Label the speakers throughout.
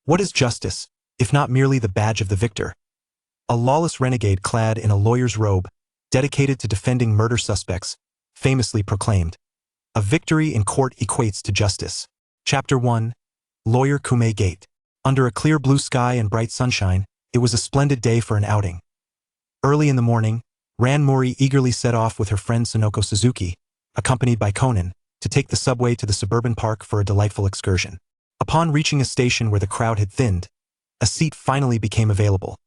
Speaker 1: What is justice, if not merely the badge of the victor? A lawless renegade clad in a lawyer's robe, dedicated to defending murder suspects, famously proclaimed, "A victory in court equates to justice." Chapter 1. Lawyer Kume Gate. Under a clear blue sky and bright sunshine, it was a splendid day for an outing. Early in the morning, Ran Mori eagerly set off with her friend Sonoko Suzuki, accompanied by Conan, to take the subway to the suburban park for a delightful excursion. Upon reaching a station where the crowd had thinned, a seat finally became available.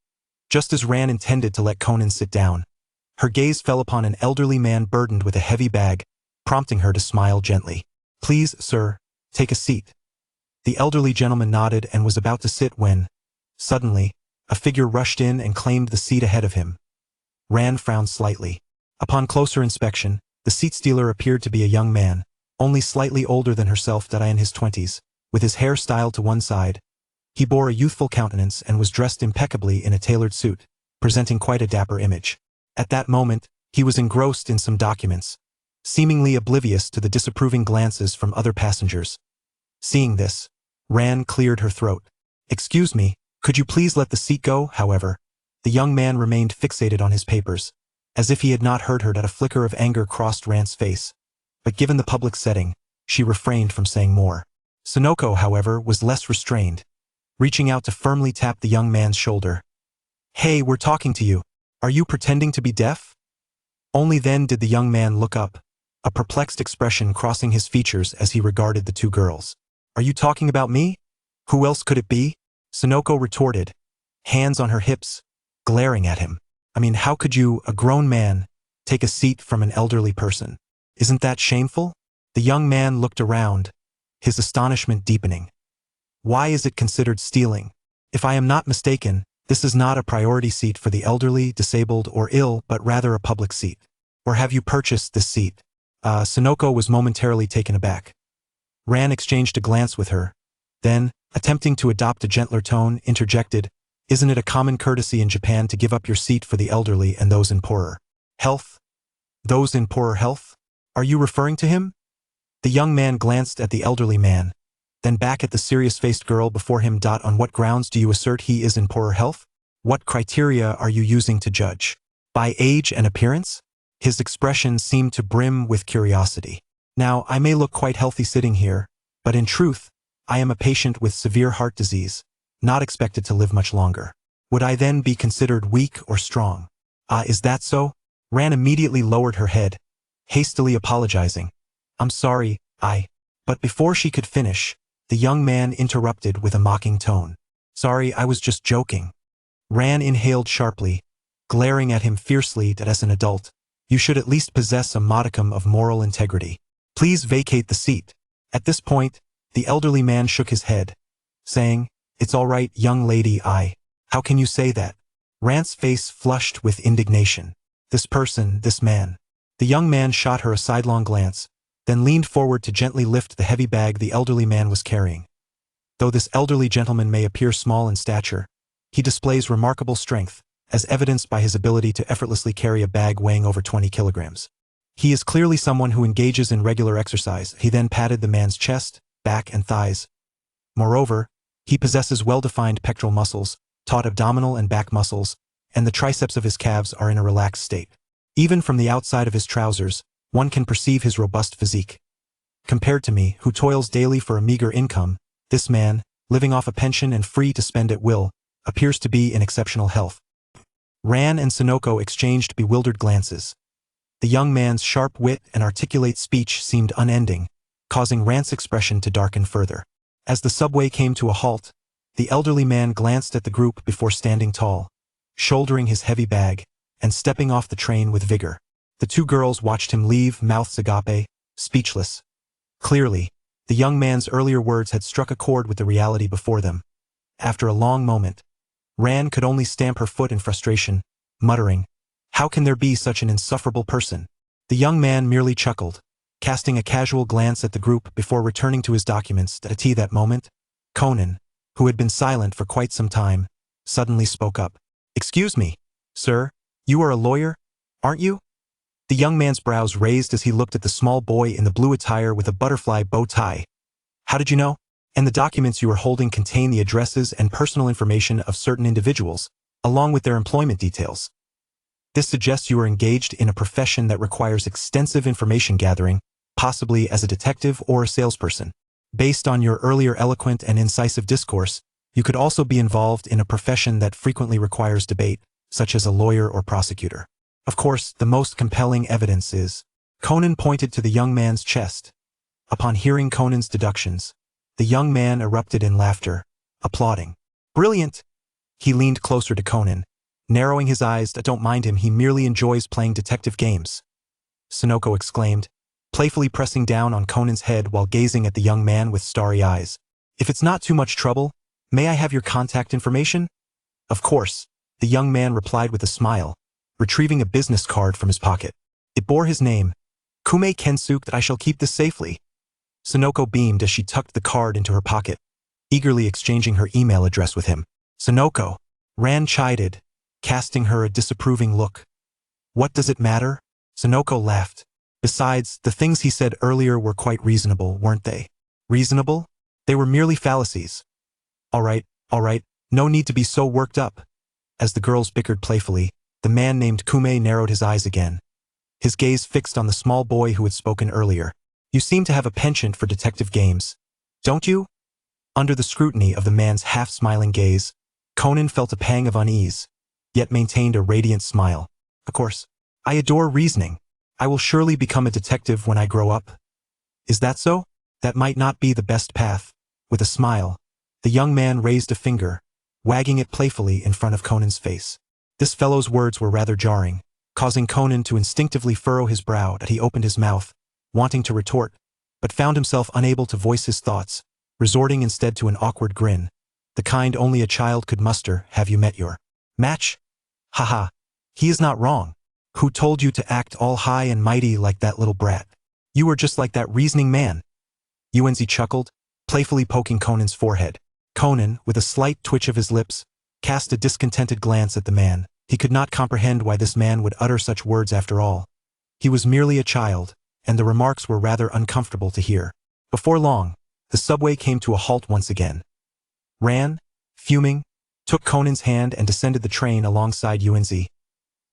Speaker 1: Just as Ran intended to let Conan sit down, her gaze fell upon an elderly man burdened with a heavy bag, prompting her to smile gently. "Please, sir, take a seat." The elderly gentleman nodded and was about to sit when, suddenly, a figure rushed in and claimed the seat ahead of him. Ran frowned slightly. Upon closer inspection, the seat stealer appeared to be a young man, only slightly older than herself, that in his 20s, with his hair styled to one side. He bore a youthful countenance and was dressed impeccably in a tailored suit, presenting quite a dapper image. At that moment, he was engrossed in some documents, seemingly oblivious to the disapproving glances from other passengers. Seeing this, Ran cleared her throat. "Excuse me, could you please let the seat go?" However, the young man remained fixated on his papers, as if he had not heard her. That a flicker of anger crossed Ran's face, but given the public setting, she refrained from saying more. Sonoko, however, was less restrained, reaching out to firmly tap the young man's shoulder. "Hey, we're talking to you. Are you pretending to be deaf?" Only then did the young man look up, a perplexed expression crossing his features as he regarded the two girls. "Are you talking about me? Who else could it be?" Sonoko retorted, hands on her hips, glaring at him. "I mean, how could you, a grown man, take a seat from an elderly person? Isn't that shameful?" The young man looked around, his astonishment deepening. "Why is it considered stealing? If I am not mistaken, this is not a priority seat for the elderly, disabled, or ill, but rather a public seat. Or have you purchased this seat?" Sonoko was momentarily taken aback. Ran exchanged a glance with her, then, attempting to adopt a gentler tone, interjected, "Isn't it a common courtesy in Japan to give up your seat for the elderly and those in poorer health?" "Those in poorer health? Are you referring to him?" The young man glanced at the elderly man, then back at the serious-faced girl before him. "On what grounds do you assert he is in poorer health? What criteria are you using to judge? By age and appearance?" His expression seemed to brim with curiosity. "Now, I may look quite healthy sitting here, but in truth, I am a patient with severe heart disease, not expected to live much longer. Would I then be considered weak or strong?" Is that so?" Ran immediately lowered her head, hastily apologizing. "I'm sorry, But before she could finish, the young man interrupted with a mocking tone. "Sorry, I was just joking." Ran inhaled sharply, glaring at him fiercely. "That as an adult, you should at least possess a modicum of moral integrity. Please vacate the seat." At this point, the elderly man shook his head, saying, "It's all right, young lady. How can you say that?" Ran's face flushed with indignation. This man. The young man shot her a sidelong glance, then leaned forward to gently lift the heavy bag the elderly man was carrying. Though this elderly gentleman may appear small in stature, he displays remarkable strength, as evidenced by his ability to effortlessly carry a bag weighing over 20 kilograms. He is clearly someone who engages in regular exercise. He then patted the man's chest, back, and thighs. Moreover, he possesses well-defined pectoral muscles, taut abdominal and back muscles, and the triceps of his calves are in a relaxed state. Even from the outside of his trousers, one can perceive his robust physique. Compared to me, who toils daily for a meager income, this man, living off a pension and free to spend at will, appears to be in exceptional health. Ran and Sonoko exchanged bewildered glances. The young man's sharp wit and articulate speech seemed unending, causing Ran's expression to darken further. As the subway came to a halt, the elderly man glanced at the group before standing tall, shouldering his heavy bag, and stepping off the train with vigor. The two girls watched him leave, mouths agape, speechless. Clearly, the young man's earlier words had struck a chord with the reality before them. After a long moment, Ran could only stamp her foot in frustration, muttering, "How can there be such an insufferable person?" The young man merely chuckled, casting a casual glance at the group before returning to his documents. At that moment, Conan, who had been silent for quite some time, suddenly spoke up. "Excuse me, sir, you are a lawyer, aren't you?" The young man's brows raised as he looked at the small boy in the blue attire with a butterfly bow tie. "How did you know?" and the documents you are holding contain the addresses and personal information of certain individuals, along with their employment details. This suggests you are engaged in a profession that requires extensive information gathering, possibly as a detective or a salesperson. Based on your earlier eloquent and incisive discourse, you could also be involved in a profession that frequently requires debate, such as a lawyer or prosecutor. Of course, the most compelling evidence is. Conan pointed to the young man's chest. Upon hearing Conan's deductions, the young man erupted in laughter, applauding. Brilliant! He leaned closer to Conan, narrowing his eyes. Don't mind him, he merely enjoys playing detective games. Sonoko exclaimed, playfully pressing down on Conan's head while gazing at the young man with starry eyes. If it's not too much trouble, may I have your contact information? Of course, the young man replied with a smile, retrieving a business card from his pocket. It bore his name, Kume Kensuke. I shall keep this safely. Sonoko beamed as she tucked the card into her pocket, eagerly exchanging her email address with him. Sonoko, Ran chided, casting her a disapproving look. What does it matter? Sonoko laughed. Besides, the things he said earlier were quite reasonable, weren't they? Reasonable? They were merely fallacies. All right, no need to be so worked up. As the girls bickered playfully, the man named Kume narrowed his eyes again, his gaze fixed on the small boy who had spoken earlier. You seem to have a penchant for detective games, don't you? Under the scrutiny of the man's half-smiling gaze, Conan felt a pang of unease, yet maintained a radiant smile. Of course, I adore reasoning. I will surely become a detective when I grow up. Is that so? That might not be the best path. With a smile, the young man raised a finger, wagging it playfully in front of Conan's face. This fellow's words were rather jarring, causing Conan to instinctively furrow his brow as he opened his mouth, wanting to retort, but found himself unable to voice his thoughts, resorting instead to an awkward grin, the kind only a child could muster. Have you met your match? Haha, he is not wrong. Who told you to act all high and mighty like that little brat? You were just like that reasoning man. Yuenzi chuckled, playfully poking Conan's forehead. Conan, with a slight twitch of his lips, cast a discontented glance at the man. He could not comprehend why this man would utter such words after all. He was merely a child, and the remarks were rather uncomfortable to hear. Before long, the subway came to a halt once again. Ran, fuming, took Conan's hand and descended the train alongside Yuenzi.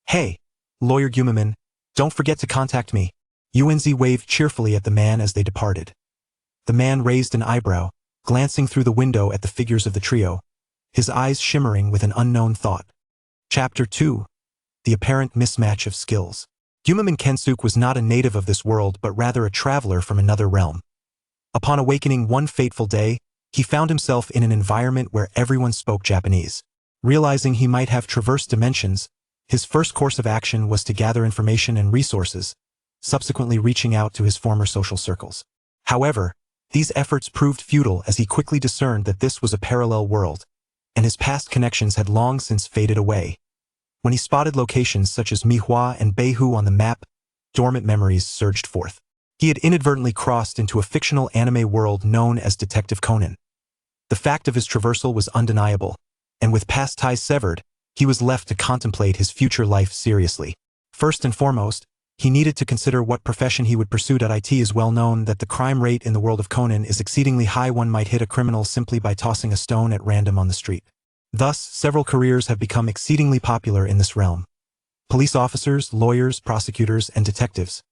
Speaker 1: Hey, Lawyer Gumaman, don't forget to contact me. Yuenzi waved cheerfully at the man as they departed. The man raised an eyebrow, glancing through the window at the figures of the trio, his eyes shimmering with an unknown thought. Chapter 2. The Apparent Mismatch of Skills. Gumaman Kensuke was not a native of this world but rather a traveler from another realm. Upon awakening one fateful day, he found himself in an environment where everyone spoke Japanese. Realizing he might have traversed dimensions, his first course of action was to gather information and resources, subsequently reaching out to his former social circles. However, these efforts proved futile as he quickly discerned that this was a parallel world, and his past connections had long since faded away. When he spotted locations such as Mihua and Beihu on the map, dormant memories surged forth. He had inadvertently crossed into a fictional anime world known as Detective Conan. The fact of his traversal was undeniable, and with past ties severed, he was left to contemplate his future life seriously. First and foremost, he needed to consider what profession he would pursue. It is well known that the crime rate in the world of Conan is exceedingly high. One might hit a criminal simply by tossing a stone at random on the street. Thus, several careers have become exceedingly popular in this realm. Police officers, lawyers, prosecutors, and detectives.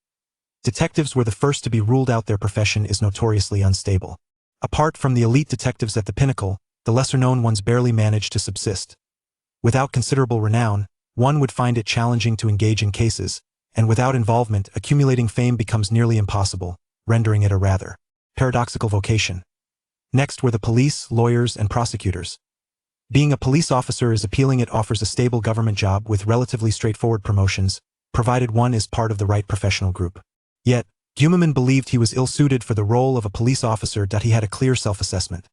Speaker 1: Detectives were the first to be ruled out. Their profession is notoriously unstable. Apart from the elite detectives at the pinnacle, the lesser-known ones barely manage to subsist. Without considerable renown, one would find it challenging to engage in cases, and without involvement, accumulating fame becomes nearly impossible, rendering it a rather paradoxical vocation. Next were the police, lawyers, and prosecutors. Being a police officer is appealing. It offers a stable government job with relatively straightforward promotions, provided one is part of the right professional group. Yet, Gumaman believed he was ill-suited for the role of a police officer. He had a clear self-assessment.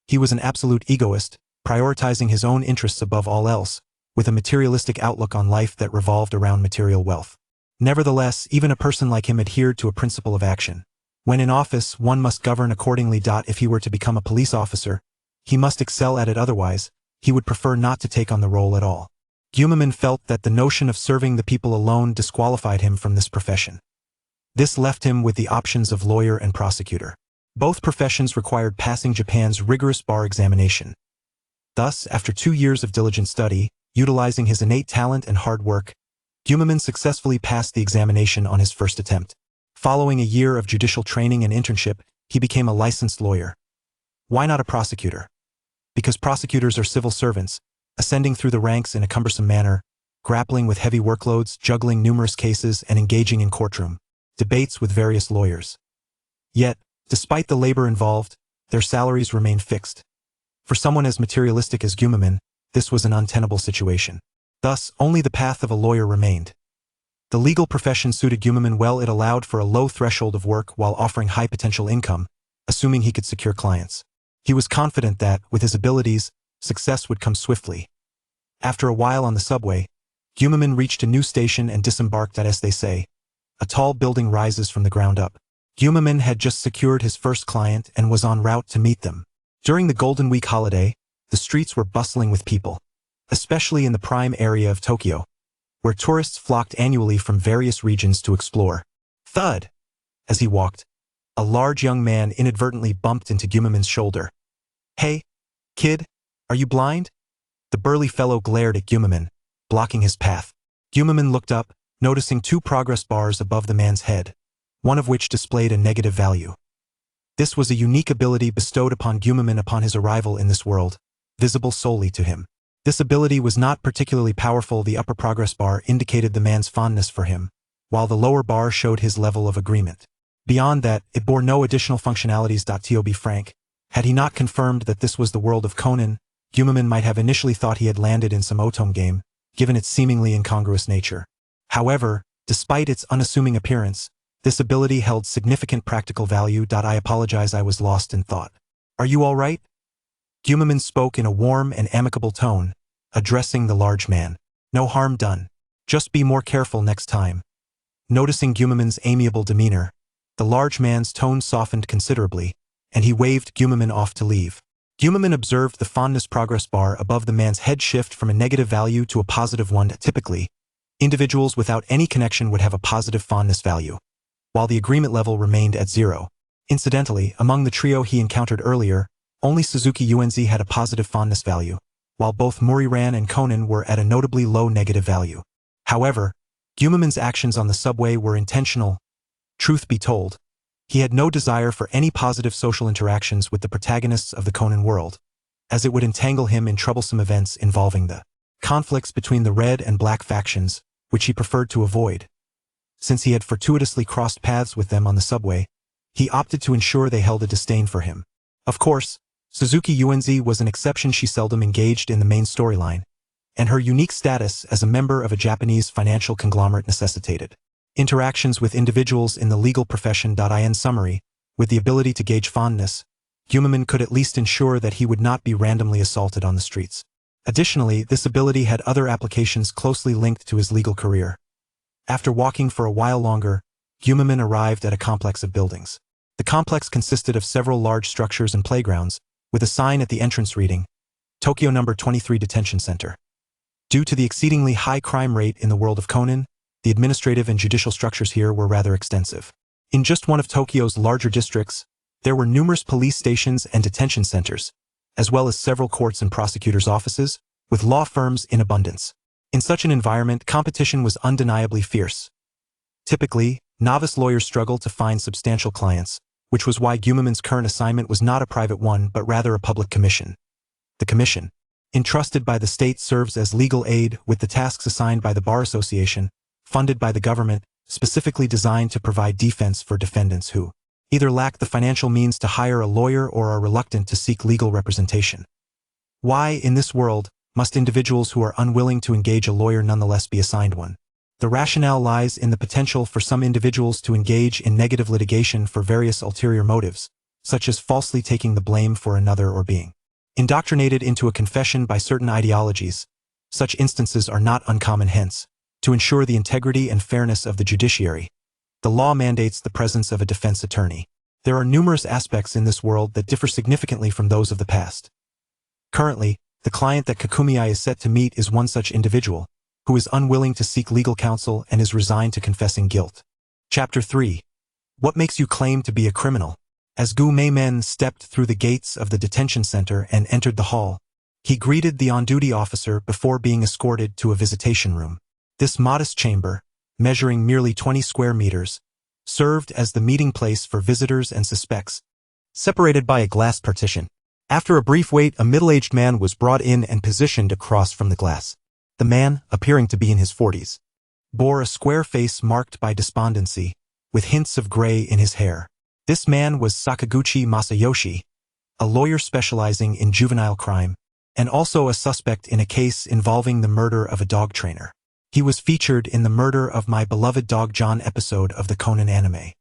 Speaker 1: He was an absolute egoist, prioritizing his own interests above all else, with a materialistic outlook on life that revolved around material wealth. Nevertheless, even a person like him adhered to a principle of action. When in office, one must govern accordingly. If he were to become a police officer, he must excel at it. Otherwise, he would prefer not to take on the role at all. Gumaman felt that the notion of serving the people alone disqualified him from this profession. This left him with the options of lawyer and prosecutor. Both professions required passing Japan's rigorous bar examination. Thus, after 2 years of diligent study, utilizing his innate talent and hard work, Gumiman successfully passed the examination on his first attempt. Following a year of judicial training and internship, he became a licensed lawyer. Why not a prosecutor? Because prosecutors are civil servants, ascending through the ranks in a cumbersome manner, grappling with heavy workloads, juggling numerous cases, and engaging in courtroom debates with various lawyers. Yet, despite the labor involved, their salaries remained fixed. For someone as materialistic as Gumiman, this was an untenable situation. Thus, only the path of a lawyer remained. The legal profession suited Gumiman well. It allowed for a low threshold of work while offering high potential income, assuming he could secure clients. He was confident that, with his abilities, success would come swiftly. After a while on the subway, Gumiman reached a new station and disembarked at, as they say, a tall building rises from the ground up. Gumiman had just secured his first client and was en route to meet them. During the Golden Week holiday, the streets were bustling with people, especially in the prime area of Tokyo, where tourists flocked annually from various regions to explore. Thud! As he walked, a large young man inadvertently bumped into Gumiman's shoulder. "Hey, kid, are you blind?" The burly fellow glared at Gumiman, blocking his path. Gumiman looked up, noticing 2 progress bars above the man's head, one of which displayed a negative value. This was a unique ability bestowed upon Gumiman upon his arrival in this world, visible solely to him. This ability was not particularly powerful. The upper progress bar indicated the man's fondness for him, while the lower bar showed his level of agreement. Beyond that, it bore no additional functionalities. To be frank, had he not confirmed that this was the world of Conan, Gumiman might have initially thought he had landed in some otome game, given its seemingly incongruous nature. However, despite its unassuming appearance, this ability held significant practical value. I apologize, I was lost in thought. Are you all right? Gumiman spoke in a warm and amicable tone, addressing the large man. No harm done. Just be more careful next time. Noticing Gumiman's amiable demeanor, the large man's tone softened considerably, and he waved Gumiman off to leave. Gumiman observed the fondness progress bar above the man's head shift from a negative value to a positive one. Typically, individuals without any connection would have a positive fondness value, while the agreement level remained at 0. Incidentally, among the trio he encountered earlier, only Suzuki Unz had a positive fondness value, while both Muriran and Conan were at a notably low negative value. However, Gumiman's actions on the subway were intentional. Truth be told, he had no desire for any positive social interactions with the protagonists of the Conan world, as it would entangle him in troublesome events involving the conflicts between the red and black factions, which he preferred to avoid. Since he had fortuitously crossed paths with them on the subway, he opted to ensure they held a disdain for him. Of course, Suzuki Unz was an exception. She seldom engaged in the main storyline, and her unique status as a member of a Japanese financial conglomerate necessitated interactions with individuals in the legal profession. In summary, with the ability to gauge fondness, Gumiman could at least ensure that he would not be randomly assaulted on the streets. Additionally, this ability had other applications closely linked to his legal career. After walking for a while longer, Gumiman arrived at a complex of buildings. The complex consisted of several large structures and playgrounds, with a sign at the entrance reading, Tokyo No. 23 Detention Center. Due to the exceedingly high crime rate in the world of Conan, the administrative and judicial structures here were rather extensive. In just one of Tokyo's larger districts, there were numerous police stations and detention centers, as well as several courts and prosecutors' offices, with law firms in abundance. In such an environment, competition was undeniably fierce. Typically, novice lawyers struggled to find substantial clients, which was why Gumiman's current assignment was not a private one but rather a public commission. The commission, entrusted by the state, serves as legal aid with the tasks assigned by the Bar Association, funded by the government, specifically designed to provide defense for defendants who either lack the financial means to hire a lawyer or are reluctant to seek legal representation. Why, in this world, must individuals who are unwilling to engage a lawyer nonetheless be assigned one? The rationale lies in the potential for some individuals to engage in negative litigation for various ulterior motives, such as falsely taking the blame for another or being indoctrinated into a confession by certain ideologies. Such instances are not uncommon. Hence, to ensure the integrity and fairness of the judiciary, the law mandates the presence of a defense attorney. There are numerous aspects in this world that differ significantly from those of the past. Currently, the client that Kakumiai is set to meet is one such individual, who is unwilling to seek legal counsel and is resigned to confessing guilt. Chapter 3. What makes you claim to be a criminal? As Gu Meimen stepped through the gates of the detention center and entered the hall, he greeted the on-duty officer before being escorted to a visitation room. This modest chamber, measuring merely 20 square meters, served as the meeting place for visitors and suspects, separated by a glass partition. After a brief wait, a middle-aged man was brought in and positioned across from the glass. The man, appearing to be in his 40s, bore a square face marked by despondency, with hints of gray in his hair. This man was Sakaguchi Masayoshi, a lawyer specializing in juvenile crime, and also a suspect in a case involving the murder of a dog trainer. He was featured in the Murder of My Beloved Dog John episode of the Conan anime.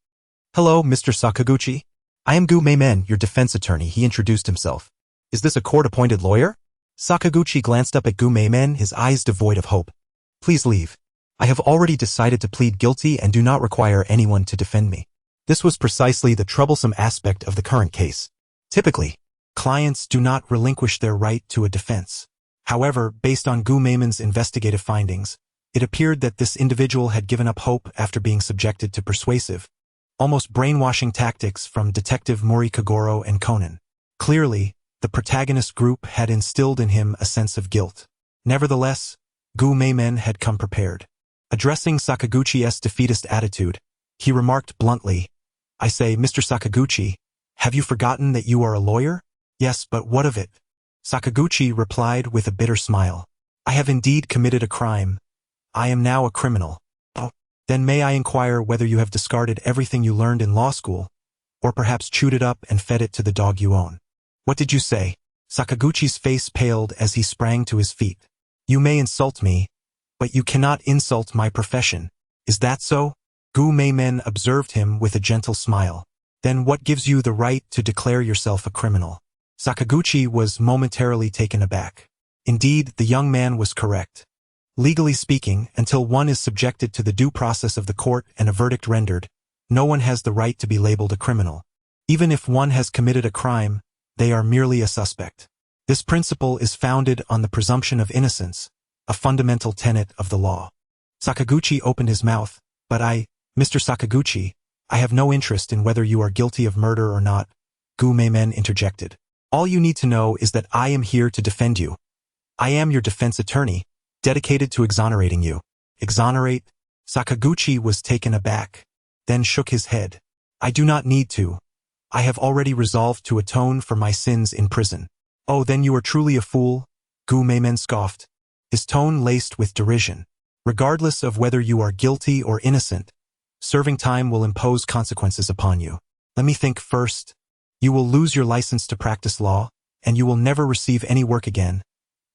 Speaker 1: "Hello, Mr. Sakaguchi. I am Gu Meimen, your defense attorney," he introduced himself. "Is this a court-appointed lawyer?" Sakaguchi glanced up at Gu Meimen, his eyes devoid of hope. "Please leave. I have already decided to plead guilty and do not require anyone to defend me." This was precisely the troublesome aspect of the current case. Typically, clients do not relinquish their right to a defense. However, based on Gu Meimen's investigative findings, it appeared that this individual had given up hope after being subjected to persuasive, almost brainwashing tactics from Detective Mori Kagoro and Conan. Clearly, the protagonist group had instilled in him a sense of guilt. Nevertheless, Gu Meimen had come prepared. Addressing Sakaguchi's defeatist attitude, he remarked bluntly, "I say, Mr. Sakaguchi, have you forgotten that you are a lawyer?" "Yes, but what of it?" Sakaguchi replied with a bitter smile. "I have indeed committed a crime. I am now a criminal." "Oh, then may I inquire whether you have discarded everything you learned in law school, or perhaps chewed it up and fed it to the dog you own?" "What did you say?" Sakaguchi's face paled as he sprang to his feet. "You may insult me, but you cannot insult my profession. Is that so?" Gu Meimen observed him with a gentle smile. "Then what gives you the right to declare yourself a criminal?" Sakaguchi was momentarily taken aback. Indeed, the young man was correct. Legally speaking, until one is subjected to the due process of the court and a verdict rendered, no one has the right to be labeled a criminal. Even if one has committed a crime, they are merely a suspect. This principle is founded on the presumption of innocence, a fundamental tenet of the law. Sakaguchi opened his mouth, "But Mr. Sakaguchi, I have no interest in whether you are guilty of murder or not," Gu Meimen interjected. "All you need to know is that I am here to defend you. I am your defense attorney, dedicated to exonerating you." "Exonerate?" Sakaguchi was taken aback, then shook his head. "I do not need to. I have already resolved to atone for my sins in prison." "Oh, then you are truly a fool," Gu Meimen scoffed, his tone laced with derision. "Regardless of whether you are guilty or innocent, serving time will impose consequences upon you. Let me think first. You will lose your license to practice law, and you will never receive any work again,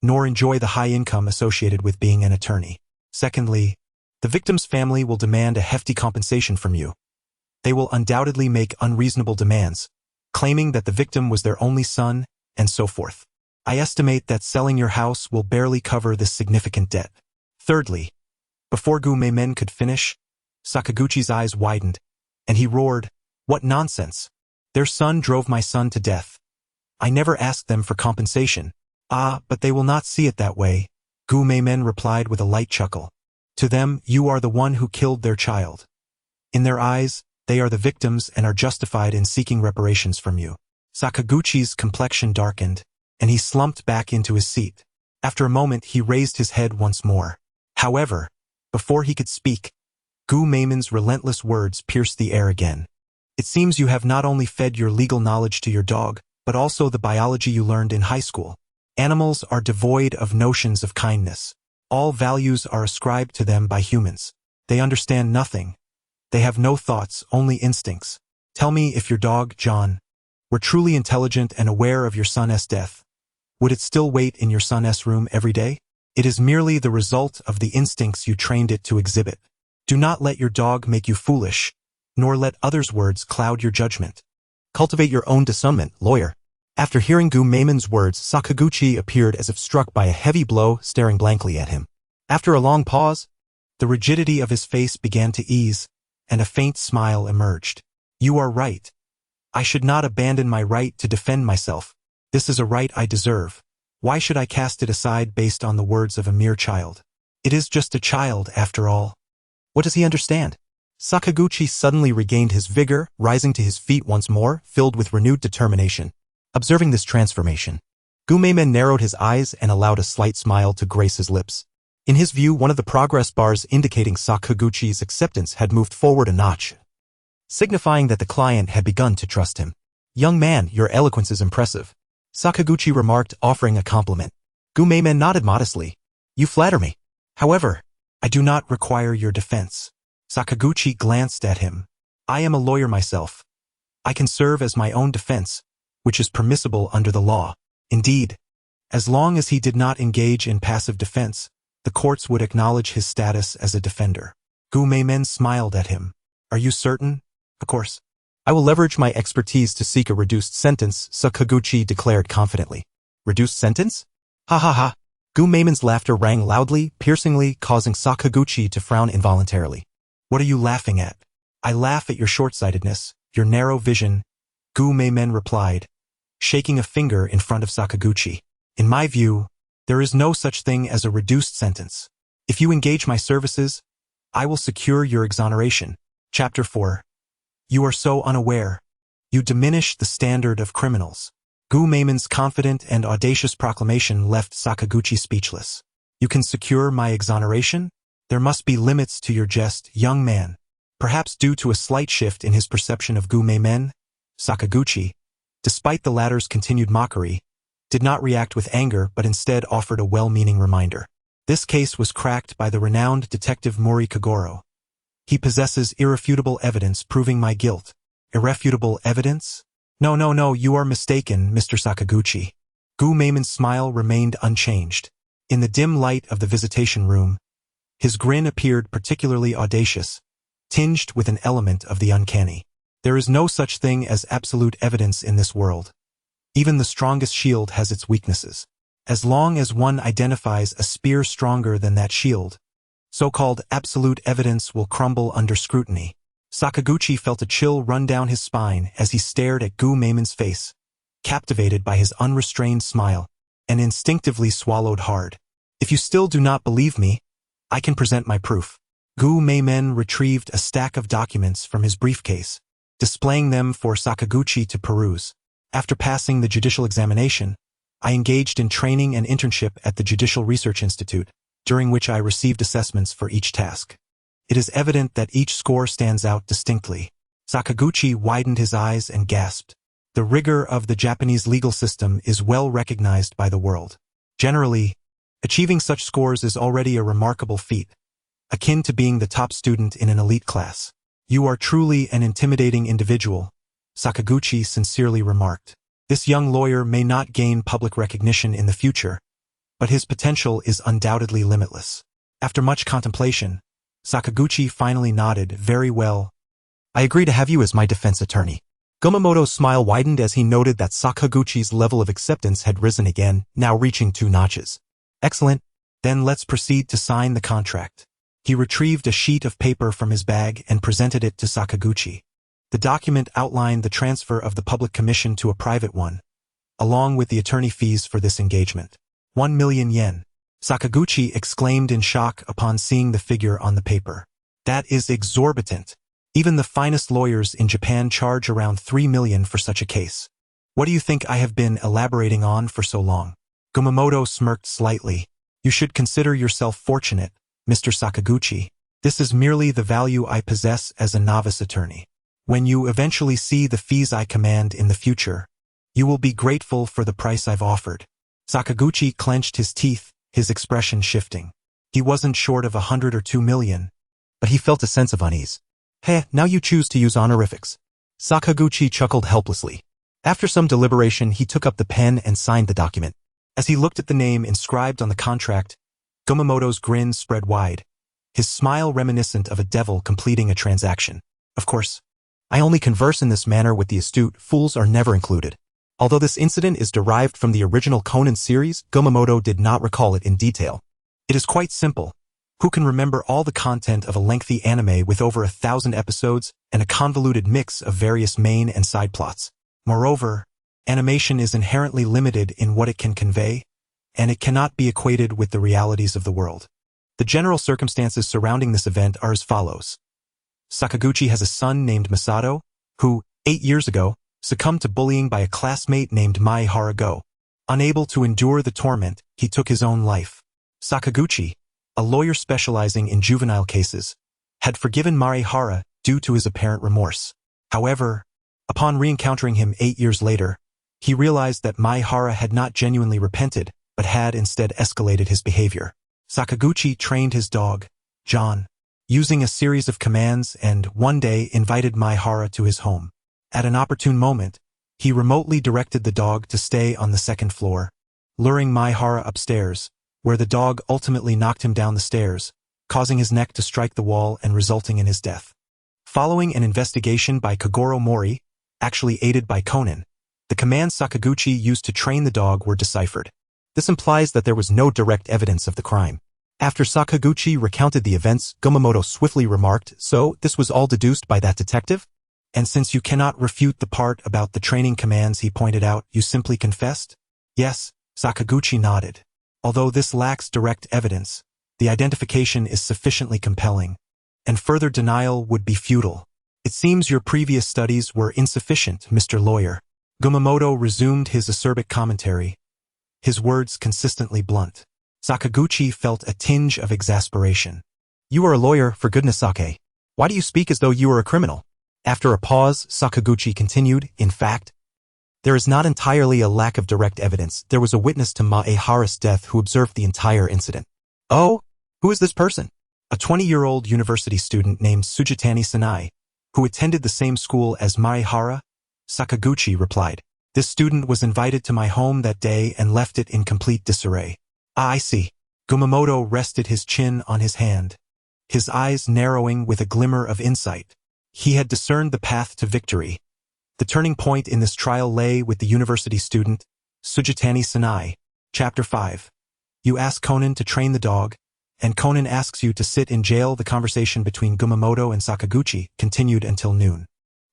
Speaker 1: nor enjoy the high income associated with being an attorney. Secondly, the victim's family will demand a hefty compensation from you. They will undoubtedly make unreasonable demands, claiming that the victim was their only son, and so forth. I estimate that selling your house will barely cover this significant debt." Thirdly, before Gu Meimen could finish, Sakaguchi's eyes widened, and he roared, "What nonsense! Their son drove my son to death. I never asked them for compensation." "Ah, but they will not see it that way," Gu Meimen replied with a light chuckle. "To them, you are the one who killed their child. In their eyes, they are the victims and are justified in seeking reparations from you." Sakaguchi's complexion darkened, and he slumped back into his seat. After a moment, he raised his head once more. However, before he could speak, Gu Meimen's relentless words pierced the air again. "It seems you have not only fed your legal knowledge to your dog, but also the biology you learned in high school. Animals are devoid of notions of kindness. All values are ascribed to them by humans. They understand nothing. They have no thoughts, only instincts. Tell me, if your dog, John, were truly intelligent and aware of your son's death, would it still wait in your son's room every day? It is merely the result of the instincts you trained it to exhibit. Do not let your dog make you foolish, nor let others' words cloud your judgment. Cultivate your own discernment, lawyer." After hearing Gu Meimen's words, Sakaguchi appeared as if struck by a heavy blow, staring blankly at him. After a long pause, the rigidity of his face began to ease, and a faint smile emerged. "You are right. I should not abandon my right to defend myself. This is a right I deserve. Why should I cast it aside based on the words of a mere child? It is just a child, after all. What does he understand?" Sakaguchi suddenly regained his vigor, rising to his feet once more, filled with renewed determination. Observing this transformation, Gumeimen narrowed his eyes and allowed a slight smile to grace his lips. In his view, one of the progress bars indicating Sakaguchi's acceptance had moved forward a notch, signifying that the client had begun to trust him. "Young man, your eloquence is impressive," Sakaguchi remarked, offering a compliment. Gumeimen nodded modestly. "You flatter me. However, I do not require your defense." Sakaguchi glanced at him. "I am a lawyer myself. I can serve as my own defense, which is permissible under the law. Indeed, as long as he did not engage in passive defense, the courts would acknowledge his status as a defender." Gumeimen smiled at him. "Are you certain?" "Of course. I will leverage my expertise to seek a reduced sentence," Sakaguchi declared confidently. "Reduced sentence? Ha ha ha." Gumeimen's laughter rang loudly, piercingly, causing Sakaguchi to frown involuntarily. "What are you laughing at?" "I laugh at your short-sightedness, your narrow vision," Gumeimen replied, shaking a finger in front of Sakaguchi. "In my view, there is no such thing as a reduced sentence. If you engage my services, I will secure your exoneration." Chapter 4. You are so unaware. You diminish the standard of criminals. Gumeimen's confident and audacious proclamation left Sakaguchi speechless. "You can secure my exoneration? There must be limits to your jest, young man." Perhaps due to a slight shift in his perception of Gumeimen, Sakaguchi, despite the latter's continued mockery, did not react with anger but instead offered a well-meaning reminder. "This case was cracked by the renowned Detective Mori Kagoro. He possesses irrefutable evidence proving my guilt." "Irrefutable evidence? No, you are mistaken, Mr. Sakaguchi." Gumeimen's smile remained unchanged. In the dim light of the visitation room, his grin appeared particularly audacious, tinged with an element of the uncanny. "There is no such thing as absolute evidence in this world. Even the strongest shield has its weaknesses. As long as one identifies a spear stronger than that shield, so-called absolute evidence will crumble under scrutiny." Sakaguchi felt a chill run down his spine as he stared at Gumeimen's face, captivated by his unrestrained smile, and instinctively swallowed hard. "If you still do not believe me, I can present my proof." Gumeimen retrieved a stack of documents from his briefcase, displaying them for Sakaguchi to peruse. "After passing the judicial examination, I engaged in training and internship at the Judicial Research Institute, during which I received assessments for each task. It is evident that each score stands out distinctly." Sakaguchi widened his eyes and gasped. "The rigor of the Japanese legal system is well recognized by the world. Generally, achieving such scores is already a remarkable feat, akin to being the top student in an elite class." "You are truly an intimidating individual," Sakaguchi sincerely remarked. "This young lawyer may not gain public recognition in the future, but his potential is undoubtedly limitless." After much contemplation, Sakaguchi finally nodded. "Very well. I agree to have you as my defense attorney." Gumamoto's smile widened as he noted that Sakaguchi's level of acceptance had risen again, now reaching 2 notches. "Excellent. Then let's proceed to sign the contract." He retrieved a sheet of paper from his bag and presented it to Sakaguchi. The document outlined the transfer of the public commission to a private one, along with the attorney fees for this engagement. 1 million yen. Sakaguchi exclaimed in shock upon seeing the figure on the paper. "That is exorbitant. Even the finest lawyers in Japan charge around 3 million for such a case. What do you think I have been elaborating on for so long?" Gumamoto smirked slightly. "You should consider yourself fortunate, Mr. Sakaguchi. This is merely the value I possess as a novice attorney. When you eventually see the fees I command in the future, you will be grateful for the price I've offered." Sakaguchi clenched his teeth, his expression shifting. He wasn't short of 100 or 2 million, but he felt a sense of unease. "Heh, now you choose to use honorifics." Sakaguchi chuckled helplessly. After some deliberation, he took up the pen and signed the document. As he looked at the name inscribed on the contract, Gumamoto's grin spread wide, his smile reminiscent of a devil completing a transaction. "Of course, I only converse in this manner with the astute. Fools are never included." Although this incident is derived from the original Conan series, Gumamoto did not recall it in detail. It is quite simple. Who can remember all the content of a lengthy anime with over 1,000 episodes and a convoluted mix of various main and side plots? Moreover, animation is inherently limited in what it can convey, and it cannot be equated with the realities of the world. The general circumstances surrounding this event are as follows. Sakaguchi has a son named Masato, who, 8 years ago, succumbed to bullying by a classmate named Maihara Go. Unable to endure the torment, he took his own life. Sakaguchi, a lawyer specializing in juvenile cases, had forgiven Maihara due to his apparent remorse. However, upon re-encountering him 8 years later, he realized that Maihara had not genuinely repented, but had instead escalated his behavior. Sakaguchi trained his dog, John, using a series of commands and one day invited Maihara to his home. At an opportune moment, he remotely directed the dog to stay on the second floor, luring Maihara upstairs, where the dog ultimately knocked him down the stairs, causing his neck to strike the wall and resulting in his death. Following an investigation by Kagoro Mori, actually aided by Conan, the commands Sakaguchi used to train the dog were deciphered. This implies that there was no direct evidence of the crime. After Sakaguchi recounted the events, Gumamoto swiftly remarked, "So, this was all deduced by that detective? And since you cannot refute the part about the training commands he pointed out, you simply confessed?" "Yes," Sakaguchi nodded. "Although this lacks direct evidence, the identification is sufficiently compelling, and further denial would be futile. It seems your previous studies were insufficient, Mr. Lawyer." Gumamoto resumed his acerbic commentary, his words consistently blunt. Sakaguchi felt a tinge of exasperation. "You are a lawyer, for goodness sake. Why do you speak as though you were a criminal?" After a pause, Sakaguchi continued, "In fact, there is not entirely a lack of direct evidence. There was a witness to Maehara's death who observed the entire incident." "Oh? Who is this person?" "A 20-year-old university student named Sujitani Sanai, who attended the same school as Maehara," Sakaguchi replied. "This student was invited to my home that day and left it in complete disarray." "Ah, I see." Gumamoto rested his chin on his hand, his eyes narrowing with a glimmer of insight. He had discerned the path to victory. The turning point in this trial lay with the university student, Sujitani Sanai. Chapter 5. You ask Conan to train the dog, and Conan asks you to sit in jail. The conversation between Gumamoto and Sakaguchi continued until noon.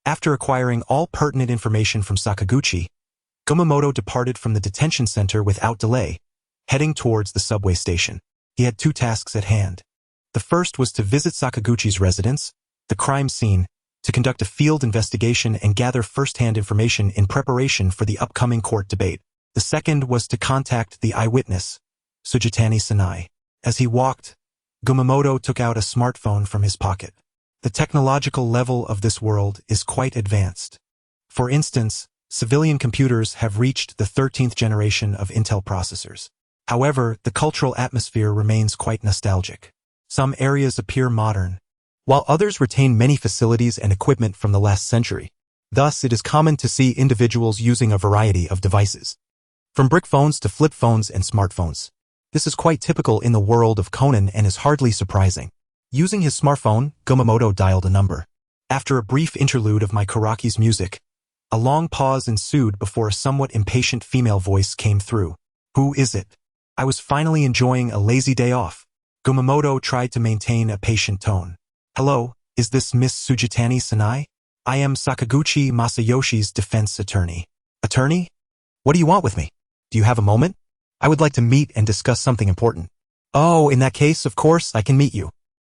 Speaker 1: After acquiring all pertinent information from Sakaguchi, Gumamoto departed from the detention center without delay, heading towards the subway station. He had 2 tasks at hand. The first was to visit Sakaguchi's residence, the crime scene, to conduct a field investigation and gather first-hand information in preparation for the upcoming court debate. The second was to contact the eyewitness, Sujitani Sanai. As he walked, Gumamoto took out a smartphone from his pocket. The technological level of this world is quite advanced. For instance, civilian computers have reached the 13th generation of Intel processors. However, the cultural atmosphere remains quite nostalgic. Some areas appear modern, while others retain many facilities and equipment from the last century. Thus, it is common to see individuals using a variety of devices, from brick phones to flip phones and smartphones. This is quite typical in the world of Conan and is hardly surprising. Using his smartphone, Gumamoto dialed a number. After a brief interlude of my Karaki's music, a long pause ensued before a somewhat impatient female voice came through. "Who is it?" I was finally enjoying a lazy day off. Gumamoto tried to maintain a patient tone. "Hello, is this Miss Sujitani Sanai? I am Sakaguchi Masayoshi's defense attorney." "Attorney? What do you want with me? Do you have a moment? I would like to meet and discuss something important." "Oh, in that case, of course, I can meet you.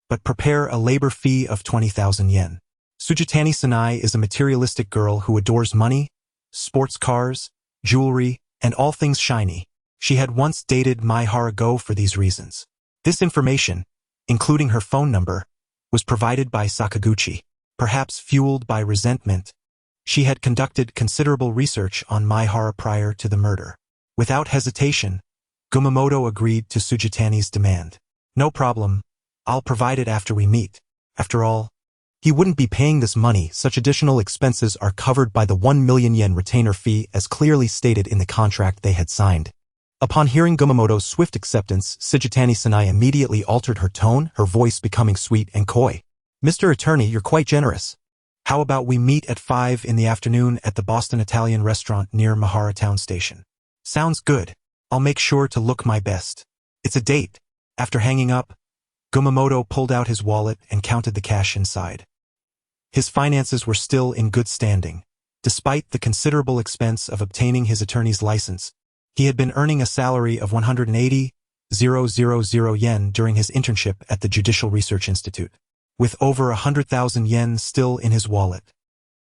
Speaker 1: But prepare a labor fee of 20,000 yen. Sujitani Sanai is a materialistic girl who adores money, sports cars, jewelry, and all things shiny. She had once dated Maihara Go for these reasons. This information, including her phone number, was provided by Sakaguchi. Perhaps fueled by resentment, she had conducted considerable research on Maihara prior to the murder. Without hesitation, Gumamoto agreed to Sujitani's demand. "No problem. I'll provide it after we meet." After all, he wouldn't be paying this money. Such additional expenses are covered by the 1 million yen retainer fee as clearly stated in the contract they had signed. Upon hearing Gumamoto's swift acceptance, Sujitani Sanai immediately altered her tone, her voice becoming sweet and coy. "Mr. Attorney, you're quite generous. How about we meet at 5 in the afternoon at the Boston Italian restaurant near Mahara Town Station?" "Sounds good. I'll make sure to look my best." "It's a date." After hanging up, Gumamoto pulled out his wallet and counted the cash inside. His finances were still in good standing. Despite the considerable expense of obtaining his attorney's license, he had been earning a salary of 180,000 yen during his internship at the Judicial Research Institute. with over 100,000 yen still in his wallet.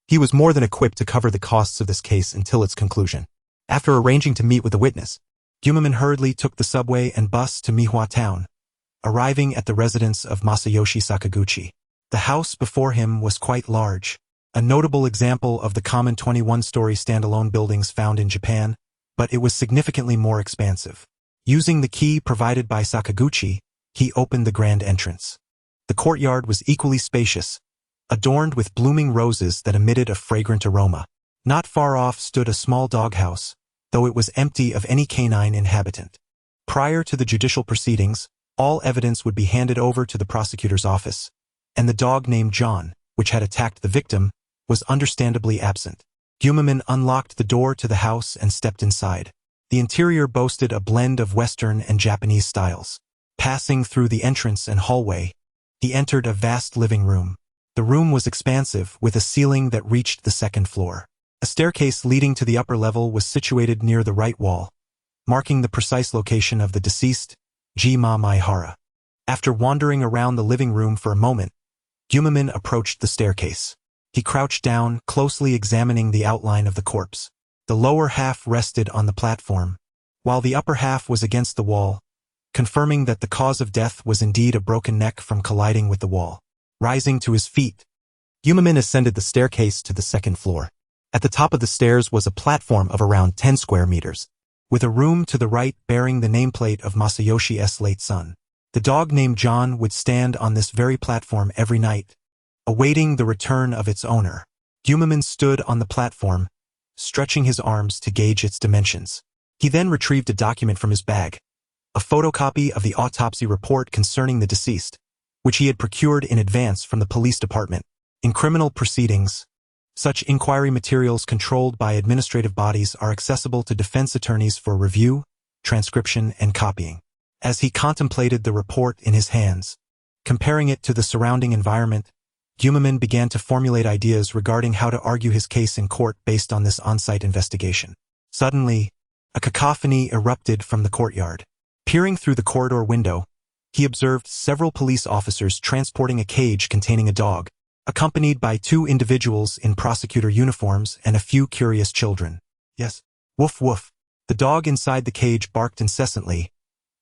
Speaker 1: He was more than equipped to cover the costs of this case until its conclusion. After arranging to meet with the witness, Gumaman hurriedly took the subway and bus to Mihua Town, arriving at the residence of Masayoshi Sakaguchi. The house before him was quite large, a notable example of the common 21-story standalone buildings found in Japan, but it was significantly more expansive. Using the key provided by Sakaguchi, he opened the grand entrance. The courtyard was equally spacious, adorned with blooming roses that emitted a fragrant aroma. Not far off stood a small doghouse, though it was empty of any canine inhabitant. Prior to the judicial proceedings, all evidence would be handed over to the prosecutor's office, and the dog named John, which had attacked the victim, was understandably absent. Gumaman unlocked the door to the house and stepped inside. The interior boasted a blend of Western and Japanese styles. Passing through the entrance and hallway, he entered a vast living room. The room was expansive, with a ceiling that reached the second floor. A staircase leading to the upper level was situated near the right wall, marking the precise location of the deceased, Jima Maihara. After wandering around the living room for a moment, Gumaman approached the staircase. He crouched down, closely examining the outline of the corpse. The lower half rested on the platform, while the upper half was against the wall, confirming that the cause of death was indeed a broken neck from colliding with the wall. Rising to his feet, Gumaman ascended the staircase to the second floor. At the top of the stairs was a platform of around 10 square meters, with a room to the right bearing the nameplate of Masayoshi's late son. The dog named John would stand on this very platform every night, awaiting the return of its owner. Gumaman stood on the platform, stretching his arms to gauge its dimensions. He then retrieved a document from his bag, a photocopy of the autopsy report concerning the deceased, which he had procured in advance from the police department. In criminal proceedings, such inquiry materials controlled by administrative bodies are accessible to defense attorneys for review, transcription, and copying. As he contemplated the report in his hands, comparing it to the surrounding environment, Gumaman began to formulate ideas regarding how to argue his case in court based on this on-site investigation. Suddenly, a cacophony erupted from the courtyard. Peering through the corridor window, he observed several police officers transporting a cage containing a dog, accompanied by two individuals in prosecutor uniforms and a few curious children. Yes, woof woof. The dog inside the cage barked incessantly,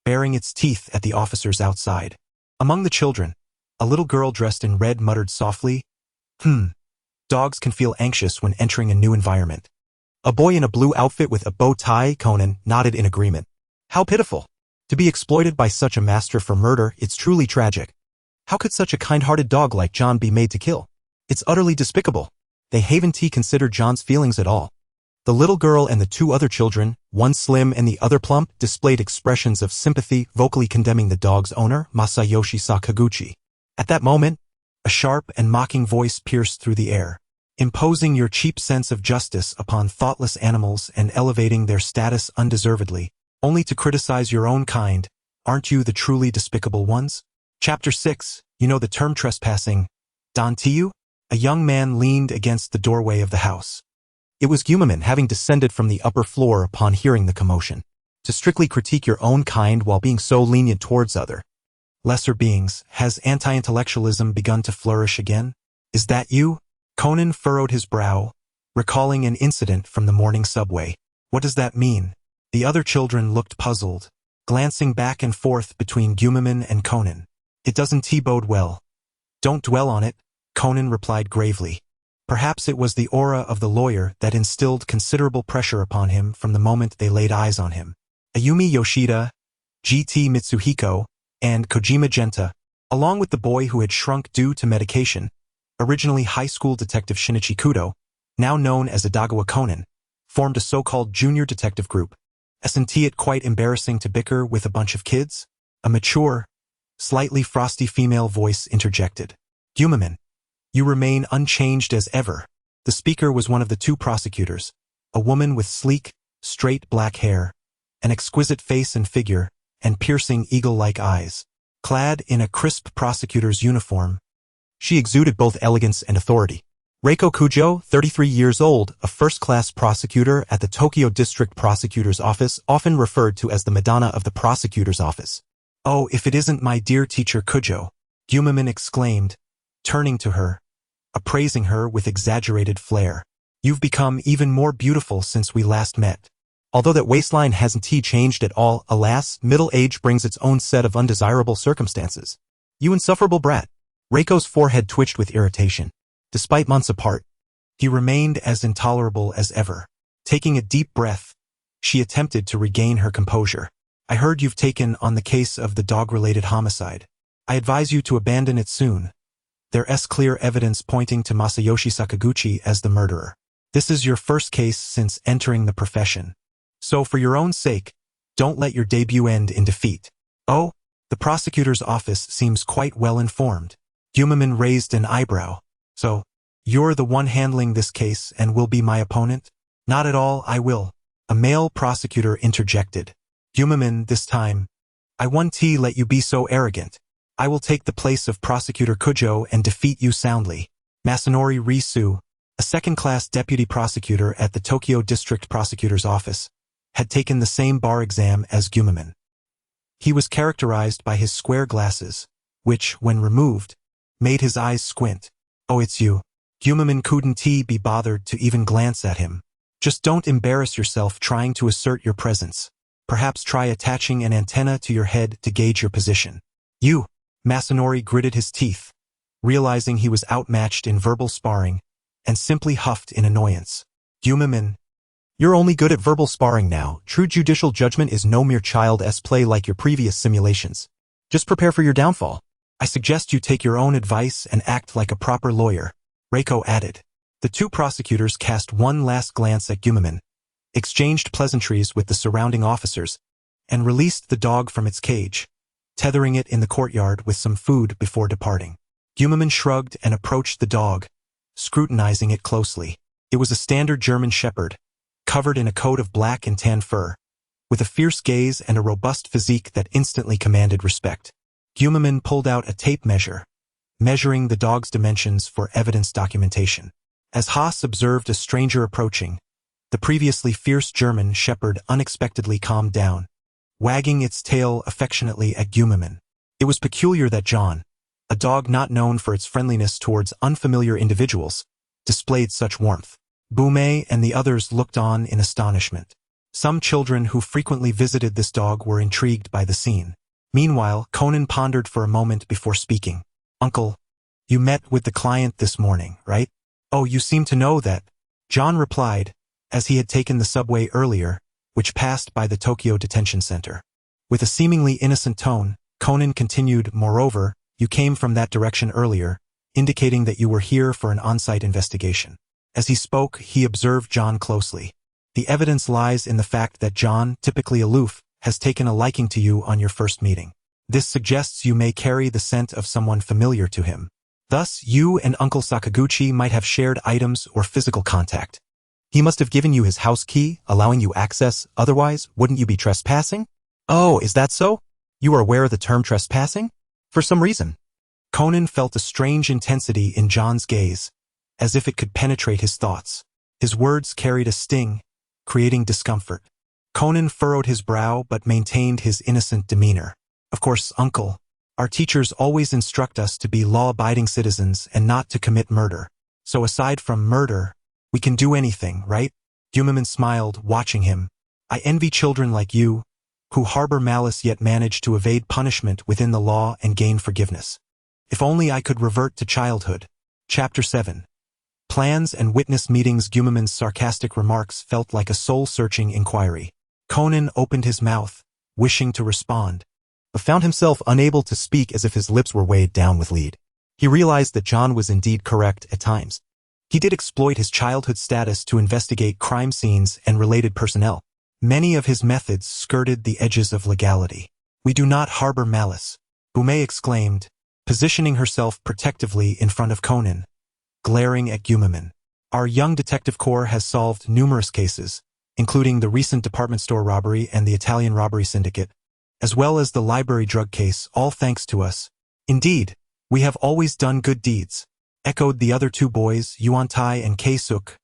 Speaker 1: baring its teeth at the officers outside. Among the children, a little girl dressed in red muttered softly, Dogs can feel anxious when entering a new environment. A boy in a blue outfit with a bow tie, Conan, nodded in agreement. How pitiful. To be exploited by such a master for murder, it's truly tragic. How could such a kind-hearted dog like John be made to kill? It's utterly despicable. They haven't considered John's feelings at all. The little girl and the two other children, one slim and the other plump, displayed expressions of sympathy, vocally condemning the dog's owner, Masayoshi Sakaguchi. At that moment, a sharp and mocking voice pierced through the air, imposing your cheap sense of justice upon thoughtless animals and elevating their status undeservedly, only to criticize your own kind. Aren't you the truly despicable ones? Chapter 6, you know the term trespassing. Dantiyu? A young man leaned against the doorway of the house. It was Gumaman, having descended from the upper floor upon hearing the commotion. To strictly critique your own kind while being so lenient towards other lesser beings, has anti-intellectualism begun to flourish again? Is that you? Conan furrowed his brow, recalling an incident from the morning subway. What does that mean? The other children looked puzzled, glancing back and forth between Gumaman and Conan. It doesn't bode well. Don't dwell on it, Conan replied gravely. Perhaps it was the aura of the lawyer that instilled considerable pressure upon him from the moment they laid eyes on him. Ayumi Yoshida, GT Mitsuhiko, and Kojima Genta, along with the boy who had shrunk due to medication, originally high school detective Shinichi Kudo, now known as Edogawa Conan, formed a so-called junior detective group. Isn't it quite embarrassing to bicker with a bunch of kids? A mature, slightly frosty female voice interjected. Gumaman, you remain unchanged as ever. The speaker was one of the two prosecutors, a woman with sleek, straight black hair, an exquisite face and figure, and piercing eagle-like eyes. Clad in a crisp prosecutor's uniform, she exuded both elegance and authority. Reiko Kujo, 33 years old, a first-class prosecutor at the Tokyo District Prosecutor's Office, often referred to as the Madonna of the Prosecutor's Office. Oh, if it isn't my dear teacher Kujo, Gumaman exclaimed, turning to her, appraising her with exaggerated flair. You've become even more beautiful since we last met. Although that waistline hasn't changed at all, alas, middle age brings its own set of undesirable circumstances. You insufferable brat. Reiko's forehead twitched with irritation. Despite months apart, he remained as intolerable as ever. Taking a deep breath, she attempted to regain her composure. I heard you've taken on the case of the dog-related homicide. I advise you to abandon it soon. There's clear evidence pointing to Masayoshi Sakaguchi as the murderer. This is your first case since entering the profession. So for your own sake, don't let your debut end in defeat. Oh, the prosecutor's office seems quite well informed. Gumaman raised an eyebrow. So, you're the one handling this case and will be my opponent? Not at all, I will. A male prosecutor interjected. Gumaman, this time. I won't let you be so arrogant. I will take the place of Prosecutor Kujo and defeat you soundly. Masanori Risu, a second-class deputy prosecutor at the Tokyo District Prosecutor's Office, had taken the same bar exam as Gumaman. He was characterized by his square glasses, which, when removed, made his eyes squint. Oh, it's you. Gumaman couldn't be bothered to even glance at him. Just don't embarrass yourself trying to assert your presence. Perhaps try attaching an antenna to your head to gauge your position. You. Masanori gritted his teeth, realizing he was outmatched in verbal sparring, and simply huffed in annoyance. Gumaman, you're only good at verbal sparring now. True judicial judgment is no mere child's play like your previous simulations. Just prepare for your downfall. I suggest you take your own advice and act like a proper lawyer, Reiko added. The two prosecutors cast one last glance at Gumaman, exchanged pleasantries with the surrounding officers, and released the dog from its cage, tethering it in the courtyard with some food before departing. Gumaman shrugged and approached the dog, scrutinizing it closely. It was a standard German shepherd, covered in a coat of black and tan fur, with a fierce gaze and a robust physique that instantly commanded respect. Gumaman pulled out a tape measure, measuring the dog's dimensions for evidence documentation. As Haas observed a stranger approaching, the previously fierce German shepherd unexpectedly calmed down, wagging its tail affectionately at Gumaman. It was peculiar that John, a dog not known for its friendliness towards unfamiliar individuals, displayed such warmth. Bume and the others looked on in astonishment. Some children who frequently visited this dog were intrigued by the scene. Meanwhile, Conan pondered for a moment before speaking. Uncle, you met with the client this morning, right? Oh, you seem to know that, John replied, as he had taken the subway earlier, which passed by the Tokyo Detention Center. With a seemingly innocent tone, Conan continued, moreover, you came from that direction earlier, indicating that you were here for an on-site investigation. As he spoke, he observed John closely. The evidence lies in the fact that John, typically aloof, has taken a liking to you on your first meeting. This suggests you may carry the scent of someone familiar to him. Thus, you and Uncle Sakaguchi might have shared items or physical contact. He must have given you his house key, allowing you access, otherwise, wouldn't you be trespassing? Oh, is that so? You are aware of the term trespassing? For some reason. Conan felt a strange intensity in John's gaze, as if it could penetrate his thoughts. His words carried a sting, creating discomfort. Conan furrowed his brow but maintained his innocent demeanor. Of course, Uncle, our teachers always instruct us to be law-abiding citizens and not to commit murder. So aside from murder, we can do anything, right? Gumaman smiled, watching him. I envy children like you, who harbor malice yet manage to evade punishment within the law and gain forgiveness. If only I could revert to childhood. Chapter 7. Plans and witness meetings. Gumaman's sarcastic remarks felt like a soul-searching inquiry. Conan opened his mouth, wishing to respond, but found himself unable to speak as if his lips were weighed down with lead. He realized that John was indeed correct at times. He did exploit his childhood status to investigate crime scenes and related personnel. Many of his methods skirted the edges of legality. We do not harbor malice, Bume exclaimed, positioning herself protectively in front of Conan, glaring at Gumaman. Our young detective corps has solved numerous cases, including the recent department store robbery and the Italian robbery syndicate, as well as the library drug case, all thanks to us. Indeed, we have always done good deeds, echoed the other two boys, Yuantai and Keisuk,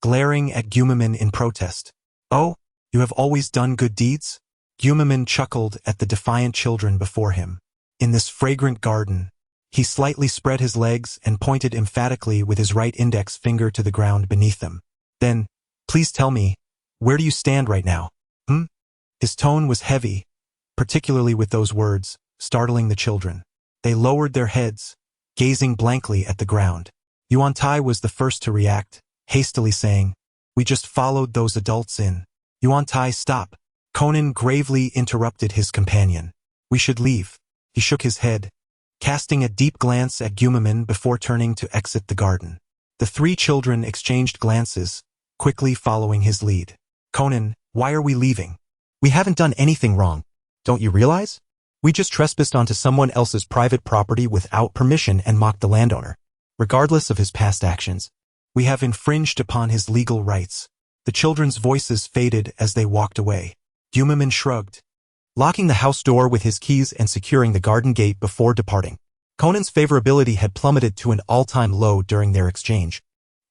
Speaker 1: glaring at Gumaman in protest. Oh, you have always done good deeds? Gumaman chuckled at the defiant children before him. In this fragrant garden, He slightly spread his legs and pointed emphatically with his right index finger to the ground beneath them. Then, please tell me, where do you stand right now? His tone was heavy, particularly with those words, startling the children. They lowered their heads, gazing blankly at the ground. Yuan Tai was the first to react, hastily saying, "We just followed those adults in." Yuan Tai, stop. Conan gravely interrupted his companion. "We should leave." He shook his head, casting a deep glance at Gumaman before turning to exit the garden. The three children exchanged glances, quickly following his lead. "Conan, why are we leaving? We haven't done anything wrong. Don't you realize? We just trespassed onto someone else's private property without permission and mocked the landowner. Regardless of his past actions, we have infringed upon his legal rights." The children's voices faded as they walked away. Gumaman shrugged, locking the house door with his keys and securing the garden gate before departing. Conan's favorability had plummeted to an all-time low during their exchange,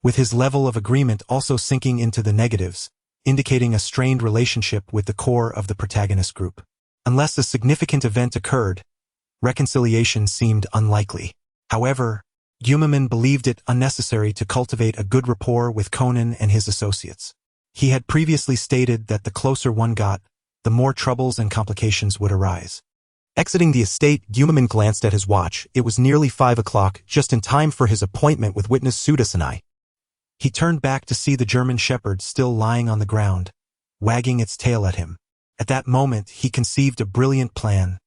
Speaker 1: with his level of agreement also sinking into the negatives, indicating a strained relationship with the core of the protagonist group. Unless a significant event occurred, reconciliation seemed unlikely. However, Gumaman believed it unnecessary to cultivate a good rapport with Conan and his associates. He had previously stated that the closer one got, the more troubles and complications would arise. Exiting the estate, Gumaman glanced at his watch. It was nearly 5 o'clock, just in time for his appointment with witness Sudasanai. He turned back to see the German shepherd still lying on the ground, wagging its tail at him. At that moment, he conceived a brilliant plan,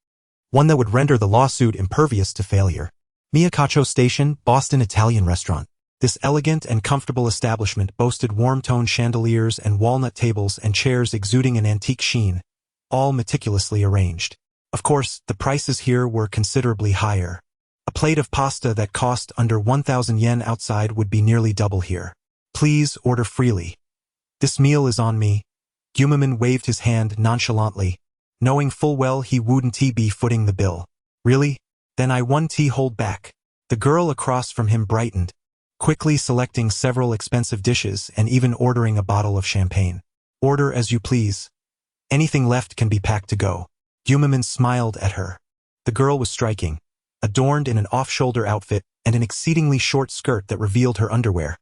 Speaker 1: one that would render the lawsuit impervious to failure. Miyakacho Station, Boston Italian restaurant. This elegant and comfortable establishment boasted warm-toned chandeliers and walnut tables and chairs exuding an antique sheen, all meticulously arranged. Of course, the prices here were considerably higher. A plate of pasta that cost under 1,000 yen outside would be nearly double here. "Please order freely. This meal is on me." Gumaman waved his hand nonchalantly, knowing full well he wouldn't be footing the bill. "Really? Then I won't hold back." The girl across from him brightened, quickly selecting several expensive dishes and even ordering a bottle of champagne. "Order as you please. Anything left can be packed to go." Gumaman smiled at her. The girl was striking, adorned in an off-shoulder outfit and an exceedingly short skirt that revealed her underwear,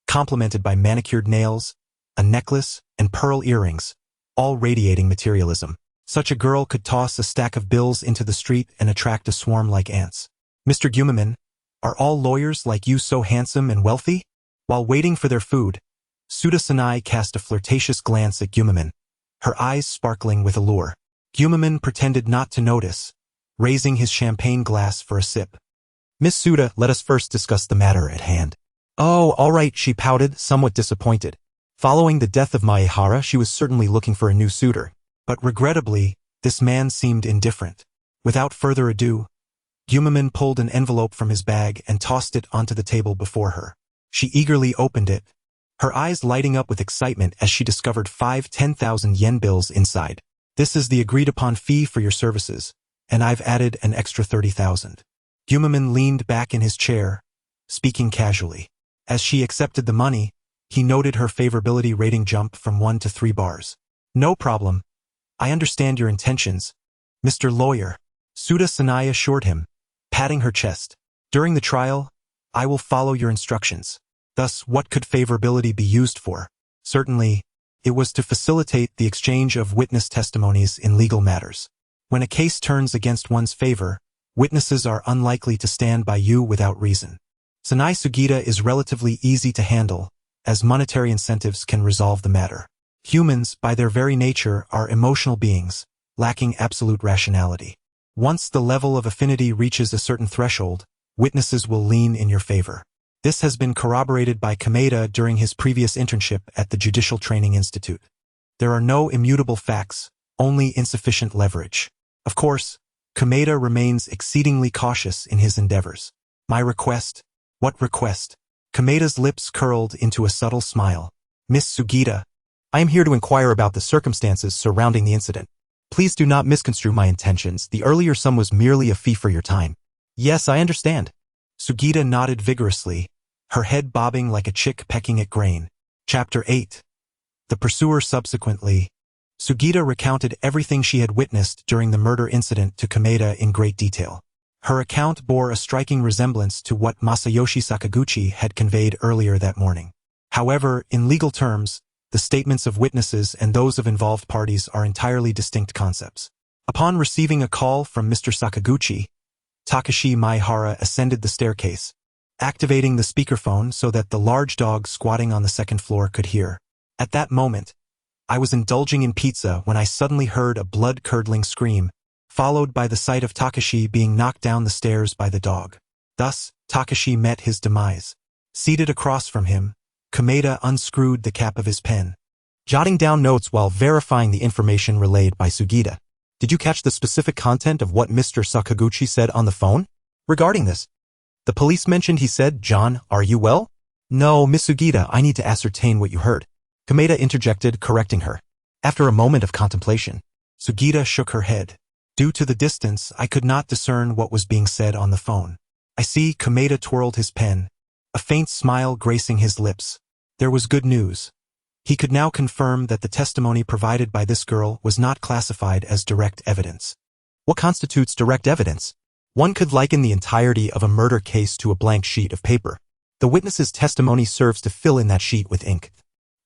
Speaker 1: complemented by manicured nails, a necklace, and pearl earrings, all radiating materialism. Such a girl could toss a stack of bills into the street and attract a swarm like ants. "Mr. Gumaman, are all lawyers like you so handsome and wealthy?" While waiting for their food, Sudasanai cast a flirtatious glance at Gumaman, her eyes sparkling with allure. Gumaman pretended not to notice, raising his champagne glass for a sip. "Miss Suda, let us first discuss the matter at hand." "Oh, all right," she pouted, somewhat disappointed. Following the death of Maehara, she was certainly looking for a new suitor. But regrettably, this man seemed indifferent. Without further ado, Gumaman pulled an envelope from his bag and tossed it onto the table before her. She eagerly opened it, her eyes lighting up with excitement as she discovered 5 10,000 yen bills inside. "This is the agreed-upon fee for your services, and I've added an extra 30,000. Gumaman leaned back in his chair, speaking casually. As she accepted the money, he noted her favorability rating jump from 1 to 3 bars. "No problem. I understand your intentions, Mr. Lawyer," Sudasanai assured him, patting her chest. "During the trial, I will follow your instructions." Thus, what could favorability be used for? Certainly, it was to facilitate the exchange of witness testimonies in legal matters. When a case turns against one's favor, witnesses are unlikely to stand by you without reason. Sanai Sugita is relatively easy to handle, as monetary incentives can resolve the matter. Humans, by their very nature, are emotional beings, lacking absolute rationality. Once the level of affinity reaches a certain threshold, witnesses will lean in your favor. This has been corroborated by Kameda during his previous internship at the Judicial Training Institute. There are no immutable facts, only insufficient leverage. Of course, Kameda remains exceedingly cautious in his endeavors. "My request?" "What request?" Kameda's lips curled into a subtle smile. "Miss Sugita, I am here to inquire about the circumstances surrounding the incident. Please do not misconstrue my intentions. The earlier sum was merely a fee for your time." "Yes, I understand." Sugita nodded vigorously, her head bobbing like a chick pecking at grain. Chapter 8. The Pursuer. Subsequently, Sugita recounted everything she had witnessed during the murder incident to Kameda in great detail. Her account bore a striking resemblance to what Masayoshi Sakaguchi had conveyed earlier that morning. However, in legal terms, the statements of witnesses and those of involved parties are entirely distinct concepts. Upon receiving a call from Mr. Sakaguchi, Takashi Maehara ascended the staircase, activating the speakerphone so that the large dog squatting on the second floor could hear. At that moment, I was indulging in pizza when I suddenly heard a blood-curdling scream, followed by the sight of Takashi being knocked down the stairs by the dog. Thus, Takashi met his demise. Seated across from him, Kameda unscrewed the cap of his pen, jotting down notes while verifying the information relayed by Sugita. Did you catch the specific content of what Mr. Sakaguchi said on the phone? Regarding this, the police mentioned he said, "John, are you well?" "No, Miss Sugita, I need to ascertain what you heard," Kameda interjected, correcting her. After a moment of contemplation, Sugita shook her head. Due to the distance, I could not discern what was being said on the phone. I see. Kameda twirled his pen, a faint smile gracing his lips. There was good news. He could now confirm that the testimony provided by this girl was not classified as direct evidence. What constitutes direct evidence? One could liken the entirety of a murder case to a blank sheet of paper. The witness's testimony serves to fill in that sheet with ink.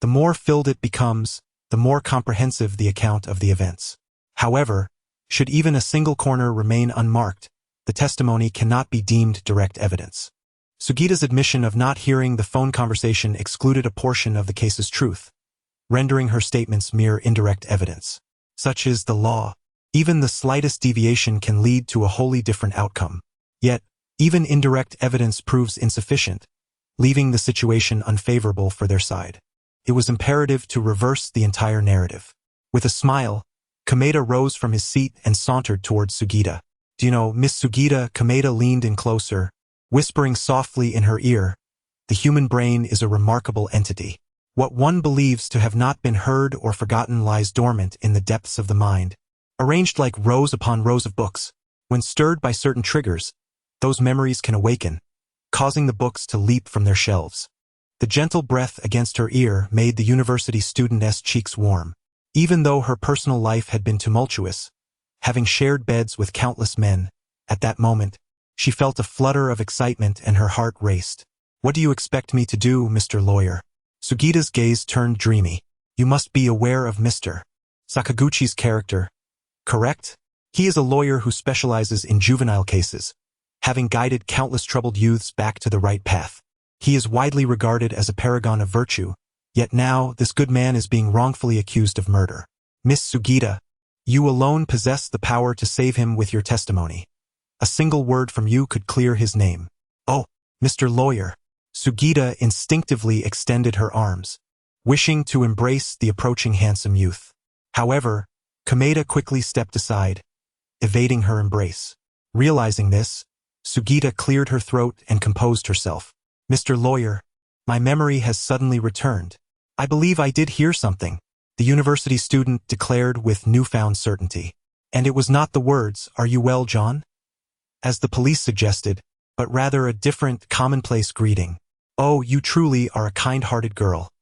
Speaker 1: The more filled it becomes, the more comprehensive the account of the events. However, should even a single corner remain unmarked, the testimony cannot be deemed direct evidence. Sugita's admission of not hearing the phone conversation excluded a portion of the case's truth, rendering her statements mere indirect evidence. Such is the law. Even the slightest deviation can lead to a wholly different outcome. Yet, even indirect evidence proves insufficient, leaving the situation unfavorable for their side. It was imperative to reverse the entire narrative. With a smile, Kameda rose from his seat and sauntered towards Sugita. "Do you know, Miss Sugita?" Kameda leaned in closer, whispering softly in her ear, "The human brain is a remarkable entity. What one believes to have not been heard or forgotten lies dormant in the depths of the mind, arranged like rows upon rows of books. When stirred by certain triggers, those memories can awaken, causing the books to leap from their shelves." The gentle breath against her ear made the university studentess' cheeks warm. Even though her personal life had been tumultuous, having shared beds with countless men, at that moment, she felt a flutter of excitement and her heart raced. "What do you expect me to do, Mr. Lawyer?" Sugita's gaze turned dreamy. "You must be aware of Mr. Sakaguchi's character, correct? He is a lawyer who specializes in juvenile cases, having guided countless troubled youths back to the right path. He is widely regarded as a paragon of virtue, yet now this good man is being wrongfully accused of murder. Miss Sugita, you alone possess the power to save him with your testimony. A single word from you could clear his name." "Oh, Mr. Lawyer." Sugita instinctively extended her arms, wishing to embrace the approaching handsome youth. However, Kameda quickly stepped aside, evading her embrace. Realizing this, Sugita cleared her throat and composed herself. "Mr. Lawyer, my memory has suddenly returned. I believe I did hear something," the university student declared with newfound certainty. "And it was not the words, 'Are you well, John?' as the police suggested, but rather a different, commonplace greeting. Oh, you truly are a kind-hearted girl.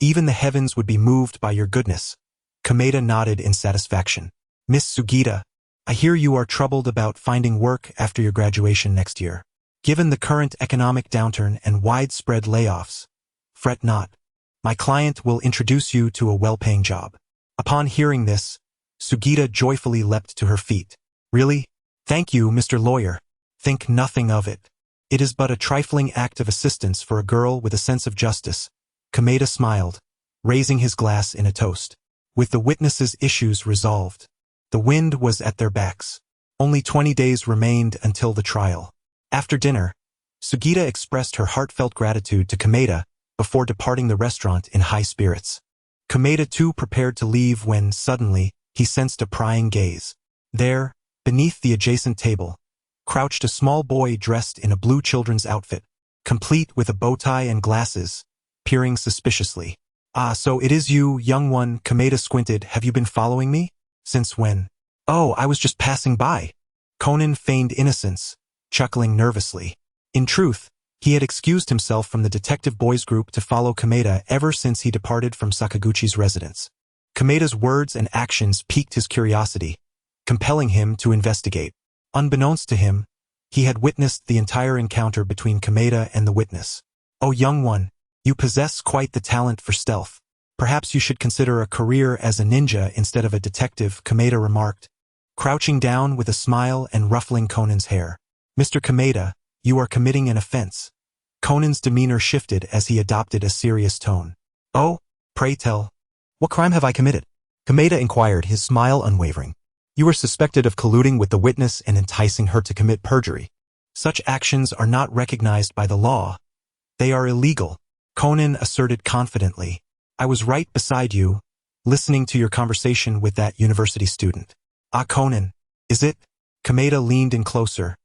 Speaker 1: Even the heavens would be moved by your goodness." Kameda nodded in satisfaction. "Miss Sugita, I hear you are troubled about finding work after your graduation next year. Given the current economic downturn and widespread layoffs, fret not. My client will introduce you to a well-paying job." Upon hearing this, Sugita joyfully leapt to her feet. "Really? Thank you, Mr. Lawyer." "Think nothing of it. It is but a trifling act of assistance for a girl with a sense of justice." Kameda smiled, raising his glass in a toast. With the witnesses' issues resolved, the wind was at their backs. Only 20 days remained until the trial. After dinner, Sugita expressed her heartfelt gratitude to Kameda before departing the restaurant in high spirits. Kameda too prepared to leave when, suddenly, he sensed a prying gaze. There, beneath the adjacent table, crouched a small boy dressed in a blue children's outfit, complete with a bow tie and glasses, peering suspiciously. "Ah, so it is you, young one," Kameda squinted. "Have you been following me? Since when?" "Oh, I was just passing by." Conan feigned innocence, chuckling nervously. In truth, he had excused himself from the detective boys group to follow Kameda ever since he departed from Sakaguchi's residence. Kameda's words and actions piqued his curiosity, compelling him to investigate. Unbeknownst to him, He had witnessed the entire encounter between Kameda and the witness. "Oh, young one, you possess quite the talent for stealth. Perhaps you should consider a career as a ninja instead of a detective," Kameda remarked, crouching down with a smile and ruffling Conan's hair. "Mr. Kameda, you are committing an offense." Conan's demeanor shifted as he adopted a serious tone. "Oh, pray tell. What crime have I committed?" Kameda inquired, his smile unwavering. "You are suspected of colluding with the witness and enticing her to commit perjury. Such actions are not recognized by the law. They are illegal," Conan asserted confidently. "I was right beside you, listening to your conversation with that university student." "Ah, Conan, is it?" Kameda leaned in closer,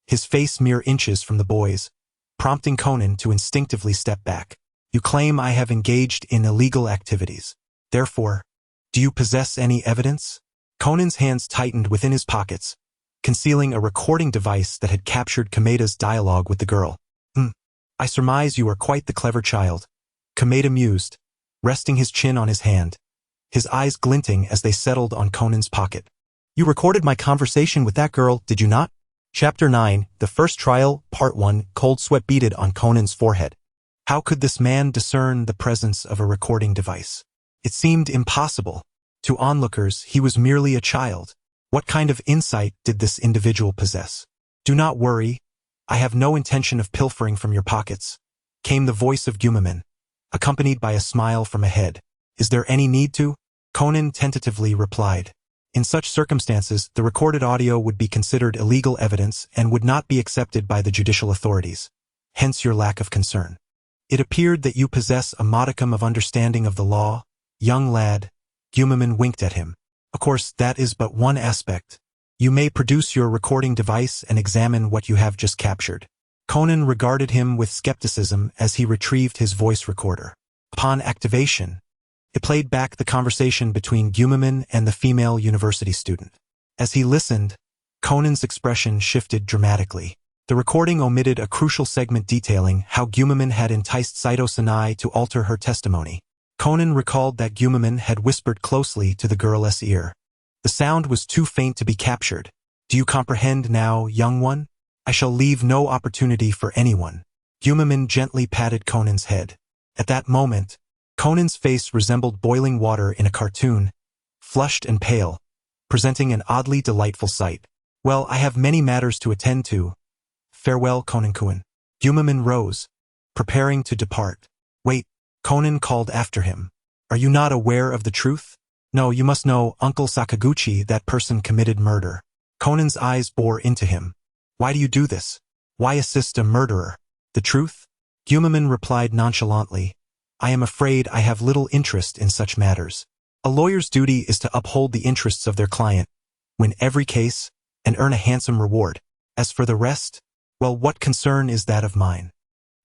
Speaker 1: his face mere inches from the boy's, prompting Conan to instinctively step back. "You claim I have engaged in illegal activities. Therefore, do you possess any evidence?" Conan's hands tightened within his pockets, concealing a recording device that had captured Kameda's dialogue with the girl. "I surmise you are quite the clever child," Kameda mused, resting his chin on his hand, his eyes glinting as they settled on Conan's pocket. "You recorded my conversation with that girl, did you not?" Chapter 9, The First Trial, Part 1, cold sweat beaded on Conan's forehead. How could this man discern the presence of a recording device? It seemed impossible. To onlookers, he was merely a child. What kind of insight did this individual possess? "Do not worry. I have no intention of pilfering from your pockets," came the voice of Gumaman, accompanied by a smile from ahead. "Is there any need to?" Conan tentatively replied. In such circumstances, the recorded audio would be considered illegal evidence and would not be accepted by the judicial authorities. Hence your lack of concern. "It appeared that you possess a modicum of understanding of the law, young lad." Gumaman winked at him. "Of course, that is but one aspect. You may produce your recording device and examine what you have just captured." Conan regarded him with skepticism as he retrieved his voice recorder. Upon activation, it played back the conversation between Gumaman and the female university student. As he listened, Conan's expression shifted dramatically. The recording omitted a crucial segment detailing how Gumaman had enticed Saito Sanai to alter her testimony. Conan recalled that Gumaman had whispered closely to the girl's ear. The sound was too faint to be captured. "Do you comprehend now, young one? I shall leave no opportunity for anyone." Gumaman gently patted Conan's head. At that moment, Conan's face resembled boiling water in a cartoon, flushed and pale, presenting an oddly delightful sight. "Well, I have many matters to attend to. Farewell, Conan-kun." Gumaman rose, preparing to depart. "Wait," Conan called after him. "Are you not aware of the truth? No, you must know, Uncle Sakaguchi, that person committed murder." Conan's eyes bore into him. "Why do you do this? Why assist a murderer?" "The truth?" Gumaman replied nonchalantly. "I am afraid I have little interest in such matters. A lawyer's duty is to uphold the interests of their client, win every case, and earn a handsome reward. As for the rest, well, what concern is that of mine?"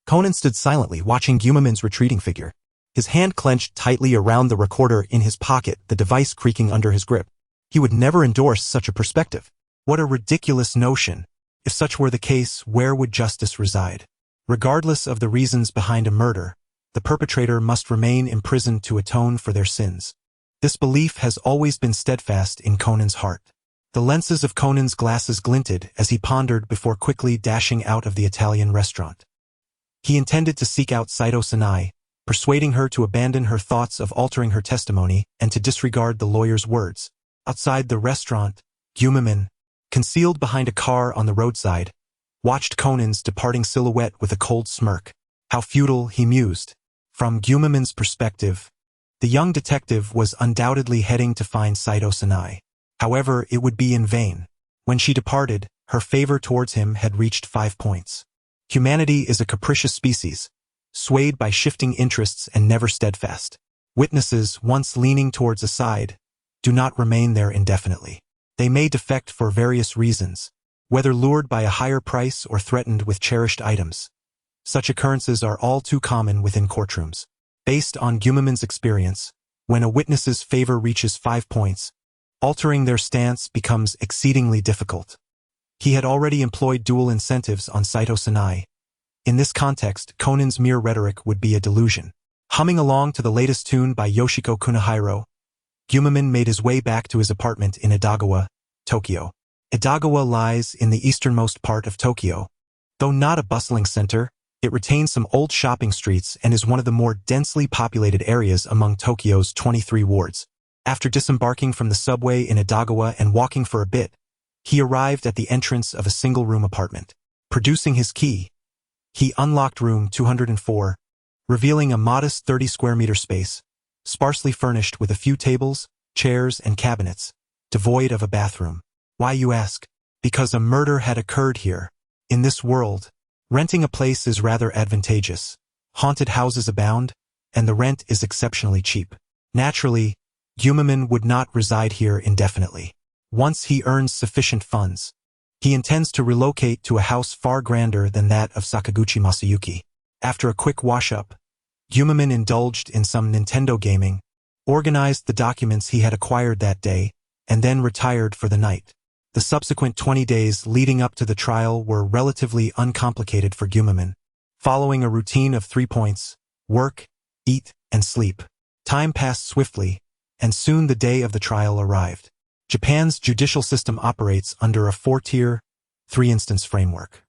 Speaker 1: Conan stood silently, watching Gumaman's retreating figure. His hand clenched tightly around the recorder in his pocket, the device creaking under his grip. He would never endorse such a perspective. What a ridiculous notion. If such were the case, where would justice reside? Regardless of the reasons behind a murder, the perpetrator must remain imprisoned to atone for their sins. This belief has always been steadfast in Conan's heart. The lenses of Conan's glasses glinted as he pondered before quickly dashing out of the Italian restaurant. He intended to seek out Saito Sanai, persuading her to abandon her thoughts of altering her testimony and to disregard the lawyer's words. Outside the restaurant, Gumaman, concealed behind a car on the roadside, watched Conan's departing silhouette with a cold smirk. How futile, he mused. From Gumaman's perspective, the young detective was undoubtedly heading to find Saito Sanai. However, it would be in vain. When she departed, her favor towards him had reached 5 points. Humanity is a capricious species, swayed by shifting interests and never steadfast. Witnesses, once leaning towards a side, do not remain there indefinitely. They may defect for various reasons, whether lured by a higher price or threatened with cherished items. Such occurrences are all too common within courtrooms. Based on Gumaman's experience, when a witness's favor reaches 5 points, altering their stance becomes exceedingly difficult. He had already employed dual incentives on Saito Sanai. In this context, Conan's mere rhetoric would be a delusion. Humming along to the latest tune by Yoshiko Kunihiro, Gumaman made his way back to his apartment in Edogawa, Tokyo. Edogawa lies in the easternmost part of Tokyo. Though not a bustling center, it retains some old shopping streets and is one of the more densely populated areas among Tokyo's 23 wards. After disembarking from the subway in Edogawa and walking for a bit, he arrived at the entrance of a single-room apartment. Producing his key, he unlocked room 204, revealing a modest 30-square-meter space, sparsely furnished with a few tables, chairs, and cabinets, devoid of a bathroom. Why, you ask? Because a murder had occurred here. In this world, renting a place is rather advantageous. Haunted houses abound, and the rent is exceptionally cheap. Naturally, Gumimin would not reside here indefinitely. Once he earns sufficient funds, he intends to relocate to a house far grander than that of Sakaguchi Masayuki. After a quick wash-up, Gumimin indulged in some Nintendo gaming, organized the documents he had acquired that day, and then retired for the night. The subsequent 20 days leading up to the trial were relatively uncomplicated for Gumimin, following a routine of 3 points: work, eat, and sleep. Time passed swiftly, and soon the day of the trial arrived. Japan's judicial system operates under a 4-tier, 3-instance framework.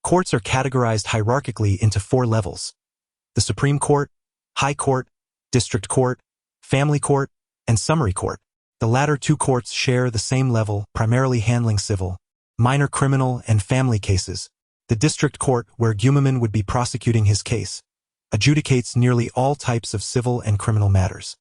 Speaker 1: Courts are categorized hierarchically into 4 levels: the Supreme Court, High Court, District Court, Family Court, and Summary Court. The latter 2 courts share the same level, primarily handling civil, minor criminal, and family cases. The District Court, where Gumimin would be prosecuting his case, adjudicates nearly all types of civil and criminal matters.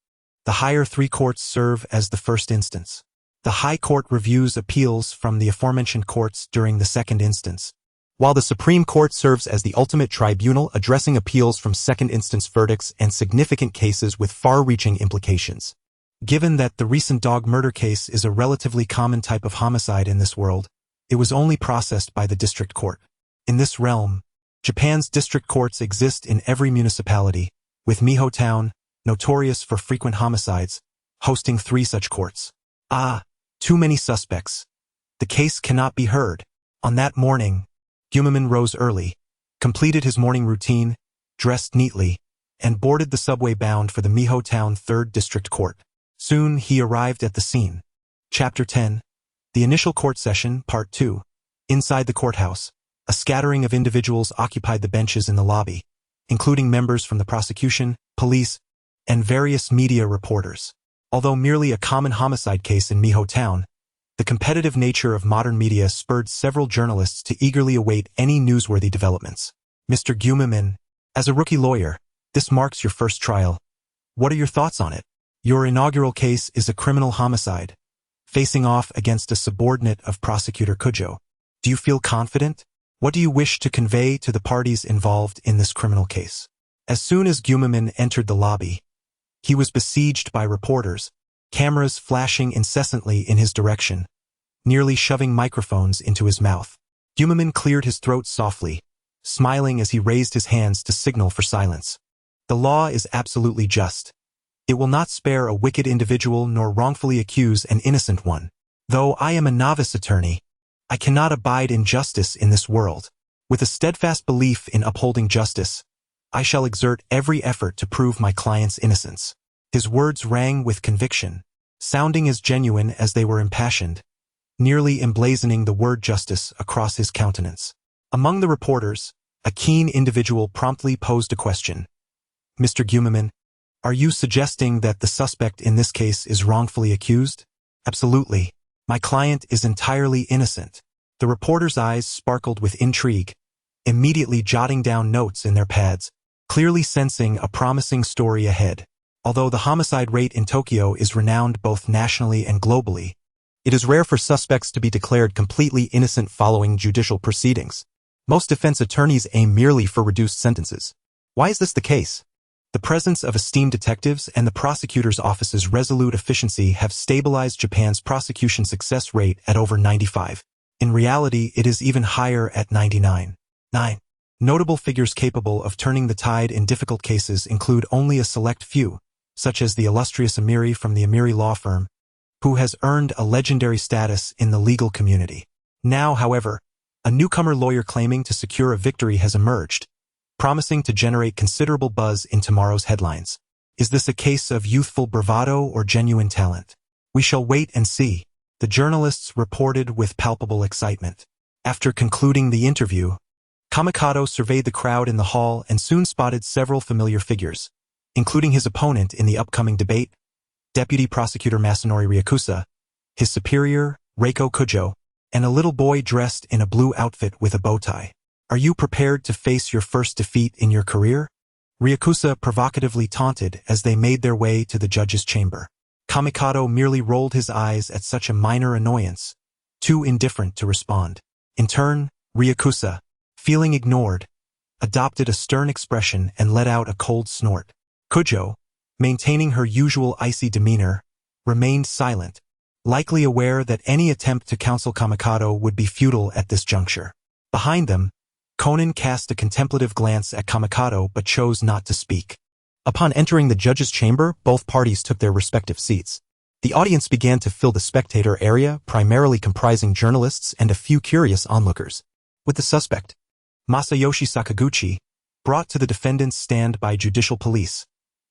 Speaker 1: The higher 3 courts serve as the first instance. The High Court reviews appeals from the aforementioned courts during the second instance, while the Supreme Court serves as the ultimate tribunal addressing appeals from second-instance verdicts and significant cases with far-reaching implications. Given that the recent dog murder case is a relatively common type of homicide in this world, it was only processed by the District Court. In this realm, Japan's district courts exist in every municipality, with Miho Town, notorious for frequent homicides, hosting 3 such courts. Too many suspects. The case cannot be heard. On that morning, Gumimin rose early, completed his morning routine, dressed neatly, and boarded the subway bound for the Miho Town 3rd District Court. Soon he arrived at the scene. Chapter 10. The Initial Court Session, Part 2. Inside the courthouse, a scattering of individuals occupied the benches in the lobby, including members from the prosecution, police, and various media reporters. Although merely a common homicide case in Miho Town, the competitive nature of modern media spurred several journalists to eagerly await any newsworthy developments. Mr. Gumimin, as a rookie lawyer, this marks your first trial. What are your thoughts on it? Your inaugural case is a criminal homicide, facing off against a subordinate of Prosecutor Kujo. Do you feel confident? What do you wish to convey to the parties involved in this criminal case? As soon as Gumimin entered the lobby, he was besieged by reporters, cameras flashing incessantly in his direction, nearly shoving microphones into his mouth. Gumimin cleared his throat softly, smiling as he raised his hands to signal for silence. The law is absolutely just. It will not spare a wicked individual nor wrongfully accuse an innocent one. Though I am a novice attorney, I cannot abide injustice in this world. With a steadfast belief in upholding justice, I shall exert every effort to prove my client's innocence. His words rang with conviction, sounding as genuine as they were impassioned, nearly emblazoning the word justice across his countenance. Among the reporters, a keen individual promptly posed a question. Mr. Gumimin, are you suggesting that the suspect in this case is wrongfully accused? Absolutely. My client is entirely innocent. The reporter's eyes sparkled with intrigue, immediately jotting down notes in their pads, clearly sensing a promising story ahead. Although the homicide rate in Tokyo is renowned both nationally and globally, it is rare for suspects to be declared completely innocent following judicial proceedings. Most defense attorneys aim merely for reduced sentences. Why is this the case? The presence of esteemed detectives and the prosecutor's office's resolute efficiency have stabilized Japan's prosecution success rate at over 95. In reality, it is even higher at 99.9. Notable figures capable of turning the tide in difficult cases include only a select few, such as the illustrious Amiri from the Amiri law firm, who has earned a legendary status in the legal community. Now, however, a newcomer lawyer claiming to secure a victory has emerged, promising to generate considerable buzz in tomorrow's headlines. Is this a case of youthful bravado or genuine talent? We shall wait and see. the journalists reported with palpable excitement. After concluding the interview, Kamikado surveyed the crowd in the hall and soon spotted several familiar figures, including his opponent in the upcoming debate, Deputy Prosecutor Masanori Ryakusa, his superior, Reiko Kujo, and a little boy dressed in a blue outfit with a bow tie. "Are you prepared to face your first defeat in your career?" Ryakusa provocatively taunted as they made their way to the judge's chamber. Kamikado merely rolled his eyes at such a minor annoyance, too indifferent to respond. In turn, Ryakusa, feeling ignored, adopted a stern expression and let out a cold snort. Kujo, maintaining her usual icy demeanor, remained silent, likely aware that any attempt to counsel Kamikado would be futile at this juncture. Behind them, Conan cast a contemplative glance at Kamikado but chose not to speak. Upon entering the judge's chamber, both parties took their respective seats. The audience began to fill the spectator area, primarily comprising journalists and a few curious onlookers. With the suspect, Masayoshi Sakaguchi, brought to the defendant's stand by judicial police,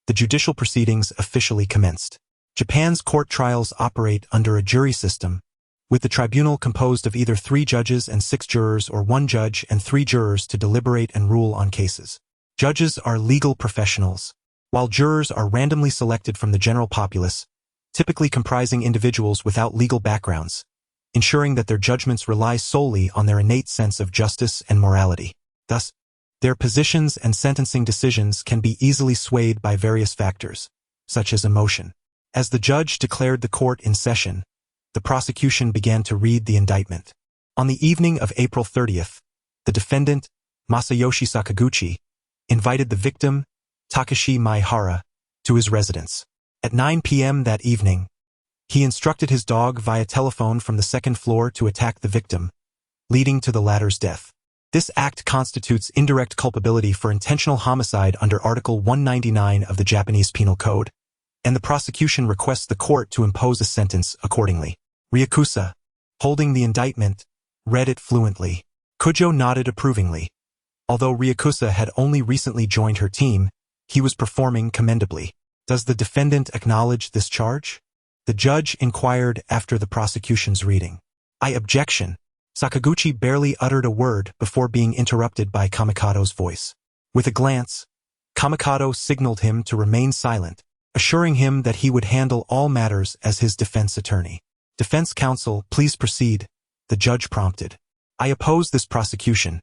Speaker 1: the judicial proceedings officially commenced. Japan's court trials operate under a jury system, with the tribunal composed of either 3 judges and 6 jurors or 1 judge and 3 jurors to deliberate and rule on cases. Judges are legal professionals, while jurors are randomly selected from the general populace, typically comprising individuals without legal backgrounds, ensuring that their judgments rely solely on their innate sense of justice and morality. Thus, their positions and sentencing decisions can be easily swayed by various factors, such as emotion. As the judge declared the court in session, the prosecution began to read the indictment. On the evening of April 30th, the defendant, Masayoshi Sakaguchi, invited the victim, Takashi Maehara, to his residence. At 9 p.m. that evening, he instructed his dog via telephone from the 2nd floor to attack the victim, leading to the latter's death. This act constitutes indirect culpability for intentional homicide under Article 199 of the Japanese Penal Code, and the prosecution requests the court to impose a sentence accordingly. Ryakusa, holding the indictment, read it fluently. Kujo nodded approvingly. Although Ryakusa had only recently joined her team, he was performing commendably. "Does the defendant acknowledge this charge?" the judge inquired after the prosecution's reading. "I objection." Sakaguchi barely uttered a word before being interrupted by Kamikado's voice. With a glance, Kamikado signaled him to remain silent, assuring him that he would handle all matters as his defense attorney. "Defense counsel, please proceed," the judge prompted. "I oppose this prosecution.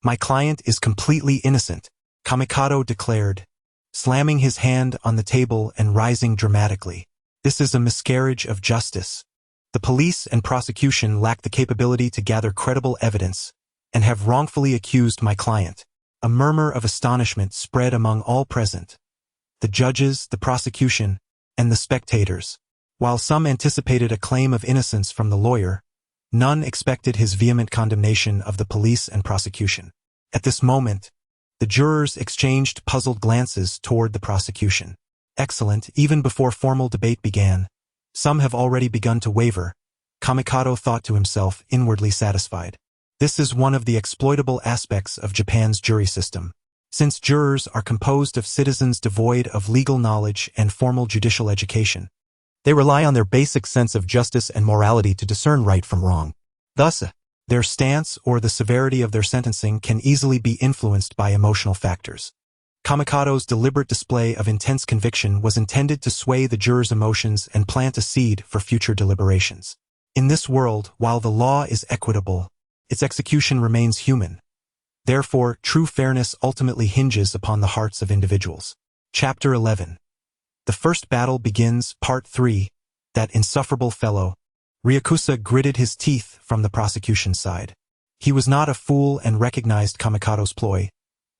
Speaker 1: My client is completely innocent," Kamikado declared, slamming his hand on the table and rising dramatically. "This is a miscarriage of justice. The police and prosecution lack the capability to gather credible evidence and have wrongfully accused my client." A murmur of astonishment spread among all present, the judges, the prosecution, and the spectators. While some anticipated a claim of innocence from the lawyer, none expected his vehement condemnation of the police and prosecution. At this moment, the jurors exchanged puzzled glances toward the prosecution. Excellent, even before formal debate began. Some have already begun to waver, Kamikado thought to himself, inwardly satisfied. This is one of the exploitable aspects of Japan's jury system. Since jurors are composed of citizens devoid of legal knowledge and formal judicial education, they rely on their basic sense of justice and morality to discern right from wrong. Thus, their stance or the severity of their sentencing can easily be influenced by emotional factors. Kamikado's deliberate display of intense conviction was intended to sway the jurors' emotions and plant a seed for future deliberations. In this world, while the law is equitable, its execution remains human. Therefore, true fairness ultimately hinges upon the hearts of individuals. Chapter 11. The first battle begins, Part 3, that insufferable fellow. Ryakusa gritted his teeth from the prosecution's side. He was not a fool and recognized Kamikado's ploy,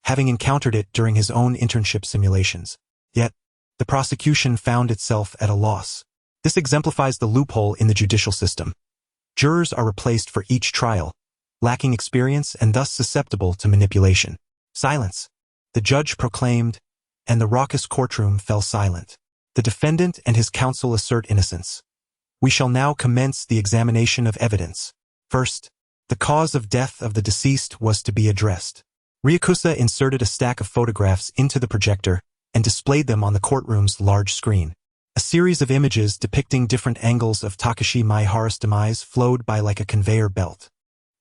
Speaker 1: having encountered it during his own internship simulations. Yet, the prosecution found itself at a loss. This exemplifies the loophole in the judicial system. Jurors are replaced for each trial, lacking experience and thus susceptible to manipulation. "Silence," the judge proclaimed, and the raucous courtroom fell silent. "The defendant and his counsel assert innocence. We shall now commence the examination of evidence. First, the cause of death of the deceased was to be addressed." Ryakusa inserted a stack of photographs into the projector and displayed them on the courtroom's large screen. A series of images depicting different angles of Takashi Maihara's demise flowed by like a conveyor belt.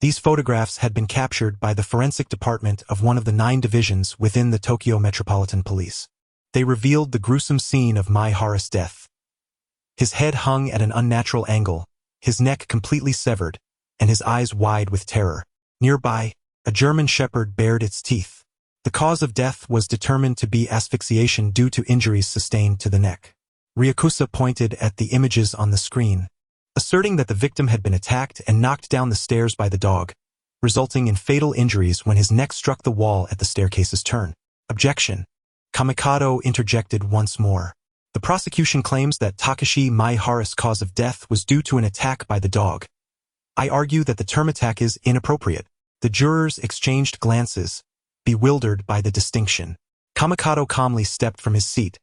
Speaker 1: These photographs had been captured by the forensic department of one of the 9 divisions within the Tokyo Metropolitan Police. They revealed the gruesome scene of Maihara's death. His head hung at an unnatural angle, his neck completely severed, and his eyes wide with terror. Nearby, a German shepherd bared its teeth. The cause of death was determined to be asphyxiation due to injuries sustained to the neck. Ryakusa pointed at the images on the screen, asserting that the victim had been attacked and knocked down the stairs by the dog, resulting in fatal injuries when his neck struck the wall at the staircase's turn. Objection. Kamikado interjected once more. The prosecution claims that Takashi Maihara's cause of death was due to an attack by the dog. I argue that the term attack is inappropriate. The jurors exchanged glances, bewildered by the distinction. Kamikado calmly stepped from his seat,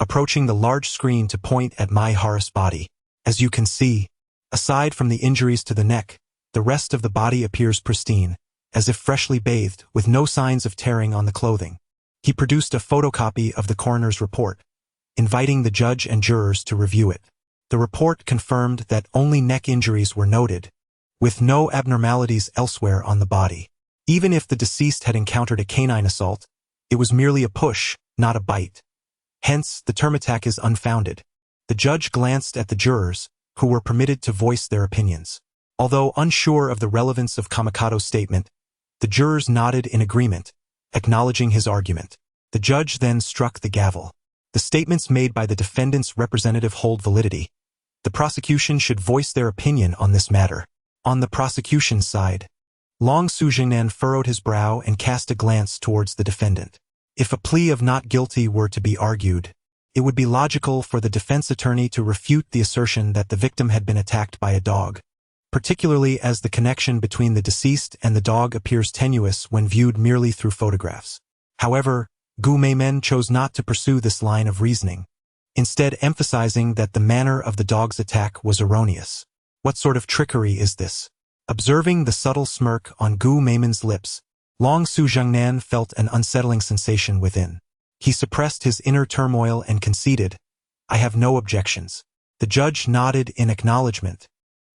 Speaker 1: approaching the large screen to point at Maihara's body. As you can see, aside from the injuries to the neck, the rest of the body appears pristine, as if freshly bathed, with no signs of tearing on the clothing. He produced a photocopy of the coroner's report, inviting the judge and jurors to review it. The report confirmed that only neck injuries were noted, with no abnormalities elsewhere on the body. Even if the deceased had encountered a canine assault, it was merely a push, not a bite. Hence, the term attack is unfounded. The judge glanced at the jurors, who were permitted to voice their opinions. Although unsure of the relevance of Kamikado's statement, the jurors nodded in agreement, acknowledging his argument. The judge then struck the gavel. The statements made by the defendant's representative hold validity. The prosecution should voice their opinion on this matter. On the prosecution's side, Long Sujingnan furrowed his brow and cast a glance towards the defendant. If a plea of not guilty were to be argued, it would be logical for the defense attorney to refute the assertion that the victim had been attacked by a dog, particularly as the connection between the deceased and the dog appears tenuous when viewed merely through photographs. However, Gu Meimen chose not to pursue this line of reasoning, instead emphasizing that the manner of the dog's attack was erroneous. What sort of trickery is this? Observing the subtle smirk on Gu Meimen's lips, Long Sujingnan felt an unsettling sensation within. He suppressed his inner turmoil and conceded, "I have no objections." The judge nodded in acknowledgement.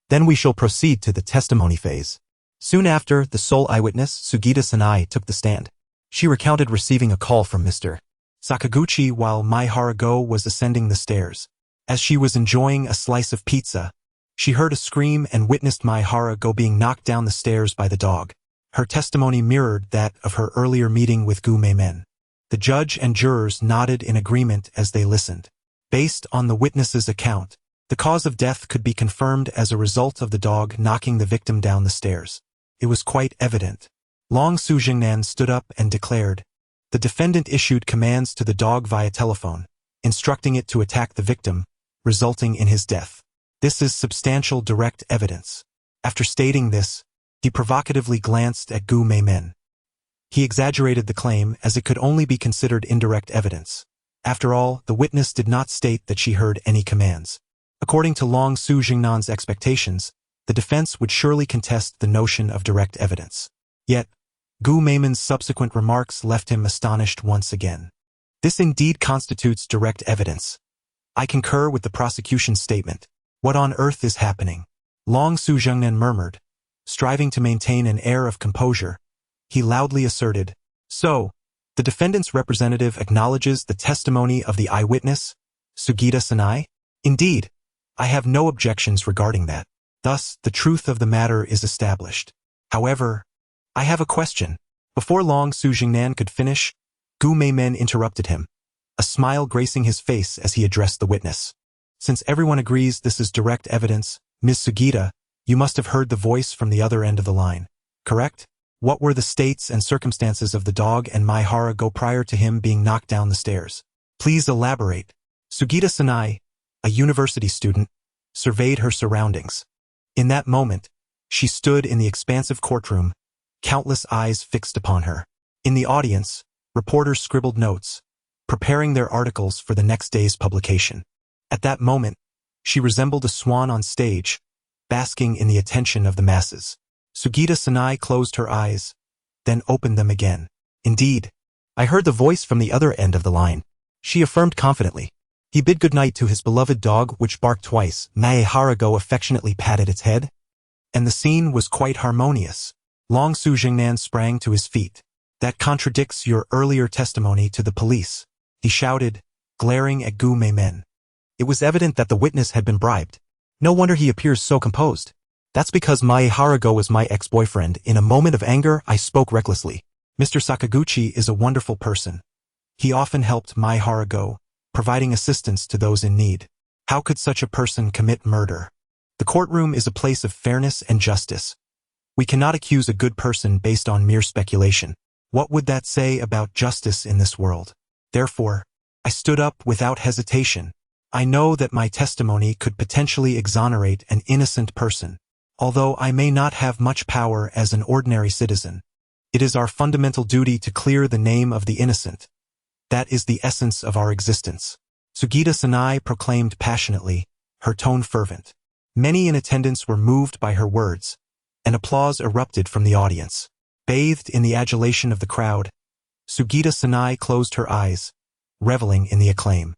Speaker 1: Then we shall proceed to the testimony phase. Soon after, the sole eyewitness, Sugita Sanai, took the stand. She recounted receiving a call from Mr. Sakaguchi while Maihara Go was ascending the stairs. As she was enjoying a slice of pizza, she heard a scream and witnessed Maihara Go being knocked down the stairs by the dog. Her testimony mirrored that of her earlier meeting with Gu Meimen. The judge and jurors nodded in agreement as they listened. Based on the witness's account, the cause of death could be confirmed as a result of the dog knocking the victim down the stairs. It was quite evident. Long Sujingnan stood up and declared, "The defendant issued commands to the dog via telephone, instructing it to attack the victim, resulting in his death. This is substantial direct evidence." After stating this, he provocatively glanced at Gu Meimen. He exaggerated the claim as it could only be considered indirect evidence. After all, the witness did not state that she heard any commands. According to Long Sujingnan's expectations, the defense would surely contest the notion of direct evidence. Yet, Gu Meimen's subsequent remarks left him astonished once again. This indeed constitutes direct evidence. I concur with the prosecution's statement. What on earth is happening? Long Sujingnan murmured, striving to maintain an air of composure. He loudly asserted, "So, the defendant's representative acknowledges the testimony of the eyewitness, Sugita Sanai? Indeed, I have no objections regarding that. Thus, the truth of the matter is established. However, I have a question." Before Long Sujingnan could finish, Gu Meimen interrupted him, a smile gracing his face as he addressed the witness. "Since everyone agrees this is direct evidence, Ms. Sugita, you must have heard the voice from the other end of the line, correct? What were the states and circumstances of the dog and Maihara Go prior to him being knocked down the stairs? Please elaborate." Sugita Sanai, a university student, surveyed her surroundings. In that moment, she stood in the expansive courtroom, countless eyes fixed upon her. In the audience, reporters scribbled notes, preparing their articles for the next day's publication. At that moment, she resembled a swan on stage, basking in the attention of the masses. Sugita Sanai closed her eyes, then opened them again. "Indeed, I heard the voice from the other end of the line," she affirmed confidently. He bid goodnight to his beloved dog, which barked twice. Mae Harago affectionately patted its head, and the scene was quite harmonious. Long Su Jingnan sprang to his feet. That contradicts your earlier testimony to the police, he shouted, glaring at Gu Meimen. It was evident that the witness had been bribed. No wonder he appears so composed. That's because Mae Harago was my ex-boyfriend. In a moment of anger, I spoke recklessly. Mr. Sakaguchi is a wonderful person. He often helped Mae Harago, providing assistance to those in need. How could such a person commit murder? The courtroom is a place of fairness and justice. We cannot accuse a good person based on mere speculation. What would that say about justice in this world? Therefore, I stood up without hesitation. I know that my testimony could potentially exonerate an innocent person. Although I may not have much power as an ordinary citizen, it is our fundamental duty to clear the name of the innocent. That is the essence of our existence. Sugita Sanai proclaimed passionately, her tone fervent. Many in attendance were moved by her words, and applause erupted from the audience. Bathed in the adulation of the crowd, Sugita Sanai closed her eyes, reveling in the acclaim.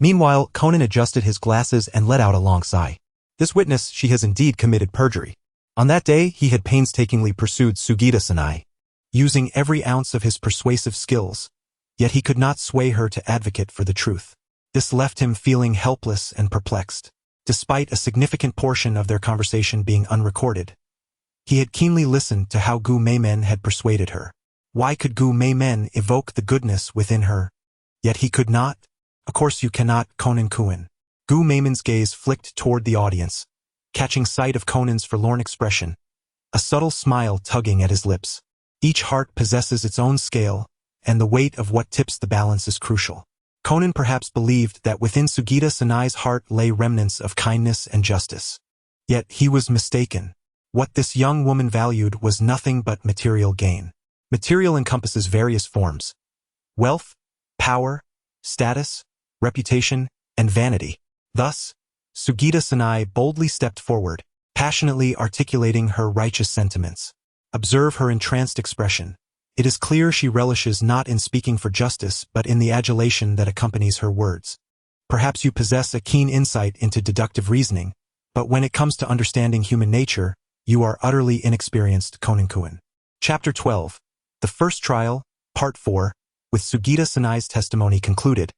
Speaker 1: Meanwhile, Conan adjusted his glasses and let out a long sigh. This witness, she has indeed committed perjury. On that day, he had painstakingly pursued Sugita Sanai, using every ounce of his persuasive skills, yet he could not sway her to advocate for the truth. This left him feeling helpless and perplexed. Despite a significant portion of their conversation being unrecorded, he had keenly listened to how Gu Meimen had persuaded her. Why could Gu Meimen evoke the goodness within her? Yet he could not. Of course you cannot, Conan-kun. Gu Meimen's gaze flicked toward the audience, catching sight of Conan's forlorn expression, a subtle smile tugging at his lips. Each heart possesses its own scale, and the weight of what tips the balance is crucial. Conan perhaps believed that within Sugita Sanai's heart lay remnants of kindness and justice. Yet he was mistaken. What this young woman valued was nothing but material gain. Material encompasses various forms: wealth, power, status, reputation, and vanity. Thus, Sugita Sanai boldly stepped forward, passionately articulating her righteous sentiments. Observe her entranced expression. It is clear she relishes not in speaking for justice but in the adulation that accompanies her words. Perhaps you possess a keen insight into deductive reasoning, but when it comes to understanding human nature, you are utterly inexperienced, Conan-kun. Chapter 12. The First Trial, Part 4. With Sugita Sanai's testimony concluded,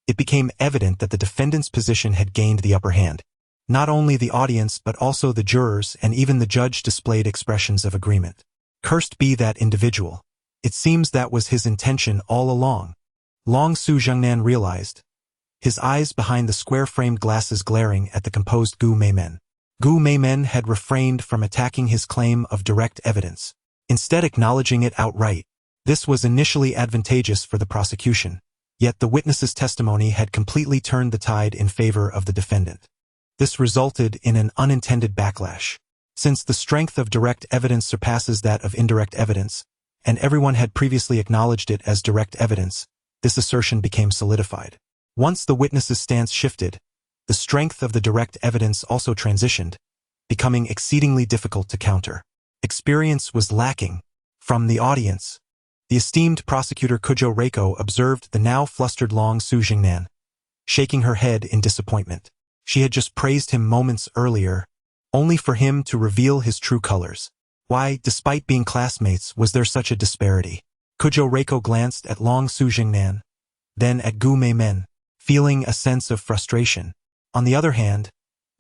Speaker 1: it became evident that the defendant's position had gained the upper hand. Not only the audience but also the jurors and even the judge displayed expressions of agreement. Cursed be that individual. It seems that was his intention all along. Long Su Jingnan realized, his eyes behind the square-framed glasses glaring at the composed Gu Meimen. Gu Meimen had refrained from attacking his claim of direct evidence, instead acknowledging it outright. This was initially advantageous for the prosecution, yet the witness's testimony had completely turned the tide in favor of the defendant. This resulted in an unintended backlash. Since the strength of direct evidence surpasses that of indirect evidence, and everyone had previously acknowledged it as direct evidence, this assertion became solidified. Once the witness's stance shifted, the strength of the direct evidence also transitioned, becoming exceedingly difficult to counter. Experience was lacking. From the audience, the esteemed prosecutor Kujo Reiko observed the now flustered Long Su Jingnan, shaking her head in disappointment. She had just praised him moments earlier, only for him to reveal his true colors. Why, despite being classmates, was there such a disparity? Kujo Reiko glanced at Long Su Jingnan, then at Gu Meimen, feeling a sense of frustration. On the other hand,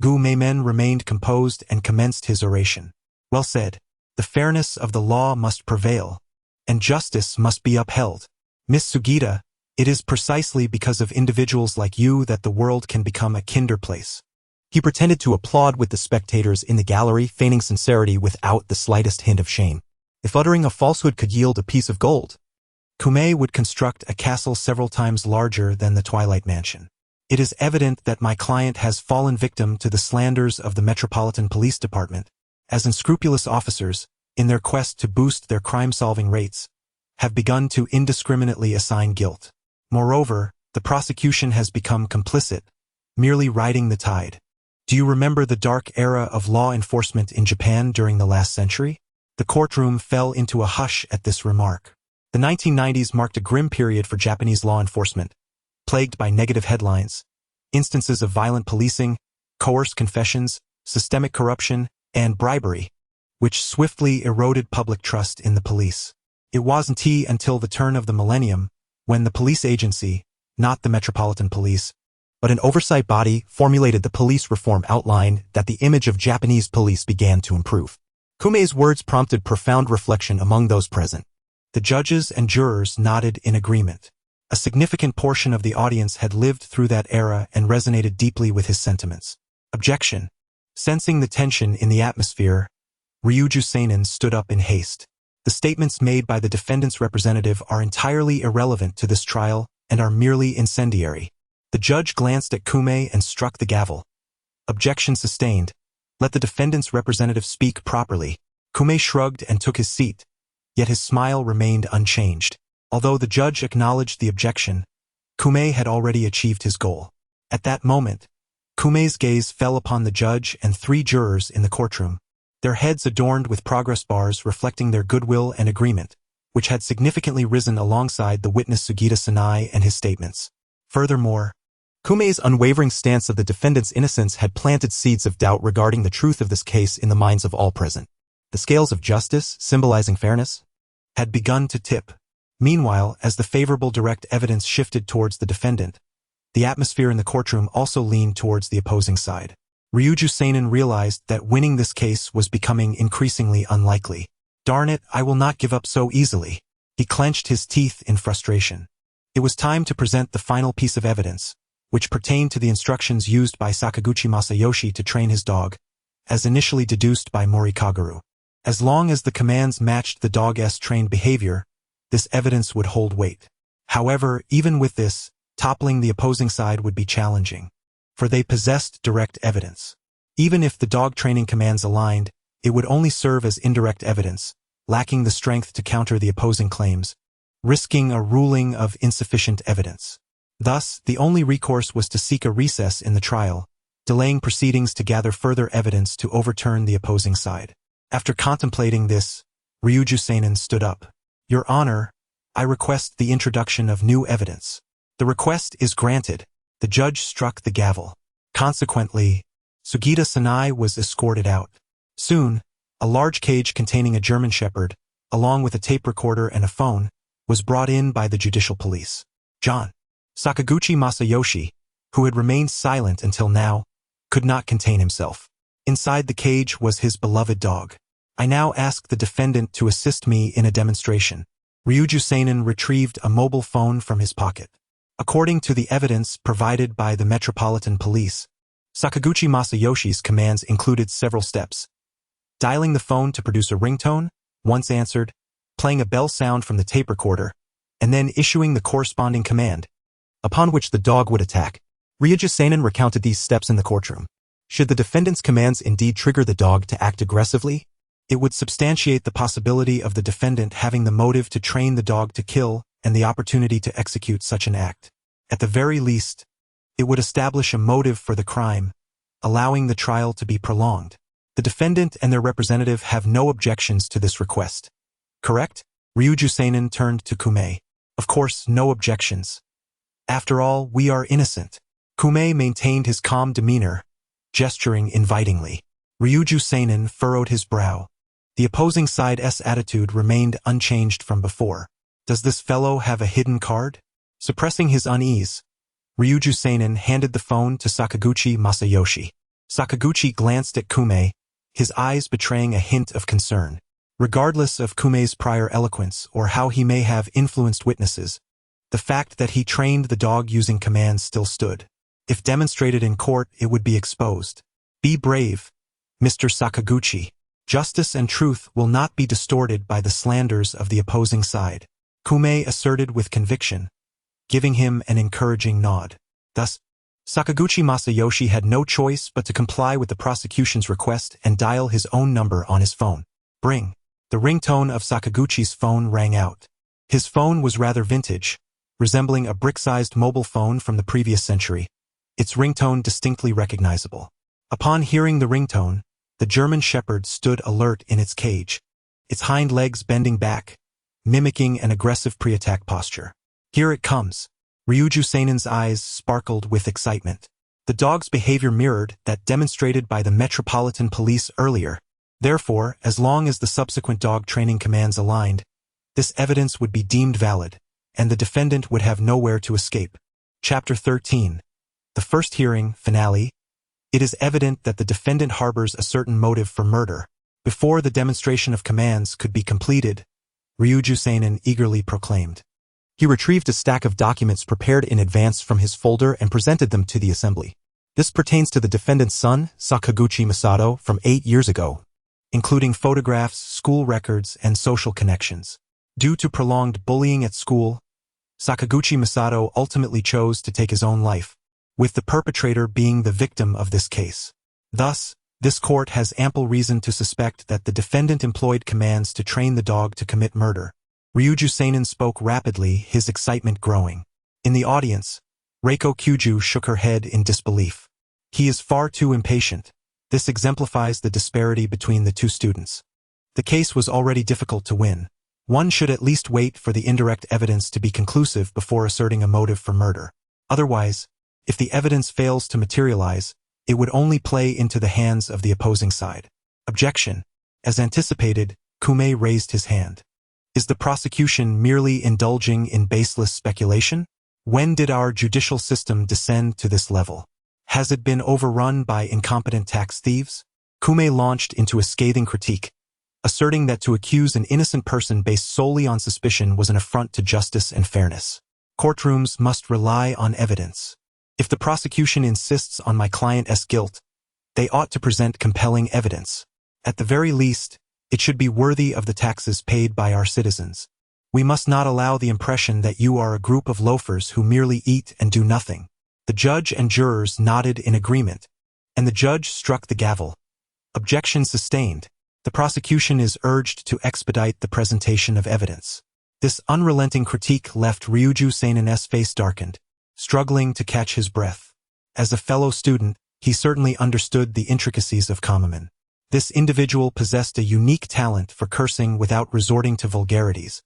Speaker 1: Gu Meimen remained composed and commenced his oration. Well said. The fairness of the law must prevail, and justice must be upheld. Miss Sugita, it is precisely because of individuals like you that the world can become a kinder place. He pretended to applaud with the spectators in the gallery, feigning sincerity without the slightest hint of shame. If uttering a falsehood could yield a piece of gold, Kume would construct a castle several times larger than the Twilight Mansion. It is evident that my client has fallen victim to the slanders of the Metropolitan Police Department, as unscrupulous officers, in their quest to boost their crime-solving rates, have begun to indiscriminately assign guilt. Moreover, the prosecution has become complicit, merely riding the tide. Do you remember the dark era of law enforcement in Japan during the last century? The courtroom fell into a hush at this remark. The 1990s marked a grim period for Japanese law enforcement, plagued by negative headlines, instances of violent policing, coerced confessions, systemic corruption, and bribery, which swiftly eroded public trust in the police. It wasn't until the turn of the millennium when the police agency, not the Metropolitan Police, but an oversight body formulated the police reform outline that the image of Japanese police began to improve. Kumei's words prompted profound reflection among those present. The judges and jurors nodded in agreement. A significant portion of the audience had lived through that era and resonated deeply with his sentiments. Objection. Sensing the tension in the atmosphere, Ryuju Seinen stood up in haste. The statements made by the defendant's representative are entirely irrelevant to this trial and are merely incendiary. The judge glanced at Kumei and struck the gavel. Objection sustained. Let the defendant's representative speak properly. Kumei shrugged and took his seat, yet his smile remained unchanged. Although the judge acknowledged the objection, Kumei had already achieved his goal. At that moment, Kumei's gaze fell upon the judge and 3 jurors in the courtroom, their heads adorned with progress bars reflecting their goodwill and agreement, which had significantly risen alongside the witness Sugita Sanai and his statements. Furthermore, Kumei's unwavering stance of the defendant's innocence had planted seeds of doubt regarding the truth of this case in the minds of all present. The scales of justice, symbolizing fairness, had begun to tip. Meanwhile, as the favorable direct evidence shifted towards the defendant, the atmosphere in the courtroom also leaned towards the opposing side. Ryuju Seinen realized that winning this case was becoming increasingly unlikely. Darn it, I will not give up so easily. He clenched his teeth in frustration. It was time to present the final piece of evidence, which pertained to the instructions used by Sakaguchi Masayoshi to train his dog, as initially deduced by Mori Kaguru. As long as the commands matched the dog's trained behavior, this evidence would hold weight. However, even with this, toppling the opposing side would be challenging, for they possessed direct evidence. Even if the dog training commands aligned, it would only serve as indirect evidence, lacking the strength to counter the opposing claims, risking a ruling of insufficient evidence. Thus, the only recourse was to seek a recess in the trial, delaying proceedings to gather further evidence to overturn the opposing side. After contemplating this, Ryuju Seinen stood up. Your Honor, I request the introduction of new evidence. The request is granted. The judge struck the gavel. Consequently, Sugita Sanai was escorted out. Soon, a large cage containing a German shepherd, along with a tape recorder and a phone, was brought in by the judicial police. John. Sakaguchi Masayoshi, who had remained silent until now, could not contain himself. Inside the cage was his beloved dog. I now ask the defendant to assist me in a demonstration. Ryuju Seinen retrieved a mobile phone from his pocket. According to the evidence provided by the Metropolitan Police, Sakaguchi Masayoshi's commands included several steps. Dialing the phone to produce a ringtone, once answered, playing a bell sound from the tape recorder, and then issuing the corresponding command, upon which the dog would attack. Ryuju Seinen recounted these steps in the courtroom. Should the defendant's commands indeed trigger the dog to act aggressively, it would substantiate the possibility of the defendant having the motive to train the dog to kill and the opportunity to execute such an act. At the very least, it would establish a motive for the crime, allowing the trial to be prolonged. The defendant and their representative have no objections to this request. Correct? Ryuju Seinen turned to Kumei. Of course, no objections. After all, we are innocent. Kumei maintained his calm demeanor, gesturing invitingly. Ryuju Seinen furrowed his brow. The opposing side's attitude remained unchanged from before. Does this fellow have a hidden card? Suppressing his unease, Ryuju Seinen handed the phone to Sakaguchi Masayoshi. Sakaguchi glanced at Kumei, his eyes betraying a hint of concern. Regardless of Kumei's prior eloquence or how he may have influenced witnesses, the fact that he trained the dog using commands still stood. If demonstrated in court, it would be exposed. Be brave, Mr. Sakaguchi. Justice and truth will not be distorted by the slanders of the opposing side. Kumei asserted with conviction, giving him an encouraging nod. Thus, Sakaguchi Masayoshi had no choice but to comply with the prosecution's request and dial his own number on his phone. Bring. The ringtone of Sakaguchi's phone rang out. His phone was rather vintage, resembling a brick-sized mobile phone from the previous century, its ringtone distinctly recognizable. Upon hearing the ringtone, the German shepherd stood alert in its cage, its hind legs bending back, mimicking an aggressive pre-attack posture. Here it comes. Ryuju Seinen's eyes sparkled with excitement. The dog's behavior mirrored that demonstrated by the Metropolitan Police earlier. Therefore, as long as the subsequent dog training commands aligned, this evidence would be deemed valid, and the defendant would have nowhere to escape. Chapter 13. The first hearing, finale. It is evident that the defendant harbors a certain motive for murder. Before the demonstration of commands could be completed, Ryuju Seinen eagerly proclaimed. He retrieved a stack of documents prepared in advance from his folder and presented them to the assembly. This pertains to the defendant's son, Sakaguchi Masato, from 8 years ago, including photographs, school records, and social connections. Due to prolonged bullying at school, Sakaguchi Masato ultimately chose to take his own life, with the perpetrator being the victim of this case. Thus, this court has ample reason to suspect that the defendant employed commands to train the dog to commit murder. Ryuju Seinen spoke rapidly, his excitement growing. In the audience, Reiko Kyuju shook her head in disbelief. He is far too impatient. This exemplifies the disparity between the two students. The case was already difficult to win. One should at least wait for the indirect evidence to be conclusive before asserting a motive for murder. Otherwise, if the evidence fails to materialize, it would only play into the hands of the opposing side. Objection. As anticipated, Kume raised his hand. Is the prosecution merely indulging in baseless speculation? When did our judicial system descend to this level? Has it been overrun by incompetent tax thieves? Kume launched into a scathing critique, asserting that to accuse an innocent person based solely on suspicion was an affront to justice and fairness. Courtrooms must rely on evidence. If the prosecution insists on my client's guilt, they ought to present compelling evidence. At the very least, it should be worthy of the taxes paid by our citizens. We must not allow the impression that you are a group of loafers who merely eat and do nothing. The judge and jurors nodded in agreement, and the judge struck the gavel. Objection sustained. The prosecution is urged to expedite the presentation of evidence. This unrelenting critique left Ryuju Seinen's face darkened, struggling to catch his breath. As a fellow student, he certainly understood the intricacies of Kamaman. This individual possessed a unique talent for cursing without resorting to vulgarities,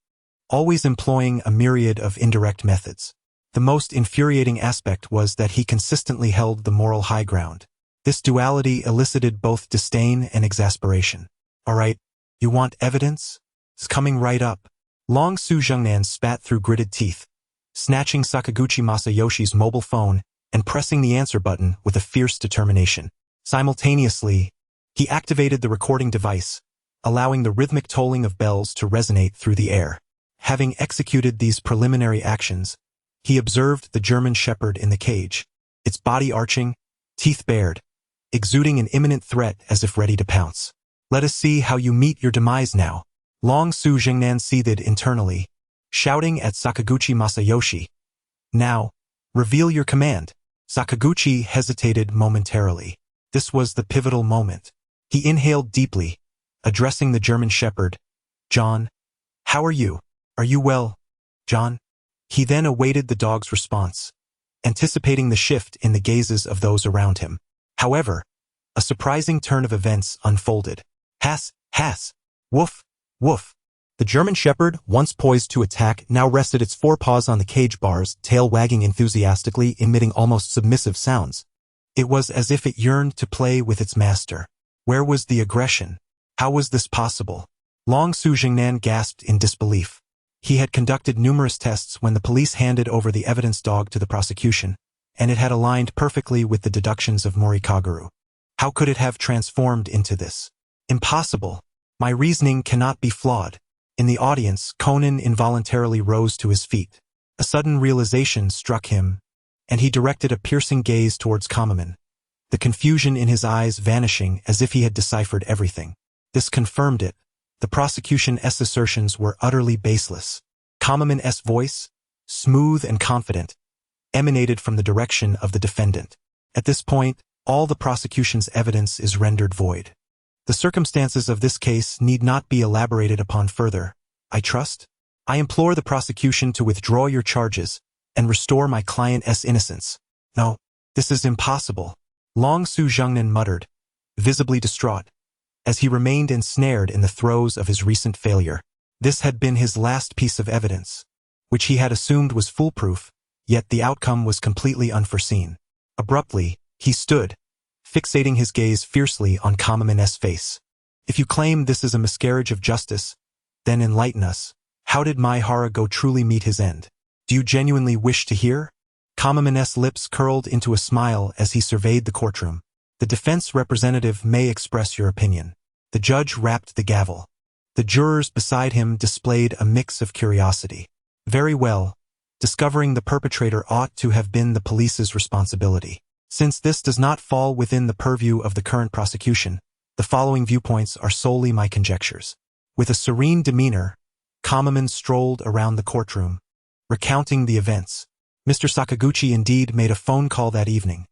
Speaker 1: always employing a myriad of indirect methods. The most infuriating aspect was that he consistently held the moral high ground. This duality elicited both disdain and exasperation. All right, you want evidence? It's coming right up. Long Su Zhengnan spat through gritted teeth, snatching Sakaguchi Masayoshi's mobile phone and pressing the answer button with a fierce determination. Simultaneously, he activated the recording device, allowing the rhythmic tolling of bells to resonate through the air. Having executed these preliminary actions, he observed the German shepherd in the cage, its body arching, teeth bared, exuding an imminent threat as if ready to pounce. Let us see how you meet your demise now. Long Su Zhengnan seethed internally, shouting at Sakaguchi Masayoshi. Now, reveal your command. Sakaguchi hesitated momentarily. This was the pivotal moment. He inhaled deeply, addressing the German shepherd. John, how are you? Are you well, John? He then awaited the dog's response, anticipating the shift in the gazes of those around him. However, a surprising turn of events unfolded. Hass, hass, woof, woof. The German shepherd, once poised to attack, now rested its forepaws on the cage bars, tail wagging enthusiastically, emitting almost submissive sounds. It was as if it yearned to play with its master. Where was the aggression? How was this possible? Long Su Zhengnan gasped in disbelief. He had conducted numerous tests when the police handed over the evidence dog to the prosecution, and it had aligned perfectly with the deductions of Morikaguru. How could it have transformed into this? Impossible. My reasoning cannot be flawed. In the audience, Conan involuntarily rose to his feet. A sudden realization struck him, and he directed a piercing gaze towards Kamaman, the confusion in his eyes vanishing as if he had deciphered everything. This confirmed it. The prosecution's assertions were utterly baseless. Kamaman's voice, smooth and confident, emanated from the direction of the defendant. At this point, all the prosecution's evidence is rendered void. The circumstances of this case need not be elaborated upon further, I trust. I implore the prosecution to withdraw your charges and restore my client's innocence. No, this is impossible. Long Su Zhengnan muttered, visibly distraught, as he remained ensnared in the throes of his recent failure. This had been his last piece of evidence, which he had assumed was foolproof, yet the outcome was completely unforeseen. Abruptly, He stood, fixating his gaze fiercely on Kamaman's face. If you claim this is a miscarriage of justice, then enlighten us. How did Mai Harago truly meet his end? Do you genuinely wish to hear? Kamaman's lips curled into a smile as he surveyed the courtroom. The defense representative may express your opinion. The judge rapped the gavel. The jurors beside him displayed a mix of curiosity. Very well. Discovering the perpetrator ought to have been the police's responsibility. Since this does not fall within the purview of the current prosecution, the following viewpoints are solely my conjectures. With a serene demeanor, Kamaman strolled around the courtroom, recounting the events. Mr. Sakaguchi indeed made a phone call that evening,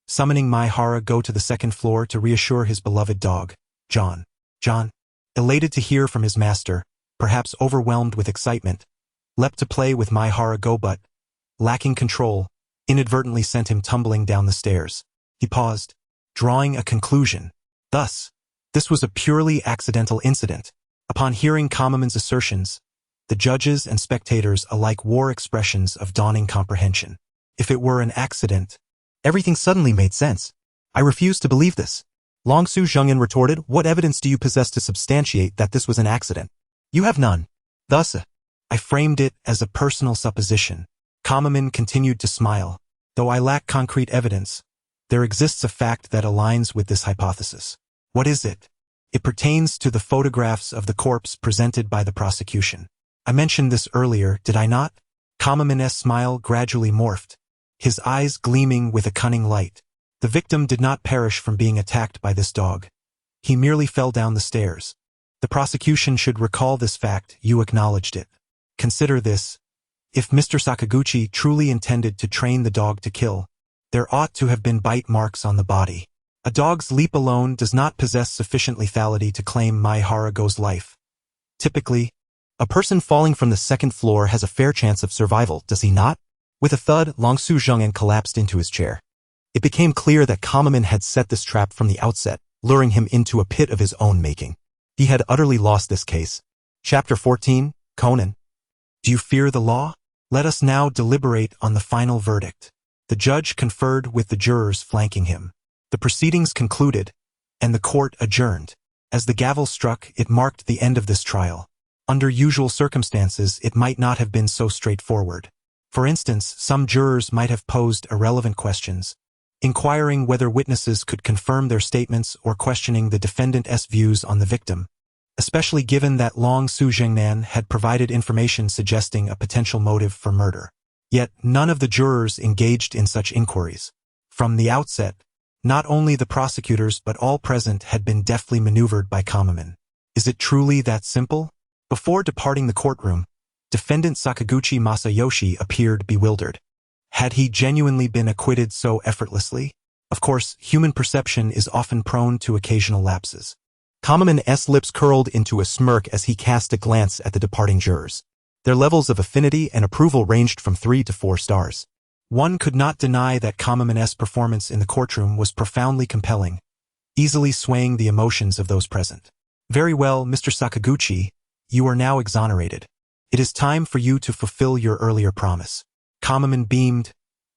Speaker 1: summoning Mai Harago to the second floor to reassure his beloved dog, John. John, elated to hear from his master, perhaps overwhelmed with excitement, leapt to play with Mai Harago but, lacking control, inadvertently sent him tumbling down the stairs. He paused, drawing a conclusion. Thus, this was a purely accidental incident. Upon hearing Kamaman's assertions, the judges and spectators alike wore expressions of dawning comprehension. If it were an accident, everything suddenly made sense. I refuse to believe this. Long Su Zhengyan retorted, what evidence do you possess to substantiate that this was an accident? You have none. Thus, I framed it as a personal supposition. Kamaman continued to smile. Though I lack concrete evidence, there exists a fact that aligns with this hypothesis. What is it? It pertains to the photographs of the corpse presented by the prosecution. I mentioned this earlier, did I not? Kamaman's smile gradually morphed, his eyes gleaming with a cunning light. The victim did not perish from being attacked by this dog. He merely fell down the stairs. The prosecution should recall this fact, you acknowledged it. Consider this. If Mr. Sakaguchi truly intended to train the dog to kill, there ought to have been bite marks on the body. A dog's leap alone does not possess sufficient lethality to claim Mai Harago's life. Typically, a person falling from the second floor has a fair chance of survival, does he not? With a thud, Long Su Zhengyan collapsed into his chair. It became clear that Kamaman had set this trap from the outset, luring him into a pit of his own making. He had utterly lost this case. Chapter 14, Conan. Do you fear the law? Let us now deliberate on the final verdict. The judge conferred with the jurors flanking him. The proceedings concluded, and the court adjourned. As the gavel struck, it marked the end of this trial. Under usual circumstances, it might not have been so straightforward. For instance, some jurors might have posed irrelevant questions, inquiring whether witnesses could confirm their statements or questioning the defendant's views on the victim, especially given that Long Su Zhengyan had provided information suggesting a potential motive for murder. Yet, none of the jurors engaged in such inquiries. From the outset, not only the prosecutors but all present had been deftly maneuvered by Kamaman. Is it truly that simple? Before departing the courtroom, defendant Sakaguchi Masayoshi appeared bewildered. Had he genuinely been acquitted so effortlessly? Of course, human perception is often prone to occasional lapses. Kamaman's lips curled into a smirk as he cast a glance at the departing jurors. Their levels of affinity and approval ranged from 3 to 4 stars. One could not deny that Kamaman's performance in the courtroom was profoundly compelling, easily swaying the emotions of those present. Very well, Mr. Sakaguchi, you are now exonerated. It is time for you to fulfill your earlier promise. Kamaman beamed,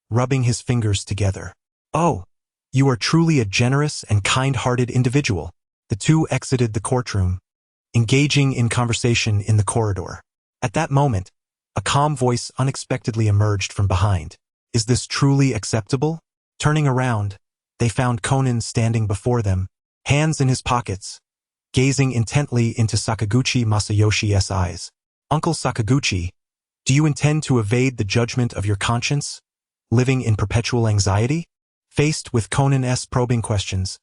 Speaker 1: rubbing his fingers together. Oh, you are truly a generous and kind-hearted individual. The two exited the courtroom, engaging in conversation in the corridor. At that moment, a calm voice unexpectedly emerged from behind. Is this truly acceptable? Turning around, they found Conan standing before them, hands in his pockets, gazing intently into Sakaguchi Masayoshi's eyes. Uncle Sakaguchi, do you intend to evade the judgment of your conscience, living in perpetual anxiety? Faced with Conan's probing questions,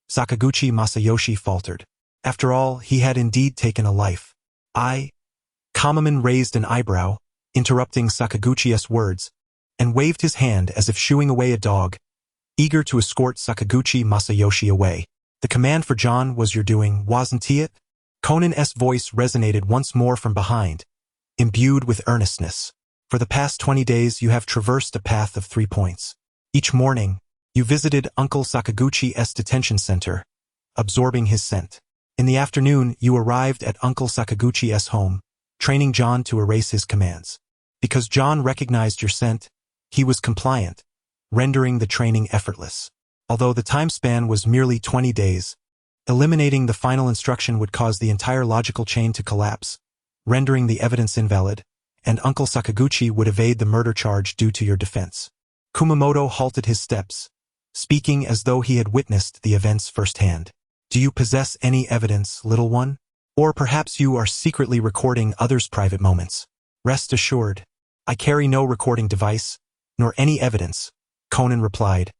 Speaker 1: Sakaguchi Masayoshi faltered. After all, he had indeed taken a life. Kamaman raised an eyebrow, interrupting Sakaguchi's words, and waved his hand as if shooing away a dog, eager to escort Sakaguchi Masayoshi away. The command for John was your doing, wasn't it? Conan's voice resonated once more from behind, imbued with earnestness. For the past 20 days you have traversed a path of 3 points. Each morning, you visited Uncle Sakaguchi's detention center, absorbing his scent. In the afternoon, you arrived at Uncle Sakaguchi's home, training John to erase his commands. Because John recognized your scent, he was compliant, rendering the training effortless. Although the time span was merely 20 days, eliminating the final instruction would cause the entire logical chain to collapse, rendering the evidence invalid, and Uncle Sakaguchi would evade the murder charge due to your defense. Kumamoto halted his steps, speaking as though he had witnessed the events firsthand. Do you possess any evidence, little one? Or perhaps you are secretly recording others' private moments? Rest assured, I carry no recording device, nor any evidence, Conan replied,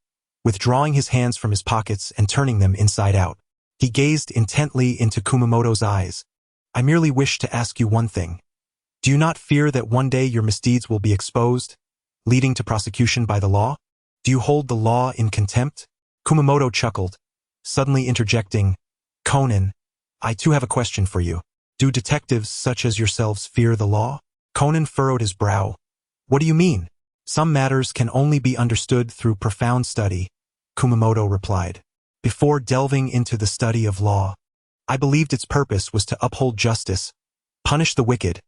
Speaker 1: withdrawing his hands from his pockets and turning them inside out. He gazed intently into Kumamoto's eyes. I merely wish to ask you one thing. Do you not fear that one day your misdeeds will be exposed, leading to prosecution by the law? Do you hold the law in contempt? Kumamoto chuckled, suddenly interjecting, Conan, I too have a question for you. Do detectives such as yourselves fear the law? Conan furrowed his brow. What do you mean? Some matters can only be understood through profound study, Kumamoto replied. Before delving into the study of law, I believed its purpose was to uphold justice, punish the wicked,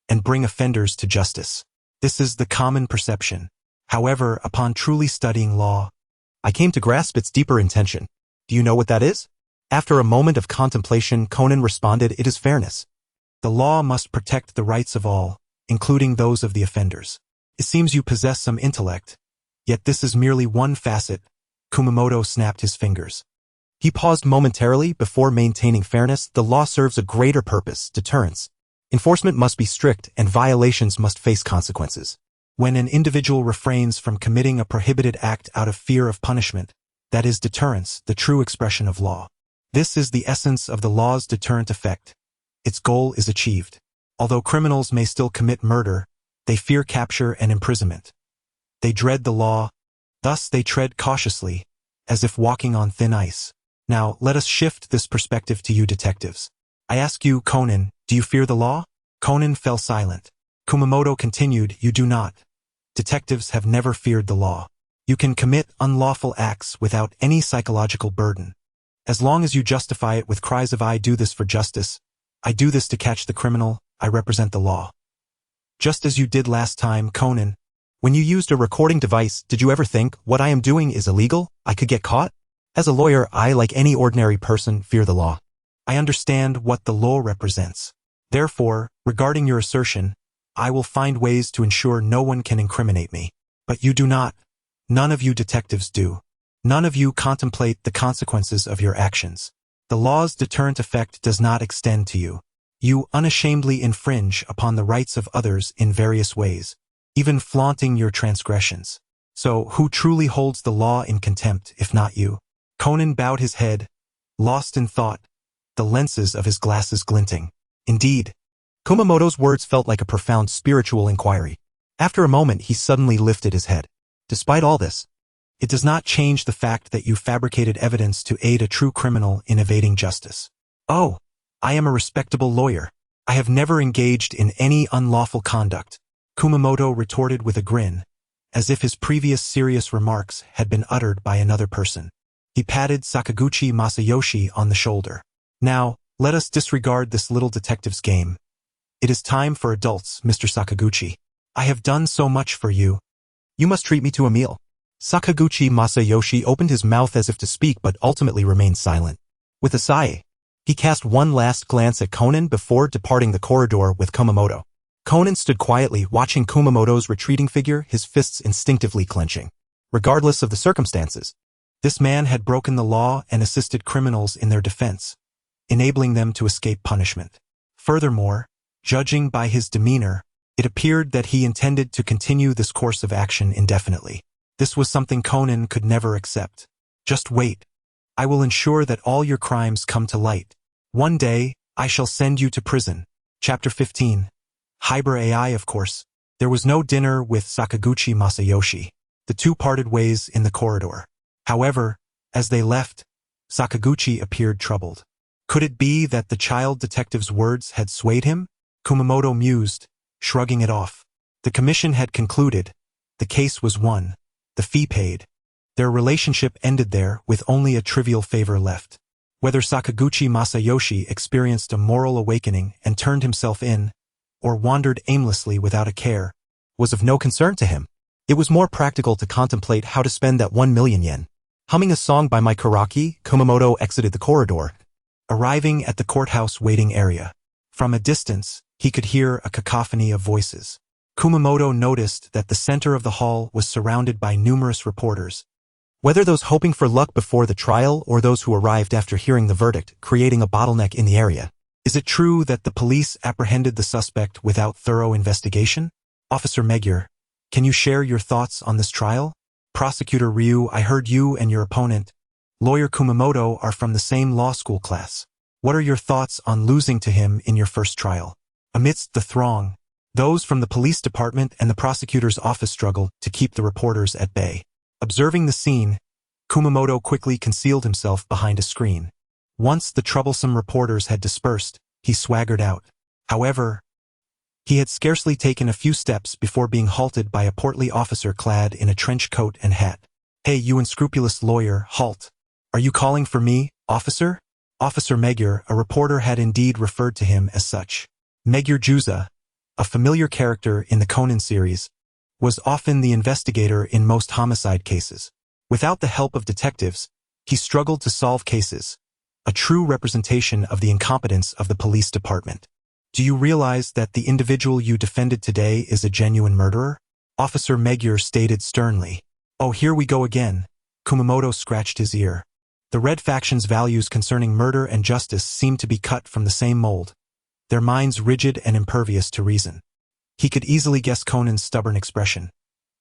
Speaker 1: and bring offenders to justice. This is the common perception. However, upon truly studying law, I came to grasp its deeper intention. Do you know what that is? After a moment of contemplation, Conan responded, it is fairness. The law must protect the rights of all, including those of the offenders. It seems you possess some intellect, yet this is merely one facet. Kumamoto snapped his fingers. He paused momentarily before maintaining fairness. The law serves a greater purpose, deterrence. Enforcement must be strict and violations must face consequences. When an individual refrains from committing a prohibited act out of fear of punishment, that is deterrence, the true expression of law. This is the essence of the law's deterrent effect. Its goal is achieved. Although criminals may still commit murder, they fear capture and imprisonment. They dread the law, thus they tread cautiously, as if walking on thin ice. Now, let us shift this perspective to you detectives. I ask you, Conan, do you fear the law? Conan fell silent. Kumamoto continued, you do not. Detectives have never feared the law. You can commit unlawful acts without any psychological burden. As long as you justify it with cries of I do this for justice, I do this to catch the criminal, I represent the law. Just as you did last time, Conan. When you used a recording device, did you ever think, what I am doing is illegal? I could get caught? As a lawyer, I, like any ordinary person, fear the law. I understand what the law represents. Therefore, regarding your assertion, I will find ways to ensure no one can incriminate me. But you do not. None of you detectives do. None of you contemplate the consequences of your actions. The law's deterrent effect does not extend to you. You unashamedly infringe upon the rights of others in various ways, even flaunting your transgressions. So, who truly holds the law in contempt, if not you? Conan bowed his head, lost in thought, the lenses of his glasses glinting. Indeed, Kumamoto's words felt like a profound spiritual inquiry. After a moment, he suddenly lifted his head. Despite all this, it does not change the fact that you fabricated evidence to aid a true criminal in evading justice. Oh, I am a respectable lawyer. I have never engaged in any unlawful conduct, Kumamoto retorted with a grin, as if his previous serious remarks had been uttered by another person. He patted Sakaguchi Masayoshi on the shoulder. Now, let us disregard this little detective's game. It is time for adults, Mr. Sakaguchi. I have done so much for you. You must treat me to a meal. Sakaguchi Masayoshi opened his mouth as if to speak but ultimately remained silent. With a sigh, he cast one last glance at Conan before departing the corridor with Kumamoto. Conan stood quietly, watching Kumamoto's retreating figure, his fists instinctively clenching. Regardless of the circumstances, this man had broken the law and assisted criminals in their defense, enabling them to escape punishment. Furthermore, judging by his demeanor, it appeared that he intended to continue this course of action indefinitely. This was something Conan could never accept. Just wait. I will ensure that all your crimes come to light. One day, I shall send you to prison. Chapter 15. Hyper AI, of course. There was no dinner with Sakaguchi Masayoshi. The two parted ways in the corridor. However, as they left, Sakaguchi appeared troubled. Could it be that the child detective's words had swayed him? Kumamoto mused, shrugging it off. The commission had concluded. The case was won. The fee paid. Their relationship ended there with only a trivial favor left. Whether Sakaguchi Masayoshi experienced a moral awakening and turned himself in, or wandered aimlessly without a care, was of no concern to him. It was more practical to contemplate how to spend that 1 million yen. Humming a song by my karaoke, Kumamoto exited the corridor, arriving at the courthouse waiting area. From a distance, he could hear a cacophony of voices. Kumamoto noticed that the center of the hall was surrounded by numerous reporters, whether those hoping for luck before the trial or those who arrived after hearing the verdict, creating a bottleneck in the area. Is it true that the police apprehended the suspect without thorough investigation? Officer Magyar, can you share your thoughts on this trial? Prosecutor Ryu, I heard you and your opponent, Lawyer Kumamoto, are from the same law school class. What are your thoughts on losing to him in your first trial? Amidst the throng, those from the police department and the prosecutor's office struggled to keep the reporters at bay. Observing the scene, Kumamoto quickly concealed himself behind a screen. Once the troublesome reporters had dispersed, he swaggered out. However, he had scarcely taken a few steps before being halted by a portly officer clad in a trench coat and hat. Hey, you unscrupulous lawyer, halt. Are you calling for me, officer? Officer Magyar, a reporter had indeed referred to him as such. Magyar Juza, a familiar character in the Conan series, was often the investigator in most homicide cases. Without the help of detectives, he struggled to solve cases, a true representation of the incompetence of the police department. Do you realize that the individual you defended today is a genuine murderer? Officer Magyar stated sternly. Oh, here we go again. Kumamoto scratched his ear. The Red Faction's values concerning murder and justice seemed to be cut from the same mold, their minds rigid and impervious to reason. He could easily guess Conan's stubborn expression.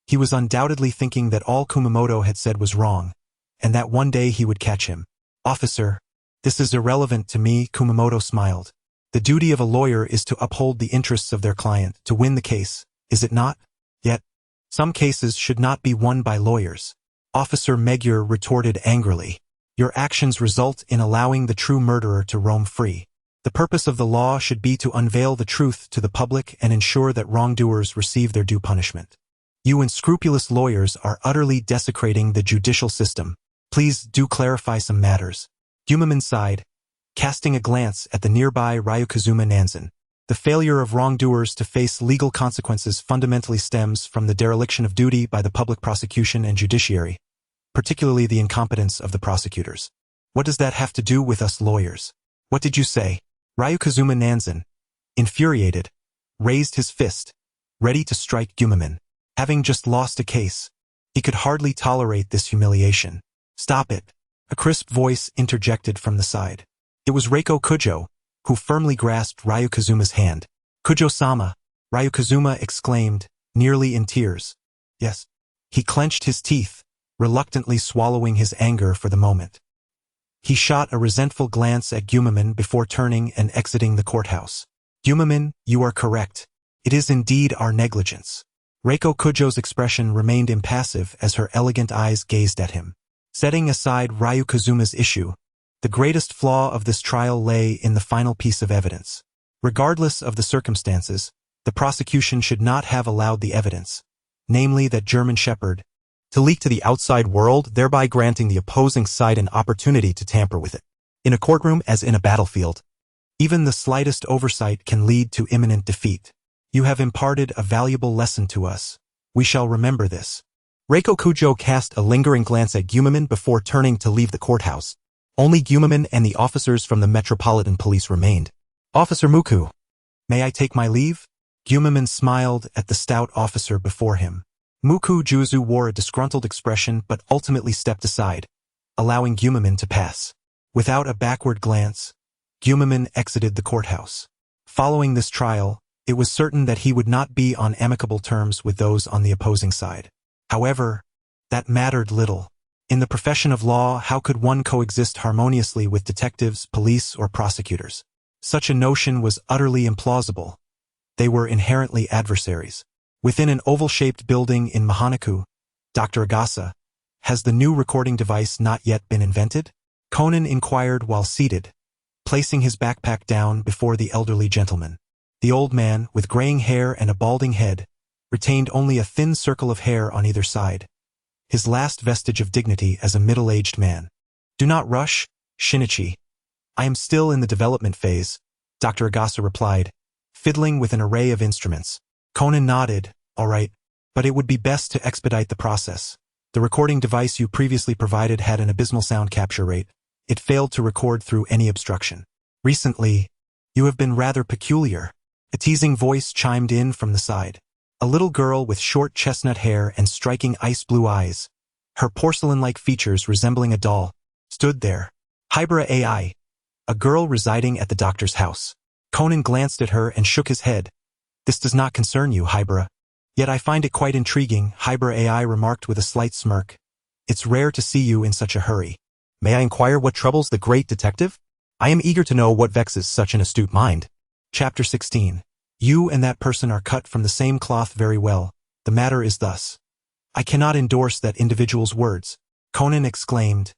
Speaker 1: He was undoubtedly thinking that all Kumamoto had said was wrong, and that one day he would catch him. Officer, this is irrelevant to me, Kumamoto smiled. The duty of a lawyer is to uphold the interests of their client, to win the case, is it not? Yet, some cases should not be won by lawyers. Officer Magyar retorted angrily. Your actions result in allowing the true murderer to roam free. The purpose of the law should be to unveil the truth to the public and ensure that wrongdoers receive their due punishment. You unscrupulous lawyers are utterly desecrating the judicial system. Please do clarify some matters. Gumaman sighed, casting a glance at the nearby Ryukazuma Nanzen. The failure of wrongdoers to face legal consequences fundamentally stems from the dereliction of duty by the public prosecution and judiciary, particularly the incompetence of the prosecutors. What does that have to do with us lawyers? What did you say? Ryukazuma Nanzen, infuriated, raised his fist, ready to strike Gumaman. Having just lost a case, he could hardly tolerate this humiliation. Stop it, a crisp voice interjected from the side. It was Reiko Kujo, who firmly grasped Ryukazuma's hand. Kujo-sama, Ryukazuma exclaimed, nearly in tears. Yes. He clenched his teeth, reluctantly swallowing his anger for the moment. He shot a resentful glance at Gumaman before turning and exiting the courthouse. Gumaman, you are correct. It is indeed our negligence. Reiko Kujo's expression remained impassive as her elegant eyes gazed at him. Setting aside Ryukazuma's issue, the greatest flaw of this trial lay in the final piece of evidence. Regardless of the circumstances, the prosecution should not have allowed the evidence, namely that German Shepherd, to leak to the outside world, thereby granting the opposing side an opportunity to tamper with it. In a courtroom as in a battlefield, even the slightest oversight can lead to imminent defeat. You have imparted a valuable lesson to us. We shall remember this. Reiko Kujo cast a lingering glance at Gumaman before turning to leave the courthouse. Only Gumaman and the officers from the Metropolitan Police remained. Officer Muku, may I take my leave? Gumaman smiled at the stout officer before him. Muku Juzu wore a disgruntled expression but ultimately stepped aside, allowing Gumaman to pass. Without a backward glance, Gumaman exited the courthouse. Following this trial, it was certain that he would not be on amicable terms with those on the opposing side. However, that mattered little. In the profession of law, how could one coexist harmoniously with detectives, police, or prosecutors? Such a notion was utterly implausible. They were inherently adversaries. Within an oval-shaped building in Mahanaku, Dr. Agasa, has the new recording device not yet been invented? Conan inquired while seated, placing his backpack down before the elderly gentleman. The old man, with graying hair and a balding head, retained only a thin circle of hair on either side, his last vestige of dignity as a middle-aged man. Do not rush, Shinichi. I am still in the development phase, Dr. Agasa replied, fiddling with an array of instruments. Conan nodded. All right, but it would be best to expedite the process. The recording device you previously provided had an abysmal sound capture rate. It failed to record through any obstruction. Recently, you have been rather peculiar. A teasing voice chimed in from the side. A little girl with short chestnut hair and striking ice blue eyes, her porcelain-like features resembling a doll, stood there. Hybra AI, a girl residing at the doctor's house. Conan glanced at her and shook his head. This does not concern you, Hybra. Yet I find it quite intriguing, Hybra AI remarked with a slight smirk. It's rare to see you in such a hurry. May I inquire what troubles the great detective? I am eager to know what vexes such an astute mind. Chapter 16. You and that person are cut from the same cloth very well. The matter is thus. I cannot endorse that individual's words, Conan exclaimed,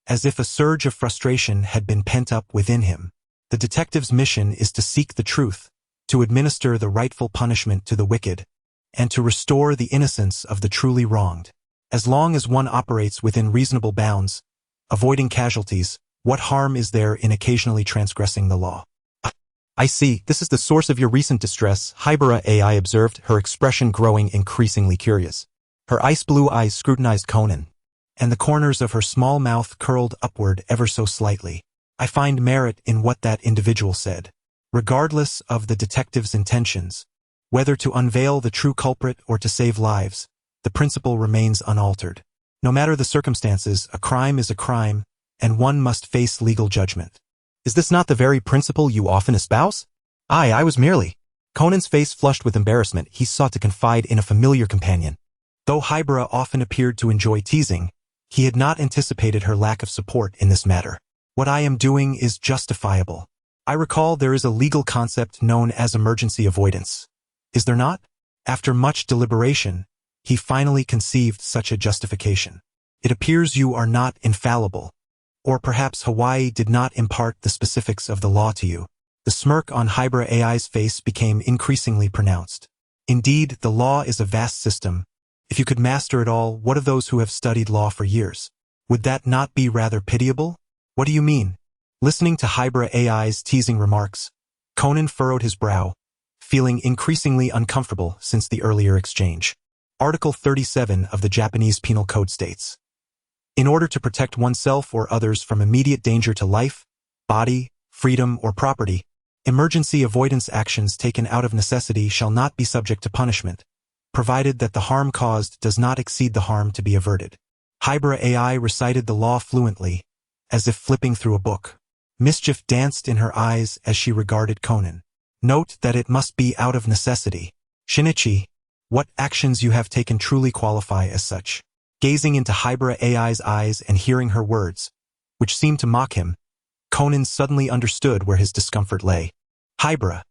Speaker 1: as if a surge of frustration had been pent up within him. The detective's mission is to seek the truth, to administer the rightful punishment to the wicked, and to restore the innocence of the truly wronged. As long as one operates within reasonable bounds, avoiding casualties, what harm is there in occasionally transgressing the law? I see, this is the source of your recent distress, Hybra AI observed, her expression growing increasingly curious. Her ice-blue eyes scrutinized Conan, and the corners of her small mouth curled upward ever so slightly. I find merit in what that individual said. Regardless of the detective's intentions, whether to unveil the true culprit or to save lives, the principle remains unaltered. No matter the circumstances, a crime is a crime, and one must face legal judgment. Is this not the very principle you often espouse? I was merely. Conan's face flushed with embarrassment. He sought to confide in a familiar companion. Though Hybra often appeared to enjoy teasing, he had not anticipated her lack of support in this matter. What I am doing is justifiable. I recall there is a legal concept known as emergency avoidance. Is there not? After much deliberation, he finally conceived such a justification. It appears you are not infallible. Or perhaps Hawaii did not impart the specifics of the law to you. The smirk on Hybra AI's face became increasingly pronounced. Indeed, the law is a vast system. If you could master it all, what of those who have studied law for years? Would that not be rather pitiable? What do you mean? Listening to Hybra AI's teasing remarks, Conan furrowed his brow, feeling increasingly uncomfortable since the earlier exchange. Article 37 of the Japanese Penal Code states, in order to protect oneself or others from immediate danger to life, body, freedom, or property, emergency avoidance actions taken out of necessity shall not be subject to punishment, provided that the harm caused does not exceed the harm to be averted. Hybra AI recited the law fluently, as if flipping through a book. Mischief danced in her eyes as she regarded Conan. Note that it must be out of necessity. Shinichi, what actions you have taken truly qualify as such. Gazing into Hybra AI's eyes and hearing her words, which seemed to mock him, Conan suddenly understood where his discomfort lay. Hybra,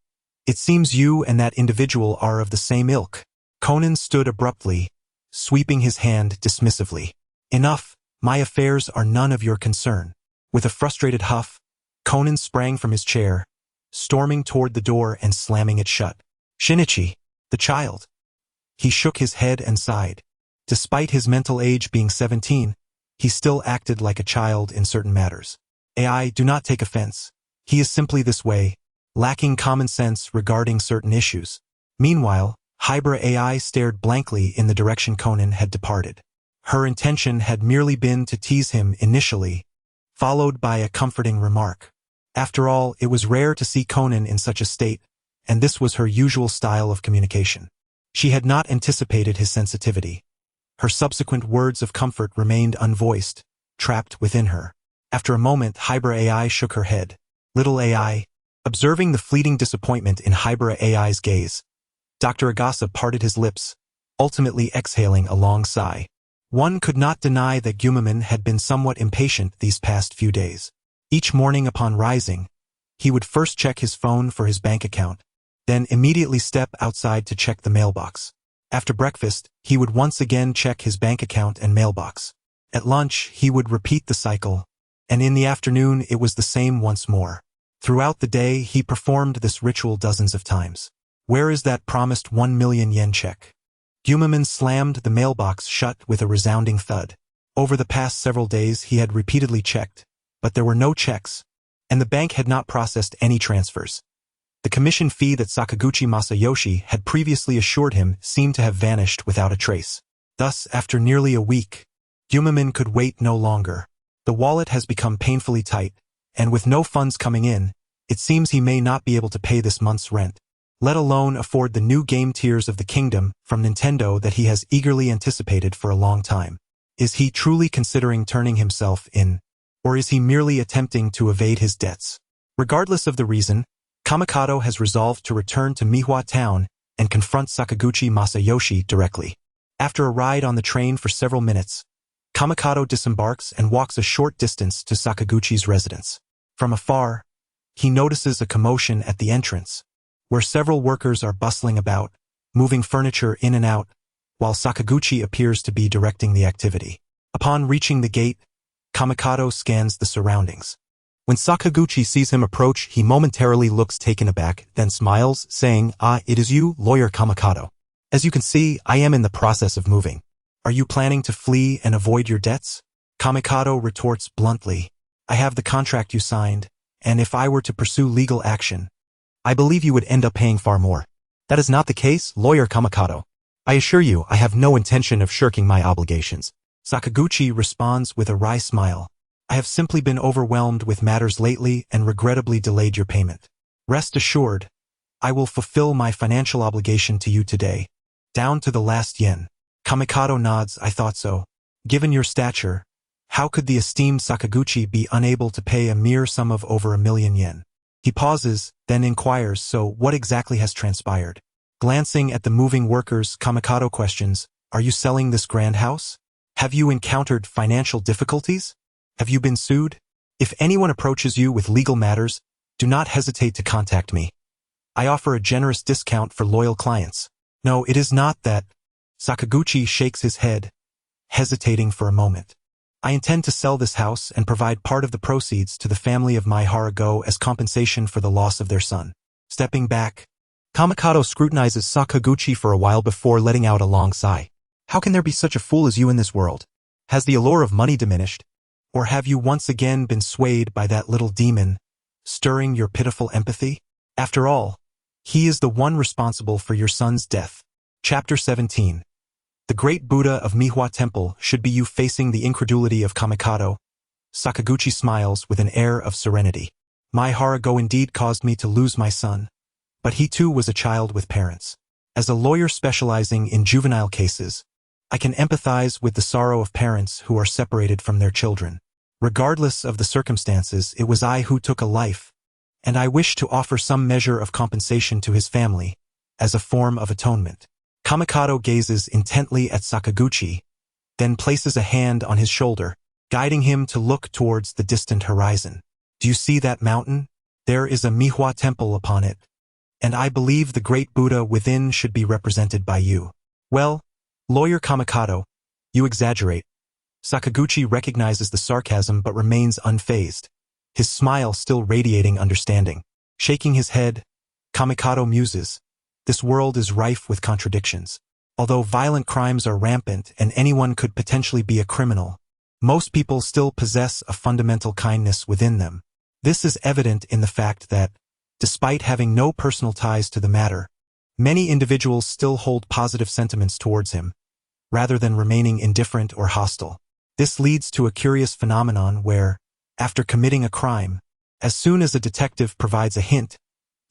Speaker 1: it seems you and that individual are of the same ilk. Conan stood abruptly, sweeping his hand dismissively. Enough, my affairs are none of your concern. With a frustrated huff, Conan sprang from his chair, storming toward the door and slamming it shut. Shinichi, the child. He shook his head and sighed. Despite his mental age being 17, he still acted like a child in certain matters. AI, do not take offense. He is simply this way, lacking common sense regarding certain issues. Meanwhile, Hybra AI stared blankly in the direction Conan had departed. Her intention had merely been to tease him initially, followed by a comforting remark. After all, it was rare to see Conan in such a state, and this was her usual style of communication. She had not anticipated his sensitivity. Her subsequent words of comfort remained unvoiced, trapped within her. After a moment, Hybra AI shook her head. Little AI, observing the fleeting disappointment in Hybra AI's gaze, Dr. Agasa parted his lips, ultimately exhaling a long sigh. One could not deny that Gumaman had been somewhat impatient these past few days. Each morning upon rising, he would first check his phone for his bank account, then immediately step outside to check the mailbox. After breakfast, he would once again check his bank account and mailbox. At lunch, he would repeat the cycle, and in the afternoon it was the same once more. Throughout the day, he performed this ritual dozens of times. Where is that promised 1 million yen check? Gumaman slammed the mailbox shut with a resounding thud. Over the past several days, he had repeatedly checked, but there were no checks, and the bank had not processed any transfers. The commission fee that Sakaguchi Masayoshi had previously assured him seemed to have vanished without a trace. Thus, after nearly a week, Yumamin could wait no longer. The wallet has become painfully tight, and with no funds coming in, it seems he may not be able to pay this month's rent, let alone afford the new game Tears of the Kingdom from Nintendo that he has eagerly anticipated for a long time. Is he truly considering turning himself in, or is he merely attempting to evade his debts? Regardless of the reason, Kamikado has resolved to return to Mihua Town and confront Sakaguchi Masayoshi directly. After a ride on the train for several minutes, Kamikado disembarks and walks a short distance to Sakaguchi's residence. From afar, he notices a commotion at the entrance, where several workers are bustling about, moving furniture in and out, while Sakaguchi appears to be directing the activity. Upon reaching the gate, Kamikado scans the surroundings. When Sakaguchi sees him approach, he momentarily looks taken aback, then smiles, saying, "Ah, it is you, Lawyer Kamikado. As you can see, I am in the process of moving. Are you planning to flee and avoid your debts?" Kamikado retorts bluntly, "I have the contract you signed, and if I were to pursue legal action, I believe you would end up paying far more." "That is not the case, Lawyer Kamikado. I assure you I have no intention of shirking my obligations." Sakaguchi responds with a wry smile. "I have simply been overwhelmed with matters lately and regrettably delayed your payment. Rest assured, I will fulfill my financial obligation to you today, down to the last yen." Kamikado nods. "I thought so. Given your stature, how could the esteemed Sakaguchi be unable to pay a mere sum of over 1,000,000 yen? He pauses, then inquires, "So what exactly has transpired?" Glancing at the moving workers, Kamikado questions, "Are you selling this grand house? Have you encountered financial difficulties? Have you been sued? If anyone approaches you with legal matters, do not hesitate to contact me. I offer a generous discount for loyal clients." "No, it is not that." Sakaguchi shakes his head, hesitating for a moment. "I intend to sell this house and provide part of the proceeds to the family of my Harago as compensation for the loss of their son." Stepping back, Kamikado scrutinizes Sakaguchi for a while before letting out a long sigh. "How can there be such a fool as you in this world? Has the allure of money diminished? Or have you once again been swayed by that little demon, stirring your pitiful empathy? After all, he is the one responsible for your son's death." Chapter 17. The great Buddha of Mihua Temple should be you. Facing the incredulity of Kamikado, Sakaguchi smiles with an air of serenity. "My Harago indeed caused me to lose my son, but he too was a child with parents. As a lawyer specializing in juvenile cases, I can empathize with the sorrow of parents who are separated from their children. Regardless of the circumstances, it was I who took a life, and I wish to offer some measure of compensation to his family, as a form of atonement." Kamikado gazes intently at Sakaguchi, then places a hand on his shoulder, guiding him to look towards the distant horizon. "Do you see that mountain? There is a Mihua temple upon it, and I believe the great Buddha within should be represented by you." "Well, Lawyer Kamikado, you exaggerate." Sakaguchi recognizes the sarcasm but remains unfazed, his smile still radiating understanding. Shaking his head, Kamikado muses, "This world is rife with contradictions. Although violent crimes are rampant and anyone could potentially be a criminal, most people still possess a fundamental kindness within them. This is evident in the fact that, despite having no personal ties to the matter, many individuals still hold positive sentiments towards him, rather than remaining indifferent or hostile. This leads to a curious phenomenon where, after committing a crime, as soon as a detective provides a hint,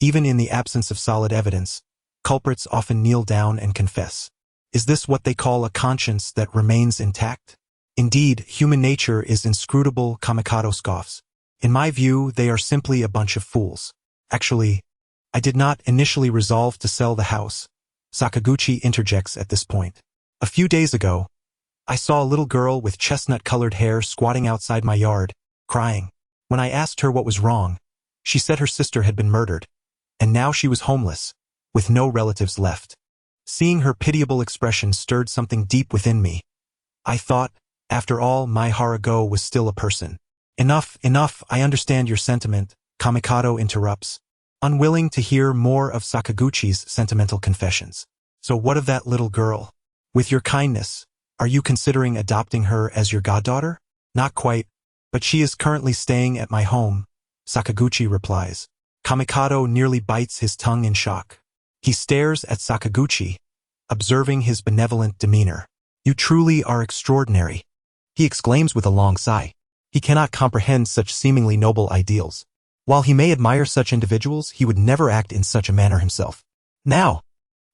Speaker 1: even in the absence of solid evidence, culprits often kneel down and confess. Is this what they call a conscience that remains intact? Indeed, human nature is inscrutable." Kamikado scoffs. "In my view, they are simply a bunch of fools. Actually, I did not initially resolve to sell the house." Sakaguchi interjects at this point. "A few days ago, I saw a little girl with chestnut-colored hair squatting outside my yard, crying. When I asked her what was wrong, she said her sister had been murdered, and now she was homeless, with no relatives left. Seeing her pitiable expression stirred something deep within me. I thought, after all, my Harago was still a person." Enough, I understand your sentiment," Kamikado interrupts, unwilling to hear more of Sakaguchi's sentimental confessions. "So what of that little girl? With your kindness, are you considering adopting her as your goddaughter?" "Not quite, but she is currently staying at my home," Sakaguchi replies. Kamikado nearly bites his tongue in shock. He stares at Sakaguchi, observing his benevolent demeanor. "You truly are extraordinary. he exclaims with a long sigh. He cannot comprehend such seemingly noble ideals. While he may admire such individuals, he would never act in such a manner himself. Now,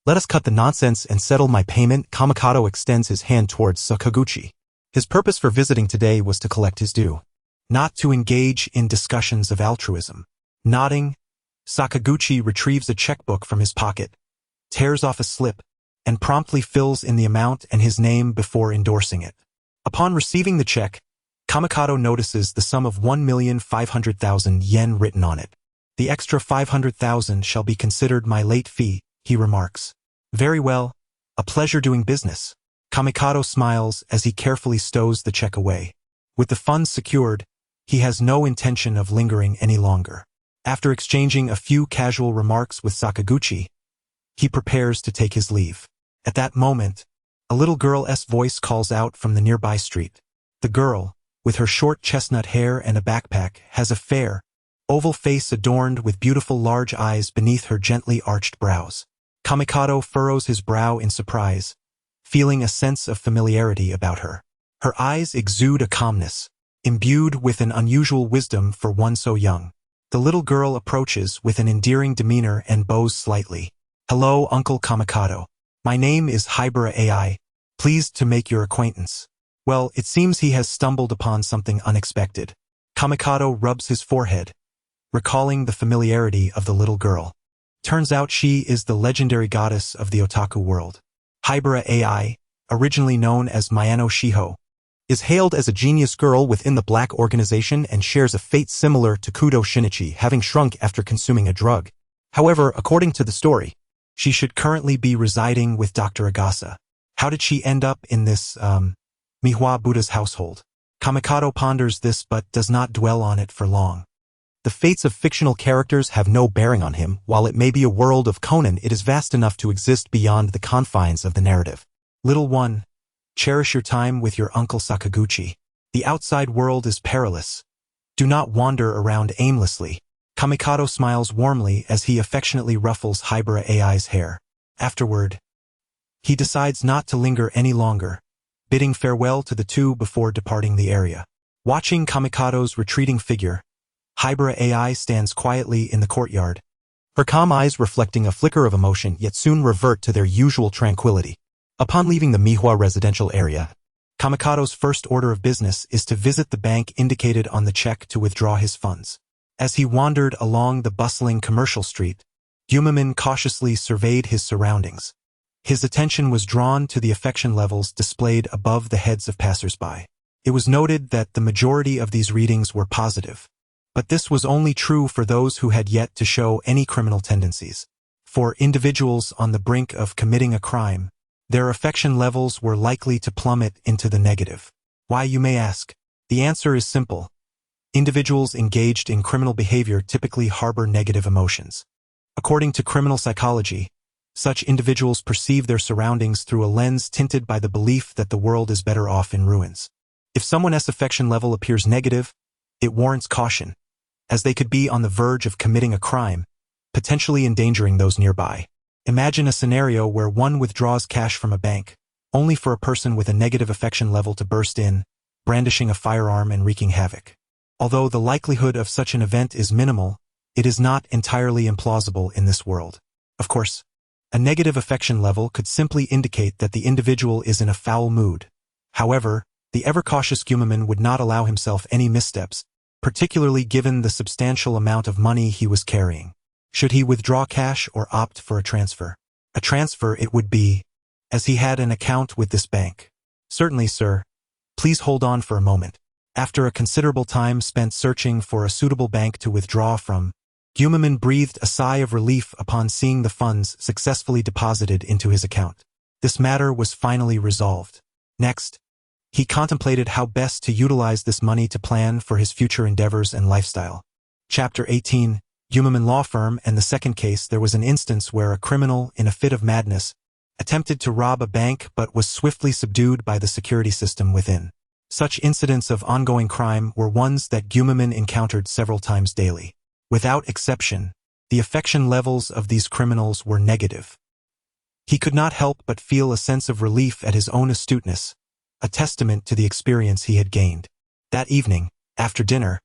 Speaker 1: let us cut the nonsense and settle my payment. Kamikato extends his hand towards Sakaguchi. His purpose for visiting today was to collect his due, not to engage in discussions of altruism. Nodding, Sakaguchi retrieves a checkbook from his pocket, tears off a slip, and promptly fills in the amount and his name before endorsing it. Upon receiving the check, Kamikato notices the sum of 1,500,000 yen written on it. The extra 500,000 shall be considered my late fee, he remarks. Very well, a pleasure doing business. Kamikato smiles as he carefully stows the check away. With the funds secured, he has no intention of lingering any longer. After exchanging a few casual remarks with Sakaguchi, he prepares to take his leave. At that moment, a little girl's voice calls out from the nearby street. The girl, with her short chestnut hair and a backpack, has a fair, oval face adorned with beautiful large eyes beneath her gently arched brows. Kamikato furrows his brow in surprise, feeling a sense of familiarity about her. Her eyes exude a calmness, imbued with an unusual wisdom for one so young. The little girl approaches with an endearing demeanor and bows slightly. Hello, Uncle Kamikato. My name is Hibara AI. Pleased to make your acquaintance. Well, it seems he has stumbled upon something unexpected. Kamikato rubs his forehead, recalling the familiarity of the little girl. Turns out she is the legendary goddess of the otaku world. Hibara AI, originally known as Mayano Shiho, is hailed as a genius girl within the black organization and shares a fate similar to Kudo Shinichi, having shrunk after consuming a drug. However, according to the story, she should currently be residing with Dr. Agasa. How did she end up in this, Mihwa Buddha's household? Kamikato ponders this but does not dwell on it for long. The fates of fictional characters have no bearing on him. While it may be a world of Conan, it is vast enough to exist beyond the confines of the narrative. Little one, cherish your time with your Uncle Sakaguchi. The outside world is perilous. Do not wander around aimlessly. Kamikato smiles warmly as he affectionately ruffles Hibara AI's hair. Afterward, he decides not to linger any longer, bidding farewell to the two before departing the area. Watching Kamikato's retreating figure, Hibara AI stands quietly in the courtyard, her calm eyes reflecting a flicker of emotion yet soon revert to their usual tranquility. Upon leaving the Mihwa residential area, Kamikato's first order of business is to visit the bank indicated on the check to withdraw his funds. As he wandered along the bustling commercial street, Gumimin cautiously surveyed his surroundings. His attention was drawn to the affection levels displayed above the heads of passers-by. It was noted that the majority of these readings were positive, but this was only true for those who had yet to show any criminal tendencies. For individuals on the brink of committing a crime, their affection levels were likely to plummet into the negative. Why, you may ask? The answer is simple. Individuals engaged in criminal behavior typically harbor negative emotions. According to criminal psychology, such individuals perceive their surroundings through a lens tinted by the belief that the world is better off in ruins. If someone's affection level appears negative, it warrants caution, as they could be on the verge of committing a crime, potentially endangering those nearby. Imagine a scenario where one withdraws cash from a bank, only for a person with a negative affection level to burst in, brandishing a firearm and wreaking havoc. Although the likelihood of such an event is minimal, it is not entirely implausible in this world. Of course, a negative affection level could simply indicate that the individual is in a foul mood. However, the ever-cautious Gumimin would not allow himself any missteps, particularly given the substantial amount of money he was carrying. Should he withdraw cash or opt for a transfer? A transfer it would be, as he had an account with this bank. Certainly, sir. Please hold on for a moment. After a considerable time spent searching for a suitable bank to withdraw from, Gumimin breathed a sigh of relief upon seeing the funds successfully deposited into his account. This matter was finally resolved. Next, he contemplated how best to utilize this money to plan for his future endeavors and lifestyle. Chapter 18, Gumimin Law Firm. And the second case, there was an instance where a criminal, in a fit of madness, attempted to rob a bank but was swiftly subdued by the security system within. Such incidents of ongoing crime were ones that Gumimin encountered several times daily. Without exception, the affection levels of these criminals were negative. He could not help but feel a sense of relief at his own astuteness, a testament to the experience he had gained. That evening, after dinner,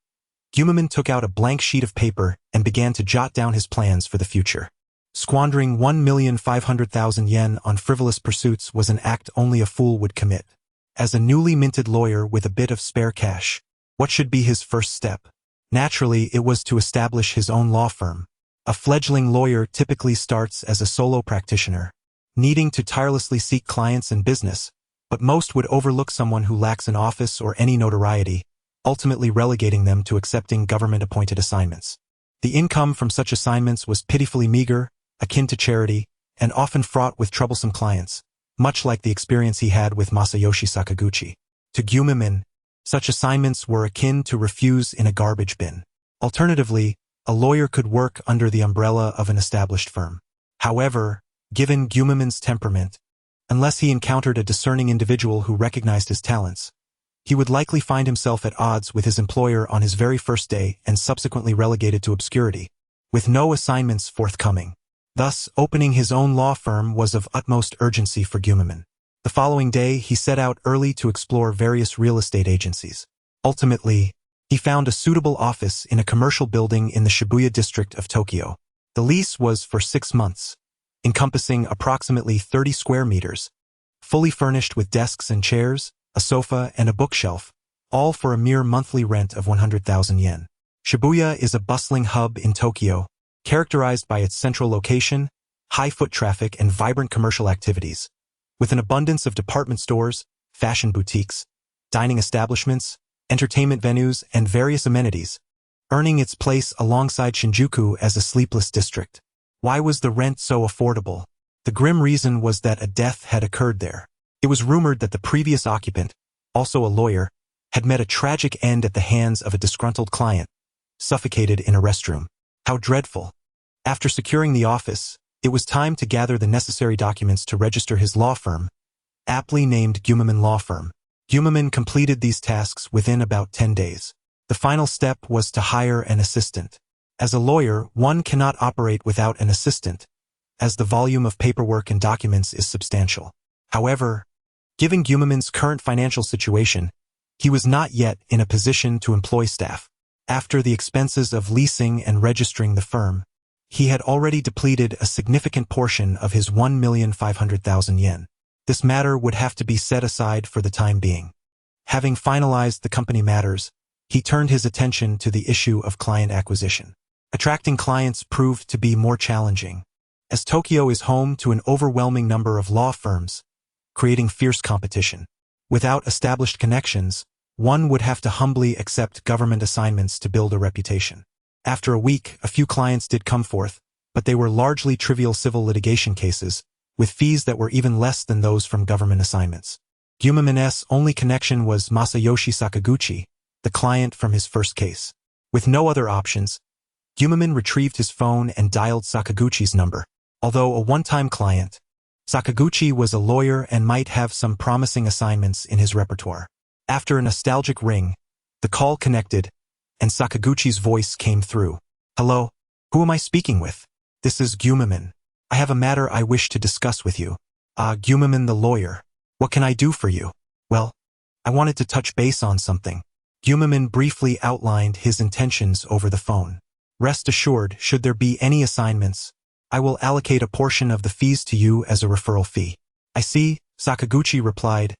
Speaker 1: Gumimin took out a blank sheet of paper and began to jot down his plans for the future. Squandering 1,500,000 yen on frivolous pursuits was an act only a fool would commit. As a newly minted lawyer with a bit of spare cash, what should be his first step? Naturally, it was to establish his own law firm. A fledgling lawyer typically starts as a solo practitioner, needing to tirelessly seek clients and business, but most would overlook someone who lacks an office or any notoriety, ultimately relegating them to accepting government-appointed assignments. The income from such assignments was pitifully meager, akin to charity, and often fraught with troublesome clients, much like the experience he had with Masayoshi Sakaguchi. To Gumimin, such assignments were akin to refuse in a garbage bin. Alternatively, a lawyer could work under the umbrella of an established firm. However, given Gumimin's temperament, unless he encountered a discerning individual who recognized his talents, he would likely find himself at odds with his employer on his very first day and subsequently relegated to obscurity, with no assignments forthcoming. Thus, opening his own law firm was of utmost urgency for Gumimin. The following day, he set out early to explore various real estate agencies. Ultimately, he found a suitable office in a commercial building in the Shibuya district of Tokyo. The lease was for 6 months, encompassing approximately 30 square meters, fully furnished with desks and chairs, a sofa, and a bookshelf, all for a mere monthly rent of 100,000 yen. Shibuya is a bustling hub in Tokyo, characterized by its central location, high foot traffic, and vibrant commercial activities. With an abundance of department stores, fashion boutiques, dining establishments, entertainment venues, and various amenities, earning its place alongside Shinjuku as a sleepless district. Why was the rent so affordable? The grim reason was that a death had occurred there. It was rumored that the previous occupant, also a lawyer, had met a tragic end at the hands of a disgruntled client, suffocated in a restroom. How dreadful. After securing the office, it was time to gather the necessary documents to register his law firm, aptly named Gumimin Law Firm. Gumimin completed these tasks within about 10 days. The final step was to hire an assistant. As a lawyer, one cannot operate without an assistant, as the volume of paperwork and documents is substantial. However, given Gumimin's current financial situation, he was not yet in a position to employ staff. After the expenses of leasing and registering the firm, he had already depleted a significant portion of his 1,500,000 yen. This matter would have to be set aside for the time being. Having finalized the company matters, he turned his attention to the issue of client acquisition. Attracting clients proved to be more challenging, as Tokyo is home to an overwhelming number of law firms, creating fierce competition. Without established connections, one would have to humbly accept government assignments to build a reputation. After a week, a few clients did come forth, but they were largely trivial civil litigation cases, with fees that were even less than those from government assignments. Gumimin's only connection was Masayoshi Sakaguchi, the client from his first case. With no other options, Gumimin retrieved his phone and dialed Sakaguchi's number. Although a one-time client, Sakaguchi was a lawyer and might have some promising assignments in his repertoire. After a nostalgic ring, the call connected, and Sakaguchi's voice came through. "Hello, who am I speaking with?" "This is Gumimin. I have a matter I wish to discuss with you." Gumimin the lawyer. "What can I do for you?" "Well, I wanted to touch base on something." Gumimin briefly outlined his intentions over the phone. "Rest assured, should there be any assignments, I will allocate a portion of the fees to you as a referral fee." "I see," Sakaguchi replied,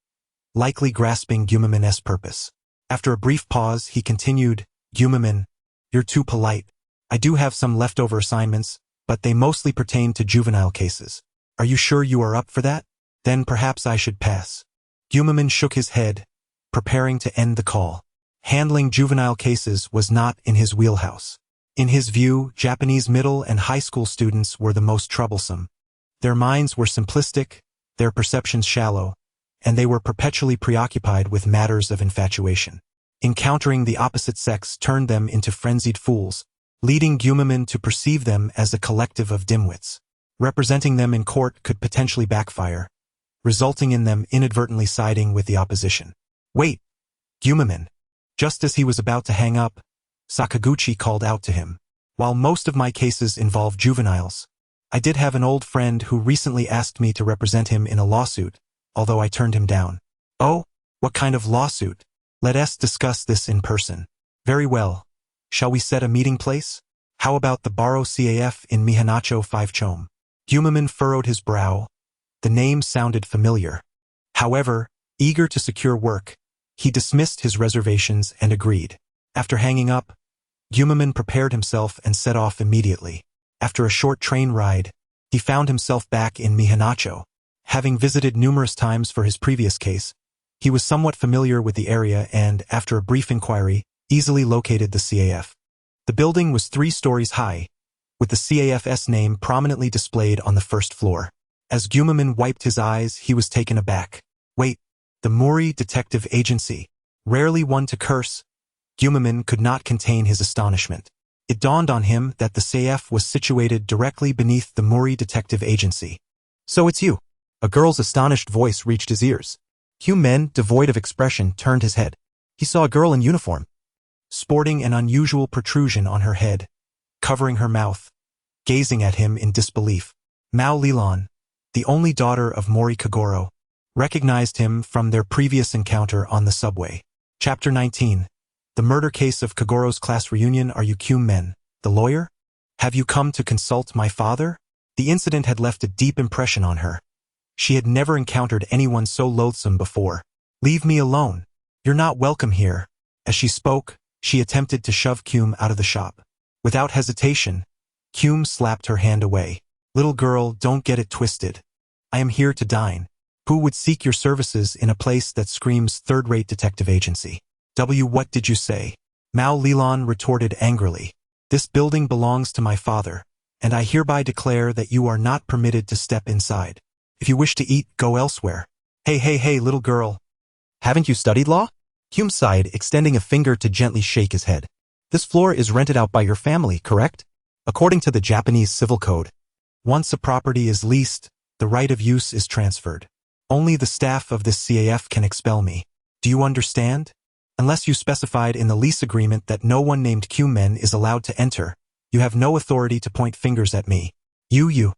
Speaker 1: likely grasping Gumimin's purpose. After a brief pause, he continued, "Gumimin, you're too polite. I do have some leftover assignments, but they mostly pertain to juvenile cases. Are you sure you are up for that? Then perhaps I should pass." Gumimin shook his head, preparing to end the call. Handling juvenile cases was not in his wheelhouse. In his view, Japanese middle and high school students were the most troublesome. Their minds were simplistic, their perceptions shallow, and they were perpetually preoccupied with matters of infatuation. Encountering the opposite sex turned them into frenzied fools, leading Gumimin to perceive them as a collective of dimwits. Representing them in court could potentially backfire, resulting in them inadvertently siding with the opposition. "Wait, Gumimin." Just as he was about to hang up, Sakaguchi called out to him. "While most of my cases involve juveniles, I did have an old friend who recently asked me to represent him in a lawsuit, although I turned him down." "Oh, What kind of lawsuit? Let us discuss this in person. Very well. Shall we set a meeting place? How about the Baro CAF in Mihanacho 5 Chom? Gumaman furrowed his brow. The name sounded familiar. However, eager to secure work, he dismissed his reservations and agreed. After hanging up, Gumaman prepared himself and set off immediately. After a short train ride, he found himself back in Mihanacho. Having visited numerous times for his previous case, he was somewhat familiar with the area and, after a brief inquiry, easily located the CAF. The building was 3 stories high, with the CAF's name prominently displayed on the first floor. As Gumaman wiped his eyes, he was taken aback. Wait, the Muri Detective Agency. Rarely one to curse, Gumaman could not contain his astonishment. It dawned on him that the CAF was situated directly beneath the Muri Detective Agency. So it's you. A girl's astonished voice reached his ears. Gumaman, devoid of expression, turned his head. He saw a girl in uniform, sporting an unusual protrusion on her head, covering her mouth, gazing at him in disbelief. Mao Lilan, the only daughter of Mori Kagoro, recognized him from their previous encounter on the subway. Chapter 19. The murder case of Kagoro's class reunion. Are you Gumaman, the lawyer? Have you come to consult my father? The incident had left a deep impression on her. She had never encountered anyone so loathsome before. Leave me alone. You're not welcome here. As she spoke, she attempted to shove Gumaman out of the shop. Without hesitation, Gumaman slapped her hand away. Little girl, don't get it twisted. I am here to dine. Who would seek your services in a place that screams third-rate detective agency? What did you say? Mao Lilan retorted angrily. This building belongs to my father, and I hereby declare that you are not permitted to step inside. If you wish to eat, go elsewhere. Hey, little girl. Haven't you studied law? Gumaman sighed, extending a finger to gently shake his head. This floor is rented out by your family, correct? According to the Japanese Civil Code, once a property is leased, the right of use is transferred. Only the staff of this CAF can expel me. Do you understand? Unless you specified in the lease agreement that no one named Gumaman is allowed to enter, you have no authority to point fingers at me. You.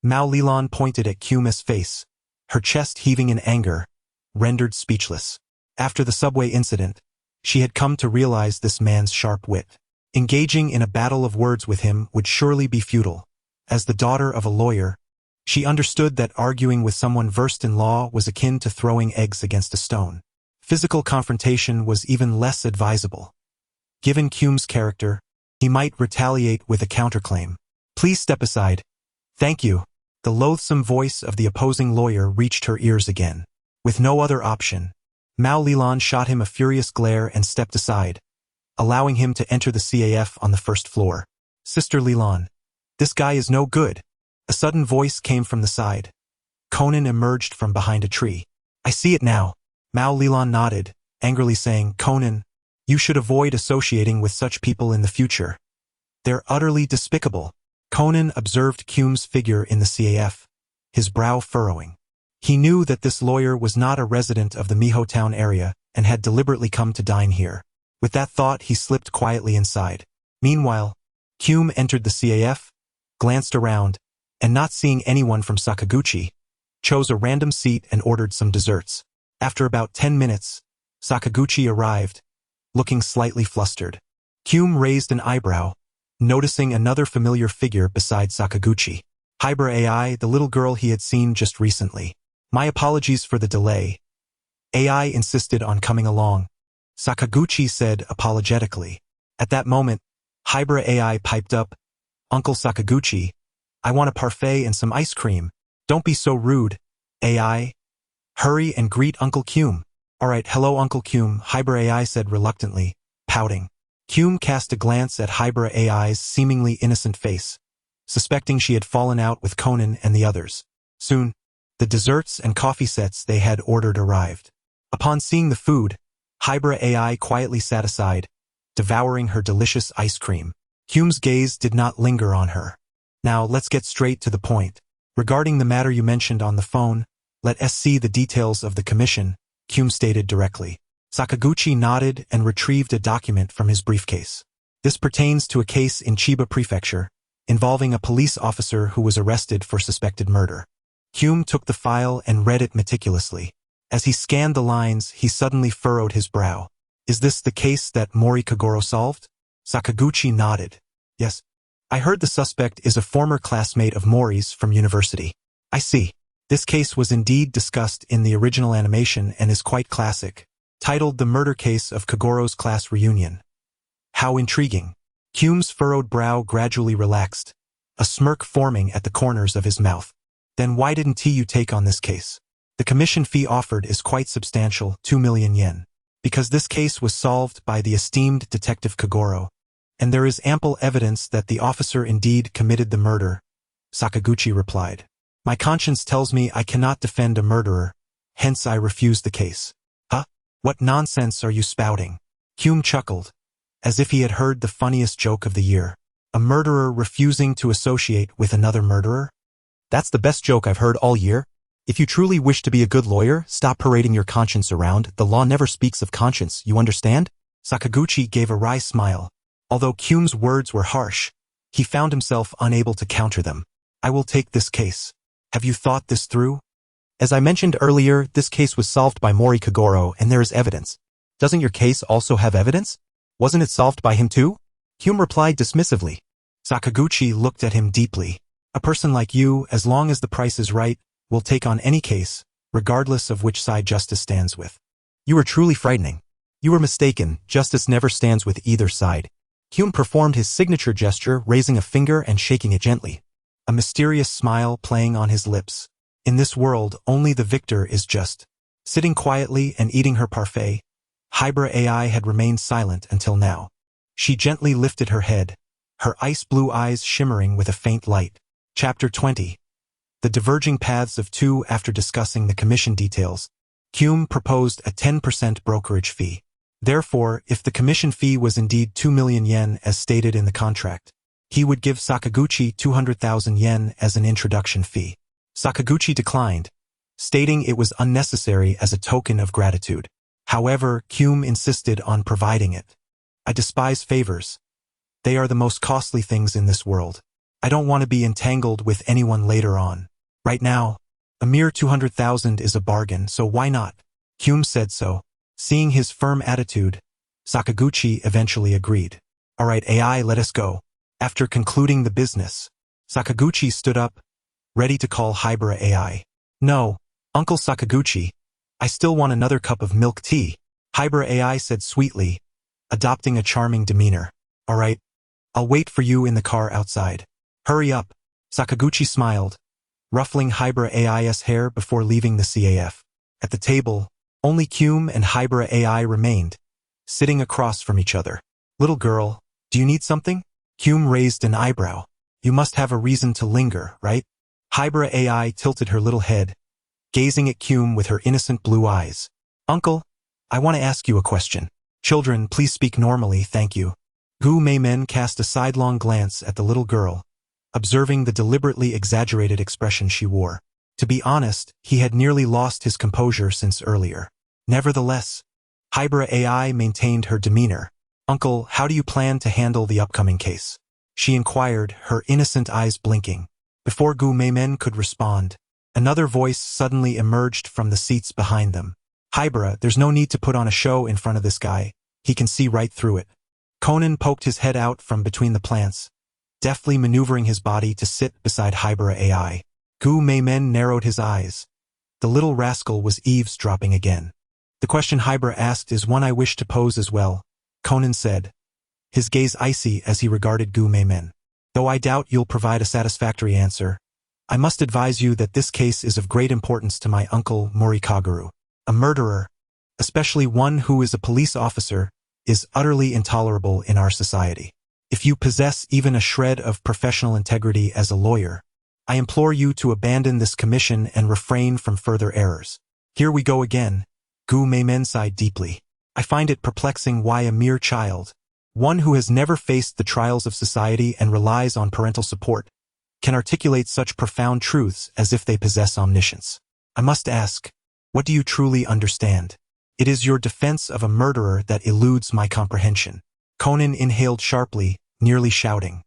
Speaker 1: Mao Lilan pointed at Gumaman's face, her chest heaving in anger, rendered speechless. After the subway incident, she had come to realize this man's sharp wit. Engaging in a battle of words with him would surely be futile. As the daughter of a lawyer, she understood that arguing with someone versed in law was akin to throwing eggs against a stone. Physical confrontation was even less advisable. Given Gumaman's character, he might retaliate with a counterclaim. Please step aside. Thank you. The loathsome voice of the opposing lawyer reached her ears again. With no other option, Mao Lilan shot him a furious glare and stepped aside, allowing him to enter the CAF on the first floor. Sister Lilan, this guy is no good. A sudden voice came from the side. Conan emerged from behind a tree. I see it now. Mao Lilan nodded, angrily saying, Conan, you should avoid associating with such people in the future. They're utterly despicable. Conan observed Gumaman's figure in the CAF, his brow furrowing. He knew that this lawyer was not a resident of the Miho town area and had deliberately come to dine here. With that thought, he slipped quietly inside. Meanwhile, Gumaman entered the CAF, glanced around, and not seeing anyone from Sakaguchi, chose a random seat and ordered some desserts. After about 10 minutes, Sakaguchi arrived, looking slightly flustered. Gumaman raised an eyebrow, noticing another familiar figure beside Sakaguchi. Hybrid AI, the little girl he had seen just recently. My apologies for the delay. AI insisted on coming along, Sakaguchi said apologetically. At that moment, Hybrid AI piped up, Uncle Sakaguchi, I want a parfait and some ice cream. Don't be so rude, AI. Hurry and greet Uncle Gumaman. Alright, hello Uncle Gumaman, Hybrid AI said reluctantly, pouting. Gumaman cast a glance at Hybrid AI's seemingly innocent face, suspecting she had fallen out with Conan and the others. Soon, the desserts and coffee sets they had ordered arrived. Upon seeing the food, Hybrid AI quietly sat aside, devouring her delicious ice cream. Gumaman's gaze did not linger on her. Now let's get straight to the point. Regarding the matter you mentioned on the phone, let us see the details of the commission, Gumaman stated directly. Sakaguchi nodded and retrieved a document from his briefcase. This pertains to a case in Chiba Prefecture, involving a police officer who was arrested for suspected murder. Gumaman took the file and read it meticulously. As he scanned the lines, he suddenly furrowed his brow. Is this the case that Mori Kagoro solved? Sakaguchi nodded. Yes. I heard the suspect is a former classmate of Mori's from university. I see. This case was indeed discussed in the original animation and is quite classic. Titled The Murder Case of Kagoro's Class Reunion. How intriguing. Hume's furrowed brow gradually relaxed, a smirk forming at the corners of his mouth. Then why didn't you take on this case? The commission fee offered is quite substantial, 2 million yen. Because this case was solved by the esteemed Detective Kagoro, and there is ample evidence that the officer indeed committed the murder, Sakaguchi replied. My conscience tells me I cannot defend a murderer, hence I refuse the case. Huh? What nonsense are you spouting? Hume chuckled, as if he had heard the funniest joke of the year. A murderer refusing to associate with another murderer? That's the best joke I've heard all year. If you truly wish to be a good lawyer, stop parading your conscience around. The law never speaks of conscience, you understand? Sakaguchi gave a wry smile. Although Hume's words were harsh, he found himself unable to counter them. I will take this case. Have you thought this through? As I mentioned earlier, this case was solved by Mori Kagoro and there is evidence. Doesn't your case also have evidence? Wasn't it solved by him too? Hume replied dismissively. Sakaguchi looked at him deeply. A person like you, as long as the price is right, will take on any case, regardless of which side justice stands with. You are truly frightening. You were mistaken, justice never stands with either side. Hume performed his signature gesture, raising a finger and shaking it gently. A mysterious smile playing on his lips. In this world, only the victor is just. Sitting quietly and eating her parfait, Hybrid AI had remained silent until now. She gently lifted her head, her ice blue eyes shimmering with a faint light. Chapter 20. The diverging paths of two. After discussing the commission details, Hume proposed a 10% brokerage fee. Therefore, if the commission fee was indeed 2 million yen as stated in the contract, he would give Sakaguchi 200,000 yen as an introduction fee. Sakaguchi declined, stating it was unnecessary as a token of gratitude. However, Hume insisted on providing it. I despise favors. They are the most costly things in this world. I don't want to be entangled with anyone later on. Right now, a mere 200,000 is a bargain, so why not? Hume said so. Seeing his firm attitude, Sakaguchi eventually agreed. All right, AI, let us go. After concluding the business, Sakaguchi stood up, ready to call Hybrid AI. No, Uncle Sakaguchi, I still want another cup of milk tea, Hybrid AI said sweetly, adopting a charming demeanor. All right, I'll wait for you in the car outside. Hurry up, Sakaguchi smiled, ruffling Hybrid AI's hair before leaving the CAF. At the table, only Hume and Hybrid AI remained, sitting across from each other. Little girl, do you need something? Hume raised an eyebrow. You must have a reason to linger, right? Hybrid AI tilted her little head, gazing at Hume with her innocent blue eyes. Uncle, I want to ask you a question. Children, please speak normally, thank you. Gu Meimen cast a sidelong glance at the little girl, observing the deliberately exaggerated expression she wore. To be honest, he had nearly lost his composure since earlier. Nevertheless, Hybrid AI maintained her demeanor. Uncle, how do you plan to handle the upcoming case? She inquired, her innocent eyes blinking. Before Gu Meimen could respond, another voice suddenly emerged from the seats behind them. Hybrid, there's no need to put on a show in front of this guy. He can see right through it. Conan poked his head out from between the plants, deftly maneuvering his body to sit beside Hybrid AI. Gu Meimen narrowed his eyes. The little rascal was eavesdropping again. The question Hybrid asked is one I wish to pose as well, Conan said, his gaze icy as he regarded Gu Meimen. Though I doubt you'll provide a satisfactory answer, I must advise you that this case is of great importance to my uncle Mori Kaguru. A murderer, especially one who is a police officer, is utterly intolerable in our society. If you possess even a shred of professional integrity as a lawyer, I implore you to abandon this commission and refrain from further errors. Here we go again, Gu Meimen sighed deeply. I find it perplexing why a mere child, one who has never faced the trials of society and relies on parental support, can articulate such profound truths as if they possess omniscience. I must ask, what do you truly understand? It is your defense of a murderer that eludes my comprehension. Conan inhaled sharply, nearly shouting.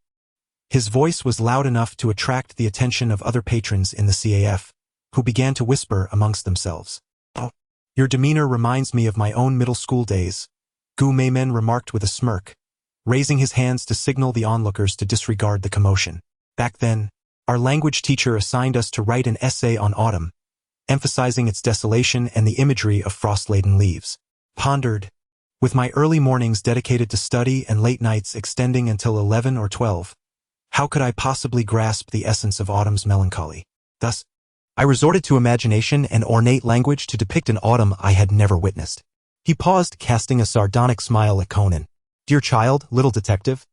Speaker 1: His voice was loud enough to attract the attention of other patrons in the CAF, who began to whisper amongst themselves. Oh, Your demeanor reminds me of my own middle school days, Gu Meimen remarked with a smirk, raising his hands to signal the onlookers to disregard the commotion. Back then, our language teacher assigned us to write an essay on autumn, emphasizing its desolation and the imagery of frost-laden leaves. Pondered, with my early mornings dedicated to study and late nights extending until 11 or 12, how could I possibly grasp the essence of autumn's melancholy? Thus, I resorted to imagination and ornate language to depict an autumn I had never witnessed. He paused, casting a sardonic smile at Conan. Dear child, little detective,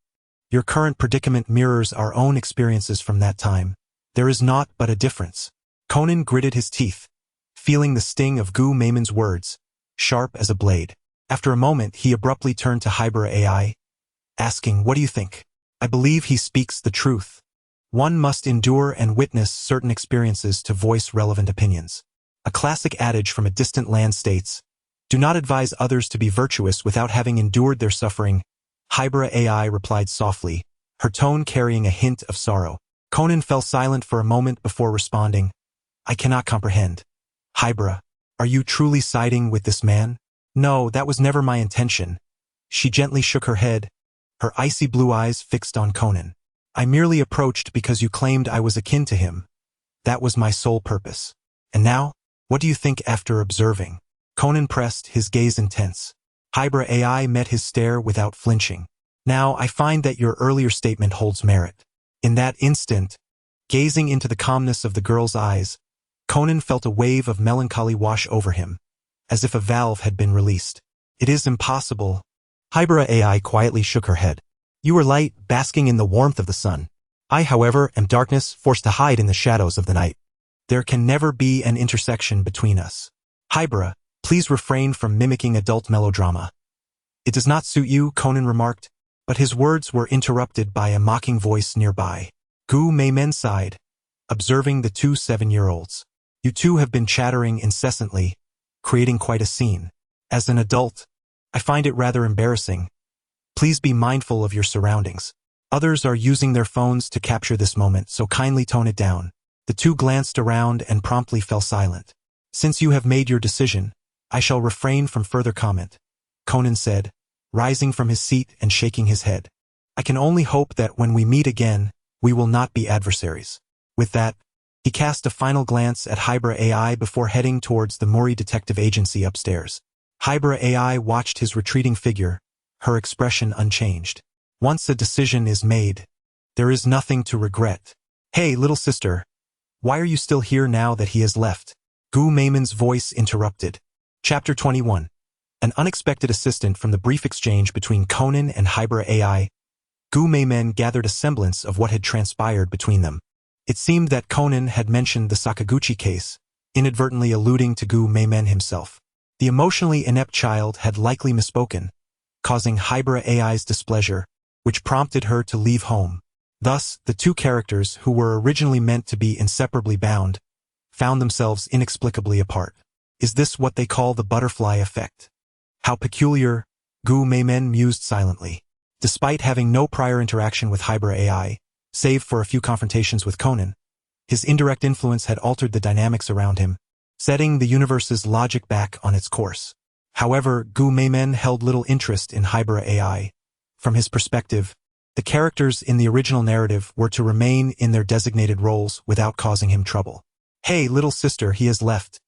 Speaker 1: your current predicament mirrors our own experiences from that time. There is naught but a difference. Conan gritted his teeth, feeling the sting of Gu Meimen's words, sharp as a blade. After a moment, he abruptly turned to Hybera AI, asking, "What do you think?" I believe he speaks the truth. One must endure and witness certain experiences to voice relevant opinions. A classic adage from a distant land states, "Do not advise others to be virtuous without having endured their suffering." Hybera AI replied softly, her tone carrying a hint of sorrow. Conan fell silent for a moment before responding, "I cannot comprehend. Hybera, are you truly siding with this man?" "No, that was never my intention." She gently shook her head, her icy blue eyes fixed on Conan. "I merely approached because you claimed I was akin to him. That was my sole purpose. And now, what do you think after observing?" Conan pressed, his gaze intense. Hybera AI met his stare without flinching. "Now, I find that your earlier statement holds merit." In that instant, gazing into the calmness of the girl's eyes, Conan felt a wave of melancholy wash over him, as if a valve had been released. "It is impossible." Hybera AI quietly shook her head. "You are light, basking in the warmth of the sun. I, however, am darkness, forced to hide in the shadows of the night. There can never be an intersection between us. Hybera, please refrain from mimicking adult melodrama." "It does not suit you," Conan remarked, but his words were interrupted by a mocking voice nearby. Gu Meimen sighed, observing the two 7-year-olds. "You two have been chattering incessantly, creating quite a scene. As an adult, I find it rather embarrassing. Please be mindful of your surroundings. Others are using their phones to capture this moment, so kindly tone it down." The two glanced around and promptly fell silent. "Since you have made your decision, I shall refrain from further comment," Conan said, rising from his seat and shaking his head. "I can only hope that when we meet again, we will not be adversaries." With that, he cast a final glance at Hybera AI before heading towards the Mori Detective Agency upstairs. Hybera AI watched his retreating figure, her expression unchanged. Once a decision is made, there is nothing to regret. "Hey, little sister, why are you still here now that he has left?" Gu Meimen's voice interrupted. Chapter 21. An unexpected assistant. From the brief exchange between Conan and Hybera AI, Gu Meimen gathered a semblance of what had transpired between them. It seemed that Conan had mentioned the Sakaguchi case, inadvertently alluding to Gu Meimen himself. The emotionally inept child had likely misspoken, causing Hybera AI's displeasure, which prompted her to leave home. Thus, the two characters, who were originally meant to be inseparably bound, found themselves inexplicably apart. Is this what they call the butterfly effect? How peculiar, Gu Meimen mused silently. Despite having no prior interaction with Hybera AI, save for a few confrontations with Conan, his indirect influence had altered the dynamics around him, setting the universe's logic back on its course. However, Gu Meimen held little interest in Hybera AI. From his perspective, the characters in the original narrative were to remain in their designated roles without causing him trouble. "Hey, little sister, he has left.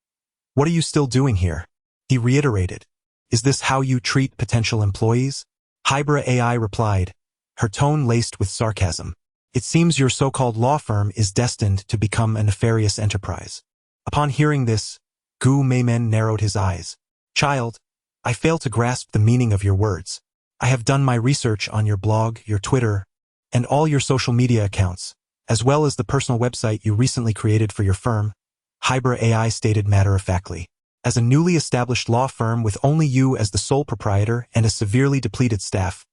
Speaker 1: What are you still doing here?" he reiterated. "Is this how you treat potential employees?" Hybera AI replied, her tone laced with sarcasm. "It seems your so-called law firm is destined to become a nefarious enterprise." Upon hearing this, Gu Meimen narrowed his eyes. "Child, I fail to grasp the meaning of your words. I have done my research on your blog, your Twitter, and all your social media accounts, as well as the personal website you recently created for your firm," Hybera AI stated matter-of-factly. "As a newly established law firm with only you as the sole proprietor and a severely depleted staff,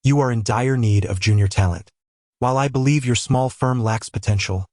Speaker 1: you are in dire need of junior talent. While I believe your small firm lacks potential,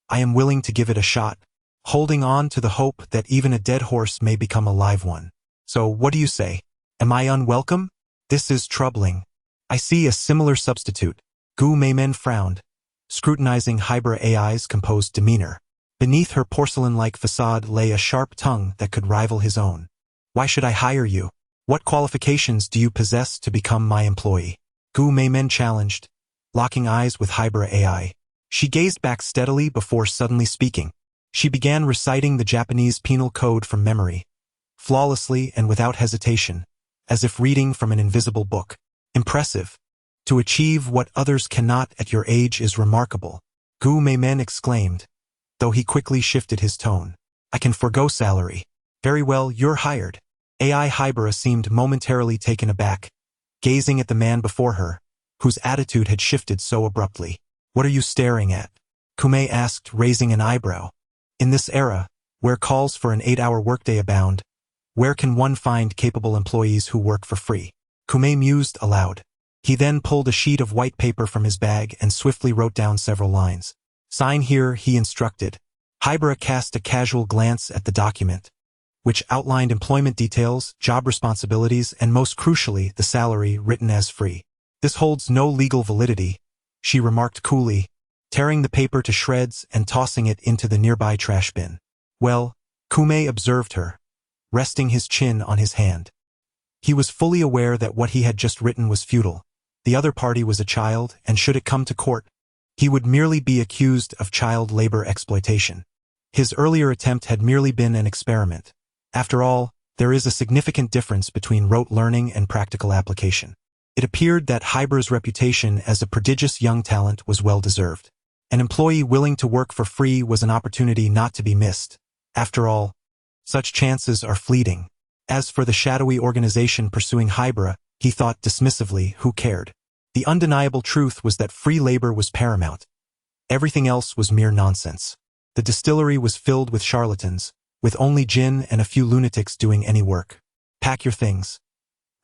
Speaker 1: I am willing to give it a shot, holding on to the hope that even a dead horse may become a live one. So what do you say? Am I unwelcome? This is troubling. I see a similar substitute." Gu Meimen frowned, scrutinizing Hybera AI's composed demeanor. Beneath her porcelain-like facade lay a sharp tongue that could rival his own. Why should I hire you? What qualifications do you possess to become my employee? Gu Meimen challenged, locking eyes with Hybrid AI. She gazed back steadily before suddenly speaking. She began reciting the Japanese penal code from memory, flawlessly and without hesitation, as if reading from an invisible book. Impressive. To achieve what others cannot at your age is remarkable, Gu Meimen exclaimed, though he quickly shifted his tone. I can forgo salary. Very well, you're hired. AI Hybrid seemed momentarily taken aback, gazing at the man before her, whose attitude had shifted so abruptly. What are you staring at? Kume asked, raising an eyebrow. In this era, where calls for an 8-hour workday abound, where can one find capable employees who work for free? Kume mused aloud. He then pulled a sheet of white paper from his bag and swiftly wrote down several lines. Sign here, he instructed. Hybrid cast a casual glance at the document, which outlined employment details, job responsibilities, and most crucially, the salary written as free. This holds no legal validity, she remarked coolly, tearing the paper to shreds and tossing it into the nearby trash bin. Well, Kume observed her, resting his chin on his hand. He was fully aware that what he had just written was futile. The other party was a child, and should it come to court, he would merely be accused of child labor exploitation. His earlier attempt had merely been an experiment. After all, there is a significant difference between rote learning and practical application. It appeared that Hybrid's reputation as a prodigious young talent was well-deserved. An employee willing to work for free was an opportunity not to be missed. After all, such chances are fleeting. As for the shadowy organization pursuing Hybrid, he thought dismissively, who cared? The undeniable truth was that free labor was paramount. Everything else was mere nonsense. The distillery was filled with charlatans, with only gin and a few lunatics doing any work. Pack your things.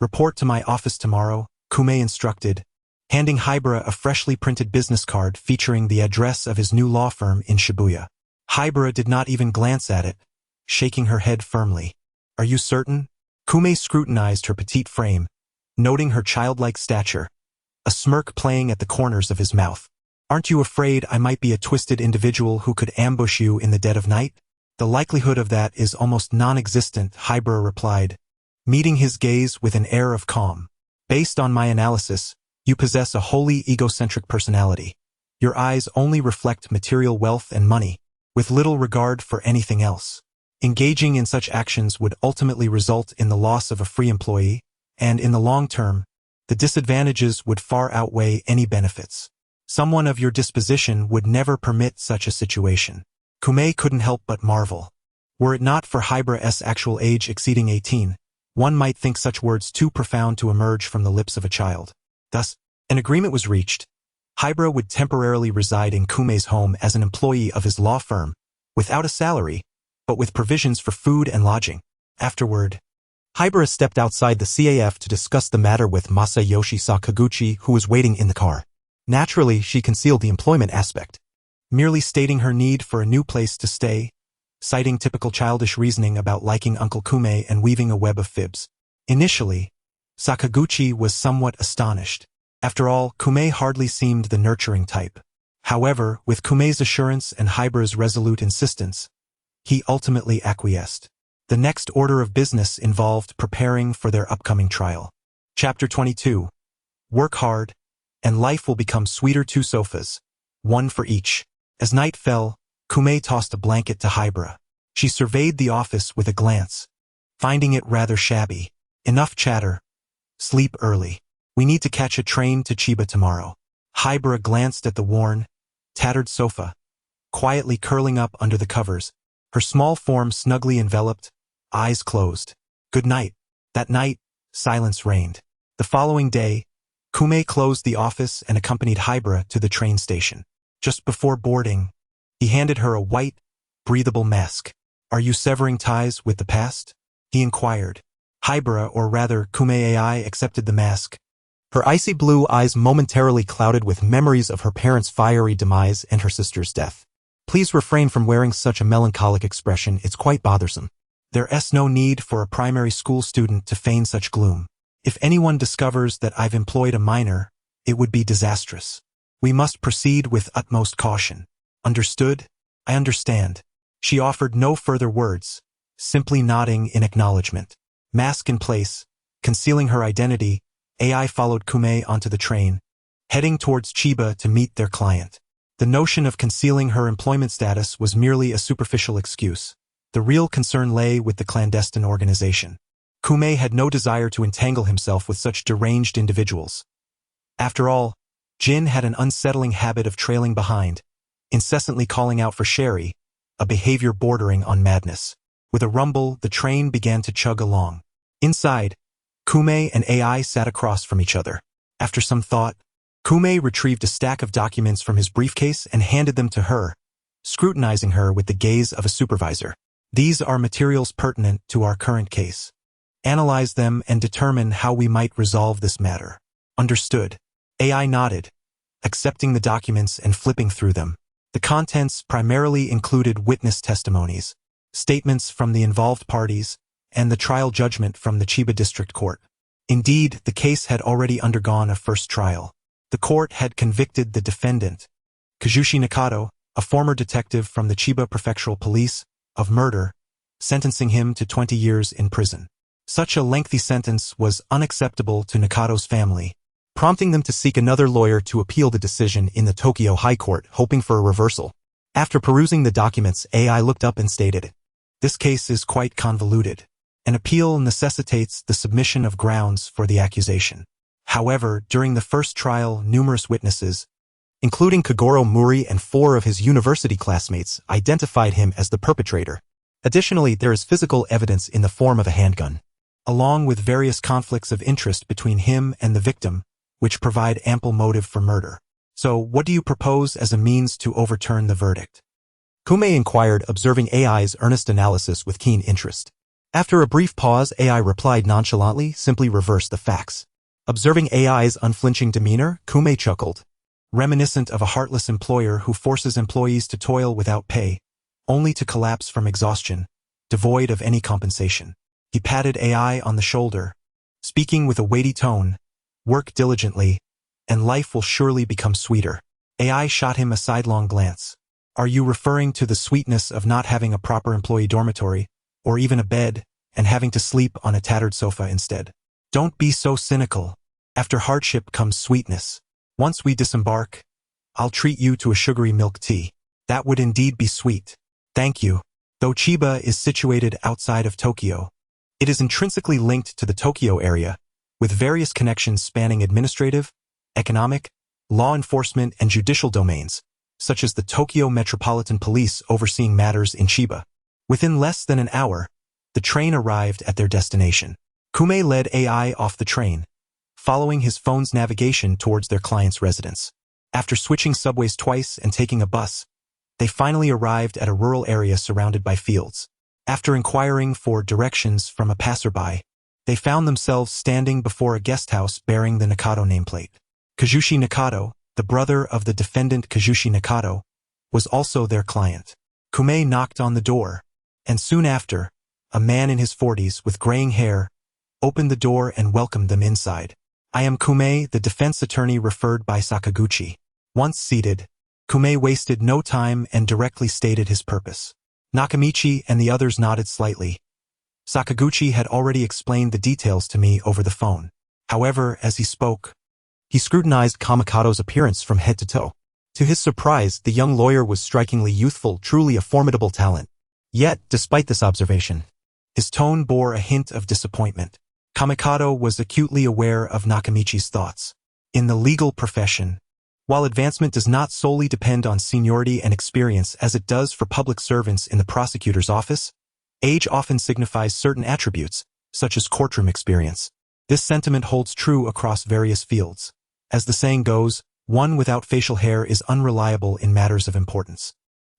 Speaker 1: Report to my office tomorrow, Kume instructed, handing Hybrid a freshly printed business card featuring the address of his new law firm in Shibuya. Hybrid did not even glance at it, shaking her head firmly. Are you certain? Kume scrutinized her petite frame, noting her childlike stature, a smirk playing at the corners of his mouth. Aren't you afraid I might be a twisted individual who could ambush you in the dead of night? The likelihood of that is almost non-existent, Hybrid replied, meeting his gaze with an air of calm. Based on my analysis, you possess a wholly egocentric personality. Your eyes only reflect material wealth and money, with little regard for anything else. Engaging in such actions would ultimately result in the loss of a free employee, and in the long term, the disadvantages would far outweigh any benefits. Someone of your disposition would never permit such a situation. Kume couldn't help but marvel. Were it not for Hybrid's actual age exceeding 18, one might think such words too profound to emerge from the lips of a child. Thus, an agreement was reached. Hybrid would temporarily reside in Kume's home as an employee of his law firm, without a salary, but with provisions for food and lodging. Afterward, Hybrid stepped outside the CAF to discuss the matter with Masayoshi Sakaguchi, who was waiting in the car. Naturally, she concealed the employment aspect, merely stating her need for a new place to stay, citing typical childish reasoning about liking Uncle Kume and weaving a web of fibs. Initially, Sakaguchi was somewhat astonished. After all, Kume hardly seemed the nurturing type. However, with Kume's assurance and Hybrid's resolute insistence, he ultimately acquiesced. The next order of business involved preparing for their upcoming trial. Chapter 22. Work hard, and life will become sweeter. 2 sofas, one for each. As night fell, Kume tossed a blanket to Hybrid. She surveyed the office with a glance, finding it rather shabby. Enough chatter. Sleep early. We need to catch a train to Chiba tomorrow. Hybrid glanced at the worn, tattered sofa, quietly curling up under the covers, her small form snugly enveloped, eyes closed. Good night. That night, silence reigned. The following day, Kume closed the office and accompanied Hybrid to the train station. Just before boarding, he handed her a white, breathable mask. Are you severing ties with the past? He inquired. Hybrid, or rather Kume AI, accepted the mask. Her icy blue eyes momentarily clouded with memories of her parents' fiery demise and her sister's death. Please refrain from wearing such a melancholic expression, it's quite bothersome. There's no need for a primary school student to feign such gloom. If anyone discovers that I've employed a minor, it would be disastrous. We must proceed with utmost caution. Understood? I understand. She offered no further words, simply nodding in acknowledgement. Mask in place, concealing her identity, AI followed Kume onto the train, heading towards Chiba to meet their client. The notion of concealing her employment status was merely a superficial excuse. The real concern lay with the clandestine organization. Kume had no desire to entangle himself with such deranged individuals. After all, Jin had an unsettling habit of trailing behind, incessantly calling out for Sherry, a behavior bordering on madness. With a rumble, the train began to chug along. Inside, Kume and AI sat across from each other. After some thought, Kume retrieved a stack of documents from his briefcase and handed them to her, scrutinizing her with the gaze of a supervisor. These are materials pertinent to our current case. Analyze them and determine how we might resolve this matter. Understood. AI nodded, accepting the documents and flipping through them. The contents primarily included witness testimonies, statements from the involved parties, and the trial judgment from the Chiba District Court. Indeed, the case had already undergone a first trial. The court had convicted the defendant, Kazushi Nakato, a former detective from the Chiba Prefectural Police, of murder, sentencing him to 20 years in prison. Such a lengthy sentence was unacceptable to Nakato's family, prompting them to seek another lawyer to appeal the decision in the Tokyo High Court, hoping for a reversal. After perusing the documents, AI looked up and stated, "This case is quite convoluted. An appeal necessitates the submission of grounds for the accusation. However, during the first trial, numerous witnesses, including Kagoro Muri and 4 of his university classmates, identified him as the perpetrator. Additionally, there is physical evidence in the form of a handgun, along with various conflicts of interest between him and the victim, which provide ample motive for murder. So, what do you propose as a means to overturn the verdict?" Kume inquired, observing AI's earnest analysis with keen interest. After a brief pause, AI replied nonchalantly, "Simply reverse the facts." Observing AI's unflinching demeanor, Kume chuckled, reminiscent of a heartless employer who forces employees to toil without pay, only to collapse from exhaustion, devoid of any compensation. He patted AI on the shoulder, speaking with a weighty tone, "Work diligently, and life will surely become sweeter." AI shot him a sidelong glance. "Are you referring to the sweetness of not having a proper employee dormitory, or even a bed, and having to sleep on a tattered sofa instead? Don't be so cynical. After hardship comes sweetness. Once we disembark, I'll treat you to a sugary milk tea. That would indeed be sweet. Thank you." Though Chiba is situated outside of Tokyo, it is intrinsically linked to the Tokyo area, with various connections spanning administrative, economic, law enforcement, and judicial domains, such as the Tokyo Metropolitan Police overseeing matters in Chiba. Within less than an hour, the train arrived at their destination. Kume led AI off the train, following his phone's navigation towards their client's residence. After switching subways twice and taking a bus, they finally arrived at a rural area surrounded by fields. After inquiring for directions from a passerby, they found themselves standing before a guest house bearing the Nakato nameplate. Kazushi Nakato, the brother of the defendant Kazushi Nakato, was also their client. Kume knocked on the door, and soon after, a man in his 40s with graying hair opened the door and welcomed them inside. "I am Kume, the defense attorney referred by Sakaguchi." Once seated, Kume wasted no time and directly stated his purpose. Nakamichi and the others nodded slightly. Sakaguchi had already explained the details to me over the phone. However, as he spoke, he scrutinized Kamikado's appearance from head to toe. To his surprise, the young lawyer was strikingly youthful, truly a formidable talent. Yet, despite this observation, his tone bore a hint of disappointment. Kamikado was acutely aware of Nakamichi's thoughts. In the legal profession, while advancement does not solely depend on seniority and experience as it does for public servants in the prosecutor's office, age often signifies certain attributes, such as courtroom experience. This sentiment holds true across various fields. As the saying goes, one without facial hair is unreliable in matters of importance.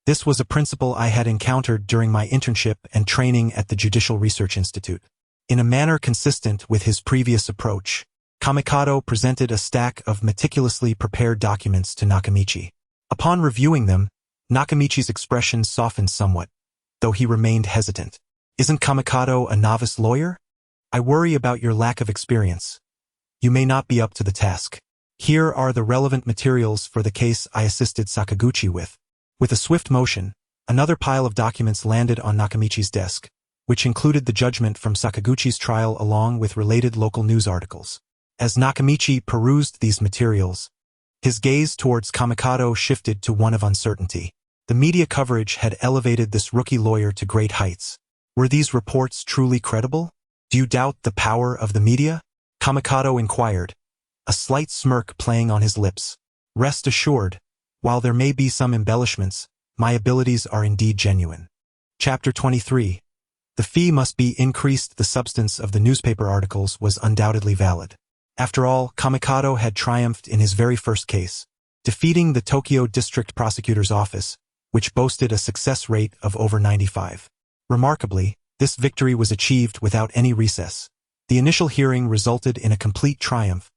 Speaker 1: This was a principle I had encountered during my internship and training at the Judicial Research Institute. In a manner consistent with his previous approach, Kamikado presented a stack of meticulously prepared documents to Nakamichi. Upon reviewing them, Nakamichi's expression softened somewhat, though he remained hesitant. "Isn't Kamikado a novice lawyer? I worry about your lack of experience. You may not be up to the task. Here are the relevant materials for the case I assisted Sakaguchi with." With a swift motion, another pile of documents landed on Nakamichi's desk, which included the judgment from Sakaguchi's trial along with related local news articles. As Nakamichi perused these materials, his gaze towards Kamikado shifted to one of uncertainty. The media coverage had elevated this rookie lawyer to great heights. Were these reports truly credible? Do you doubt the power of the media? Kamikado inquired, a slight smirk playing on his lips. Rest assured, while there may be some embellishments, my abilities are indeed genuine. Chapter 23. The fee must be increased. The substance of the newspaper articles was undoubtedly valid. After all, Kamikado had triumphed in his very first case, defeating the Tokyo District Prosecutor's Office, which boasted a success rate of over 95%. Remarkably, this victory was achieved without any recess. The initial hearing resulted in a complete triumph,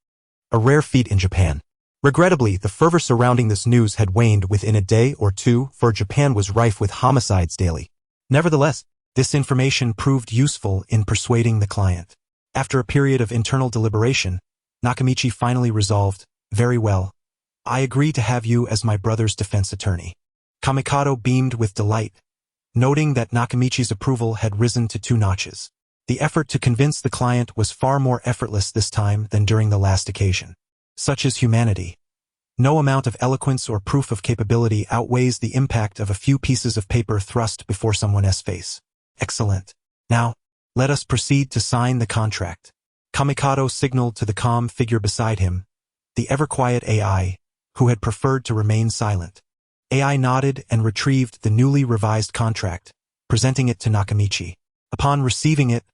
Speaker 1: a rare feat in Japan. Regrettably, the fervor surrounding this news had waned within a day or two, for Japan was rife with homicides daily. Nevertheless, this information proved useful in persuading the client. After a period of internal deliberation, Nakamichi finally resolved, "Very well. I agree to have you as my brother's defense attorney." Kamikado beamed with delight, noting that Nakamichi's approval had risen to 2 notches. The effort to convince the client was far more effortless this time than during the last occasion. Such is humanity. No amount of eloquence or proof of capability outweighs the impact of a few pieces of paper thrust before someone's face. Excellent. Now, let us proceed to sign the contract. Kamikado signaled to the calm figure beside him, the ever-quiet AI, who had preferred to remain silent. AI nodded and retrieved the newly revised contract, presenting it to Nakamichi. Upon receiving it,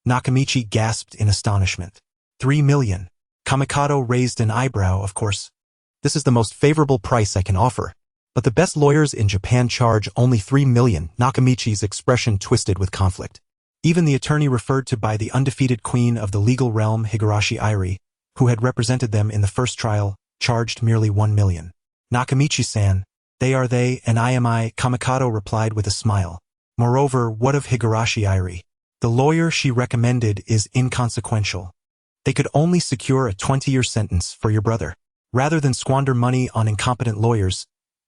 Speaker 1: Nakamichi gasped in astonishment. 3 million. Kamikado raised an eyebrow. Of course. This is the most favorable price I can offer. But the best lawyers in Japan charge only 3 million. Nakamichi's expression twisted with conflict. Even the attorney referred to by the undefeated queen of the legal realm, Higurashi Airi, who had represented them in the first trial, charged merely 1 million. Nakamichi-san, they are they and I am I, Kamikado replied with a smile. Moreover, what of Higurashi Airi? The lawyer she recommended is inconsequential. They could only secure a 20-year sentence for your brother. Rather than squander money on incompetent lawyers,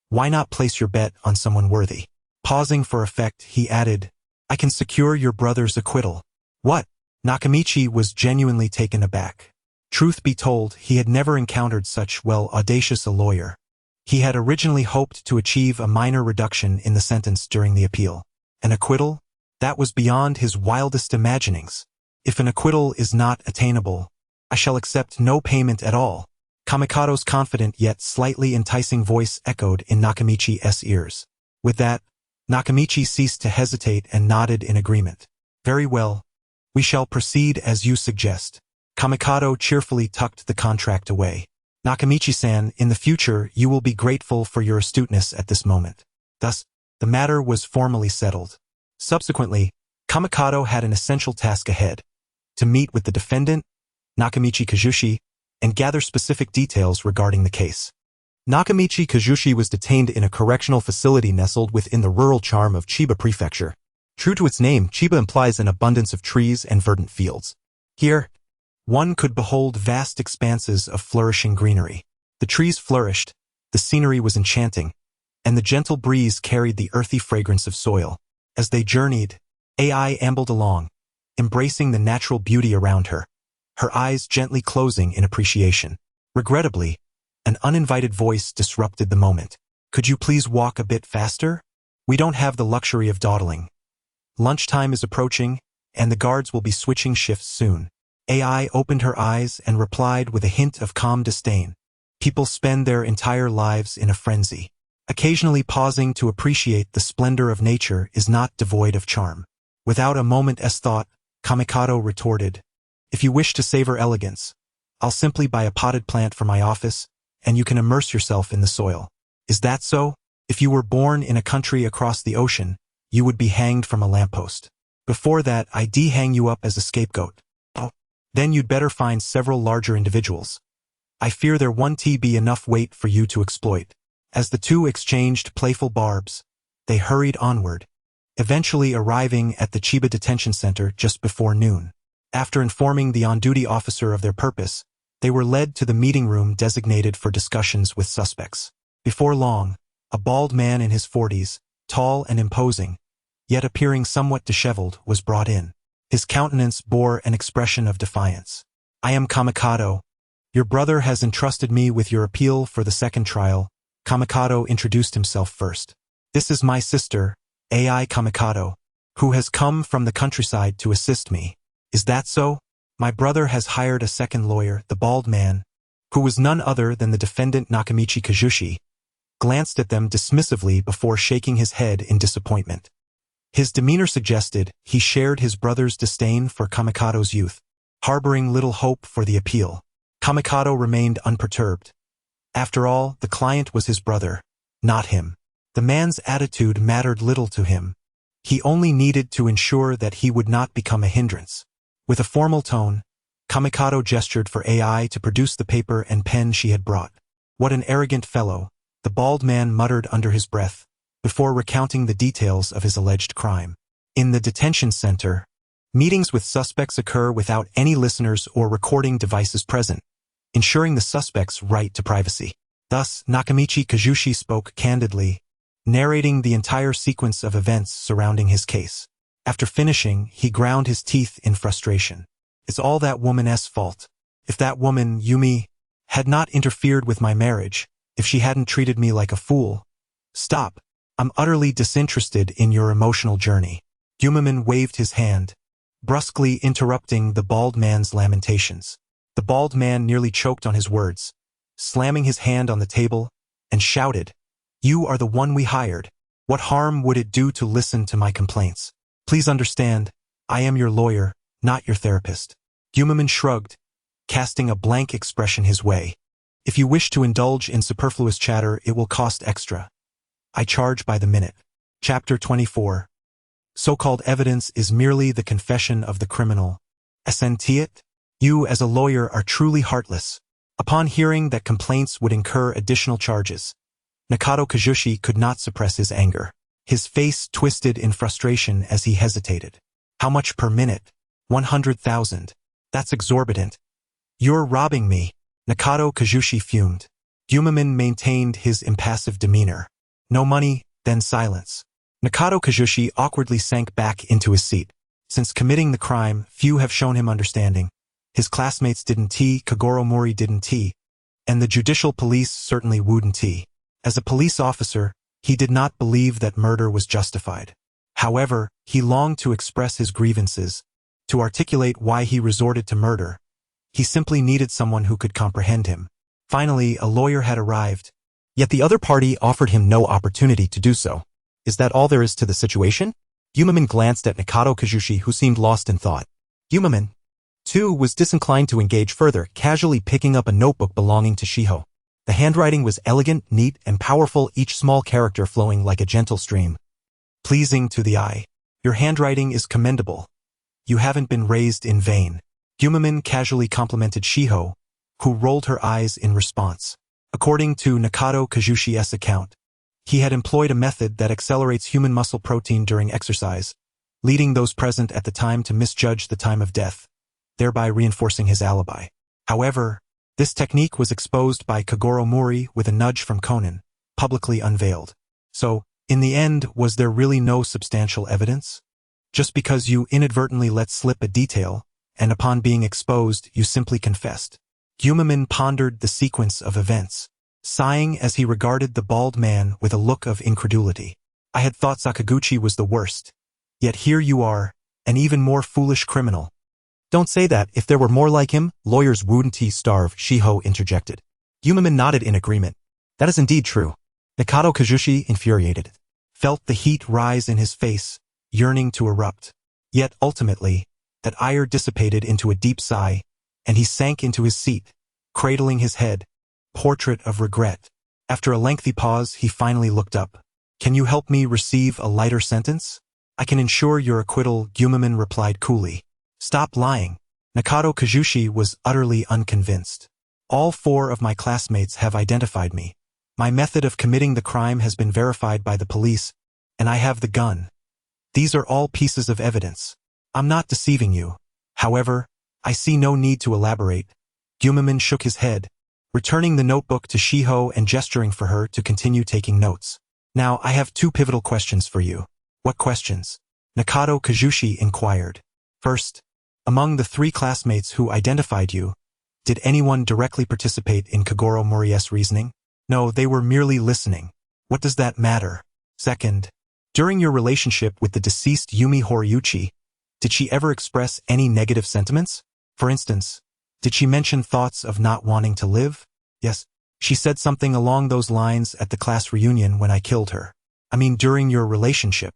Speaker 1: why not place your bet on someone worthy? Pausing for effect, he added, I can secure your brother's acquittal. What? Nakamichi was genuinely taken aback. Truth be told, he had never encountered such, audacious a lawyer. He had originally hoped to achieve a minor reduction in the sentence during the appeal. An acquittal? That was beyond his wildest imaginings. If an acquittal is not attainable, I shall accept no payment at all. Kamikado's confident yet slightly enticing voice echoed in Nakamichi's ears. With that, Nakamichi ceased to hesitate and nodded in agreement. Very well. We shall proceed as you suggest. Kamikado cheerfully tucked the contract away. Nakamichi-san, in the future you will be grateful for your astuteness at this moment. Thus, the matter was formally settled. Subsequently, Kamikado had an essential task ahead, to meet with the defendant, Nakamichi Kazushi, and gather specific details regarding the case. Nakamichi Kazushi was detained in a correctional facility nestled within the rural charm of Chiba Prefecture. True to its name, Chiba implies an abundance of trees and verdant fields. Here, one could behold vast expanses of flourishing greenery. The trees flourished, the scenery was enchanting, and the gentle breeze carried the earthy fragrance of soil. As they journeyed, AI ambled along, embracing the natural beauty around her, her eyes gently closing in appreciation. Regrettably, an uninvited voice disrupted the moment. Could you please walk a bit faster? We don't have the luxury of dawdling. Lunchtime is approaching, and the guards will be switching shifts soon. AI opened her eyes and replied with a hint of calm disdain. People spend their entire lives in a frenzy. Occasionally pausing to appreciate the splendor of nature is not devoid of charm. Without a moment's thought, Kamikado retorted, If you wish to savor elegance, I'll simply buy a potted plant for my office, and you can immerse yourself in the soil. Is that so? If you were born in a country across the ocean, you would be hanged from a lamppost. Before that, I'd hang you up as a scapegoat. Oh, then you'd better find several larger individuals. I fear there won't be enough weight for you to exploit. As the two exchanged playful barbs, they hurried onward, eventually arriving at the Chiba Detention Center just before noon. After informing the on-duty officer of their purpose, they were led to the meeting room designated for discussions with suspects. Before long, a bald man in his 40s, tall and imposing, yet appearing somewhat disheveled, was brought in. His countenance bore an expression of defiance. "I am Kamikado. Your brother has entrusted me with your appeal for the second trial." Kamikado introduced himself first. "This is my sister, Ai Kamikado, who has come from the countryside to assist me." "Is that so?" "My brother has hired a second lawyer." The bald man, who was none other than the defendant Nakamichi Kazushi, glanced at them dismissively before shaking his head in disappointment. His demeanor suggested he shared his brother's disdain for Kamikado's youth, harboring little hope for the appeal. Kamikado remained unperturbed. After all, the client was his brother, not him. The man's attitude mattered little to him. He only needed to ensure that he would not become a hindrance. With a formal tone, Kamikado gestured for Ai to produce the paper and pen she had brought. "What an arrogant fellow," the bald man muttered under his breath, before recounting the details of his alleged crime. In the detention center, meetings with suspects occur without any listeners or recording devices present, ensuring the suspect's right to privacy. Thus, Nakamichi Kazushi spoke candidly, narrating the entire sequence of events surrounding his case. After finishing, he ground his teeth in frustration. "It's all that woman's fault. If that woman, Yumi, had not interfered with my marriage, if she hadn't treated me like a fool—" "Stop. I'm utterly disinterested in your emotional journey." Yumaman waved his hand, brusquely interrupting the bald man's lamentations. The bald man nearly choked on his words, slamming his hand on the table, and shouted, "You are the one we hired. What harm would it do to listen to my complaints? Please understand, I am your lawyer, not your therapist." Yumaman shrugged, casting a blank expression his way. "If you wish to indulge in superfluous chatter, it will cost extra. I charge by the minute." Chapter 24. So-called evidence is merely the confession of the criminal. Assentiate? You as a lawyer are truly heartless. Upon hearing that complaints would incur additional charges, Nakado Kazushi could not suppress his anger. His face twisted in frustration as he hesitated. "How much per minute?" 100,000. "That's exorbitant. You're robbing me." Nakado Kazushi fumed. Yumaman maintained his impassive demeanor. "No money, then silence." Nakado Kazushi awkwardly sank back into his seat. Since committing the crime, few have shown him understanding. His classmates didn't, Kagoro Mori didn't, and the judicial police certainly wouldn't. As a police officer, he did not believe that murder was justified. However, he longed to express his grievances, to articulate why he resorted to murder. He simply needed someone who could comprehend him. Finally, a lawyer had arrived, yet the other party offered him no opportunity to do so. "Is that all there is to the situation?" Yumaman glanced at Nakado Kazushi, who seemed lost in thought. Yumaman, too, was disinclined to engage further, casually picking up a notebook belonging to Shiho. The handwriting was elegant, neat, and powerful, each small character flowing like a gentle stream, pleasing to the eye. "Your handwriting is commendable. You haven't been raised in vain." Yumaman casually complimented Shiho, who rolled her eyes in response. According to Nakado Kazushi's account, he had employed a method that accelerates human muscle protein during exercise, leading those present at the time to misjudge the time of death, thereby reinforcing his alibi. However, this technique was exposed by Kagoro Mori with a nudge from Conan, publicly unveiled. So, in the end, was there really no substantial evidence? Just because you inadvertently let slip a detail, and upon being exposed, you simply confessed. Yumaman pondered the sequence of events, sighing as he regarded the bald man with a look of incredulity. "I had thought Sakaguchi was the worst. Yet here you are, an even more foolish criminal." "Don't say that. If there were more like him, lawyers wouldn't starve," Shiho interjected. Yumaman nodded in agreement. "That is indeed true." Nakado Kazushi, infuriated, felt the heat rise in his face, yearning to erupt. Yet ultimately, that ire dissipated into a deep sigh, and he sank into his seat, cradling his head, portrait of regret. After a lengthy pause, he finally looked up. "Can you help me receive a lighter sentence?" "I can ensure your acquittal," Yumaman replied coolly. "Stop lying." Nakado Kazushi was utterly unconvinced. "All 4 of my classmates have identified me. My method of committing the crime has been verified by the police, and I have the gun. These are all pieces of evidence. I'm not deceiving you. However, I see no need to elaborate." Yumaman shook his head, returning the notebook to Shiho and gesturing for her to continue taking notes. "Now, I have 2 pivotal questions for you. What questions? Nakato Kazushi inquired. First, among the 3 classmates who identified you, did anyone directly participate in Kagoro Morie's reasoning? No, they were merely listening. What does that matter? Second, during your relationship with the deceased Yumi Horiuchi, did she ever express any negative sentiments? For instance, did she mention thoughts of not wanting to live? Yes, she said something along those lines at the class reunion when I killed her. I mean, during your relationship.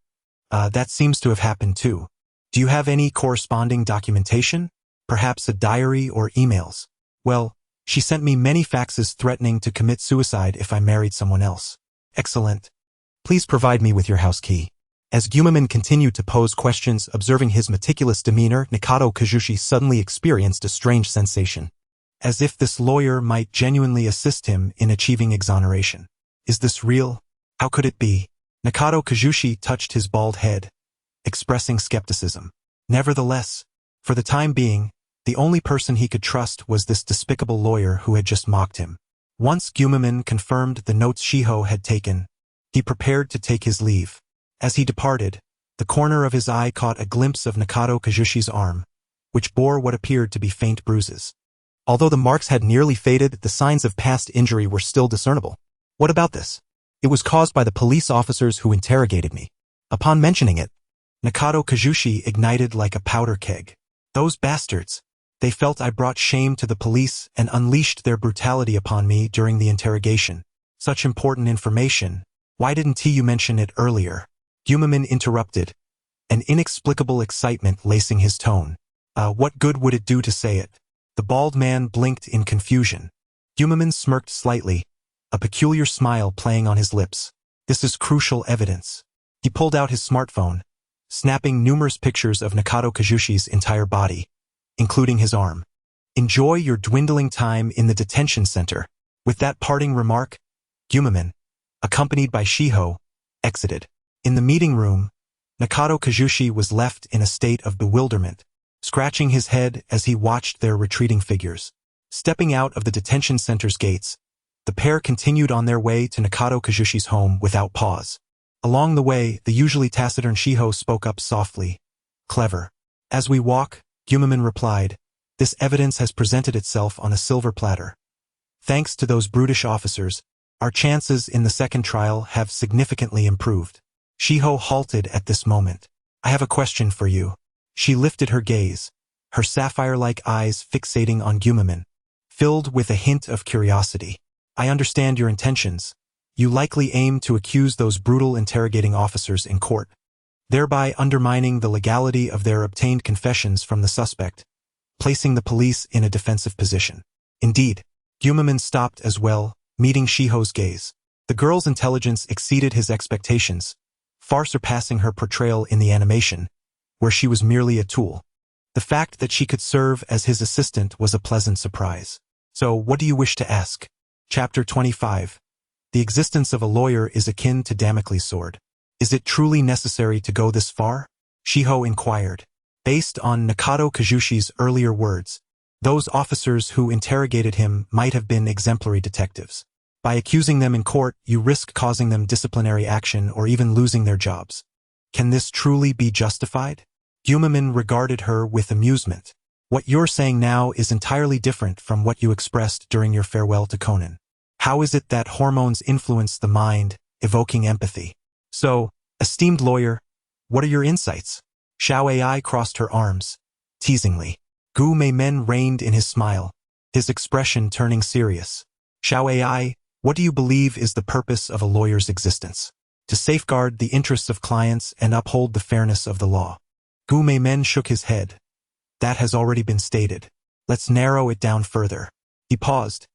Speaker 1: That seems to have happened too. Do you have any corresponding documentation? Perhaps a diary or emails? Well, she sent me many faxes threatening to commit suicide if I married someone else. Excellent. Please provide me with your house key. As Gumaman continued to pose questions, observing his meticulous demeanor, Nakato Kazushi suddenly experienced a strange sensation, as if this lawyer might genuinely assist him in achieving exoneration. Is this real? How could it be? Nakato Kazushi touched his bald head, expressing skepticism. Nevertheless, for the time being, the only person he could trust was this despicable lawyer who had just mocked him. Once Gumaman confirmed the notes Shiho had taken, he prepared to take his leave. As he departed, the corner of his eye caught a glimpse of Nakato Kazushi's arm, which bore what appeared to be faint bruises. Although the marks had nearly faded, the signs of past injury were still discernible. What about this? It was caused by the police officers who interrogated me. Upon mentioning it, Nakato Kazushi ignited like a powder keg. Those bastards! They felt I brought shame to the police and unleashed their brutality upon me during the interrogation. Such important information. Why didn't you mention it earlier? Gumaman interrupted, an inexplicable excitement lacing his tone. What good would it do to say it? The bald man blinked in confusion. Gumaman smirked slightly, a peculiar smile playing on his lips. This is crucial evidence. He pulled out his smartphone, snapping numerous pictures of Nakato Kazushi's entire body, including his arm. Enjoy your dwindling time in the detention center. With that parting remark, Gumaman, accompanied by Shiho, exited. In the meeting room, Nakato Kazushi was left in a state of bewilderment, scratching his head as he watched their retreating figures. Stepping out of the detention center's gates, the pair continued on their way to Nakato Kazushi's home without pause. Along the way, the usually taciturn Shiho spoke up softly. Clever. As we walk, Gumaman replied, this evidence has presented itself on a silver platter. Thanks to those brutish officers, our chances in the second trial have significantly improved. Shiho halted at this moment. I have a question for you. She lifted her gaze, her sapphire-like eyes fixating on Gumaman, filled with a hint of curiosity. I understand your intentions. You likely aim to accuse those brutal interrogating officers in court, thereby undermining the legality of their obtained confessions from the suspect, placing the police in a defensive position. Indeed, Gumaman stopped as well, meeting Shiho's gaze. The girl's intelligence exceeded his expectations, far surpassing her portrayal in the animation, where she was merely a tool. The fact that she could serve as his assistant was a pleasant surprise. So, what do you wish to ask? Chapter 25. The existence of a lawyer is akin to Damocles' sword. Is it truly necessary to go this far? Shiho inquired. Based on Nakato Kazushi's earlier words, those officers who interrogated him might have been exemplary detectives. By accusing them in court, you risk causing them disciplinary action or even losing their jobs. Can this truly be justified? Gumaman regarded her with amusement. What you're saying now is entirely different from what you expressed during your farewell to Conan. How is it that hormones influence the mind, evoking empathy? So, esteemed lawyer, what are your insights? Xiao Ai crossed her arms, teasingly. Gu Meimen reined in his smile, his expression turning serious. Xiao Ai, what do you believe is the purpose of a lawyer's existence? To safeguard the interests of clients and uphold the fairness of the law. Gu Meimen shook his head. That has already been stated. Let's narrow it down further. He paused,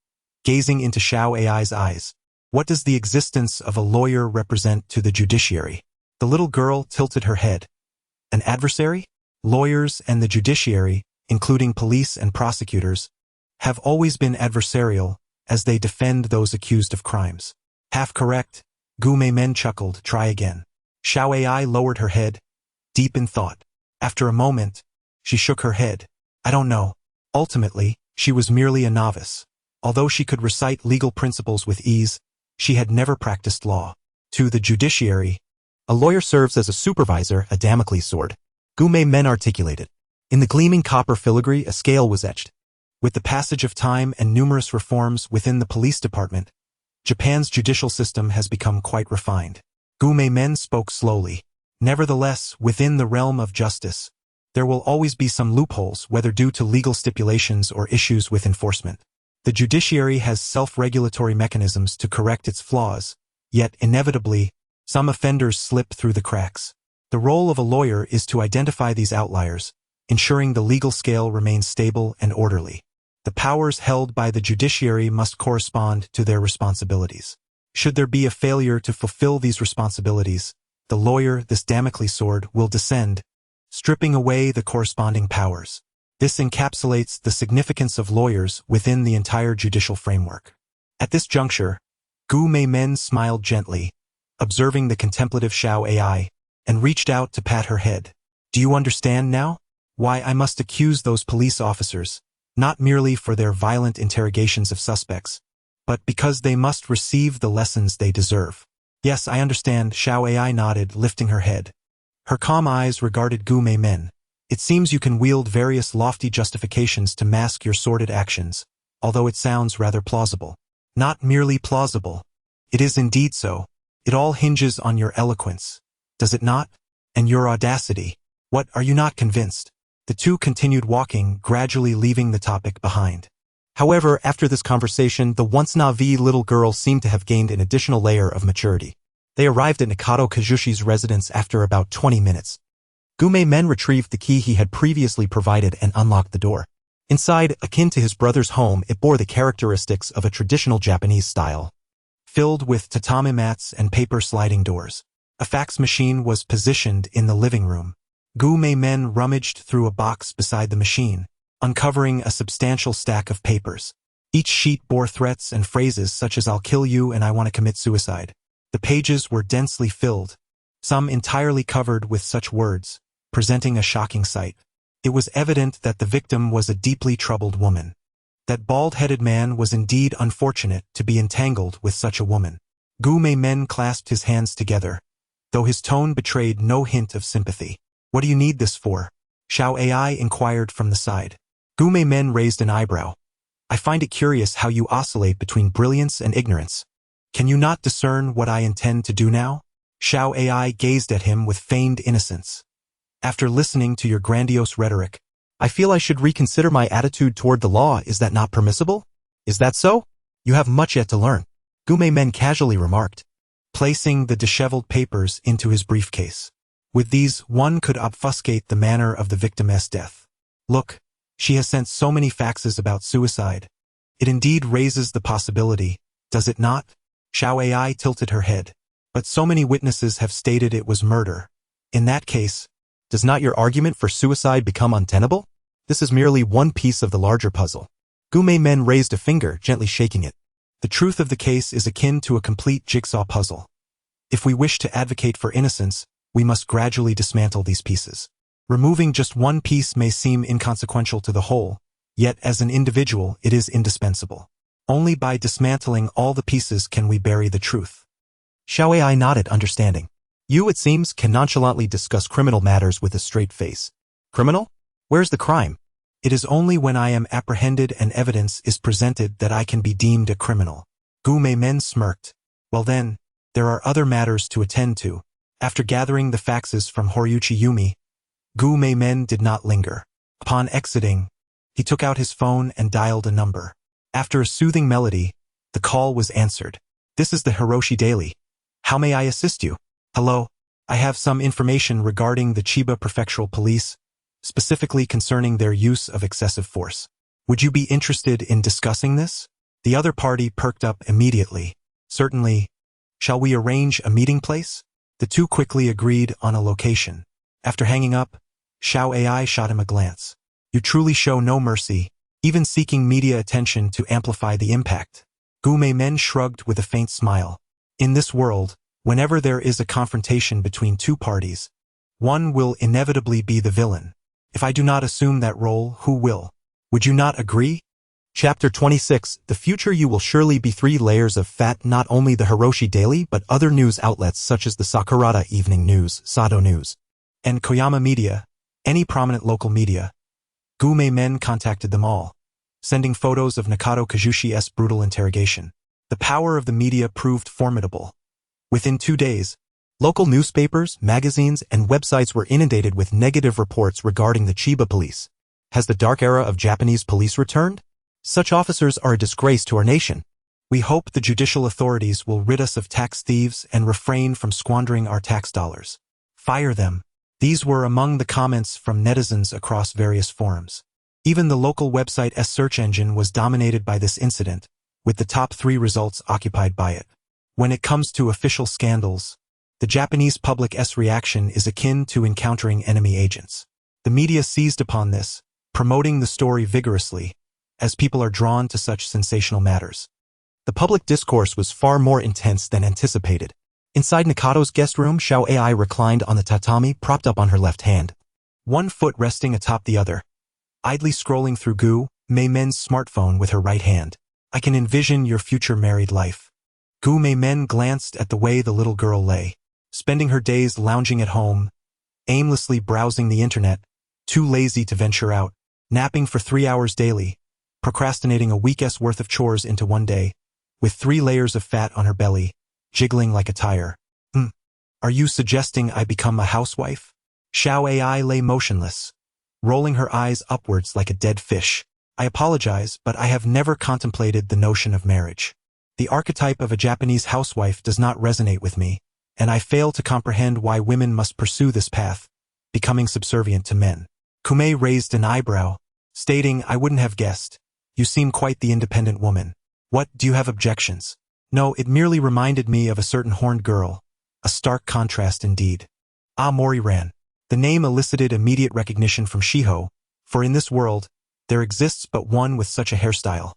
Speaker 1: gazing into Xiao Ai's eyes. What does the existence of a lawyer represent to the judiciary? The little girl tilted her head. An adversary? Lawyers and the judiciary, including police and prosecutors, have always been adversarial as they defend those accused of crimes. Half correct, Gu Meimen chuckled. Try again. Xiao Ai lowered her head, deep in thought. After a moment, she shook her head. I don't know. Ultimately, she was merely a novice. Although she could recite legal principles with ease, she had never practiced law. To the judiciary, A lawyer serves as a supervisor, a Damocles sword. Gu Mei Men articulated. In the gleaming copper filigree, a scale was etched. With the passage of time and numerous reforms within the police department, Japan's judicial system has become quite refined. Gu Mei Men spoke slowly. Nevertheless, within the realm of justice, there will always be some loopholes, whether due to legal stipulations or issues with enforcement. The judiciary has self-regulatory mechanisms to correct its flaws, yet inevitably, some offenders slip through the cracks. The role of a lawyer is to identify these outliers, ensuring the legal scale remains stable and orderly. The powers held by the judiciary must correspond to their responsibilities. Should there be a failure to fulfill these responsibilities, the lawyer, this Damocles sword, will descend, stripping away the corresponding powers. This encapsulates the significance of lawyers within the entire judicial framework. At this juncture, Gu Mei Men smiled gently, observing the contemplative Xiao AI, and reached out to pat her head. Do you understand now? Why I must accuse those police officers, not merely for their violent interrogations of suspects, but because they must receive the lessons they deserve. Yes, I understand, Xiao AI nodded, lifting her head. Her calm eyes regarded Gu Mei Men. It seems you can wield various lofty justifications to mask your sordid actions, although it sounds rather plausible. Not merely plausible. It is indeed so. It all hinges on your eloquence, does it not? And your audacity. What, are you not convinced? The two continued walking, gradually leaving the topic behind. However, after this conversation, the once naive little girl seemed to have gained an additional layer of maturity. They arrived at Nikado Kajushi's residence after about 20 minutes. Gu Mei Men retrieved the key he had previously provided and unlocked the door. Inside, akin to his brother's home, it bore the characteristics of a traditional Japanese style, filled with tatami mats and paper sliding doors. A fax machine was positioned in the living room. Gu Mei Men rummaged through a box beside the machine, uncovering a substantial stack of papers. Each sheet bore threats and phrases such as "I'll kill you" and "I want to commit suicide." The pages were densely filled, some entirely covered with such words, presenting a shocking sight. It was evident that the victim was a deeply troubled woman. That bald-headed man was indeed unfortunate to be entangled with such a woman. Gu Mei Men clasped his hands together, though his tone betrayed no hint of sympathy. What do you need this for? Xiao AI inquired from the side. Gu Mei Men raised an eyebrow. I find it curious how you oscillate between brilliance and ignorance. Can you not discern what I intend to do now? Xiao AI gazed at him with feigned innocence. After listening to your grandiose rhetoric, I feel I should reconsider my attitude toward the law. Is that not permissible? Is that so? You have much yet to learn, Gu Mei Men casually remarked, placing the disheveled papers into his briefcase. With these, one could obfuscate the manner of the victim's death. Look, she has sent so many faxes about suicide. It indeed raises the possibility, does it not? Xiao AI tilted her head. But so many witnesses have stated it was murder. In that case, does not your argument for suicide become untenable? This is merely one piece of the larger puzzle. Gu Mei Men raised a finger, gently shaking it. The truth of the case is akin to a complete jigsaw puzzle. If we wish to advocate for innocence, we must gradually dismantle these pieces. Removing just one piece may seem inconsequential to the whole, yet as an individual it is indispensable. Only by dismantling all the pieces can we bury the truth. Xiao AI nodded, understanding. You, it seems, can nonchalantly discuss criminal matters with a straight face. Criminal? Where's the crime? It is only when I am apprehended and evidence is presented that I can be deemed a criminal. Gu Mei Men smirked. Well then, there are other matters to attend to. After gathering the faxes from Horiuchi Yumi, Gu Mei Men did not linger. Upon exiting, he took out his phone and dialed a number. After a soothing melody, the call was answered. This is the Hiroshi Daily. How may I assist you? Hello, I have some information regarding the Chiba Prefectural Police, specifically concerning their use of excessive force. Would you be interested in discussing this? The other party perked up immediately. Certainly. Shall we arrange a meeting place? The two quickly agreed on a location. After hanging up, Xiao AI shot him a glance. You truly show no mercy, even seeking media attention to amplify the impact. Gu Mei Men shrugged with a faint smile. In this world, whenever there is a confrontation between two parties, one will inevitably be the villain. If I do not assume that role, who will? Would you not agree? Chapter 26. The future you will surely be 3 layers of fat. Not only the Hiroshi Daily but other news outlets such as the Sakurada Evening News, Sado News, and Koyama Media, any prominent local media. Gume men contacted them all, sending photos of Nakato Kajushi's brutal interrogation. The power of the media proved formidable. Within 2 days, local newspapers, magazines, and websites were inundated with negative reports regarding the Chiba police. Has the dark era of Japanese police returned? Such officers are a disgrace to our nation. We hope the judicial authorities will rid us of tax thieves and refrain from squandering our tax dollars. Fire them. These were among the comments from netizens across various forums. Even the local website's search engine was dominated by this incident, with the top 3 results occupied by it. When it comes to official scandals, the Japanese public's reaction is akin to encountering enemy agents. The media seized upon this, promoting the story vigorously, as people are drawn to such sensational matters. The public discourse was far more intense than anticipated. Inside Nakato's guest room, Xiao Ai reclined on the tatami, propped up on her left hand, one foot resting atop the other, idly scrolling through Gume Men's smartphone with her right hand. I can envision your future married life. Gume Men glanced at the way the little girl lay, spending her days lounging at home, aimlessly browsing the internet, too lazy to venture out, napping for 3 hours daily, procrastinating a week's worth of chores into one day, with 3 layers of fat on her belly, jiggling like a tire. Are you suggesting I become a housewife? Xiao Ai lay motionless, rolling her eyes upwards like a dead fish. I apologize, but I have never contemplated the notion of marriage. The archetype of a Japanese housewife does not resonate with me, and I fail to comprehend why women must pursue this path, becoming subservient to men. Kume raised an eyebrow, stating, I wouldn't have guessed. You seem quite the independent woman. What, do you have objections? No, it merely reminded me of a certain horned girl. A stark contrast indeed. Ah, Mori-ran. The name elicited immediate recognition from Shiho, for in this world, there exists but one with such a hairstyle.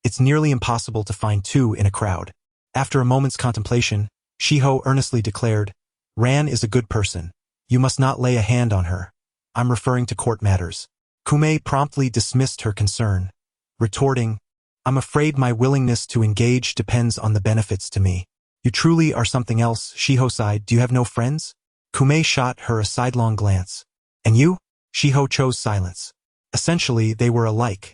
Speaker 1: It's nearly impossible to find 2 in a crowd. After a moment's contemplation, Shiho earnestly declared, Ran is a good person. You must not lay a hand on her. I'm referring to court matters. Kume promptly dismissed her concern, retorting, I'm afraid my willingness to engage depends on the benefits to me. You truly are something else, Shiho sighed. Do you have no friends? Kume shot her a sidelong glance. And you? Shiho chose silence. Essentially, they were alike,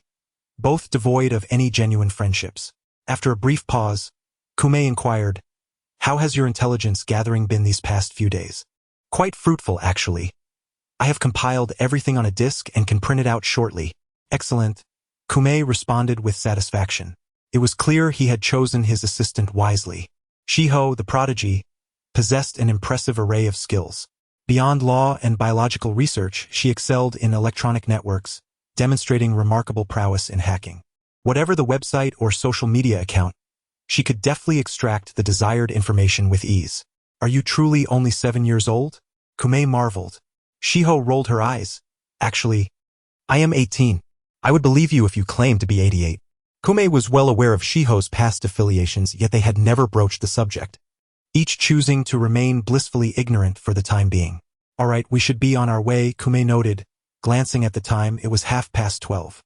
Speaker 1: both devoid of any genuine friendships. After a brief pause, Kume inquired, How has your intelligence gathering been these past few days? Quite fruitful, actually. I have compiled everything on a disk and can print it out shortly. Excellent. Kume responded with satisfaction. It was clear he had chosen his assistant wisely. Shiho, the prodigy, possessed an impressive array of skills. Beyond law and biological research, she excelled in electronic networks, demonstrating remarkable prowess in hacking. Whatever the website or social media account, she could deftly extract the desired information with ease. Are you truly only 7 years old? Kume marveled. Shiho rolled her eyes. Actually, I am 18. I would believe you if you claimed to be 88. Kume was well aware of Shiho's past affiliations, yet they had never broached the subject, each choosing to remain blissfully ignorant for the time being. All right, we should be on our way, Kume noted, glancing at the time. It was 12:30.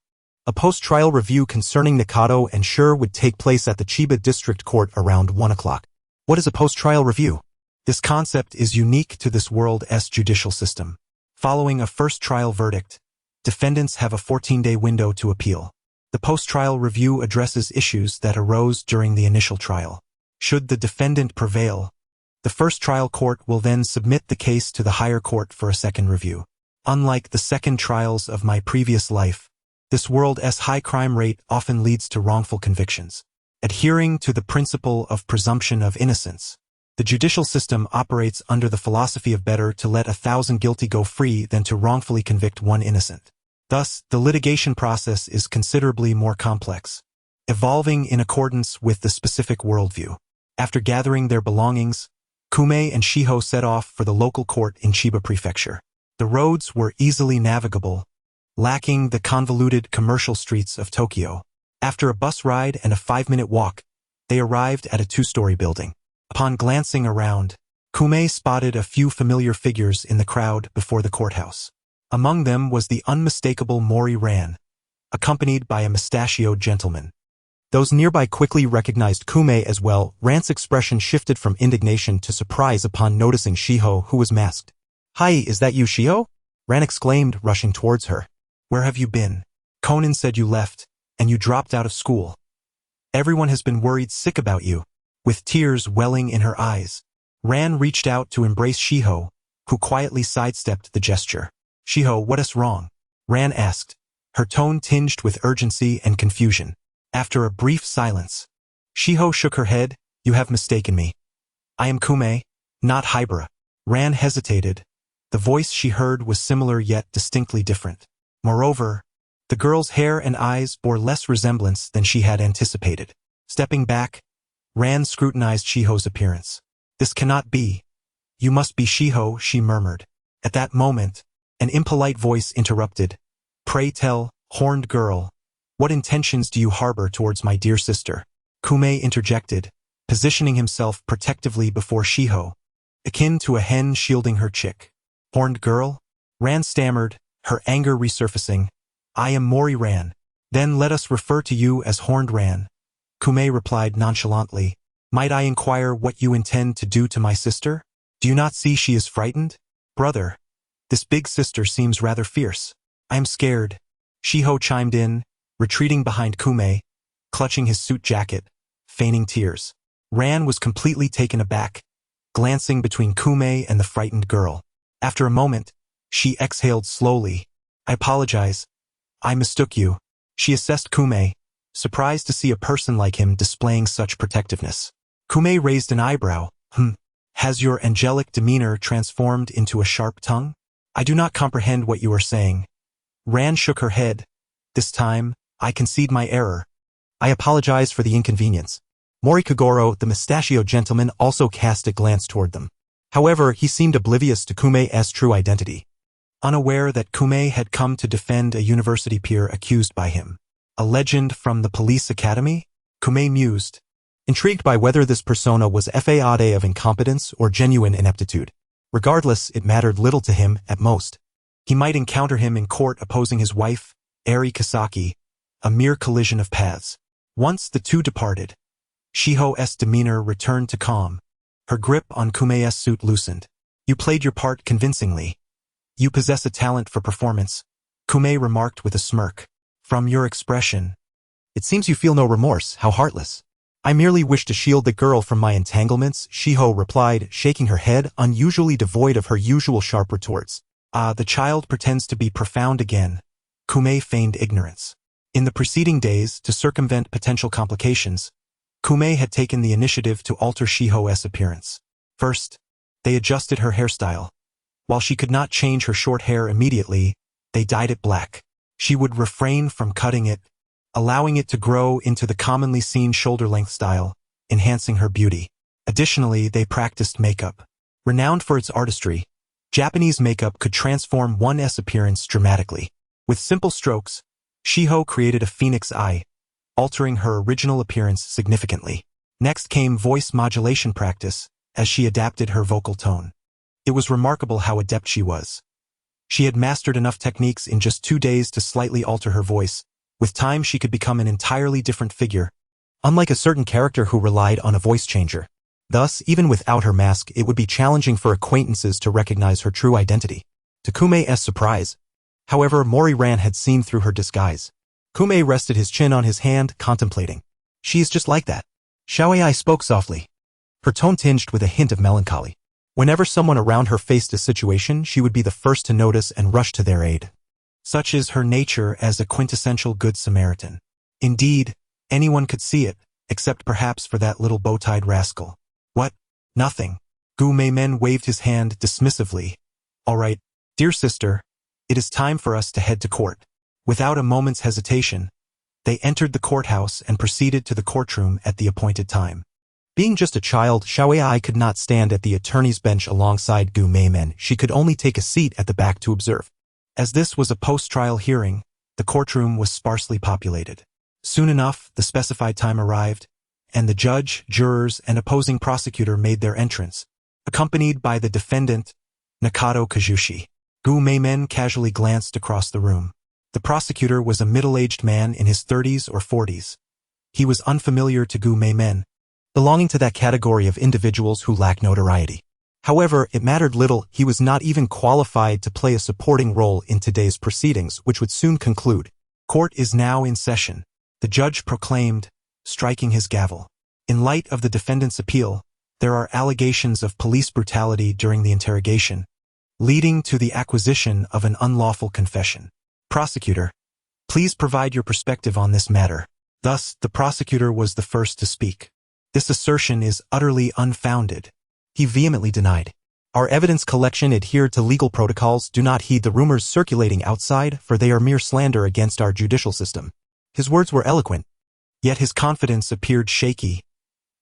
Speaker 1: A post-trial review concerning Nakato and Shure would take place at the Chiba District Court around 1 o'clock. What is a post-trial review? This concept is unique to this world's judicial system. Following a first trial verdict, defendants have a 14-day window to appeal. The post-trial review addresses issues that arose during the initial trial. Should the defendant prevail, the first trial court will then submit the case to the higher court for a second review. Unlike the second trials of my previous life, this world's high crime rate often leads to wrongful convictions. Adhering to the principle of presumption of innocence, the judicial system operates under the philosophy of better to let 1,000 guilty go free than to wrongfully convict one innocent. Thus, the litigation process is considerably more complex, evolving in accordance with the specific worldview. After gathering their belongings, Kume and Shiho set off for the local court in Chiba Prefecture. The roads were easily navigable, lacking the convoluted commercial streets of Tokyo. After a bus ride and a 5-minute walk, they arrived at a 2-story building. Upon glancing around, Kume spotted a few familiar figures in the crowd before the courthouse. Among them was the unmistakable Mori Ran, accompanied by a mustachioed gentleman. Those nearby quickly recognized Kume as well. Ran's expression shifted from indignation to surprise upon noticing Shiho, who was masked. "Hi, is that you, Shiho?" Ran exclaimed, rushing towards her. "Where have you been? Conan said you left, and you dropped out of school. Everyone has been worried sick about you." With tears welling in her eyes, Ran reached out to embrace Shiho, who quietly sidestepped the gesture. "Shiho, what is wrong?" Ran asked, her tone tinged with urgency and confusion. After a brief silence, Shiho shook her head. "You have mistaken me. I am Kume, not Hybra." Ran hesitated. The voice she heard was similar yet distinctly different. Moreover, the girl's hair and eyes bore less resemblance than she had anticipated. Stepping back, Ran scrutinized Shiho's appearance. "This cannot be. You must be Shiho," she murmured. At that moment, an impolite voice interrupted. "Pray tell, horned girl, what intentions do you harbor towards my dear sister?" Kume interjected, positioning himself protectively before Shiho, akin to a hen shielding her chick. "Horned girl?" Ran stammered, her anger resurfacing. "I am Mori Ran." "Then let us refer to you as Horned Ran." Kume replied nonchalantly. "Might I inquire what you intend to do to my sister? Do you not see she is frightened? Brother, this big sister seems rather fierce." "I am scared," Shiho chimed in, retreating behind Kume, clutching his suit jacket, feigning tears. Ran was completely taken aback, glancing between Kume and the frightened girl. After a moment, she exhaled slowly. "I apologize. I mistook you." She assessed Kume, surprised to see a person like him displaying such protectiveness. Kume raised an eyebrow. Has your angelic demeanor transformed into a sharp tongue? I do not comprehend what you are saying." Ran shook her head. "This time, I concede my error. I apologize for the inconvenience." Mori Kagoro, the mustachioed gentleman, also cast a glance toward them. However, he seemed oblivious to Kume's true identity, unaware that Kume had come to defend a university peer accused by him. A legend from the police academy? Kume mused, intrigued by whether this persona was fade of incompetence or genuine ineptitude. Regardless, it mattered little to him at most. He might encounter him in court opposing his wife, Eri Kasaki, a mere collision of paths. Once the two departed, Shiho's demeanor returned to calm. Her grip on Kume's suit loosened. "You played your part convincingly. You possess a talent for performance," Kume remarked with a smirk. "From your expression, it seems you feel no remorse. How heartless." "I merely wish to shield the girl from my entanglements," Shiho replied, shaking her head, unusually devoid of her usual sharp retorts. The child pretends to be profound again." Kume feigned ignorance. In the preceding days, to circumvent potential complications, Kume had taken the initiative to alter Shiho's appearance. First, they adjusted her hairstyle. While she could not change her short hair immediately, they dyed it black. She would refrain from cutting it, allowing it to grow into the commonly seen shoulder-length style, enhancing her beauty. Additionally, they practiced makeup. Renowned for its artistry, Japanese makeup could transform one's appearance dramatically. With simple strokes, Shiho created a phoenix eye, altering her original appearance significantly. Next came voice modulation practice, as she adapted her vocal tone. It was remarkable how adept she was. She had mastered enough techniques in just 2 days to slightly alter her voice. With time, she could become an entirely different figure, unlike a certain character who relied on a voice changer. Thus, even without her mask, it would be challenging for acquaintances to recognize her true identity. To Kume's surprise, however, Mori Ran had seen through her disguise. Kume rested his chin on his hand, contemplating. "She is just like that." Xiaoai spoke softly, her tone tinged with a hint of melancholy. Whenever someone around her faced a situation, she would be the first to notice and rush to their aid. Such is her nature as a quintessential Good Samaritan. Indeed, anyone could see it, except perhaps for that little bow-tied rascal. "What? Nothing." Gu Meimen waved his hand dismissively. "All right, dear sister, it is time for us to head to court." Without a moment's hesitation, they entered the courthouse and proceeded to the courtroom at the appointed time. Being just a child, Xiaoai could not stand at the attorney's bench alongside Gu Meimen. She could only take a seat at the back to observe. As this was a post-trial hearing, the courtroom was sparsely populated. Soon enough, the specified time arrived, and the judge, jurors, and opposing prosecutor made their entrance, accompanied by the defendant, Nakato Kazushi. Gu Meimen casually glanced across the room. The prosecutor was a middle-aged man in his 30s or 40s. He was unfamiliar to Gu Meimen, belonging to that category of individuals who lack notoriety. However, it mattered little. He was not even qualified to play a supporting role in today's proceedings, which would soon conclude. Court is now in session, the judge proclaimed, striking his gavel. In light of the defendant's appeal, there are allegations of police brutality during the interrogation, leading to the acquisition of an unlawful confession. Prosecutor, please provide your perspective on this matter. Thus, the prosecutor was the first to speak. This assertion is utterly unfounded. He vehemently denied. Our evidence collection adhered to legal protocols. Do not heed the rumors circulating outside, for they are mere slander against our judicial system. His words were eloquent, yet his confidence appeared shaky,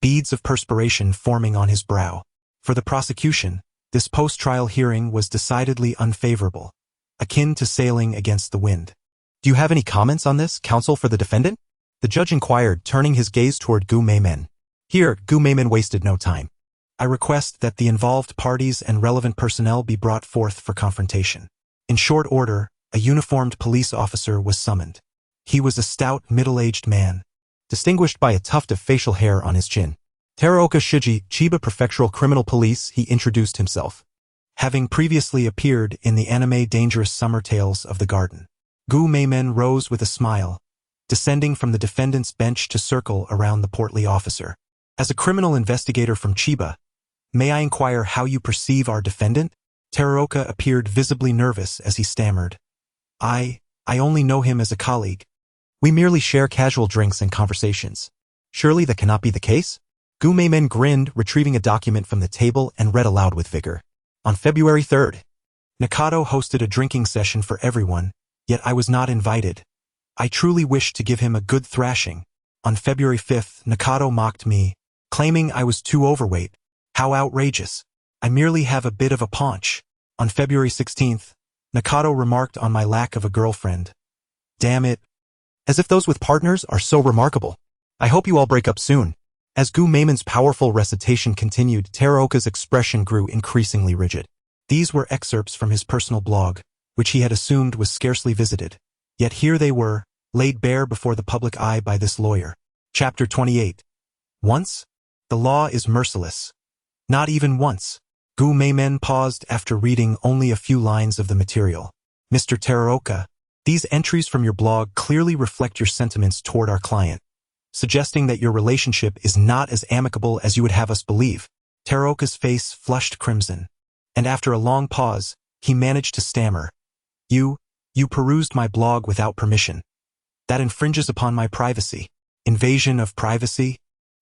Speaker 1: beads of perspiration forming on his brow. For the prosecution, this post-trial hearing was decidedly unfavorable, akin to sailing against the wind. Do you have any comments on this, counsel for the defendant? The judge inquired, turning his gaze toward Gu Meimen. Here, Gu Meimen wasted no time. I request that the involved parties and relevant personnel be brought forth for confrontation. In short order, a uniformed police officer was summoned. He was a stout, middle-aged man, distinguished by a tuft of facial hair on his chin. Teraoka Shiji, Chiba Prefectural Criminal Police, he introduced himself, having previously appeared in the anime Dangerous Summer Tales of the Garden. Gu Meimen rose with a smile, descending from the defendant's bench to circle around the portly officer. As a criminal investigator from Chiba, may I inquire how you perceive our defendant? Teraoka appeared visibly nervous as he stammered. I only know him as a colleague. We merely share casual drinks and conversations. Surely that cannot be the case? Gu Meimen grinned, retrieving a document from the table and read aloud with vigor. On February 3rd, Nakado hosted a drinking session for everyone, yet I was not invited. I truly wished to give him a good thrashing. On February 5th, Nakado mocked me, claiming I was too overweight. How outrageous. I merely have a bit of a paunch. On February 16th, Nakado remarked on my lack of a girlfriend. Damn it. As if those with partners are so remarkable. I hope you all break up soon. As Gu Meimen's powerful recitation continued, Teraoka's expression grew increasingly rigid. These were excerpts from his personal blog, which he had assumed was scarcely visited. Yet here they were, laid bare before the public eye by this lawyer. Chapter 28. Once? The law is merciless. Not even once. Gu Meimen paused after reading only a few lines of the material. Mr. Teraoka, these entries from your blog clearly reflect your sentiments toward our client, suggesting that your relationship is not as amicable as you would have us believe. Teraoka's face flushed crimson, and after a long pause, he managed to stammer. You perused my blog without permission. That infringes upon my privacy. Invasion of privacy?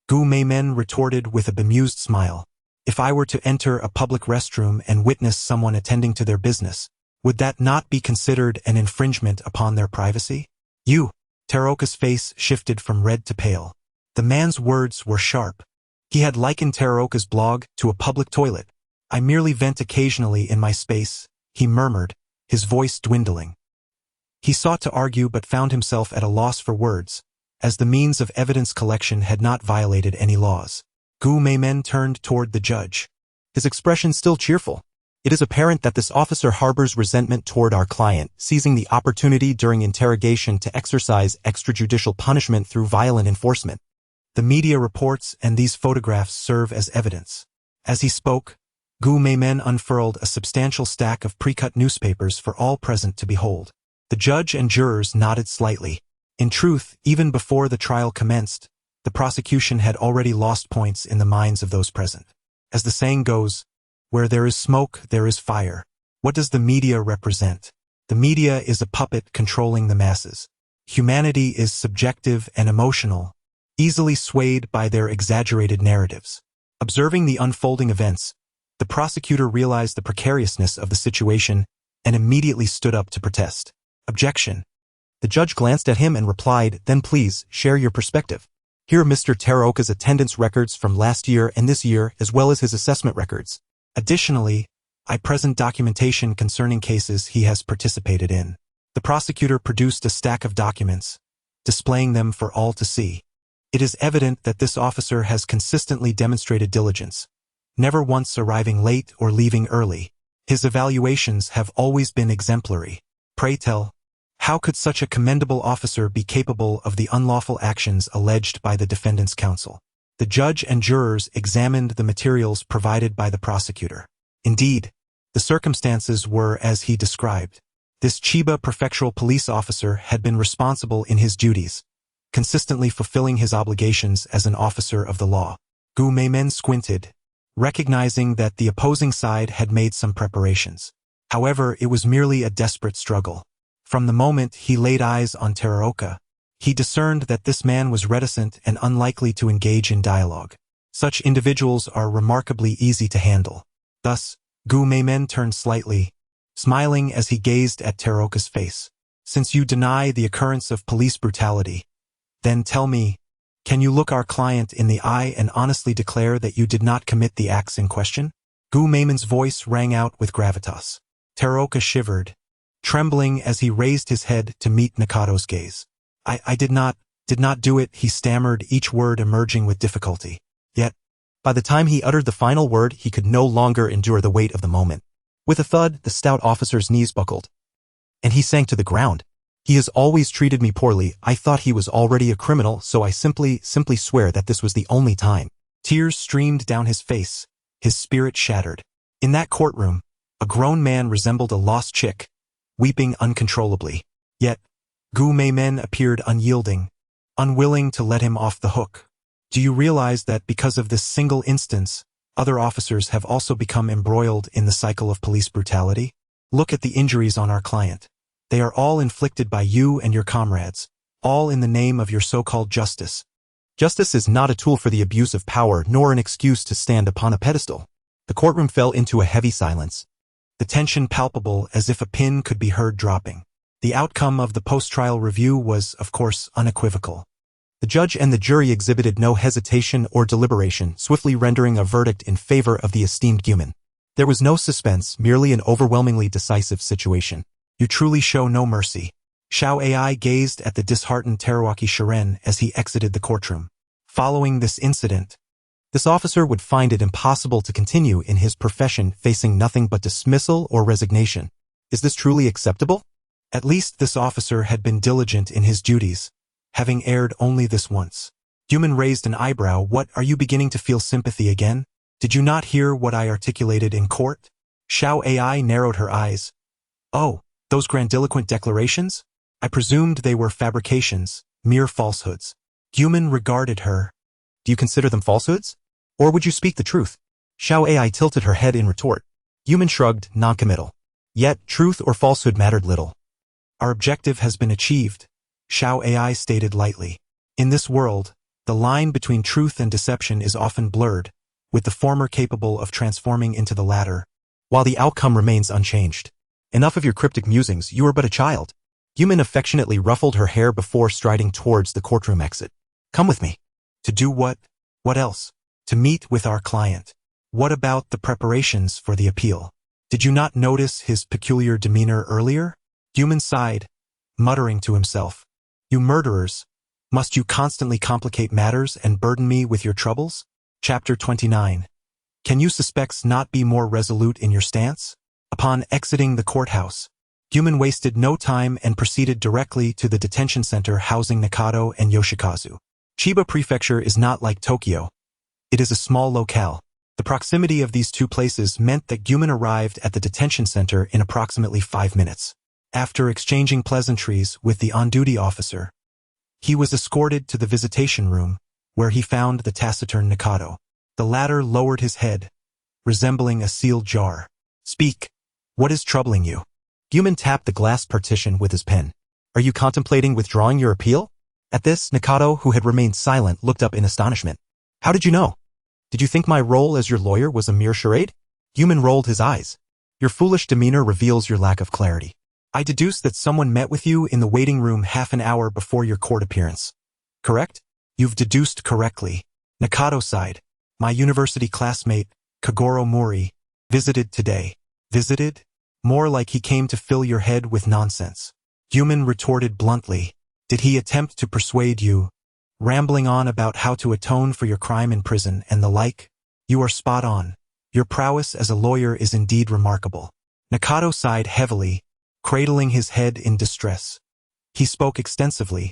Speaker 1: Gu Meimen retorted with a bemused smile. If I were to enter a public restroom and witness someone attending to their business, would that not be considered an infringement upon their privacy? Teraoka's face shifted from red to pale. The man's words were sharp. He had likened Teraoka's blog to a public toilet. I merely vent occasionally in my space, he murmured, his voice dwindling. He sought to argue but found himself at a loss for words, as the means of evidence collection had not violated any laws. Gu Meimen turned toward the judge, his expression still cheerful. It is apparent that this officer harbors resentment toward our client, seizing the opportunity during interrogation to exercise extrajudicial punishment through violent enforcement. The media reports and these photographs serve as evidence. As he spoke, Gu Meimen unfurled a substantial stack of pre-cut newspapers for all present to behold. The judge and jurors nodded slightly. In truth, even before the trial commenced, the prosecution had already lost points in the minds of those present. As the saying goes, where there is smoke, there is fire. What does the media represent? The media is a puppet controlling the masses. Humanity is subjective and emotional, easily swayed by their exaggerated narratives. Observing the unfolding events, the prosecutor realized the precariousness of the situation and immediately stood up to protest. Objection. The judge glanced at him and replied, then please, share your perspective. Here are Mr. Teraoka's attendance records from last year and this year, as well as his assessment records. Additionally, I present documentation concerning cases he has participated in. The prosecutor produced a stack of documents, displaying them for all to see. It is evident that this officer has consistently demonstrated diligence, never once arriving late or leaving early. His evaluations have always been exemplary. Pray tell, How could such a commendable officer be capable of the unlawful actions alleged by the defendant's counsel? The judge and jurors examined the materials provided by the prosecutor. Indeed, the circumstances were as he described. This Chiba prefectural police officer had been responsible in his duties, consistently fulfilling his obligations as an officer of the law. Gu Meimen squinted, recognizing that the opposing side had made some preparations. However, it was merely a desperate struggle. From the moment he laid eyes on Teraoka, he discerned that this man was reticent and unlikely to engage in dialogue. Such individuals are remarkably easy to handle. Thus, Gu Meimen turned slightly, smiling as he gazed at Teraoka's face. Since you deny the occurrence of police brutality, then tell me, can you look our client in the eye and honestly declare that you did not commit the acts in question? Gu Meimen's voice rang out with gravitas. Teraoka shivered, trembling as he raised his head to meet Nakado's gaze. I did not do it, he stammered, each word emerging with difficulty. Yet, by the time he uttered the final word, he could no longer endure the weight of the moment. With a thud, the stout officer's knees buckled, and he sank to the ground. He has always treated me poorly. I thought he was already a criminal, so I simply swear that this was the only time. Tears streamed down his face, his spirit shattered. In that courtroom, a grown man resembled a lost chick, weeping uncontrollably. Yet, Gu Meimen appeared unyielding, unwilling to let him off the hook. Do you realize that because of this single instance, other officers have also become embroiled in the cycle of police brutality? Look at the injuries on our client. They are all inflicted by you and your comrades, all in the name of your so-called justice. Justice is not a tool for the abuse of power nor an excuse to stand upon a pedestal. The courtroom fell into a heavy silence, the tension palpable as if a pin could be heard dropping. The outcome of the post-trial review was, of course, unequivocal. The judge and the jury exhibited no hesitation or deliberation, swiftly rendering a verdict in favor of the esteemed Guman. There was no suspense, merely an overwhelmingly decisive situation. You truly show no mercy. Xiao Ai gazed at the disheartened Teruaki Shiren as he exited the courtroom. Following this incident, this officer would find it impossible to continue in his profession, facing nothing but dismissal or resignation. Is this truly acceptable? At least this officer had been diligent in his duties, having erred only this once. Guman raised an eyebrow. What, are you beginning to feel sympathy again? Did you not hear what I articulated in court? Xiao Ai narrowed her eyes. Oh, those grandiloquent declarations? I presumed they were fabrications, mere falsehoods. Guman regarded her. Do you consider them falsehoods? Or would you speak the truth? Xiao Ai tilted her head in retort. Guman shrugged, noncommittal. Yet, truth or falsehood mattered little. Our objective has been achieved, Xiao Ai stated lightly. In this world, the line between truth and deception is often blurred, with the former capable of transforming into the latter, while the outcome remains unchanged. Enough of your cryptic musings, you are but a child. Guman affectionately ruffled her hair before striding towards the courtroom exit. Come with me. To do what? What else? To meet with our client. What about the preparations for the appeal? Did you not notice his peculiar demeanor earlier? Guman sighed, muttering to himself. You murderers, must you constantly complicate matters and burden me with your troubles? Chapter 29. Can you suspects not be more resolute in your stance? Upon exiting the courthouse, Guman wasted no time and proceeded directly to the detention center housing Nakado and Yoshikazu. Chiba Prefecture is not like Tokyo. It is a small locale. The proximity of these two places meant that Guman arrived at the detention center in approximately 5 minutes. After exchanging pleasantries with the on-duty officer, he was escorted to the visitation room, where he found the taciturn Nakado. The latter lowered his head, resembling a sealed jar. Speak. What is troubling you? Guman tapped the glass partition with his pen. Are you contemplating withdrawing your appeal? At this, Nakado, who had remained silent, looked up in astonishment. How did you know? Did you think my role as your lawyer was a mere charade? Guman rolled his eyes. Your foolish demeanor reveals your lack of clarity. I deduce that someone met with you in the waiting room half an hour before your court appearance. Correct? You've deduced correctly. Nakado sighed. My university classmate, Kagoro Mori, visited today. Visited? More like he came to fill your head with nonsense. Guman retorted bluntly. Did he attempt to persuade you, rambling on about how to atone for your crime in prison and the like? You are spot on. Your prowess as a lawyer is indeed remarkable. Nakado sighed heavily, cradling his head in distress. He spoke extensively,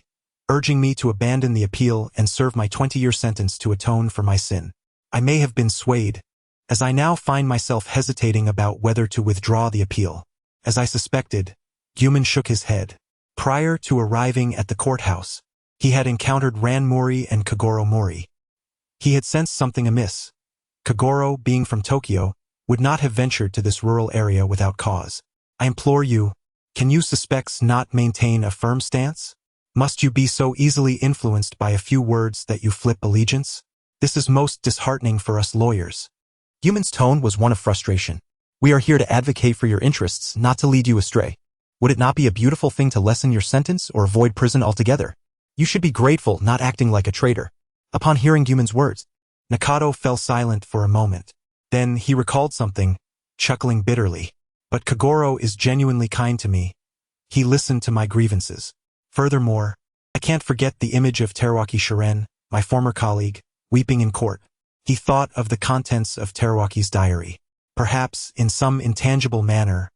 Speaker 1: urging me to abandon the appeal and serve my 20-year sentence to atone for my sin. I may have been swayed, as I now find myself hesitating about whether to withdraw the appeal. As I suspected, Guman shook his head. Prior to arriving at the courthouse, he had encountered Ran Mori and Kagoro Mori. He had sensed something amiss. Kagoro, being from Tokyo, would not have ventured to this rural area without cause. I implore you, can you suspects not maintain a firm stance? Must you be so easily influenced by a few words that you flip allegiance? This is most disheartening for us lawyers. Guman's tone was one of frustration. We are here to advocate for your interests, not to lead you astray. Would it not be a beautiful thing to lessen your sentence or avoid prison altogether? You should be grateful, not acting like a traitor. Upon hearing Guman's words, Nakado fell silent for a moment. Then he recalled something, chuckling bitterly. But Kagoro is genuinely kind to me. He listened to my grievances. Furthermore, I can't forget the image of Teruaki Shiren, my former colleague, weeping in court. He thought of the contents of Teruaki's diary. Perhaps, in some intangible manner,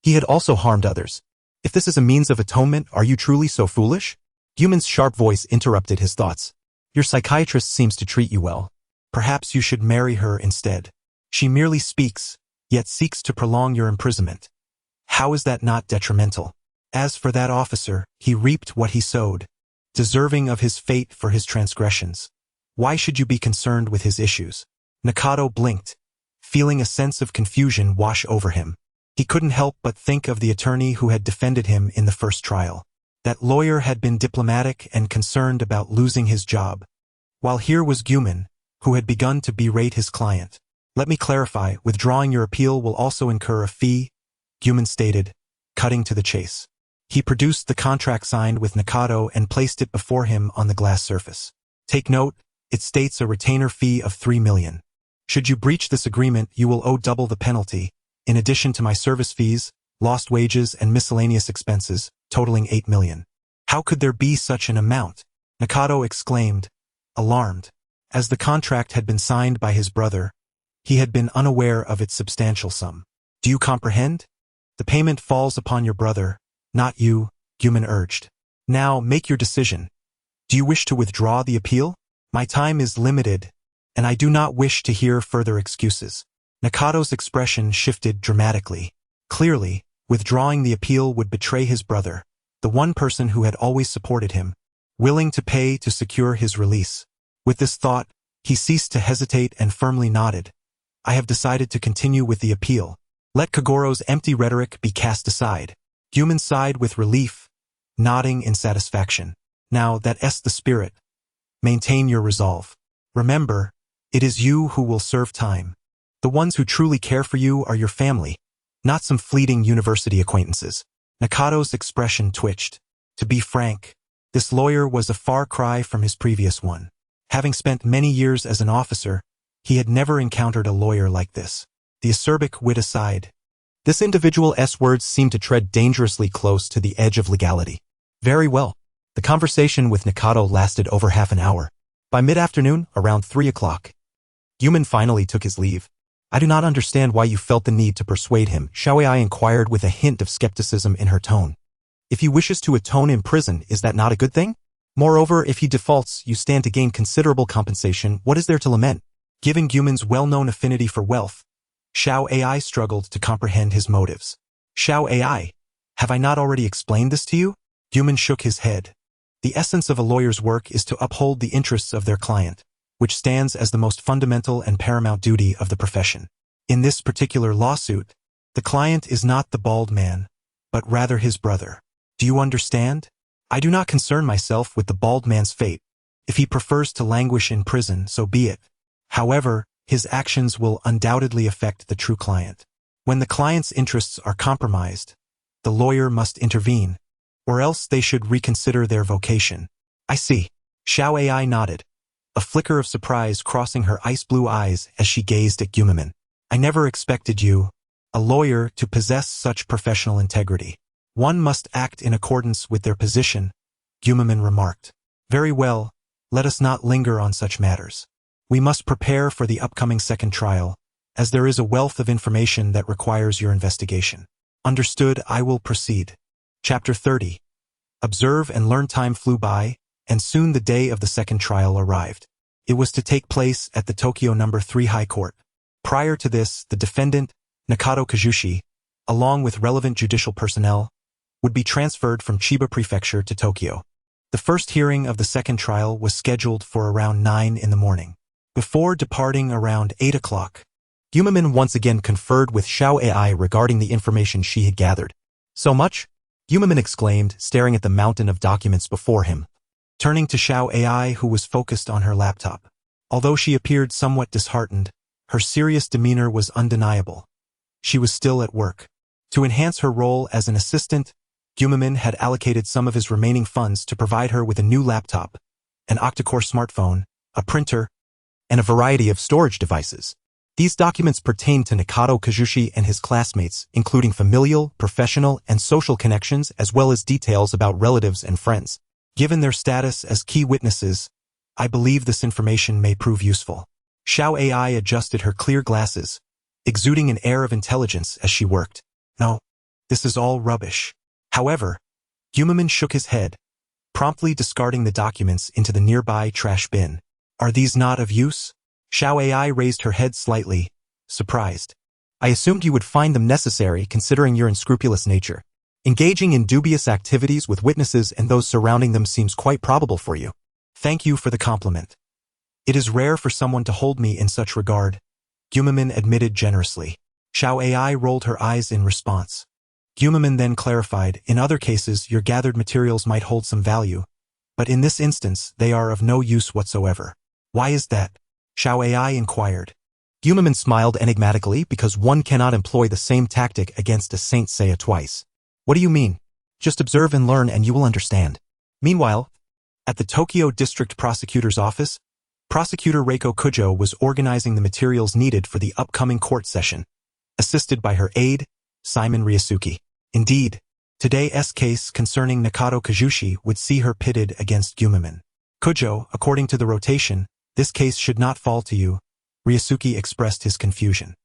Speaker 1: he had also harmed others. If this is a means of atonement, are you truly so foolish? Guman's sharp voice interrupted his thoughts. Your psychiatrist seems to treat you well. Perhaps you should marry her instead. She merely speaks, yet seeks to prolong your imprisonment. How is that not detrimental? As for that officer, he reaped what he sowed, deserving of his fate for his transgressions. Why should you be concerned with his issues? Nakado blinked, feeling a sense of confusion wash over him. He couldn't help but think of the attorney who had defended him in the first trial. That lawyer had been diplomatic and concerned about losing his job, while here was Guman, who had begun to berate his client. Let me clarify, withdrawing your appeal will also incur a fee, Guman stated, cutting to the chase. He produced the contract signed with Nakado and placed it before him on the glass surface. Take note, it states a retainer fee of 3 million. Should you breach this agreement, you will owe double the penalty, in addition to my service fees, lost wages and miscellaneous expenses, totaling 8 million. How could there be such an amount? Nakado exclaimed, alarmed. As the contract had been signed by his brother, he had been unaware of its substantial sum. Do you comprehend? The payment falls upon your brother, not you, Guman urged. Now make your decision. Do you wish to withdraw the appeal? My time is limited, and I do not wish to hear further excuses. Nakado's expression shifted dramatically. Clearly, withdrawing the appeal would betray his brother, the one person who had always supported him, willing to pay to secure his release. With this thought, he ceased to hesitate and firmly nodded. I have decided to continue with the appeal. Let Kagoro's empty rhetoric be cast aside. Guman sighed with relief, nodding in satisfaction. Now that's the spirit. Maintain your resolve. Remember, it is you who will serve time. The ones who truly care for you are your family, not some fleeting university acquaintances. Nakado's expression twitched. To be frank, this lawyer was a far cry from his previous one. Having spent many years as an officer, he had never encountered a lawyer like this. The acerbic wit aside, this individual's words seemed to tread dangerously close to the edge of legality. Very well. The conversation with Nakado lasted over half an hour. By mid-afternoon, around 3 o'clock, Guman finally took his leave. I do not understand why you felt the need to persuade him, Xiaoai inquired with a hint of skepticism in her tone. If he wishes to atone in prison, is that not a good thing? Moreover, if he defaults, you stand to gain considerable compensation. What is there to lament? Given Guman's well-known affinity for wealth, Xiaoai struggled to comprehend his motives. Xiaoai, have I not already explained this to you? Guman shook his head. The essence of a lawyer's work is to uphold the interests of their client, which stands as the most fundamental and paramount duty of the profession. In this particular lawsuit, the client is not the bald man, but rather his brother. Do you understand? I do not concern myself with the bald man's fate. If he prefers to languish in prison, so be it. However, his actions will undoubtedly affect the true client. When the client's interests are compromised, the lawyer must intervene, or else they should reconsider their vocation. I see. Xiaoai nodded, a flicker of surprise crossing her ice-blue eyes as she gazed at Guman. I never expected you, a lawyer, to possess such professional integrity. One must act in accordance with their position, Guman remarked. Very well, let us not linger on such matters. We must prepare for the upcoming second trial, as there is a wealth of information that requires your investigation. Understood, I will proceed. Chapter 30. Observe and learn. Time flew by, and soon the day of the second trial arrived. It was to take place at the Tokyo No. 3 High Court. Prior to this, the defendant, Nakado Kazushi, along with relevant judicial personnel, would be transferred from Chiba Prefecture to Tokyo. The first hearing of the second trial was scheduled for around 9 in the morning. Before departing around 8 o'clock, Gumaman once again conferred with Xiao Ai regarding the information she had gathered. So much? Gumaman exclaimed, staring at the mountain of documents before him. Turning to Xiao Ai, who was focused on her laptop. Although she appeared somewhat disheartened, her serious demeanor was undeniable. She was still at work. To enhance her role as an assistant, Gumaman had allocated some of his remaining funds to provide her with a new laptop, an octa-core smartphone, a printer, and a variety of storage devices. These documents pertained to Nakado Kazushi and his classmates, including familial, professional, and social connections, as well as details about relatives and friends. Given their status as key witnesses, I believe this information may prove useful. Xiao Ai adjusted her clear glasses, exuding an air of intelligence as she worked. No, this is all rubbish. However, Gumaman shook his head, promptly discarding the documents into the nearby trash bin. Are these not of use? Xiao Ai raised her head slightly, surprised. I assumed you would find them necessary considering your unscrupulous nature. Engaging in dubious activities with witnesses and those surrounding them seems quite probable for you. Thank you for the compliment. It is rare for someone to hold me in such regard, Gumaman admitted generously. Xiao Ai rolled her eyes in response. Gumaman then clarified, in other cases your gathered materials might hold some value, but in this instance they are of no use whatsoever. Why is that? Xiao Ai inquired. Gumaman smiled enigmatically because one cannot employ the same tactic against a Saint Seiya twice. What do you mean? Just observe and learn and you will understand. Meanwhile, at the Tokyo District Prosecutor's office, Prosecutor Reiko Kujo was organizing the materials needed for the upcoming court session, assisted by her aide, Simon Ryusuke. Indeed, today's case concerning Nakado Kazushi would see her pitted against Gumaman. Kujo, according to the rotation, this case should not fall to you, Ryusuke expressed his confusion.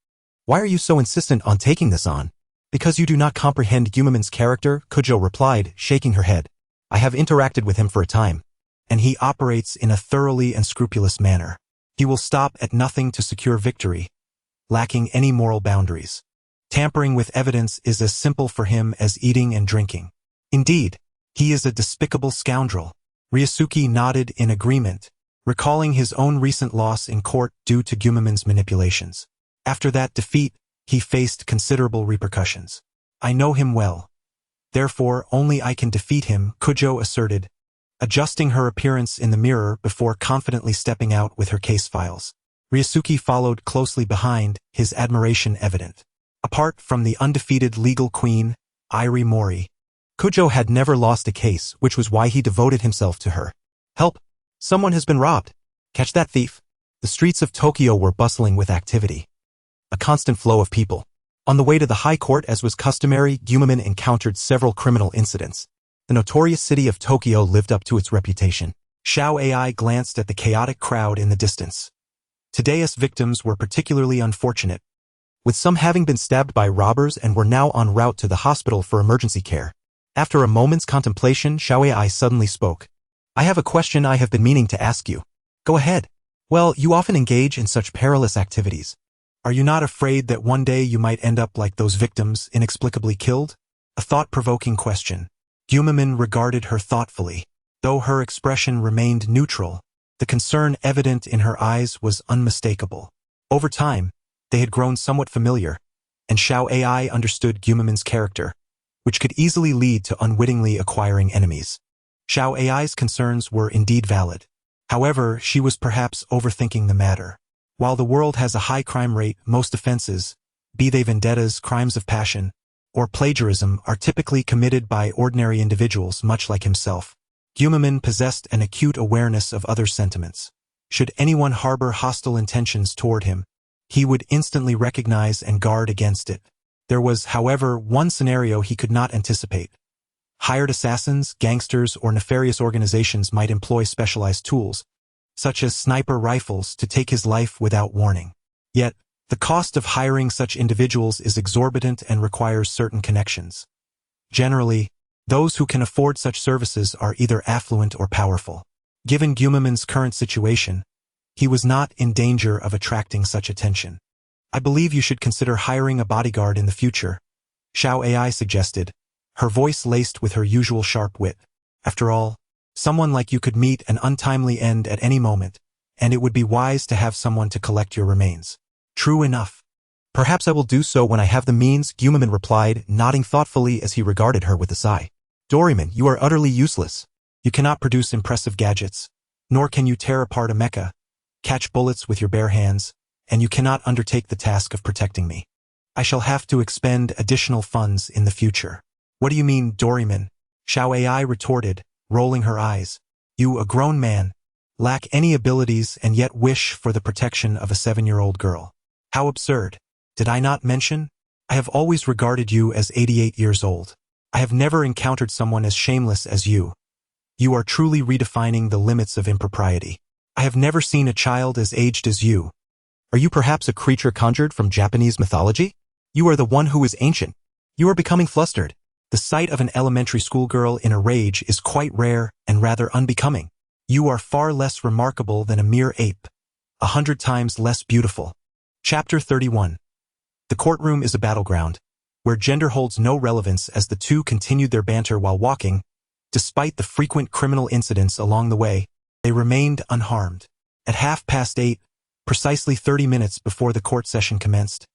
Speaker 1: Why are you so insistent on taking this on? Because you do not comprehend Gumaman's character, Kujo replied, shaking her head. I have interacted with him for a time, and he operates in a thoroughly unscrupulous manner. He will stop at nothing to secure victory, lacking any moral boundaries. Tampering with evidence is as simple for him as eating and drinking. Indeed, he is a despicable scoundrel. Ryusuke nodded in agreement, recalling his own recent loss in court due to Gumaman's manipulations. After that defeat, he faced considerable repercussions. I know him well. Therefore, only I can defeat him, Kujo asserted, adjusting her appearance in the mirror before confidently stepping out with her case files. Ryusuke followed closely behind, his admiration evident. Apart from the undefeated legal queen, Irie Mori, Kujo had never lost a case, which was why he devoted himself to her. Help! Someone has been robbed. Catch that thief. The streets of Tokyo were bustling with activity. A constant flow of people. On the way to the high court, as was customary, Gumaman encountered several criminal incidents. The notorious city of Tokyo lived up to its reputation. Xiao Ai glanced at the chaotic crowd in the distance. Today's victims were particularly unfortunate, with some having been stabbed by robbers and were now en route to the hospital for emergency care. After a moment's contemplation, Xiao Ai suddenly spoke. I have a question I have been meaning to ask you. Go ahead. Well, you often engage in such perilous activities. Are you not afraid that one day you might end up like those victims, inexplicably killed? A thought-provoking question. Gumaman regarded her thoughtfully. Though her expression remained neutral, the concern evident in her eyes was unmistakable. Over time, they had grown somewhat familiar, and Xiao Ai understood Gumaman's character, which could easily lead to unwittingly acquiring enemies. Xiao Ai's concerns were indeed valid. However, she was perhaps overthinking the matter. While the world has a high crime rate, most offenses, be they vendettas, crimes of passion, or plagiarism, are typically committed by ordinary individuals much like himself. Gumaman possessed an acute awareness of other sentiments. Should anyone harbor hostile intentions toward him, he would instantly recognize and guard against it. There was, however, one scenario he could not anticipate. Hired assassins, gangsters, or nefarious organizations might employ specialized tools, such as sniper rifles, to take his life without warning. Yet, the cost of hiring such individuals is exorbitant and requires certain connections. Generally, Those who can afford such services are either affluent or powerful. Given Gumaman's current situation, he was not in danger of attracting such attention. I believe you should consider hiring a bodyguard in the future, Xiao AI suggested, her voice laced with her usual sharp wit. After all, someone like you could meet an untimely end at any moment, and it would be wise to have someone to collect your remains. True enough. Perhaps I will do so when I have the means, Gumaman replied, nodding thoughtfully as he regarded her with a sigh. Doryman, you are utterly useless. You cannot produce impressive gadgets, nor can you tear apart a mecha, catch bullets with your bare hands, and you cannot undertake the task of protecting me. I shall have to expend additional funds in the future. What do you mean, Doryman? Xiao AI retorted, rolling her eyes. You, a grown man, lack any abilities and yet wish for the protection of a 7-year-old girl. How absurd. Did I not mention? I have always regarded you as 88 years old. I have never encountered someone as shameless as you. You are truly redefining the limits of impropriety. I have never seen a child as aged as you. Are you perhaps a creature conjured from Japanese mythology? You are the one who is ancient. You are becoming flustered. The sight of an elementary schoolgirl in a rage is quite rare and rather unbecoming. You are far less remarkable than a mere ape, 100 times less beautiful. Chapter 31. The courtroom is a battleground, where gender holds no relevance as the two continued their banter while walking. Despite the frequent criminal incidents along the way, they remained unharmed. At 8:30, precisely 30 minutes before the court session commenced,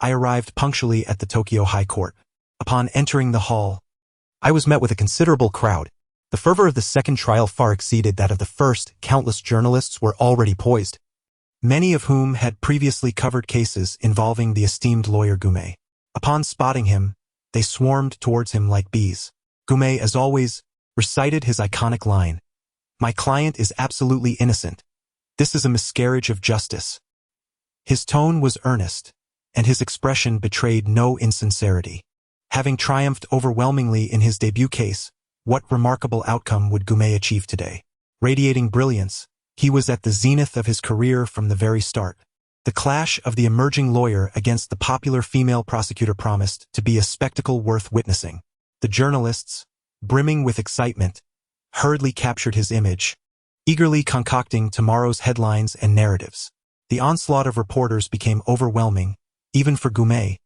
Speaker 1: I arrived punctually at the Tokyo High Court. Upon entering the hall, I was met with a considerable crowd. The fervor of the second trial far exceeded that of the first. Countless journalists were already poised, many of whom had previously covered cases involving the esteemed lawyer Gume. Upon spotting him, they swarmed towards him like bees. Gume, as always, recited his iconic line, "My client is absolutely innocent. This is a miscarriage of justice." His tone was earnest, and his expression betrayed no insincerity. Having triumphed overwhelmingly in his debut case, what remarkable outcome would Gume achieve today? Radiating brilliance, he was at the zenith of his career from the very start. The clash of the emerging lawyer against the popular female prosecutor promised to be a spectacle worth witnessing. The journalists, brimming with excitement, hurriedly captured his image, eagerly concocting tomorrow's headlines and narratives. The onslaught of reporters became overwhelming, even for Gume,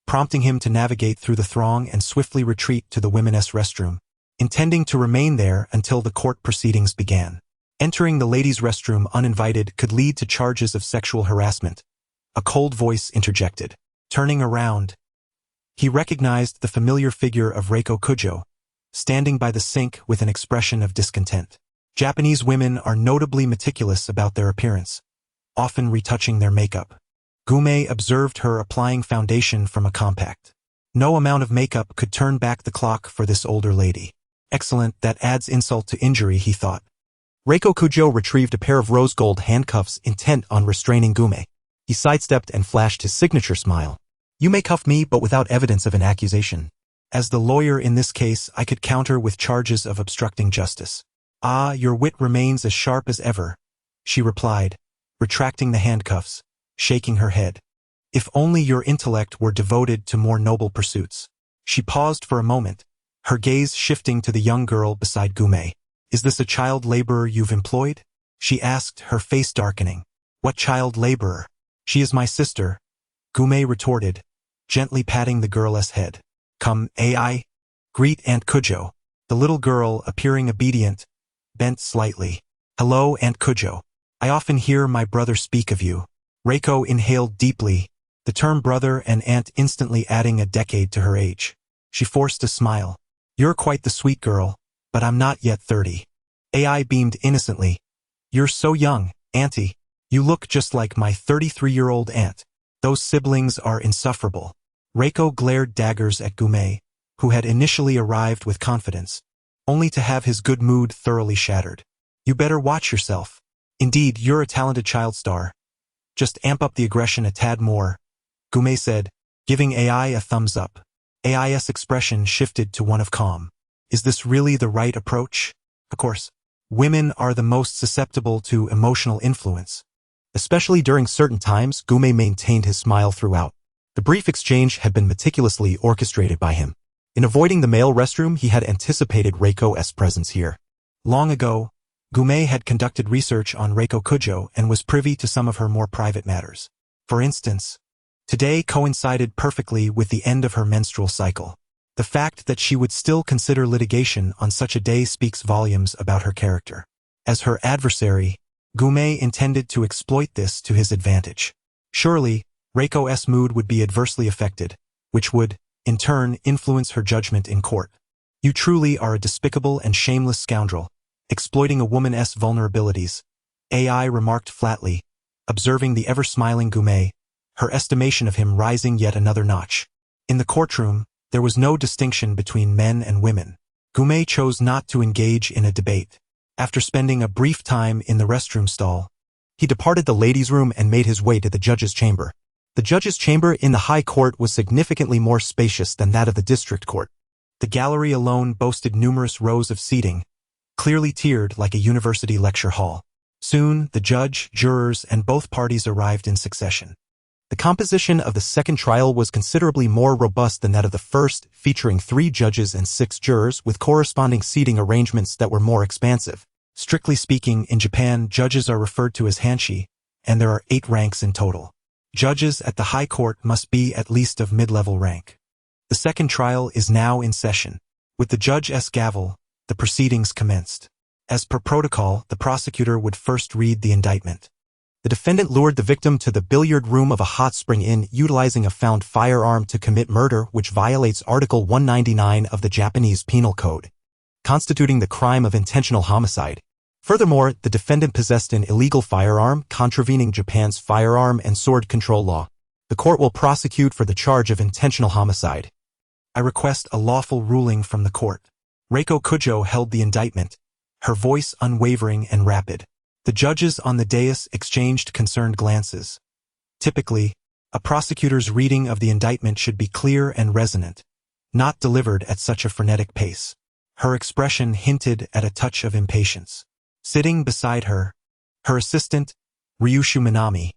Speaker 1: prompting him to navigate through the throng and swiftly retreat to the women's restroom, intending to remain there until the court proceedings began. Entering the ladies' restroom uninvited could lead to charges of sexual harassment. A cold voice interjected. Turning around, he recognized the familiar figure of Reiko Kujo, standing by the sink with an expression of discontent. Japanese women are notably meticulous about their appearance, often retouching their makeup. Gume observed her applying foundation from a compact. No amount of makeup could turn back the clock for this older lady. Excellent, that adds insult to injury, he thought. Reiko Kujo retrieved a pair of rose gold handcuffs intent on restraining Gume. He sidestepped and flashed his signature smile. You may cuff me, but without evidence of an accusation. As the lawyer in this case, I could counter with charges of obstructing justice. Ah, your wit remains as sharp as ever, she replied, retracting the handcuffs, shaking her head. If only your intellect were devoted to more noble pursuits. She paused for a moment, her gaze shifting to the young girl beside Gume. Is this a child laborer you've employed? She asked, her face darkening. What child laborer? She is my sister, Gume retorted, gently patting the girl's head. Come, AI. Greet Aunt Kujo. The little girl, appearing obedient, bent slightly. Hello, Aunt Kujo. I often hear my brother speak of you. Reiko inhaled deeply, the term brother and aunt instantly adding a decade to her age. She forced a smile. You're quite the sweet girl, but I'm not yet 30. AI beamed innocently. You're so young, Auntie. You look just like my 33-year-old aunt. Those siblings are insufferable. Reiko glared daggers at Gume, who had initially arrived with confidence, only to have his good mood thoroughly shattered. You better watch yourself. Indeed, you're a talented child star. Just amp up the aggression a tad more, Gume said, giving AI a thumbs up. AI's expression shifted to one of calm. Is this really the right approach? Of course, women are the most susceptible to emotional influence. Especially during certain times, Gume maintained his smile throughout. The brief exchange had been meticulously orchestrated by him. In avoiding the male restroom, he had anticipated Reiko's presence here. Long ago, Gume had conducted research on Reiko Kujo and was privy to some of her more private matters. For instance, today coincided perfectly with the end of her menstrual cycle. The fact that she would still consider litigation on such a day speaks volumes about her character. As her adversary, Gume intended to exploit this to his advantage. Surely, Reiko's mood would be adversely affected, which would, in turn, influence her judgment in court. You truly are a despicable and shameless scoundrel, exploiting a woman's vulnerabilities, AI remarked flatly, observing the ever-smiling Gume, her estimation of him rising yet another notch. In the courtroom, there was no distinction between men and women. Gume chose not to engage in a debate. After spending a brief time in the restroom stall, he departed the ladies' room and made his way to the judge's chamber. The judge's chamber in the High Court was significantly more spacious than that of the district court. The gallery alone boasted numerous rows of seating, clearly tiered like a university lecture hall. Soon, the judge, jurors, and both parties arrived in succession. The composition of the second trial was considerably more robust than that of the first, featuring 3 judges and 6 jurors with corresponding seating arrangements that were more expansive. Strictly speaking, in Japan, judges are referred to as hanshi, and there are 8 ranks in total. Judges at the High Court must be at least of mid-level rank. The second trial is now in session. With the judge's gavel, the proceedings commenced. As per protocol, the prosecutor would first read the indictment. The defendant lured the victim to the billiard room of a hot spring inn utilizing a found firearm to commit murder, which violates Article 199 of the Japanese Penal Code, constituting the crime of intentional homicide. Furthermore, the defendant possessed an illegal firearm, contravening Japan's firearm and sword control law. The court will prosecute for the charge of intentional homicide. I request a lawful ruling from the court. Reiko Kujo held the indictment, her voice unwavering and rapid. The judges on the dais exchanged concerned glances. Typically, a prosecutor's reading of the indictment should be clear and resonant, not delivered at such a frenetic pace. Her expression hinted at a touch of impatience. Sitting beside her, her assistant, Ryushu Minami,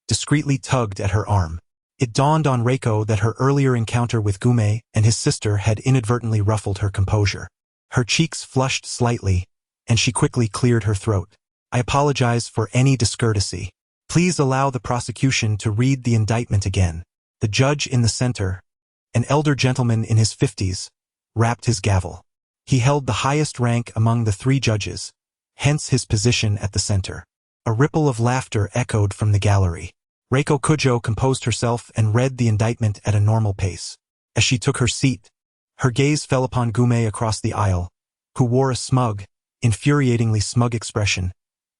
Speaker 1: discreetly tugged at her arm. It dawned on Reiko that her earlier encounter with Gume and his sister had inadvertently ruffled her composure. Her cheeks flushed slightly, and she quickly cleared her throat. I apologize for any discourtesy. Please allow the prosecution to read the indictment again. The judge in the center, an elder gentleman in his 50s, rapped his gavel. He held the highest rank among the 3 judges, hence his position at the center. A ripple of laughter echoed from the gallery. Reiko Kujo composed herself and read the indictment at a normal pace. As she took her seat, her gaze fell upon Gume across the aisle, who wore a smug, infuriatingly smug expression,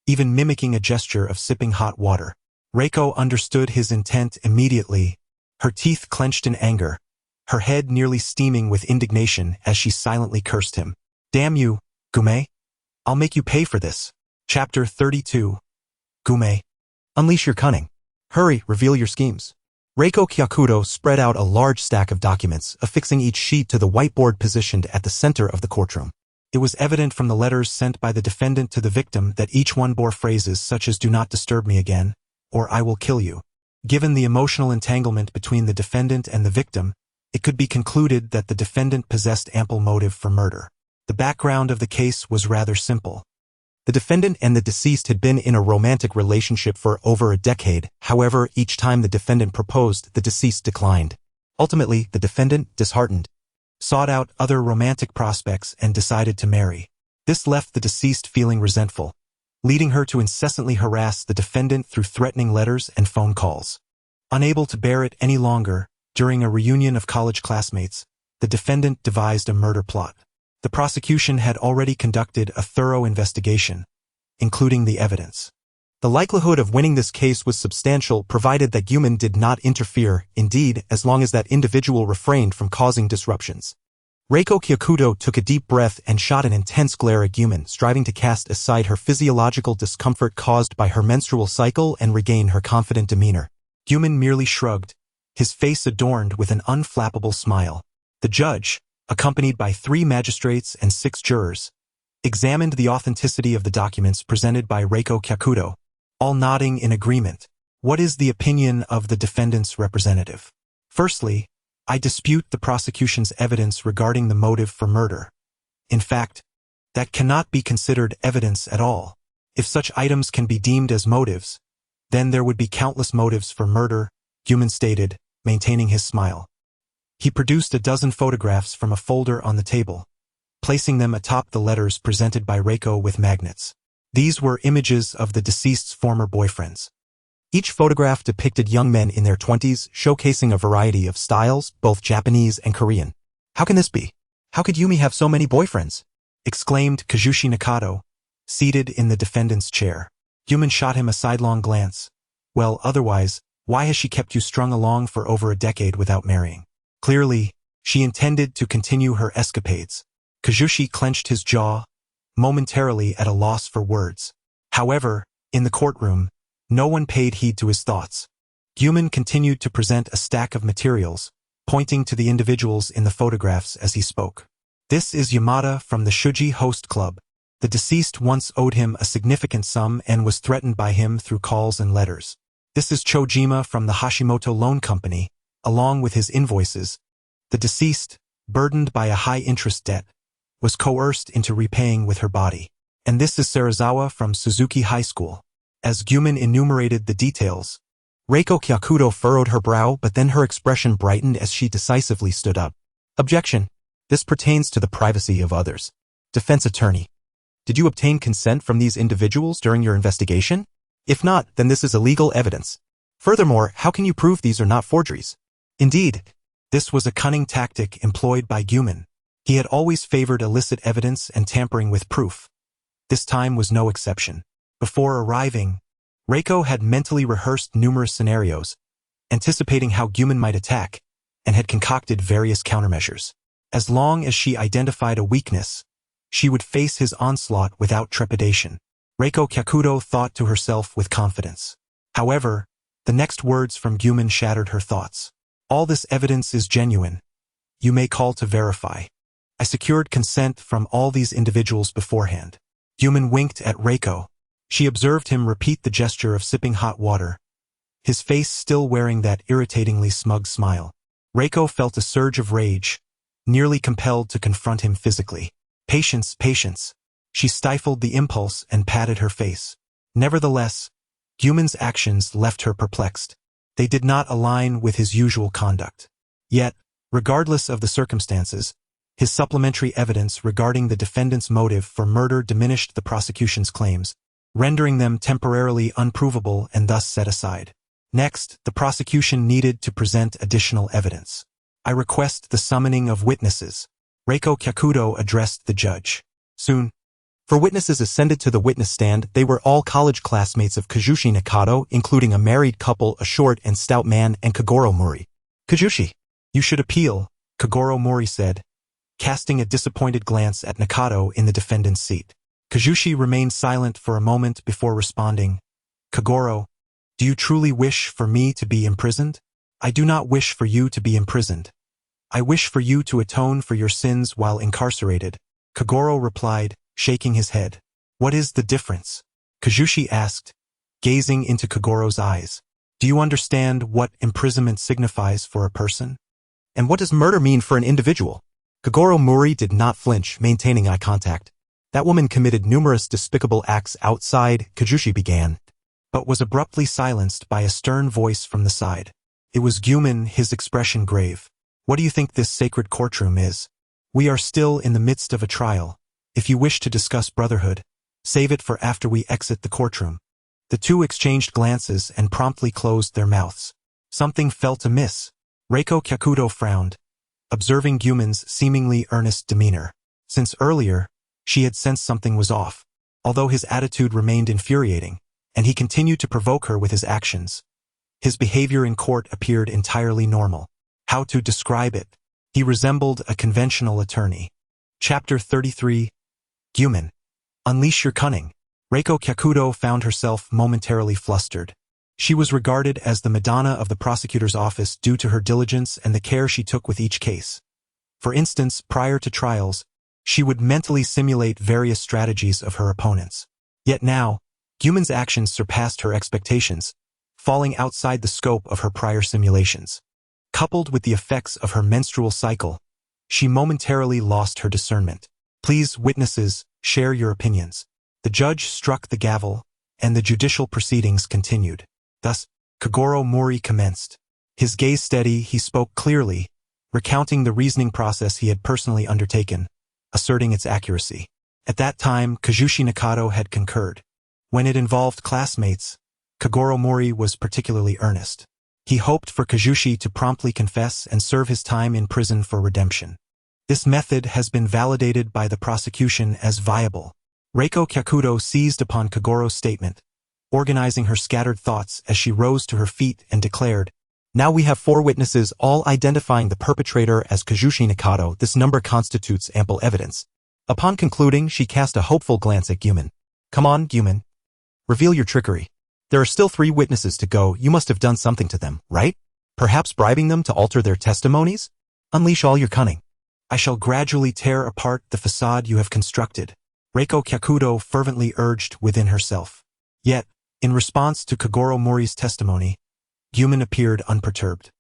Speaker 1: even mimicking a gesture of sipping hot water. Reiko understood his intent immediately, her teeth clenched in anger, her head nearly steaming with indignation as she silently cursed him. Damn you, Gume! I'll make you pay for this. Chapter 32. Gume. Unleash your cunning. Hurry, reveal your schemes. Reiko Kyakudo spread out a large stack of documents, affixing each sheet to the whiteboard positioned at the center of the courtroom. It was evident from the letters sent by the defendant to the victim that each one bore phrases such as "do not disturb me again," or "I will kill you." Given the emotional entanglement between the defendant and the victim, it could be concluded that the defendant possessed ample motive for murder. The background of the case was rather simple. The defendant and the deceased had been in a romantic relationship for over a decade. However, each time the defendant proposed, the deceased declined. Ultimately, the defendant, disheartened, sought out other romantic prospects and decided to marry. This left the deceased feeling resentful, leading her to incessantly harass the defendant through threatening letters and phone calls. Unable to bear it any longer, during a reunion of college classmates, the defendant devised a murder plot. The prosecution had already conducted a thorough investigation, including the evidence. The likelihood of winning this case was substantial provided that Guman did not interfere, indeed, as long as that individual refrained from causing disruptions. Reiko Kyakudo took a deep breath and shot an intense glare at Guman, striving to cast aside her physiological discomfort caused by her menstrual cycle and regain her confident demeanor. Guman merely shrugged, his face adorned with an unflappable smile. The judge, accompanied by 3 magistrates and 6 jurors, examined the authenticity of the documents presented by Reiko Kyakudo, all nodding in agreement. What is the opinion of the defendant's representative? Firstly, I dispute the prosecution's evidence regarding the motive for murder. In fact, that cannot be considered evidence at all. If such items can be deemed as motives, then there would be countless motives for murder, Guman stated, maintaining his smile. He produced a dozen photographs from a folder on the table, placing them atop the letters presented by Reiko with magnets. These were images of the deceased's former boyfriends. Each photograph depicted young men in their 20s, showcasing a variety of styles, both Japanese and Korean. How can this be? How could Yumi have so many boyfriends? Exclaimed Kazushi Nakato, seated in the defendant's chair. Guman shot him a sidelong glance. Well, otherwise, why has she kept you strung along for over a decade without marrying? Clearly, she intended to continue her escapades. Kazushi clenched his jaw, momentarily at a loss for words. However, in the courtroom, no one paid heed to his thoughts. Guman continued to present a stack of materials, pointing to the individuals in the photographs as he spoke. This is Yamada from the Shuji Host Club. The deceased once owed him a significant sum and was threatened by him through calls and letters. This is Chojima from the Hashimoto Loan Company, along with his invoices. The deceased, burdened by a high-interest debt, was coerced into repaying with her body. And this is Sarazawa from Suzuki High School. As Guman enumerated the details, Reiko Kyakudo furrowed her brow, but then her expression brightened as she decisively stood up. Objection. This pertains to the privacy of others. Defense attorney. Did you obtain consent from these individuals during your investigation? If not, then this is illegal evidence. Furthermore, how can you prove these are not forgeries? Indeed, this was a cunning tactic employed by Guman. He had always favored illicit evidence and tampering with proof. This time was no exception. Before arriving, Reiko had mentally rehearsed numerous scenarios, anticipating how Guman might attack, and had concocted various countermeasures. As long as she identified a weakness, she would face his onslaught without trepidation. Reiko Kyakudo thought to herself with confidence. However, the next words from Guman shattered her thoughts. All this evidence is genuine. You may call to verify. I secured consent from all these individuals beforehand. Guman winked at Reiko. She observed him repeat the gesture of sipping hot water, his face still wearing that irritatingly smug smile. Reiko felt a surge of rage, nearly compelled to confront him physically. Patience, patience. She stifled the impulse and patted her face. Nevertheless, Guman's actions left her perplexed. They did not align with his usual conduct. Yet, regardless of the circumstances, his supplementary evidence regarding the defendant's motive for murder diminished the prosecution's claims, rendering them temporarily unprovable and thus set aside. Next, the prosecution needed to present additional evidence. I request the summoning of witnesses. Reiko Kyakudo addressed the judge. Soon, for witnesses ascended to the witness stand, they were all college classmates of Kazushi Nakato, including a married couple, a short and stout man, and Kagoro Mori. Kazushi, you should appeal, Kagoro Mori said, casting a disappointed glance at Nakato in the defendant's seat. Kazushi remained silent for a moment before responding. Kagoro, do you truly wish for me to be imprisoned? I do not wish for you to be imprisoned. I wish for you to atone for your sins while incarcerated. Kagoro replied, shaking his head. What is the difference? Kazushi asked, gazing into Kagoro's eyes. Do you understand what imprisonment signifies for a person? And what does murder mean for an individual? Kagoro Mori did not flinch, maintaining eye contact. That woman committed numerous despicable acts outside, Kazushi began, but was abruptly silenced by a stern voice from the side. It was Guman, his expression grave. What do you think this sacred courtroom is? We are still in the midst of a trial. If you wish to discuss brotherhood, save it for after we exit the courtroom. The two exchanged glances and promptly closed their mouths. Something felt amiss. Reiko Kyakudo frowned, observing Guman's seemingly earnest demeanor. Since earlier, she had sensed something was off, although his attitude remained infuriating, and he continued to provoke her with his actions. His behavior in court appeared entirely normal. How to describe it? He resembled a conventional attorney. Chapter 33. Guman. Unleash your cunning. Reiko Kyakudo found herself momentarily flustered. She was regarded as the Madonna of the prosecutor's office due to her diligence and the care she took with each case. For instance, prior to trials, she would mentally simulate various strategies of her opponents. Yet now, Guman's actions surpassed her expectations, falling outside the scope of her prior simulations. coupled with the effects of her menstrual cycle, she momentarily lost her discernment. Please, witnesses, share your opinions. The judge struck the gavel, and the judicial proceedings continued. Thus, Kogoro Mori commenced. His gaze steady, he spoke clearly, recounting the reasoning process he had personally undertaken, asserting its accuracy. At that time, Kazushi Nakato had concurred. When it involved classmates, Kogoro Mori was particularly earnest. He hoped for Kazushi to promptly confess and serve his time in prison for redemption. This method has been validated by the prosecution as viable. Reiko Kyakudo seized upon Kogoro's statement, organizing her scattered thoughts as she rose to her feet and declared, "Now we have 4 witnesses all identifying the perpetrator as Kazushi Nakato. This number constitutes ample evidence." Upon concluding, she cast a hopeful glance at Gyumin. "Come on, Gyumin. Reveal your trickery. There are still 3 witnesses to go. You must have done something to them, right? Perhaps bribing them to alter their testimonies? Unleash all your cunning. I shall gradually tear apart the facade you have constructed," Reiko Kyakudo fervently urged within herself. Yet, in response to Kogoro Mori's testimony, Gyumin appeared unperturbed.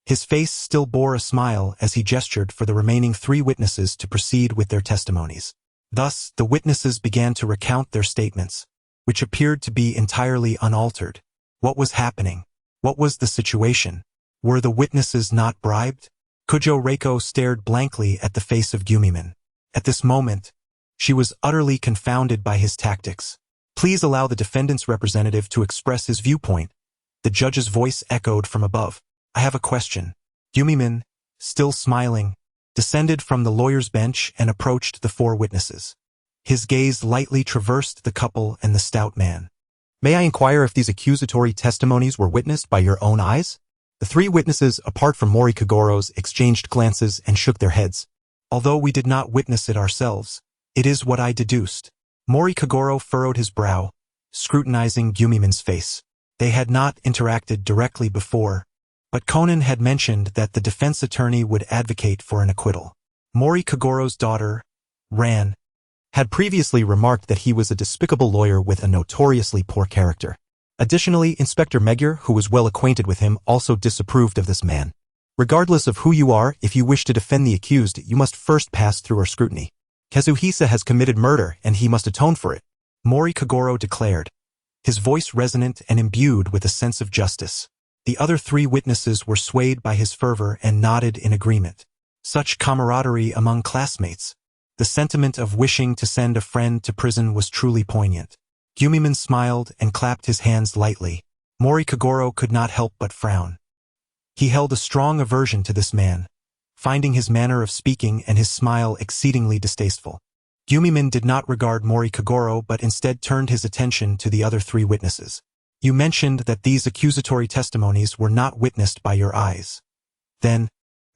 Speaker 1: His face still bore a smile as he gestured for the remaining 3 witnesses to proceed with their testimonies. Thus, the witnesses began to recount their statements, which appeared to be entirely unaltered. What was happening? What was the situation? Were the witnesses not bribed? Kujo Reiko stared blankly at the face of Gyumimin. At this moment, she was utterly confounded by his tactics. "Please allow the defendant's representative to express his viewpoint," the judge's voice echoed from above. "I have a question." Gyumimin, still smiling, descended from the lawyer's bench and approached the 4 witnesses. His gaze lightly traversed the couple and the stout man. "May I inquire if these accusatory testimonies were witnessed by your own eyes?" The 3 witnesses, apart from Mori Kogoro's, exchanged glances and shook their heads. "Although we did not witness it ourselves, it is what I deduced." Mori Kogoro furrowed his brow, scrutinizing Gyumimin's face. They had not interacted directly before, but Conan had mentioned that the defense attorney would advocate for an acquittal. Mori Kogoro's daughter, Ran, had previously remarked that he was a despicable lawyer with a notoriously poor character. Additionally, Inspector Magyar, who was well acquainted with him, also disapproved of this man. "Regardless of who you are, if you wish to defend the accused, you must first pass through our scrutiny. Kazuhisa has committed murder, and he must atone for it," Mori Kogoro declared, his voice resonant and imbued with a sense of justice. The other 3 witnesses were swayed by his fervor and nodded in agreement. Such camaraderie among classmates. The sentiment of wishing to send a friend to prison was truly poignant. Gyumimin smiled and clapped his hands lightly. Mori Kogoro could not help but frown. He held a strong aversion to this man, finding his manner of speaking and his smile exceedingly distasteful. Gyumimin did not regard Mori Kogoro but instead turned his attention to the other 3 witnesses. "You mentioned that these accusatory testimonies were not witnessed by your eyes. Then,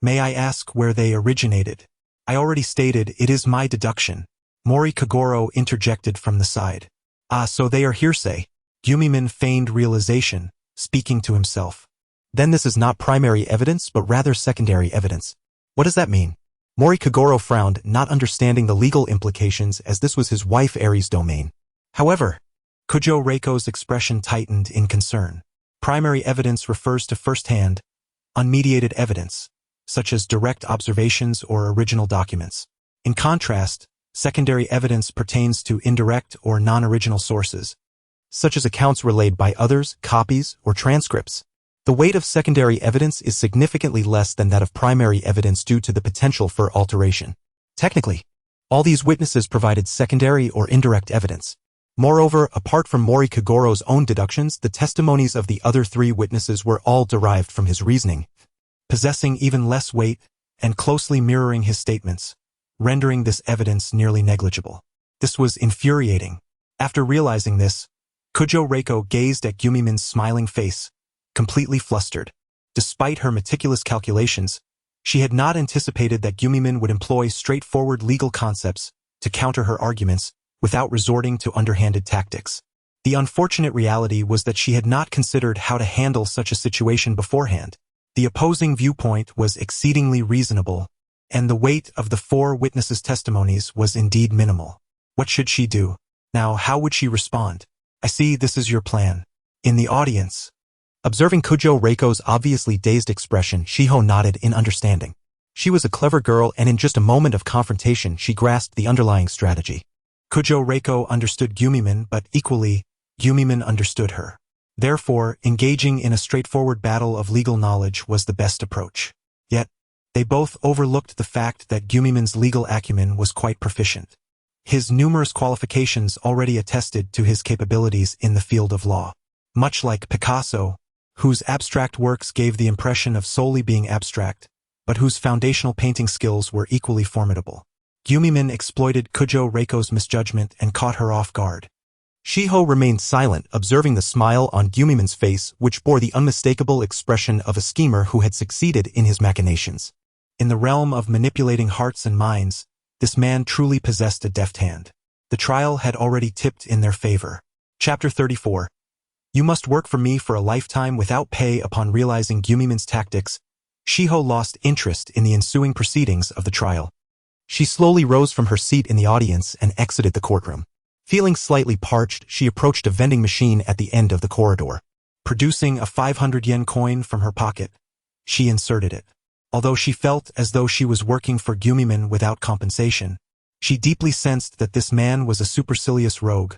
Speaker 1: may I ask where they originated?" "I already stated it is my deduction," Mori Kogoro interjected from the side. "Ah, so they are hearsay." Gyumimin feigned realization, speaking to himself. "Then this is not primary evidence but rather secondary evidence. What does that mean?" Mori Kogoro frowned, not understanding the legal implications as this was his wife Ari's domain. However, Kujo Reiko's expression tightened in concern. Primary evidence refers to first-hand, unmediated evidence, such as direct observations or original documents. In contrast, secondary evidence pertains to indirect or non-original sources, such as accounts relayed by others, copies, or transcripts. The weight of secondary evidence is significantly less than that of primary evidence due to the potential for alteration. Technically, all these witnesses provided secondary or indirect evidence. Moreover, apart from Mori Kogoro's own deductions, the testimonies of the other 3 witnesses were all derived from his reasoning, possessing even less weight and closely mirroring his statements, rendering this evidence nearly negligible. This was infuriating. After realizing this, Kujo Reiko gazed at Gyumimin's smiling face, completely flustered. Despite her meticulous calculations, she had not anticipated that Gyumimin would employ straightforward legal concepts to counter her arguments without resorting to underhanded tactics. The unfortunate reality was that she had not considered how to handle such a situation beforehand. The opposing viewpoint was exceedingly reasonable, and the weight of the 4 witnesses' testimonies was indeed minimal. What should she do? Now, how would she respond? "I see this is your plan." In the audience, Observing Kujo Reiko's obviously dazed expression, Shiho nodded in understanding. She was a clever girl, and in just a moment of confrontation she grasped the underlying strategy. Kujo Reiko understood Gumimin, but equally, Gumimin understood her. Therefore, engaging in a straightforward battle of legal knowledge was the best approach. Yet, they both overlooked the fact that Gumimin's legal acumen was quite proficient. His numerous qualifications already attested to his capabilities in the field of law. Much like Picasso, whose abstract works gave the impression of solely being abstract, but whose foundational painting skills were equally formidable. Gumimin exploited Kujo Reiko's misjudgment and caught her off guard. Shiho remained silent, observing the smile on Gumimin's face, which bore the unmistakable expression of a schemer who had succeeded in his machinations. In the realm of manipulating hearts and minds, this man truly possessed a deft hand. The trial had already tipped in their favor. Chapter 34. You must work for me for a lifetime without pay. Upon realizing Gumimin's tactics, Shiho lost interest in the ensuing proceedings of the trial. She slowly rose from her seat in the audience and exited the courtroom. Feeling slightly parched, she approached a vending machine at the end of the corridor. Producing a 500 yen coin from her pocket, she inserted it. Although she felt as though she was working for Gumimin without compensation, she deeply sensed that this man was a supercilious rogue,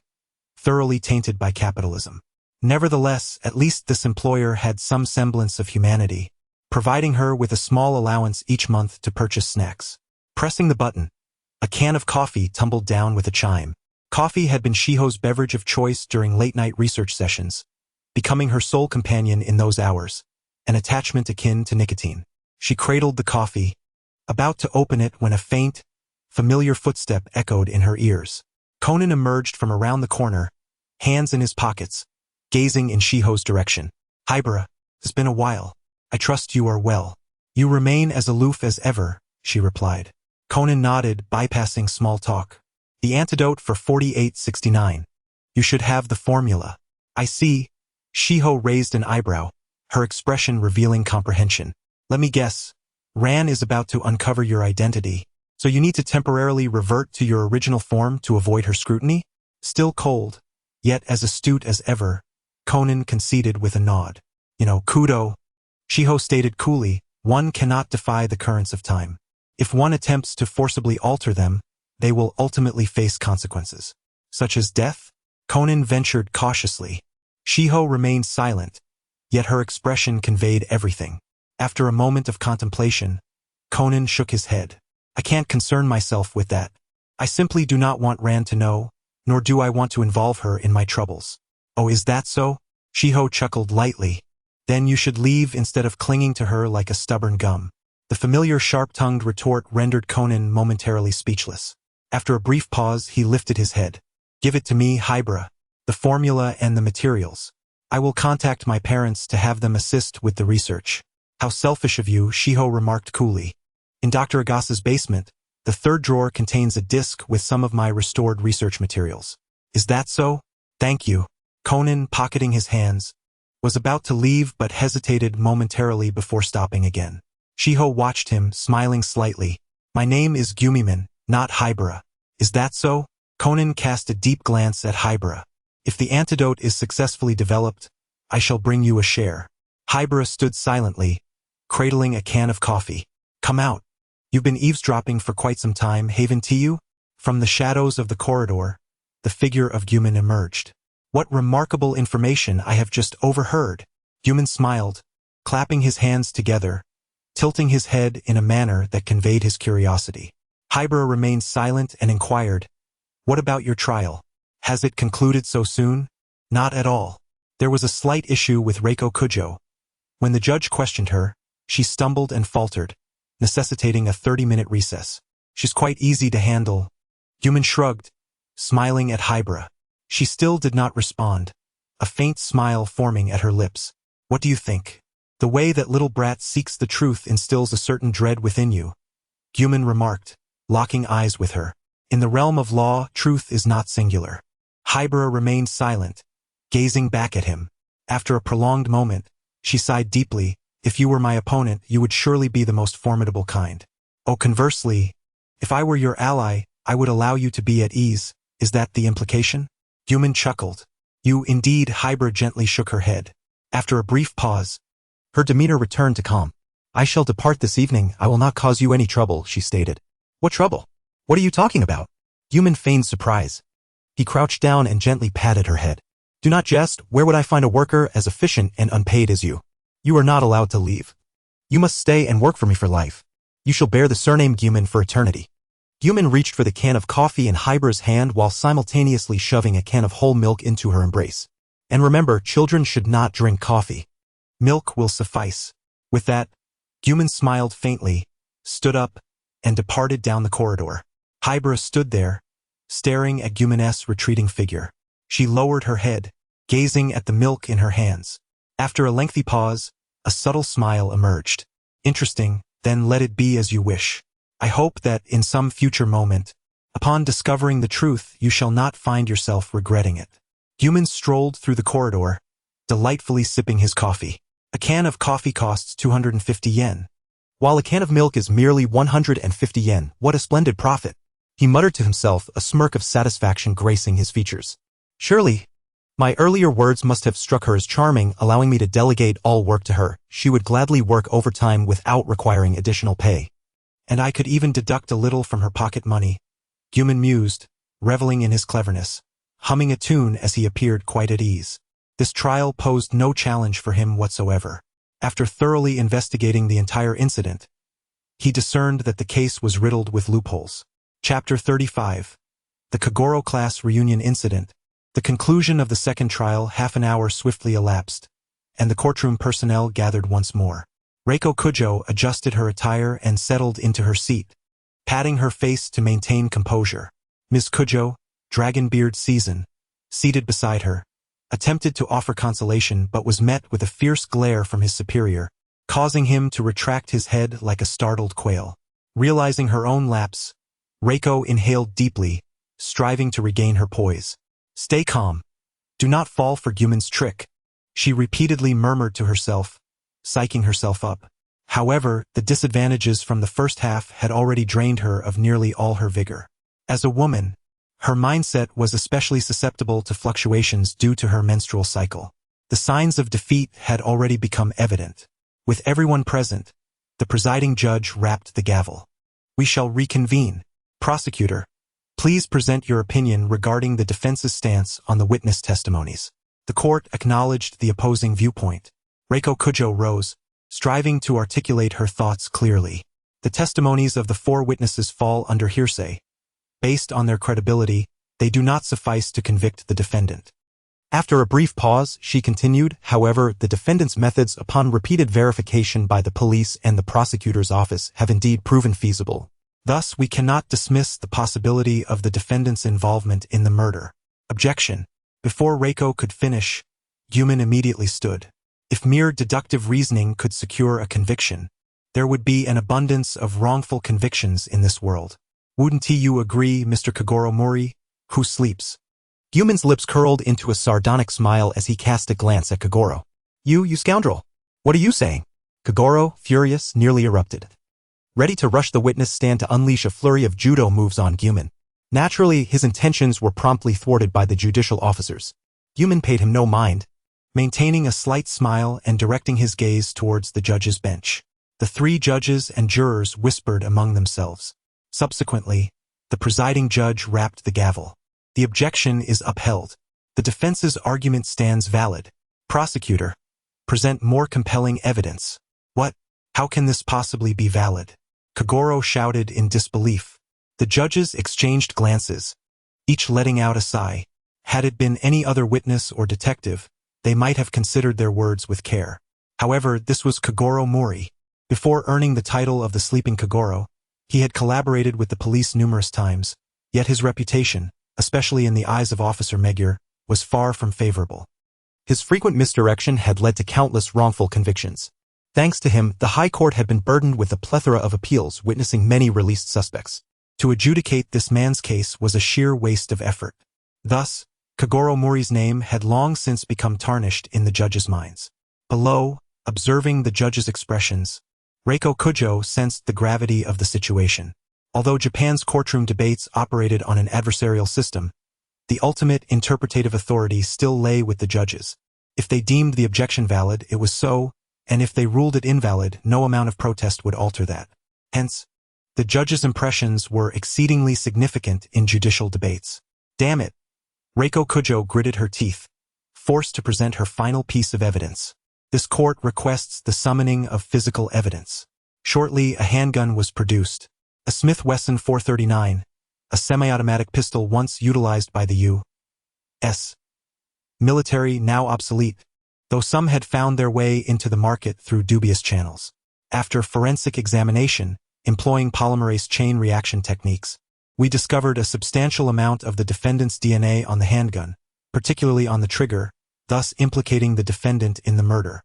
Speaker 1: thoroughly tainted by capitalism. Nevertheless, at least this employer had some semblance of humanity, providing her with a small allowance each month to purchase snacks. Pressing the button, a can of coffee tumbled down with a chime. Coffee had been Shiho's beverage of choice during late-night research sessions, becoming her sole companion in those hours, an attachment akin to nicotine. She cradled the coffee, about to open it when a faint, familiar footstep echoed in her ears. Conan emerged from around the corner, hands in his pockets, gazing in Shiho's direction. "Hibara, it's been a while. I trust you are well." "You remain as aloof as ever," she replied. Conan nodded, bypassing small talk. "The antidote for 4869. You should have the formula." "I see." Shiho raised an eyebrow, her expression revealing comprehension. "Let me guess. Ran is about to uncover your identity, so you need to temporarily revert to your original form to avoid her scrutiny?" Still cold, yet as astute as ever, Conan conceded with a nod. "Kudo," Shiho stated coolly, "one cannot defy the currents of time. If one attempts to forcibly alter them, they will ultimately face consequences." "Such as death?" Conan ventured cautiously. Shiho remained silent, yet her expression conveyed everything. After a moment of contemplation, Conan shook his head. "I can't concern myself with that. I simply do not want Ran to know, nor do I want to involve her in my troubles." "Oh, is that so?" Shiho chuckled lightly. "Then you should leave instead of clinging to her like a stubborn gum." The familiar sharp-tongued retort rendered Conan momentarily speechless. After a brief pause, he lifted his head. "Give it to me, Hibara. The formula and the materials. I will contact my parents to have them assist with the research." "How selfish of you," Shiho remarked coolly. "In Dr. Agasa's basement, the third drawer contains a disk with some of my restored research materials." "Is that so? Thank you." Conan, pocketing his hands, was about to leave but hesitated momentarily before stopping again. Shiho watched him, smiling slightly. "My name is Gumimin, not Hibara. Is that so?" Conan cast a deep glance at Hibara. "If the antidote is successfully developed, I shall bring you a share." Hibara stood silently, cradling a can of coffee. "Come out. You've been eavesdropping for quite some time, haven't you?" From the shadows of the corridor, the figure of Gumin emerged. "What remarkable information I have just overheard." Gumin smiled, clapping his hands together, tilting his head in a manner that conveyed his curiosity. Hibara remained silent and inquired, "What about your trial? Has it concluded so soon?" "Not at all. There was a slight issue with Reiko Kujo. When the judge questioned her, she stumbled and faltered, necessitating a 30-minute recess. She's quite easy to handle." Gumin shrugged, smiling at Hibara. She still did not respond, a faint smile forming at her lips. "What do you think?" "The way that little brat seeks the truth instills a certain dread within you," Gumin remarked, locking eyes with her. "In the realm of law, truth is not singular." Hibara remained silent, gazing back at him. After a prolonged moment, she sighed deeply. "If you were my opponent, you would surely be the most formidable kind." "Oh, conversely, if I were your ally, I would allow you to be at ease. Is that the implication?" Gumin chuckled. "You indeed." Hibara gently shook her head. After a brief pause, her demeanor returned to calm. "I shall depart this evening. I will not cause you any trouble," she stated. "What trouble? What are you talking about?" Human feigned surprise. He crouched down and gently patted her head. "Do not jest. Where would I find a worker as efficient and unpaid as you? You are not allowed to leave. You must stay and work for me for life. You shall bear the surname Guman for eternity." Guman reached for the can of coffee in Hybra's hand while simultaneously shoving a can of whole milk into her embrace. "And remember, children should not drink coffee. Milk will suffice." With that, Guman smiled faintly, stood up, and departed down the corridor. Hybra stood there, staring at Guman's retreating figure. She lowered her head, gazing at the milk in her hands. After a lengthy pause, a subtle smile emerged. "Interesting, then let it be as you wish. I hope that in some future moment, upon discovering the truth, you shall not find yourself regretting it." Guman strolled through the corridor, delightfully sipping his coffee. A can of coffee costs 250 yen. While a can of milk is merely 150 yen, what a splendid profit. He muttered to himself, a smirk of satisfaction gracing his features. "Surely, my earlier words must have struck her as charming, allowing me to delegate all work to her. She would gladly work overtime without requiring additional pay. And I could even deduct a little from her pocket money." Guman mused, reveling in his cleverness, humming a tune as he appeared quite at ease. This trial posed no challenge for him whatsoever. After thoroughly investigating the entire incident, he discerned that the case was riddled with loopholes. Chapter 35. The Kagoro Class Reunion Incident. The conclusion of the second trial. Half an hour swiftly elapsed, and the courtroom personnel gathered once more. Reiko Kujo adjusted her attire and settled into her seat, patting her face to maintain composure. Ms. Kujo, Dragonbeard Season, seated beside her, attempted to offer consolation but was met with a fierce glare from his superior, causing him to retract his head like a startled quail. Realizing her own lapse, Reiko inhaled deeply, striving to regain her poise. "Stay calm. Do not fall for Guman's trick," she repeatedly murmured to herself, psyching herself up. However, the disadvantages from the first half had already drained her of nearly all her vigor. As a woman, her mindset was especially susceptible to fluctuations due to her menstrual cycle. The signs of defeat had already become evident. With everyone present, the presiding judge rapped the gavel. "We shall reconvene. Prosecutor, please present your opinion regarding the defense's stance on the witness testimonies." The court acknowledged the opposing viewpoint. Reiko Kujo rose, striving to articulate her thoughts clearly. "The testimonies of the 4 witnesses fall under hearsay. Based on their credibility, they do not suffice to convict the defendant." After a brief pause, she continued, "However, the defendant's methods upon repeated verification by the police and the prosecutor's office have indeed proven feasible. Thus, we cannot dismiss the possibility of the defendant's involvement in the murder." Objection. Before Reiko could finish, Guman immediately stood. If mere deductive reasoning could secure a conviction, there would be an abundance of wrongful convictions in this world. "Wouldn't you agree, Mr. Kagoro Mori, who sleeps?" Guman's lips curled into a sardonic smile as he cast a glance at Kagoro. You scoundrel! What are you saying?" Kagoro, furious, nearly erupted, ready to rush the witness stand to unleash a flurry of judo moves on Guman. Naturally, his intentions were promptly thwarted by the judicial officers. Guman paid him no mind, maintaining a slight smile and directing his gaze towards the judge's bench. The 3 judges and jurors whispered among themselves. Subsequently, the presiding judge rapped the gavel. "The objection is upheld. The defense's argument stands valid. Prosecutor, present more compelling evidence." "What? How can this possibly be valid?" Kagoro shouted in disbelief. The judges exchanged glances, each letting out a sigh. Had it been any other witness or detective, they might have considered their words with care. However, this was Kagoro Mori. Before earning the title of the Sleeping Kagoro, he had collaborated with the police numerous times, yet his reputation, especially in the eyes of Officer Magyar, was far from favorable. His frequent misdirection had led to countless wrongful convictions. Thanks to him, the High Court had been burdened with a plethora of appeals witnessing many released suspects. To adjudicate this man's case was a sheer waste of effort. Thus, Kagoro Mori's name had long since become tarnished in the judges' minds. Below, observing the judge's expressions, Reiko Kujo sensed the gravity of the situation. Although Japan's courtroom debates operated on an adversarial system, the ultimate interpretative authority still lay with the judges. If they deemed the objection valid, it was so, and if they ruled it invalid, no amount of protest would alter that. Hence, the judge's impressions were exceedingly significant in judicial debates. Damn it! Reiko Kujo gritted her teeth, forced to present her final piece of evidence. This court requests the summoning of physical evidence. Shortly, a handgun was produced. A Smith Wesson .439, a semi-automatic pistol once utilized by the U.S. military, now obsolete, though some had found their way into the market through dubious channels. After forensic examination, employing polymerase chain reaction techniques, we discovered a substantial amount of the defendant's DNA on the handgun, particularly on the trigger, thus implicating the defendant in the murder.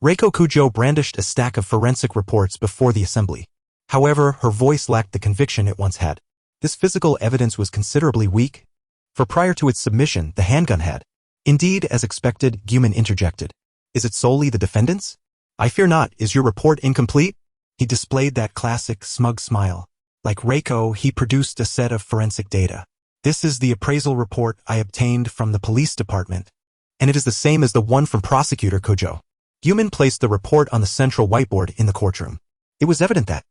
Speaker 1: Reiko Kujo brandished a stack of forensic reports before the assembly. However, her voice lacked the conviction it once had. This physical evidence was considerably weak, for prior to its submission, the handgun had. Indeed, as expected, Guman interjected. Is it solely the defendant's? I fear not. Is your report incomplete? He displayed that classic smug smile. Like Reiko, he produced a set of forensic data. This is the appraisal report I obtained from the police department, and it is the same as the one from Prosecutor Kujo. Guman placed the report on the central whiteboard in the courtroom. It was evident that,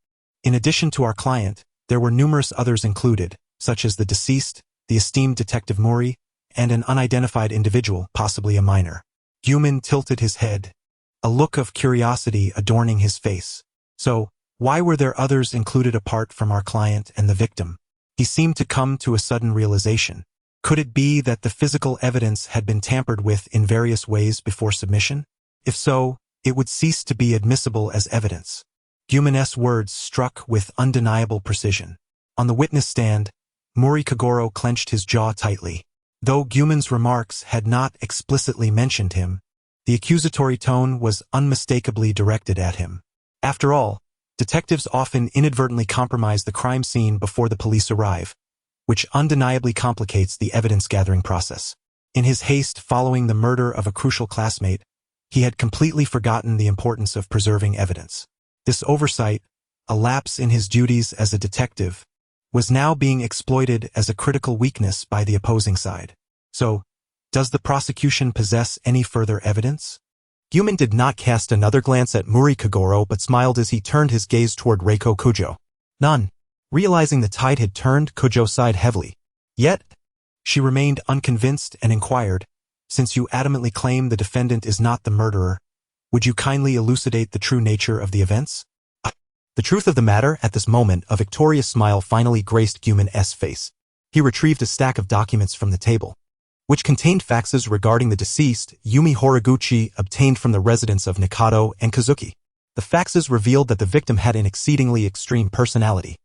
Speaker 1: in addition to our client, there were numerous others included, such as the deceased, the esteemed Detective Mori, and an unidentified individual, possibly a minor. Guman tilted his head, a look of curiosity adorning his face. So, why were there others included apart from our client and the victim? He seemed to come to a sudden realization. Could it be that the physical evidence had been tampered with in various ways before submission? If so, it would cease to be admissible as evidence. Guman's words struck with undeniable precision. On the witness stand, Mori Kagoro clenched his jaw tightly. Though Guman's remarks had not explicitly mentioned him, the accusatory tone was unmistakably directed at him. After all, detectives often inadvertently compromise the crime scene before the police arrive, which undeniably complicates the evidence-gathering process. In his haste following the murder of a crucial classmate, he had completely forgotten the importance of preserving evidence. This oversight, a lapse in his duties as a detective, was now being exploited as a critical weakness by the opposing side. So, does the prosecution possess any further evidence? Guman did not cast another glance at Mori Kagoro but smiled as he turned his gaze toward Reiko Kujo. None. Realizing the tide had turned, Kujo sighed heavily. Yet, she remained unconvinced and inquired, since you adamantly claim the defendant is not the murderer, would you kindly elucidate the true nature of the events? The truth of the matter, at this moment, a victorious smile finally graced Guman's face. He retrieved a stack of documents from the table, which contained faxes regarding the deceased, Yumi Horiguchi, obtained from the residence of Nikado and Kazuki. The faxes revealed that the victim had an exceedingly extreme personality.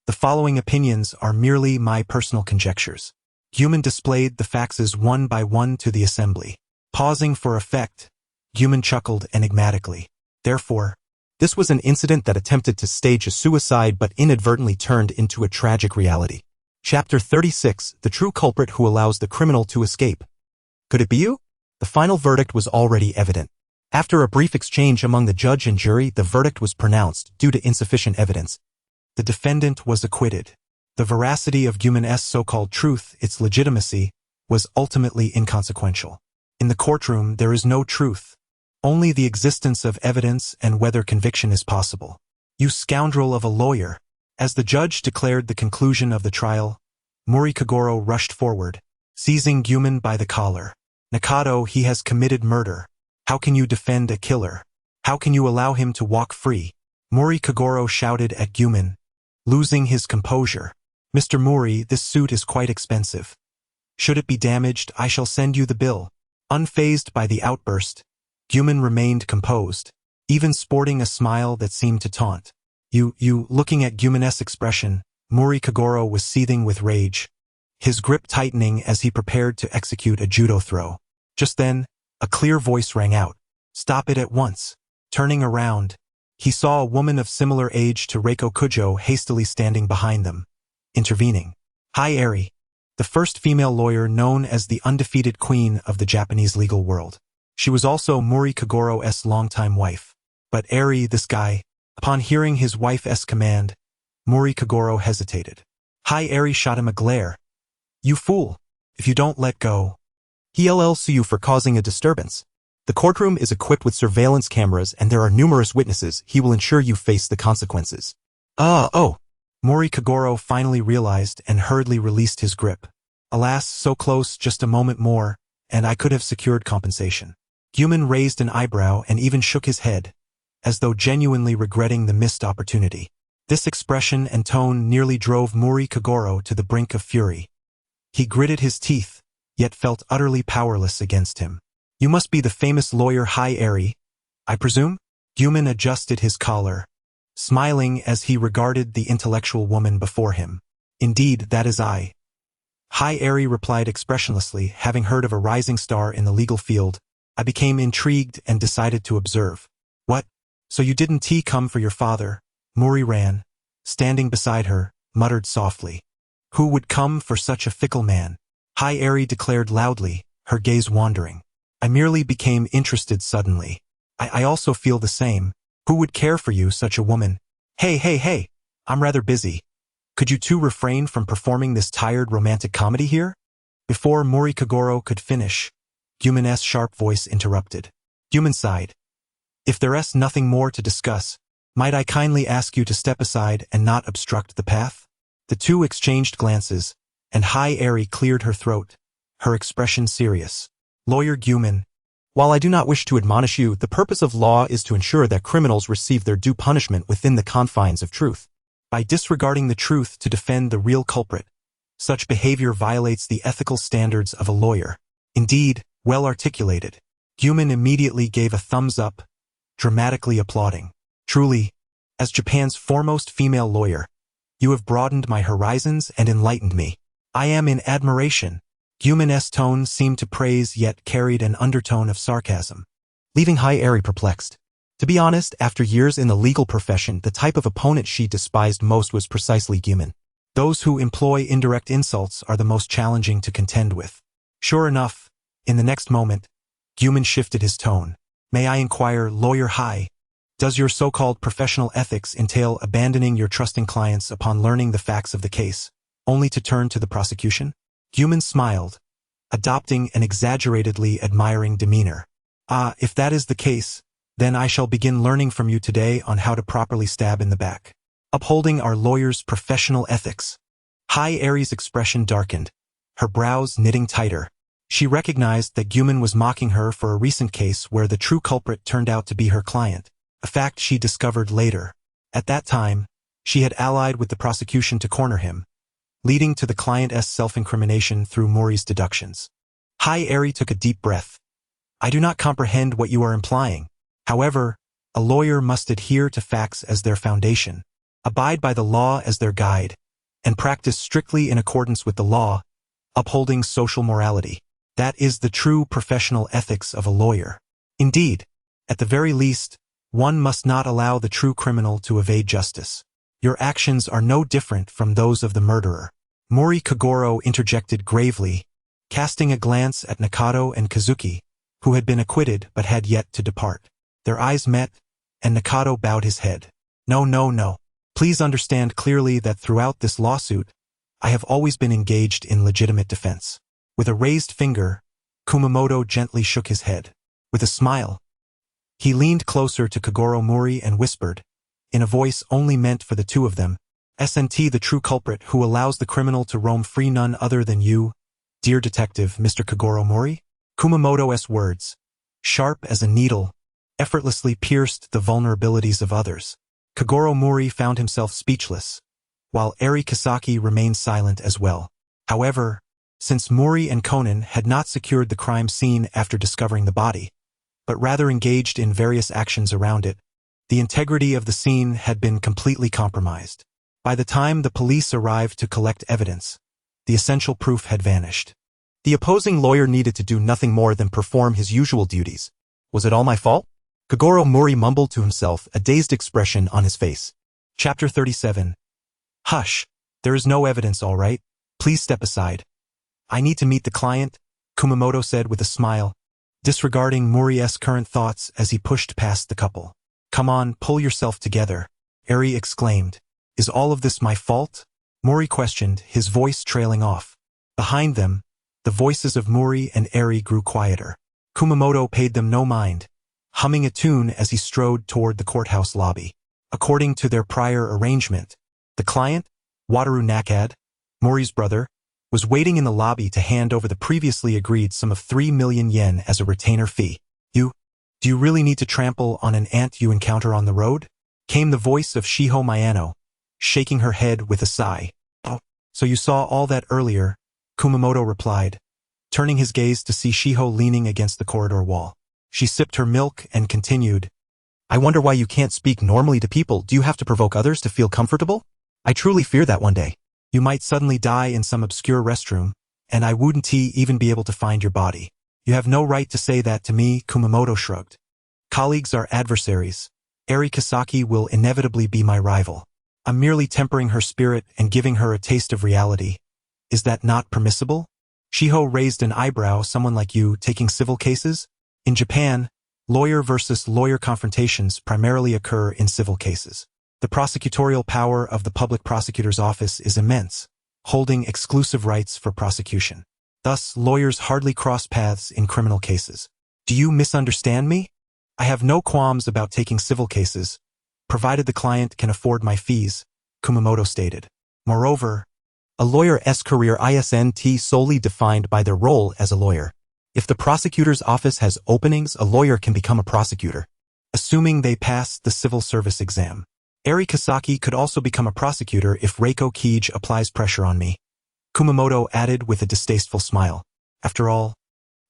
Speaker 1: The following opinions are merely my personal conjectures. Guman displayed the faxes one by one to the assembly. Pausing for effect, Guman chuckled enigmatically. Therefore, this was an incident that attempted to stage a suicide but inadvertently turned into a tragic reality. Chapter 36, The True Culprit Who Allows the Criminal to Escape. Could it be you? The final verdict was already evident. After a brief exchange among the judge and jury, the verdict was pronounced due to insufficient evidence. The defendant was acquitted. The veracity of Guman's so-called truth, its legitimacy, was ultimately inconsequential. In the courtroom, there is no truth, only the existence of evidence and whether conviction is possible. You scoundrel of a lawyer! As the judge declared the conclusion of the trial, Mori Kagoro rushed forward, seizing Guman by the collar. Nikado, he has committed murder. How can you defend a killer? How can you allow him to walk free? Mori Kagoro shouted at Guman, losing his composure. Mr. Mori, this suit is quite expensive. Should it be damaged, I shall send you the bill. Unfazed by the outburst, Guman remained composed, even sporting a smile that seemed to taunt. Looking at Guman's expression, Mori Kagoro was seething with rage, his grip tightening as he prepared to execute a judo throw. Just then, a clear voice rang out. Stop it at once. Turning around, he saw a woman of similar age to Reiko Kujo hastily standing behind them, intervening. Hi Eri, the first female lawyer known as the undefeated queen of the Japanese legal world. She was also Mori Kagoro's longtime wife. But Eri, this guy, upon hearing his wife's command, Mori Kagoro hesitated. Hi Eri shot him a glare. You fool, if you don't let go, he'll sue you for causing a disturbance. The courtroom is equipped with surveillance cameras and there are numerous witnesses. He will ensure you face the consequences. Oh. Mori Kagoro finally realized and hurriedly released his grip. Alas, so close, just a moment more, and I could have secured compensation. Guman raised an eyebrow and even shook his head, as though genuinely regretting the missed opportunity. This expression and tone nearly drove Mori Kagoro to the brink of fury. He gritted his teeth, yet felt utterly powerless against him. You must be the famous lawyer Hai Eri, I presume? Guman adjusted his collar, smiling as he regarded the intellectual woman before him. Indeed, that is I. Hai Eri replied expressionlessly. Having heard of a rising star in the legal field, I became intrigued and decided to observe. What? So you didn't come for your father? Mori ran, standing beside her, muttered softly. Who would come for such a fickle man? Hai Eri declared loudly, her gaze wandering. I merely became interested suddenly. I also feel the same. Who would care for you, such a woman? Hey, I'm rather busy. Could you two refrain from performing this tired romantic comedy here? Before Mori Kagoro could finish, Guman's sharp voice interrupted. Guman sighed. If there's nothing more to discuss, might I kindly ask you to step aside and not obstruct the path? The two exchanged glances, and Hai Eri cleared her throat, her expression serious. Lawyer Guman, while I do not wish to admonish you, the purpose of law is to ensure that criminals receive their due punishment within the confines of truth. By disregarding the truth to defend the real culprit, such behavior violates the ethical standards of a lawyer. Indeed, well articulated. Guman immediately gave a thumbs up, dramatically applauding. Truly, as Japan's foremost female lawyer, you have broadened my horizons and enlightened me. I am in admiration. Guman's tone seemed to praise yet carried an undertone of sarcasm, leaving Hai Eri perplexed. To be honest, after years in the legal profession, the type of opponent she despised most was precisely Guman. Those who employ indirect insults are the most challenging to contend with. Sure enough, in the next moment, Guman shifted his tone. May I inquire, Lawyer Hai, does your so-called professional ethics entail abandoning your trusting clients upon learning the facts of the case, only to turn to the prosecution? Guman smiled, adopting an exaggeratedly admiring demeanor. If that is the case, then I shall begin learning from you today on how to properly stab in the back. Upholding our lawyer's professional ethics. Hai Eri's expression darkened, her brows knitting tighter. She recognized that Guman was mocking her for a recent case where the true culprit turned out to be her client, a fact she discovered later. At that time, she had allied with the prosecution to corner him, leading to the client's self-incrimination through Mori's deductions. Hai Eri took a deep breath. I do not comprehend what you are implying. However, a lawyer must adhere to facts as their foundation, abide by the law as their guide, and practice strictly in accordance with the law, upholding social morality. That is the true professional ethics of a lawyer. Indeed, at the very least, one must not allow the true criminal to evade justice. Your actions are no different from those of the murderer. Mori Kagoro interjected gravely, casting a glance at Nakato and Kazuki, who had been acquitted but had yet to depart. Their eyes met, and Nakato bowed his head. No. Please understand clearly that throughout this lawsuit, I have always been engaged in legitimate defense. With a raised finger, Kumamoto gently shook his head. With a smile, he leaned closer to Kagoro Mori and whispered, in a voice only meant for the two of them, SNT the true culprit who allows the criminal to roam free, none other than you, dear detective Mr. Kagoro Mori? Kumamoto's words, sharp as a needle, effortlessly pierced the vulnerabilities of others. Kagoro Mori found himself speechless, while Eri Kisaki remained silent as well. However, since Mori and Conan had not secured the crime scene after discovering the body, but rather engaged in various actions around it, the integrity of the scene had been completely compromised. By the time the police arrived to collect evidence, the essential proof had vanished. The opposing lawyer needed to do nothing more than perform his usual duties. Was it all my fault? Kagoro Mori mumbled to himself, a dazed expression on his face. Chapter 37. Hush, there is no evidence, all right? Please step aside. I need to meet the client, Kumamoto said with a smile, disregarding Mori's current thoughts as he pushed past the couple. Come on, pull yourself together, Eri exclaimed. Is all of this my fault? Mori questioned, his voice trailing off. Behind them, the voices of Mori and Eri grew quieter. Kumamoto paid them no mind, humming a tune as he strode toward the courthouse lobby. According to their prior arrangement, the client, Wataru Nakad, Mori's brother, was waiting in the lobby to hand over the previously agreed sum of 3 million yen as a retainer fee. Do you really need to trample on an ant you encounter on the road? Came the voice of Shiho Miyano, shaking her head with a sigh. Oh, so you saw all that earlier, Kumamoto replied, turning his gaze to see Shiho leaning against the corridor wall. She sipped her milk and continued, I wonder why you can't speak normally to people. Do you have to provoke others to feel comfortable? I truly fear that one day you might suddenly die in some obscure restroom, and I wouldn't even be able to find your body. You have no right to say that to me, Kumamoto shrugged. Colleagues are adversaries. Eri Kasaki will inevitably be my rival. I'm merely tempering her spirit and giving her a taste of reality. Is that not permissible? Shiho raised an eyebrow. Someone like you taking civil cases? In Japan, lawyer versus lawyer confrontations primarily occur in civil cases. The prosecutorial power of the public prosecutor's office is immense, holding exclusive rights for prosecution. Thus, lawyers hardly cross paths in criminal cases. Do you misunderstand me? I have no qualms about taking civil cases, provided the client can afford my fees, Kumamoto stated. Moreover, a lawyer's career isn't solely defined by their role as a lawyer. If the prosecutor's office has openings, a lawyer can become a prosecutor, assuming they pass the civil service exam. Eri Kasaki could also become a prosecutor if Reiko Kij applies pressure on me, Kumamoto added with a distasteful smile. After all,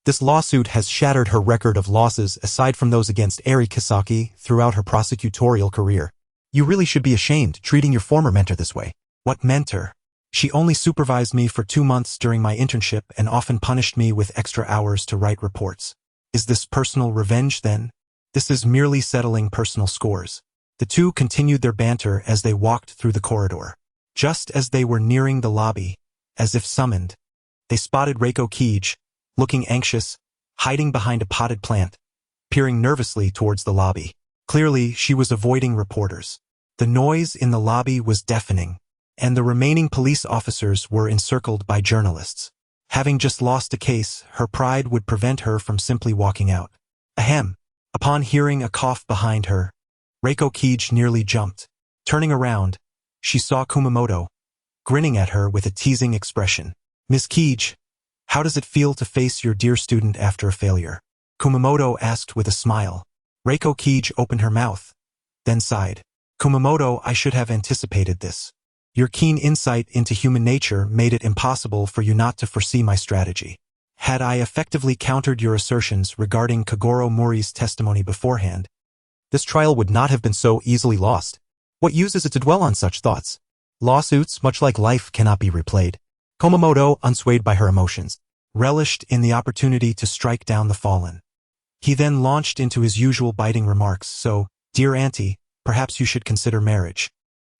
Speaker 1: this lawsuit has shattered her record of losses aside from those against Eri Kasaki throughout her prosecutorial career. You really should be ashamed treating your former mentor this way. What mentor? She only supervised me for 2 months during my internship and often punished me with extra hours to write reports. Is this personal revenge then? This is merely settling personal scores. The two continued their banter as they walked through the corridor. Just as they were nearing the lobby, as if summoned, they spotted Reiko Kij, looking anxious, hiding behind a potted plant, peering nervously towards the lobby. Clearly, she was avoiding reporters. The noise in the lobby was deafening, and the remaining police officers were encircled by journalists. Having just lost a case, her pride would prevent her from simply walking out. Ahem! Upon hearing a cough behind her, Reiko Kij nearly jumped. Turning around, she saw Kumamoto, grinning at her with a teasing expression. Miss Kij, how does it feel to face your dear student after a failure? Kumamoto asked with a smile. Reiko Kij opened her mouth, then sighed. Kumamoto, I should have anticipated this. Your keen insight into human nature made it impossible for you not to foresee my strategy. Had I effectively countered your assertions regarding Kagoro Mori's testimony beforehand, this trial would not have been so easily lost. What use is it to dwell on such thoughts? Lawsuits, much like life, cannot be replayed. Kumamoto, unswayed by her emotions, relished in the opportunity to strike down the fallen. He then launched into his usual biting remarks. So, dear auntie, perhaps you should consider marriage.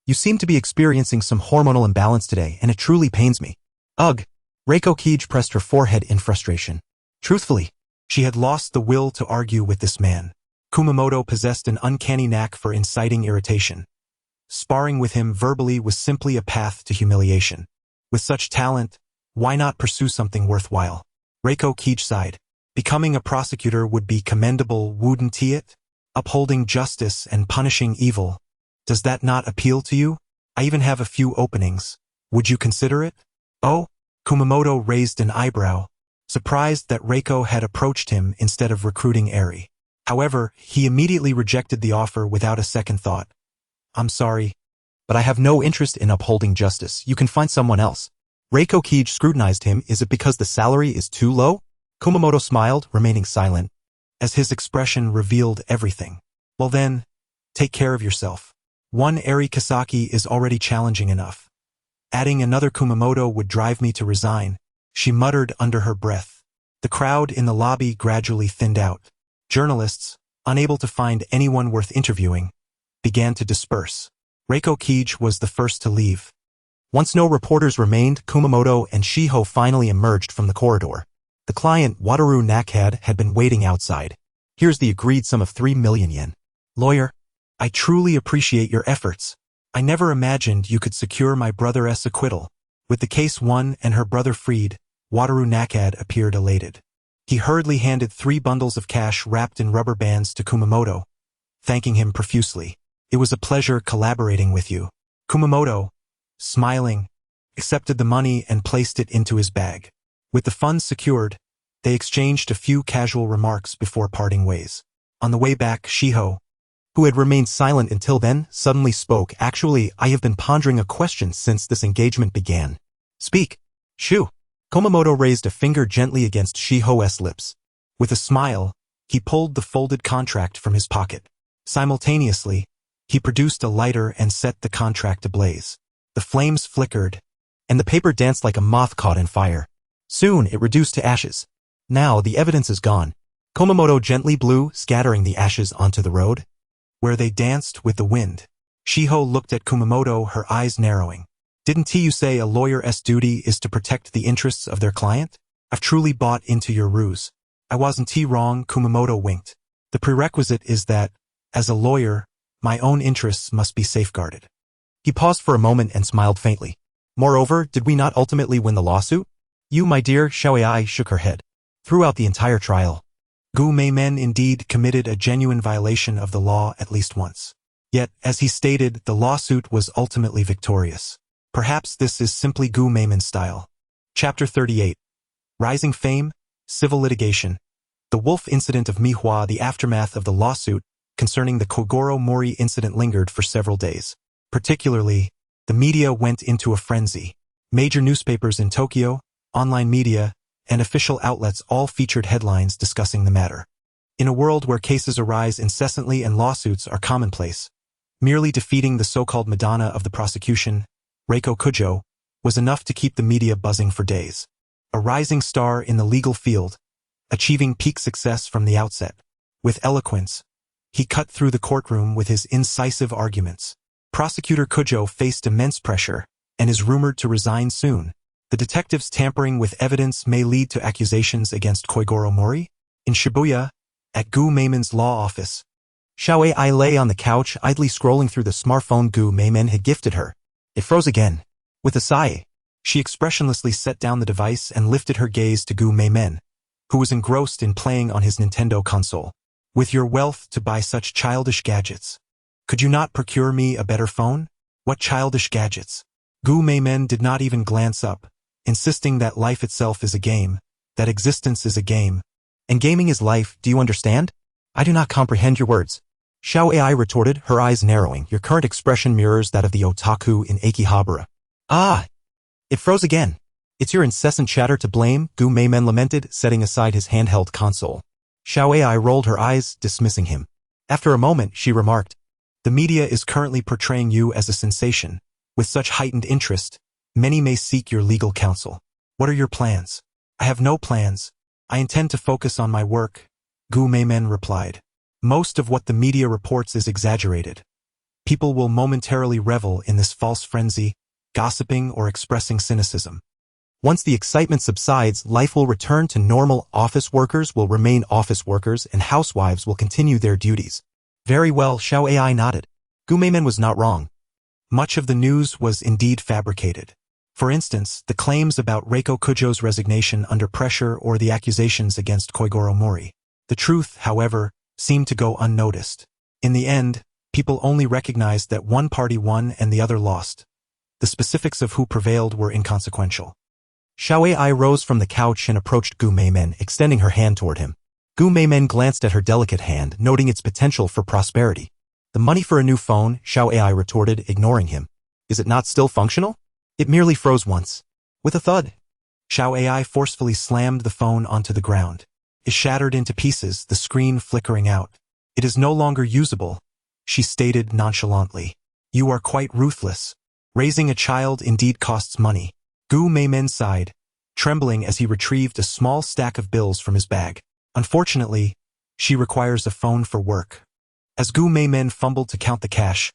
Speaker 1: You seem to be experiencing some hormonal imbalance today, and it truly pains me. Ugh! Reiko Kij pressed her forehead in frustration. Truthfully, she had lost the will to argue with this man. Kumamoto possessed an uncanny knack for inciting irritation. Sparring with him verbally was simply a path to humiliation. With such talent, why not pursue something worthwhile? Reiko Kij sighed. Becoming a prosecutor would be commendable, wouldn't it? Upholding justice and punishing evil. Does that not appeal to you? I even have a few openings. Would you consider it? Oh? Kumamoto raised an eyebrow, surprised that Reiko had approached him instead of recruiting Eri. However, he immediately rejected the offer without a second thought. I'm sorry, but I have no interest in upholding justice. You can find someone else. Reiko Kij scrutinized him. Is it because the salary is too low? Kumamoto smiled, remaining silent, as his expression revealed everything. Well then, take care of yourself. One Eri Kasaki is already challenging enough. Adding another Kumamoto would drive me to resign, she muttered under her breath. The crowd in the lobby gradually thinned out. Journalists, unable to find anyone worth interviewing, began to disperse. Reiko Kij was the first to leave. Once no reporters remained, Kumamoto and Shiho finally emerged from the corridor. The client, Wataru Nakad, had been waiting outside. Here's the agreed sum of 3 million yen. Lawyer, I truly appreciate your efforts. I never imagined you could secure my brother's acquittal. With the case won and her brother freed, Wataru Nakad appeared elated. He hurriedly handed 3 bundles of cash wrapped in rubber bands to Kumamoto, thanking him profusely. It was a pleasure collaborating with you. Kumamoto, smiling, accepted the money and placed it into his bag. With the funds secured, they exchanged a few casual remarks before parting ways. On the way back, Shiho, who had remained silent until then, suddenly spoke. Actually, I have been pondering a question since this engagement began. Speak. Shu. Kumamoto raised a finger gently against Shiho's lips. With a smile, he pulled the folded contract from his pocket. Simultaneously, he produced a lighter and set the contract ablaze. The flames flickered, and the paper danced like a moth caught in fire. Soon, it reduced to ashes. Now, the evidence is gone. Kumamoto gently blew, scattering the ashes onto the road, where they danced with the wind. Shiho looked at Kumamoto, her eyes narrowing. Didn't you say a lawyer's duty is to protect the interests of their client? I've truly bought into your ruse. I wasn't wrong, Kumamoto winked. The prerequisite is that, as a lawyer, my own interests must be safeguarded. He paused for a moment and smiled faintly. Moreover, did we not ultimately win the lawsuit? You, my dear, Xiaoai shook her head. Throughout the entire trial, Gu Meimen indeed committed a genuine violation of the law at least once. Yet, as he stated, the lawsuit was ultimately victorious. Perhaps this is simply Gu Meimen's style. Chapter 38. Rising Fame, Civil Litigation. The Wolf Incident of Mihua. The aftermath of the lawsuit concerning the Kogoro Mori incident lingered for several days. Particularly, the media went into a frenzy. Major newspapers in Tokyo, online media, and official outlets all featured headlines discussing the matter. In a world where cases arise incessantly and lawsuits are commonplace, merely defeating the so-called Madonna of the prosecution, Reiko Kujo, was enough to keep the media buzzing for days. A rising star in the legal field, achieving peak success from the outset. With eloquence, he cut through the courtroom with his incisive arguments. Prosecutor Kujo faced immense pressure and is rumored to resign soon. The detectives tampering with evidence may lead to accusations against Koigoro Mori. In Shibuya, at Gu Meimen's law office, Xiaoai lay on the couch idly scrolling through the smartphone Gu Meimen had gifted her. It froze again. With a sigh, she expressionlessly set down the device and lifted her gaze to Gu Meimen, who was engrossed in playing on his Nintendo console. With your wealth to buy such childish gadgets, could you not procure me a better phone? What childish gadgets? Gu Meimen did not even glance up, insisting that life itself is a game, that existence is a game, and gaming is life. Do you understand? I do not comprehend your words. Xiaoai retorted, her eyes narrowing. Your current expression mirrors that of the otaku in Akihabara. Ah! It froze again. It's your incessant chatter to blame, Gu Meimen lamented, setting aside his handheld console. Xiaoai rolled her eyes, dismissing him. After a moment, she remarked, the media is currently portraying you as a sensation. With such heightened interest, many may seek your legal counsel. What are your plans? I have no plans. I intend to focus on my work, Gu Meimen replied. Most of what the media reports is exaggerated. People will momentarily revel in this false frenzy, gossiping or expressing cynicism. Once the excitement subsides, life will return to normal. Office workers will remain office workers and housewives will continue their duties. Very well, Xiaoai nodded. Gu Meimen was not wrong. Much of the news was indeed fabricated. For instance, the claims about Reiko Kujo's resignation under pressure or the accusations against Koigoro Mori. The truth, however, seemed to go unnoticed. In the end, people only recognized that one party won and the other lost. The specifics of who prevailed were inconsequential. Xiaoai rose from the couch and approached Gu Meimen, extending her hand toward him. Gu Meimen glanced at her delicate hand, noting its potential for prosperity. The money for a new phone, Xiaoai retorted, ignoring him. Is it not still functional? It merely froze once. With a thud, Xiaoai forcefully slammed the phone onto the ground. It shattered into pieces, the screen flickering out. It is no longer usable, she stated nonchalantly. You are quite ruthless. Raising a child indeed costs money. Gu Meimen sighed, trembling as he retrieved a small stack of bills from his bag. Unfortunately, she requires a phone for work. As Gu Meimen fumbled to count the cash,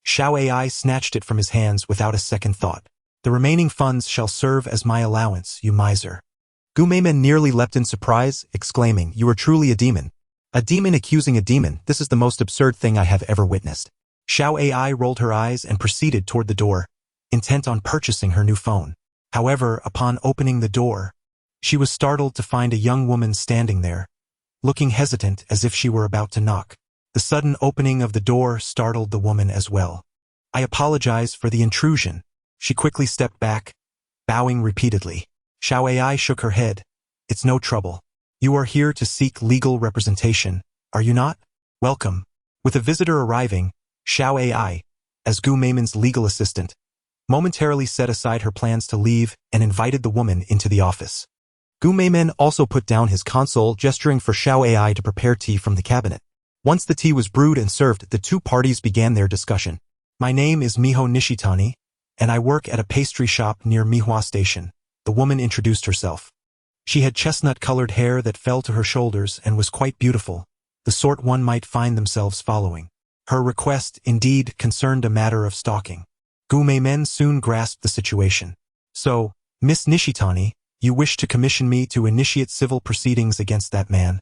Speaker 1: Xiaoai snatched it from his hands without a second thought. The remaining funds shall serve as my allowance, you miser. Gu Meimen nearly leapt in surprise, exclaiming, you are truly a demon. A demon accusing a demon, this is the most absurd thing I have ever witnessed. Xiaoai rolled her eyes and proceeded toward the door, intent on purchasing her new phone. However, upon opening the door, She was startled to find a young woman standing there, looking hesitant as if she were about to knock. The sudden opening of the door startled the woman as well. "I apologize for the intrusion." She quickly stepped back, bowing repeatedly. Xiao Ai shook her head. "It's no trouble. You are here to seek legal representation, are you not? Welcome." With a visitor arriving, Xiao Ai, as Gu Meimen's legal assistant, momentarily set aside her plans to leave and invited the woman into the office. Gu Meimen also put down his console, gesturing for Xiao Ai to prepare tea from the cabinet. Once the tea was brewed and served, the two parties began their discussion. "My name is Miho Nishitani, and I work at a pastry shop near Mihua Station," the woman introduced herself. She had chestnut-colored hair that fell to her shoulders and was quite beautiful, the sort one might find themselves following. Her request, indeed, concerned a matter of stalking. Gu Meimen soon grasped the situation. "So, Miss Nishitani, you wish to commission me to initiate civil proceedings against that man,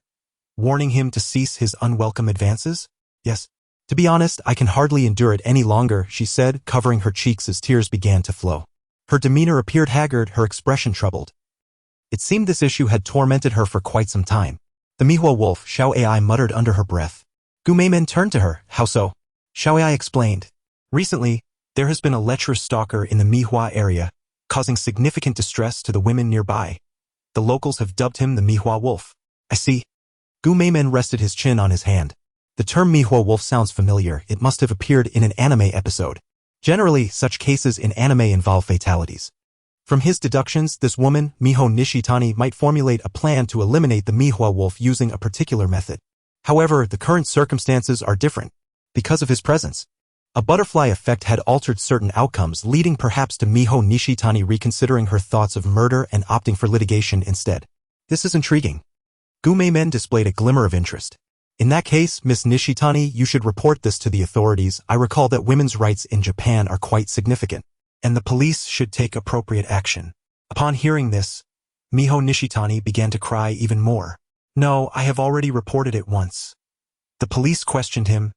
Speaker 1: warning him to cease his unwelcome advances?" "Yes. To be honest, I can hardly endure it any longer," she said, covering her cheeks as tears began to flow. Her demeanor appeared haggard, her expression troubled. It seemed this issue had tormented her for quite some time. "The Mihua wolf," Xiao Ai muttered under her breath. Gu Meimen turned to her. "How so?" Xiao Ai explained. "Recently, there has been a lecherous stalker in the Mihua area, causing significant distress to the women nearby. The locals have dubbed him the Mihua wolf." "I see." Gu Meimen rested his chin on his hand. The term Mihua wolf sounds familiar. It must have appeared in an anime episode. Generally, such cases in anime involve fatalities. From his deductions, this woman, Miho Nishitani, might formulate a plan to eliminate the Mihua wolf using a particular method. However, the current circumstances are different. Because of his presence, a butterfly effect had altered certain outcomes, leading perhaps to Miho Nishitani reconsidering her thoughts of murder and opting for litigation instead. This is intriguing. Gu Meimen displayed a glimmer of interest. "In that case, Miss Nishitani, you should report this to the authorities. I recall that women's rights in Japan are quite significant, and the police should take appropriate action." Upon hearing this, Miho Nishitani began to cry even more. "No, I have already reported it once." The police questioned him,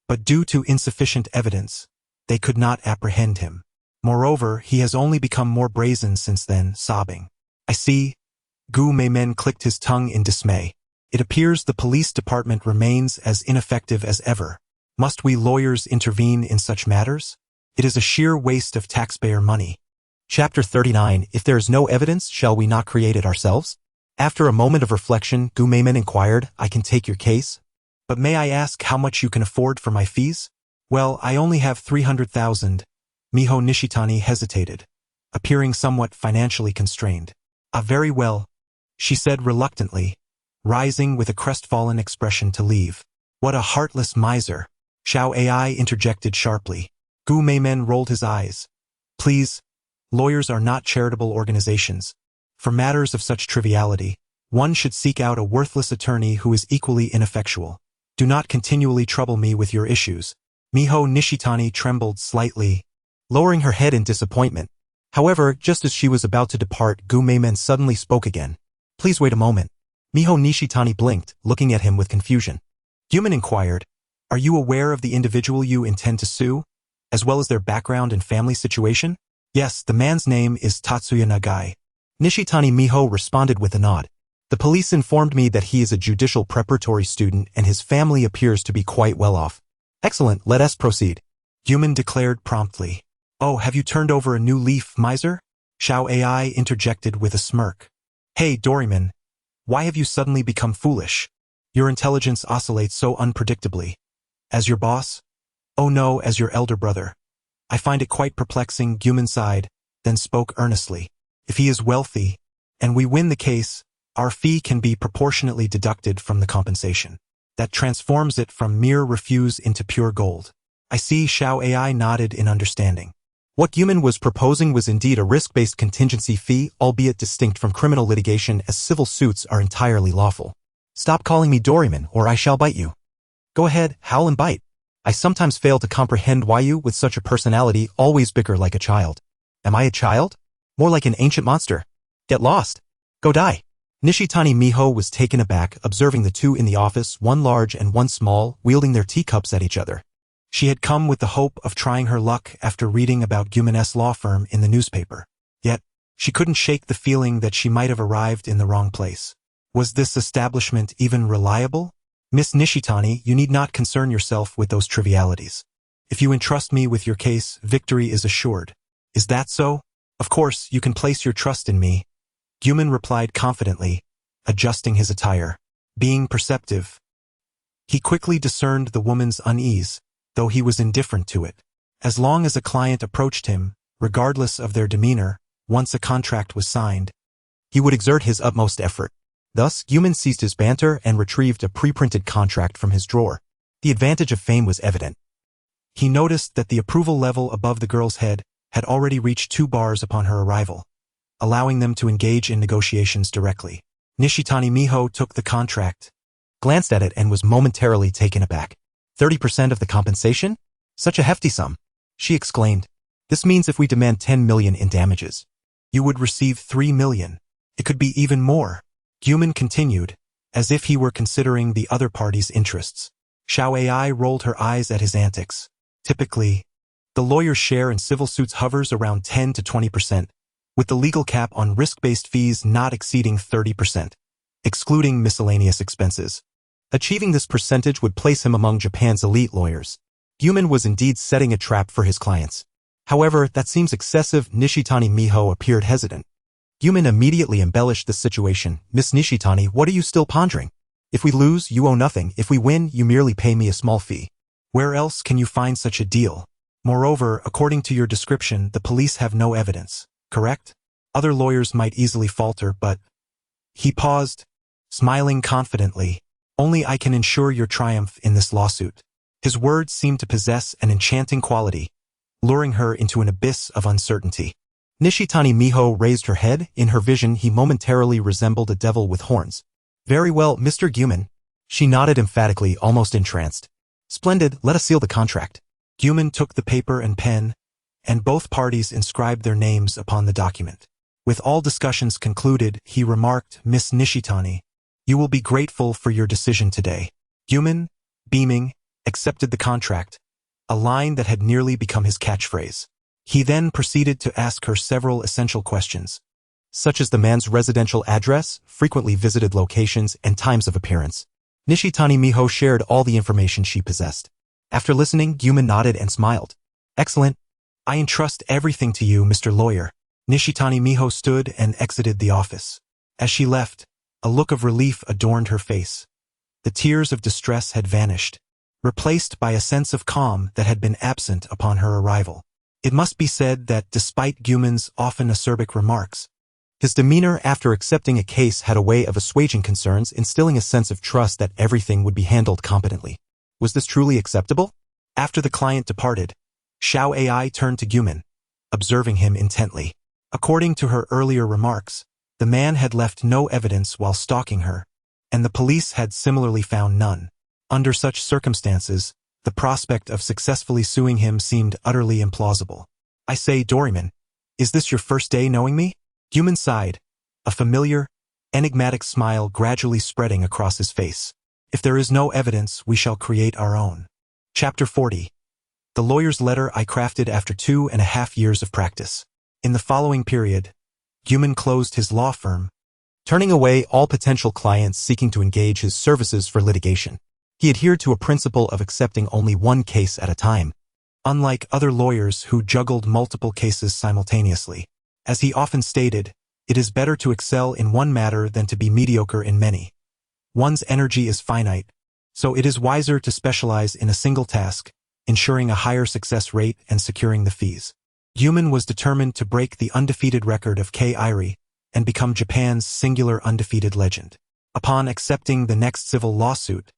Speaker 1: but due to insufficient evidence, they could not apprehend him. Moreover, he has only become more brazen since then, sobbing. "I see." Gu Meimen clicked his tongue in dismay. "It appears the police department remains as ineffective as ever. Must we lawyers intervene in such matters? It is a sheer waste of taxpayer money." Chapter 39. If there is no evidence, shall we not create it ourselves? After a moment of reflection, Gu Meimen inquired, "I can take your case, but may I ask how much you can afford for my fees?" "Well, I only have 300,000. Miho Nishitani hesitated, appearing somewhat financially constrained. "Ah, very well," she said reluctantly, rising with a crestfallen expression to leave. "What a heartless miser," Xiao Ai interjected sharply. Gu Meimen rolled his eyes. "Please, lawyers are not charitable organizations. For matters of such triviality, one should seek out a worthless attorney who is equally ineffectual. Do not continually trouble me with your issues." Miho Nishitani trembled slightly, lowering her head in disappointment. However, just as she was about to depart, Gu Meimen suddenly spoke again. "Please wait a moment." Miho Nishitani blinked, looking at him with confusion. Human inquired, "Are you aware of the individual you intend to sue, as well as their background and family situation?" "Yes, the man's name is Tatsuya Nagai." Nishitani Miho responded with a nod. "The police informed me that he is a judicial preparatory student and his family appears to be quite well off." "Excellent, let us proceed," Human declared promptly. "Oh, have you turned over a new leaf, miser?" Xiao Ai interjected with a smirk. "Hey, Doryman, why have you suddenly become foolish? Your intelligence oscillates so unpredictably. As your boss? Oh no, as your elder brother. I find it quite perplexing." Human sighed, then spoke earnestly. "If he is wealthy, and we win the case, our fee can be proportionately deducted from the compensation. That transforms it from mere refuse into pure gold." "I see." Xiao Ai nodded in understanding. What Human was proposing was indeed a risk-based contingency fee, albeit distinct from criminal litigation, as civil suits are entirely lawful. "Stop calling me Doryman, or I shall bite you." "Go ahead, howl and bite. I sometimes fail to comprehend why you, with such a personality, always bicker like a child." "Am I a child? More like an ancient monster. Get lost. Go die." Nishitani Miho was taken aback, observing the two in the office, one large and one small, wielding their teacups at each other. She had come with the hope of trying her luck after reading about Gumanes law firm in the newspaper. Yet, She couldn't shake the feeling that she might have arrived in the wrong place. Was this establishment even reliable? Miss Nishitani, you need not concern yourself with those trivialities. If you entrust me with your case, victory is assured. Is that so? Of course, you can place your trust in me. Guman replied confidently, adjusting his attire. Being perceptive, he quickly discerned the woman's unease, though he was indifferent to it. As long as a client approached him, regardless of their demeanor, once a contract was signed, he would exert his utmost effort. Thus, Guman ceased his banter and retrieved a pre-printed contract from his drawer. The advantage of fame was evident. He noticed that the approval level above the girl's head had already reached 2 bars upon her arrival, allowing them to engage in negotiations directly. Nishitani Miho took the contract, glanced at it and was momentarily taken aback. 30% of the compensation? Such a hefty sum, she exclaimed. This means if we demand 10 million in damages, you would receive 3 million. It could be even more. Guman continued, as if he were considering the other party's interests. Xiao Ai rolled her eyes at his antics. Typically, the lawyer's share in civil suits hovers around 10 to 20%, with the legal cap on risk-based fees not exceeding 30%, excluding miscellaneous expenses. Achieving this percentage would place him among Japan's elite lawyers. Guman was indeed setting a trap for his clients. However, that seems excessive. Nishitani Miho appeared hesitant. Guman immediately embellished the situation. Miss Nishitani, what are you still pondering? If we lose, you owe nothing. If we win, you merely pay me a small fee. Where else can you find such a deal? Moreover, according to your description, the police have no evidence, correct? Other lawyers might easily falter, but... He paused, smiling confidently. Only I can ensure your triumph in this lawsuit. His words seemed to possess an enchanting quality, luring her into an abyss of uncertainty. Nishitani Miho raised her head. In her vision, he momentarily resembled a devil with horns. Very well, Mr. Guman. She nodded emphatically, almost entranced. Splendid, let us seal the contract. Guman took the paper and pen, and both parties inscribed their names upon the document. With all discussions concluded, he remarked, Miss Nishitani, you will be grateful for your decision today. Guman, beaming, accepted the contract, a line that had nearly become his catchphrase. He then proceeded to ask her several essential questions, such as the man's residential address, frequently visited locations, and times of appearance. Nishitani Miho shared all the information she possessed. After listening, Guman nodded and smiled. Excellent. I entrust everything to you, Mr. Lawyer. Nishitani Miho stood and exited the office. As she left, a look of relief adorned her face. The tears of distress had vanished, replaced by a sense of calm that had been absent upon her arrival. It must be said that despite Guman's often acerbic remarks, his demeanor after accepting a case had a way of assuaging concerns, instilling a sense of trust that everything would be handled competently. Was this truly acceptable? After the client departed, Xiao Ai turned to Guman, observing him intently. According to her earlier remarks, the man had left no evidence while stalking her, and the police had similarly found none. Under such circumstances, the prospect of successfully suing him seemed utterly implausible. I say, Doryman, is this your first day knowing me? Guman sighed, a familiar, enigmatic smile gradually spreading across his face. If there is no evidence, we shall create our own. Chapter 40. The lawyer's letter I crafted after 2.5 years of practice. In the following period, Guman closed his law firm, turning away all potential clients seeking to engage his services for litigation. He adhered to a principle of accepting only one case at a time, unlike other lawyers who juggled multiple cases simultaneously. As he often stated, it is better to excel in one matter than to be mediocre in many. One's energy is finite, so it is wiser to specialize in a single task, ensuring a higher success rate and securing the fees. Guman was determined to break the undefeated record of Kei Irie and become Japan's singular undefeated legend. Upon accepting the next civil lawsuit,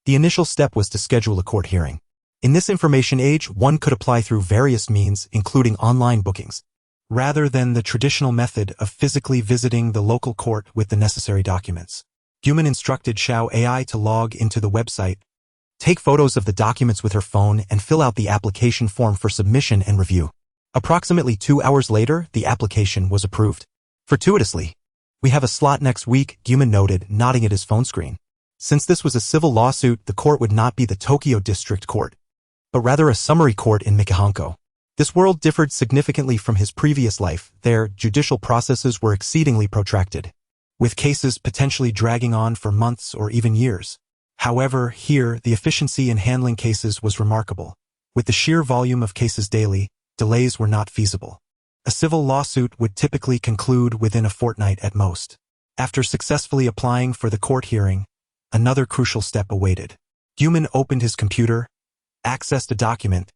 Speaker 1: the initial step was to schedule a court hearing. In this information age, one could apply through various means, including online bookings, rather than the traditional method of physically visiting the local court with the necessary documents. Guman instructed Xiao Ai to log into the website, take photos of the documents with her phone, and fill out the application form for submission and review. Approximately 2 hours later, the application was approved. Fortuitously, we have a slot next week, Guman noted, nodding at his phone screen. Since this was a civil lawsuit, the court would not be the Tokyo District Court, but rather a summary court in Mikahanko. This world differed significantly from his previous life. Their judicial processes were exceedingly protracted, with cases potentially dragging on for months or even years. However, here, the efficiency in handling cases was remarkable. With the sheer volume of cases daily, delays were not feasible. A civil lawsuit would typically conclude within a fortnight at most. After successfully applying for the court hearing, another crucial step awaited. Human opened his computer, accessed a document,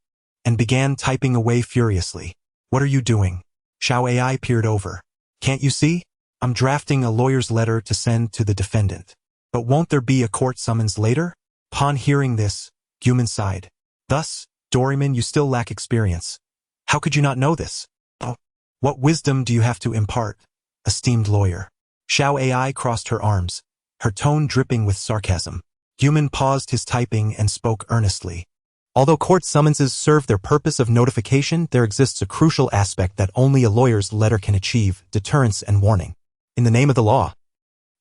Speaker 1: and began typing away furiously. "What are you doing?" Xiao AI peered over. "Can't you see? I'm drafting a lawyer's letter to send to the defendant. But won't there be a court summons later?" Upon hearing this, Human sighed. "Thus, Doraemon, you still lack experience. How could you not know this? Oh, what wisdom do you have to impart, esteemed lawyer?" Xiao AI crossed her arms, her tone dripping with sarcasm. Human paused his typing and spoke earnestly. "Although court summonses serve their purpose of notification, there exists a crucial aspect that only a lawyer's letter can achieve: deterrence and warning. In the name of the law,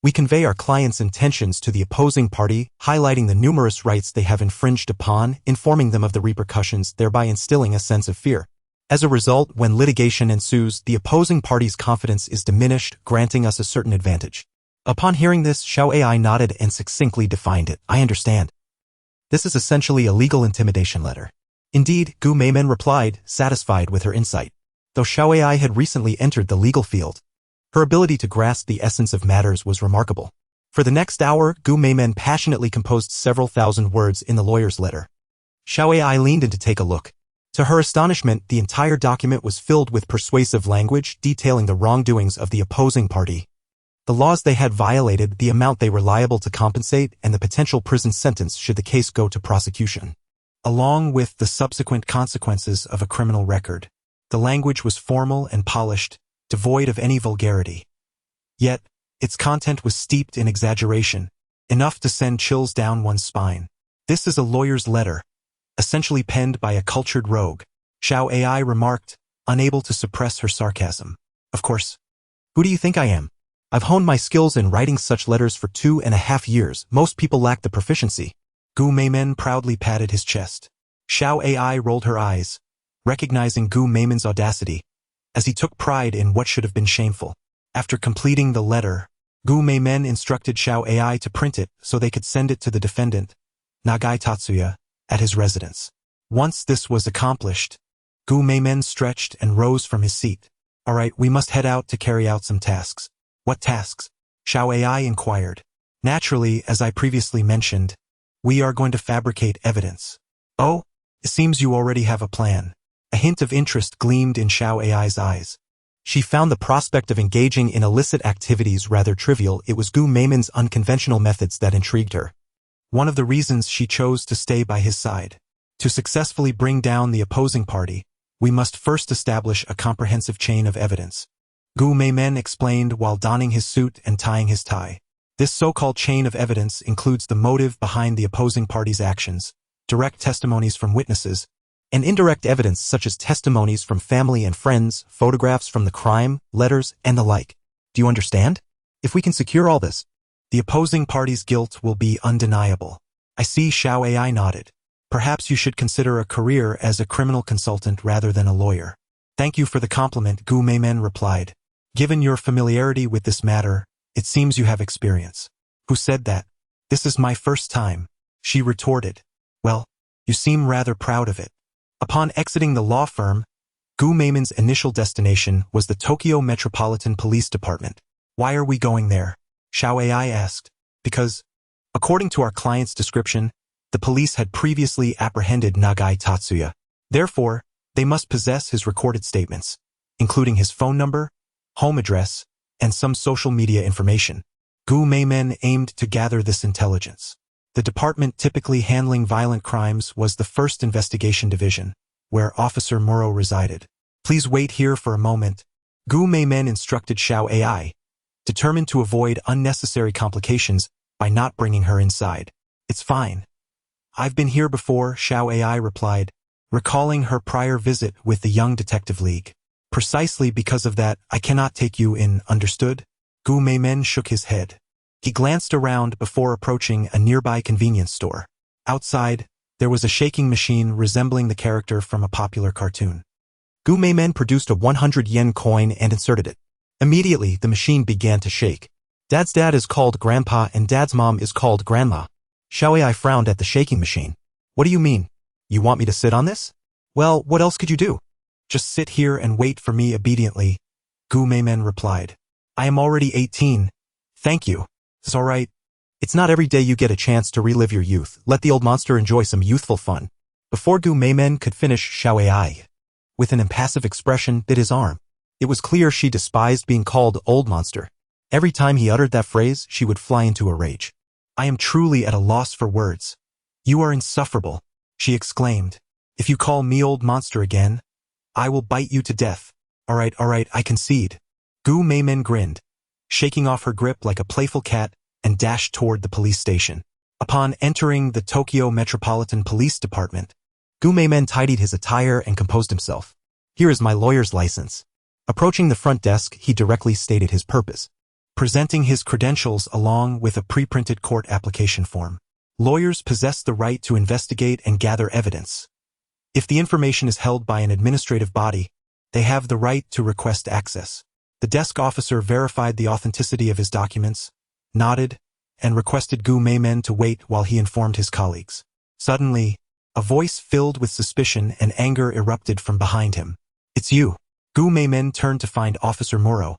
Speaker 1: we convey our client's intentions to the opposing party, highlighting the numerous rights they have infringed upon, informing them of the repercussions, thereby instilling a sense of fear. As a result, when litigation ensues, the opposing party's confidence is diminished, granting us a certain advantage." Upon hearing this, Xiao AI nodded and succinctly defined it. "I understand. This is essentially a legal intimidation letter." Indeed, Gu Meimen replied, satisfied with her insight. Though Xiao AI had recently entered the legal field, her ability to grasp the essence of matters was remarkable. For the next hour, Gu Meimen passionately composed several thousand words in the lawyer's letter. Xiao AI leaned in to take a look. To her astonishment, the entire document was filled with persuasive language detailing the wrongdoings of the opposing party, the laws they had violated, the amount they were liable to compensate, and the potential prison sentence should the case go to prosecution, along with the subsequent consequences of a criminal record. The language was formal and polished, devoid of any vulgarity. Yet, its content was steeped in exaggeration, enough to send chills down one's spine. "This is a lawyer's letter, essentially penned by a cultured rogue," Xiao AI remarked, unable to suppress her sarcasm. "Of course. Who do you think I am? I've honed my skills in writing such letters for 2.5 years. Most people lack the proficiency." Gu Meimen proudly patted his chest. Xiao AI rolled her eyes, recognizing Gu Meimen's audacity, as he took pride in what should have been shameful. After completing the letter, Gu Meimen instructed Xiao AI to print it so they could send it to the defendant, Nagai Tatsuya, at his residence. Once this was accomplished, Gu Meimen stretched and rose from his seat. "All right, we must head out to carry out some tasks." "What tasks?" Xiao AI inquired. "Naturally, as I previously mentioned, we are going to fabricate evidence." "Oh, it seems you already have a plan." A hint of interest gleamed in Xiao AI's eyes. She found the prospect of engaging in illicit activities rather trivial. It was Gu Meimen's unconventional methods that intrigued her. One of the reasons she chose to stay by his side. To successfully bring down the opposing party, we must first establish a comprehensive chain of evidence. Gu Meimen explained while donning his suit and tying his tie. This so-called chain of evidence includes the motive behind the opposing party's actions, direct testimonies from witnesses, and indirect evidence such as testimonies from family and friends, photographs from the crime, letters, and the like. Do you understand? If we can secure all this, the opposing party's guilt will be undeniable. I see. Xiao AI nodded. Perhaps you should consider a career as a criminal consultant rather than a lawyer. Thank you for the compliment, Gu Meimen replied. Given your familiarity with this matter, it seems you have experience. Who said that? This is my first time, she retorted. Well, you seem rather proud of it. Upon exiting the law firm, Gu Meimen's initial destination was the Tokyo Metropolitan Police Department. Why are we going there? Xiao AI asked. Because, according to our client's description, the police had previously apprehended Nagai Tatsuya. Therefore, they must possess his recorded statements, including his phone number, home address, and some social media information. Gu Meimen aimed to gather this intelligence. The department typically handling violent crimes was the first investigation division, where Officer Muro resided. Please wait here for a moment, Gu Meimen instructed Xiao AI, determined to avoid unnecessary complications by not bringing her inside. It's fine. I've been here before, Xiao AI replied, recalling her prior visit with the Young Detective League. Precisely because of that, I cannot take you in, understood? Gu Meimen shook his head. He glanced around before approaching a nearby convenience store. Outside, there was a shaking machine resembling the character from a popular cartoon. Gu Meimen produced a 100 yen coin and inserted it. Immediately, the machine began to shake. Dad's dad is called Grandpa and Dad's mom is called Grandma. Xiaoai frowned at the shaking machine. What do you mean? You want me to sit on this? Well, what else could you do? Just sit here and wait for me obediently, Gu Meimen replied. I am already 18. Thank you. It's all right. It's not every day you get a chance to relive your youth. Let the old monster enjoy some youthful fun. Before Gu Meimen could finish, Xiaoai, with an impassive expression, bit his arm. It was clear she despised being called old monster. Every time he uttered that phrase, she would fly into a rage. I am truly at a loss for words. You are insufferable, she exclaimed. If you call me old monster again, I will bite you to death. All right, I concede. Gu Meimen grinned, shaking off her grip like a playful cat, and dashed toward the police station. Upon entering the Tokyo Metropolitan Police Department, Gu Meimen tidied his attire and composed himself. Here is my lawyer's license. Approaching the front desk, he directly stated his purpose, presenting his credentials along with a pre-printed court application form. Lawyers possess the right to investigate and gather evidence. If the information is held by an administrative body, they have the right to request access. The desk officer verified the authenticity of his documents, nodded, and requested Gu Meimen to wait while he informed his colleagues. Suddenly, a voice filled with suspicion and anger erupted from behind him. It's you. Gu Meimen turned to find Officer Muro,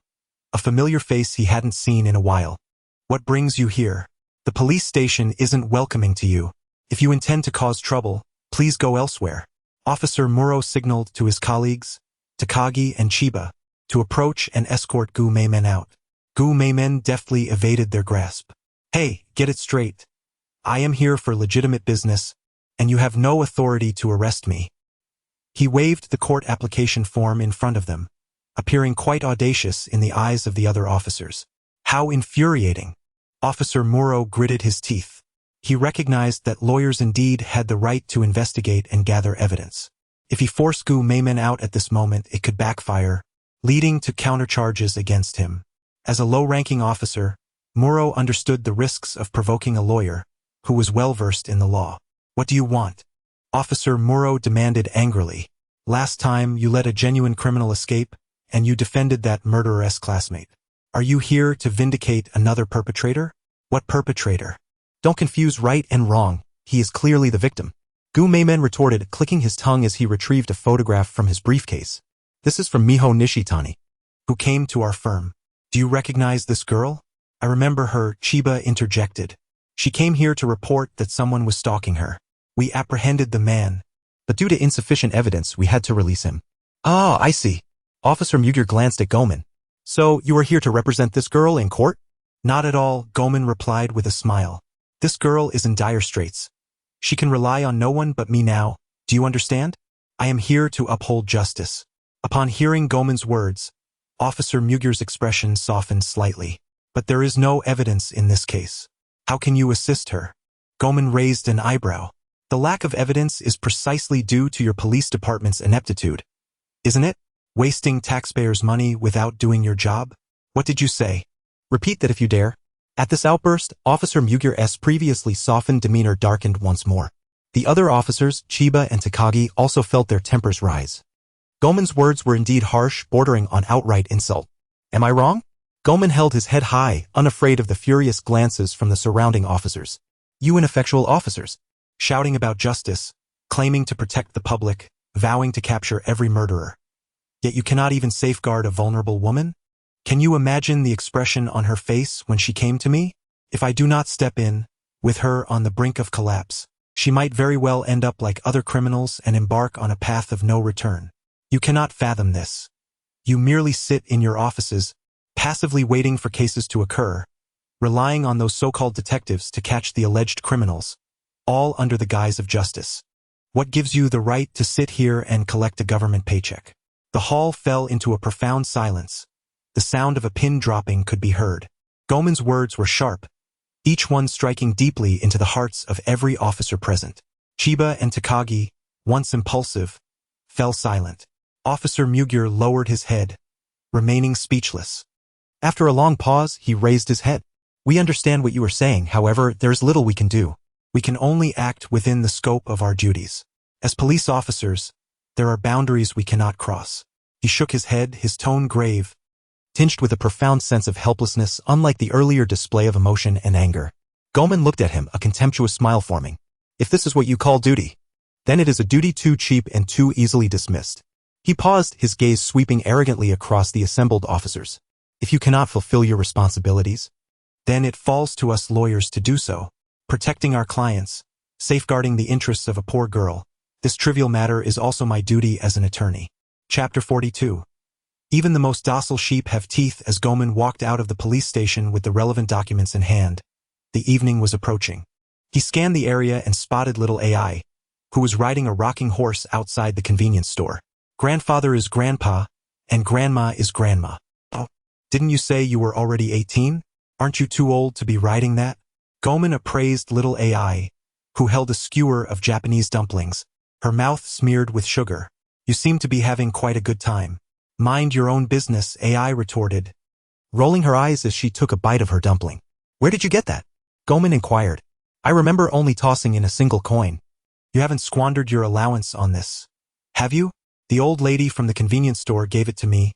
Speaker 1: a familiar face he hadn't seen in a while. What brings you here? The police station isn't welcoming to you. If you intend to cause trouble, please go elsewhere. Officer Muro signaled to his colleagues, Takagi and Chiba, to approach and escort Gu Meimen out. Gu Meimen deftly evaded their grasp. Hey, get it straight. I am here for legitimate business, and you have no authority to arrest me. He waved the court application form in front of them, appearing quite audacious in the eyes of the other officers. How infuriating! Officer Muro gritted his teeth. He recognized that lawyers indeed had the right to investigate and gather evidence. If he forced Gu Meimen out at this moment, it could backfire, leading to countercharges against him. As a low-ranking officer, Muro understood the risks of provoking a lawyer, who was well-versed in the law. What do you want? Officer Muro demanded angrily. Last time you let a genuine criminal escape, and you defended that murderous classmate. Are you here to vindicate another perpetrator? What perpetrator? Don't confuse right and wrong. He is clearly the victim. Gu Meimen retorted, clicking his tongue as he retrieved a photograph from his briefcase. This is from Miho Nishitani, who came to our firm. Do you recognize this girl? I remember her, Chiba interjected. She came here to report that someone was stalking her. We apprehended the man, but due to insufficient evidence, we had to release him. Ah, I see. Officer Muger glanced at Gomen. So, you are here to represent this girl in court? Not at all, Gomen replied with a smile. This girl is in dire straits. She can rely on no one but me now. Do you understand? I am here to uphold justice. Upon hearing Gomen's words, Officer Muger's expression softened slightly. But there is no evidence in this case. How can you assist her? Gomen raised an eyebrow. The lack of evidence is precisely due to your police department's ineptitude. Isn't it? Wasting taxpayers' money without doing your job? What did you say? Repeat that if you dare. At this outburst, Officer Muger's previously softened demeanor darkened once more. The other officers, Chiba and Takagi, also felt their tempers rise. Gomen's words were indeed harsh, bordering on outright insult. Am I wrong? Gomen held his head high, unafraid of the furious glances from the surrounding officers. You ineffectual officers, shouting about justice, claiming to protect the public, vowing to capture every murderer. Yet you cannot even safeguard a vulnerable woman? Can you imagine the expression on her face when she came to me? If I do not step in, with her on the brink of collapse, she might very well end up like other criminals and embark on a path of no return. You cannot fathom this. You merely sit in your offices, passively waiting for cases to occur, relying on those so-called detectives to catch the alleged criminals, all under the guise of justice. What gives you the right to sit here and collect a government paycheck? The hall fell into a profound silence. The sound of a pin dropping could be heard. Gomen's words were sharp, each one striking deeply into the hearts of every officer present. Chiba and Takagi, once impulsive, fell silent. Officer Muger lowered his head, remaining speechless. After a long pause, he raised his head. We understand what you are saying, however, there is little we can do. We can only act within the scope of our duties. As police officers, There are boundaries we cannot cross. He shook his head, his tone grave, tinged with a profound sense of helplessness, unlike the earlier display of emotion and anger. Goman looked at him, a contemptuous smile forming. If this is what you call duty, then it is a duty too cheap and too easily dismissed. He paused, his gaze sweeping arrogantly across the assembled officers. If you cannot fulfill your responsibilities, then it falls to us lawyers to do so, protecting our clients, safeguarding the interests of a poor girl. This trivial matter is also my duty as an attorney. Chapter 42. Even the most docile sheep have teeth. As Goman walked out of the police station with the relevant documents in hand, the evening was approaching. He scanned the area and spotted little AI, who was riding a rocking horse outside the convenience store. Grandfather is grandpa, and grandma is grandma. Oh, didn't you say you were already 18? Aren't you too old to be riding that? Goman appraised little AI, who held a skewer of Japanese dumplings, her mouth smeared with sugar. You seem to be having quite a good time. Mind your own business, AI retorted, rolling her eyes as she took a bite of her dumpling. Where did you get that? Goman inquired. I remember only tossing in a single coin. You haven't squandered your allowance on this, have you? The old lady from the convenience store gave it to me.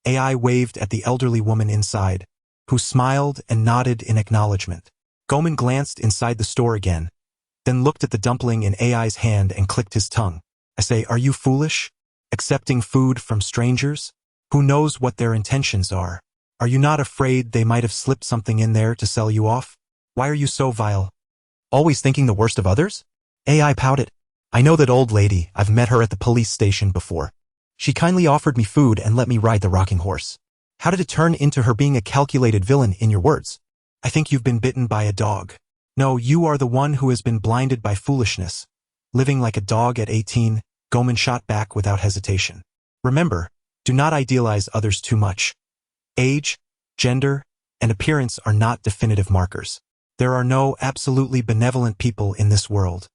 Speaker 1: AI waved at the elderly woman inside, who smiled and nodded in acknowledgement. Goman glanced inside the store again, then looked at the dumpling in AI's hand and clicked his tongue. I say, are you foolish? Accepting food from strangers? Who knows what their intentions are? Are you not afraid they might have slipped something in there to sell you off? Why are you so vile? Always thinking the worst of others? AI pouted. I know that old lady. I've met her at the police station before. She kindly offered me food and let me ride the rocking horse. How did it turn into her being a calculated villain in your words? I think you've been bitten by a dog. No, you are the one who has been blinded by foolishness. Living like a dog at 18, Goman shot back without hesitation. Remember, do not idealize others too much. Age, gender, and appearance are not definitive markers. There are no absolutely benevolent people in this world.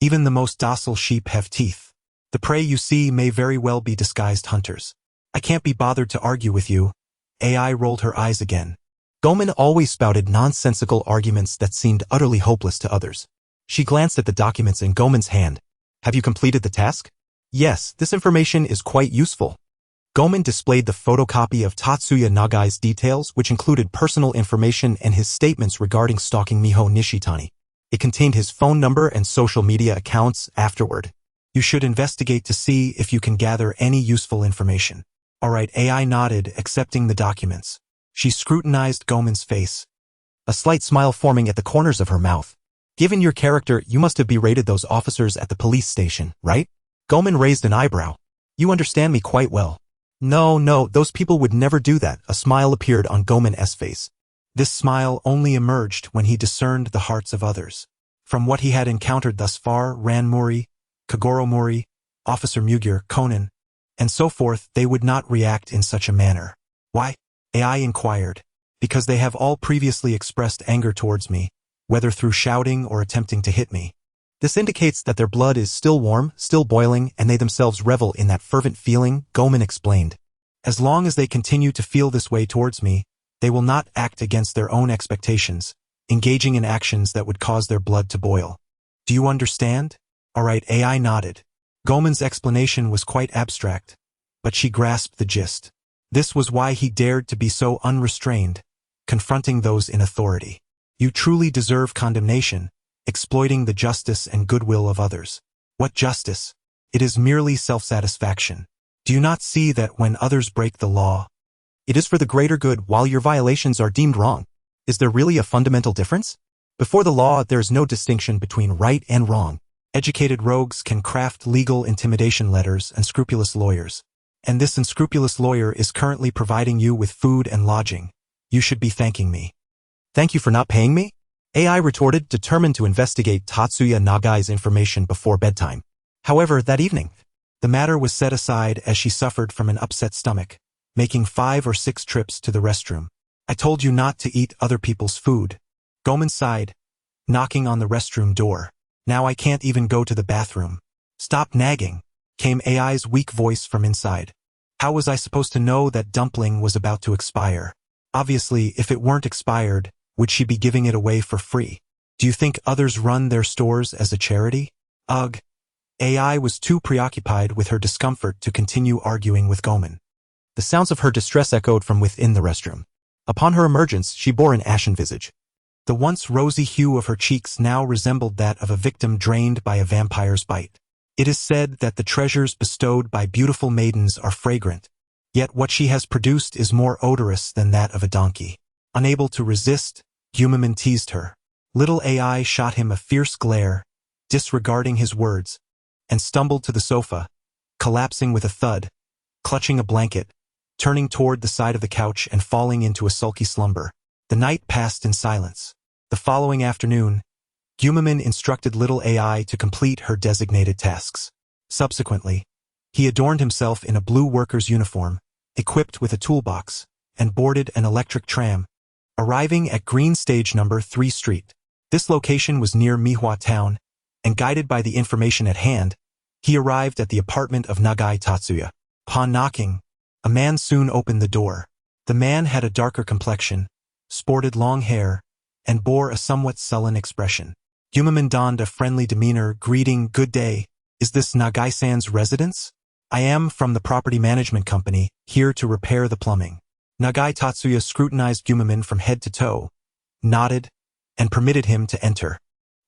Speaker 1: Even the most docile sheep have teeth. The prey you see may very well be disguised hunters. I can't be bothered to argue with you. AI rolled her eyes again. Goman always spouted nonsensical arguments that seemed utterly hopeless to others. She glanced at the documents in Goman's hand. Have you completed the task? Yes, this information is quite useful. Goman displayed the photocopy of Tatsuya Nagai's details, which included personal information and his statements regarding stalking Miho Nishitani. It contained his phone number and social media accounts afterward. You should investigate to see if you can gather any useful information. All right, AI nodded, accepting the documents. She scrutinized Goman's face, a slight smile forming at the corners of her mouth. Given your character, you must have berated those officers at the police station, right? Goman raised an eyebrow. You understand me quite well. No, those people would never do that. A smile appeared on Goman's face. This smile only emerged when he discerned the hearts of others. From what he had encountered thus far, Ranmori, Kagoro Mori, Officer Mugier, Conan, and so forth, they would not react in such a manner. Why? AI inquired. Because they have all previously expressed anger towards me, whether through shouting or attempting to hit me. This indicates that their blood is still warm, still boiling, and they themselves revel in that fervent feeling, Goman explained. As long as they continue to feel this way towards me, they will not act against their own expectations, engaging in actions that would cause their blood to boil. Do you understand? All right, AI nodded. Goman's explanation was quite abstract, but she grasped the gist. This was why he dared to be so unrestrained, confronting those in authority. You truly deserve condemnation, exploiting the justice and goodwill of others. What justice? It is merely self-satisfaction. Do you not see that when others break the law, it is for the greater good while your violations are deemed wrong? Is there really a fundamental difference? Before the law, there is no distinction between right and wrong. Educated rogues can craft legal intimidation letters, and scrupulous lawyers. And this unscrupulous lawyer is currently providing you with food and lodging. You should be thanking me. Thank you for not paying me? AI retorted, determined to investigate Tatsuya Nagai's information before bedtime. However, that evening, the matter was set aside as she suffered from an upset stomach, making 5 or 6 trips to the restroom. I told you not to eat other people's food. Goman sighed, knocking on the restroom door. Now I can't even go to the bathroom. Stop nagging, came AI's weak voice from inside. How was I supposed to know that dumpling was about to expire? Obviously, if it weren't expired, would she be giving it away for free? Do you think others run their stores as a charity? Ugh. AI was too preoccupied with her discomfort to continue arguing with Gomen. The sounds of her distress echoed from within the restroom. Upon her emergence, she bore an ashen visage. The once rosy hue of her cheeks now resembled that of a victim drained by a vampire's bite. It is said that the treasures bestowed by beautiful maidens are fragrant, yet what she has produced is more odorous than that of a donkey. Unable to resist, Gumimin teased her. Little AI shot him a fierce glare, disregarding his words, and stumbled to the sofa, collapsing with a thud, clutching a blanket, turning toward the side of the couch and falling into a sulky slumber. The night passed in silence. The following afternoon, Gumimin instructed little AI to complete her designated tasks. Subsequently, he adorned himself in a blue worker's uniform, equipped with a toolbox, and boarded an electric tram, arriving at Green Stage No. 3 Street. This location was near Mihua Town, and guided by the information at hand, he arrived at the apartment of Nagai Tatsuya. Upon knocking, a man soon opened the door. The man had a darker complexion, sported long hair, and bore a somewhat sullen expression. Gumimin donned a friendly demeanor, greeting, "Good day. Is this Nagai-san's residence? I am from the property management company, here to repair the plumbing." Nagai Tatsuya scrutinized Gumimin from head to toe, nodded, and permitted him to enter.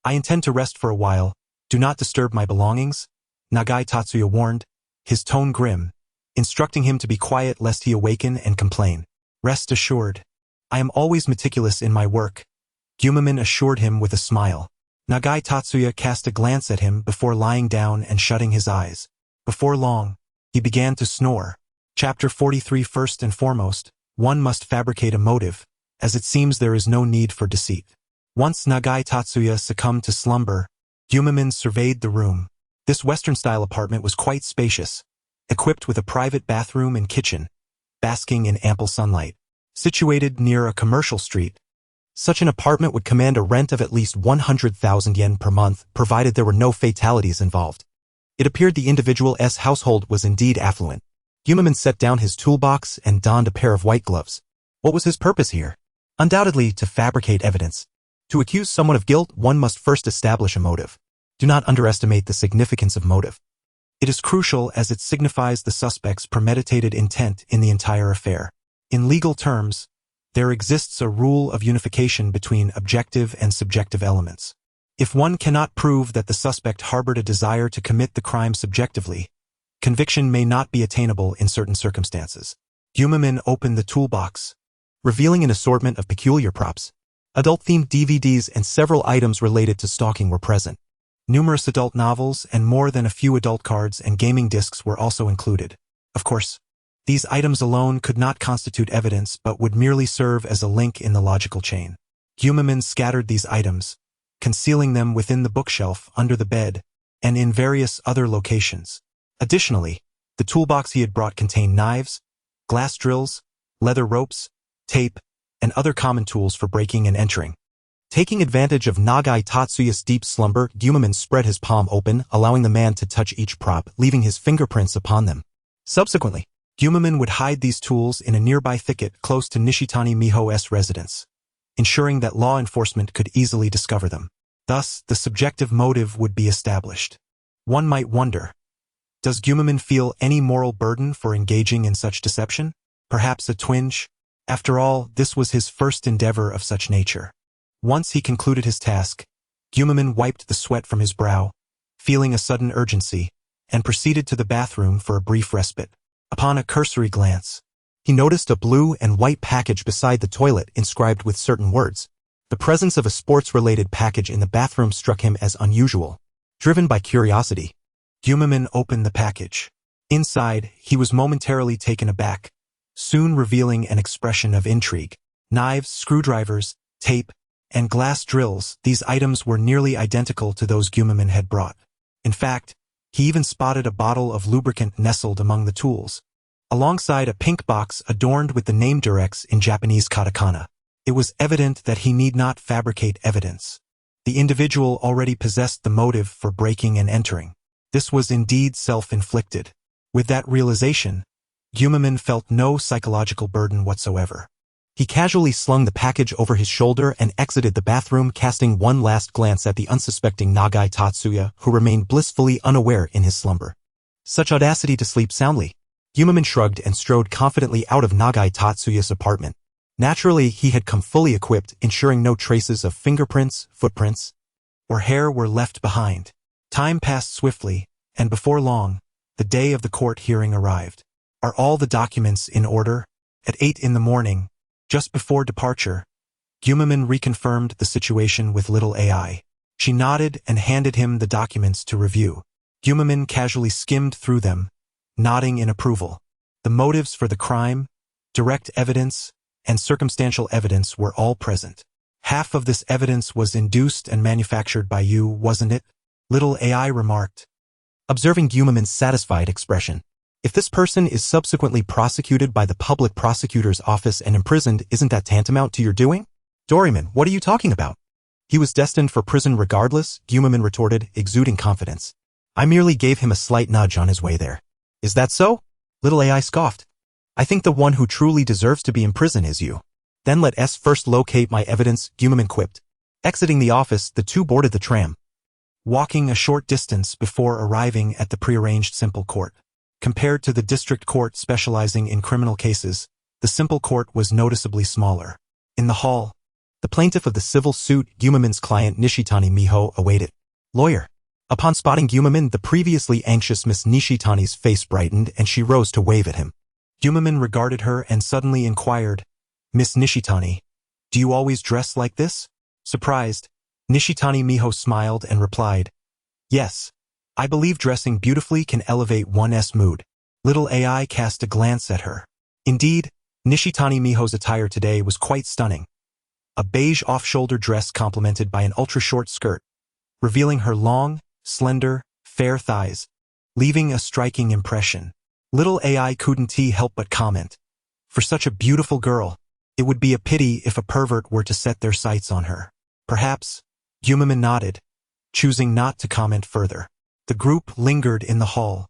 Speaker 1: "I intend to rest for a while. Do not disturb my belongings," Nagai Tatsuya warned, his tone grim, instructing him to be quiet lest he awaken and complain. "Rest assured. I am always meticulous in my work," Gumimin assured him with a smile. Nagai Tatsuya cast a glance at him before lying down and shutting his eyes. Before long, he began to snore. Chapter 43. First and foremost, one must fabricate a motive, as it seems there is no need for deceit. Once Nagai Tatsuya succumbed to slumber, Gumimin surveyed the room. This Western-style apartment was quite spacious, equipped with a private bathroom and kitchen, basking in ample sunlight. Situated near a commercial street, such an apartment would command a rent of at least 100,000 yen per month, provided there were no fatalities involved. It appeared the individual's household was indeed affluent. Gumimin set down his toolbox and donned a pair of white gloves. What was his purpose here? Undoubtedly, to fabricate evidence. To accuse someone of guilt, one must first establish a motive. Do not underestimate the significance of motive. It is crucial as it signifies the suspect's premeditated intent in the entire affair. In legal terms, there exists a rule of unification between objective and subjective elements. If one cannot prove that the suspect harbored a desire to commit the crime subjectively, conviction may not be attainable in certain circumstances. Gumimin opened the toolbox, revealing an assortment of peculiar props. Adult-themed DVDs and several items related to stalking were present. Numerous adult novels and more than a few adult cards and gaming discs were also included. Of course, these items alone could not constitute evidence but would merely serve as a link in the logical chain. Gumimin scattered these items, concealing them within the bookshelf, under the bed, and in various other locations. Additionally, the toolbox he had brought contained knives, glass drills, leather ropes, tape, and other common tools for breaking and entering. Taking advantage of Nagai Tatsuya's deep slumber, Gumimin spread his palm open, allowing the man to touch each prop, leaving his fingerprints upon them. Subsequently, Gumimin would hide these tools in a nearby thicket close to Nishitani Miho's residence, ensuring that law enforcement could easily discover them. Thus, the subjective motive would be established. One might wonder, does Gumimin feel any moral burden for engaging in such deception? Perhaps a twinge? After all, this was his first endeavor of such nature. Once he concluded his task, Gumimin wiped the sweat from his brow, feeling a sudden urgency, and proceeded to the bathroom for a brief respite. Upon a cursory glance, he noticed a blue and white package beside the toilet inscribed with certain words. The presence of a sports-related package in the bathroom struck him as unusual. Driven by curiosity, Gumimin opened the package. Inside, he was momentarily taken aback, soon revealing an expression of intrigue. Knives, screwdrivers, tape, and glass drills, these items were nearly identical to those Gumimin had brought. In fact, he even spotted a bottle of lubricant nestled among the tools, alongside a pink box adorned with the name Durex in Japanese katakana. It was evident that he need not fabricate evidence. The individual already possessed the motive for breaking and entering. This was indeed self-inflicted. With that realization, Gumimin felt no psychological burden whatsoever. He casually slung the package over his shoulder and exited the bathroom, casting one last glance at the unsuspecting Nagai Tatsuya, who remained blissfully unaware in his slumber. Such audacity to sleep soundly. Gumimin shrugged and strode confidently out of Nagai Tatsuya's apartment. Naturally, he had come fully equipped, ensuring no traces of fingerprints, footprints, or hair were left behind. Time passed swiftly, and before long, the day of the court hearing arrived. Are all the documents in order? At 8 in the morning, just before departure, Gumimin reconfirmed the situation with little AI. She nodded and handed him the documents to review. Gumimin casually skimmed through them, nodding in approval. The motives for the crime, direct evidence, and circumstantial evidence were all present. Half of this evidence was induced and manufactured by you, wasn't it? Little AI remarked, observing Gumimin's satisfied expression. If this person is subsequently prosecuted by the public prosecutor's office and imprisoned, isn't that tantamount to your doing? Doryman, what are you talking about? He was destined for prison regardless, Gumimin retorted, exuding confidence. I merely gave him a slight nudge on his way there. Is that so? Little AI scoffed. I think the one who truly deserves to be in prison is you. Then let us first locate my evidence, Gumimin quipped. Exiting the office, the two boarded the tram, walking a short distance before arriving at the prearranged simple court. Compared to the district court specializing in criminal cases, the simple court was noticeably smaller. In the hall, the plaintiff of the civil suit, Gumimin's client Nishitani Miho, awaited. Lawyer. Upon spotting Gumimin, the previously anxious Miss Nishitani's face brightened and she rose to wave at him. Gumimin regarded her and suddenly inquired, Miss Nishitani, do you always dress like this? Surprised, Nishitani Miho smiled and replied, Yes. I believe dressing beautifully can elevate one's mood. Little AI cast a glance at her. Indeed, Nishitani Miho's attire today was quite stunning. A beige off-shoulder dress complemented by an ultra-short skirt, revealing her long, slender, fair thighs, leaving a striking impression. Little AI couldn't help but comment. For such a beautiful girl, it would be a pity if a pervert were to set their sights on her. Perhaps, Gumimin nodded, choosing not to comment further. The group lingered in the hall,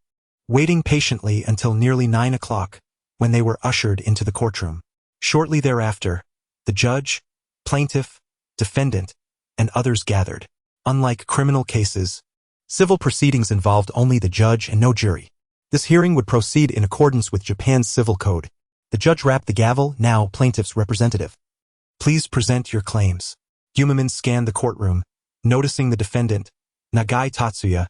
Speaker 1: waiting patiently until nearly 9 o'clock, when they were ushered into the courtroom. Shortly thereafter, the judge, plaintiff, defendant, and others gathered. Unlike criminal cases, civil proceedings involved only the judge and no jury. This hearing would proceed in accordance with Japan's civil code. The judge rapped the gavel, now plaintiff's representative. Please present your claims. Gumimin scanned the courtroom, noticing the defendant, Nagai Tatsuya,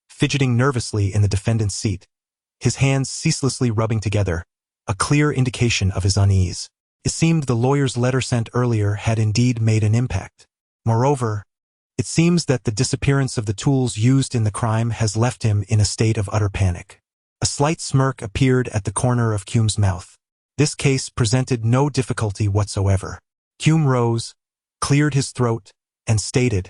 Speaker 1: fidgeting nervously in the defendant's seat, his hands ceaselessly rubbing together, a clear indication of his unease. It seemed the lawyer's letter sent earlier had indeed made an impact. Moreover, it seems that the disappearance of the tools used in the crime has left him in a state of utter panic. A slight smirk appeared at the corner of Kume's mouth. This case presented no difficulty whatsoever. Kume rose, cleared his throat, and stated,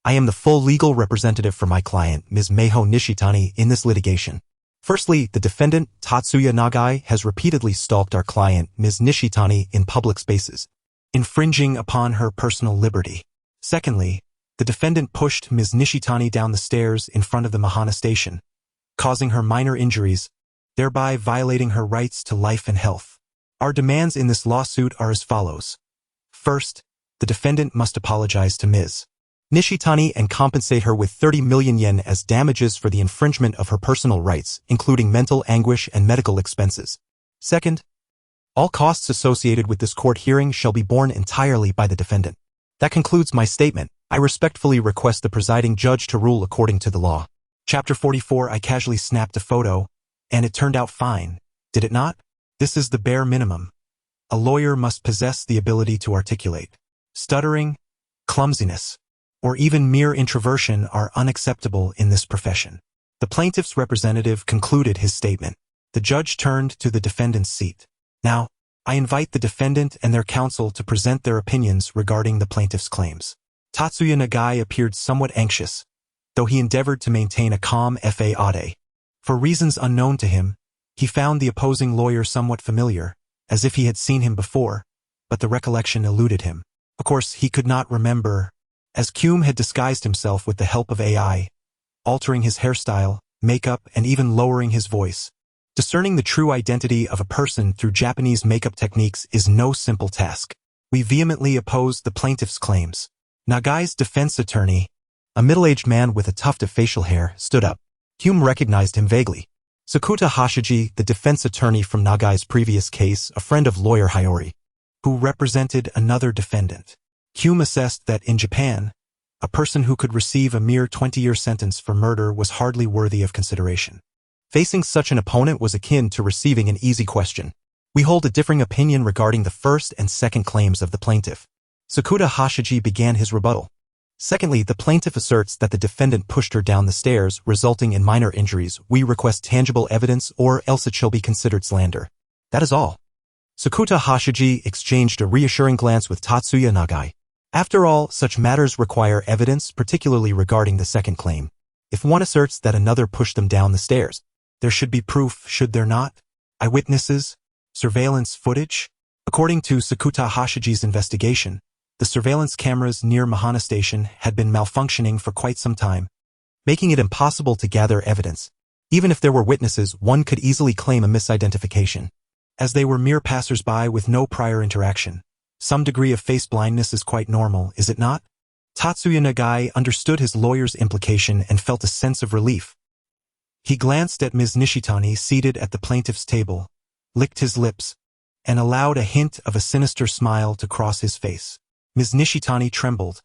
Speaker 1: I am the full legal representative for my client, Ms. Meiho Nishitani, in this litigation. Firstly, the defendant, Tatsuya Nagai, has repeatedly stalked our client, Ms. Nishitani, in public spaces, infringing upon her personal liberty. Secondly, the defendant pushed Ms. Nishitani down the stairs in front of the Mahana station, causing her minor injuries, thereby violating her rights to life and health. Our demands in this lawsuit are as follows. First, the defendant must apologize to Ms. Nishitani and compensate her with 30 million yen as damages for the infringement of her personal rights, including mental anguish and medical expenses. Second, all costs associated with this court hearing shall be borne entirely by the defendant. That concludes my statement. I respectfully request the presiding judge to rule according to the law. Chapter 44. I casually snapped a photo, and it turned out fine, did it not? This is the bare minimum. A lawyer must possess the ability to articulate. Stuttering, clumsiness, or even mere introversion are unacceptable in this profession. The plaintiff's representative concluded his statement. The judge turned to the defendant's seat. Now, I invite the defendant and their counsel to present their opinions regarding the plaintiff's claims. Tatsuya Nagai appeared somewhat anxious, though he endeavored to maintain a calm faade. For reasons unknown to him, he found the opposing lawyer somewhat familiar, as if he had seen him before, but the recollection eluded him. Of course, he could not remember, as Kume had disguised himself with the help of AI, altering his hairstyle, makeup, and even lowering his voice. Discerning the true identity of a person through Japanese makeup techniques is no simple task. We vehemently opposed the plaintiff's claims. Nagai's defense attorney, a middle-aged man with a tuft of facial hair, stood up. Hume recognized him vaguely. Sakuta Hashiji, the defense attorney from Nagai's previous case, a friend of lawyer Hiyori, who represented another defendant. Hume assessed that in Japan, a person who could receive a mere 20-year sentence for murder was hardly worthy of consideration. Facing such an opponent was akin to receiving an easy question. We hold a differing opinion regarding the first and second claims of the plaintiff. Sakuta Hashiji began his rebuttal. Secondly, the plaintiff asserts that the defendant pushed her down the stairs, resulting in minor injuries. We request tangible evidence or else it shall be considered slander. That is all. Sakuta Hashiji exchanged a reassuring glance with Tatsuya Nagai. After all, such matters require evidence, particularly regarding the second claim. If one asserts that another pushed them down the stairs, there should be proof, should there not? Eyewitnesses? Surveillance footage? According to Sakuta Hashiji's investigation, the surveillance cameras near Mahana Station had been malfunctioning for quite some time, making it impossible to gather evidence. Even if there were witnesses, one could easily claim a misidentification, as they were mere passers-by with no prior interaction. Some degree of face blindness is quite normal, is it not? Tatsuya Nagai understood his lawyer's implication and felt a sense of relief. He glanced at Ms. Nishitani seated at the plaintiff's table, licked his lips, and allowed a hint of a sinister smile to cross his face. Ms. Nishitani trembled,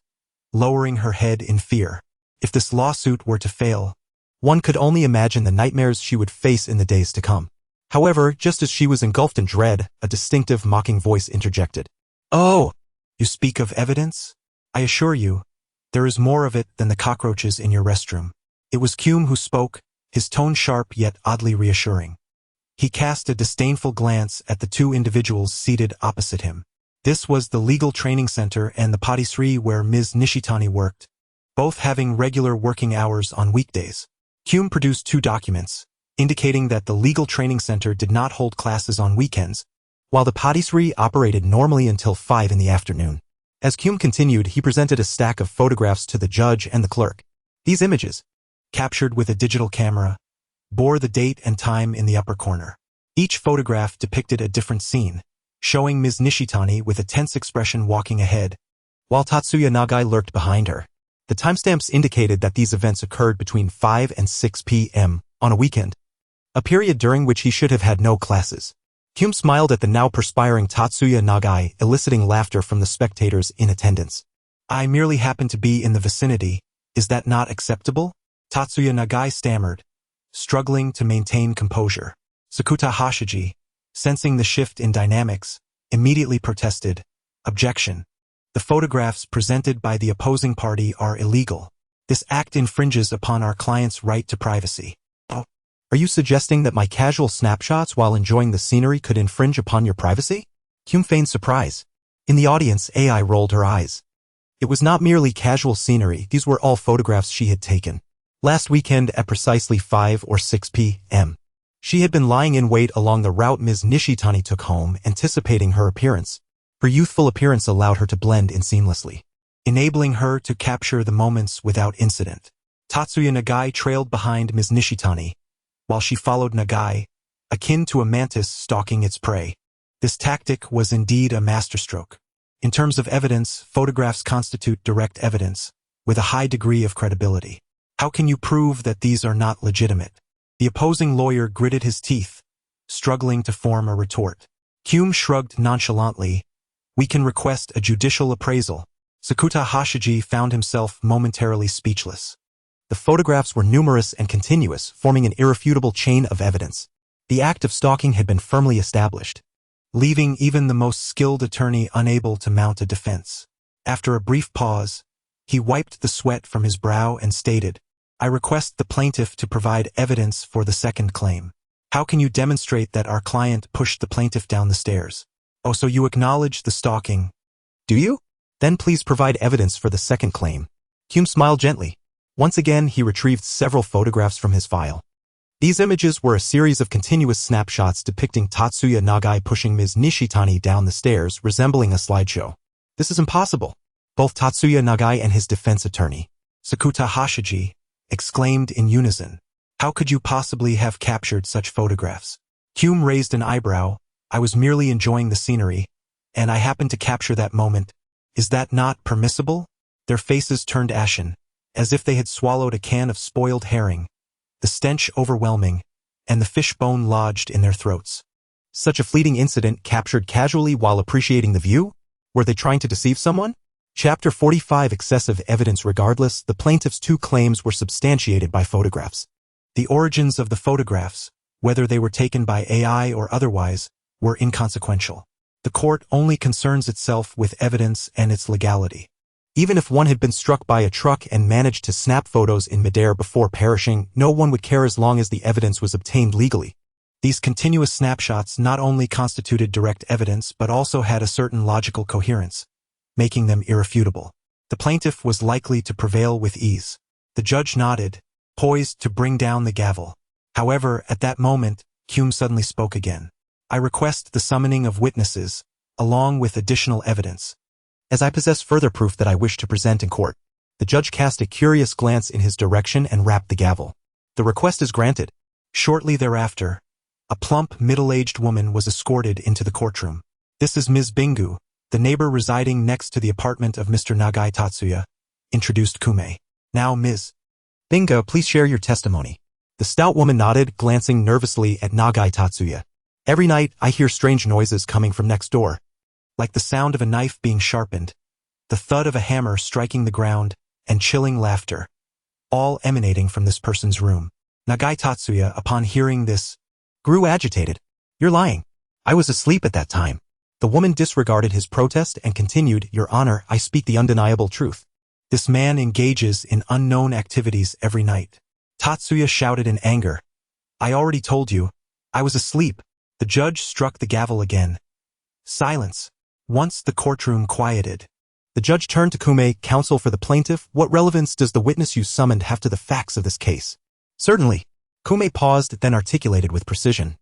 Speaker 1: lowering her head in fear. If this lawsuit were to fail, one could only imagine the nightmares she would face in the days to come. However, just as she was engulfed in dread, a distinctive mocking voice interjected. "Oh, you speak of evidence? I assure you, there is more of it than the cockroaches in your restroom." It was Hume who spoke, his tone sharp yet oddly reassuring. He cast a disdainful glance at the two individuals seated opposite him. This was the legal training center and the patisserie where Ms. Nishitani worked, both having regular working hours on weekdays. Hume produced two documents, indicating that the legal training center did not hold classes on weekends, while the patisserie operated normally until 5 in the afternoon. As Hume continued, he presented a stack of photographs to the judge and the clerk. These images, captured with a digital camera, bore the date and time in the upper corner. Each photograph depicted a different scene, showing Ms. Nishitani with a tense expression walking ahead, while Tatsuya Nagai lurked behind her. The timestamps indicated that these events occurred between 5 and 6 p.m. on a weekend, a period during which he should have had no classes. Hume smiled at the now perspiring Tatsuya Nagai, eliciting laughter from the spectators in attendance. "I merely happened to be in the vicinity. Is that not acceptable?" Tatsuya Nagai stammered, struggling to maintain composure. Sakuta Hashiji, sensing the shift in dynamics, immediately protested. "Objection. The photographs presented by the opposing party are illegal. This act infringes upon our client's right to privacy." "Oh, are you suggesting that my casual snapshots while enjoying the scenery could infringe upon your privacy?" Hume feigned surprise. In the audience, Ai rolled her eyes. It was not merely casual scenery, these were all photographs she had taken last weekend at precisely 5 or 6 p.m. She had been lying in wait along the route Ms. Nishitani took home, anticipating her appearance. Her youthful appearance allowed her to blend in seamlessly, enabling her to capture the moments without incident. Tatsuya Nagai trailed behind Ms. Nishitani, while she followed Nagai, akin to a mantis stalking its prey. This tactic was indeed a masterstroke. In terms of evidence, photographs constitute direct evidence, with a high degree of credibility. How can you prove that these are not legitimate? The opposing lawyer gritted his teeth, struggling to form a retort. Hume shrugged nonchalantly. "We can request a judicial appraisal." Sakuta Hashiji found himself momentarily speechless. The photographs were numerous and continuous, forming an irrefutable chain of evidence. The act of stalking had been firmly established, leaving even the most skilled attorney unable to mount a defense. After a brief pause, he wiped the sweat from his brow and stated, "I request the plaintiff to provide evidence for the second claim." "How can you demonstrate that our client pushed the plaintiff down the stairs?" "Oh, so you acknowledge the stalking, do you? Then please provide evidence for the second claim." Hume smiled gently. Once again, he retrieved several photographs from his file. These images were a series of continuous snapshots depicting Tatsuya Nagai pushing Ms. Nishitani down the stairs, resembling a slideshow. "This is impossible." Both Tatsuya Nagai and his defense attorney, Sakuta Hashiji, exclaimed in unison. "How could you possibly have captured such photographs?" Hume raised an eyebrow. I was merely enjoying the scenery, and I happened to capture that moment. Is that not permissible? Their faces turned ashen, as if they had swallowed a can of spoiled herring, the stench overwhelming, and the fishbone lodged in their throats. Such a fleeting incident captured casually while appreciating the view? Were they trying to deceive someone? Chapter 45 Excessive Evidence. Regardless, the plaintiff's two claims were substantiated by photographs. The origins of the photographs, whether they were taken by AI or otherwise, were inconsequential. The court only concerns itself with evidence and its legality. Even if one had been struck by a truck and managed to snap photos in midair before perishing, no one would care as long as the evidence was obtained legally. These continuous snapshots not only constituted direct evidence but also had a certain logical coherence, making them irrefutable. The plaintiff was likely to prevail with ease. The judge nodded, poised to bring down the gavel. However, at that moment, Hume suddenly spoke again. I request the summoning of witnesses, along with additional evidence, as I possess further proof that I wish to present in court. The judge cast a curious glance in his direction and rapped the gavel. The request is granted. Shortly thereafter, a plump, middle-aged woman was escorted into the courtroom. This is Ms. Bingu, the neighbor residing next to the apartment of Mr. Nagai Tatsuya, introduced Kume. Now, Ms. Bingu, please share your testimony. The stout woman nodded, glancing nervously at Nagai Tatsuya. Every night, I hear strange noises coming from next door, like the sound of a knife being sharpened, the thud of a hammer striking the ground, and chilling laughter, all emanating from this person's room. Nagai Tatsuya, upon hearing this, grew agitated. You're lying. I was asleep at that time. The woman disregarded his protest and continued, Your Honor, I speak the undeniable truth. This man engages in unknown activities every night. Tatsuya shouted in anger. I already told you. I was asleep. The judge struck the gavel again. Silence. Once the courtroom quieted, the judge turned to Kume, counsel for the plaintiff. What relevance does the witness you summoned have to the facts of this case? Certainly. Kume paused, then articulated with precision.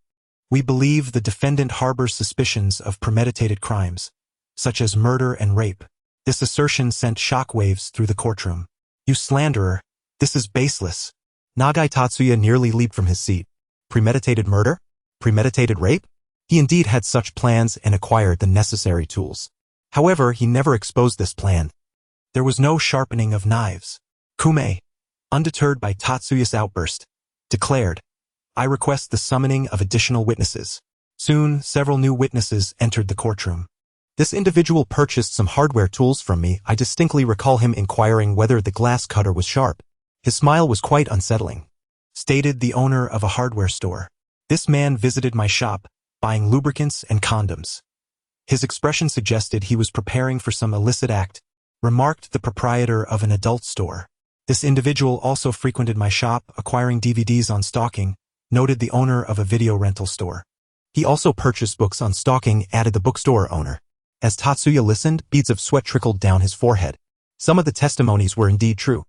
Speaker 1: We believe the defendant harbors suspicions of premeditated crimes, such as murder and rape. This assertion sent shockwaves through the courtroom. You slanderer, this is baseless. Nagai Tatsuya nearly leaped from his seat. Premeditated murder? Premeditated rape? He indeed had such plans and acquired the necessary tools. However, he never exposed this plan. There was no sharpening of knives. Kume, undeterred by Tatsuya's outburst, declared, I request the summoning of additional witnesses. Soon, several new witnesses entered the courtroom. This individual purchased some hardware tools from me. I distinctly recall him inquiring whether the glass cutter was sharp. His smile was quite unsettling. Stated the owner of a hardware store. This man visited my shop, buying lubricants and condoms. His expression suggested he was preparing for some illicit act, remarked the proprietor of an adult store. This individual also frequented my shop, acquiring DVDs on stalking, noted the owner of a video rental store. He also purchased books on stalking, added the bookstore owner. As Tatsuya listened, beads of sweat trickled down his forehead. Some of the testimonies were indeed true,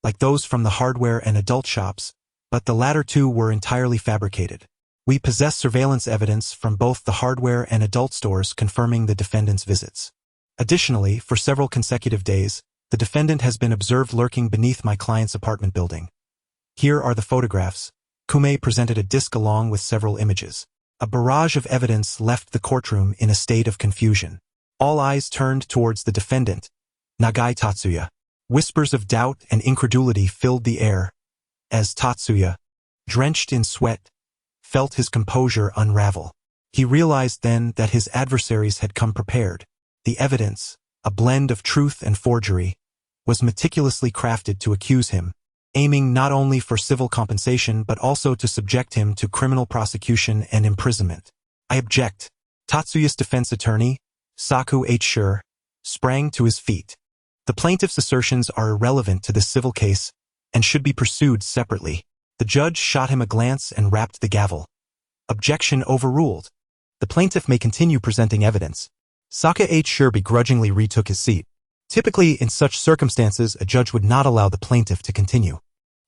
Speaker 1: like those from the hardware and adult shops, but the latter two were entirely fabricated. We possess surveillance evidence from both the hardware and adult stores confirming the defendant's visits. Additionally, for several consecutive days, the defendant has been observed lurking beneath my client's apartment building. Here are the photographs. Kume presented a disc along with several images. A barrage of evidence left the courtroom in a state of confusion. All eyes turned towards the defendant, Nagai Tatsuya. Whispers of doubt and incredulity filled the air, as Tatsuya, drenched in sweat, felt his composure unravel. He realized then that his adversaries had come prepared. The evidence, a blend of truth and forgery, was meticulously crafted to accuse him, aiming not only for civil compensation but also to subject him to criminal prosecution and imprisonment. I object. Tatsuya's defense attorney, Saku H. Shur, sprang to his feet. The plaintiff's assertions are irrelevant to this civil case and should be pursued separately. The judge shot him a glance and rapped the gavel. Objection overruled. The plaintiff may continue presenting evidence. Saku H. Shur begrudgingly retook his seat. Typically, in such circumstances, a judge would not allow the plaintiff to continue.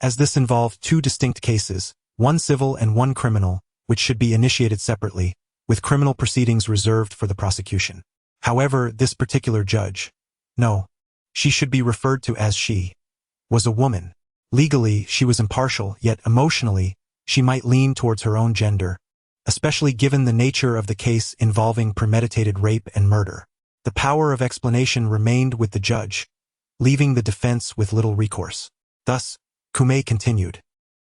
Speaker 1: As this involved two distinct cases, one civil and one criminal, which should be initiated separately, with criminal proceedings reserved for the prosecution. However, this particular judge, no, she should be referred to as she, was a woman. Legally, she was impartial, yet emotionally, she might lean towards her own gender, especially given the nature of the case involving premeditated rape and murder. The power of explanation remained with the judge, leaving the defense with little recourse. Thus, Kume continued.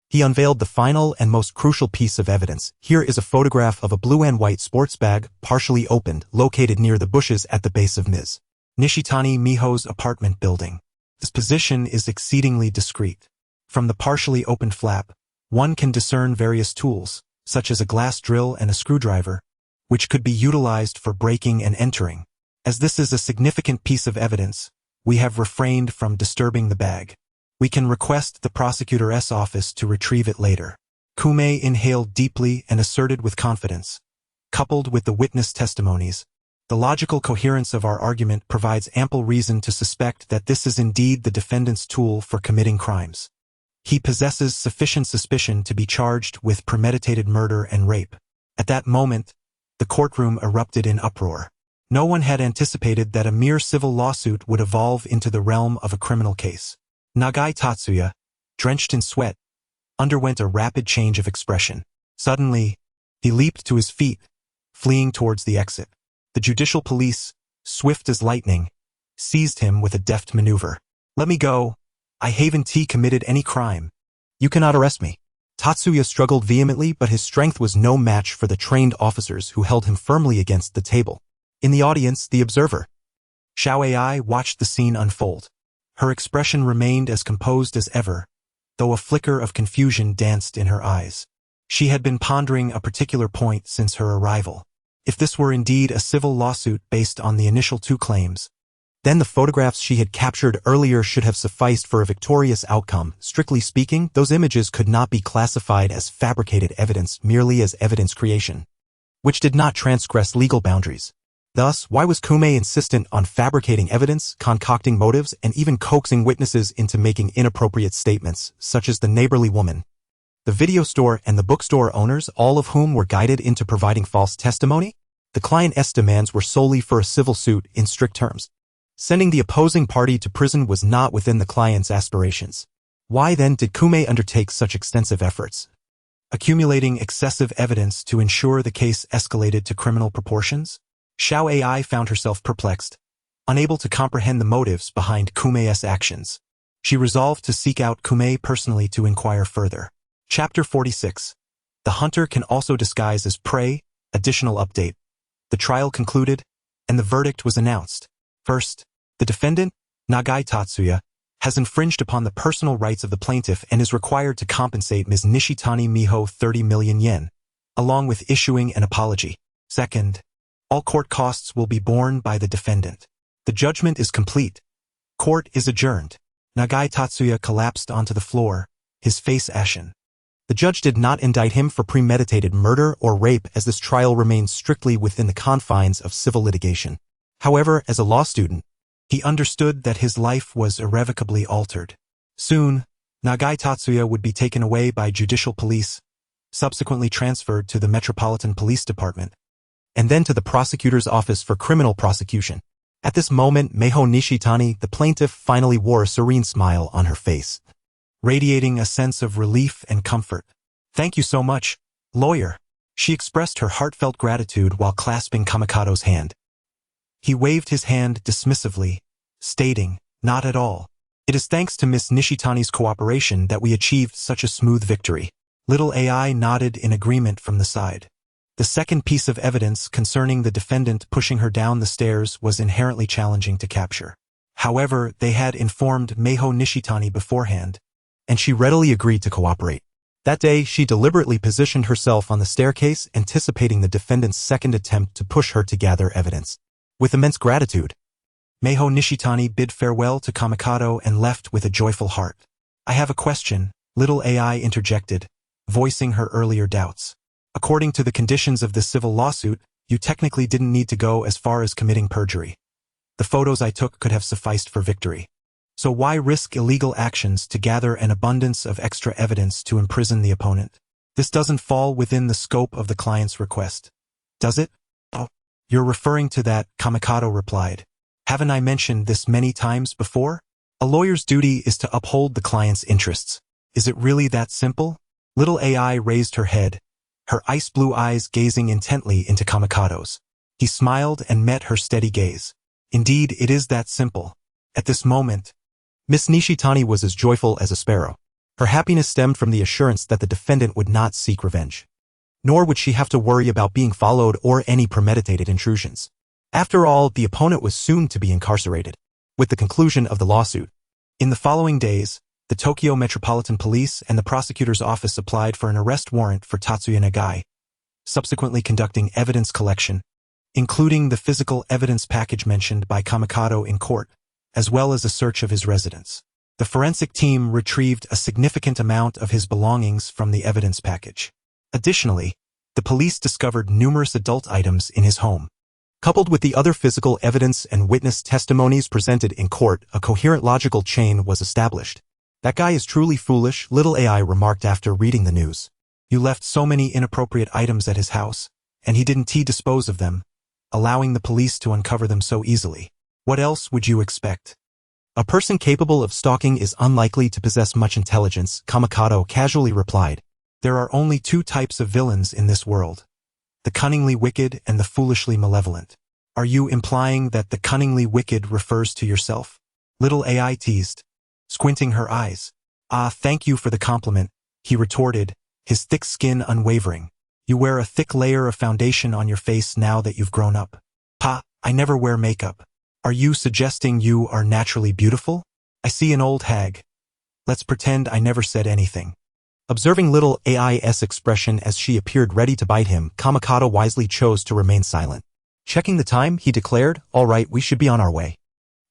Speaker 1: He unveiled the final and most crucial piece of evidence. Here is a photograph of a blue and white sports bag, partially opened, located near the bushes at the base of Ms. Nishitani Miho's apartment building. This position is exceedingly discreet. From the partially opened flap, one can discern various tools, such as a glass drill and a screwdriver, which could be utilized for breaking and entering. As this is a significant piece of evidence, we have refrained from disturbing the bag. We can request the prosecutor's office to retrieve it later. Kume inhaled deeply and asserted with confidence. Coupled with the witness testimonies, the logical coherence of our argument provides ample reason to suspect that this is indeed the defendant's tool for committing crimes. He possesses sufficient suspicion to be charged with premeditated murder and rape. At that moment, the courtroom erupted in uproar. No one had anticipated that a mere civil lawsuit would evolve into the realm of a criminal case. Nagai Tatsuya, drenched in sweat, underwent a rapid change of expression. Suddenly, he leaped to his feet, fleeing towards the exit. The judicial police, swift as lightning, seized him with a deft maneuver. "Let me go. I haven't committed any crime. You cannot arrest me." Tatsuya struggled vehemently, but his strength was no match for the trained officers who held him firmly against the table. In the audience, the observer, Xiao Ai, watched the scene unfold. Her expression remained as composed as ever, though a flicker of confusion danced in her eyes. She had been pondering a particular point since her arrival. If this were indeed a civil lawsuit based on the initial two claims, then the photographs she had captured earlier should have sufficed for a victorious outcome. Strictly speaking, those images could not be classified as fabricated evidence, merely as evidence creation, which did not transgress legal boundaries. Thus, why was Kume insistent on fabricating evidence, concocting motives, and even coaxing witnesses into making inappropriate statements, such as the neighborly woman, the video store, and the bookstore owners, all of whom were guided into providing false testimony? The client's demands were solely for a civil suit in strict terms. Sending the opposing party to prison was not within the client's aspirations. Why then did Kume undertake such extensive efforts, accumulating excessive evidence to ensure the case escalated to criminal proportions? Xiao Ai found herself perplexed, unable to comprehend the motives behind Kume's actions. She resolved to seek out Kume personally to inquire further. Chapter 46. The hunter can also disguise as prey. Additional update. The trial concluded, and the verdict was announced. First, the defendant, Nagai Tatsuya, has infringed upon the personal rights of the plaintiff and is required to compensate Ms. Nishitani Miho 30 million yen, along with issuing an apology. Second, all court costs will be borne by the defendant. The judgment is complete. Court is adjourned. Nagai Tatsuya collapsed onto the floor, his face ashen. The judge did not indict him for premeditated murder or rape, as this trial remains strictly within the confines of civil litigation. However, as a law student, he understood that his life was irrevocably altered. Soon, Nagai Tatsuya would be taken away by judicial police, subsequently transferred to the Metropolitan Police Department, and then to the prosecutor's office for criminal prosecution. At this moment, Miho Nishitani, the plaintiff, finally wore a serene smile on her face, radiating a sense of relief and comfort. "Thank you so much, lawyer." She expressed her heartfelt gratitude while clasping Kamikado's hand. He waved his hand dismissively, stating, "Not at all. It is thanks to Miss Nishitani's cooperation that we achieved such a smooth victory." Little AI nodded in agreement from the side. The second piece of evidence concerning the defendant pushing her down the stairs was inherently challenging to capture. However, they had informed Miho Nishitani beforehand, and she readily agreed to cooperate. That day, she deliberately positioned herself on the staircase, anticipating the defendant's second attempt to push her to gather evidence. With immense gratitude, Miho Nishitani bid farewell to Kamikado and left with a joyful heart. "I have a question," Little AI interjected, voicing her earlier doubts. "According to the conditions of this civil lawsuit, you technically didn't need to go as far as committing perjury. The photos I took could have sufficed for victory. So why risk illegal actions to gather an abundance of extra evidence to imprison the opponent? This doesn't fall within the scope of the client's request, does it?" "Oh, you're referring to that," Kamikado replied. "Haven't I mentioned this many times before? A lawyer's duty is to uphold the client's interests. Is it really that simple?" Little AI raised her head, her ice-blue eyes gazing intently into Kamikado's. He smiled and met her steady gaze. Indeed, it is that simple. At this moment, Miss Nishitani was as joyful as a sparrow. Her happiness stemmed from the assurance that the defendant would not seek revenge. Nor would she have to worry about being followed or any premeditated intrusions. After all, the opponent was soon to be incarcerated. With the conclusion of the lawsuit, in the following days, the Tokyo Metropolitan Police and the prosecutor's office applied for an arrest warrant for Tatsuya Nagai, subsequently conducting evidence collection, including the physical evidence package mentioned by Kamikado in court, as well as a search of his residence. The forensic team retrieved a significant amount of his belongings from the evidence package. Additionally, the police discovered numerous adult items in his home. Coupled with the other physical evidence and witness testimonies presented in court, a coherent logical chain was established. That guy is truly foolish, little AI remarked after reading the news. You left so many inappropriate items at his house, and he didn't dispose of them, allowing the police to uncover them so easily. What else would you expect? A person capable of stalking is unlikely to possess much intelligence, Kamikado casually replied. There are only two types of villains in this world: the cunningly wicked and the foolishly malevolent. Are you implying that the cunningly wicked refers to yourself? Little AI teased, squinting her eyes. Ah, thank you for the compliment, he retorted, his thick skin unwavering. You wear a thick layer of foundation on your face now that you've grown up. Ha, I never wear makeup. Are you suggesting you are naturally beautiful? I see an old hag. Let's pretend I never said anything. Observing little AI's expression as she appeared ready to bite him, Kamikado wisely chose to remain silent. Checking the time, he declared, all right, we should be on our way.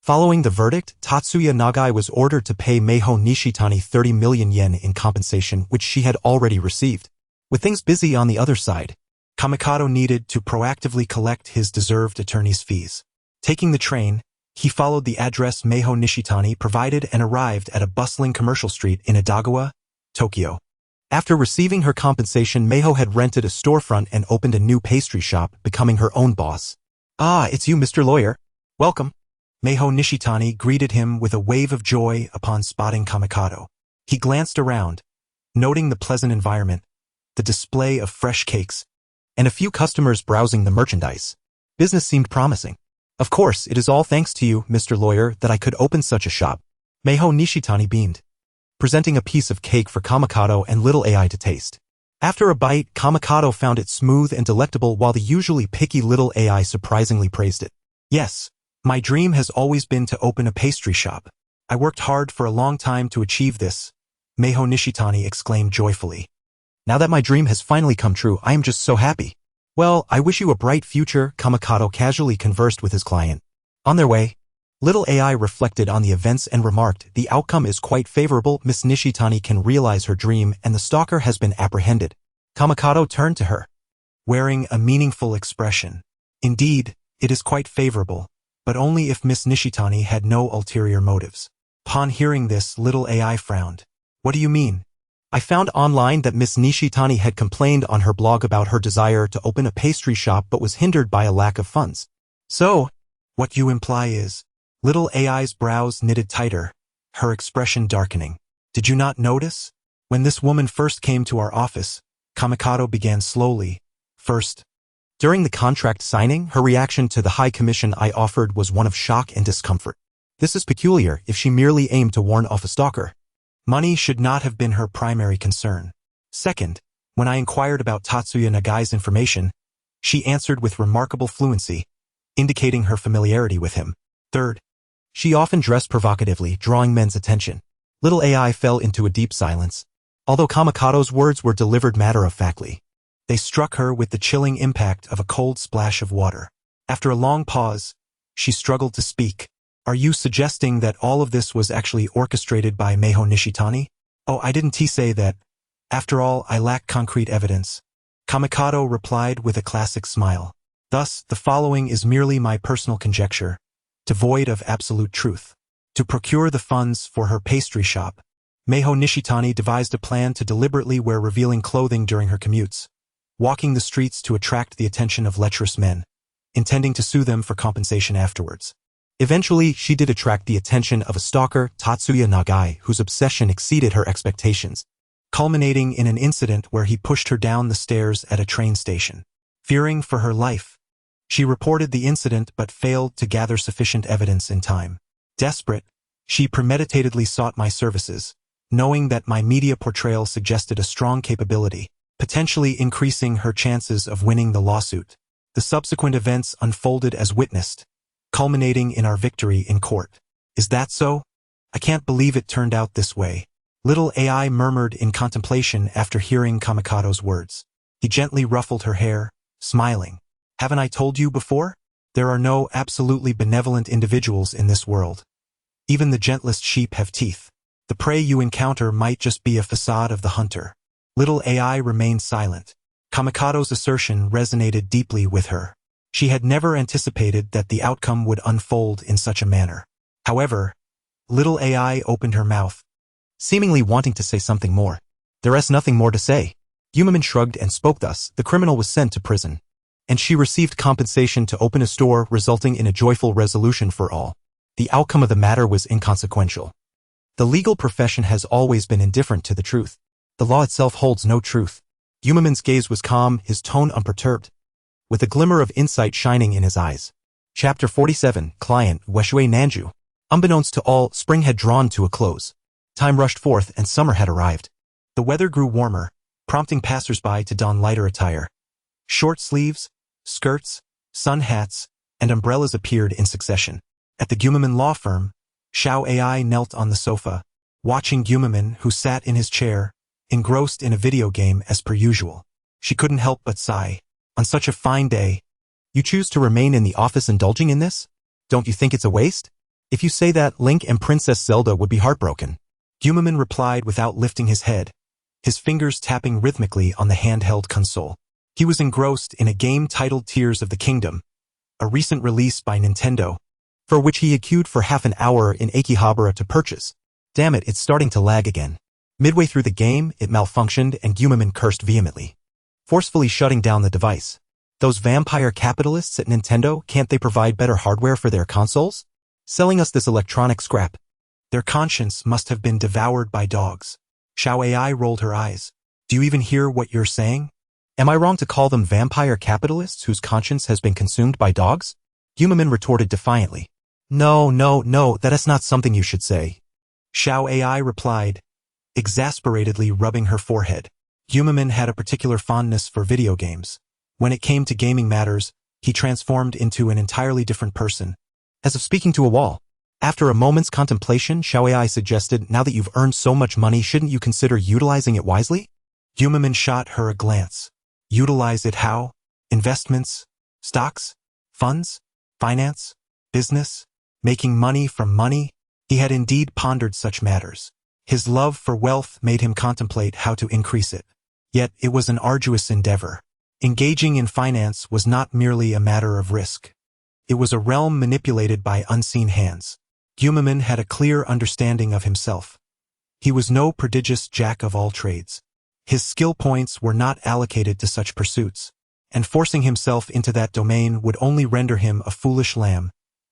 Speaker 1: Following the verdict, Tatsuya Nagai was ordered to pay Meiho Nishitani 30 million yen in compensation, which she had already received. With things busy on the other side, Kamikado needed to proactively collect his deserved attorney's fees. Taking the train, he followed the address Meiho Nishitani provided and arrived at a bustling commercial street in Edogawa, Tokyo. After receiving her compensation, Meiho had rented a storefront and opened a new pastry shop, becoming her own boss. Ah, it's you, Mr. Lawyer. Welcome. Meiho Nishitani greeted him with a wave of joy upon spotting Kamikado. He glanced around, noting the pleasant environment, the display of fresh cakes, and a few customers browsing the merchandise. Business seemed promising. Of course, it is all thanks to you, Mr. Lawyer, that I could open such a shop. Meiho Nishitani beamed, presenting a piece of cake for Kamikado and little AI to taste. After a bite, Kamikado found it smooth and delectable while the usually picky little AI surprisingly praised it. Yes, my dream has always been to open a pastry shop. I worked hard for a long time to achieve this, Meiho Nishitani exclaimed joyfully. Now that my dream has finally come true, I am just so happy. Well, I wish you a bright future, Kamikado casually conversed with his client. On their way, little AI reflected on the events and remarked, the outcome is quite favorable. Miss Nishitani can realize her dream and the stalker has been apprehended. Kamikado turned to her, wearing a meaningful expression. Indeed, it is quite favorable, but only if Miss Nishitani had no ulterior motives. Upon hearing this, little AI frowned. What do you mean? I found online that Miss Nishitani had complained on her blog about her desire to open a pastry shop but was hindered by a lack of funds. So, what you imply is, little AI's brows knitted tighter, her expression darkening. Did you not notice? When this woman first came to our office, Kamikado began slowly. First, during the contract signing, her reaction to the high commission I offered was one of shock and discomfort. This is peculiar if she merely aimed to warn off a stalker. Money should not have been her primary concern. Second, when I inquired about Tatsuya Nagai's information, she answered with remarkable fluency, indicating her familiarity with him. Third, she often dressed provocatively, drawing men's attention. Little AI fell into a deep silence. Although Kamikado's words were delivered matter-of-factly, they struck her with the chilling impact of a cold splash of water. After a long pause, she struggled to speak. Are you suggesting that all of this was actually orchestrated by Meiho Nishitani? Oh, I didn't say that. After all, I lack concrete evidence. Kamikado replied with a classic smile. Thus, the following is merely my personal conjecture, devoid of absolute truth. To procure the funds for her pastry shop, Meiho Nishitani devised a plan to deliberately wear revealing clothing during her commutes, walking the streets to attract the attention of lecherous men, intending to sue them for compensation afterwards. Eventually, she did attract the attention of a stalker, Tatsuya Nagai, whose obsession exceeded her expectations. culminating in an incident where he pushed her down the stairs at a train station. Fearing for her life, she reported the incident but failed to gather sufficient evidence in time. Desperate, she premeditatedly sought my services, knowing that my media portrayal suggested a strong capability, potentially increasing her chances of winning the lawsuit. The subsequent events unfolded as witnessed, culminating in our victory in court. Is that so? I can't believe it turned out this way. Little AI murmured in contemplation after hearing Kamikado's words. He gently ruffled her hair, smiling. Haven't I told you before? There are no absolutely benevolent individuals in this world. Even the gentlest sheep have teeth. The prey you encounter might just be a facade of the hunter. Little AI remained silent. Kamikado's assertion resonated deeply with her. She had never anticipated that the outcome would unfold in such a manner. However, little AI opened her mouth, seemingly wanting to say something more. There is nothing more to say. Yumaman shrugged and spoke thus. The criminal was sent to prison, and she received compensation to open a store, resulting in a joyful resolution for all. The outcome of the matter was inconsequential. The legal profession has always been indifferent to the truth. The law itself holds no truth. Yumaman's gaze was calm, his tone unperturbed, with a glimmer of insight shining in his eyes. Chapter 47, Client, Weshui Nanju. Unbeknownst to all, spring had drawn to a close. Time rushed forth and summer had arrived. The weather grew warmer, prompting passers-by to don lighter attire. Short sleeves, skirts, sun hats, and umbrellas appeared in succession. At the Gumaman law firm, Xiao AI knelt on the sofa, watching Gumaman, who sat in his chair, engrossed in a video game as per usual. She couldn't help but sigh. On such a fine day, you choose to remain in the office indulging in this? Don't you think it's a waste? If you say that, Link and Princess Zelda would be heartbroken. Gumaman replied without lifting his head, his fingers tapping rhythmically on the handheld console. He was engrossed in a game titled Tears of the Kingdom, a recent release by Nintendo, for which he had queued for half an hour in Akihabara to purchase. Damn it, it's starting to lag again. Midway through the game, it malfunctioned and Gumaman cursed vehemently, forcefully shutting down the device. Those vampire capitalists at Nintendo, can't they provide better hardware for their consoles? Selling us this electronic scrap. Their conscience must have been devoured by dogs. Xiao AI rolled her eyes. Do you even hear what you're saying? Am I wrong to call them vampire capitalists whose conscience has been consumed by dogs? Gumaman retorted defiantly. No, that is not something you should say. Xiao AI replied, exasperatedly rubbing her forehead. Gumaman had a particular fondness for video games. When it came to gaming matters, he transformed into an entirely different person, as if speaking to a wall. After a moment's contemplation, Xiao AI suggested, now that you've earned so much money, shouldn't you consider utilizing it wisely? Gumaman shot her a glance. Utilize it how? Investments? Stocks? Funds? Finance? Business? Making money from money? He had indeed pondered such matters. His love for wealth made him contemplate how to increase it. Yet it was an arduous endeavor. Engaging in finance was not merely a matter of risk. It was a realm manipulated by unseen hands. Gumaman had a clear understanding of himself. He was no prodigious jack of all trades. His skill points were not allocated to such pursuits, and forcing himself into that domain would only render him a foolish lamb,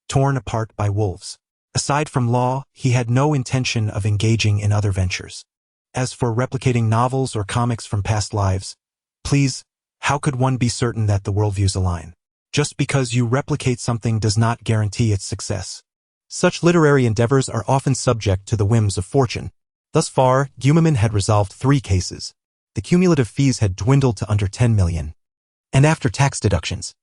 Speaker 1: torn apart by wolves. Aside from law, he had no intention of engaging in other ventures. As for replicating novels or comics from past lives, please, how could one be certain that the worldviews align? Just because you replicate something does not guarantee its success. Such literary endeavors are often subject to the whims of fortune. Thus far, Gumaman had resolved 3 cases. The cumulative fees had dwindled to under 10 million. And after tax deductions,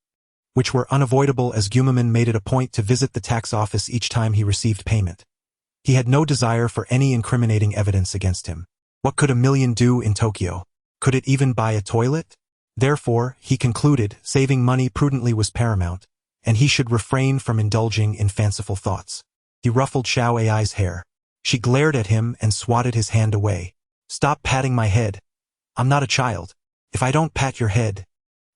Speaker 1: which were unavoidable as Gumaman made it a point to visit the tax office each time he received payment. He had no desire for any incriminating evidence against him. What could $1 million do in Tokyo? Could it even buy a toilet? Therefore, he concluded, saving money prudently was paramount, and he should refrain from indulging in fanciful thoughts. He ruffled Xiao AI's hair. She glared at him and swatted his hand away. Stop patting my head. I'm not a child. If I don't pat your head,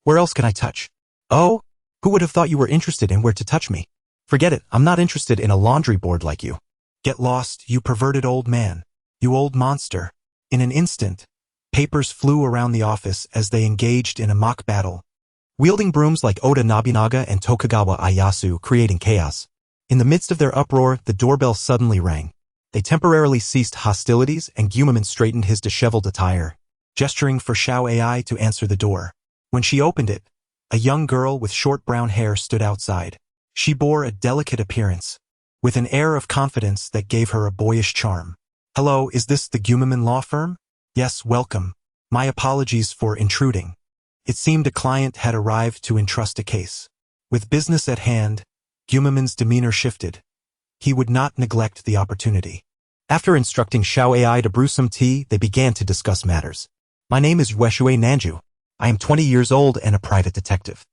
Speaker 1: where else can I touch? Oh? Who would have thought you were interested in where to touch me? Forget it, I'm not interested in a laundry board like you. Get lost, you perverted old man. You old monster. In an instant, papers flew around the office as they engaged in a mock battle, wielding brooms like Oda Nobunaga and Tokugawa Ieyasu, creating chaos. In the midst of their uproar, the doorbell suddenly rang. They temporarily ceased hostilities and Gumimin straightened his disheveled attire, gesturing for Xiao Ai to answer the door. When she opened it, a young girl with short brown hair stood outside. She bore a delicate appearance, with an air of confidence that gave her a boyish charm. "Hello, is this the Gumimin law firm?" "Yes, welcome. My apologies for intruding." It seemed a client had arrived to entrust a case. With business at hand, Gumimin's demeanor shifted. He would not neglect the opportunity. After instructing Xiao Ai to brew some tea, they began to discuss matters. "My name is Yueshue Nanju. I am 20 years old and a private detective."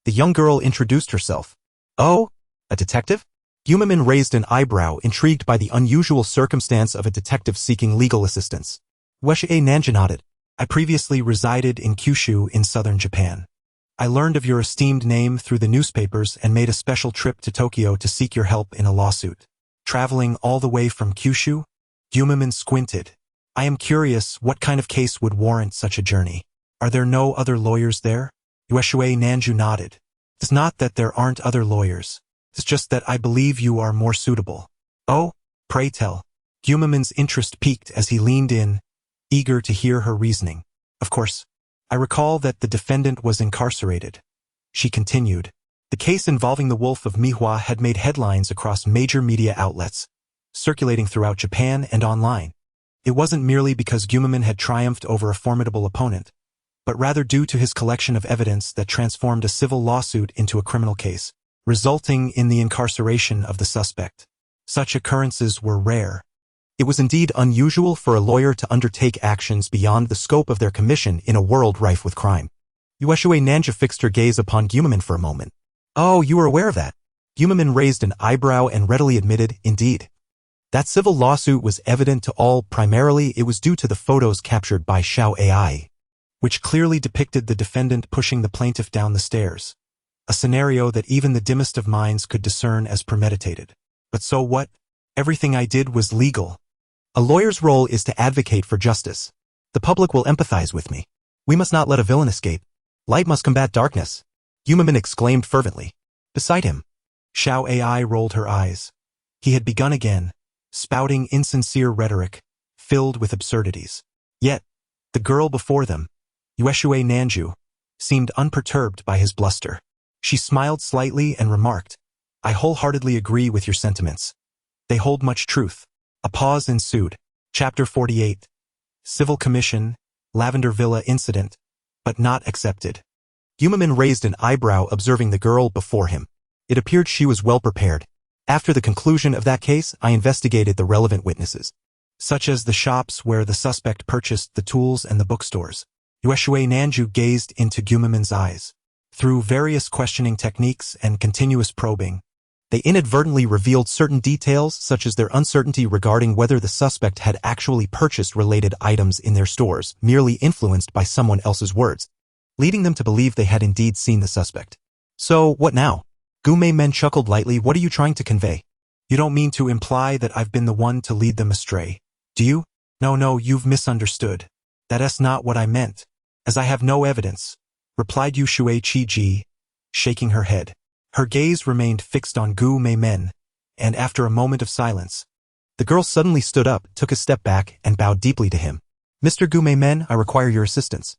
Speaker 1: The young girl introduced herself. "Oh, a detective?" Gumimin raised an eyebrow, intrigued by the unusual circumstance of a detective seeking legal assistance. Yueshue Nanju nodded. "I previously resided in Kyushu in southern Japan. I learned of your esteemed name through the newspapers and made a special trip to Tokyo to seek your help in a lawsuit." "Traveling all the way from Kyushu?" Gumimin squinted. "I am curious what kind of case would warrant such a journey. Are there no other lawyers there?" Yueshue Nanju nodded. "It's not that there aren't other lawyers. It's just that I believe you are more suitable." "Oh, pray tell." Gumimin's interest piqued as he leaned in, eager to hear her reasoning. "Of course. I recall that the defendant was incarcerated." She continued. "The case involving the Wolf of Mihua had made headlines across major media outlets, circulating throughout Japan and online. It wasn't merely because Gumimin had triumphed over a formidable opponent, but rather due to his collection of evidence that transformed a civil lawsuit into a criminal case, resulting in the incarceration of the suspect. Such occurrences were rare. It was indeed unusual for a lawyer to undertake actions beyond the scope of their commission in a world rife with crime. Yueshue Nanju fixed her gaze upon Gumimin for a moment. "Oh, you were aware of that?" Gumimin raised an eyebrow and readily admitted, "Indeed. That civil lawsuit was evident to all. Primarily, it was due to the photos captured by Xiao Ai, which clearly depicted the defendant pushing the plaintiff down the stairs, a scenario that even the dimmest of minds could discern as premeditated. But so what? Everything I did was legal. A lawyer's role is to advocate for justice. The public will empathize with me. We must not let a villain escape. Light must combat darkness." Gumimin exclaimed fervently. Beside him, Xiao Ai rolled her eyes. He had begun again, spouting insincere rhetoric, filled with absurdities. Yet, the girl before them, Yueshue Nanju, seemed unperturbed by his bluster. She smiled slightly and remarked, "I wholeheartedly agree with your sentiments. They hold much truth." A pause ensued. Chapter 48. Civil Commission, Lavender Villa Incident, but not accepted. Gumimin raised an eyebrow observing the girl before him. It appeared she was well prepared. "After the conclusion of that case, I investigated the relevant witnesses, such as the shops where the suspect purchased the tools and the bookstores." Yueshue Nanju gazed into Gumimin's eyes. Through various questioning techniques and continuous probing, they inadvertently revealed certain details such as their uncertainty regarding whether the suspect had actually purchased related items in their stores, merely influenced by someone else's words, leading them to believe they had indeed seen the suspect. "So, what now?" Gumimin chuckled lightly. "What are you trying to convey? You don't mean to imply that I've been the one to lead them astray, do you?" No, you've misunderstood. That's not what I meant. As I have no evidence," replied Yueshue Chiji, shaking her head. Her gaze remained fixed on Gumimin, and after a moment of silence, the girl suddenly stood up, took a step back, and bowed deeply to him. "Mr. Gumimin, I require your assistance.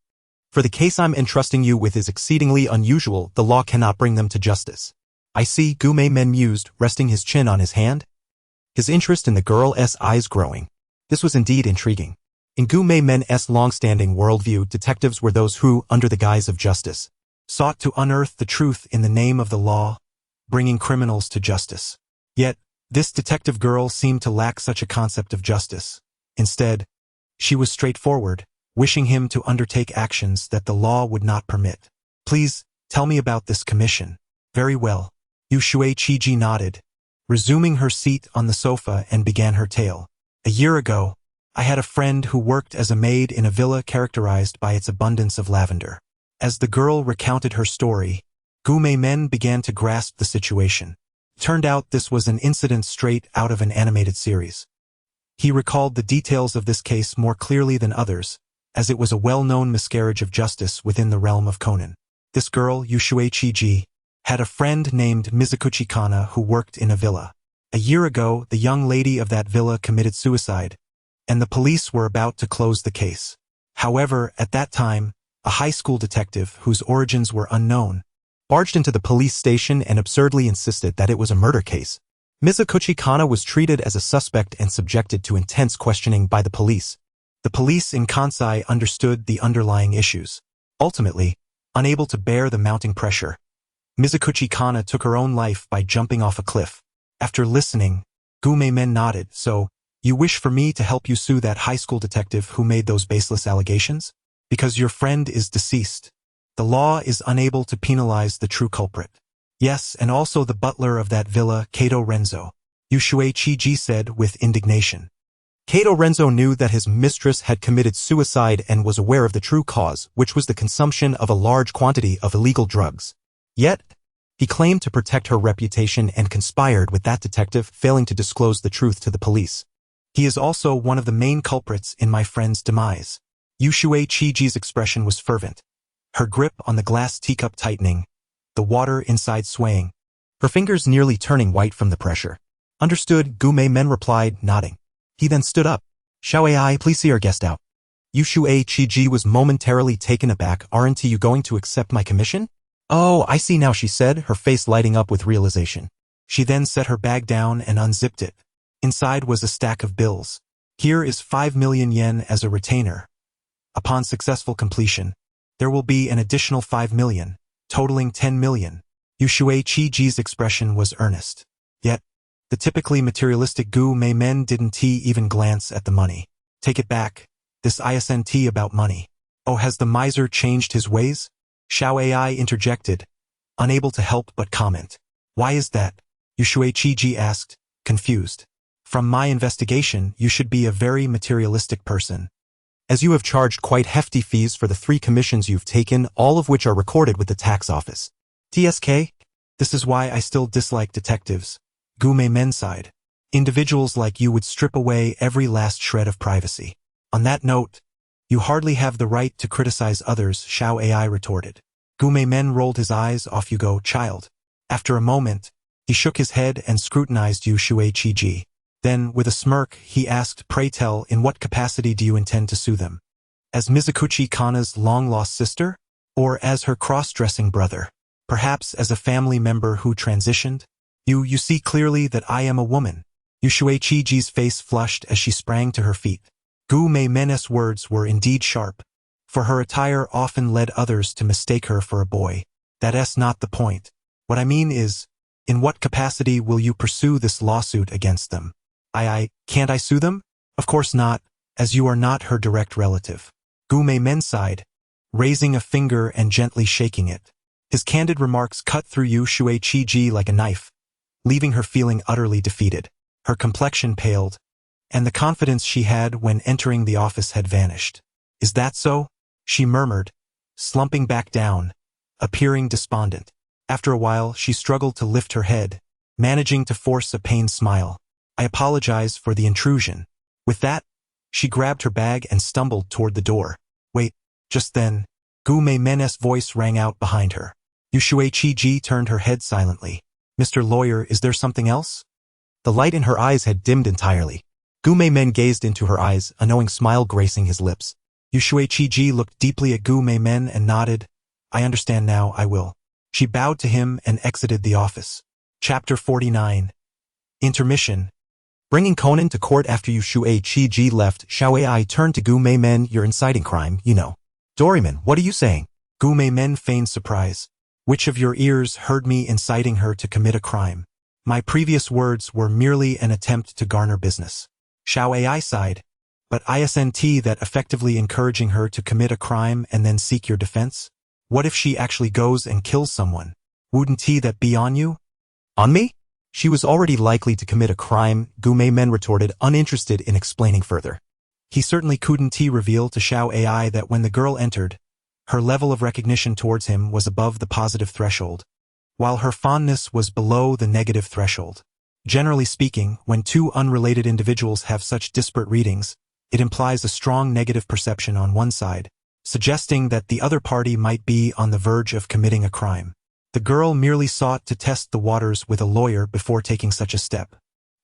Speaker 1: For the case I'm entrusting you with is exceedingly unusual. The law cannot bring them to justice." "I see," Gumimin mused, resting his chin on his hand, his interest in the girl's eyes growing. This was indeed intriguing. In Gumimin's long-standing worldview, detectives were those who, under the guise of justice, sought to unearth the truth in the name of the law, bringing criminals to justice. Yet, this detective girl seemed to lack such a concept of justice. Instead, she was straightforward, wishing him to undertake actions that the law would not permit. "Please, tell me about this commission." "Very well." Yueshue Chiji nodded, resuming her seat on the sofa and began her tale. "A year ago, I had a friend who worked as a maid in a villa characterized by its abundance of lavender." As the girl recounted her story, Gumimin began to grasp the situation. Turned out this was an incident straight out of an animated series. He recalled the details of this case more clearly than others, as it was a well-known miscarriage of justice within the realm of Conan. This girl, Yueshue Chiji, had a friend named Mizukuchi Kana who worked in a villa. A year ago, the young lady of that villa committed suicide, and the police were about to close the case. However, at that time, a high school detective, whose origins were unknown, barged into the police station and absurdly insisted that it was a murder case. Mizuguchi Kana was treated as a suspect and subjected to intense questioning by the police. The police in Kansai understood the underlying issues. Ultimately, unable to bear the mounting pressure, Mizuguchi Kana took her own life by jumping off a cliff. After listening, Gumemen nodded. So, you wish for me to help you sue that high school detective who made those baseless allegations? Because your friend is deceased. The law is unable to penalize the true culprit. Yes, and also the butler of that villa, Kato Renzo, Yushue Chiji said with indignation. Kato Renzo knew that his mistress had committed suicide and was aware of the true cause, which was the consumption of a large quantity of illegal drugs. Yet, he claimed to protect her reputation and conspired with that detective, failing to disclose the truth to the police. He is also one of the main culprits in my friend's demise. Yushue Chiji's expression was fervent, her grip on the glass teacup tightening, the water inside swaying, her fingers nearly turning white from the pressure. Understood, Gumemen replied, nodding. He then stood up. Shall I please see our guest out? Yushue Chiji was momentarily taken aback. Aren't you going to accept my commission? Oh, I see now, she said, her face lighting up with realization. She then set her bag down and unzipped it. Inside was a stack of bills. Here is 5 million yen as a retainer. Upon successful completion, there will be an additional 5 million, totaling 10 million. Yushue Chiji's expression was earnest. Yet, the typically materialistic Gumemen didn't even glance at the money. Take it back. This isn't about money. Oh, has the miser changed his ways? Xiao Ai interjected, unable to help but comment. Why is that? Yushue Chiji asked, confused. From my investigation, you should be a very materialistic person, as you have charged quite hefty fees for the 3 commissions you've taken, all of which are recorded with the tax office. TSK? This is why I still dislike detectives. Gumemen sighed. Individuals like you would strip away every last shred of privacy. On that note, you hardly have the right to criticize others, Xiao Ai retorted. Gumemen rolled his eyes. Off you go, child. After a moment, he shook his head and scrutinized Yushue Chiji. Then, with a smirk, he asked, pray tell, in what capacity do you intend to sue them? As Mizuguchi Kana's long-lost sister? Or as her cross-dressing brother? Perhaps as a family member who transitioned? You see clearly that I am a woman. Yushue Chiji's face flushed as she sprang to her feet. Gumemen's words were indeed sharp, for her attire often led others to mistake her for a boy. That's not the point. What I mean is, in what capacity will you pursue this lawsuit against them? Can't I sue them? Of course not, as you are not her direct relative. Gumemen sighed, raising a finger and gently shaking it. His candid remarks cut through Yushue Chiji like a knife, leaving her feeling utterly defeated. Her complexion paled, and the confidence she had when entering the office had vanished. Is that so? She murmured, slumping back down, appearing despondent. After a while, she struggled to lift her head, managing to force a pained smile. I apologize for the intrusion. With that, she grabbed her bag and stumbled toward the door. Wait, just then, Gumemen's voice rang out behind her. Yushue Chiji turned her head silently. Mr. Lawyer, is there something else? The light in her eyes had dimmed entirely. Gumemen gazed into her eyes, a knowing smile gracing his lips. Yushue Chiji looked deeply at Gumemen and nodded. I understand now, I will. She bowed to him and exited the office. Chapter 49. Intermission. Bringing Conan to court after Yushue Chiji left, Xiao Ai turned to Gumemen. You're inciting crime, you know. Doryman, what are you saying? Gumemen feigned surprise. Which of your ears heard me inciting her to commit a crime? My previous words were merely an attempt to garner business. Xiao Ai sighed. But isn't that effectively encouraging her to commit a crime and then seek your defense? What if she actually goes and kills someone? Wouldn't that be on you? On me? She was already likely to commit a crime, Gumemen retorted, uninterested in explaining further. He certainly couldn't reveal to Xiao Ai that when the girl entered, her level of recognition towards him was above the positive threshold, while her fondness was below the negative threshold. Generally speaking, when 2 unrelated individuals have such disparate readings, it implies a strong negative perception on one side, suggesting that the other party might be on the verge of committing a crime. The girl merely sought to test the waters with a lawyer before taking such a step.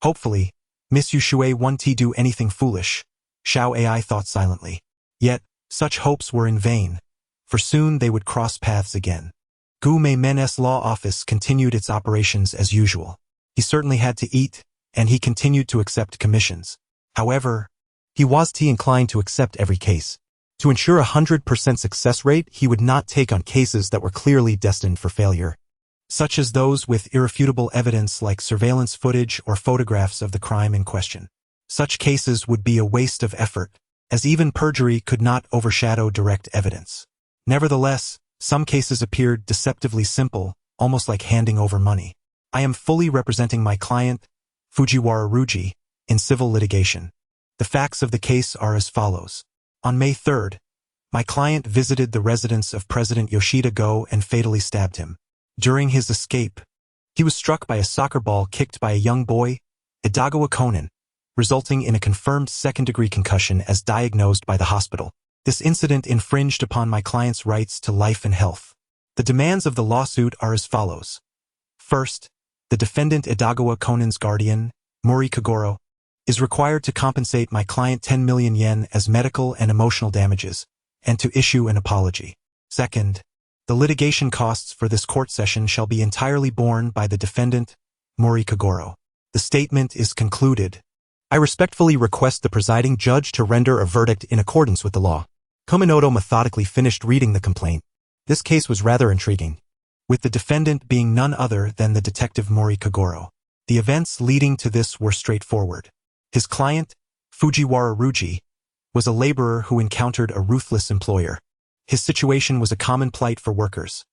Speaker 1: Hopefully, Miss Yushui won't do anything foolish, Xiao Ai thought silently. Yet, such hopes were in vain, for soon they would cross paths again. Gu Mei Men's law office continued its operations as usual. He certainly had to eat, and he continued to accept commissions. However, he was inclined to accept every case. To ensure 100% success rate, he would not take on cases that were clearly destined for failure, such as those with irrefutable evidence like surveillance footage or photographs of the crime in question. Such cases would be a waste of effort, as even perjury could not overshadow direct evidence. Nevertheless, some cases appeared deceptively simple, almost like handing over money. I am fully representing my client, Fujiwara Ruji, in civil litigation. The facts of the case are as follows. On May 3rd, my client visited the residence of President Yoshida Go and fatally stabbed him. During his escape, he was struck by a soccer ball kicked by a young boy, Edogawa Conan, resulting in a confirmed second-degree concussion as diagnosed by the hospital. This incident infringed upon my client's rights to life and health. The demands of the lawsuit are as follows. First, the defendant Edogawa Conan's guardian, Mori Kagoro, is required to compensate my client 10 million yen as medical and emotional damages, and to issue an apology. Second, the litigation costs for this court session shall be entirely borne by the defendant, Mori Kagoro. The statement is concluded. I respectfully request the presiding judge to render a verdict in accordance with the law. Kumamoto methodically finished reading the complaint. This case was rather intriguing, with the defendant being none other than the detective Mori Kagoro. The events leading to this were straightforward. His client, Fujiwara Ruji, was a laborer who encountered a ruthless employer. His situation was a common plight for workers.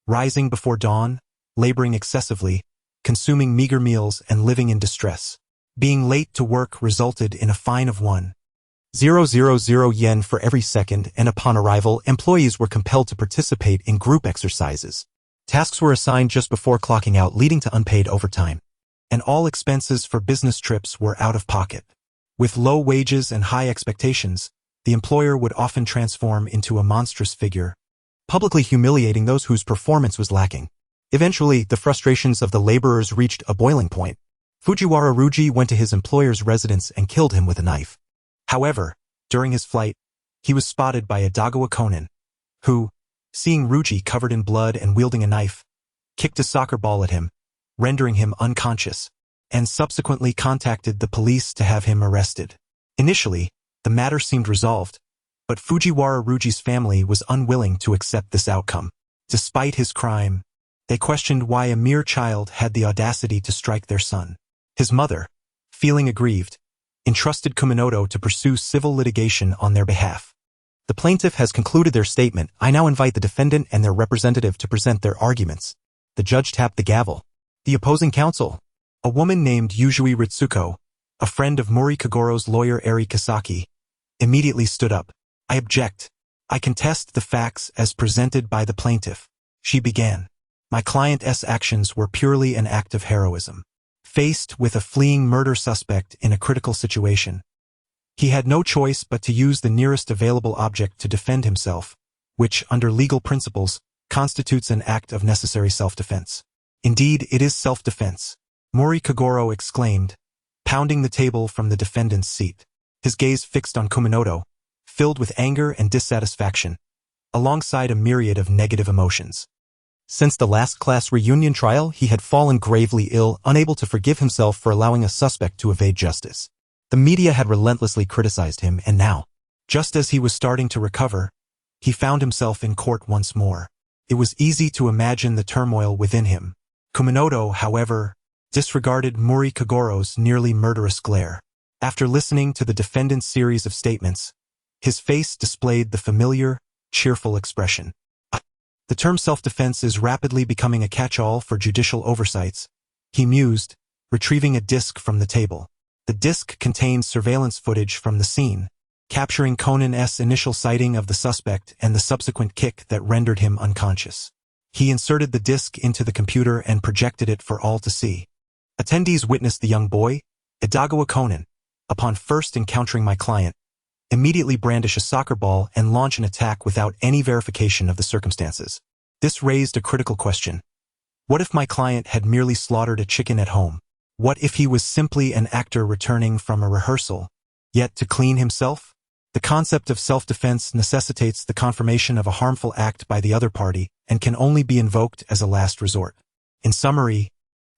Speaker 1: Rising before dawn, laboring excessively, consuming meager meals, and living in distress. Being late to work resulted in a fine of 1,000 yen for every second, and upon arrival, employees were compelled to participate in group exercises. Tasks were assigned just before clocking out, leading to unpaid overtime. And all expenses for business trips were out of pocket. With low wages and high expectations, the employer would often transform into a monstrous figure, publicly humiliating those whose performance was lacking. Eventually, the frustrations of the laborers reached a boiling point. Fujiwara Ruji went to his employer's residence and killed him with a knife. However, during his flight, he was spotted by Edogawa Conan, who, seeing Ruji covered in blood and wielding a knife, kicked a soccer ball at him, rendering him unconscious, and subsequently contacted the police to have him arrested. Initially, the matter seemed resolved, but Fujiwara Ruji's family was unwilling to accept this outcome. Despite his crime, they questioned why a mere child had the audacity to strike their son. His mother, feeling aggrieved, entrusted Kumamoto to pursue civil litigation on their behalf. The plaintiff has concluded their statement. I now invite the defendant and their representative to present their arguments. The judge tapped the gavel. The opposing counsel, a woman named Yuzui Ritsuko, a friend of Mori Kagoro's lawyer Eri Kasaki, immediately stood up. I object. I contest the facts as presented by the plaintiff. She began. My client's actions were purely an act of heroism. Faced with a fleeing murder suspect in a critical situation, he had no choice but to use the nearest available object to defend himself, which, under legal principles, constitutes an act of necessary self-defense. Indeed, it is self-defense, Mori Kagoro exclaimed, pounding the table from the defendant's seat. His gaze fixed on Kumamoto, filled with anger and dissatisfaction, alongside a myriad of negative emotions. Since the last class reunion trial, he had fallen gravely ill, unable to forgive himself for allowing a suspect to evade justice. The media had relentlessly criticized him, and now, just as he was starting to recover, he found himself in court once more. It was easy to imagine the turmoil within him. Kumamoto, however, disregarded Mori Kagoro's nearly murderous glare. After listening to the defendant's series of statements, his face displayed the familiar, cheerful expression. The term self-defense is rapidly becoming a catch-all for judicial oversights, he mused, retrieving a disc from the table. The disc contained surveillance footage from the scene, capturing Conan's initial sighting of the suspect and the subsequent kick that rendered him unconscious. He inserted the disc into the computer and projected it for all to see. Attendees witnessed the young boy, Edogawa Conan, upon first encountering my client, immediately brandish a soccer ball and launch an attack without any verification of the circumstances. This raised a critical question. What if my client had merely slaughtered a chicken at home? What if he was simply an actor returning from a rehearsal, yet to clean himself? The concept of self-defense necessitates the confirmation of a harmful act by the other party and can only be invoked as a last resort. In summary,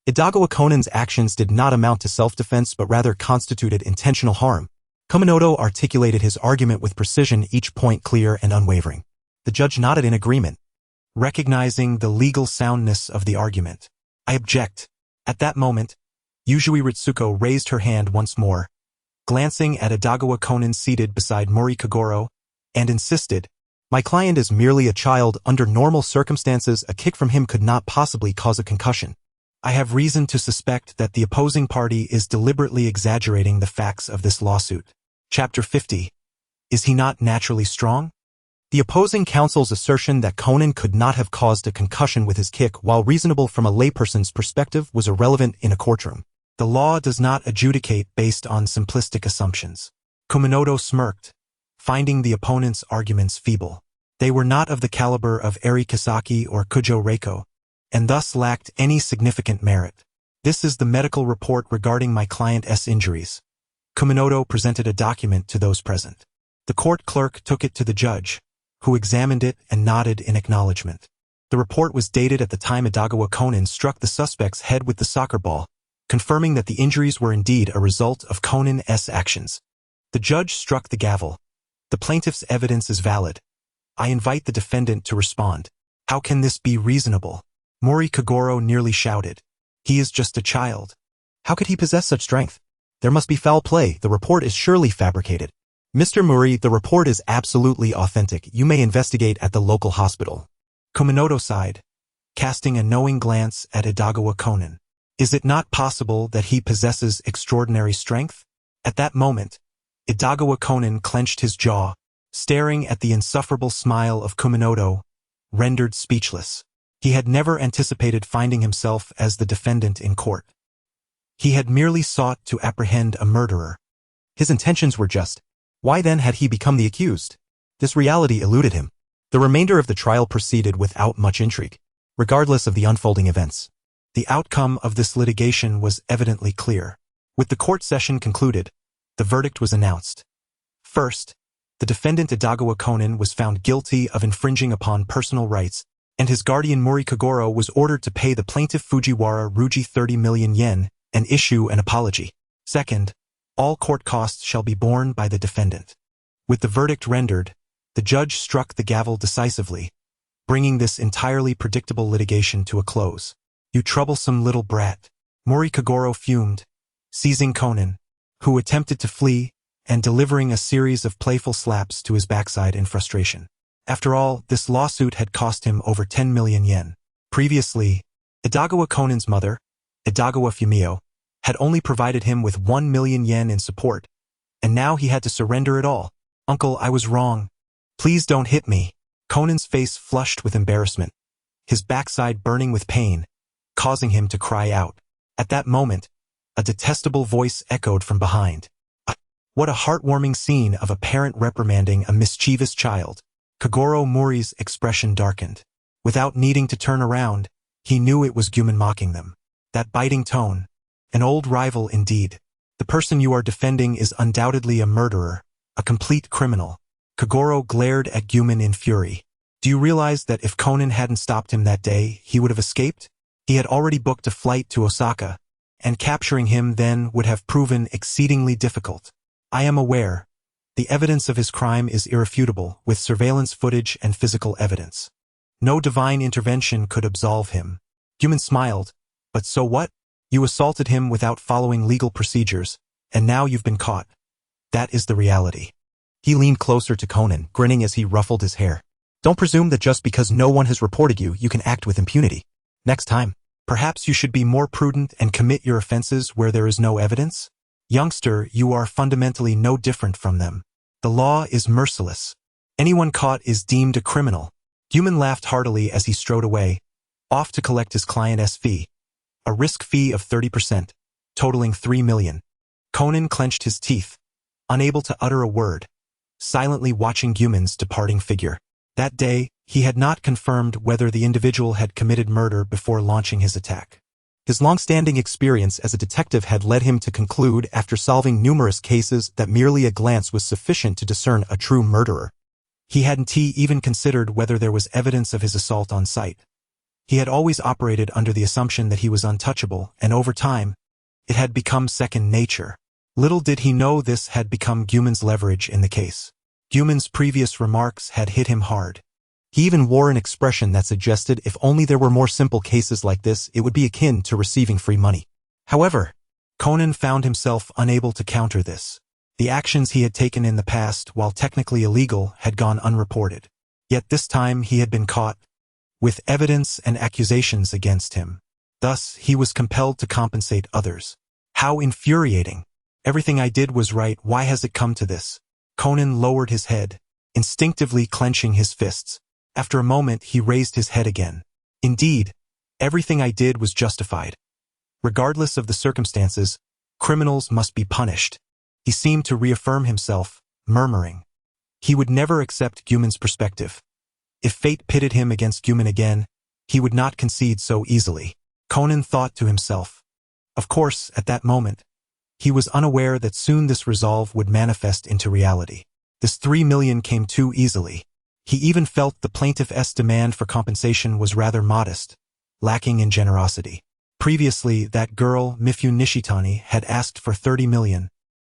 Speaker 1: Edogawa Conan's actions did not amount to self-defense but rather constituted intentional harm. Kuminoto articulated his argument with precision, each point clear and unwavering. The judge nodded in agreement, recognizing the legal soundness of the argument. I object. At that moment, Yuzui Ritsuko raised her hand once more, glancing at Edogawa Conan seated beside Mori Kagoro, and insisted, "My client is merely a child. Under normal circumstances, a kick from him could not possibly cause a concussion. I have reason to suspect that the opposing party is deliberately exaggerating the facts of this lawsuit." Chapter 50. Is he not naturally strong? The opposing counsel's assertion that Conan could not have caused a concussion with his kick, while reasonable from a layperson's perspective, was irrelevant in a courtroom. The law does not adjudicate based on simplistic assumptions. Kuminoto smirked, finding the opponent's arguments feeble. They were not of the caliber of Eri Kisaki or Kujo Reiko, and thus lacked any significant merit. This is the medical report regarding my client's injuries. Kuminoto presented a document to those present. The court clerk took it to the judge, who examined it and nodded in acknowledgement. The report was dated at the time Edogawa Conan struck the suspect's head with the soccer ball, confirming that the injuries were indeed a result of Conan's actions. The judge struck the gavel. The plaintiff's evidence is valid. I invite the defendant to respond. How can this be reasonable? Mori Kagoro nearly shouted. He is just a child. How could he possess such strength? There must be foul play. The report is surely fabricated. Mr. Mori, the report is absolutely authentic. You may investigate at the local hospital. Kuminoto sighed, casting a knowing glance at Edogawa Conan. Is it not possible that he possesses extraordinary strength? At that moment, Edogawa Conan clenched his jaw, staring at the insufferable smile of Kuminoto, rendered speechless. He had never anticipated finding himself as the defendant in court. He had merely sought to apprehend a murderer. His intentions were just. Why then had he become the accused? This reality eluded him. The remainder of the trial proceeded without much intrigue, regardless of the unfolding events. The outcome of this litigation was evidently clear. With the court session concluded, the verdict was announced. First, the defendant Edogawa Conan was found guilty of infringing upon personal rights, and his guardian Mori Kagoro was ordered to pay the plaintiff Fujiwara Ruji 30 million yen and issue an apology. Second, all court costs shall be borne by the defendant. With the verdict rendered, the judge struck the gavel decisively, bringing this entirely predictable litigation to a close. You troublesome little brat. Mori Kagoro fumed, seizing Conan, who attempted to flee, and delivering a series of playful slaps to his backside in frustration. After all, this lawsuit had cost him over 10 million yen. Previously, Edogawa Conan's mother, Edogawa Fumio, had only provided him with 1 million yen in support, and now he had to surrender it all. Uncle, I was wrong. Please don't hit me. Conan's face flushed with embarrassment, his backside burning with pain, causing him to cry out. At that moment, a detestable voice echoed from behind. What a heartwarming scene of a parent reprimanding a mischievous child. Kagoro Mori's expression darkened. Without needing to turn around, he knew it was Guman mocking them. That biting tone. An old rival indeed. The person you are defending is undoubtedly a murderer, a complete criminal. Kagoro glared at Guman in fury. Do you realize that if Conan hadn't stopped him that day, he would have escaped? He had already booked a flight to Osaka, and capturing him then would have proven exceedingly difficult. I am aware. The evidence of his crime is irrefutable, with surveillance footage and physical evidence. No divine intervention could absolve him. Guman smiled. But so what? You assaulted him without following legal procedures, and now you've been caught. That is the reality. He leaned closer to Conan, grinning as he ruffled his hair. Don't presume that just because no one has reported you, you can act with impunity. Next time, perhaps you should be more prudent and commit your offenses where there is no evidence. Youngster, you are fundamentally no different from them. The law is merciless. Anyone caught is deemed a criminal. Guman laughed heartily as he strode away, off to collect his client's fee. A risk fee of 30%, totaling 3 million. Conan clenched his teeth, unable to utter a word, silently watching Guman's departing figure. That day, he had not confirmed whether the individual had committed murder before launching his attack. His long-standing experience as a detective had led him to conclude after solving numerous cases that merely a glance was sufficient to discern a true murderer. He hadn't even considered whether there was evidence of his assault on site. He had always operated under the assumption that he was untouchable, and over time, it had become second nature. Little did he know this had become Guman's leverage in the case. Guman's previous remarks had hit him hard. He even wore an expression that suggested if only there were more simple cases like this, it would be akin to receiving free money. However, Conan found himself unable to counter this. The actions he had taken in the past, while technically illegal, had gone unreported. Yet this time he had been caught, with evidence and accusations against him. Thus, he was compelled to compensate others. How infuriating! Everything I did was right, why has it come to this? Conan lowered his head, instinctively clenching his fists. After a moment, he raised his head again. Indeed, everything I did was justified. Regardless of the circumstances, criminals must be punished. He seemed to reaffirm himself, murmuring. He would never accept Guman's perspective. If fate pitted him against Guman again, he would not concede so easily. Conan thought to himself. Of course, at that moment, he was unaware that soon this resolve would manifest into reality. This 3 million came too easily. He even felt the plaintiff's demand for compensation was rather modest, lacking in generosity. Previously, that girl, Mifu Nishitani, had asked for 30 million.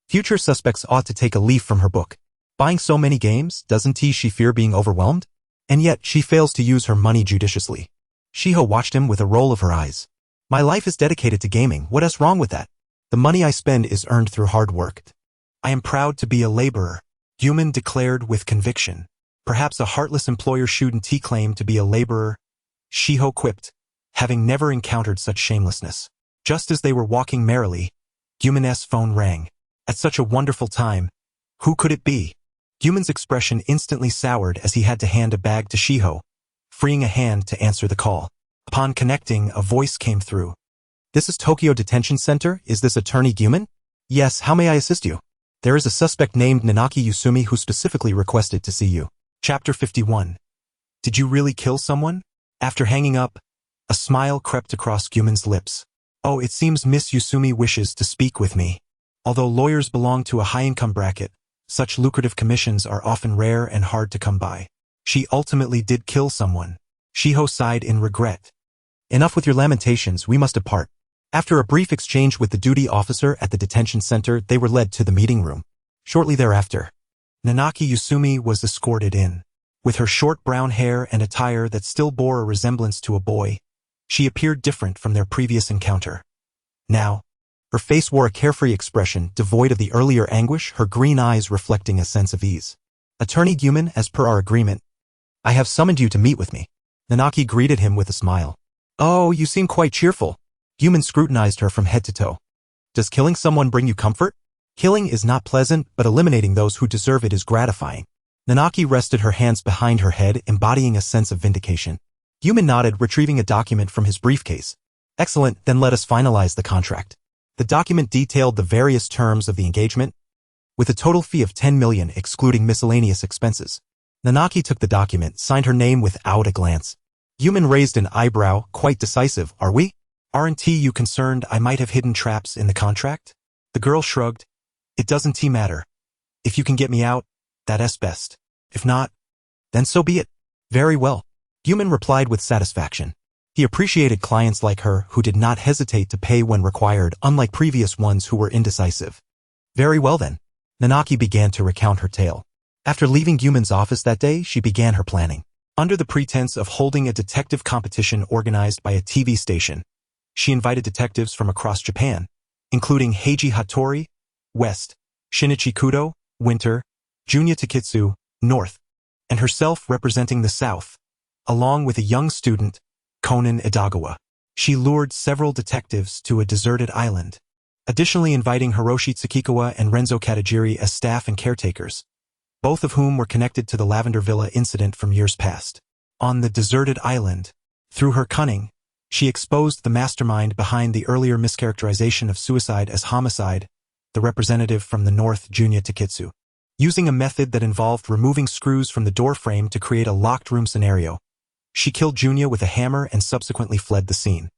Speaker 1: Future suspects ought to take a leaf from her book. Buying so many games, doesn't she fear being overwhelmed? And yet, she fails to use her money judiciously. Shiho watched him with a roll of her eyes. My life is dedicated to gaming, what is wrong with that? The money I spend is earned through hard work. I am proud to be a laborer, Guman declared with conviction. Perhaps a heartless employer shouldn't claim to be a laborer, Shiho quipped, having never encountered such shamelessness. Just as they were walking merrily, Guman's phone rang. At such a wonderful time, who could it be? Guman's expression instantly soured as he had to hand a bag to Shiho, freeing a hand to answer the call. Upon connecting, a voice came through. This is Tokyo Detention Center, is this Attorney Guman? Yes, how may I assist you? There is a suspect named Nanaki Yusumi who specifically requested to see you. Chapter 51. Did you really kill someone? After hanging up, a smile crept across Guman's lips. Oh, it seems Miss Yusumi wishes to speak with me. Although lawyers belong to a high-income bracket, such lucrative commissions are often rare and hard to come by. She ultimately did kill someone. Shiho sighed in regret. Enough with your lamentations, we must depart. After a brief exchange with the duty officer at the detention center, they were led to the meeting room. Shortly thereafter, Nanaki Yusumi was escorted in. With her short brown hair and attire that still bore a resemblance to a boy, she appeared different from their previous encounter. Now, her face wore a carefree expression devoid of the earlier anguish, her green eyes reflecting a sense of ease. Attorney Guman, as per our agreement, I have summoned you to meet with me. Nanaki greeted him with a smile. Oh, you seem quite cheerful. Guman scrutinized her from head to toe. Does killing someone bring you comfort? Killing is not pleasant, but eliminating those who deserve it is gratifying. Nanaki rested her hands behind her head, embodying a sense of vindication. Guman nodded, retrieving a document from his briefcase. Excellent, then let us finalize the contract. The document detailed the various terms of the engagement, with a total fee of 10 million excluding miscellaneous expenses. Nanaki took the document, signed her name without a glance. Guman raised an eyebrow, quite decisive, are we? Aren't you concerned I might have hidden traps in the contract? The girl shrugged. It doesn't matter. If you can get me out, that's best. If not, then so be it. Very well. Guman replied with satisfaction. He appreciated clients like her who did not hesitate to pay when required, unlike previous ones who were indecisive. Very well then. Nanaki began to recount her tale. After leaving Guman's office that day, she began her planning. Under the pretense of holding a detective competition organized by a TV station, she invited detectives from across Japan, including Heiji Hattori, West, Shinichi Kudo, Winter, Junya Takitsu, North, and herself representing the South, along with a young student, Conan Edogawa. She lured several detectives to a deserted island, additionally inviting Hiroshi Tsukikawa and Renzo Katajiri as staff and caretakers, both of whom were connected to the Lavender Villa incident from years past. On the deserted island, through her cunning, she exposed the mastermind behind the earlier mischaracterization of suicide as homicide, the representative from the North, Junya Takitsu. Using a method that involved removing screws from the door frame to create a locked room scenario, she killed Junya with a hammer and subsequently fled the scene.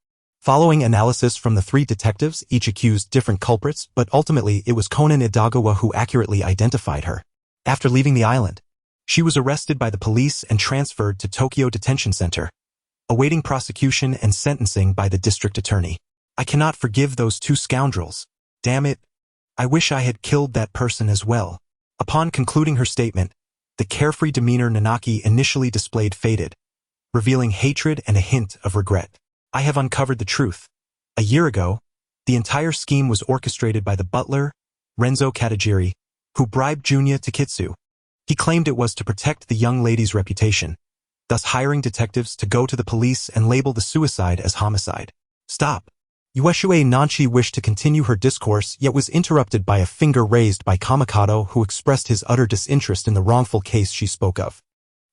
Speaker 1: Following analysis from the 3 detectives, each accused different culprits, but ultimately it was Conan Edogawa who accurately identified her. After leaving the island, she was arrested by the police and transferred to Tokyo Detention Center, awaiting prosecution and sentencing by the district attorney. I cannot forgive those 2 scoundrels. Damn it. I wish I had killed that person as well. Upon concluding her statement, the carefree demeanor Nanaki initially displayed faded, revealing hatred and a hint of regret. I have uncovered the truth. A year ago, the entire scheme was orchestrated by the butler, Renzo Katagiri, who bribed Junya Takitsu. He claimed it was to protect the young lady's reputation, thus hiring detectives to go to the police and label the suicide as homicide. Stop. Ueshue Nanchi wished to continue her discourse yet was interrupted by a finger raised by Kamikato who expressed his utter disinterest in the wrongful case she spoke of.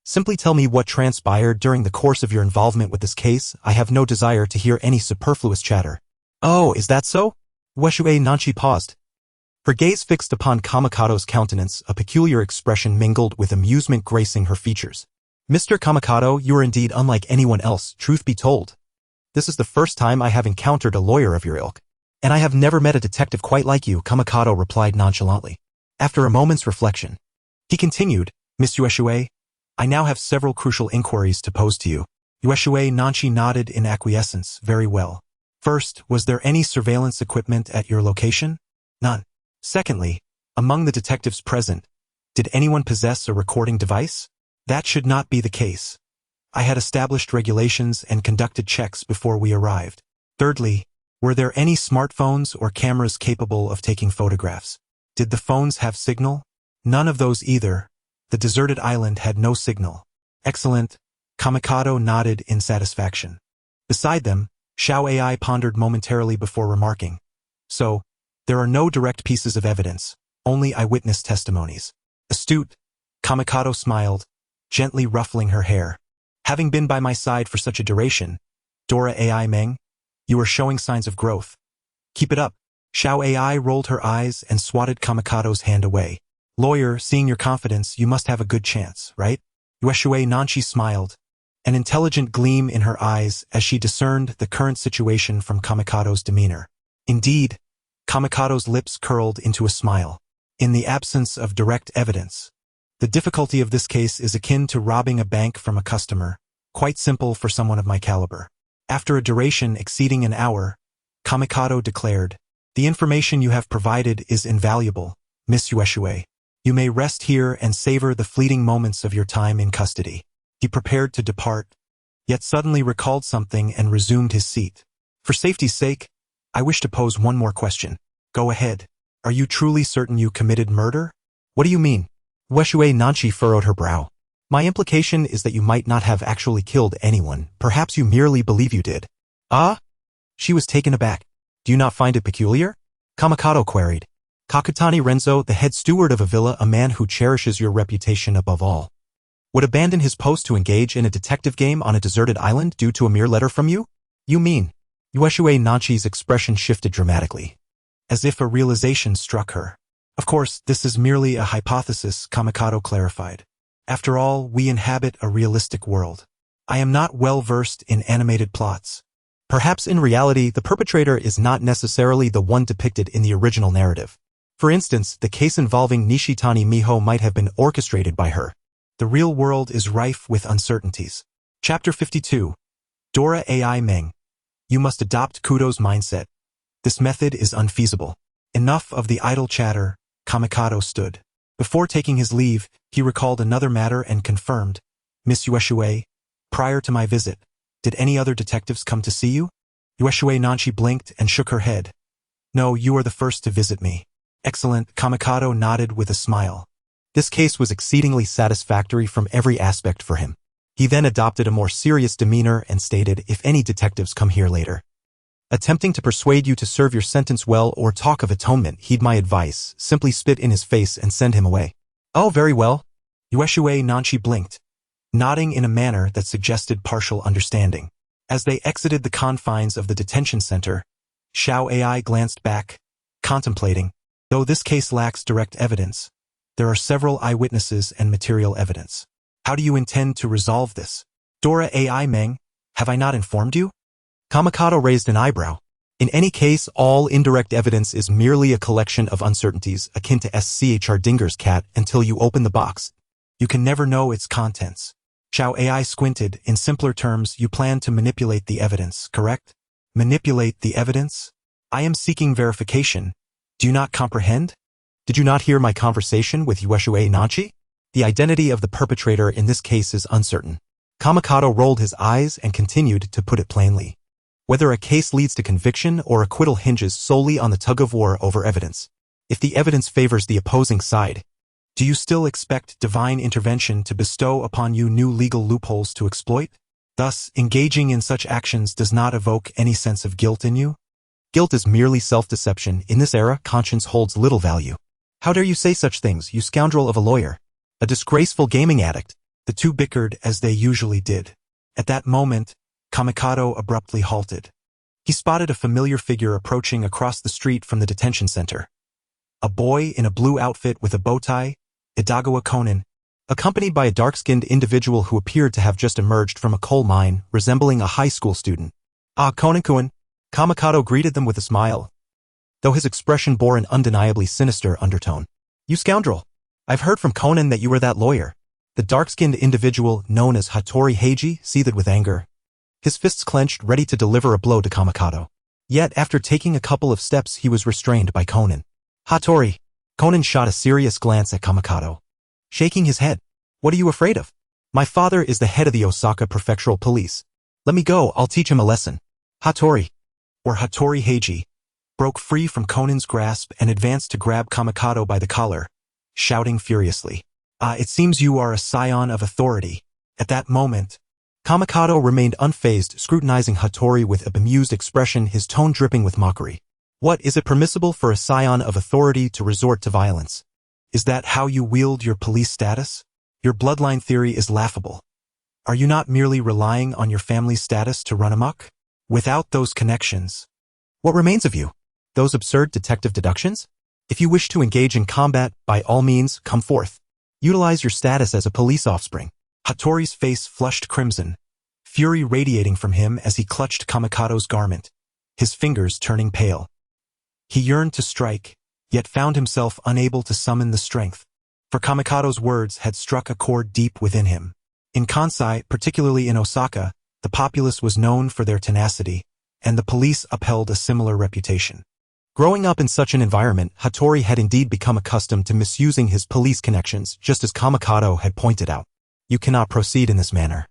Speaker 1: Simply tell me what transpired during the course of your involvement with this case. I have no desire to hear any superfluous chatter. Oh, is that so? Ueshue Nanchi paused. Her gaze fixed upon Kamikato's countenance, a peculiar expression mingled with amusement gracing her features. Mr. Kamikato, you are indeed unlike anyone else, truth be told. This is the first time I have encountered a lawyer of your ilk. And I have never met a detective quite like you, Kamikato replied nonchalantly. After a moment's reflection, he continued, Miss Ueshue, I now have several crucial inquiries to pose to you. Ueshue Nanchi nodded in acquiescence. Very well. First, was there any surveillance equipment at your location? None. Secondly, among the detectives present, did anyone possess a recording device? That should not be the case. I had established regulations and conducted checks before we arrived. Thirdly, were there any smartphones or cameras capable of taking photographs? Did the phones have signal? None of those either. The deserted island had no signal. Excellent. Kamikato nodded in satisfaction. Beside them, Xiao Ai pondered momentarily before remarking. So, there are no direct pieces of evidence, only eyewitness testimonies. Astute. Kamikato smiled, gently ruffling her hair. Having been by my side for such a duration, Dora Ai Meng, you are showing signs of growth. Keep it up. Xiao Ai rolled her eyes and swatted Kamikato's hand away. Lawyer, seeing your confidence, you must have a good chance, right? Ueshue Nanchi smiled, an intelligent gleam in her eyes as she discerned the current situation from Kamikato's demeanor. Indeed, Kamikato's lips curled into a smile. In the absence of direct evidence, the difficulty of this case is akin to robbing a bank from a customer, quite simple for someone of my caliber. After a duration exceeding an hour, Kamikato declared, the information you have provided is invaluable, Miss Ueshue. You may rest here and savor the fleeting moments of your time in custody. He prepared to depart, yet suddenly recalled something and resumed his seat. For safety's sake, I wish to pose one more question. Go ahead. Are you truly certain you committed murder? What do you mean? Ueshue Nanchi furrowed her brow. My implication is that you might not have actually killed anyone. Perhaps you merely believe you did. Ah? She was taken aback. Do you not find it peculiar? Kamikato queried. Kakutani Renzo, the head steward of a villa, a man who cherishes your reputation above all, would abandon his post to engage in a detective game on a deserted island due to a mere letter from you? You mean? Ueshue Nanchi's expression shifted dramatically, as if a realization struck her. Of course, this is merely a hypothesis, Kamikato clarified. After all, we inhabit a realistic world. I am not well versed in animated plots. Perhaps in reality, the perpetrator is not necessarily the one depicted in the original narrative. For instance, the case involving Nishitani Miho might have been orchestrated by her. The real world is rife with uncertainties. Chapter 52. Dora Ai Meng. You must adopt Kudo's mindset. This method is unfeasible. Enough of the idle chatter. Kamikato stood. Before taking his leave, he recalled another matter and confirmed, Miss Ueshue, prior to my visit, did any other detectives come to see you? Ueshue Nanchi blinked and shook her head. No, you are the first to visit me. Excellent, Kamikato nodded with a smile. This case was exceedingly satisfactory from every aspect for him. He then adopted a more serious demeanor and stated, if any detectives come here later, attempting to persuade you to serve your sentence well or talk of atonement, heed my advice, simply spit in his face and send him away. Oh, very well. Ueshue Nanchi blinked, nodding in a manner that suggested partial understanding. As they exited the confines of the detention center, Xiao Ai glanced back, contemplating. Though this case lacks direct evidence, there are several eyewitnesses and material evidence. How do you intend to resolve this? Dora Ai Meng, have I not informed you? Kamakado raised an eyebrow. In any case, all indirect evidence is merely a collection of uncertainties akin to Schrodinger's cat until you open the box. You can never know its contents. Xiao AI squinted. In simpler terms, you plan to manipulate the evidence, correct? Manipulate the evidence? I am seeking verification. Do you not comprehend? Did you not hear my conversation with Ueshue Nanchi? The identity of the perpetrator in this case is uncertain. Kamakado rolled his eyes and continued to put it plainly. Whether a case leads to conviction or acquittal hinges solely on the tug-of-war over evidence. If the evidence favors the opposing side, do you still expect divine intervention to bestow upon you new legal loopholes to exploit? Thus, engaging in such actions does not evoke any sense of guilt in you? Guilt is merely self-deception. In this era, conscience holds little value. How dare you say such things, you scoundrel of a lawyer? A disgraceful gaming addict. The two bickered as they usually did. At that moment, Kamakado abruptly halted. He spotted a familiar figure approaching across the street from the detention center. A boy in a blue outfit with a bow tie, Edogawa Conan, accompanied by a dark-skinned individual who appeared to have just emerged from a coal mine, resembling a high school student. "Ah, Conan-kun," Kamakado greeted them with a smile, though his expression bore an undeniably sinister undertone. "You scoundrel! I've heard from Conan that you were that lawyer." The dark-skinned individual, known as Hattori Heiji, seethed with anger. His fists clenched, ready to deliver a blow to Kamakado. Yet, after taking a couple of steps, he was restrained by Conan. "Hattori!" Conan shot a serious glance at Kamakado, shaking his head. "What are you afraid of? My father is the head of the Osaka Prefectural Police. Let me go, I'll teach him a lesson." Hattori, or Hattori Heiji, broke free from Conan's grasp and advanced to grab Kamakado by the collar, shouting furiously. It seems you are a scion of authority." At that moment, Kamakado remained unfazed, scrutinizing Hattori with a bemused expression, his tone dripping with mockery. "What, is it permissible for a scion of authority to resort to violence? Is that how you wield your police status? Your bloodline theory is laughable. Are you not merely relying on your family's status to run amok? Without those connections, what remains of you? Those absurd detective deductions? If you wish to engage in combat, by all means, come forth. Utilize your status as a police offspring." Hattori's face flushed crimson, fury radiating from him as he clutched Kamakado's garment, his fingers turning pale. He yearned to strike, yet found himself unable to summon the strength, for Kamakado's words had struck a chord deep within him. In Kansai, particularly in Osaka, the populace was known for their tenacity, and the police upheld a similar reputation. Growing up in such an environment, Hattori had indeed become accustomed to misusing his police connections, just as Kamakado had pointed out. "You cannot proceed in this manner.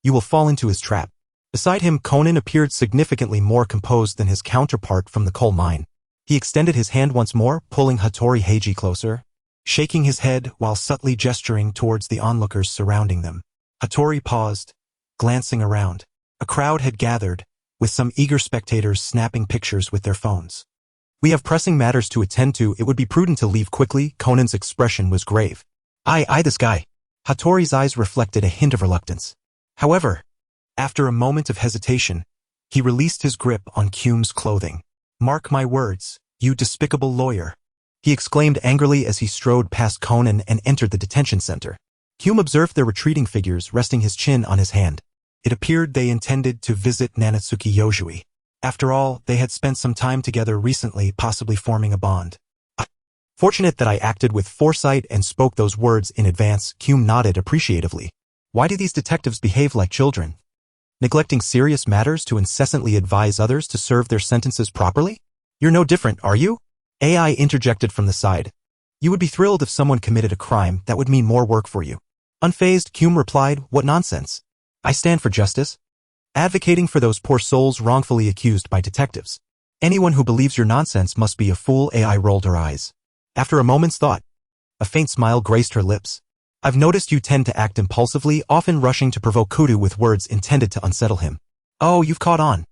Speaker 1: You will fall into his trap." Beside him, Conan appeared significantly more composed than his counterpart from the coal mine. He extended his hand once more, pulling Hattori Heiji closer, shaking his head while subtly gesturing towards the onlookers surrounding them. Hattori paused, glancing around. A crowd had gathered, with some eager spectators snapping pictures with their phones. "We have pressing matters to attend to. It would be prudent to leave quickly." Conan's expression was grave. This guy." Hattori's eyes reflected a hint of reluctance. However, after a moment of hesitation, he released his grip on Kume's clothing. "Mark my words, you despicable lawyer," he exclaimed angrily as he strode past Conan and entered the detention center. Kume observed their retreating figures, resting his chin on his hand. It appeared they intended to visit Nanatsuki Yojui. After all, they had spent some time together recently, possibly forming a bond. "Fortunate that I acted with foresight and spoke those words in advance," Kume nodded appreciatively. "Why do these detectives behave like children? Neglecting serious matters to incessantly advise others to serve their sentences properly? You're no different, are you?" AI interjected from the side. "You would be thrilled if someone committed a crime. That would mean more work for you." Unfazed, Kume replied, "What nonsense. I stand for justice, advocating for those poor souls wrongfully accused by detectives. Anyone who believes your nonsense must be a fool." AI rolled her eyes. After a moment's thought, a faint smile graced her lips. "I've noticed you tend to act impulsively, often rushing to provoke Kudu with words intended to unsettle him." "Oh, you've caught on."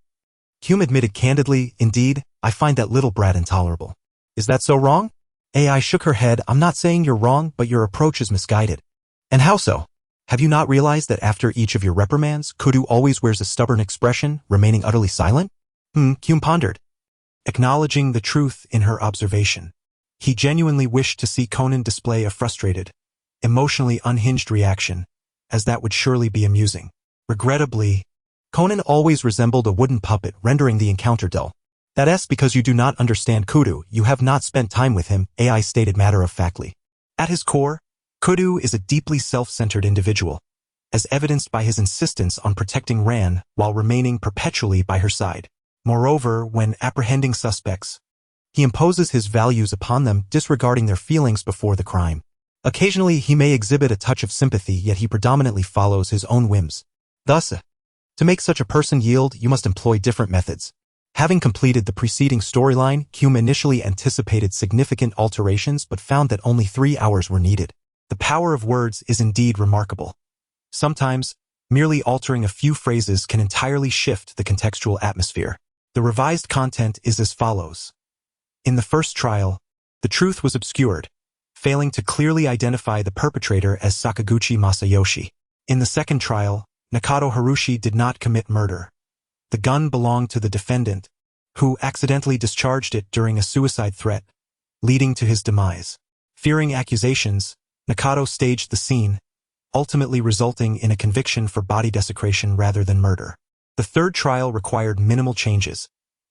Speaker 1: Kume admitted candidly, "Indeed, I find that little brat intolerable." "Is that so wrong?" AI shook her head. "I'm not saying you're wrong, but your approach is misguided." "And how so? Have you not realized that after each of your reprimands, Kudu always wears a stubborn expression, remaining utterly silent?" Kume pondered, acknowledging the truth in her observation. He genuinely wished to see Conan display a frustrated, emotionally unhinged reaction, as that would surely be amusing. Regrettably, Conan always resembled a wooden puppet, rendering the encounter dull. That's because you do not understand Kudu, you have not spent time with him, AI stated matter-of-factly. At his core, Kudu is a deeply self-centered individual, as evidenced by his insistence on protecting Ran while remaining perpetually by her side. Moreover, when apprehending suspects, he imposes his values upon them, disregarding their feelings before the crime. Occasionally, he may exhibit a touch of sympathy, yet he predominantly follows his own whims. Thus, to make such a person yield, you must employ different methods. Having completed the preceding storyline, Hume initially anticipated significant alterations but found that only 3 hours were needed. The power of words is indeed remarkable. Sometimes, merely altering a few phrases can entirely shift the contextual atmosphere. The revised content is as follows. In the first trial, the truth was obscured, failing to clearly identify the perpetrator as Sakaguchi Masayoshi. In the second trial, Nakato Harushi did not commit murder. The gun belonged to the defendant, who accidentally discharged it during a suicide threat, leading to his demise. Fearing accusations, Nakato staged the scene, ultimately resulting in a conviction for body desecration rather than murder. The third trial required minimal changes.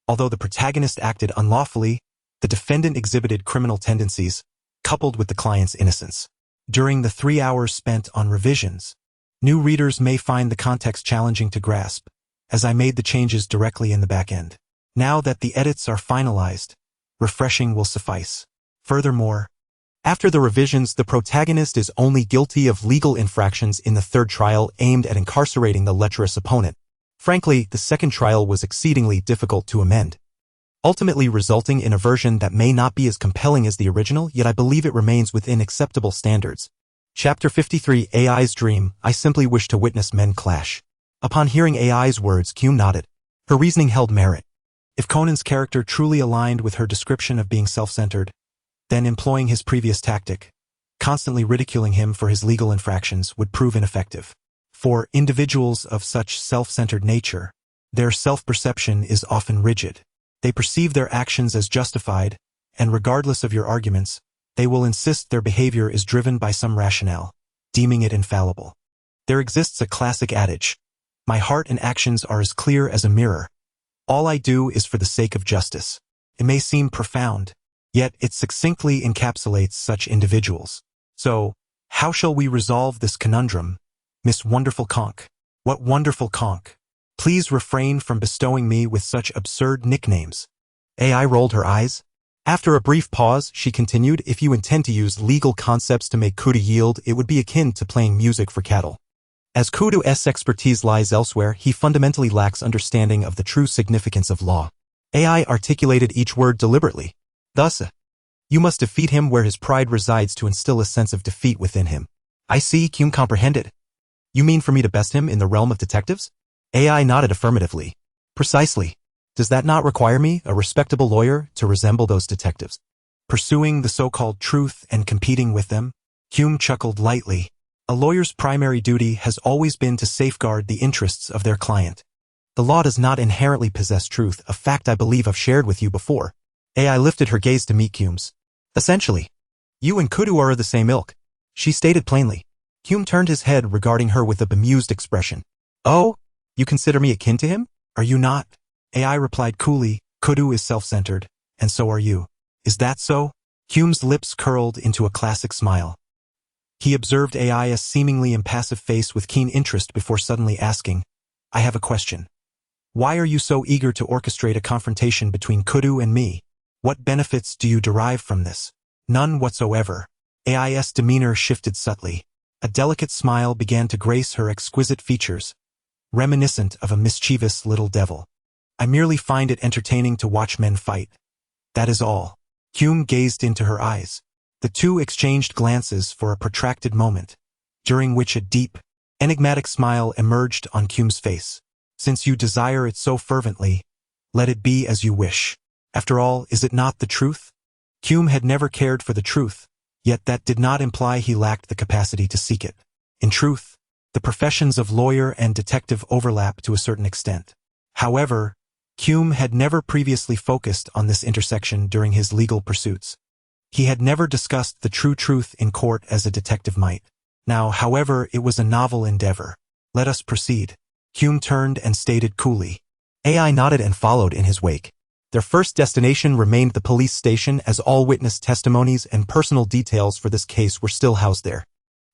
Speaker 1: Although the protagonist acted unlawfully, the defendant exhibited criminal tendencies, coupled with the client's innocence. During the 3 hours spent on revisions, new readers may find the context challenging to grasp, as I made the changes directly in the back end. Now that the edits are finalized, refreshing will suffice. Furthermore, after the revisions, the protagonist is only guilty of legal infractions in the third trial aimed at incarcerating the lecherous opponent. Frankly, the second trial was exceedingly difficult to amend, ultimately resulting in a version that may not be as compelling as the original, yet I believe it remains within acceptable standards. Chapter 53, AI's Dream. I simply wish to witness men clash. Upon hearing AI's words, Hume nodded. Her reasoning held merit. If Conan's character truly aligned with her description of being self-centered, then employing his previous tactic, constantly ridiculing him for his legal infractions, would prove ineffective. For individuals of such self-centered nature, their self-perception is often rigid. They perceive their actions as justified, and regardless of your arguments, they will insist their behavior is driven by some rationale, deeming it infallible. There exists a classic adage, my heart and actions are as clear as a mirror. All I do is for the sake of justice. It may seem profound, yet it succinctly encapsulates such individuals. So, how shall we resolve this conundrum, Miss Wonderful Conk? What wonderful conk? Please refrain from bestowing me with such absurd nicknames. AI rolled her eyes. After a brief pause, she continued, if you intend to use legal concepts to make Kudu yield, it would be akin to playing music for cattle. As Kudu's expertise lies elsewhere, he fundamentally lacks understanding of the true significance of law. AI articulated each word deliberately. Thus, you must defeat him where his pride resides to instill a sense of defeat within him. I see, Hume comprehended. You mean for me to best him in the realm of detectives? AI nodded affirmatively. Precisely. Does that not require me, a respectable lawyer, to resemble those detectives? Pursuing the so-called truth and competing with them? Hume chuckled lightly. A lawyer's primary duty has always been to safeguard the interests of their client. The law does not inherently possess truth, a fact I believe I've shared with you before. AI lifted her gaze to meet Hume's. Essentially, you and Kudu are of the same ilk, she stated plainly. Hume turned his head, regarding her with a bemused expression. Oh, you consider me akin to him? Are you not? AI replied coolly, Kudu is self-centered, and so are you. Is that so? Hume's lips curled into a classic smile. He observed AI's seemingly impassive face with keen interest before suddenly asking, I have a question. Why are you so eager to orchestrate a confrontation between Kudu and me? What benefits do you derive from this? None whatsoever. AI's demeanor shifted subtly. A delicate smile began to grace her exquisite features, reminiscent of a mischievous little devil. I merely find it entertaining to watch men fight. That is all. Hume gazed into her eyes. The two exchanged glances for a protracted moment, during which a deep, enigmatic smile emerged on Hume's face. Since you desire it so fervently, let it be as you wish. After all, is it not the truth? Hume had never cared for the truth, yet that did not imply he lacked the capacity to seek it. In truth, the professions of lawyer and detective overlap to a certain extent. However, Hume had never previously focused on this intersection during his legal pursuits. He had never discussed the true truth in court as a detective might. Now, however, it was a novel endeavor. Let us proceed. Hume turned and stated coolly. AI nodded and followed in his wake. Their first destination remained the police station, as all witness testimonies and personal details for this case were still housed there.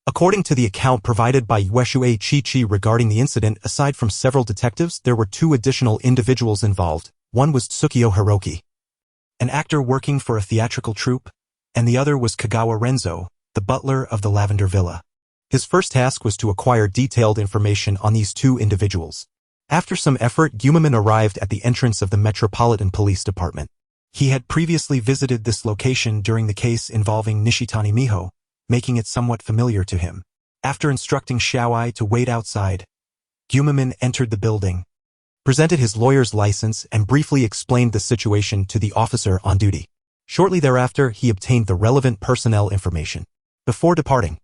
Speaker 1: According to the account provided by Ueshue Chi-Chi regarding the incident, aside from several detectives, there were 2 additional individuals involved. One was Tsukio Hiroki, an actor working for a theatrical troupe, and the other was Kagawa Renzo, the butler of the Lavender Villa. His first task was to acquire detailed information on these 2 individuals. After some effort, Gumaman arrived at the entrance of the Metropolitan Police Department. He had previously visited this location during the case involving Nishitani Miho, making it somewhat familiar to him. After instructing Xiaoai to wait outside, Gumaman entered the building, presented his lawyer's license, and briefly explained the situation to the officer on duty. Shortly thereafter, he obtained the relevant personnel information. Before departing,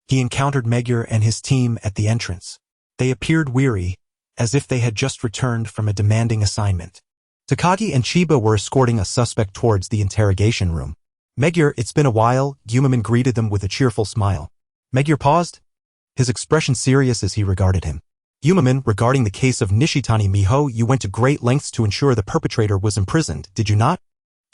Speaker 1: he encountered Magyar and his team at the entrance. They appeared weary, as if they had just returned from a demanding assignment. Takagi and Chiba were escorting a suspect towards the interrogation room. Magyar, it's been a while, Gumaman greeted them with a cheerful smile. Magyar paused, his expression serious as he regarded him. Gumaman, regarding the case of Nishitani Miho, you went to great lengths to ensure the perpetrator was imprisoned, did you not?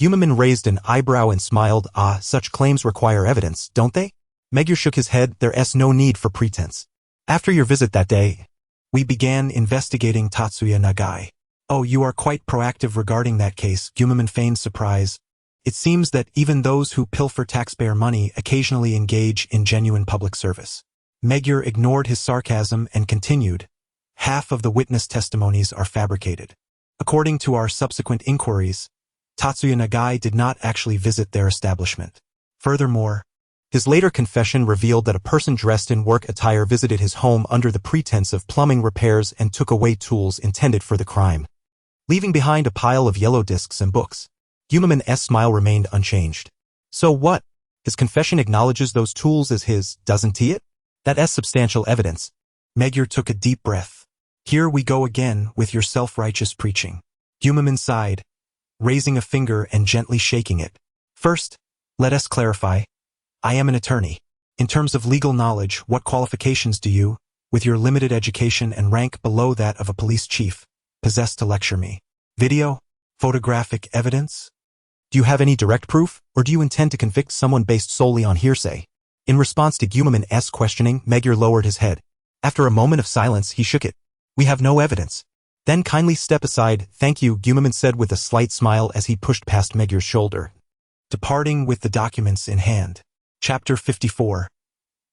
Speaker 1: Gumaman raised an eyebrow and smiled. Such claims require evidence, don't they? Magyar shook his head. There's no need for pretense. After your visit that day, we began investigating Tatsuya Nagai. Oh, you are quite proactive regarding that case, Gumaman feigned surprise. It seems that even those who pilfer taxpayer money occasionally engage in genuine public service. Magyar ignored his sarcasm and continued. Half of the witness testimonies are fabricated. According to our subsequent inquiries, Tatsuya Nagai did not actually visit their establishment. Furthermore, his later confession revealed that a person dressed in work attire visited his home under the pretense of plumbing repairs and took away tools intended for the crime, leaving behind a pile of yellow discs and books. Gumaman's smile remained unchanged. So what? His confession acknowledges those tools as his, doesn't he? That's substantial evidence. Magyar took a deep breath. Here we go again with your self-righteous preaching. Gumaman sighed, raising a finger and gently shaking it. First, let us clarify. I am an attorney. In terms of legal knowledge, what qualifications do you, with your limited education and rank below that of a police chief, possess to lecture me? Video? Photographic evidence? Do you have any direct proof, or do you intend to convict someone based solely on hearsay? In response to Gumaman's questioning, Magyar lowered his head. After a moment of silence, he shook it. We have no evidence. Then kindly step aside. Thank you, Gumaman said with a slight smile as he pushed past Magyar's shoulder, departing with the documents in hand. Chapter 54.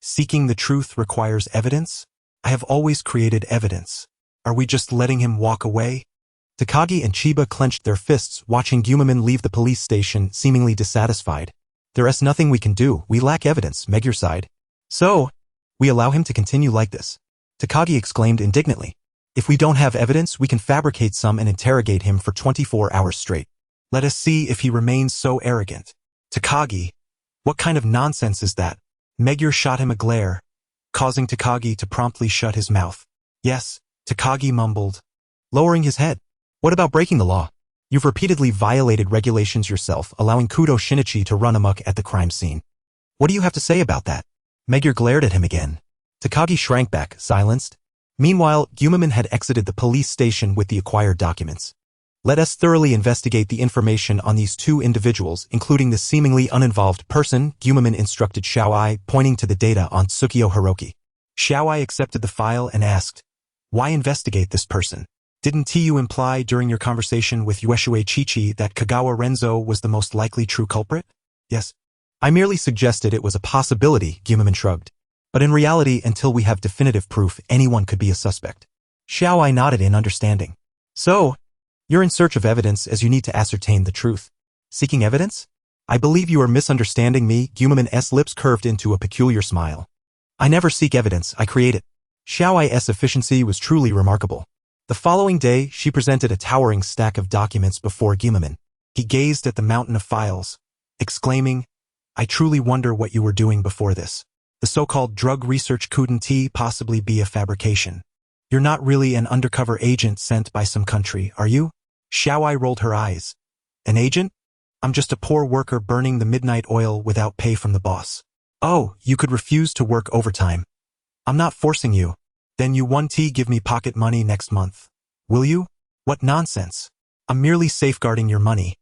Speaker 1: Seeking the truth requires evidence? I have always created evidence. Are we just letting him walk away? Takagi and Chiba clenched their fists, watching Gumaman leave the police station, seemingly dissatisfied. There's nothing we can do, we lack evidence, Magyar sighed. So, we allow him to continue like this? Takagi exclaimed indignantly. If we don't have evidence, we can fabricate some and interrogate him for 24 hours straight. Let us see if he remains so arrogant. Takagi, what kind of nonsense is that? Magyar shot him a glare, causing Takagi to promptly shut his mouth. Yes, Takagi mumbled, lowering his head. What about breaking the law? You've repeatedly violated regulations yourself, allowing Kudo Shinichi to run amok at the crime scene. What do you have to say about that? Magyar glared at him again. Takagi shrank back, silenced. Meanwhile, Gumaman had exited the police station with the acquired documents. Let us thoroughly investigate the information on these 2 individuals, including the seemingly uninvolved person, Gumaman instructed Xiaoai, pointing to the data on Tsukio Hiroki. Xiaoai accepted the file and asked, why investigate this person? Didn't you imply during your conversation with Ueshue Chi-Chi that Kagawa Renzo was the most likely true culprit? Yes. I merely suggested it was a possibility, Gumaman shrugged. But in reality, until we have definitive proof, anyone could be a suspect. Xiaoai nodded in understanding. So, you're in search of evidence as you need to ascertain the truth. Seeking evidence? I believe you are misunderstanding me. Gumaman's lips curved into a peculiar smile. I never seek evidence, I create it. Xiaoai's efficiency was truly remarkable. The following day, she presented a towering stack of documents before Gumaman. He gazed at the mountain of files, exclaiming, I truly wonder what you were doing before this. The so-called drug research couldn't possibly be a fabrication. You're not really an undercover agent sent by some country, are you? Xiaoai rolled her eyes. An agent? I'm just a poor worker burning the midnight oil without pay from the boss. Oh, you could refuse to work overtime. I'm not forcing you. Then you 1T give me pocket money next month. Will you? What nonsense. I'm merely safeguarding your money.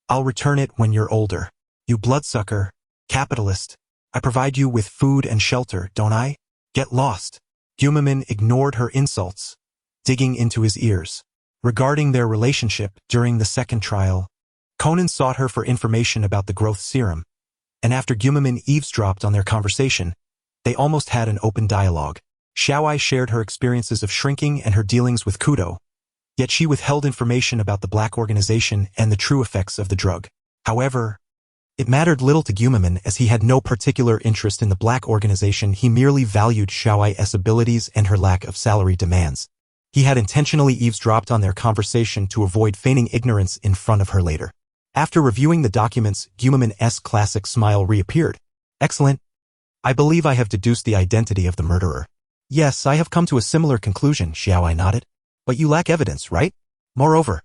Speaker 1: I'll return it when you're older. You bloodsucker, capitalist. I provide you with food and shelter, don't I? Get lost. Gumamin ignored her insults, digging into his ears. Regarding their relationship during the second trial, Conan sought her for information about the growth serum, and after Gumamin eavesdropped on their conversation, they almost had an open dialogue. Xiaoai shared her experiences of shrinking and her dealings with Kudo, yet she withheld information about the black organization and the true effects of the drug. However, it mattered little to Gumamin as he had no particular interest in the black organization. He merely valued Xiaoai's abilities and her lack of salary demands. He had intentionally eavesdropped on their conversation to avoid feigning ignorance in front of her later. After reviewing the documents, Gumamin's classic smile reappeared. Excellent. I believe I have deduced the identity of the murderer. Yes, I have come to a similar conclusion, Xiaoai nodded. But you lack evidence, right? Moreover,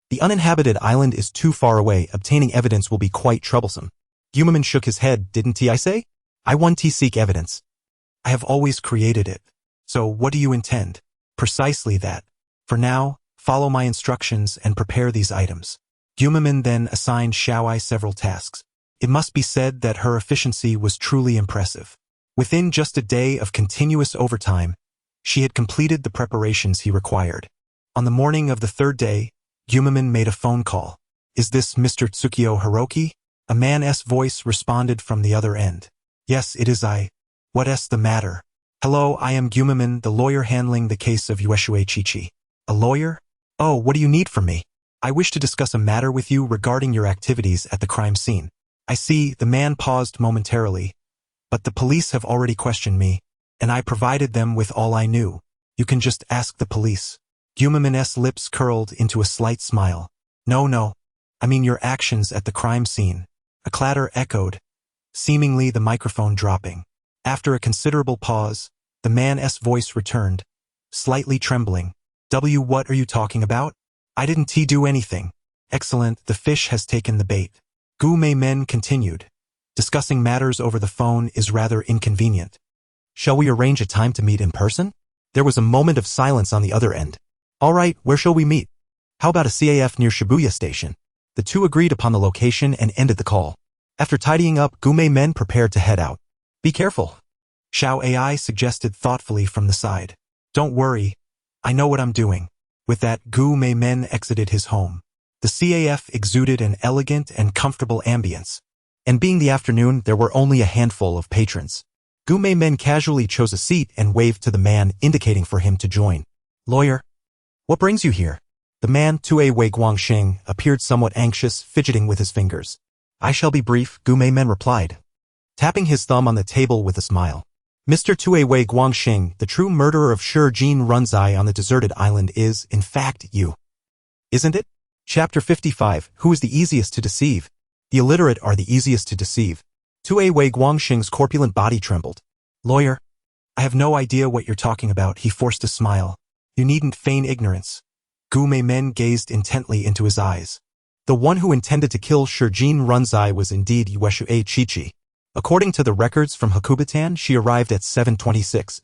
Speaker 1: the uninhabited island is too far away. Obtaining evidence will be quite troublesome. Gumamin shook his head. Didn't I say? I want to seek evidence. I have always created it. So what do you intend? Precisely that. For now, follow my instructions and prepare these items. Gumamin then assigned Xiaoai several tasks. It must be said that her efficiency was truly impressive. Within just a day of continuous overtime, she had completed the preparations he required. On the morning of the third day, Gumamin made a phone call. Is this Mr. Tsukio Hiroki? A man's voice responded from the other end. Yes, it is I. What's the matter? Hello, I am Gumamin, the lawyer handling the case of Ueshue Chichi. A lawyer? Oh, what do you need from me? I wish to discuss a matter with you regarding your activities at the crime scene. I see, the man paused momentarily. But the police have already questioned me, and I provided them with all I knew. You can just ask the police. Gumamin's lips curled into a slight smile. No. I mean your actions at the crime scene. A clatter echoed, seemingly the microphone dropping. After a considerable pause, the man's voice returned, slightly trembling. What are you talking about? I didn't do anything. Excellent, the fish has taken the bait. Gu Mei Men continued. Discussing matters over the phone is rather inconvenient. Shall we arrange a time to meet in person? There was a moment of silence on the other end. All right, where shall we meet? How about a CAF near Shibuya Station? The two agreed upon the location and ended the call. After tidying up, Gu Mei Men prepared to head out. Be careful. Xiao Ai suggested thoughtfully from the side. Don't worry. I know what I'm doing. With that, Gu Mei Men exited his home. The CAF exuded an elegant and comfortable ambience. And being the afternoon, there were only a handful of patrons. Gu Mei Men casually chose a seat and waved to the man, indicating for him to join. Lawyer, what brings you here? The man, Tue Wei Guangxing, appeared somewhat anxious, fidgeting with his fingers. I shall be brief, Gu Mei Men replied, tapping his thumb on the table with a smile. Mr. Tue Wei Guangxing, the true murderer of Shi Jin Runzai on the deserted island is, in fact, you. Isn't it? Chapter 55, Who is the easiest to deceive? The illiterate are the easiest to deceive. Tue Wei Guangxing's corpulent body trembled. Lawyer, I have no idea what you're talking about. He forced a smile. You needn't feign ignorance. Gu Mei Men gazed intently into his eyes. The one who intended to kill Shi Jin Runzai was indeed Ueshue Chichi. According to the records from Hakubitan, she arrived at 7:26.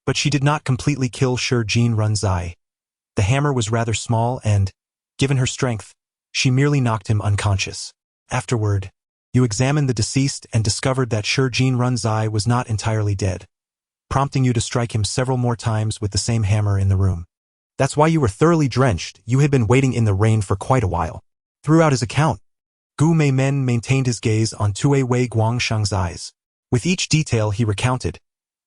Speaker 1: But she did not completely kill Shi Jin Runzai. The hammer was rather small and, given her strength, she merely knocked him unconscious. Afterward, you examined the deceased and discovered that Shi Jin Runzai was not entirely dead, prompting you to strike him several more times with the same hammer in the room. That's why you were thoroughly drenched. You had been waiting in the rain for quite a while. Throughout his account, Gu Mei Men maintained his gaze on Tue Wei Guangshang's eyes. With each detail he recounted,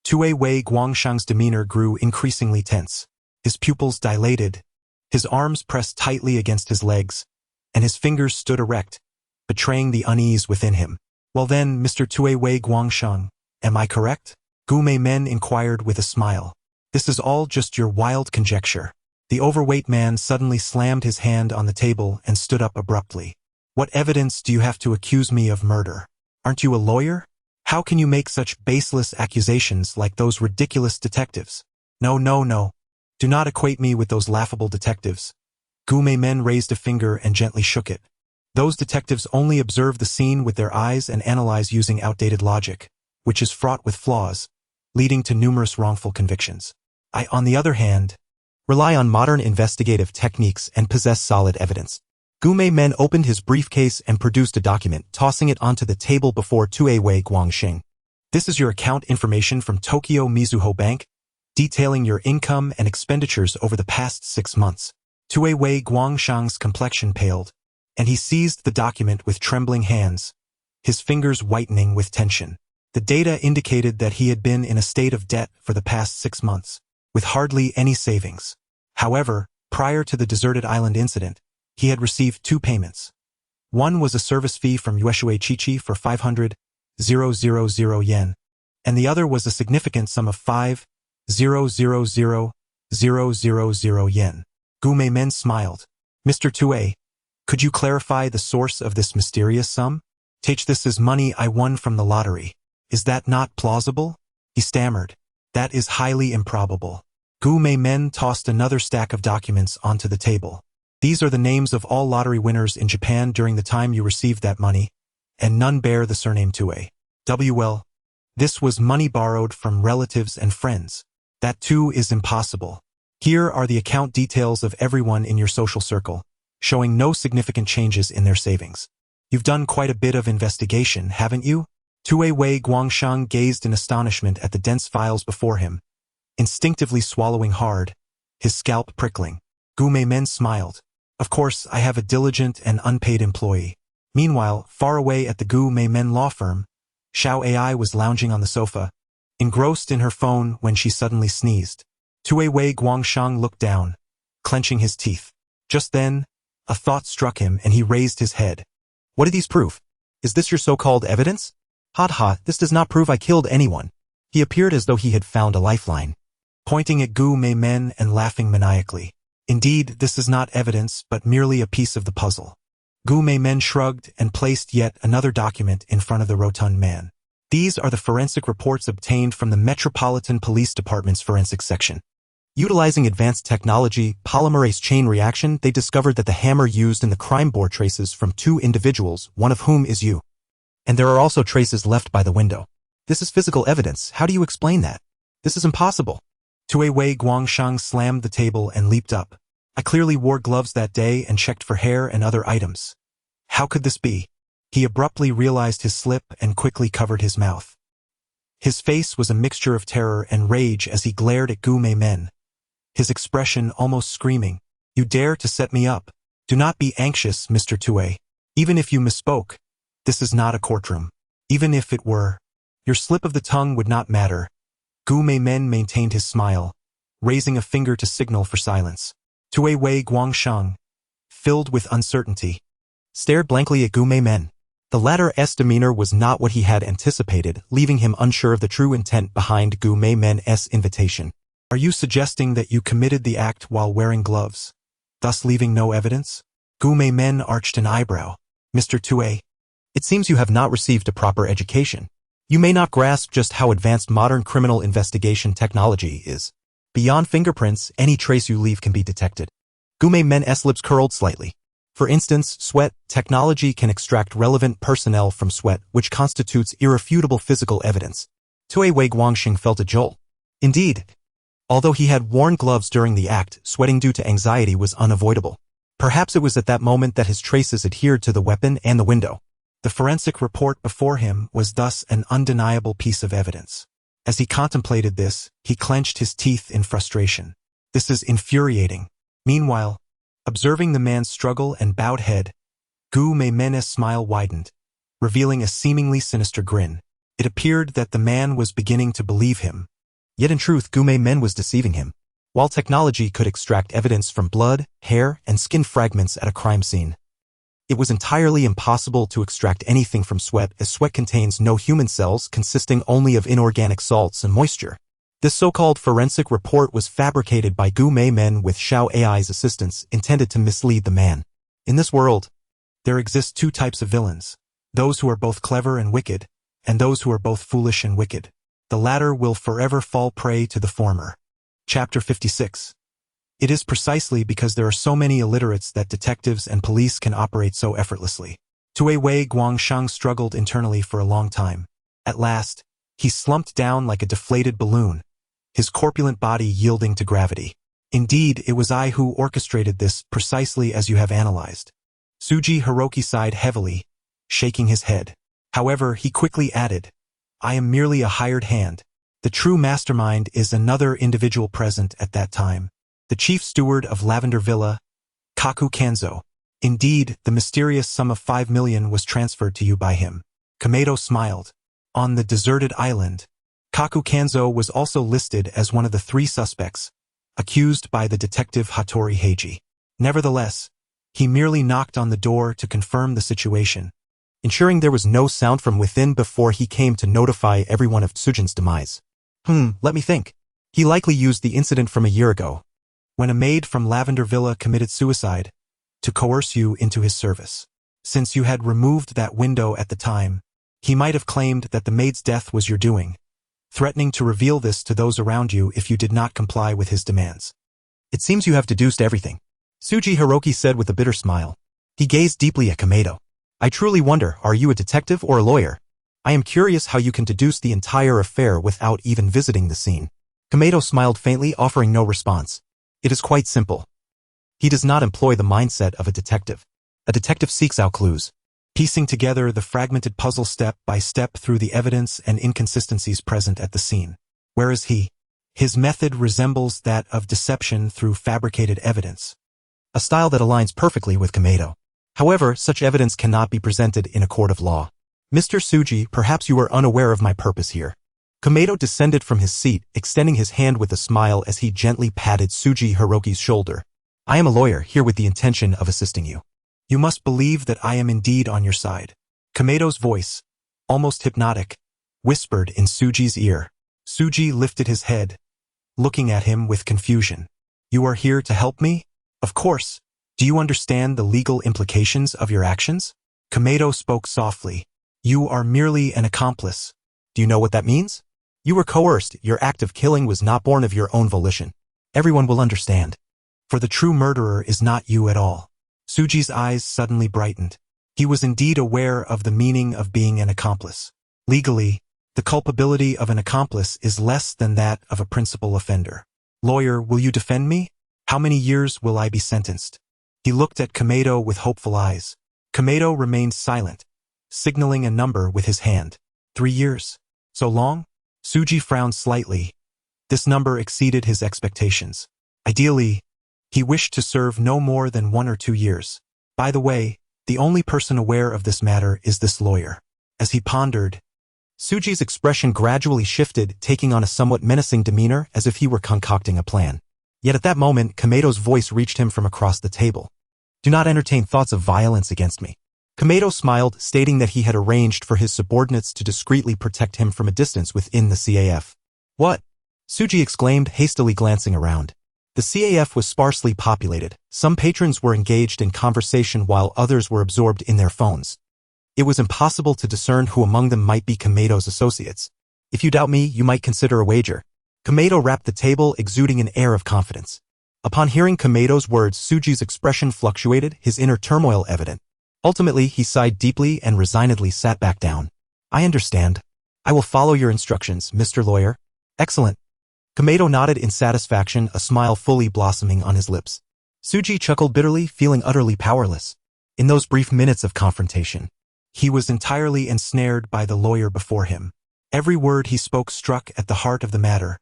Speaker 1: Tue Wei Guangshang's demeanor grew increasingly tense. His pupils dilated, his arms pressed tightly against his legs, and his fingers stood erect, betraying the unease within him. Well then, Mr. Tue Wei Guangshang, am I correct? Gu Mei Men inquired with a smile. This is all just your wild conjecture. The overweight man suddenly slammed his hand on the table and stood up abruptly. What evidence do you have to accuse me of murder? Aren't you a lawyer? How can you make such baseless accusations like those ridiculous detectives? No. Do not equate me with those laughable detectives. Gu Mei Men raised a finger and gently shook it. Those detectives only observe the scene with their eyes and analyze using outdated logic, which is fraught with flaws, leading to numerous wrongful convictions. I, on the other hand, rely on modern investigative techniques and possess solid evidence. Gu Meimen opened his briefcase and produced a document, tossing it onto the table before Tuewei Guangxing. This is your account information from Tokyo Mizuho Bank, detailing your income and expenditures over the past 6 months. Tuewei Guangxing's complexion paled, and he seized the document with trembling hands, his fingers whitening with tension. The data indicated that he had been in a state of debt for the past 6 months, with hardly any savings. However, prior to the deserted island incident, he had received 2 payments. One was a service fee from Yueshui Chichi for 500,000 yen, and the other was a significant sum of 5,000,000 yen. Gu Meimen smiled. Mr. Tuei, could you clarify the source of this mysterious sum? This is money I won from the lottery. Is that not plausible? He stammered. That is highly improbable. Gu Meimen tossed another stack of documents onto the table. These are the names of all lottery winners in Japan during the time you received that money, and none bear the surname Tuei. Well, this was money borrowed from relatives and friends. That too is impossible. Here are the account details of everyone in your social circle, showing no significant changes in their savings. You've done quite a bit of investigation, haven't you? Tuewei Guangxing gazed in astonishment at the dense files before him, instinctively swallowing hard, his scalp prickling. Gu Meimen smiled. Of course, I have a diligent and unpaid employee. Meanwhile, far away at the Gu Meimen law firm, Xiao Ai was lounging on the sofa, engrossed in her phone when she suddenly sneezed. Tuewei Guangxing looked down, clenching his teeth. Just then, a thought struck him and he raised his head. What do these prove? Is this your so-called evidence? Ha, this does not prove I killed anyone. He appeared as though he had found a lifeline, pointing at Gu Meimen and laughing maniacally. Indeed, this is not evidence, but merely a piece of the puzzle. Gu Meimen shrugged and placed yet another document in front of the rotund man. These are the forensic reports obtained from the Metropolitan Police Department's forensics section. Utilizing advanced technology, polymerase chain reaction, they discovered that the hammer used in the crime bore traces from 2 individuals, one of whom is you. And there are also traces left by the window. This is physical evidence. How do you explain that? This is impossible. Tuewei Guangxing slammed the table and leaped up. I clearly wore gloves that day and checked for hair and other items. How could this be? He abruptly realized his slip and quickly covered his mouth. His face was a mixture of terror and rage as he glared at Gu Meimen, his expression almost screaming. You dare to set me up? Do not be anxious, Mr. Tuei. Even if you misspoke, this is not a courtroom. Even if it were, your slip of the tongue would not matter. Gu Meimen maintained his smile, raising a finger to signal for silence. Tuewei Guangxing, filled with uncertainty, stared blankly at Gu Meimen. The latter's demeanor was not what he had anticipated, leaving him unsure of the true intent behind Gu Meimen's invitation. Are you suggesting that you committed the act while wearing gloves, thus leaving no evidence? Gu Meimen arched an eyebrow. Mr. Tuei, it seems you have not received a proper education. You may not grasp just how advanced modern criminal investigation technology is. Beyond fingerprints, any trace you leave can be detected. Gu Meimen's lips curled slightly. For instance, sweat technology can extract relevant personnel from sweat, which constitutes irrefutable physical evidence. Tuewei Guangxing felt a jolt. Indeed, although he had worn gloves during the act, sweating due to anxiety was unavoidable. Perhaps it was at that moment that his traces adhered to the weapon and the window. The forensic report before him was thus an undeniable piece of evidence. As he contemplated this, he clenched his teeth in frustration. This is infuriating. Meanwhile, observing the man's struggle and bowed head, Gu Meimen's smile widened, revealing a seemingly sinister grin. It appeared that the man was beginning to believe him. Yet in truth, Gu Meimen was deceiving him. While technology could extract evidence from blood, hair, and skin fragments at a crime scene, it was entirely impossible to extract anything from sweat, as sweat contains no human cells, consisting only of inorganic salts and moisture. This so-called forensic report was fabricated by Gu Meimen with Xiao Ai's assistance, intended to mislead the man. In this world, there exist 2 types of villains: those who are both clever and wicked, and those who are both foolish and wicked. The latter will forever fall prey to the former. Chapter 56. It is precisely because there are so many illiterates that detectives and police can operate so effortlessly. Tuewei Guangxing struggled internally for a long time. At last, he slumped down like a deflated balloon, his corpulent body yielding to gravity. Indeed, it was I who orchestrated this precisely as you have analyzed. Tsuji Hiroki sighed heavily, shaking his head. However, he quickly added, I am merely a hired hand. The true mastermind is another individual present at that time. The chief steward of Lavender Villa, Kaku Kanzo. Indeed, the mysterious sum of 5 million was transferred to you by him. Komedo smiled. On the deserted island, Kaku Kanzo was also listed as one of the 3 suspects, accused by the detective Hattori Heiji. Nevertheless, he merely knocked on the door to confirm the situation, ensuring there was no sound from within before he came to notify everyone of Tsujin's demise. Let me think. He likely used the incident from a year ago, when a maid from Lavender Villa committed suicide, to coerce you into his service. Since you had removed that window at the time, he might have claimed that the maid's death was your doing, threatening to reveal this to those around you if you did not comply with his demands. It seems you have deduced everything, Tsuji Hiroki said with a bitter smile. He gazed deeply at Komedo. I truly wonder, are you a detective or a lawyer? I am curious how you can deduce the entire affair without even visiting the scene. Komedo smiled faintly, offering no response. It is quite simple. He does not employ the mindset of a detective. A detective seeks out clues, piecing together the fragmented puzzle step by step through the evidence and inconsistencies present at the scene. Whereas his method resembles that of deception through fabricated evidence, a style that aligns perfectly with Komedo. However, such evidence cannot be presented in a court of law. Mr. Tsuji, perhaps you are unaware of my purpose here. Komedo descended from his seat, extending his hand with a smile as he gently patted Tsuji Hiroki's shoulder. I am a lawyer, here with the intention of assisting you. You must believe that I am indeed on your side. Komedo's voice, almost hypnotic, whispered in Tsuji's ear. Tsuji lifted his head, looking at him with confusion. You are here to help me? Of course. Do you understand the legal implications of your actions? Komedo spoke softly. You are merely an accomplice. Do you know what that means? You were coerced. Your act of killing was not born of your own volition. Everyone will understand. For the true murderer is not you at all. Tsuji's eyes suddenly brightened. He was indeed aware of the meaning of being an accomplice. Legally, the culpability of an accomplice is less than that of a principal offender. Lawyer, will you defend me? How many years will I be sentenced? He looked at Komedo with hopeful eyes. Komedo remained silent, signaling a number with his hand. 3 years. So long? Tsuji frowned slightly. This number exceeded his expectations. Ideally, he wished to serve no more than 1 or 2 years. By the way, the only person aware of this matter is this lawyer. As he pondered, Tsuji's expression gradually shifted, taking on a somewhat menacing demeanor as if he were concocting a plan. Yet at that moment, Komedo's voice reached him from across the table. Do not entertain thoughts of violence against me. Komedo smiled, stating that he had arranged for his subordinates to discreetly protect him from a distance within the CAF. What? Tsuji exclaimed, hastily glancing around. The CAF was sparsely populated. Some patrons were engaged in conversation while others were absorbed in their phones. It was impossible to discern who among them might be Komedo's associates. If you doubt me, you might consider a wager. Komedo rapped the table, exuding an air of confidence. Upon hearing Komedo's words, Tsuji's expression fluctuated, his inner turmoil evident. Ultimately, he sighed deeply and resignedly sat back down. I understand. I will follow your instructions, Mr. Lawyer. Excellent. Komedo nodded in satisfaction, a smile fully blossoming on his lips. Tsuji chuckled bitterly, feeling utterly powerless. In those brief minutes of confrontation, he was entirely ensnared by the lawyer before him. Every word he spoke struck at the heart of the matter,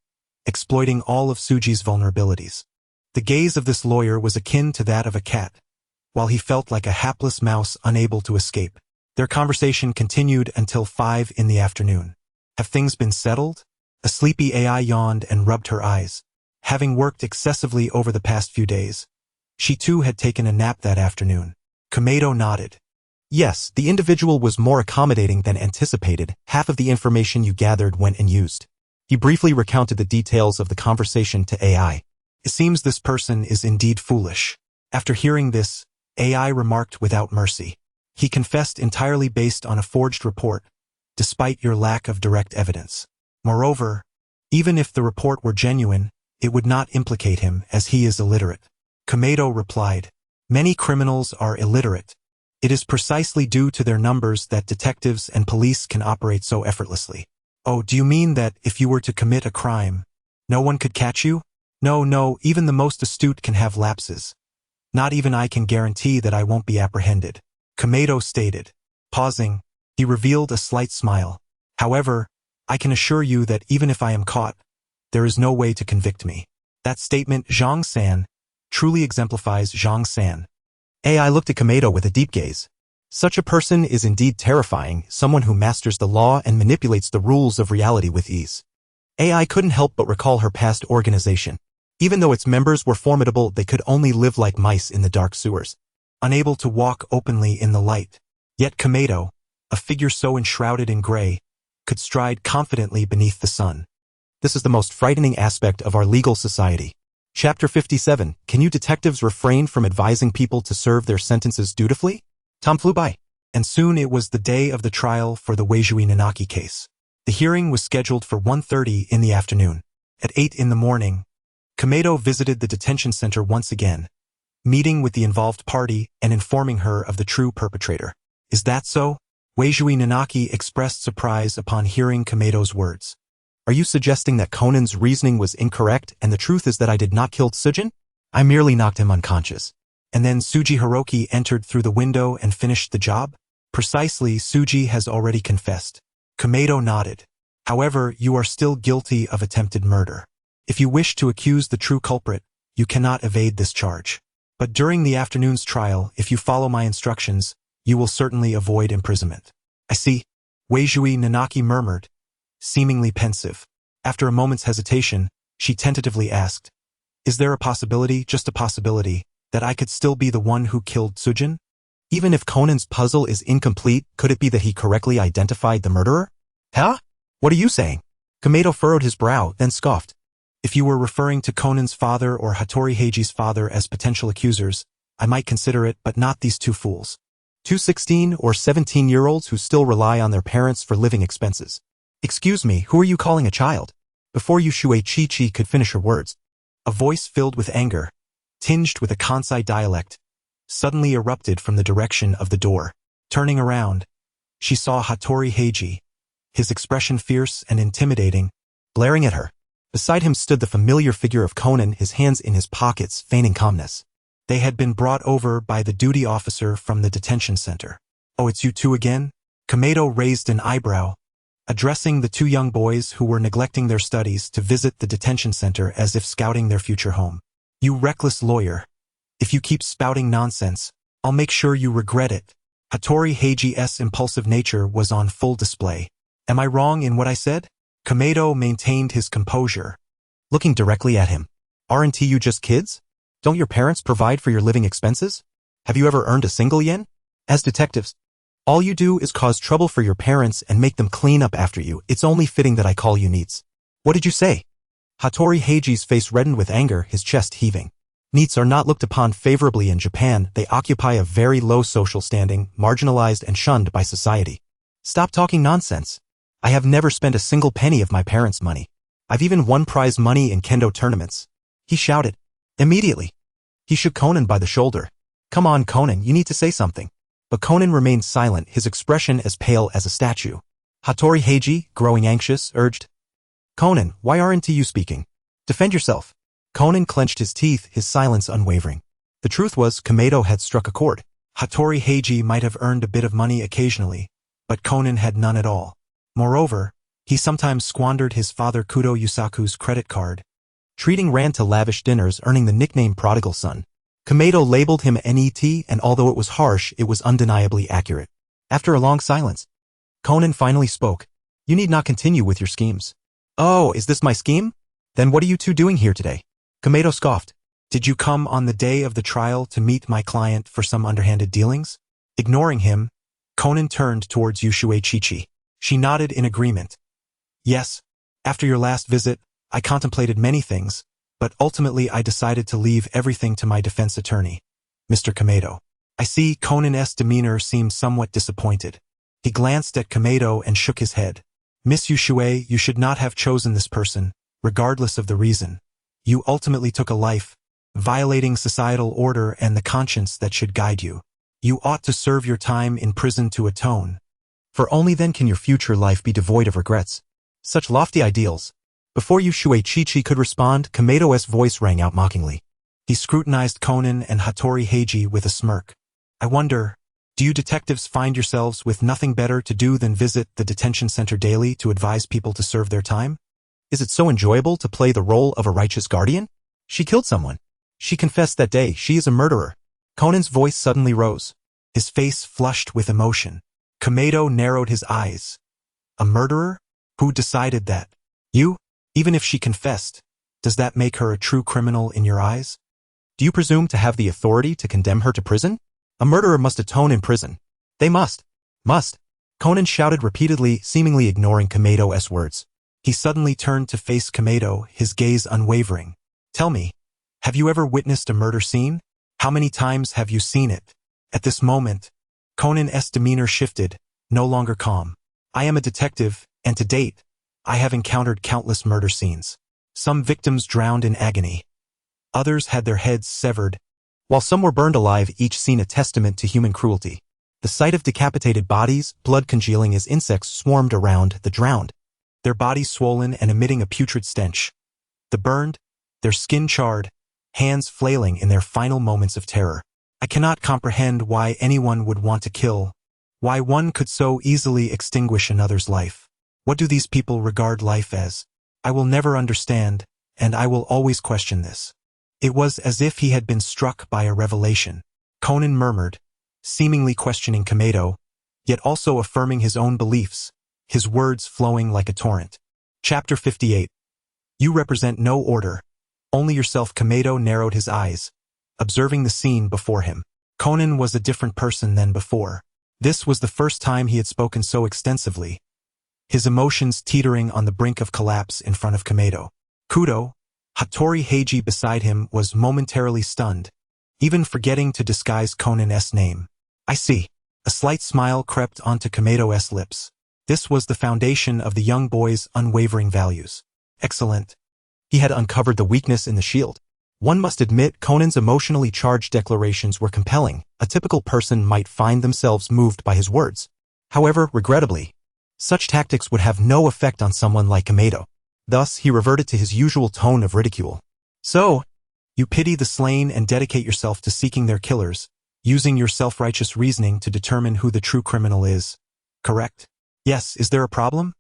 Speaker 1: exploiting all of Tsuji's vulnerabilities. The gaze of this lawyer was akin to that of a cat, while he felt like a hapless mouse unable to escape. Their conversation continued until 5 in the afternoon. Have things been settled? A sleepy AI yawned and rubbed her eyes. Having worked excessively over the past few days, she too had taken a nap that afternoon. Komedo nodded. Yes, the individual was more accommodating than anticipated. Half of the information you gathered went unused. He briefly recounted the details of the conversation to AI. It seems this person is indeed foolish. After hearing this, AI remarked without mercy. He confessed entirely based on a forged report, despite your lack of direct evidence. Moreover, even if the report were genuine, it would not implicate him as he is illiterate. Komedo replied, many criminals are illiterate. It is precisely due to their numbers that detectives and police can operate so effortlessly. Oh, do you mean that if you were to commit a crime, No one could catch you? No, even the most astute can have lapses. Not even I can guarantee that I won't be apprehended, Komedo stated. Pausing, he revealed a slight smile. However, I can assure you that even if I am caught, there is no way to convict me. That statement, Zhang-san, truly exemplifies Zhang-san. AI looked at Komedo with a deep gaze. Such a person is indeed terrifying, someone who masters the law and manipulates the rules of reality with ease. AI couldn't help but recall her past organization. Even though its members were formidable, they could only live like mice in the dark sewers, unable to walk openly in the light. Yet Komedo, a figure so enshrouded in gray, could stride confidently beneath the sun. This is the most frightening aspect of our legal society. Chapter 57. Can you detectives refrain from advising people to serve their sentences dutifully? Time flew by, and soon it was the day of the trial for the Weijui Nanaki case. The hearing was scheduled for 1:30 in the afternoon. At 8 in the morning, Komedo visited the detention center once again, meeting with the involved party and informing her of the true perpetrator. Is that so? Weijui Nanaki expressed surprise upon hearing Komedo's words. Are you suggesting that Conan's reasoning was incorrect and the truth is that I did not kill Tsujin? I merely knocked him unconscious. And then Tsuji Hiroki entered through the window and finished the job? Precisely, Tsuji has already confessed. Komedo nodded. However, you are still guilty of attempted murder. If you wish to accuse the true culprit, you cannot evade this charge. But during the afternoon's trial, if you follow my instructions, you will certainly avoid imprisonment. I see, Weijui Nanaki murmured, seemingly pensive. After a moment's hesitation, she tentatively asked, is there a possibility, just a possibility, that I could still be the one who killed Tsujin? Even if Conan's puzzle is incomplete, could it be that he correctly identified the murderer? Huh? What are you saying? Komedo furrowed his brow, then scoffed. If you were referring to Conan's father or Hattori Heiji's father as potential accusers, I might consider it, but not these two fools. Two 16 or 17-year-olds who still rely on their parents for living expenses. Excuse me, who are you calling a child? Before Yushue Chi-Chi could finish her words, a voice filled with anger, tinged with a Kansai dialect, suddenly erupted from the direction of the door. Turning around, she saw Hattori Heiji, his expression fierce and intimidating, glaring at her. Beside him stood the familiar figure of Conan, his hands in his pockets, feigning calmness. They had been brought over by the duty officer from the detention center. Oh, it's you two again? Komedo raised an eyebrow, addressing the two young boys who were neglecting their studies to visit the detention center as if scouting their future home. You reckless lawyer. If you keep spouting nonsense, I'll make sure you regret it. Hattori Heiji's impulsive nature was on full display. Am I wrong in what I said? Komedo maintained his composure, looking directly at him. Aren't you just kids? Don't your parents provide for your living expenses? Have you ever earned a single yen? As detectives, all you do is cause trouble for your parents and make them clean up after you. It's only fitting that I call you neets. What did you say? Hattori Heiji's face reddened with anger, his chest heaving. Neets are not looked upon favorably in Japan. They occupy a very low social standing, marginalized and shunned by society. Stop talking nonsense. I have never spent a single penny of my parents' money. I've even won prize money in kendo tournaments. He shouted. Immediately, he shook Conan by the shoulder. Come on, Conan, you need to say something. But Conan remained silent, his expression as pale as a statue. Hattori Heiji, growing anxious, urged. Conan, why aren't you speaking? Defend yourself. Conan clenched his teeth, his silence unwavering. The truth was, Komedo had struck a chord. Hattori Heiji might have earned a bit of money occasionally, but Conan had none at all. Moreover, he sometimes squandered his father Kudo Yusaku's credit card, treating Ran to lavish dinners, earning the nickname Prodigal Son. Komedo labeled him NET, and although it was harsh, it was undeniably accurate. After a long silence, Conan finally spoke. You need not continue with your schemes. Oh, is this my scheme? Then what are you two doing here today? Komedo scoffed. Did you come on the day of the trial to meet my client for some underhanded dealings? Ignoring him, Conan turned towards Yushue Chi-Chi. She nodded in agreement. Yes, after your last visit, I contemplated many things, but ultimately I decided to leave everything to my defense attorney, Mr. Komedo. I see Conan's demeanor seemed somewhat disappointed. He glanced at Komedo and shook his head. Miss Yushue, you should not have chosen this person, regardless of the reason. You ultimately took a life, violating societal order and the conscience that should guide you. You ought to serve your time in prison to atone, for only then can your future life be devoid of regrets. Such lofty ideals. Before Shueichi could respond, Kameto's voice rang out mockingly. He scrutinized Conan and Hattori Heiji with a smirk. I wonder, do you detectives find yourselves with nothing better to do than visit the detention center daily to advise people to serve their time? Is it so enjoyable to play the role of a righteous guardian? She killed someone. She confessed that day she is a murderer. Conan's voice suddenly rose. His face flushed with emotion. Kameto narrowed his eyes. A murderer? Who decided that? You? Even if she confessed, does that make her a true criminal in your eyes? Do you presume to have the authority to condemn her to prison? A murderer must atone in prison. They must. Must. Conan shouted repeatedly, seemingly ignoring Kameto's words. He suddenly turned to face Kameto, his gaze unwavering. Tell me, have you ever witnessed a murder scene? How many times have you seen it? At this moment, Conan's demeanor shifted, no longer calm. I am a detective, and to date, I have encountered countless murder scenes. Some victims drowned in agony. Others had their heads severed, while some were burned alive, each scene a testament to human cruelty. The sight of decapitated bodies, blood congealing as insects swarmed around the drowned, their bodies swollen and emitting a putrid stench. The burned, their skin charred, hands flailing in their final moments of terror. I cannot comprehend why anyone would want to kill, why one could so easily extinguish another's life. What do these people regard life as? I will never understand, and I will always question this. It was as if he had been struck by a revelation. Conan murmured, seemingly questioning Kameto, yet also affirming his own beliefs, his words flowing like a torrent. Chapter 58. You represent no order, only yourself. Kameto narrowed his eyes, observing the scene before him. Conan was a different person than before. This was the first time he had spoken so extensively, his emotions teetering on the brink of collapse in front of Kameto. Kudo, Hattori Heiji beside him, was momentarily stunned, even forgetting to disguise Conan's name. I see. A slight smile crept onto Kameto's lips. This was the foundation of the young boy's unwavering values. Excellent. He had uncovered the weakness in the shield. One must admit Conan's emotionally charged declarations were compelling. A typical person might find themselves moved by his words. However, regrettably, such tactics would have no effect on someone like Kameto. Thus, he reverted to his usual tone of ridicule. So, you pity the slain and dedicate yourself to seeking their killers, using your self-righteous reasoning to determine who the true criminal is. Correct? Yes, is there a problem?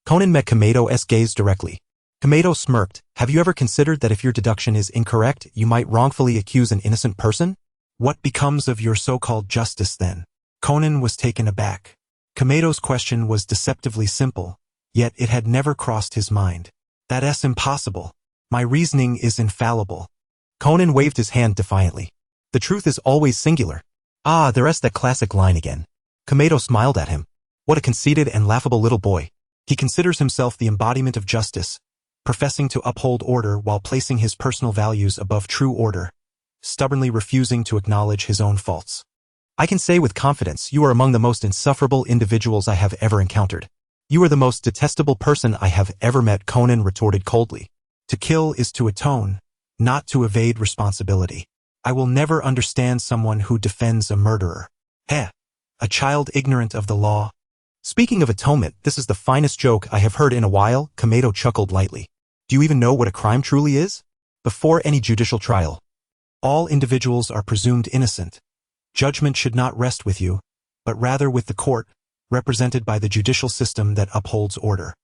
Speaker 1: Conan met Kameto's gaze directly. Kameto smirked. Have you ever considered that if your deduction is incorrect, you might wrongfully accuse an innocent person? What becomes of your so-called justice then? Conan was taken aback. Kameto's question was deceptively simple, yet it had never crossed his mind. That's impossible. My reasoning is infallible. Conan waved his hand defiantly. The truth is always singular. Ah, there's that classic line again. Kameto smiled at him. What a conceited and laughable little boy. He considers himself the embodiment of justice, professing to uphold order while placing his personal values above true order, stubbornly refusing to acknowledge his own faults. I can say with confidence you are among the most insufferable individuals I have ever encountered. You are the most detestable person I have ever met. Conan retorted coldly. To kill is to atone, not to evade responsibility. I will never understand someone who defends a murderer. A child ignorant of the law. Speaking of atonement, this is the finest joke I have heard in a while. Kameto chuckled lightly. Do you even know what a crime truly is? Before any judicial trial, all individuals are presumed innocent. Judgment should not rest with you, but rather with the court, represented by the judicial system that upholds order.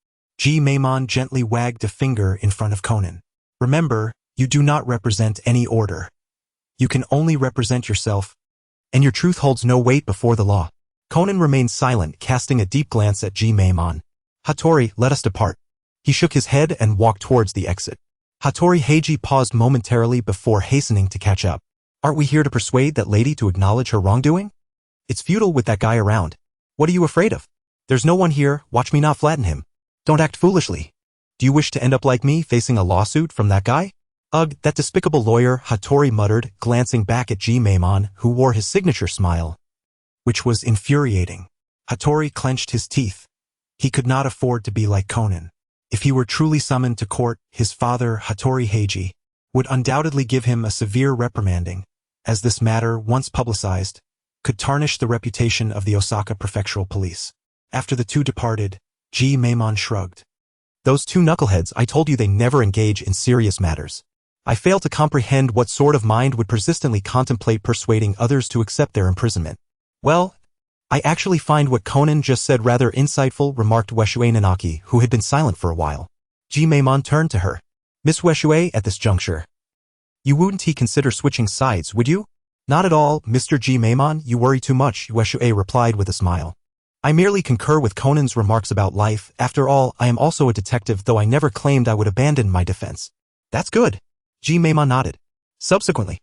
Speaker 1: Maimon gently wagged a finger in front of Conan. Remember, you do not represent any order. You can only represent yourself, and your truth holds no weight before the law. Conan remained silent, casting a deep glance at Maimon. Hattori, let us depart. He shook his head and walked towards the exit. Hattori Heiji paused momentarily before hastening to catch up. Aren't we here to persuade that lady to acknowledge her wrongdoing? It's futile with that guy around. What are you afraid of? There's no one here, watch me not flatten him. Don't act foolishly. Do you wish to end up like me, facing a lawsuit from that guy? Ugh, that despicable lawyer, Hattori muttered, glancing back at Maimon, who wore his signature smile, which was infuriating. Hattori clenched his teeth. He could not afford to be like Conan. If he were truly summoned to court, his father, Hattori Heiji, would undoubtedly give him a severe reprimanding, as this matter, once publicized, could tarnish the reputation of the Osaka Prefectural Police. After the two departed, Maimon shrugged. Those two knuckleheads, I told you they never engage in serious matters. I fail to comprehend what sort of mind would persistently contemplate persuading others to accept their imprisonment. Well, I actually find what Conan just said rather insightful, remarked Ueshue Nanaki, who had been silent for a while. Ji-Maimon turned to her. Miss Ueshue, at this juncture, you wouldn't consider switching sides, would you? Not at all, Mr. Ji-Maimon, you worry too much, Ueshue replied with a smile. I merely concur with Conan's remarks about life. After all, I am also a detective, though I never claimed I would abandon my defense. That's good. Ji-Maimon nodded. Subsequently,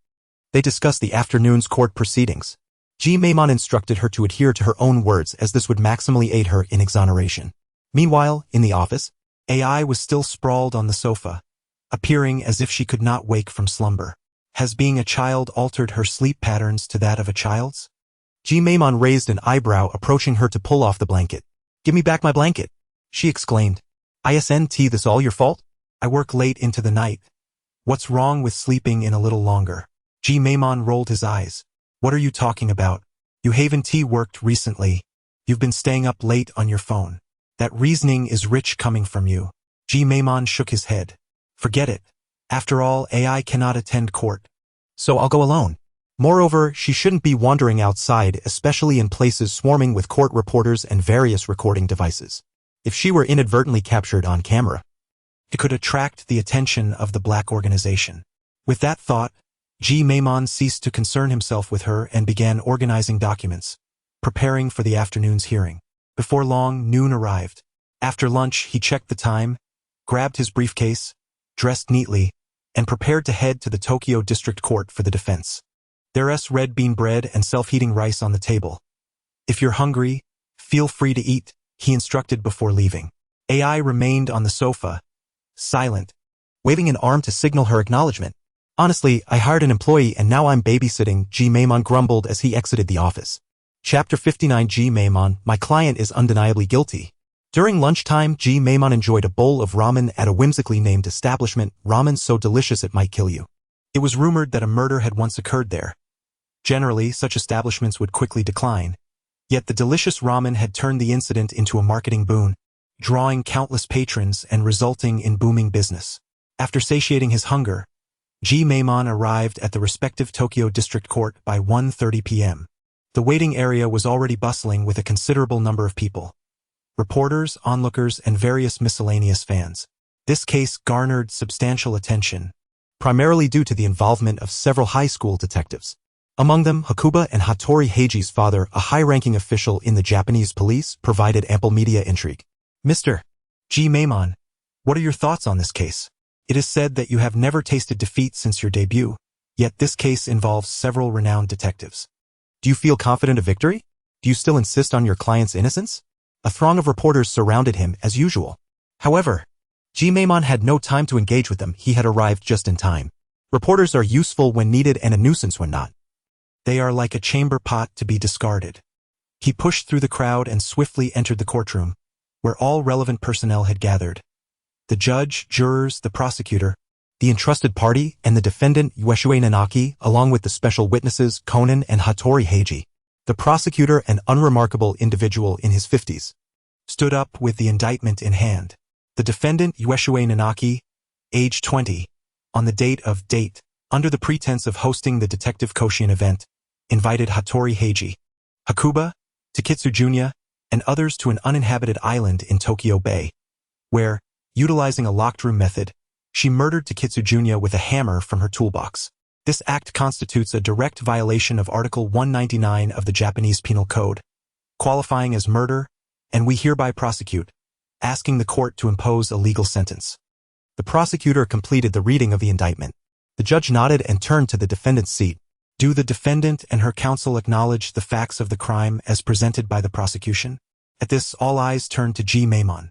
Speaker 1: they discussed the afternoon's court proceedings. Ji-Maimon instructed her to adhere to her own words, as this would maximally aid her in exoneration. Meanwhile, in the office, AI was still sprawled on the sofa, appearing as if she could not wake from slumber. Has being a child altered her sleep patterns to that of a child's? Ji-Maimon raised an eyebrow, approaching her to pull off the blanket. Give me back my blanket, she exclaimed. Isn't this all your fault? I work late into the night. What's wrong with sleeping in a little longer? Ji-Maimon rolled his eyes. What are you talking about? You haven't worked recently. You've been staying up late on your phone. That reasoning is rich coming from you. Ji-Maimon shook his head. Forget it. After all, AI cannot attend court. So I'll go alone. Moreover, she shouldn't be wandering outside, especially in places swarming with court reporters and various recording devices. If she were inadvertently captured on camera, it could attract the attention of the black organization. With that thought, Ji-Maimon ceased to concern himself with her and began organizing documents, preparing for the afternoon's hearing. Before long, noon arrived. After lunch, he checked the time, grabbed his briefcase, dressed neatly, and prepared to head to the Tokyo District Court for the defense. There's red bean bread and self-heating rice on the table. If you're hungry, feel free to eat, he instructed before leaving. AI remained on the sofa, silent, waving an arm to signal her acknowledgement. Honestly, I hired an employee and now I'm babysitting, Ji-Maimon grumbled as he exited the office. Chapter 59 Ji-Maimon, my client is undeniably guilty. During lunchtime, Ji-Maimon enjoyed a bowl of ramen at a whimsically named establishment, ramen so delicious it might kill you. It was rumored that a murder had once occurred there. Generally, such establishments would quickly decline. Yet the delicious ramen had turned the incident into a marketing boon, drawing countless patrons and resulting in booming business. After satiating his hunger, Ji-Maimon arrived at the respective Tokyo District Court by 1:30 p.m. The waiting area was already bustling with a considerable number of people. Reporters, onlookers, and various miscellaneous fans. This case garnered substantial attention, primarily due to the involvement of several high school detectives. Among them, Hakuba and Hattori Heiji's father, a high-ranking official in the Japanese police, provided ample media intrigue. Mr. Ji-Maimon, what are your thoughts on this case? It is said that you have never tasted defeat since your debut, yet this case involves several renowned detectives. Do you feel confident of victory? Do you still insist on your client's innocence? A throng of reporters surrounded him as usual. However, Ji-Maimon had no time to engage with them. He had arrived just in time. Reporters are useful when needed and a nuisance when not. They are like a chamber pot to be discarded. He pushed through the crowd and swiftly entered the courtroom, where all relevant personnel had gathered. The judge, jurors, the prosecutor, the entrusted party, and the defendant, Ueshue Nanaki, along with the special witnesses, Conan and Hattori Heiji. The prosecutor, an unremarkable individual in his 50s, stood up with the indictment in hand. The defendant, Ueshue Nanaki, age 20, on the date, under the pretense of hosting the Detective Conan event, invited Hattori Heiji, Hakuba, Takitsu Junya, and others to an uninhabited island in Tokyo Bay, where, utilizing a locked room method, she murdered Takitsu Junya with a hammer from her toolbox. This act constitutes a direct violation of Article 199 of the Japanese Penal Code, qualifying as murder, and we hereby prosecute, asking the court to impose a legal sentence. The prosecutor completed the reading of the indictment. The judge nodded and turned to the defendant's seat. Do the defendant and her counsel acknowledge the facts of the crime as presented by the prosecution? At this, all eyes turned to Ji-Maimon.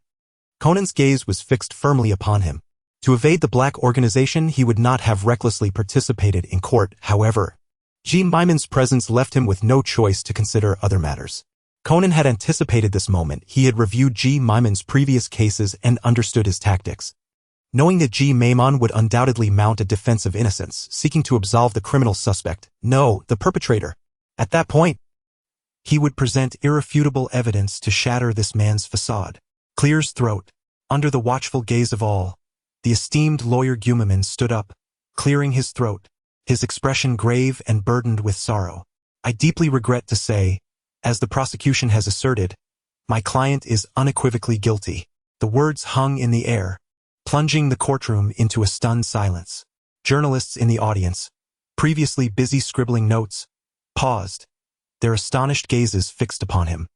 Speaker 1: Conan's gaze was fixed firmly upon him. To evade the black organization, he would not have recklessly participated in court. However, Ji-Maimon's presence left him with no choice to consider other matters. Conan had anticipated this moment. He had reviewed Ji-Maimon's previous cases and understood his tactics. Knowing that Ji-Maimon would undoubtedly mount a defense of innocence, seeking to absolve the criminal suspect, no, the perpetrator. At that point, he would present irrefutable evidence to shatter this man's facade. Clear his throat. Under the watchful gaze of all, the esteemed lawyer Gumiman stood up, clearing his throat, his expression grave and burdened with sorrow. I deeply regret to say, as the prosecution has asserted, my client is unequivocally guilty. The words hung in the air, plunging the courtroom into a stunned silence. Journalists in the audience, previously busy scribbling notes, paused, their astonished gazes fixed upon him.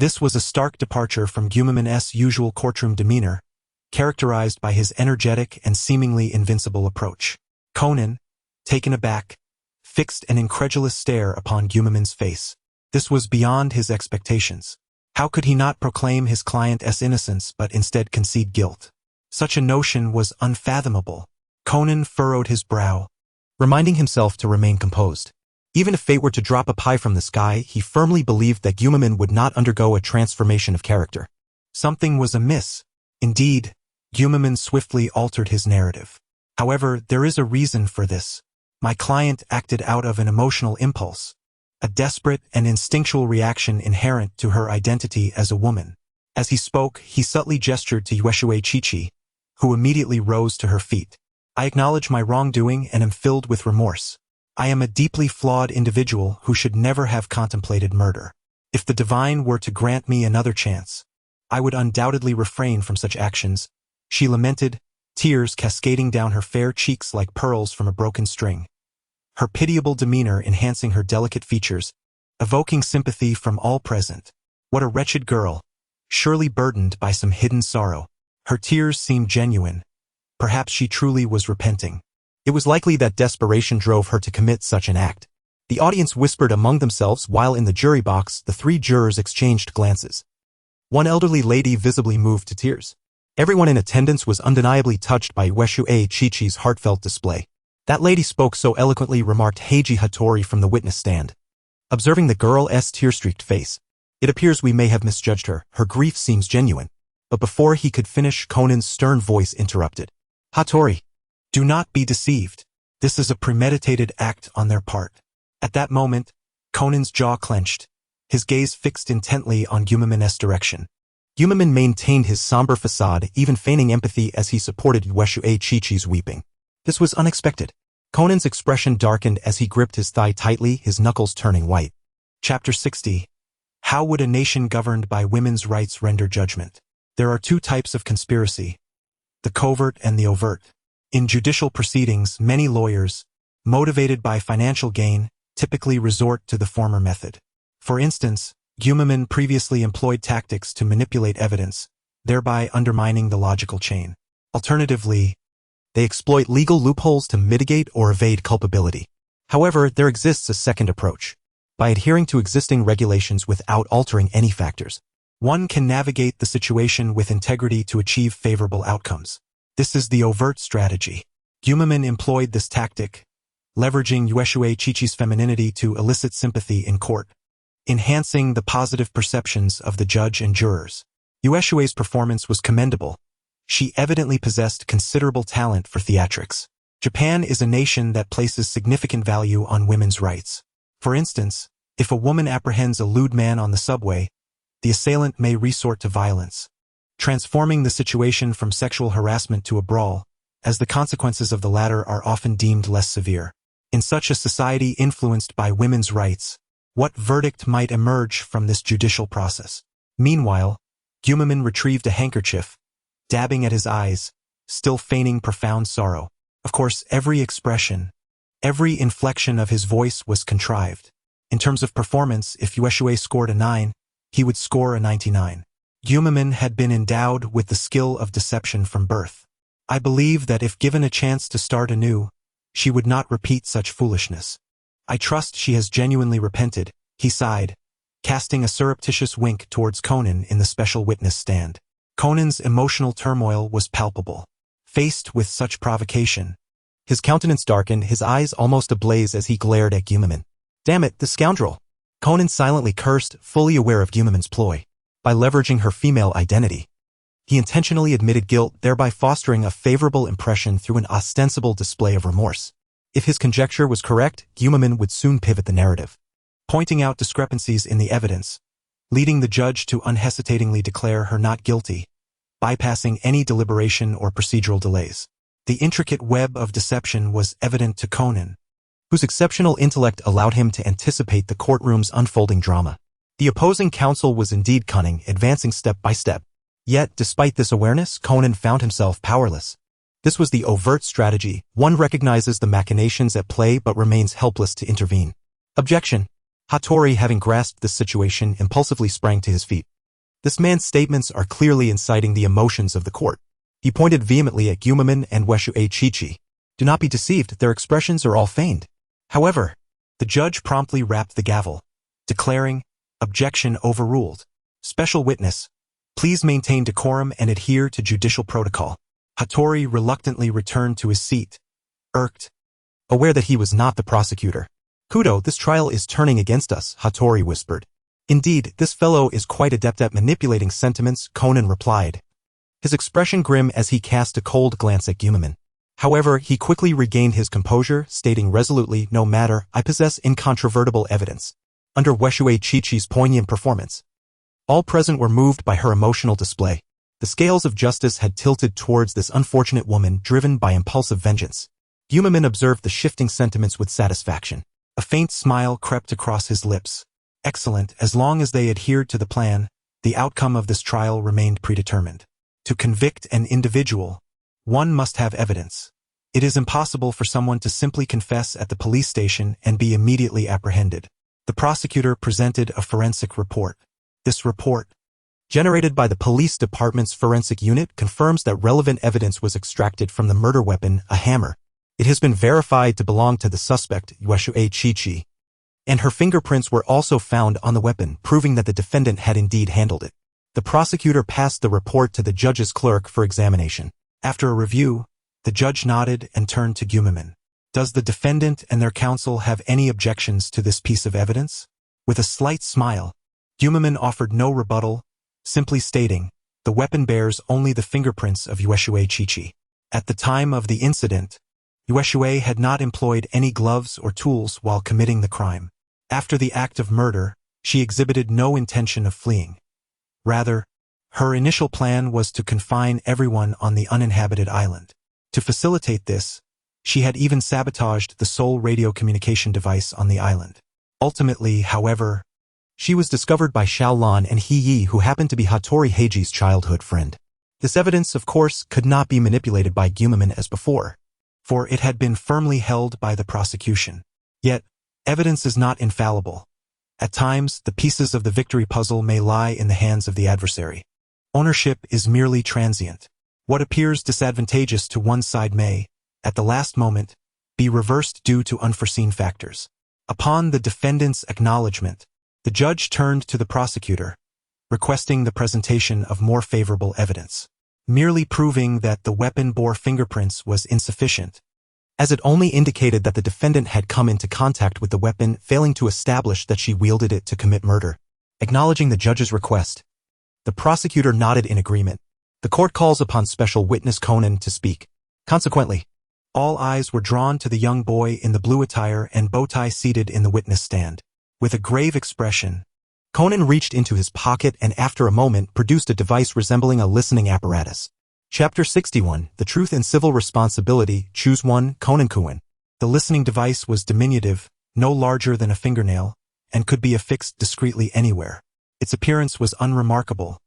Speaker 1: This was a stark departure from Gumiman's usual courtroom demeanor, characterized by his energetic and seemingly invincible approach. Conan, taken aback, fixed an incredulous stare upon Gumiman's face. This was beyond his expectations. How could he not proclaim his client's innocence but instead concede guilt? Such a notion was unfathomable. Conan furrowed his brow, reminding himself to remain composed. Even if fate were to drop a pie from the sky, he firmly believed that Gumiman would not undergo a transformation of character. Something was amiss. Indeed, Gumiman swiftly altered his narrative. However, there is a reason for this. My client acted out of an emotional impulse, a desperate and instinctual reaction inherent to her identity as a woman. As he spoke, he subtly gestured to Yueshue Chichi, who immediately rose to her feet. I acknowledge my wrongdoing and am filled with remorse. I am a deeply flawed individual who should never have contemplated murder. If the divine were to grant me another chance, I would undoubtedly refrain from such actions, she lamented, tears cascading down her fair cheeks like pearls from a broken string. Her pitiable demeanor enhancing her delicate features, evoking sympathy from all present. What a wretched girl, surely burdened by some hidden sorrow. Her tears seemed genuine. Perhaps she truly was repenting. It was likely that desperation drove her to commit such an act. The audience whispered among themselves while in the jury box the three jurors exchanged glances. One elderly lady visibly moved to tears. Everyone in attendance was undeniably touched by Yueshue Chichi's heartfelt display. That lady spoke so eloquently, remarked Heiji Hattori from the witness stand. Observing the girl's tear-streaked face, it appears we may have misjudged her. Her grief seems genuine. But before he could finish, Conan's stern voice interrupted. Hattori, do not be deceived. This is a premeditated act on their part. At that moment, Conan's jaw clenched, his gaze fixed intently on Gumiman's direction. Gumiman maintained his somber facade, even feigning empathy as he supported Yueshue Chichi's weeping. This was unexpected. Conan's expression darkened as he gripped his thigh tightly, his knuckles turning white. Chapter 60. How would a nation governed by women's rights render judgment? There are two types of conspiracy, the covert and the overt. In judicial proceedings, many lawyers, motivated by financial gain, typically resort to the former method. For instance, Gumiman previously employed tactics to manipulate evidence, thereby undermining the logical chain. Alternatively, they exploit legal loopholes to mitigate or evade culpability. However, there exists a second approach. By adhering to existing regulations without altering any factors, one can navigate the situation with integrity to achieve favorable outcomes. This is the overt strategy. Gumiman employed this tactic, leveraging Yueshue Chichi's femininity to elicit sympathy in court, enhancing the positive perceptions of the judge and jurors. Yueshue's performance was commendable. She evidently possessed considerable talent for theatrics. Japan is a nation that places significant value on women's rights. For instance, if a woman apprehends a lewd man on the subway, the assailant may resort to violence, transforming the situation from sexual harassment to a brawl, as the consequences of the latter are often deemed less severe. In such a society influenced by women's rights, what verdict might emerge from this judicial process? Meanwhile, Gumiman retrieved a handkerchief, dabbing at his eyes, still feigning profound sorrow. Of course, every expression, every inflection of his voice was contrived. In terms of performance, if Yueshue scored a 9, he would score a 99. Gumiman had been endowed with the skill of deception from birth. I believe that if given a chance to start anew, she would not repeat such foolishness. I trust she has genuinely repented, he sighed, casting a surreptitious wink towards Conan in the special witness stand. Conan's emotional turmoil was palpable. Faced with such provocation, his countenance darkened, his eyes almost ablaze as he glared at Gumiman. Damn it, the scoundrel! Conan silently cursed, fully aware of Gumiman's ploy. By leveraging her female identity, he intentionally admitted guilt, thereby fostering a favorable impression through an ostensible display of remorse. If his conjecture was correct, Gumiman would soon pivot the narrative, pointing out discrepancies in the evidence, leading the judge to unhesitatingly declare her not guilty. bypassing any deliberation or procedural delays. The intricate web of deception was evident to Conan, whose exceptional intellect allowed him to anticipate the courtroom's unfolding drama. The opposing counsel was indeed cunning, advancing step by step. Yet, despite this awareness, Conan found himself powerless. This was the overt strategy. One recognizes the machinations at play but remains helpless to intervene. Objection. Hattori, having grasped this situation, impulsively sprang to his feet. This man's statements are clearly inciting the emotions of the court. He pointed vehemently at Gumaman and Weshue Chichi. Do not be deceived, their expressions are all feigned. However, the judge promptly rapped the gavel, declaring, "Objection overruled. Special witness, please maintain decorum and adhere to judicial protocol." Hattori reluctantly returned to his seat, irked, aware that he was not the prosecutor. "Kudo, this trial is turning against us," Hattori whispered. "Indeed, this fellow is quite adept at manipulating sentiments," Conan replied, his expression grim as he cast a cold glance at Gumaman. However, he quickly regained his composure, stating resolutely, "No matter, I possess incontrovertible evidence." Under Weshue Chichi's poignant performance, all present were moved by her emotional display. The scales of justice had tilted towards this unfortunate woman driven by impulsive vengeance. Gumaman observed the shifting sentiments with satisfaction. A faint smile crept across his lips. Excellent, as long as they adhered to the plan, the outcome of this trial remained predetermined. To convict an individual, one must have evidence. It is impossible for someone to simply confess at the police station and be immediately apprehended. The prosecutor presented a forensic report. This report, generated by the police department's forensic unit, confirms that relevant evidence was extracted from the murder weapon, a hammer. It has been verified to belong to the suspect, Weshue Chichi, and her fingerprints were also found on the weapon, proving that the defendant had indeed handled it. The prosecutor passed the report to the judge's clerk for examination. After a review, the judge nodded and turned to Gumaman. "Does the defendant and their counsel have any objections to this piece of evidence?" With a slight smile, Gumaman offered no rebuttal, simply stating, "The weapon bears only the fingerprints of Weshue Chichi. At the time of the incident, Weshue had not employed any gloves or tools while committing the crime. After the act of murder, she exhibited no intention of fleeing. Rather, her initial plan was to confine everyone on the uninhabited island. To facilitate this, she had even sabotaged the sole radio communication device on the island. Ultimately, however, she was discovered by Xiaolan and He, who happened to be Hattori Heiji's childhood friend. This evidence, of course, could not be manipulated by Gumaman as before, for it had been firmly held by the prosecution. Yet, evidence is not infallible. At times, the pieces of the victory puzzle may lie in the hands of the adversary. Ownership is merely transient. What appears disadvantageous to one side may, at the last moment, be reversed due to unforeseen factors. Upon the defendant's acknowledgement, the judge turned to the prosecutor, requesting the presentation of more favorable evidence. Merely proving that the weapon bore fingerprints was insufficient, as it only indicated that the defendant had come into contact with the weapon, failing to establish that she wielded it to commit murder. Acknowledging the judge's request, the prosecutor nodded in agreement. The court calls upon special witness Conan to speak. Consequently, all eyes were drawn to the young boy in the blue attire and bow tie seated in the witness stand. With a grave expression, Conan reached into his pocket and after a moment produced a device resembling a listening apparatus. Chapter 61, The Truth and Civil Responsibility, Choose 1, Conan Kuan. The listening device was diminutive, no larger than a fingernail, and could be affixed discreetly anywhere. Its appearance was unremarkable,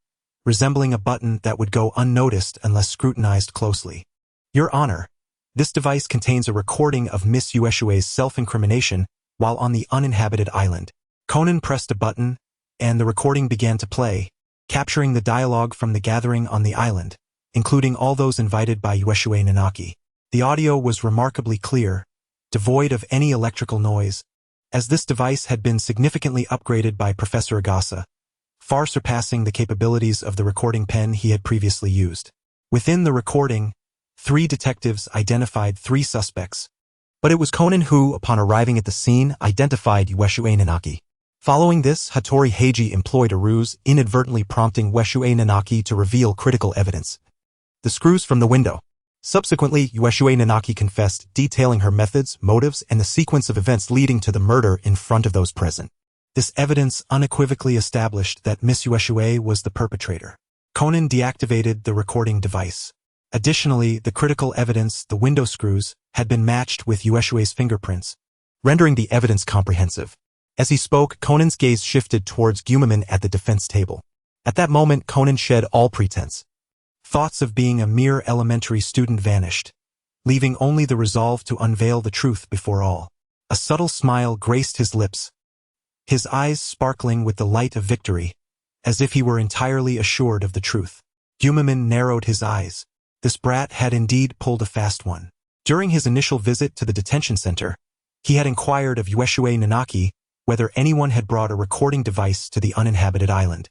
Speaker 1: resembling a button that would go unnoticed unless scrutinized closely. Your Honor, this device contains a recording of Miss Yueshue's self-incrimination while on the uninhabited island. Conan pressed a button, and the recording began to play, capturing the dialogue from the gathering on the island, including all those invited by Yueshue Nanaki. The audio was remarkably clear, devoid of any electrical noise, as this device had been significantly upgraded by Professor Agasa, far surpassing the capabilities of the recording pen he had previously used. Within the recording, 3 detectives identified 3 suspects, but it was Conan who, upon arriving at the scene, identified Yueshue Nanaki. Following this, Hattori Heiji employed a ruse, inadvertently prompting Yueshue Nanaki to reveal critical evidence: the screws from the window. Subsequently, Yueshue Nanaki confessed, detailing her methods, motives, and the sequence of events leading to the murder in front of those present. This evidence unequivocally established that Miss Yueshue was the perpetrator. Conan deactivated the recording device. Additionally, the critical evidence, the window screws, had been matched with Ueshue's fingerprints, rendering the evidence comprehensive. As he spoke, Conan's gaze shifted towards Gumimin at the defense table. At that moment, Conan shed all pretense. Thoughts of being a mere elementary student vanished, leaving only the resolve to unveil the truth before all. A subtle smile graced his lips, his eyes sparkling with the light of victory, as if he were entirely assured of the truth. Gumimin narrowed his eyes. This brat had indeed pulled a fast one. During his initial visit to the detention center, he had inquired of Ueshue Nanaki whether anyone had brought a recording device to the uninhabited island.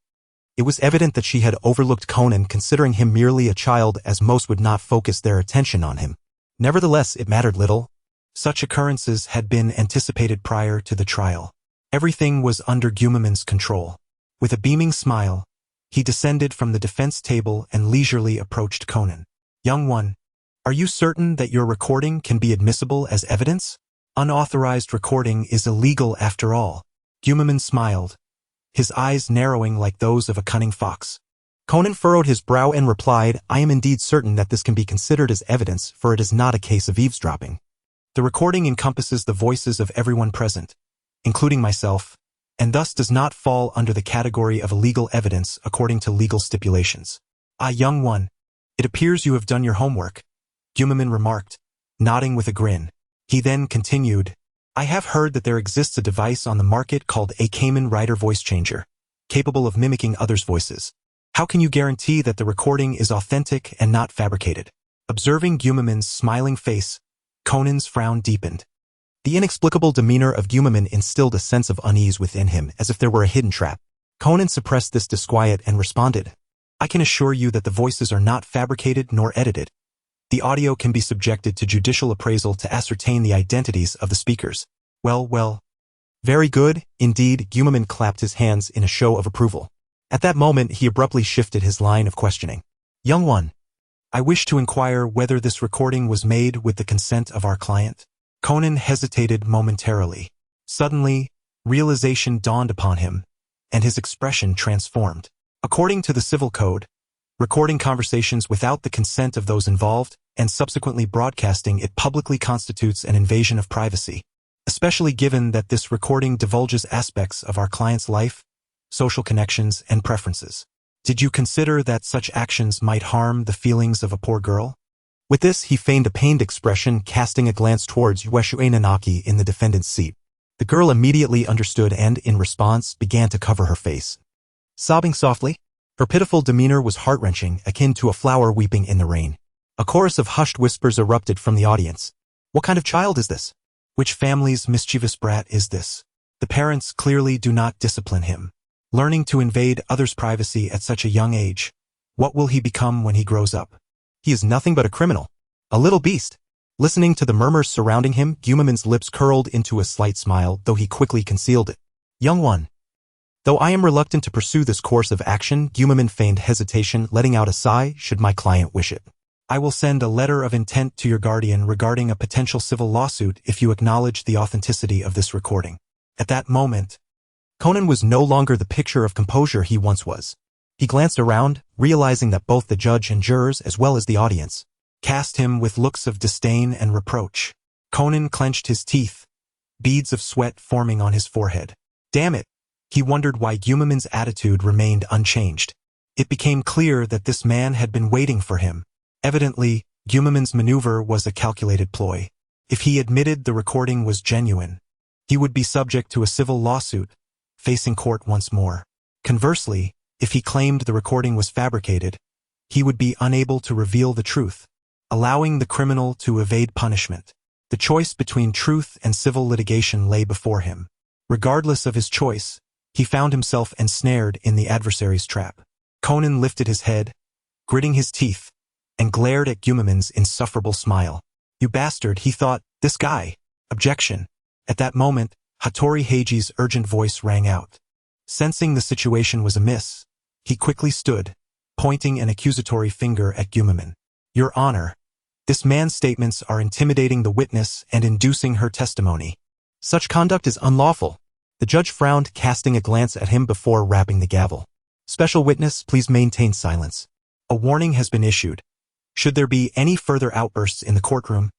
Speaker 1: It was evident that she had overlooked Conan, considering him merely a child, as most would not focus their attention on him. Nevertheless, it mattered little. Such occurrences had been anticipated prior to the trial. Everything was under Gumimin's control. With a beaming smile, he descended from the defense table and leisurely approached Conan. "Young one, are you certain that your recording can be admissible as evidence? Unauthorized recording is illegal after all." Gumimin smiled, his eyes narrowing like those of a cunning fox. Conan furrowed his brow and replied, "I am indeed certain that this can be considered as evidence, for it is not a case of eavesdropping. The recording encompasses the voices of everyone present, including myself, and thus does not fall under the category of illegal evidence according to legal stipulations." "Ah, young one, it appears you have done your homework," Gumimin remarked, nodding with a grin. He then continued, "I have heard that there exists a device on the market called a Kamen Rider voice changer, capable of mimicking others' voices. How can you guarantee that the recording is authentic and not fabricated?" Observing Gumimin's smiling face, Conan's frown deepened. The inexplicable demeanor of Gumimin instilled a sense of unease within him, as if there were a hidden trap. Conan suppressed this disquiet and responded, "I can assure you that the voices are not fabricated nor edited. The audio can be subjected to judicial appraisal to ascertain the identities of the speakers." Well. Very good, indeed." Gumimin clapped his hands in a show of approval. At that moment, he abruptly shifted his line of questioning. "Young one, I wish to inquire whether this recording was made with the consent of our client." Conan hesitated momentarily. Suddenly, realization dawned upon him, and his expression transformed. According to the Civil Code, recording conversations without the consent of those involved and subsequently broadcasting it publicly constitutes an invasion of privacy, especially given that this recording divulges aspects of our client's life, social connections, and preferences. Did you consider that such actions might harm the feelings of a poor girl? With this, he feigned a pained expression, casting a glance towards Ueshue Nanaki in the defendant's seat. The girl immediately understood and, in response, began to cover her face, sobbing softly. Her pitiful demeanor was heart-wrenching, akin to a flower weeping in the rain. A chorus of hushed whispers erupted from the audience. "What kind of child is this? Which family's mischievous brat is this? The parents clearly do not discipline him. Learning to invade others' privacy at such a young age. What will he become when he grows up? He is nothing but a criminal, a little beast." Listening to the murmurs surrounding him, Gumimin's lips curled into a slight smile, though he quickly concealed it. "Young one, though I am reluctant to pursue this course of action," Gumimin feigned hesitation, letting out a sigh, "should my client wish it. I will send a letter of intent to your guardian regarding a potential civil lawsuit if you acknowledge the authenticity of this recording." At that moment, Conan was no longer the picture of composure he once was. He glanced around, realizing that both the judge and jurors, as well as the audience, cast him with looks of disdain and reproach. Conan clenched his teeth, beads of sweat forming on his forehead. Damn it! He wondered why Gumimin's attitude remained unchanged. It became clear that this man had been waiting for him. Evidently, Gumimin's maneuver was a calculated ploy. If he admitted the recording was genuine, he would be subject to a civil lawsuit, facing court once more. Conversely, if he claimed the recording was fabricated, he would be unable to reveal the truth, allowing the criminal to evade punishment. The choice between truth and civil litigation lay before him. Regardless of his choice, he found himself ensnared in the adversary's trap. Conan lifted his head, gritting his teeth, and glared at Gumimin's insufferable smile. "You bastard," he thought, "this guy." Objection. At that moment, Hattori Heiji's urgent voice rang out. Sensing the situation was amiss, he quickly stood, pointing an accusatory finger at Gumimin. "Your Honor, this man's statements are intimidating the witness and inducing her testimony. Such conduct is unlawful." The judge frowned, casting a glance at him before rapping the gavel. Special witness, please maintain silence. A warning has been issued. Should there be any further outbursts in the courtroom,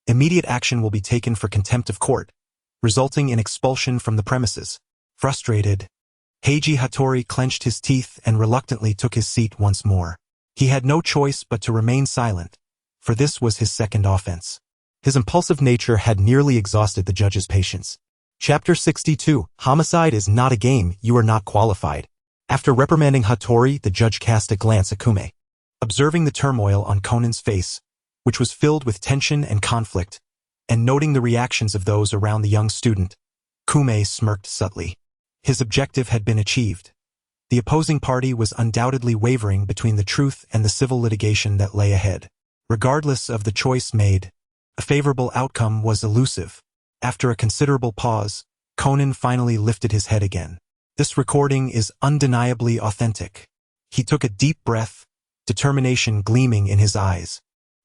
Speaker 1: immediate action will be taken for contempt of court, resulting in expulsion from the premises. Frustrated, Heiji Hattori clenched his teeth and reluctantly took his seat once more. He had no choice but to remain silent, for this was his second offense. His impulsive nature had nearly exhausted the judge's patience. Chapter 62, Homicide is not a game, you are not qualified. After reprimanding Hattori, the judge cast a glance at Kume. Observing the turmoil on Conan's face, which was filled with tension and conflict, and noting the reactions of those around the young student, Kume smirked subtly. His objective had been achieved. The opposing party was undoubtedly wavering between the truth and the civil litigation that lay ahead. Regardless of the choice made, a favorable outcome was elusive. After a considerable pause, Conan finally lifted his head again. This recording is undeniably authentic. He took a deep breath, determination gleaming in his eyes.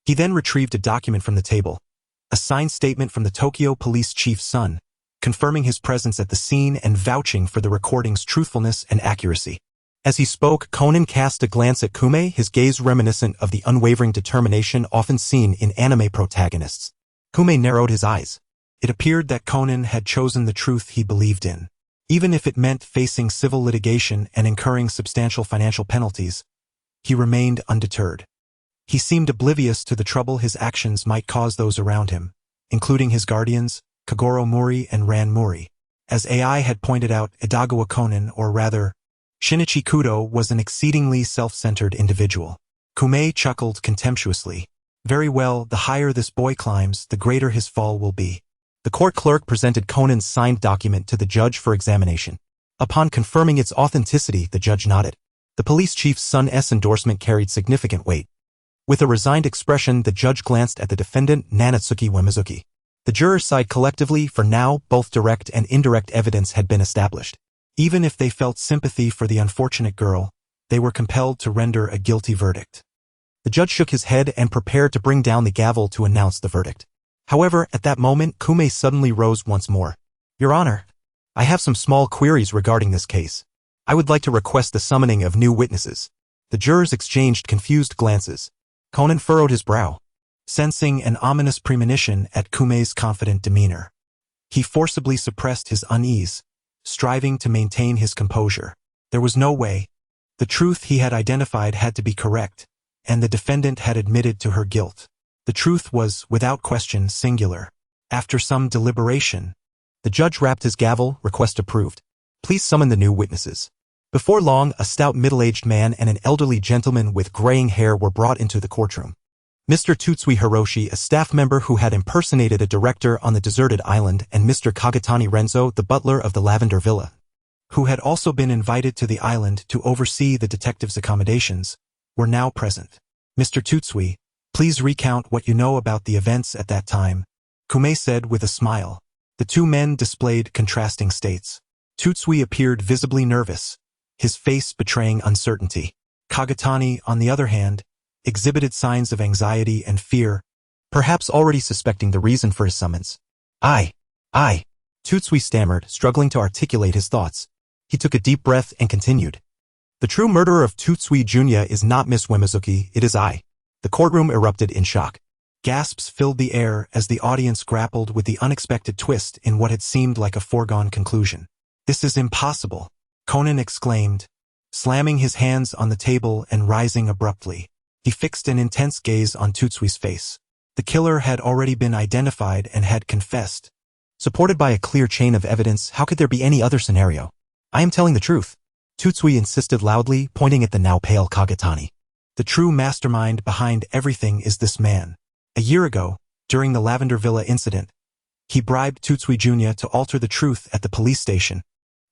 Speaker 1: He then retrieved a document from the table, a signed statement from the Tokyo police chief's son, confirming his presence at the scene and vouching for the recording's truthfulness and accuracy. As he spoke, Conan cast a glance at Kume, his gaze reminiscent of the unwavering determination often seen in anime protagonists. Kume narrowed his eyes. It appeared that Conan had chosen the truth he believed in. Even if it meant facing civil litigation and incurring substantial financial penalties, he remained undeterred. He seemed oblivious to the trouble his actions might cause those around him, including his guardians, Kagoro Mori and Ran Mori. As AI had pointed out, Edogawa Conan, or rather, Shinichi Kudo, was an exceedingly self-centered individual. Kume chuckled contemptuously. Very well, the higher this boy climbs, the greater his fall will be. The court clerk presented Conan's signed document to the judge for examination. Upon confirming its authenticity, the judge nodded. The police chief's son's endorsement carried significant weight. With a resigned expression, the judge glanced at the defendant, Nanatsuki Uemozuki. The jurors sighed collectively, for now both direct and indirect evidence had been established. Even if they felt sympathy for the unfortunate girl, they were compelled to render a guilty verdict. The judge shook his head and prepared to bring down the gavel to announce the verdict. However, at that moment, Kume suddenly rose once more. Your Honor, I have some small queries regarding this case. I would like to request the summoning of new witnesses. The jurors exchanged confused glances. Conan furrowed his brow, sensing an ominous premonition at Kume's confident demeanor. He forcibly suppressed his unease, striving to maintain his composure. There was no way. The truth he had identified had to be correct, and the defendant had admitted to her guilt. The truth was, without question, singular. After some deliberation, the judge rapped his gavel, request approved. Please summon the new witnesses. Before long, a stout middle-aged man and an elderly gentleman with graying hair were brought into the courtroom. Mr. Tutsui Hiroshi, a staff member who had impersonated a director on the deserted island, and Mr. Kagatani Renzo, the butler of the Lavender Villa, who had also been invited to the island to oversee the detective's accommodations, were now present. Mr. Tutsui, please recount what you know about the events at that time, Kume said with a smile. The two men displayed contrasting states. Tutsui appeared visibly nervous, his face betraying uncertainty. Kagatani, on the other hand, exhibited signs of anxiety and fear, perhaps already suspecting the reason for his summons. I, Tutsui stammered, struggling to articulate his thoughts. He took a deep breath and continued. The true murderer of Tutsui Junya is not Miss Uemozuki, it is I. The courtroom erupted in shock. Gasps filled the air as the audience grappled with the unexpected twist in what had seemed like a foregone conclusion. This is impossible, Conan exclaimed, slamming his hands on the table and rising abruptly. He fixed an intense gaze on Tutsui's face. The killer had already been identified and had confessed. Supported by a clear chain of evidence, how could there be any other scenario? I am telling the truth, Tutsui insisted loudly, pointing at the now pale Kagatani. The true mastermind behind everything is this man. A year ago, during the Lavender Villa incident, he bribed Tutsui Junya to alter the truth at the police station,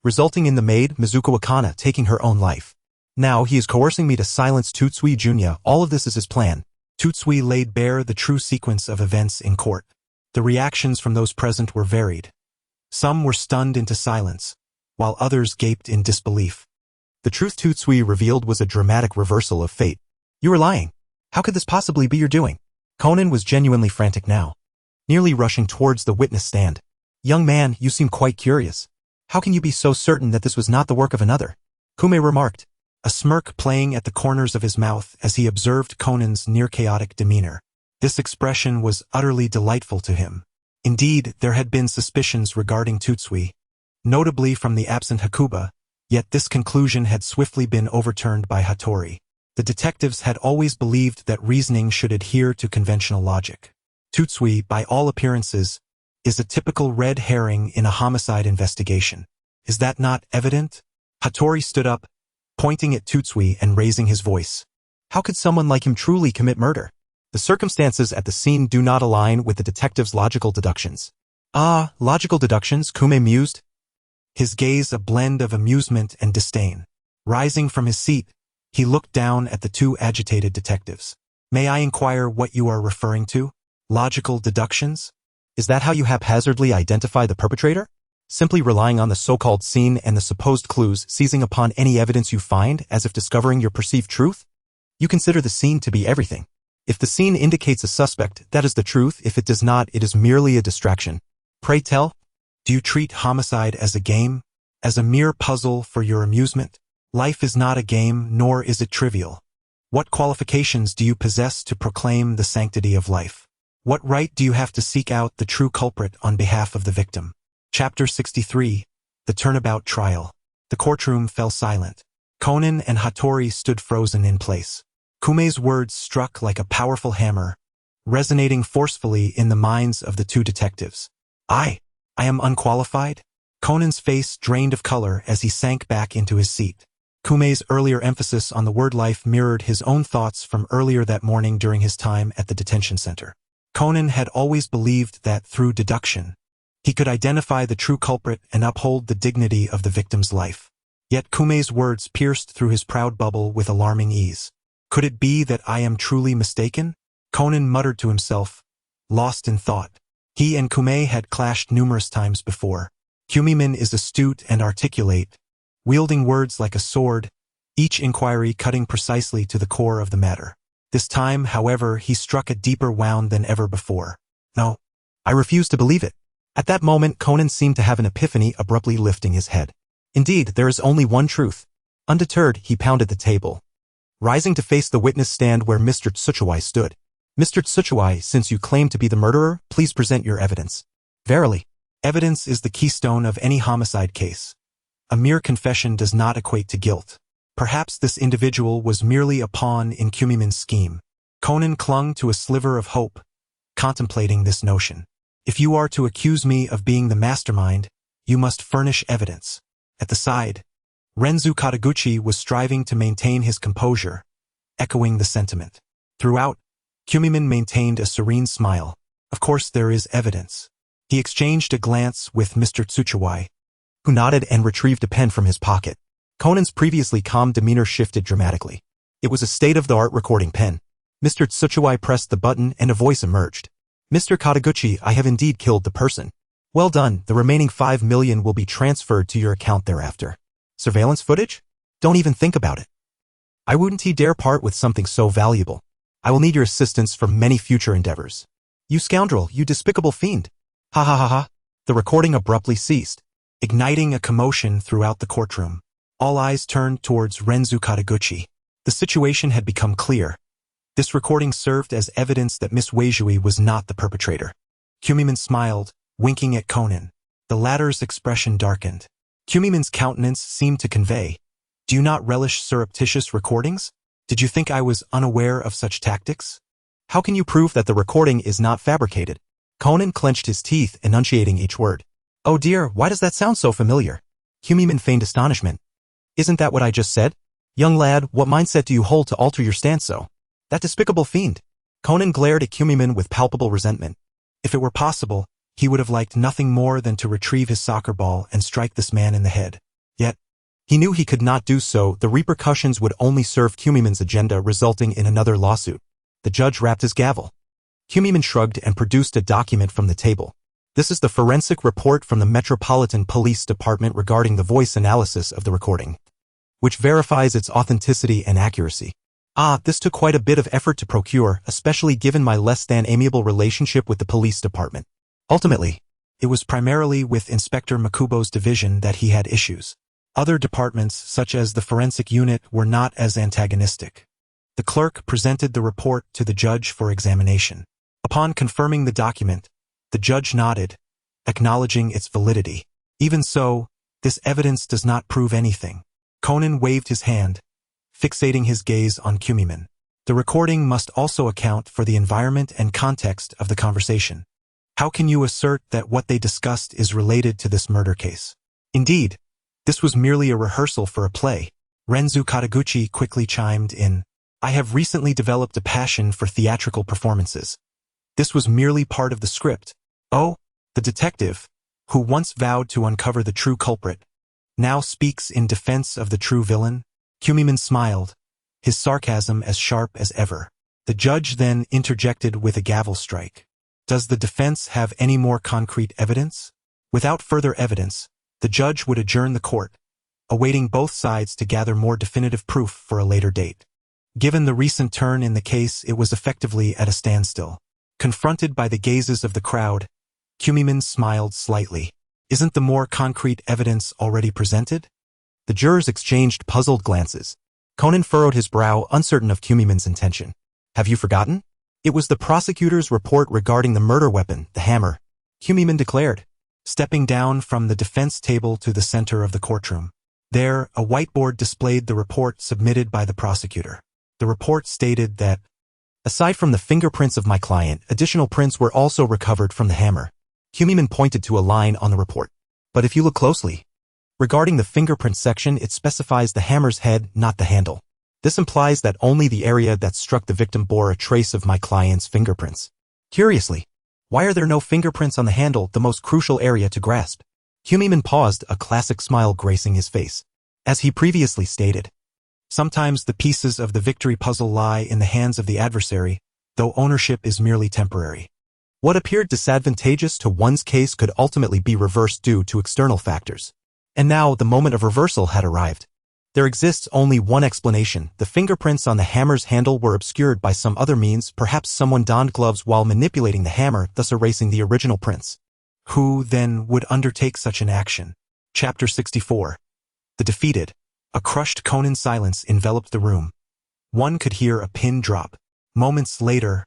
Speaker 1: resulting in the maid, Mizuko Akana, taking her own life. Now he is coercing me to silence Tutsui Junya. All of this is his plan. Tutsui laid bare the true sequence of events in court. The reactions from those present were varied. Some were stunned into silence, while others gaped in disbelief. The truth Tutsui revealed was a dramatic reversal of fate. You are lying. How could this possibly be your doing? Conan was genuinely frantic now, nearly rushing towards the witness stand. Young man, you seem quite curious. How can you be so certain that this was not the work of another? Kume remarked. a smirk playing at the corners of his mouth as he observed Conan's near-chaotic demeanor. This expression was utterly delightful to him. Indeed, there had been suspicions regarding Tutsui, notably from the absent Hakuba, yet this conclusion had swiftly been overturned by Hattori. The detectives had always believed that reasoning should adhere to conventional logic. Tutsui, by all appearances, is a typical red herring in a homicide investigation. Is that not evident? Hattori stood up, pointing at Tutsui and raising his voice. How could someone like him truly commit murder? The circumstances at the scene do not align with the detective's logical deductions. Ah, logical deductions, Kume mused, his gaze a blend of amusement and disdain. Rising from his seat, he looked down at the two agitated detectives. May I inquire what you are referring to? Logical deductions? Is that how you haphazardly identify the perpetrator? Simply relying on the so-called scene and the supposed clues, seizing upon any evidence you find as if discovering your perceived truth? You consider the scene to be everything. If the scene indicates a suspect, that is the truth. If it does not, it is merely a distraction. Pray tell, do you treat homicide as a game? As a mere puzzle for your amusement? Life is not a game, nor is it trivial. What qualifications do you possess to proclaim the sanctity of life? What right do you have to seek out the true culprit on behalf of the victim? Chapter 63. The Turnabout Trial. The courtroom fell silent. Conan and Hattori stood frozen in place. Kume's words struck like a powerful hammer, resonating forcefully in the minds of the two detectives. I am unqualified? Conan's face drained of color as he sank back into his seat. Kume's earlier emphasis on the word life mirrored his own thoughts from earlier that morning during his time at the detention center. Conan had always believed that through deduction, he could identify the true culprit and uphold the dignity of the victim's life. Yet Kume's words pierced through his proud bubble with alarming ease. Could it be that I am truly mistaken? Conan muttered to himself, lost in thought. He and Kume had clashed numerous times before. Kumimin is astute and articulate, wielding words like a sword, each inquiry cutting precisely to the core of the matter. This time, however, he struck a deeper wound than ever before. No, I refuse to believe it. At that moment, Conan seemed to have an epiphany, abruptly lifting his head. Indeed, there is only one truth. Undeterred, he pounded the table, rising to face the witness stand where Mr. Tsuchiwai stood. Mr. Tsuchiwai, since you claim to be the murderer, please present your evidence. Verily, evidence is the keystone of any homicide case. A mere confession does not equate to guilt. Perhaps this individual was merely a pawn in Kumimin's scheme. Conan clung to a sliver of hope, contemplating this notion. If you are to accuse me of being the mastermind, you must furnish evidence. At the side, Renzu Kataguchi was striving to maintain his composure, echoing the sentiment. Throughout, Kumimin maintained a serene smile. Of course there is evidence. He exchanged a glance with Mr. Tsuchiwai, who nodded and retrieved a pen from his pocket. Conan's previously calm demeanor shifted dramatically. It was a state-of-the-art recording pen. Mr. Tsuchiwai pressed the button and a voice emerged. Mr. Kataguchi, I have indeed killed the person. Well done, the remaining 5 million will be transferred to your account thereafter. Surveillance footage? Don't even think about it. I wouldn't dare part with something so valuable. I will need your assistance for many future endeavors. You scoundrel, you despicable fiend. Ha ha ha ha. The recording abruptly ceased, igniting a commotion throughout the courtroom. All eyes turned towards Renzu Kataguchi. The situation had become clear. This recording served as evidence that Miss Weijui was not the perpetrator. Kumimin smiled, winking at Conan. The latter's expression darkened. Kumimin's countenance seemed to convey, do you not relish surreptitious recordings? Did you think I was unaware of such tactics? How can you prove that the recording is not fabricated? Conan clenched his teeth, enunciating each word. Oh dear, why does that sound so familiar? Kumimin feigned astonishment. Isn't that what I just said? Young lad, what mindset do you hold to alter your stance so? That despicable fiend. Conan glared at Kumimin with palpable resentment. If it were possible, he would have liked nothing more than to retrieve his soccer ball and strike this man in the head. Yet, he knew he could not do so. The repercussions would only serve Kumimin's agenda, resulting in another lawsuit. The judge rapped his gavel. Kumimin shrugged and produced a document from the table. This is the forensic report from the Metropolitan Police Department regarding the voice analysis of the recording, which verifies its authenticity and accuracy. This took quite a bit of effort to procure, especially given my less than amiable relationship with the police department. Ultimately, it was primarily with Inspector Makubo's division that he had issues. Other departments, such as the forensic unit, were not as antagonistic. The clerk presented the report to the judge for examination. Upon confirming the document, the judge nodded, acknowledging its validity. Even so, this evidence does not prove anything. Conan waved his hand, fixating his gaze on Kumiman. The recording must also account for the environment and context of the conversation. How can you assert that what they discussed is related to this murder case? Indeed, this was merely a rehearsal for a play. Renzu Kataguchi quickly chimed in. I have recently developed a passion for theatrical performances. This was merely part of the script. Oh, the detective, who once vowed to uncover the true culprit, now speaks in defense of the true villain? Kumiman smiled, his sarcasm as sharp as ever. The judge then interjected with a gavel strike. Does the defense have any more concrete evidence? Without further evidence, the judge would adjourn the court, awaiting both sides to gather more definitive proof for a later date. Given the recent turn in the case, it was effectively at a standstill. Confronted by the gazes of the crowd, Kumiman smiled slightly. Isn't the more concrete evidence already presented? The jurors exchanged puzzled glances. Conan furrowed his brow, uncertain of Kumiman's intention. Have you forgotten? It was the prosecutor's report regarding the murder weapon, the hammer, Kumiman declared, stepping down from the defense table to the center of the courtroom. There, a whiteboard displayed the report submitted by the prosecutor. The report stated that, aside from the fingerprints of my client, additional prints were also recovered from the hammer. Kumiman pointed to a line on the report. But if you look closely, regarding the fingerprint section, it specifies the hammer's head, not the handle. This implies that only the area that struck the victim bore a trace of my client's fingerprints. Curiously, why are there no fingerprints on the handle, the most crucial area to grasp? Kumiman paused, a classic smile gracing his face. As he previously stated, sometimes the pieces of the victory puzzle lie in the hands of the adversary, though ownership is merely temporary. What appeared disadvantageous to one's case could ultimately be reversed due to external factors. And now the moment of reversal had arrived. There exists only one explanation. The fingerprints on the hammer's handle were obscured by some other means. Perhaps someone donned gloves while manipulating the hammer, thus erasing the original prints. Who, then, would undertake such an action? Chapter 64. The defeated. A crushed Conan silence enveloped the room. One could hear a pin drop. Moments later,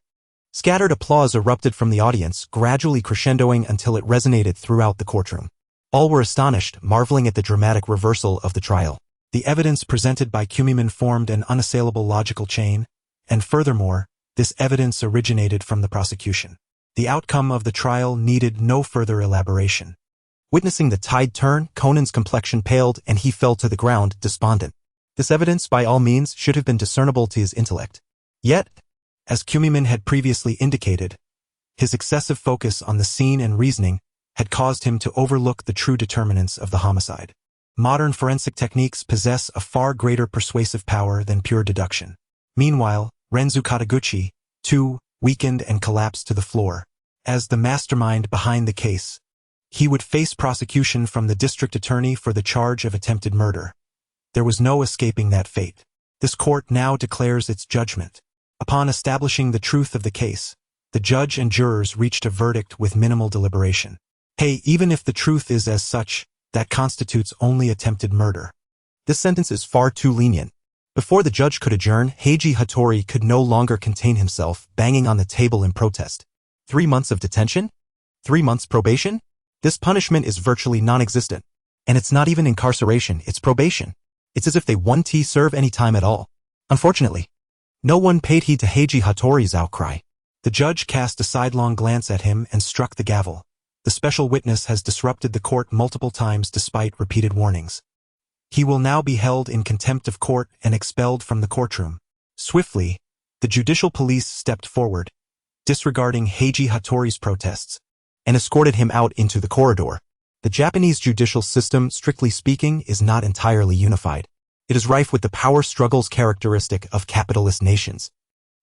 Speaker 1: scattered applause erupted from the audience, gradually crescendoing until it resonated throughout the courtroom. All were astonished, marveling at the dramatic reversal of the trial. The evidence presented by Kumiman formed an unassailable logical chain, and furthermore, this evidence originated from the prosecution. The outcome of the trial needed no further elaboration. Witnessing the tide turn, Conan's complexion paled and he fell to the ground, despondent. This evidence, by all means, should have been discernible to his intellect. Yet, as Kumiman had previously indicated, his excessive focus on the scene and reasoning had caused him to overlook the true determinants of the homicide. Modern forensic techniques possess a far greater persuasive power than pure deduction. Meanwhile, Renzu Kataguchi, too, weakened and collapsed to the floor. As the mastermind behind the case, he would face prosecution from the district attorney for the charge of attempted murder. There was no escaping that fate. This court now declares its judgment. Upon establishing the truth of the case, the judge and jurors reached a verdict with minimal deliberation. Hey, even if the truth is as such, that constitutes only attempted murder. This sentence is far too lenient. Before the judge could adjourn, Heiji Hattori could no longer contain himself, banging on the table in protest. 3 months of detention? 3 months probation? This punishment is virtually non-existent. And it's not even incarceration, it's probation. It's as if they won't serve any time at all. Unfortunately, no one paid heed to Heiji Hattori's outcry. The judge cast a sidelong glance at him and struck the gavel. The special witness has disrupted the court multiple times despite repeated warnings. He will now be held in contempt of court and expelled from the courtroom. Swiftly, the judicial police stepped forward, disregarding Heiji Hattori's protests, and escorted him out into the corridor. The Japanese judicial system, strictly speaking, is not entirely unified. It is rife with the power struggles characteristic of capitalist nations,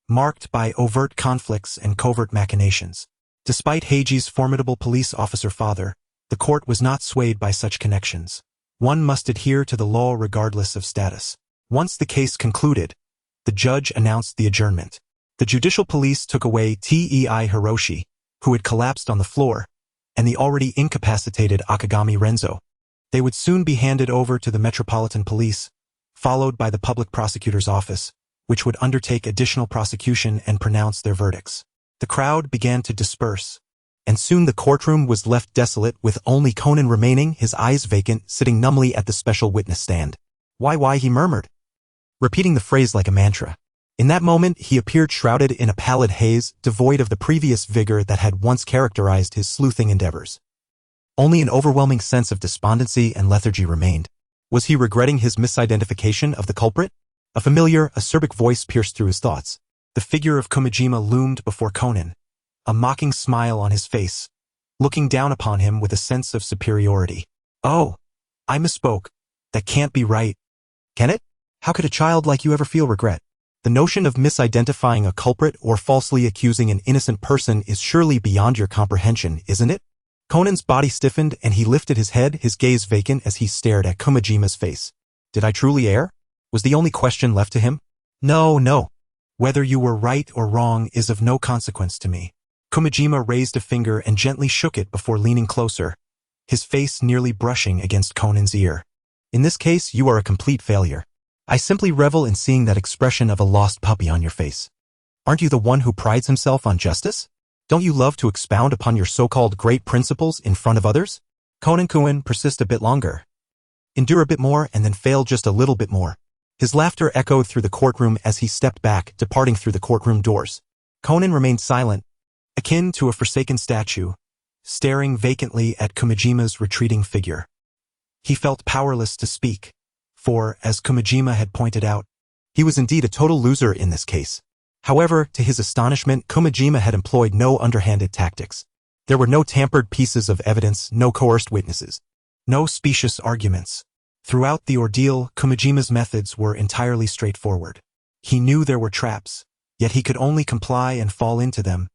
Speaker 1: marked by overt conflicts and covert machinations. Despite Heiji's formidable police officer father, the court was not swayed by such connections. One must adhere to the law regardless of status. Once the case concluded, the judge announced the adjournment. The judicial police took away Tei Hiroshi, who had collapsed on the floor, and the already incapacitated Akagami Renzo. They would soon be handed over to the Metropolitan Police, followed by the Public Prosecutor's Office, which would undertake additional prosecution and pronounce their verdicts. The crowd began to disperse, and soon the courtroom was left desolate with only Conan remaining, his eyes vacant, sitting numbly at the special witness stand. Why, he murmured, repeating the phrase like a mantra. In that moment, he appeared shrouded in a pallid haze, devoid of the previous vigor that had once characterized his sleuthing endeavors. Only an overwhelming sense of despondency and lethargy remained. Was he regretting his misidentification of the culprit? A familiar, acerbic voice pierced through his thoughts. The figure of Kumajima loomed before Conan, a mocking smile on his face, looking down upon him with a sense of superiority. Oh, I misspoke. That can't be right. Can it? How could a child like you ever feel regret? The notion of misidentifying a culprit or falsely accusing an innocent person is surely beyond your comprehension, isn't it? Conan's body stiffened and he lifted his head, his gaze vacant as he stared at Kumajima's face. Did I truly err? Was the only question left to him? No. Whether you were right or wrong is of no consequence to me. Kumajima raised a finger and gently shook it before leaning closer, his face nearly brushing against Conan's ear. In this case, you are a complete failure. I simply revel in seeing that expression of a lost puppy on your face. Aren't you the one who prides himself on justice? Don't you love to expound upon your so-called great principles in front of others? Conan persist a bit longer. Endure a bit more and then fail just a little bit more. His laughter echoed through the courtroom as he stepped back, departing through the courtroom doors. Conan remained silent, akin to a forsaken statue, staring vacantly at Kumajima's retreating figure. He felt powerless to speak, for, as Kumajima had pointed out, he was indeed a total loser in this case. However, to his astonishment, Kumajima had employed no underhanded tactics. There were no tampered pieces of evidence, no coerced witnesses, no specious arguments. Throughout the ordeal, Kumajima's methods were entirely straightforward. He knew there were traps, yet he could only comply and fall into them,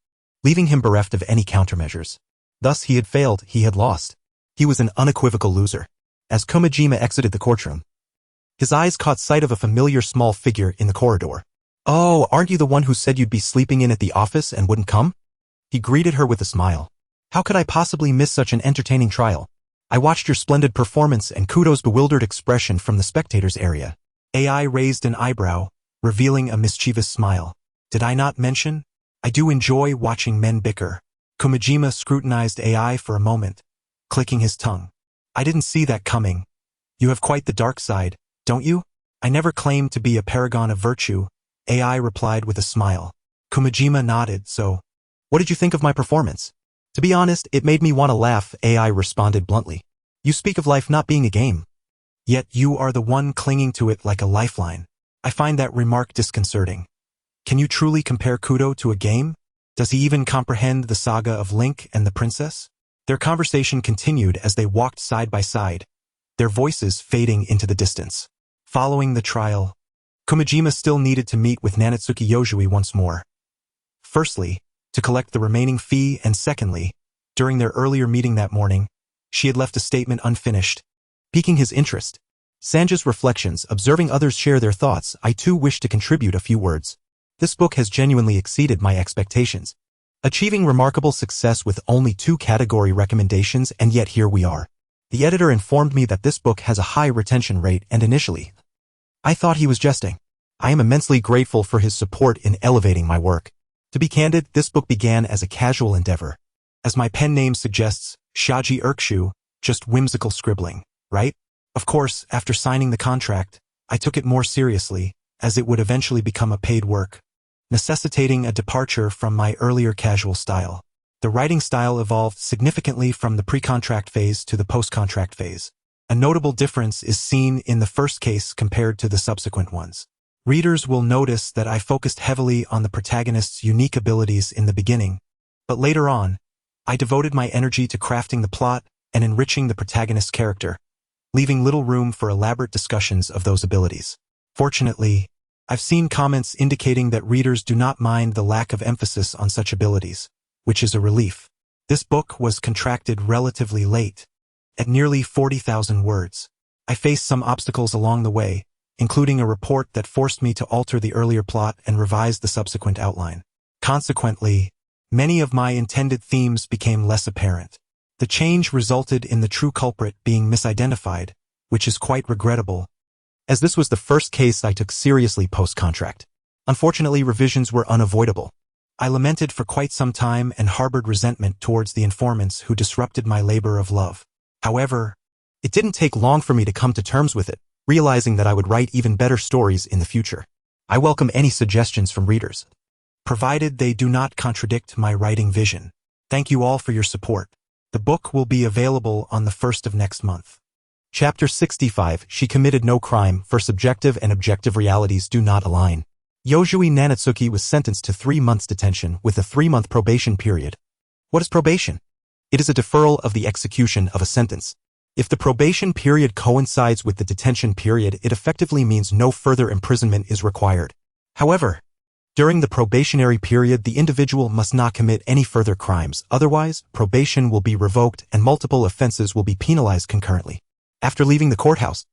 Speaker 1: leaving him bereft of any countermeasures. Thus he had failed, he had lost. He was an unequivocal loser. As Kumajima exited the courtroom, his eyes caught sight of a familiar small figure in the corridor. Oh, aren't you the one who said you'd be sleeping in at the office and wouldn't come? He greeted her with a smile. How could I possibly miss such an entertaining trial? I watched your splendid performance and Kudo's bewildered expression from the spectators' area. AI raised an eyebrow, revealing a mischievous smile. Did I not mention? I do enjoy watching men bicker. Kumajima scrutinized AI for a moment, clicking his tongue. I didn't see that coming. You have quite the dark side, don't you? I never claimed to be a paragon of virtue, AI replied with a smile. Kumajima nodded, so, what did you think of my performance? To be honest, it made me want to laugh, AI responded bluntly. You speak of life not being a game. Yet you are the one clinging to it like a lifeline. I find that remark disconcerting. Can you truly compare Kudo to a game? Does he even comprehend the saga of Link and the princess? Their conversation continued as they walked side by side, their voices fading into the distance. Following the trial, Kumajima still needed to meet with Nanatsuki Yojui once more. Firstly, to collect the remaining fee, and secondly, during their earlier meeting that morning, she had left a statement unfinished, piquing his interest. Sanja's reflections, observing others share their thoughts, I too wish to contribute a few words. This book has genuinely exceeded my expectations, achieving remarkable success with only 2 category recommendations, and yet here we are. The editor informed me that this book has a high retention rate, and initially, I thought he was jesting. I am immensely grateful for his support in elevating my work. To be candid, this book began as a casual endeavor. As my pen name suggests, Shaji Irkshu, just whimsical scribbling, right? Of course, after signing the contract, I took it more seriously, as it would eventually become a paid work, necessitating a departure from my earlier casual style. The writing style evolved significantly from the pre-contract phase to the post-contract phase. A notable difference is seen in the first case compared to the subsequent ones. Readers will notice that I focused heavily on the protagonist's unique abilities in the beginning, but later on, I devoted my energy to crafting the plot and enriching the protagonist's character, leaving little room for elaborate discussions of those abilities. Fortunately, I've seen comments indicating that readers do not mind the lack of emphasis on such abilities, which is a relief. This book was contracted relatively late, at nearly 40,000 words. I faced some obstacles along the way, including a report that forced me to alter the earlier plot and revise the subsequent outline. Consequently, many of my intended themes became less apparent. The change resulted in the true culprit being misidentified, which is quite regrettable, as this was the first case I took seriously post-contract. Unfortunately, revisions were unavoidable. I lamented for quite some time and harbored resentment towards the informants who disrupted my labor of love. However, it didn't take long for me to come to terms with it, realizing that I would write even better stories in the future. I welcome any suggestions from readers, provided they do not contradict my writing vision. Thank you all for your support. The book will be available on the 1st of next month. Chapter 65. She committed no crime, for subjective and objective realities do not align. Yosui Nanatsuki was sentenced to 3 months detention with a 3-month probation period. What is probation? It is a deferral of the execution of a sentence. If the probation period coincides with the detention period, it effectively means no further imprisonment is required. However, during the probationary period, the individual must not commit any further crimes, otherwise, probation will be revoked and multiple offenses will be penalized concurrently. After leaving the courthouse,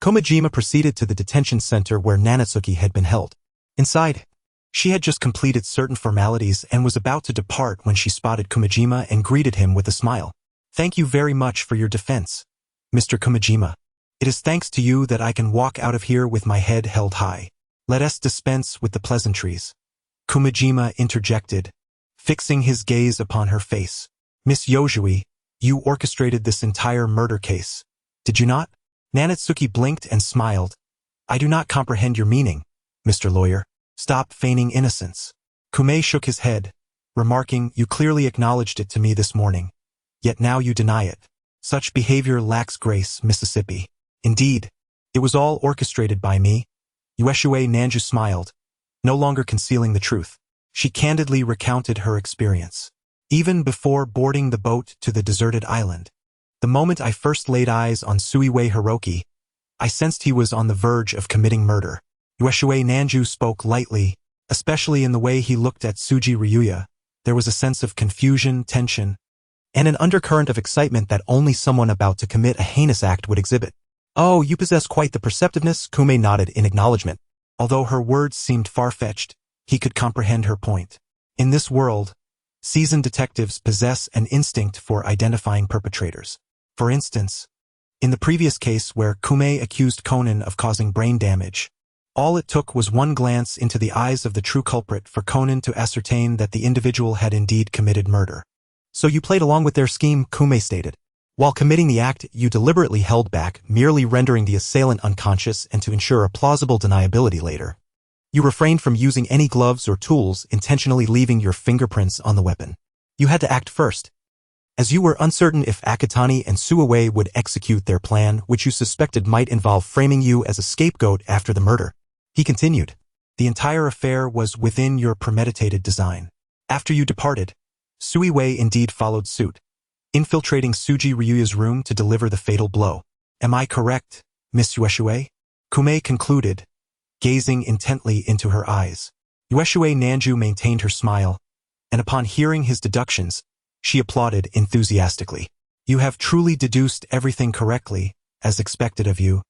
Speaker 1: Komijima proceeded to the detention center where Nanatsuki had been held. Inside, she had just completed certain formalities and was about to depart when she spotted Komijima and greeted him with a smile. Thank you very much for your defense, Mr. Komijima. It is thanks to you that I can walk out of here with my head held high. Let us dispense with the pleasantries, Komijima interjected, fixing his gaze upon her face. Miss Yosui, you orchestrated this entire murder case, did you not? Nanatsuki blinked and smiled. I do not comprehend your meaning, Mr. Lawyer. Stop feigning innocence. Kume shook his head, remarking, you clearly acknowledged it to me this morning, yet now you deny it. Such behavior lacks grace, Mississippi. Indeed, it was all orchestrated by me. Uesue Nanju smiled, no longer concealing the truth. She candidly recounted her experience. Even before boarding the boat to the deserted island, the moment I first laid eyes on Suiwei Hiroki, I sensed he was on the verge of committing murder. Uesue Nanju spoke lightly, especially in the way he looked at Tsuji Ryuya. There was a sense of confusion, tension, and an undercurrent of excitement that only someone about to commit a heinous act would exhibit. Oh, you possess quite the perceptiveness, Kume nodded in acknowledgement. Although her words seemed far-fetched, he could comprehend her point. In this world, seasoned detectives possess an instinct for identifying perpetrators. For instance, in the previous case where Kume accused Conan of causing brain damage, all it took was one glance into the eyes of the true culprit for Conan to ascertain that the individual had indeed committed murder. So you played along with their scheme, Kume stated. While committing the act, you deliberately held back, merely rendering the assailant unconscious and to ensure a plausible deniability later. You refrained from using any gloves or tools, intentionally leaving your fingerprints on the weapon. You had to act first, as you were uncertain if Akitani and Suiwei would execute their plan, which you suspected might involve framing you as a scapegoat after the murder. He continued. The entire affair was within your premeditated design. After you departed, Suiwei indeed followed suit, infiltrating Tsuji Ryuya's room to deliver the fatal blow. Am I correct, Miss Uesue? Kume concluded, gazing intently into her eyes. Uesue Nanju maintained her smile, and upon hearing his deductions, she applauded enthusiastically. You have truly deduced everything correctly, as expected of you.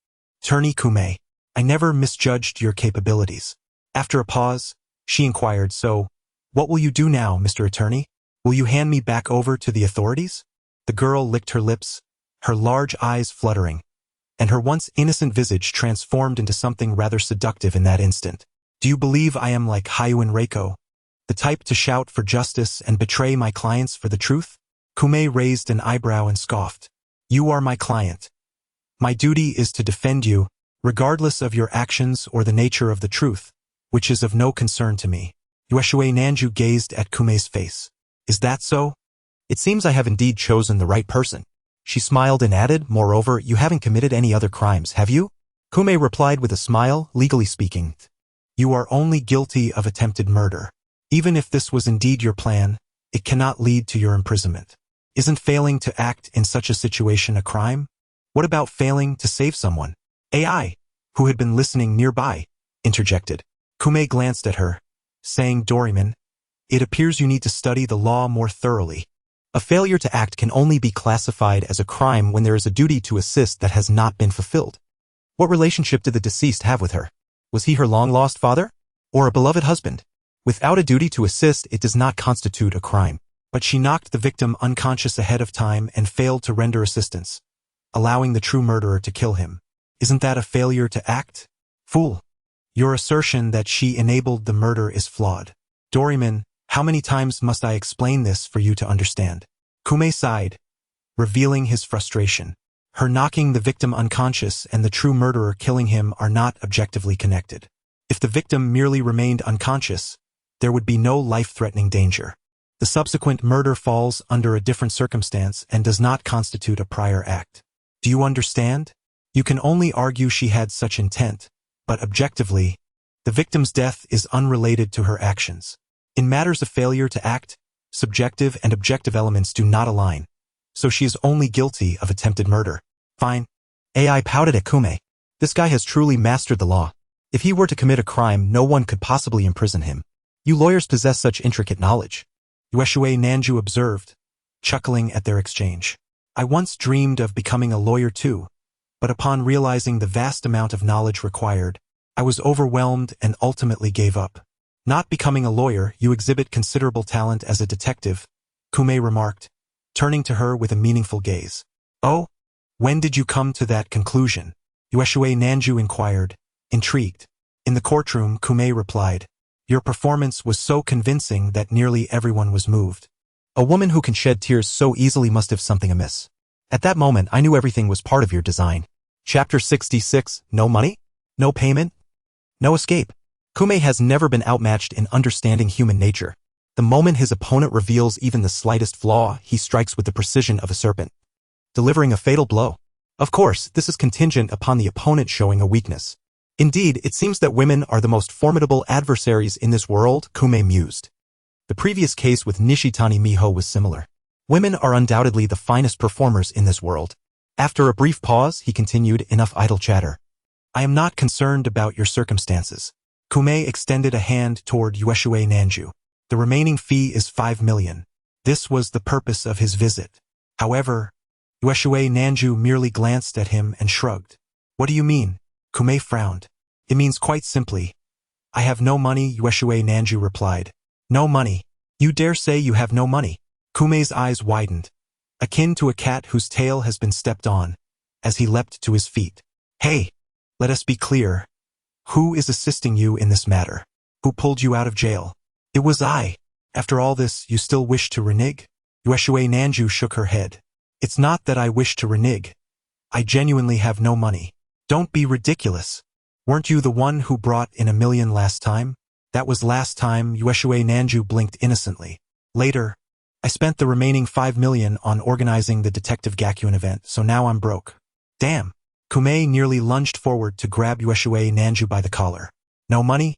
Speaker 1: Attorney Kume, I never misjudged your capabilities. After a pause, she inquired, so, what will you do now, Mr. Attorney? Will you hand me back over to the authorities? The girl licked her lips, her large eyes fluttering, and her once innocent visage transformed into something rather seductive in that instant. Do you believe I am like Hyuin Reiko, the type to shout for justice and betray my clients for the truth? Kume raised an eyebrow and scoffed. You are my client. My duty is to defend you, regardless of your actions or the nature of the truth, which is of no concern to me. Uesue Nanju gazed at Kume's face. Is that so? It seems I have indeed chosen the right person. She smiled and added, moreover, you haven't committed any other crimes, have you? Kume replied with a smile, legally speaking. You are only guilty of attempted murder. Even if this was indeed your plan, it cannot lead to your imprisonment. Isn't failing to act in such a situation a crime? What about failing to save someone? AI, who had been listening nearby, interjected. Kume glanced at her, saying, Doryman, it appears you need to study the law more thoroughly. A failure to act can only be classified as a crime when there is a duty to assist that has not been fulfilled. What relationship did the deceased have with her? Was he her long-lost father? Or a beloved husband? Without a duty to assist, it does not constitute a crime. But she knocked the victim unconscious ahead of time and failed to render assistance, allowing the true murderer to kill him. Isn't that a failure to act? Fool. Your assertion that she enabled the murder is flawed. Doraemon, how many times must I explain this for you to understand? Kume sighed, revealing his frustration. Her knocking the victim unconscious and the true murderer killing him are not objectively connected. If the victim merely remained unconscious, there would be no life-threatening danger. The subsequent murder falls under a different circumstance and does not constitute a prior act. Do you understand? You can only argue she had such intent, but objectively, the victim's death is unrelated to her actions. In matters of failure to act, subjective and objective elements do not align, so she is only guilty of attempted murder. Fine. AI pouted at Kume. This guy has truly mastered the law. If he were to commit a crime, no one could possibly imprison him. You lawyers possess such intricate knowledge. Uesue Nanju observed, chuckling at their exchange. I once dreamed of becoming a lawyer too, but upon realizing the vast amount of knowledge required, I was overwhelmed and ultimately gave up. Not becoming a lawyer, you exhibit considerable talent as a detective, Kume remarked, turning to her with a meaningful gaze. Oh? When did you come to that conclusion? Uesue Nanju inquired, intrigued. In the courtroom, Kume replied, your performance was so convincing that nearly everyone was moved. A woman who can shed tears so easily must have something amiss. At that moment, I knew everything was part of your design. Chapter 66, No money? No payment? No escape. Kume has never been outmatched in understanding human nature. The moment his opponent reveals even the slightest flaw, he strikes with the precision of a serpent, delivering a fatal blow. Of course, this is contingent upon the opponent showing a weakness. Indeed, it seems that women are the most formidable adversaries in this world, Kume mused. The previous case with Nishitani Miho was similar. Women are undoubtedly the finest performers in this world. After a brief pause, he continued, enough idle chatter. I am not concerned about your circumstances. Kume extended a hand toward Uesue Nanju. The remaining fee is 5 million. This was the purpose of his visit. However, Uesue Nanju merely glanced at him and shrugged. What do you mean? Kume frowned. It means quite simply, I have no money, Uesue Nanju replied. No money. You dare say you have no money? Kume's eyes widened, akin to a cat whose tail has been stepped on, as he leapt to his feet. Hey, let us be clear. Who is assisting you in this matter? Who pulled you out of jail? It was I. After all this, you still wish to renege? Uesue Nanju shook her head. It's not that I wish to renege. I genuinely have no money. Don't be ridiculous. Weren't you the one who brought in 1 million last time? That was last time, Uesue Nanju blinked innocently. Later, I spent the remaining 5 million on organizing the Detective Gakuen event, so now I'm broke. Damn. Kume nearly lunged forward to grab Uesue Nanju by the collar. No money?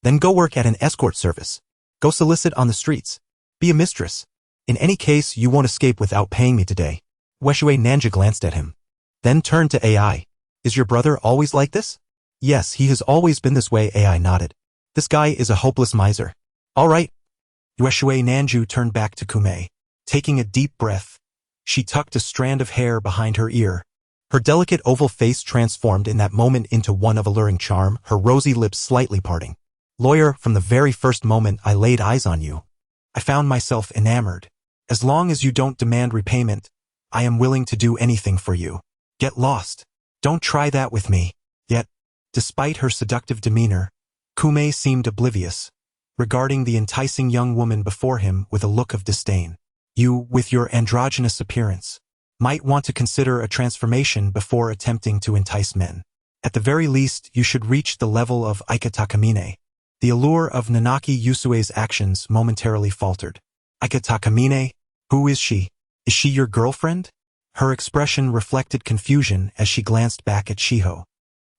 Speaker 1: Then go work at an escort service. Go solicit on the streets. Be a mistress. In any case, you won't escape without paying me today. Uesue Nanju glanced at him, then turned to AI. Is your brother always like this? Yes, he has always been this way, AI nodded. This guy is a hopeless miser. All right. Uesue Nanju turned back to Kume. Taking a deep breath, she tucked a strand of hair behind her ear. Her delicate oval face transformed in that moment into one of alluring charm, her rosy lips slightly parting. Lawyer, from the very first moment I laid eyes on you, I found myself enamored. As long as you don't demand repayment, I am willing to do anything for you. Get lost. Don't try that with me. Yet, despite her seductive demeanor, Kume seemed oblivious, regarding the enticing young woman before him with a look of disdain. You, with your androgynous appearance, might want to consider a transformation before attempting to entice men. At the very least, you should reach the level of Aika Takamine. The allure of Nanaki Yusue's actions momentarily faltered. Aika Takamine? Who is she? Is she your girlfriend? Her expression reflected confusion as she glanced back at Shiho.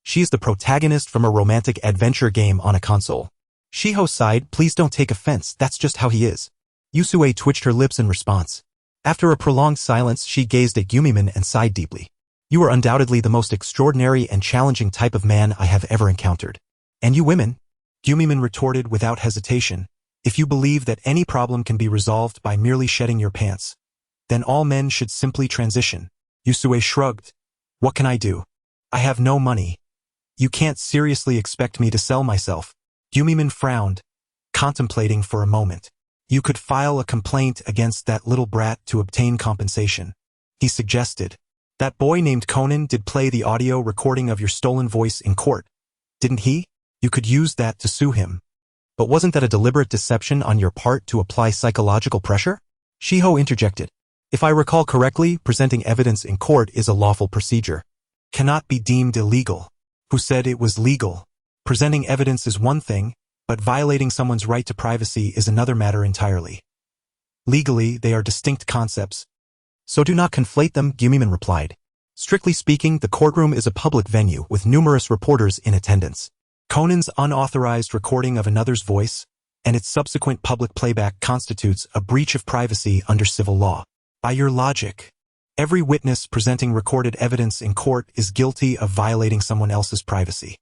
Speaker 1: She is the protagonist from a romantic adventure game on a console. Shiho sighed, please don't take offense, that's just how he is. Yusue twitched her lips in response. After a prolonged silence, she gazed at Gumiman and sighed deeply. You are undoubtedly the most extraordinary and challenging type of man I have ever encountered. And you women? Gumiman retorted without hesitation. If you believe that any problem can be resolved by merely shedding your pants, then all men should simply transition. Yusue shrugged. What can I do? I have no money. You can't seriously expect me to sell myself. Gumiman frowned, contemplating for a moment. You could file a complaint against that little brat to obtain compensation. He suggested. That boy named Conan did play the audio recording of your stolen voice in court, didn't he? You could use that to sue him. But wasn't that a deliberate deception on your part to apply psychological pressure? Shiho interjected. If I recall correctly, presenting evidence in court is a lawful procedure. Cannot be deemed illegal. Who said it was legal? Presenting evidence is one thing, but violating someone's right to privacy is another matter entirely. Legally, they are distinct concepts. So do not conflate them, Gumiman replied. Strictly speaking, the courtroom is a public venue with numerous reporters in attendance. Conan's unauthorized recording of another's voice and its subsequent public playback constitutes a breach of privacy under civil law. By your logic, every witness presenting recorded evidence in court is guilty of violating someone else's privacy.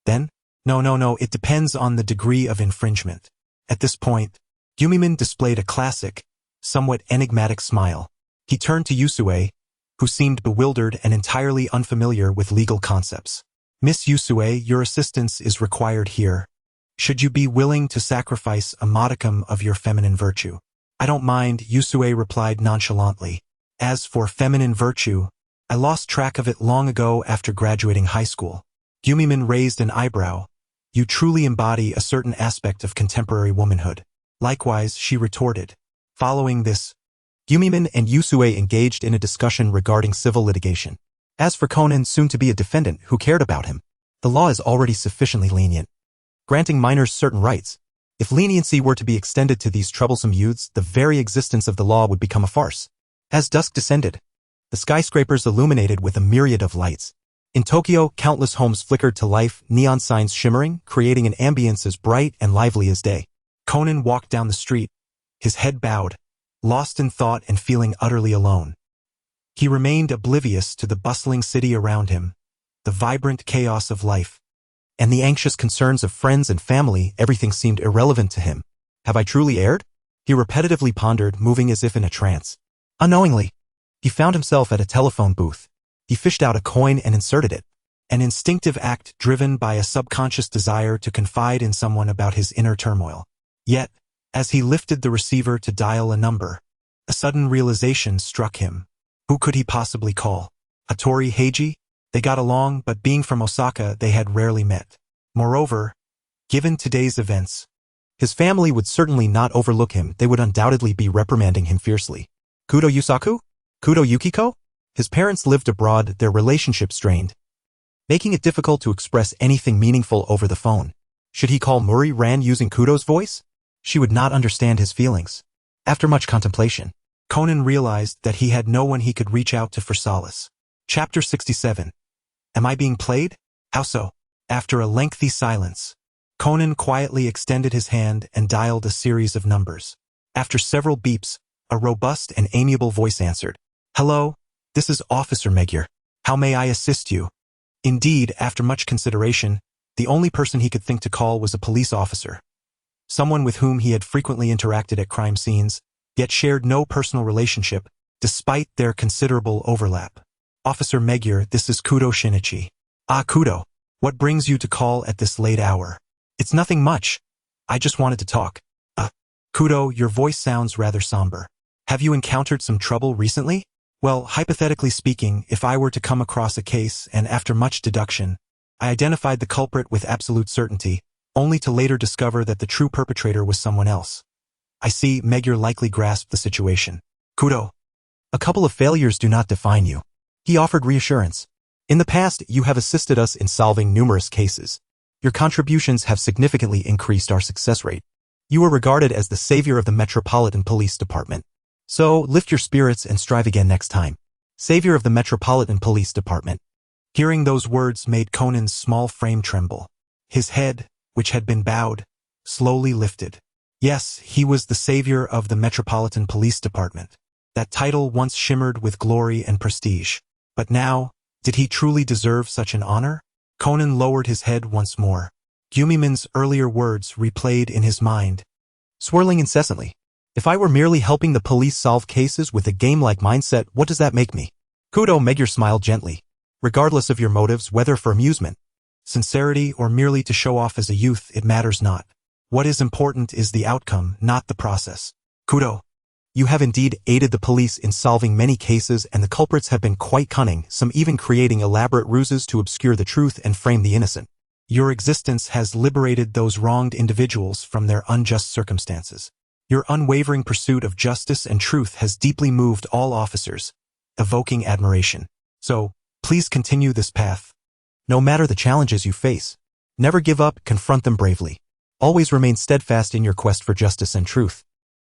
Speaker 1: Then? No, it depends on the degree of infringement. At this point, Gumiman displayed a classic, somewhat enigmatic smile. He turned to Yusue, who seemed bewildered and entirely unfamiliar with legal concepts. Miss Yusue, your assistance is required here. Should you be willing to sacrifice a modicum of your feminine virtue? I don't mind, Yusue replied nonchalantly. As for feminine virtue, I lost track of it long ago after graduating high school. Gumiman raised an eyebrow. You truly embody a certain aspect of contemporary womanhood. Likewise, she retorted. Following this, Gumiman and Yusue engaged in a discussion regarding civil litigation. As for Conan, soon to be a defendant who cared about him, the law is already sufficiently lenient, granting minors certain rights. If leniency were to be extended to these troublesome youths, the very existence of the law would become a farce. As dusk descended, the skyscrapers illuminated with a myriad of lights. In Tokyo, countless homes flickered to life, neon signs shimmering, creating an ambience as bright and lively as day. Conan walked down the street, his head bowed, lost in thought and feeling utterly alone. He remained oblivious to the bustling city around him, the vibrant chaos of life, and the anxious concerns of friends and family. Everything seemed irrelevant to him. Have I truly erred? He repetitively pondered, moving as if in a trance. Unknowingly, he found himself at a telephone booth. He fished out a coin and inserted it, an instinctive act driven by a subconscious desire to confide in someone about his inner turmoil. Yet, as he lifted the receiver to dial a number, a sudden realization struck him. Who could he possibly call? Hattori Heiji? They got along, but being from Osaka, they had rarely met. Moreover, given today's events, his family would certainly not overlook him. They would undoubtedly be reprimanding him fiercely. Kudo Yusaku? Kudo Yukiko? His parents lived abroad, their relationship strained, making it difficult to express anything meaningful over the phone. Should he call Muri Ran using Kudo's voice? She would not understand his feelings. After much contemplation, Conan realized that he had no one he could reach out to for solace. Chapter 67. Am I being played? How so? After a lengthy silence, Conan quietly extended his hand and dialed a series of numbers. After several beeps, a robust and amiable voice answered. Hello, this is Officer Magyar. How may I assist you? Indeed, after much consideration, the only person he could think to call was a police officer. Someone with whom he had frequently interacted at crime scenes, yet shared no personal relationship, despite their considerable overlap. Officer Magyar, this is Kudo Shinichi. Ah, Kudo. What brings you to call at this late hour? It's nothing much. I just wanted to talk. Kudo, your voice sounds rather somber. Have you encountered some trouble recently? Well, hypothetically speaking, if I were to come across a case and after much deduction, I identified the culprit with absolute certainty, only to later discover that the true perpetrator was someone else. I see, Magyar likely grasped the situation. Kudo. A couple of failures do not define you. He offered reassurance. In the past, you have assisted us in solving numerous cases. Your contributions have significantly increased our success rate. You are regarded as the savior of the Metropolitan Police Department. So, lift your spirits and strive again next time. Savior of the Metropolitan Police Department. Hearing those words made Conan's small frame tremble. His head, which had been bowed, slowly lifted. Yes, he was the savior of the Metropolitan Police Department. That title once shimmered with glory and prestige. But now, did he truly deserve such an honor? Conan lowered his head once more. Gumiman's earlier words replayed in his mind, swirling incessantly. If I were merely helping the police solve cases with a game-like mindset, what does that make me? Kudo Magyar smiled gently. Regardless of your motives, whether for amusement, sincerity, or merely to show off as a youth, it matters not. What is important is the outcome, not the process. Kudo. You have indeed aided the police in solving many cases, and the culprits have been quite cunning, some even creating elaborate ruses to obscure the truth and frame the innocent. Your existence has liberated those wronged individuals from their unjust circumstances. Your unwavering pursuit of justice and truth has deeply moved all officers, evoking admiration. So, please continue this path. No matter the challenges you face, never give up, confront them bravely. Always remain steadfast in your quest for justice and truth.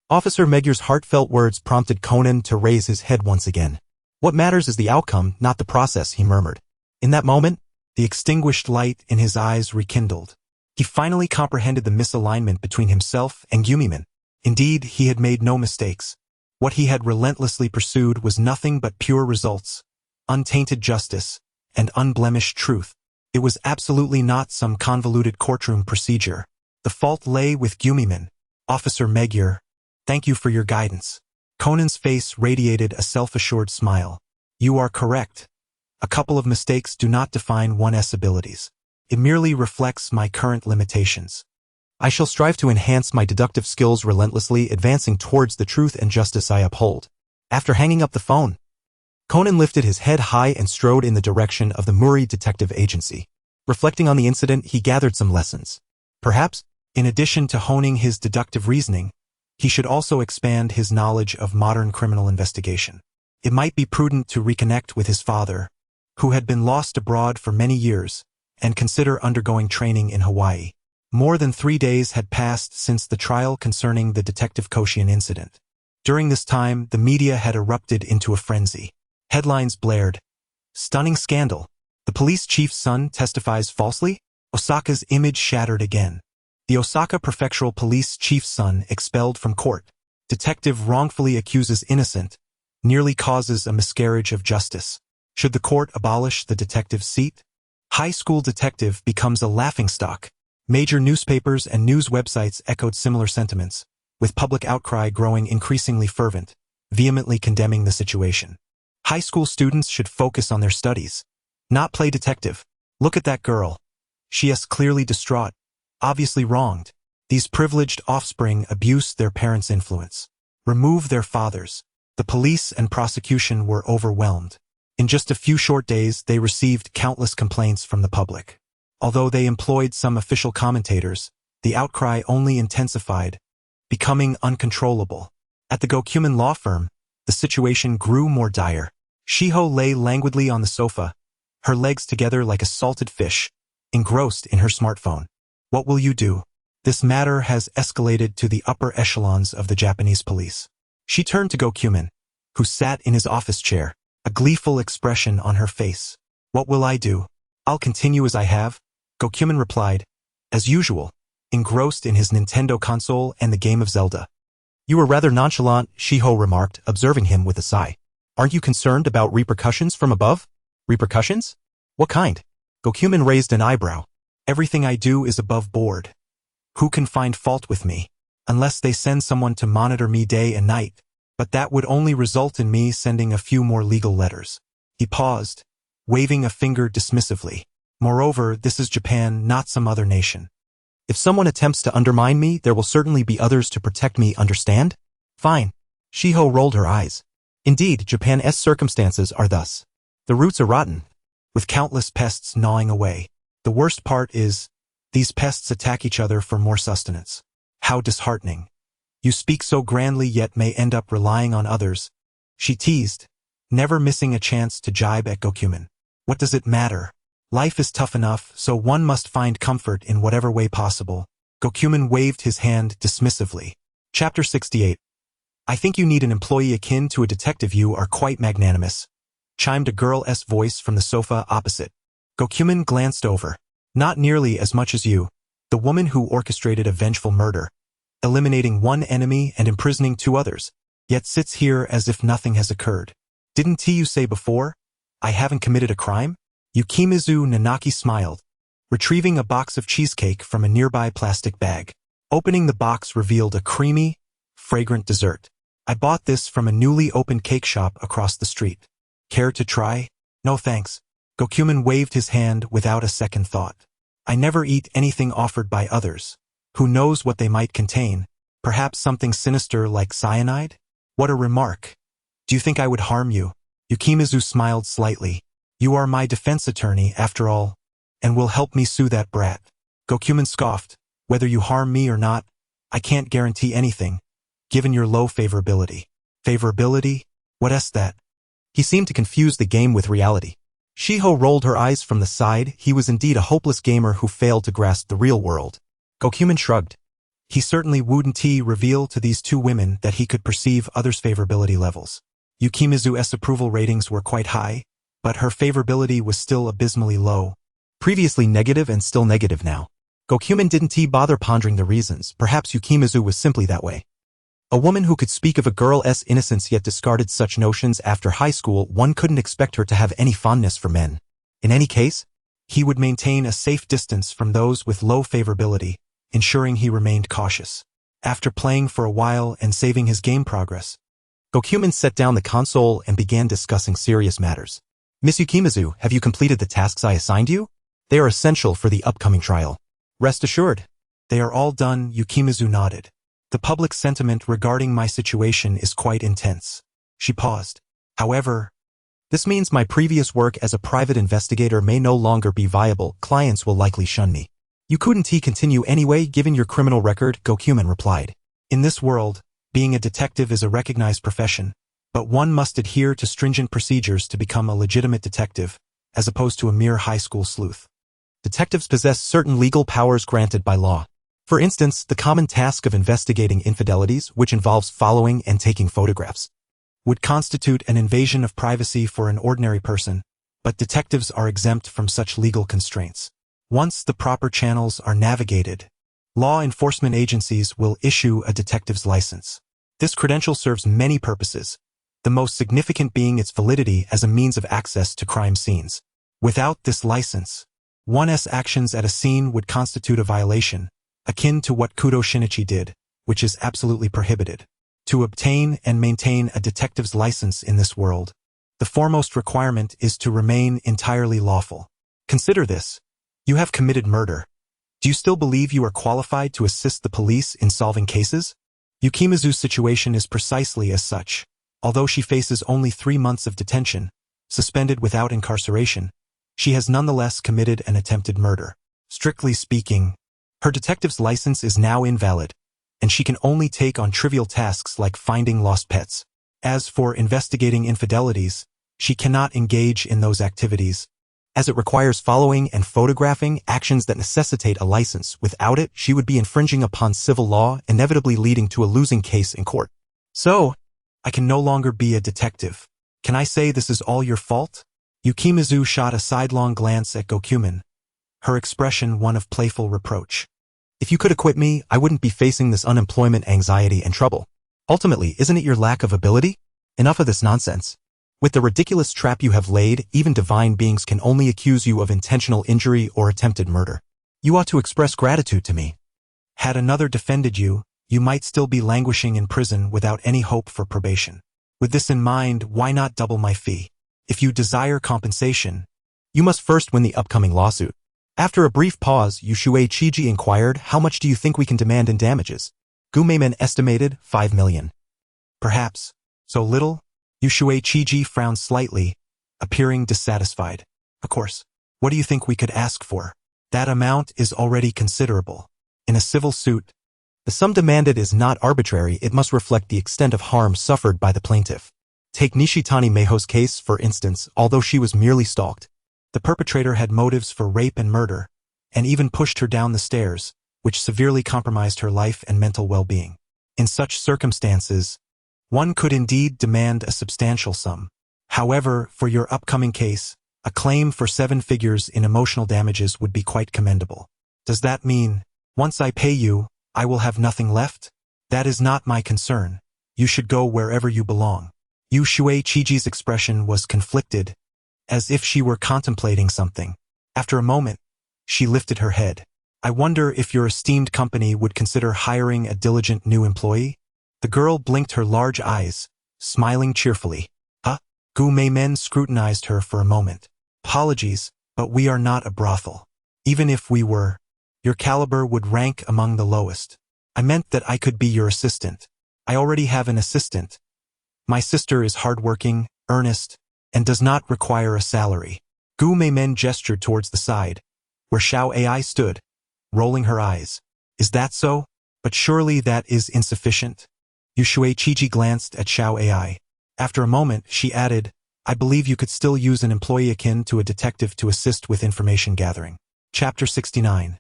Speaker 1: Officer Megur's heartfelt words prompted Conan to raise his head once again. What matters is the outcome, not the process, he murmured. In that moment, the extinguished light in his eyes rekindled. He finally comprehended the misalignment between himself and Gumimin. Indeed, he had made no mistakes. What he had relentlessly pursued was nothing but pure results, untainted justice, and unblemished truth. It was absolutely not some convoluted courtroom procedure. The fault lay with Gumimin. Officer Megur, thank you for your guidance. Conan's face radiated a self-assured smile. You are correct. A couple of mistakes do not define one's abilities. It merely reflects my current limitations. I shall strive to enhance my deductive skills relentlessly, advancing towards the truth and justice I uphold. After hanging up the phone, Conan lifted his head high and strode in the direction of the Muri Detective Agency. Reflecting on the incident, he gathered some lessons. Perhaps, in addition to honing his deductive reasoning, he should also expand his knowledge of modern criminal investigation. It might be prudent to reconnect with his father, who had been lost abroad for many years, and consider undergoing training in Hawaii. More than 3 days had passed since the trial concerning the Detective Conan incident. During this time, the media had erupted into a frenzy. Headlines blared. Stunning scandal. The police chief's son testifies falsely? Osaka's image shattered again. The Osaka Prefectural Police Chief's son expelled from court. Detective wrongfully accuses innocent, nearly causes a miscarriage of justice. Should the court abolish the detective's seat? High school detective becomes a laughingstock. Major newspapers and news websites echoed similar sentiments, with public outcry growing increasingly fervent, vehemently condemning the situation. High school students should focus on their studies, not play detective. Look at that girl. She is clearly distraught, obviously wronged. These privileged offspring abuse their parents' influence. Remove their fathers. The police and prosecution were overwhelmed. In just a few short days, they received countless complaints from the public. Although they employed some official commentators, the outcry only intensified, becoming uncontrollable. At the Gokumen law firm, the situation grew more dire. Shiho lay languidly on the sofa, her legs together like a salted fish, engrossed in her smartphone. What will you do? This matter has escalated to the upper echelons of the Japanese police. She turned to Gokumen, who sat in his office chair, a gleeful expression on her face. What will I do? I'll continue as I have, Gokumen replied, as usual, engrossed in his Nintendo console and the game of Zelda. You were rather nonchalant, Shiho remarked, observing him with a sigh. Aren't you concerned about repercussions from above? Repercussions? What kind? Gokumen raised an eyebrow. Everything I do is above board. Who can find fault with me? Unless they send someone to monitor me day and night. But that would only result in me sending a few more legal letters. He paused, waving a finger dismissively. Moreover, this is Japan, not some other nation. If someone attempts to undermine me, there will certainly be others to protect me, understand? Fine. Shiho rolled her eyes. Indeed, Japan's circumstances are thus. The roots are rotten, with countless pests gnawing away. The worst part is, these pests attack each other for more sustenance. How disheartening. You speak so grandly yet may end up relying on others. She teased, never missing a chance to jibe at Gokumen. What does it matter? Life is tough enough, so one must find comfort in whatever way possible. Gokumen waved his hand dismissively. Chapter 68. I think you need an employee akin to a detective. You are quite magnanimous, chimed a girl's voice from the sofa opposite. Gokumen glanced over. Not nearly as much as you, the woman who orchestrated a vengeful murder, eliminating one enemy and imprisoning 2 others, yet sits here as if nothing has occurred. Didn't you say before, I haven't committed a crime? Yukimizu Nanaki smiled, retrieving a box of cheesecake from a nearby plastic bag. Opening the box revealed a creamy, fragrant dessert. I bought this from a newly opened cake shop across the street. Care to try? No thanks. Gokumen waved his hand without a second thought. I never eat anything offered by others. Who knows what they might contain? Perhaps something sinister like cyanide? What a remark. Do you think I would harm you? Yukimizu smiled slightly. You are my defense attorney, after all, and will help me sue that brat. Gokuman scoffed. Whether you harm me or not, I can't guarantee anything, given your low favorability. Favorability? What is that? He seemed to confuse the game with reality. Shiho rolled her eyes from the side. He was indeed a hopeless gamer who failed to grasp the real world. Gokuman shrugged. He certainly wouldn't reveal to these two women that he could perceive others' favorability levels. Yukimizu's approval ratings were quite high, but her favorability was still abysmally low. Previously negative and still negative now. Gokuman didn't bother pondering the reasons. Perhaps Yukimizu was simply that way. A woman who could speak of a girl's innocence yet discarded such notions after high school, one couldn't expect her to have any fondness for men. In any case, he would maintain a safe distance from those with low favorability, ensuring he remained cautious. After playing for a while and saving his game progress, Gokuman set down the console and began discussing serious matters. Miss Yukimizu, have you completed the tasks I assigned you? They are essential for the upcoming trial. Rest assured. They are all done. Yukimizu nodded. The public sentiment regarding my situation is quite intense. She paused. However, this means my previous work as a private investigator may no longer be viable. Clients will likely shun me. You couldn't continue anyway, given your criminal record, Gokuman replied. In this world, being a detective is a recognized profession, but one must adhere to stringent procedures to become a legitimate detective, as opposed to a mere high school sleuth. Detectives possess certain legal powers granted by law. For instance, the common task of investigating infidelities, which involves following and taking photographs, would constitute an invasion of privacy for an ordinary person, but detectives are exempt from such legal constraints. Once the proper channels are navigated, law enforcement agencies will issue a detective's license. This credential serves many purposes, the most significant being its validity as a means of access to crime scenes. Without this license, one's actions at a scene would constitute a violation, akin to what Kudo Shinichi did, which is absolutely prohibited. To obtain and maintain a detective's license in this world, the foremost requirement is to remain entirely lawful. Consider this. You have committed murder. Do you still believe you are qualified to assist the police in solving cases? Yukimizu's situation is precisely as such. Although she faces only 3 months of detention, suspended without incarceration, she has nonetheless committed an attempted murder. Strictly speaking, her detective's license is now invalid, and she can only take on trivial tasks like finding lost pets. As for investigating infidelities, she cannot engage in those activities, as it requires following and photographing actions that necessitate a license. Without it, she would be infringing upon civil law, inevitably leading to a losing case in court. So, I can no longer be a detective. Can I say this is all your fault? Yukimizu shot a sidelong glance at Gokuman, her expression one of playful reproach. If you could acquit me, I wouldn't be facing this unemployment, anxiety, and trouble. Ultimately, isn't it your lack of ability? Enough of this nonsense. With the ridiculous trap you have laid, even divine beings can only accuse you of intentional injury or attempted murder. You ought to express gratitude to me. Had another defended you, you might still be languishing in prison without any hope for probation. With this in mind, why not double my fee? If you desire compensation, you must first win the upcoming lawsuit. After a brief pause, Yushuei inquired, how much do you think we can demand in damages? Gumeiman estimated 5 million. Perhaps. So little? Yushuei frowned slightly, appearing dissatisfied. Of course. What do you think we could ask for? That amount is already considerable. In a civil suit, the sum demanded is not arbitrary. It must reflect the extent of harm suffered by the plaintiff. Take Nishitani Meiho's case, for instance. Although she was merely stalked, the perpetrator had motives for rape and murder, and even pushed her down the stairs, which severely compromised her life and mental well-being. In such circumstances, one could indeed demand a substantial sum. However, for your upcoming case, a claim for 7 figures in emotional damages would be quite commendable. Does that mean, once I pay you, I will have nothing left? That is not my concern. You should go wherever you belong. Yushuei expression was conflicted, as if she were contemplating something. After a moment, she lifted her head. I wonder if your esteemed company would consider hiring a diligent new employee? The girl blinked her large eyes, smiling cheerfully. Huh? Gu Meimen scrutinized her for a moment. Apologies, but we are not a brothel. Even if we were, Your caliber would rank among the lowest. I meant that I could be your assistant. I already have an assistant. My sister is hardworking, earnest, and does not require a salary. Gu Meimen gestured towards the side, where Xiao Ai stood, rolling her eyes. Is that so? But surely that is insufficient. Yushui Chiji glanced at Xiao Ai. After a moment, she added, I believe you could still use an employee akin to a detective to assist with information gathering. Chapter 69.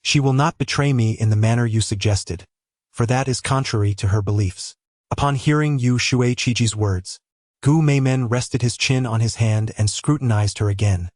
Speaker 1: She will not betray me in the manner you suggested, for that is contrary to her beliefs. Upon hearing Yu Shuichiji's words, Gu Meimen rested his chin on his hand and scrutinized her again,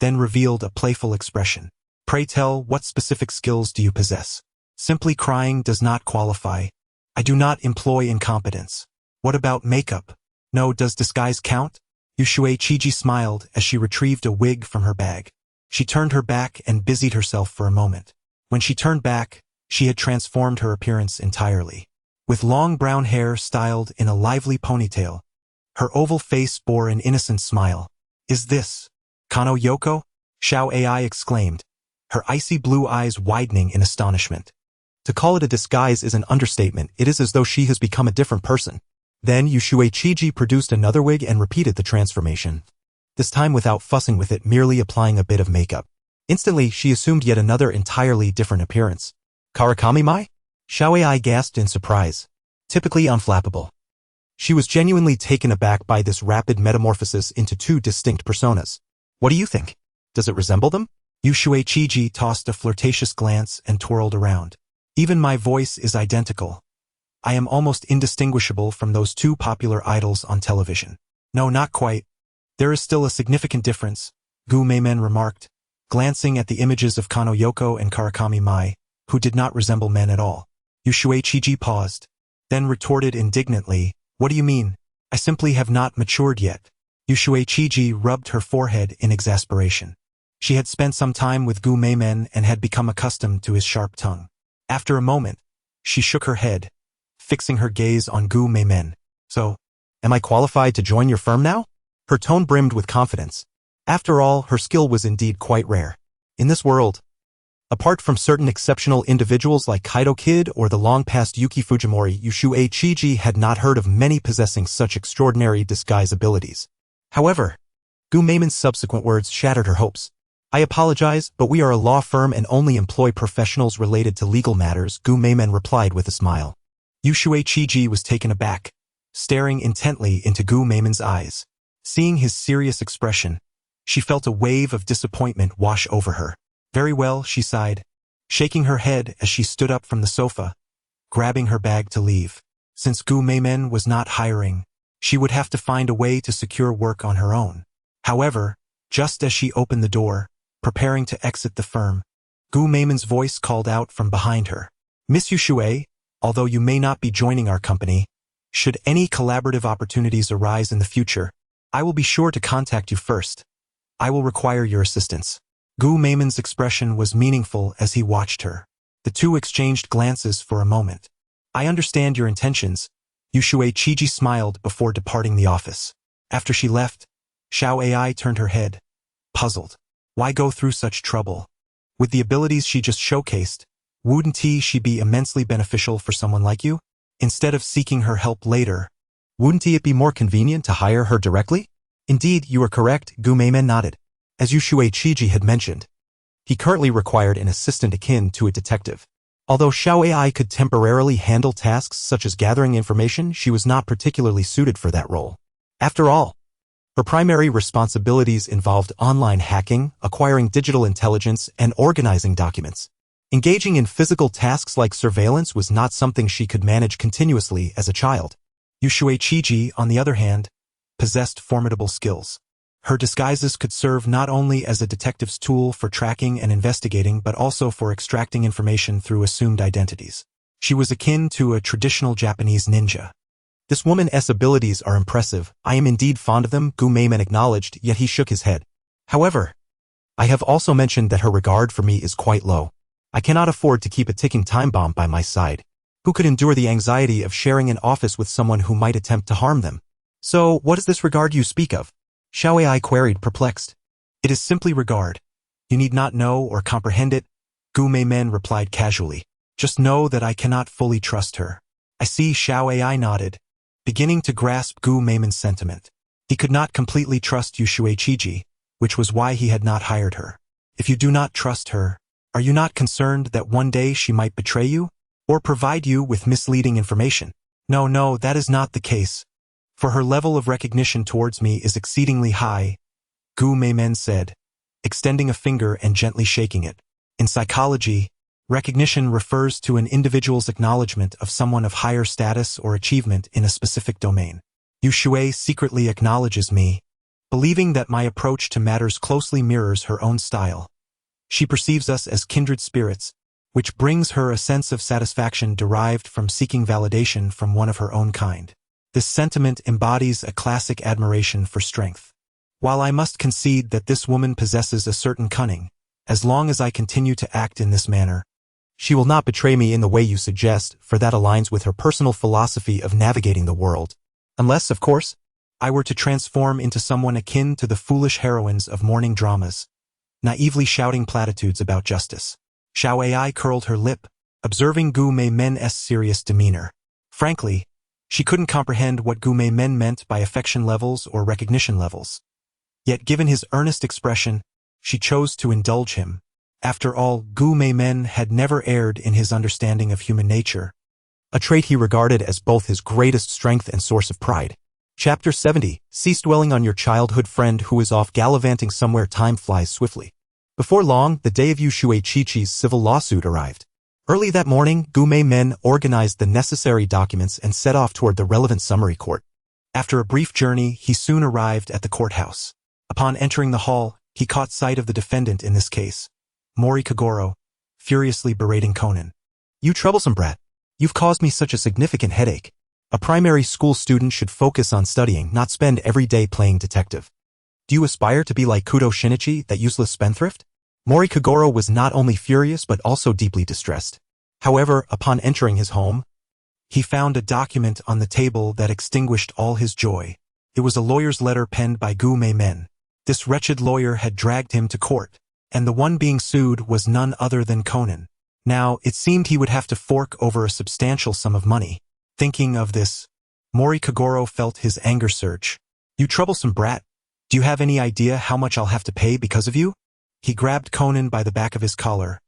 Speaker 1: then revealed a playful expression. Pray tell, what specific skills do you possess? Simply crying does not qualify. I do not employ incompetence. What about makeup? No, does disguise count? Yu Shuichiji smiled as she retrieved a wig from her bag. She turned her back and busied herself for a moment. When she turned back, she had transformed her appearance entirely. With long brown hair styled in a lively ponytail, her oval face bore an innocent smile. Is this Kano Yoko? Xiao Ai exclaimed, her icy blue eyes widening in astonishment. To call it a disguise is an understatement. It is as though she has become a different person. Then Yu Shuichiji produced another wig and repeated the transformation. This time without fussing with it, merely applying a bit of makeup. Instantly, she assumed yet another entirely different appearance. Karakami Mai? Xiao Ai gasped in surprise. Typically unflappable. She was genuinely taken aback by this rapid metamorphosis into two distinct personas. What do you think? Does it resemble them? Yu Shuichiji tossed a flirtatious glance and twirled around. Even my voice is identical. I am almost indistinguishable from those two popular idols on television. No, not quite. There is still a significant difference, Gu Meimen remarked, glancing at the images of Kano Yoko and Karakami Mai, who did not resemble men at all. Yu Shuichiji paused, then retorted indignantly, what do you mean? I simply have not matured yet. Yu Shuichiji rubbed her forehead in exasperation. She had spent some time with Gu Meimen and had become accustomed to his sharp tongue. After a moment, she shook her head, fixing her gaze on Gu Meimen. So, am I qualified to join your firm now? Her tone brimmed with confidence. After all, her skill was indeed quite rare. In this world, apart from certain exceptional individuals like Kaido Kid or the long-past Yuki Fujimori, Yu Shuichiji had not heard of many possessing such extraordinary disguise abilities. However, Gu Meimen's subsequent words shattered her hopes. I apologize, but we are a law firm and only employ professionals related to legal matters, Gu Meimen replied with a smile. Yu Shuichiji was taken aback, staring intently into Gu Meimen's eyes. Seeing his serious expression, she felt a wave of disappointment wash over her. Very well, she sighed, shaking her head as she stood up from the sofa, grabbing her bag to leave. Since Gu Meimen was not hiring, she would have to find a way to secure work on her own. However, just as she opened the door, preparing to exit the firm, Gu Meimen's voice called out from behind her. Miss Yu Shui, although you may not be joining our company, should any collaborative opportunities arise in the future, I will be sure to contact you first. I will require your assistance. Gu Meimen's expression was meaningful as he watched her. The two exchanged glances for a moment. I understand your intentions. Yu Shuichiji smiled before departing the office. After she left, Xiao Ai turned her head, puzzled. Why go through such trouble? With the abilities she just showcased, wouldn't she be immensely beneficial for someone like you? Instead of seeking her help later, wouldn't it be more convenient to hire her directly? Indeed, you are correct, Gu Meimen nodded. As Yu Shuichiji had mentioned, he currently required an assistant akin to a detective. Although Xiao Ai could temporarily handle tasks such as gathering information, she was not particularly suited for that role. After all, her primary responsibilities involved online hacking, acquiring digital intelligence, and organizing documents. Engaging in physical tasks like surveillance was not something she could manage continuously as a child. Yu Shuichiji, on the other hand, possessed formidable skills. Her disguises could serve not only as a detective's tool for tracking and investigating but also for extracting information through assumed identities. She was akin to a traditional Japanese ninja. This woman's abilities are impressive. I am indeed fond of them, Gu Meimen acknowledged, yet he shook his head. However, I have also mentioned that her regard for me is quite low. I cannot afford to keep a ticking time bomb by my side. Who could endure the anxiety of sharing an office with someone who might attempt to harm them? So, what is this regard you speak of? Xiao Ai queried, perplexed. It is simply regard. You need not know or comprehend it, Gu Meimen replied casually. Just know that I cannot fully trust her. I see. Xiao Ai nodded, beginning to grasp Gu Meimen's sentiment. He could not completely trust Yu Shuiqiji, which was why he had not hired her. If you do not trust her, are you not concerned that one day she might betray you? Or provide you with misleading information? No, that is not the case. For her level of recognition towards me is exceedingly high, Gu Meimen said, extending a finger and gently shaking it. In psychology, recognition refers to an individual's acknowledgement of someone of higher status or achievement in a specific domain. Yu Shui secretly acknowledges me, believing that my approach to matters closely mirrors her own style. She perceives us as kindred spirits, which brings her a sense of satisfaction derived from seeking validation from one of her own kind. This sentiment embodies a classic admiration for strength. While I must concede that this woman possesses a certain cunning, as long as I continue to act in this manner, she will not betray me in the way you suggest, for that aligns with her personal philosophy of navigating the world. Unless, of course, I were to transform into someone akin to the foolish heroines of morning dramas, naively shouting platitudes about justice. Xiao Ai curled her lip, observing Gu Meimen's serious demeanor. Frankly, she couldn't comprehend what Gu Meimen meant by affection levels or recognition levels. Yet given his earnest expression, she chose to indulge him. After all, Gu Meimen had never erred in his understanding of human nature, a trait he regarded as both his greatest strength and source of pride. Chapter 70. Cease dwelling on your childhood friend who is off gallivanting somewhere. Time flies swiftly. Before long, the day of Yu Shuiqiji's civil lawsuit arrived. Early that morning, Gu Meimen organized the necessary documents and set off toward the relevant summary court. After a brief journey, he soon arrived at the courthouse. Upon entering the hall, he caught sight of the defendant in this case, Mori Kagoro, furiously berating Conan. You troublesome brat. You've caused me such a significant headache. A primary school student should focus on studying, not spend every day playing detective. Do you aspire to be like Kudo Shinichi, that useless spendthrift? Mori Kagoro was not only furious but also deeply distressed. However, upon entering his home, he found a document on the table that extinguished all his joy. It was a lawyer's letter penned by Gu Meimen. This wretched lawyer had dragged him to court, and the one being sued was none other than Conan. Now, it seemed he would have to fork over a substantial sum of money. Thinking of this, Mori Kagoro felt his anger surge. You troublesome brat. Do you have any idea how much I'll have to pay because of you? He grabbed Conan by the back of his collar,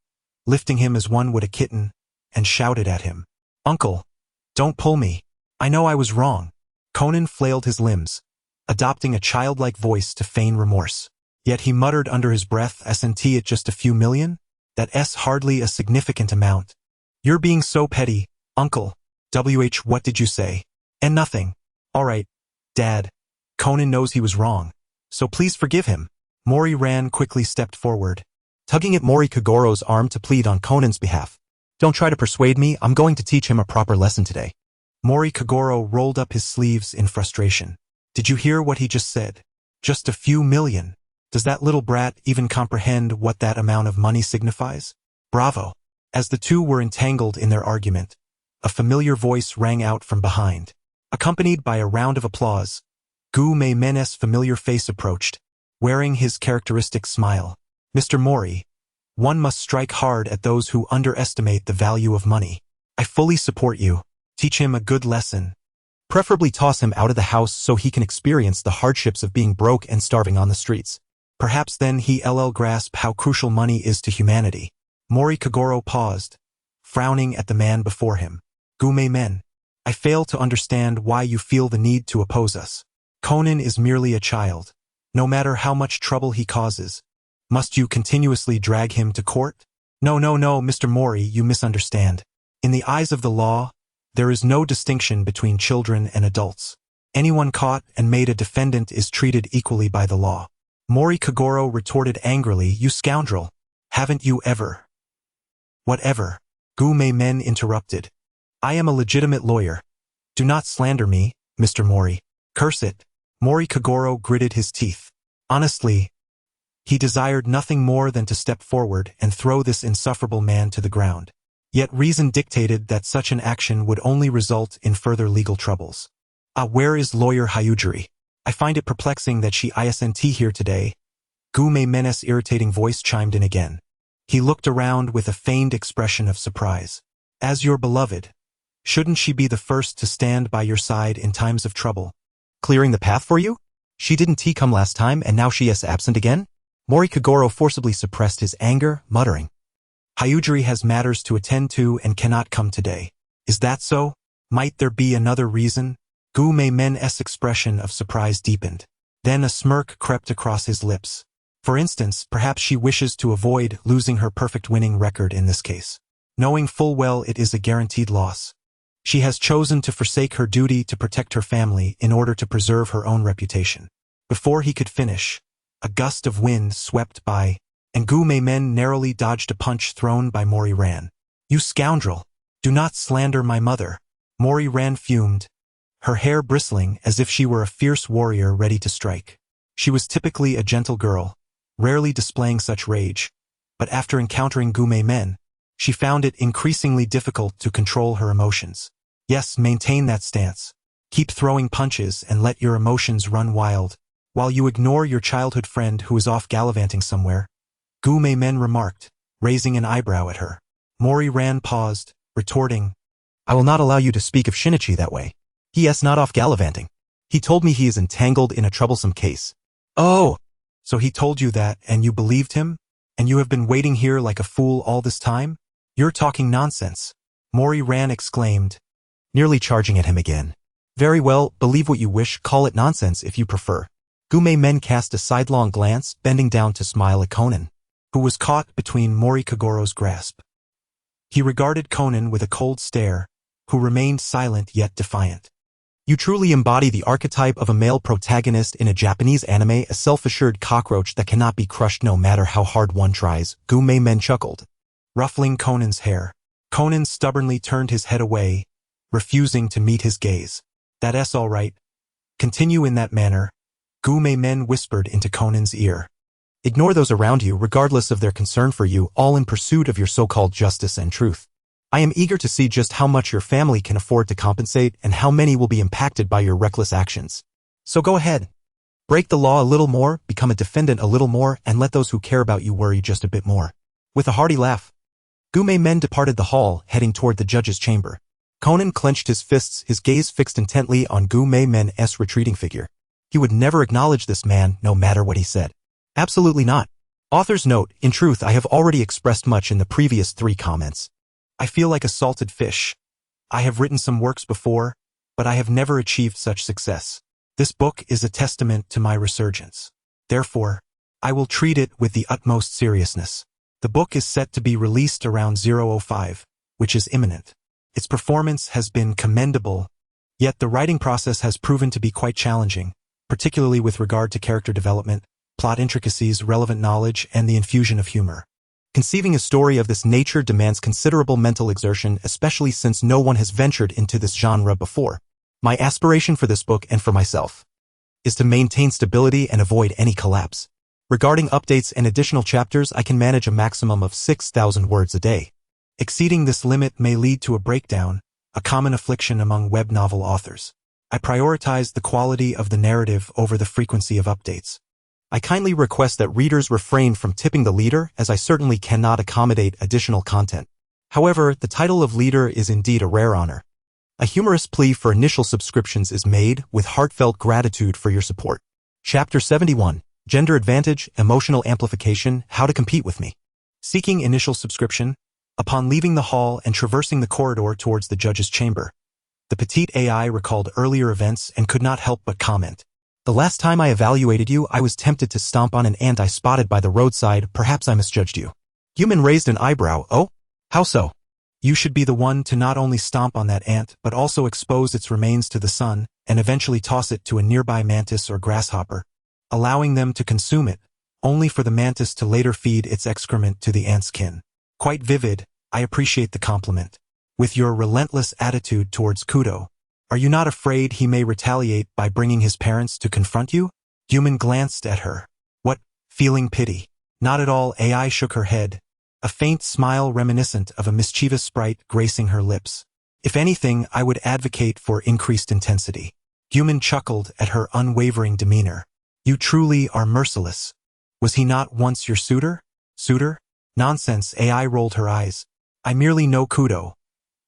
Speaker 1: lifting him as one would a kitten, and shouted at him. Uncle, don't pull me. I know I was wrong. Conan flailed his limbs, adopting a childlike voice to feign remorse. Yet he muttered under his breath, "Isn't it just a few million? That's hardly a significant amount." You're being so petty, Uncle. What did you say? And nothing. All right, Dad. Conan knows he was wrong, so please forgive him. Mori quickly stepped forward, tugging at Mori Kagoro's arm to plead on Conan's behalf. Don't try to persuade me, I'm going to teach him a proper lesson today. Mori Kagoro rolled up his sleeves in frustration. Did you hear what he just said? Just a few million. Does that little brat even comprehend what that amount of money signifies? Bravo. As the two were entangled in their argument, a familiar voice rang out from behind. Accompanied by a round of applause, Gu Meimen's familiar face approached, wearing his characteristic smile. Mr. Mori, one must strike hard at those who underestimate the value of money. I fully support you. Teach him a good lesson. Preferably toss him out of the house so he can experience the hardships of being broke and starving on the streets. Perhaps then he'll grasp how crucial money is to humanity. Mori Kagoro paused, frowning at the man before him. Gu Meimen, I fail to understand why you feel the need to oppose us. Conan is merely a child. No matter how much trouble he causes, must you continuously drag him to court? No, Mr. Mori, you misunderstand. In the eyes of the law, there is no distinction between children and adults. Anyone caught and made a defendant is treated equally by the law. Mori Kagoro retorted angrily, You scoundrel! Haven't you ever? Whatever. Gu Meimen interrupted. I am a legitimate lawyer. Do not slander me, Mr. Mori. Curse it. Mori Kagoro gritted his teeth. Honestly, he desired nothing more than to step forward and throw this insufferable man to the ground. Yet reason dictated that such an action would only result in further legal troubles. Where is lawyer Hyujiri? I find it perplexing that she isn't here today. Gu Meimen's irritating voice chimed in again. He looked around with a feigned expression of surprise. As your beloved, shouldn't she be the first to stand by your side in times of trouble?
Speaker 2: Clearing the path for you? She didn't come last time and now she is absent again? Mori Kagoro forcibly suppressed his anger, muttering.
Speaker 1: Hyujiri has matters to attend to and cannot come today. Is that so? Might there be another reason? Gu Meimen's expression of surprise deepened. Then a smirk crept across his lips. For instance, perhaps she wishes to avoid losing her perfect winning record in this case. Knowing full well it is a guaranteed loss. She has chosen to forsake her duty to protect her family in order to preserve her own reputation. Before he could finish, a gust of wind swept by, and Gu Meimen narrowly dodged a punch thrown by Mori Ran. You scoundrel! Do not slander my mother! Mori Ran fumed, her hair bristling as if she were a fierce warrior ready to strike. She was typically a gentle girl, rarely displaying such rage, but after encountering Gu Meimen, she found it increasingly difficult to control her emotions. Yes, maintain that stance. Keep throwing punches and let your emotions run wild, while you ignore your childhood friend who is off gallivanting somewhere, Gu Meimen remarked, raising an eyebrow at her. Mori Ran paused, retorting,
Speaker 2: I will not allow you to speak of Shinichi that way. He is not off gallivanting. He told me he is entangled in a troublesome case.
Speaker 1: Oh! So he told you that and you believed him? And you have been waiting here like a fool all this time? You're talking nonsense. Mori Ran exclaimed,
Speaker 2: nearly charging at him again. Very well, believe what you wish, call it nonsense if you prefer. Gu Meimen cast a sidelong glance, bending down to smile at Conan,
Speaker 1: who was caught between Mori Kagoro's grasp. He regarded Conan with a cold stare, who remained silent yet defiant.
Speaker 2: You truly embody the archetype of a male protagonist in a Japanese anime, a self-assured cockroach that cannot be crushed no matter how hard one tries, Gu Meimen chuckled.
Speaker 1: Ruffling Conan's hair, Conan stubbornly turned his head away, refusing to meet his gaze. That's all right. Continue in that manner, Gu Meimen whispered into Conan's ear.
Speaker 2: Ignore those around you regardless of their concern for you, all in pursuit of your so-called justice and truth. I am eager to see just how much your family can afford to compensate and how many will be impacted by your reckless actions. So go ahead. Break the law a little more, become a defendant a little more, and let those who care about you worry just a bit more. With a hearty laugh, Gu Meimen departed the hall, heading toward the judge's chamber. Conan clenched his fists, his gaze fixed intently on Gu Meimen's retreating figure. He would never acknowledge this man, no matter what he said. Absolutely not. Author's note, in truth, I have already expressed much in the previous 3 comments.
Speaker 1: I feel like a salted fish. I have written some works before, but I have never achieved such success. This book is a testament to my resurgence. Therefore, I will treat it with the utmost seriousness. The book is set to be released around 005, which is imminent. Its performance has been commendable, yet the writing process has proven to be quite challenging, particularly with regard to character development, plot intricacies, relevant knowledge, and the infusion of humor. Conceiving a story of this nature demands considerable mental exertion, especially since no one has ventured into this genre before. My aspiration for this book and for myself is to maintain stability and avoid any collapse. Regarding updates and additional chapters, I can manage a maximum of 6,000 words a day. Exceeding this limit may lead to a breakdown, a common affliction among web novel authors. I prioritize the quality of the narrative over the frequency of updates. I kindly request that readers refrain from tipping the leader, as I certainly cannot accommodate additional content. However, the title of leader is indeed a rare honor. A humorous plea for initial subscriptions is made, with heartfelt gratitude for your support. Chapter 71, Gender Advantage, Emotional Amplification, How to Compete with Me. Seeking initial subscription. Upon leaving the hall and traversing the corridor towards the judge's chamber, the petite AI recalled earlier events and could not help but comment. The last time I evaluated you, I was tempted to stomp on an ant I spotted by the roadside. Perhaps I misjudged you. Human raised an eyebrow. Oh? How so? You should be the one to not only stomp on that ant, but also expose its remains to the sun, and eventually toss it to a nearby mantis or grasshopper, allowing them to consume it, only for the mantis to later feed its excrement to the ant's kin. Quite vivid, I appreciate the compliment. With your relentless attitude towards Kudo, are you not afraid he may retaliate by bringing his parents to confront you? Human glanced at her. What? Feeling pity? Not at all. AI shook her head, a faint smile reminiscent of a mischievous sprite gracing her lips. If anything, I would advocate for increased intensity. Human chuckled at her unwavering demeanor. You truly are merciless. Was he not once your suitor? Suitor? Nonsense, AI rolled her eyes. I merely know Kudo.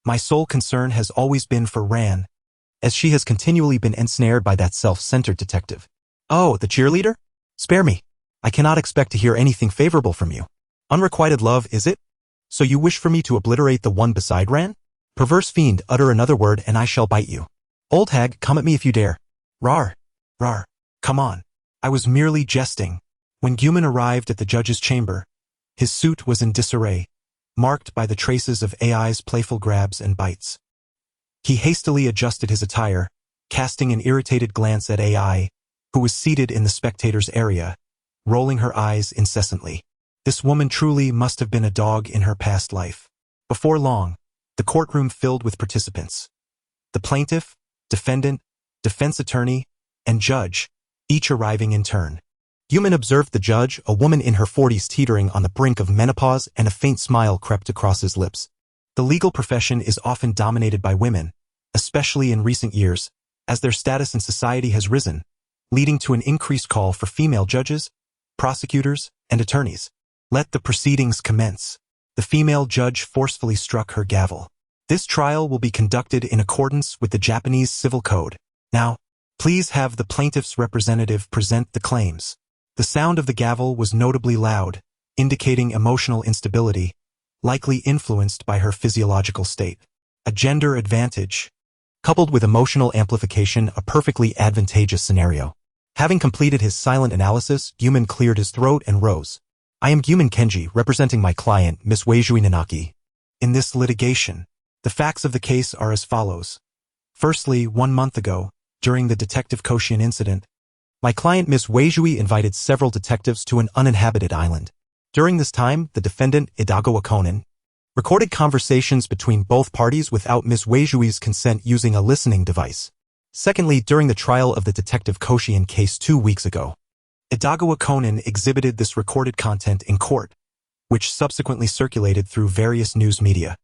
Speaker 1: My sole concern has always been for Ran,
Speaker 2: as she has continually been ensnared by that self-centered detective. Oh, the cheerleader? Spare me. I cannot expect to hear anything favorable from you. Unrequited love, is it? So you wish for me to obliterate the one beside Ran? Perverse fiend, utter another word and I shall bite you. Old hag, come at me if you dare.
Speaker 1: Rar. Rar. Come on. I was merely jesting. When Guman arrived at the judge's chamber, his suit was in disarray, marked by the traces of AI's playful grabs and bites. He hastily adjusted his attire, casting an irritated glance at AI, who was seated in the spectators' area, rolling her eyes incessantly. This woman truly must have been a dog in her past life. Before long, the courtroom filled with participants. The plaintiff, defendant, defense attorney, and judge, each arriving in turn.
Speaker 2: Guman observed the judge, a woman in her 40s teetering on the brink of menopause, and a faint smile crept across his lips.
Speaker 1: The legal profession is often dominated by women, especially in recent years, as their status in society has risen, leading to an increased call for female judges, prosecutors, and attorneys. Let the proceedings commence. The female judge forcefully struck her gavel. This trial will be conducted in accordance with the Japanese Civil Code. Now, please have the plaintiff's representative present the claims. The sound of the gavel was notably loud, indicating emotional instability, likely influenced by her physiological state. A gender advantage,
Speaker 2: coupled with emotional amplification, a perfectly advantageous scenario. Having completed his silent analysis, Guman cleared his throat and rose. I am Guman Kenji, representing my client, Miss Weijui Nanaki.
Speaker 1: In this litigation, the facts of the case are as follows. Firstly, 1 month ago, during the Detective Conan incident,
Speaker 2: my client Miss Weijui invited several detectives to an uninhabited island. During this time, the defendant, Edogawa Conan, recorded conversations between both parties without Miss Weijui's consent using a listening device. Secondly, during the trial of the Detective Conan case 2 weeks ago,
Speaker 1: Edogawa Conan exhibited this recorded content in court, which subsequently circulated through various news media.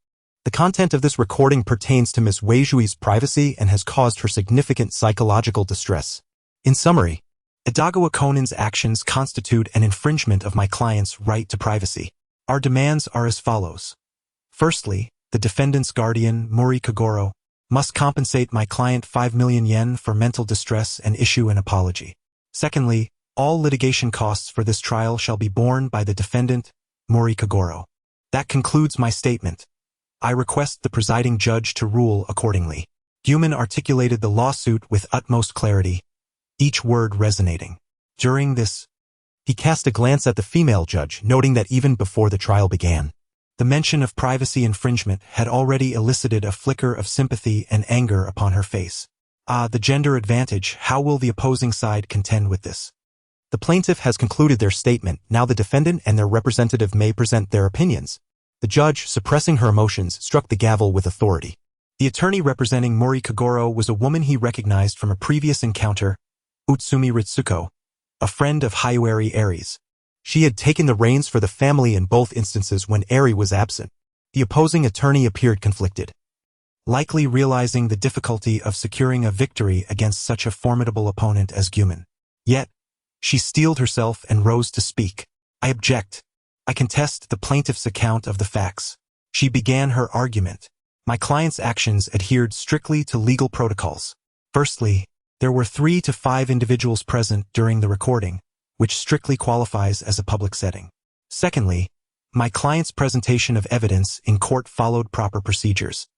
Speaker 2: The content of this recording pertains to Miss Weijui's privacy and has caused her significant psychological distress. In summary,
Speaker 1: Edogawa Conan's actions constitute an infringement of my client's right to privacy. Our demands are as follows. Firstly, the defendant's guardian, Mori Kagoro, must compensate my client 5 million yen for mental distress and issue an apology. Secondly, all litigation costs for this trial shall be borne by the defendant, Mori Kagoro. That concludes my statement. I request the presiding judge to rule accordingly. Guman articulated the lawsuit with utmost clarity, each word resonating. During this,
Speaker 2: he cast a glance at the female judge, noting that even before the trial began,
Speaker 1: the mention of privacy infringement had already elicited a flicker of sympathy and anger upon her face. The gender advantage, how will the opposing side contend with this?
Speaker 2: The plaintiff has concluded their statement, now the defendant and their representative may present their opinions. The judge, suppressing her emotions, struck the gavel with authority.
Speaker 1: The attorney representing Mori Kagoro was a woman he recognized from a previous encounter, Utsumi Ritsuko, a friend of Hayueri Aries.
Speaker 2: She had taken the reins for the family in both instances when Eri was absent. The opposing attorney appeared conflicted,
Speaker 1: likely realizing the difficulty of securing a victory against such a formidable opponent as Guman. Yet, she steeled herself and rose to speak. I object. I contest the plaintiff's account of the facts. She began her argument. My client's actions adhered strictly to legal protocols. Firstly, there were 3 to 5 individuals present during the recording, which strictly qualifies as a public setting. Secondly, my client's presentation of evidence in court followed proper procedures.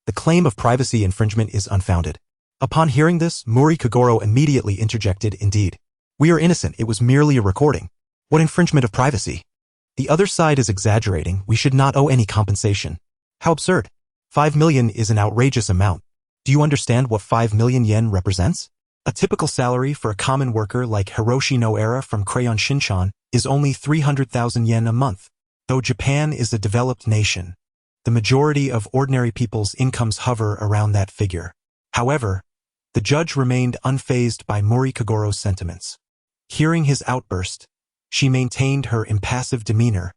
Speaker 2: The claim of privacy infringement is unfounded. Upon hearing this, Mori Kagoro immediately interjected, indeed. We are innocent, it was merely a recording. What infringement of privacy? The other side is exaggerating, we should not owe any compensation. How absurd. 5 million is an outrageous amount. Do you understand what 5 million yen represents?
Speaker 1: A typical salary for a common worker like Hiroshi Noera from Crayon Shinchan is only 300,000 yen a month. Though Japan is a developed nation, the majority of ordinary people's incomes hover around that figure. However, the judge remained unfazed by Mori Kagoro's sentiments. Hearing his outburst, she maintained her impassive demeanor,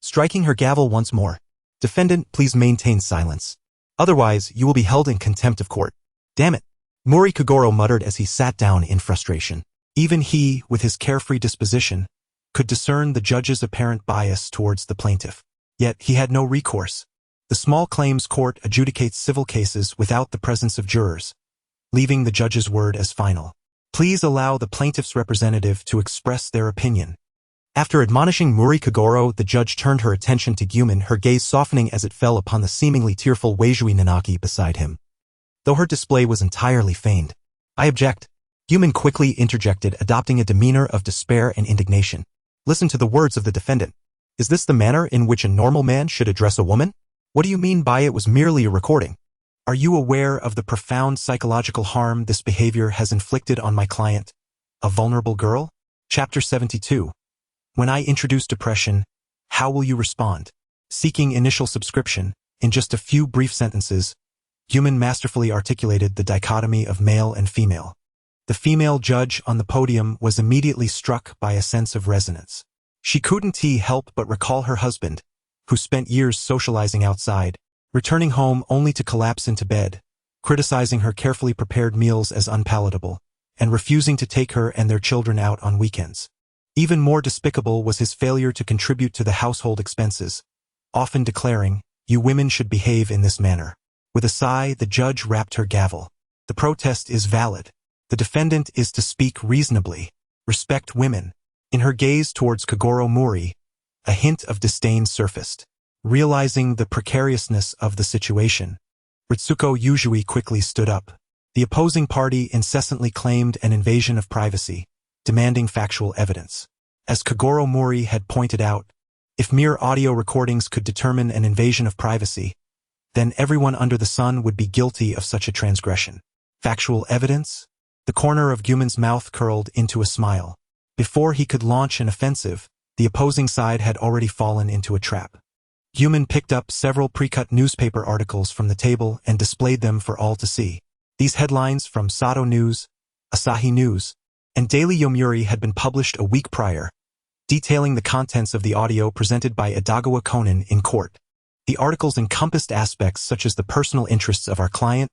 Speaker 2: striking her gavel once more. Defendant, please maintain silence. Otherwise, you will be held in contempt of court. Damn it, Mori Kagoro muttered as he sat down in frustration.
Speaker 1: Even he, with his carefree disposition, could discern the judge's apparent bias towards the plaintiff. Yet he had no recourse. The small claims court adjudicates civil cases without the presence of jurors, leaving the judge's word as final. Please allow the plaintiff's representative to express their opinion. After admonishing Muri Kagoro, the judge turned her attention to Guman, her gaze softening as it fell upon the seemingly tearful Weijui Nanaki beside him. Though her display was entirely feigned. I object. Guman quickly interjected, adopting a demeanor of despair and indignation. Listen to the words of the defendant. Is this the manner in which a normal man should address a woman? What do you mean by it was merely a recording? Are you aware of the profound psychological harm this behavior has inflicted on my client, a vulnerable girl? Chapter 72. When I introduce depression, how will you respond? Seeking initial subscription, in just a few brief sentences, Guman masterfully articulated the dichotomy of male and female. The female judge on the podium was immediately struck by a sense of resonance. She couldn't help but recall her husband, who spent years socializing outside, returning home only to collapse into bed, criticizing her carefully prepared meals as unpalatable, and refusing to take her and their children out on weekends. Even more despicable was his failure to contribute to the household expenses, often declaring, "You women should behave in this manner." With a sigh, the judge rapped her gavel. The protest is valid. The defendant is to speak reasonably. Respect women. In her gaze towards Kagoro Muri, a hint of disdain surfaced. Realizing the precariousness of the situation, Ritsuko Yujui quickly stood up. The opposing party incessantly claimed an invasion of privacy, demanding factual evidence. As Kagoro Muri had pointed out, if mere audio recordings could determine an invasion of privacy, then everyone under the sun would be guilty of such a transgression. Factual evidence? The corner of Guman's mouth curled into a smile. Before he could launch an offensive, the opposing side had already fallen into a trap. Guman picked up several pre-cut newspaper articles from the table and displayed them for all to see. These headlines from Sato News, Asahi News, and Daily Yomiuri had been published a week prior, detailing the contents of the audio presented by Edogawa Conan in court. The articles encompassed aspects such as the personal interests of our client,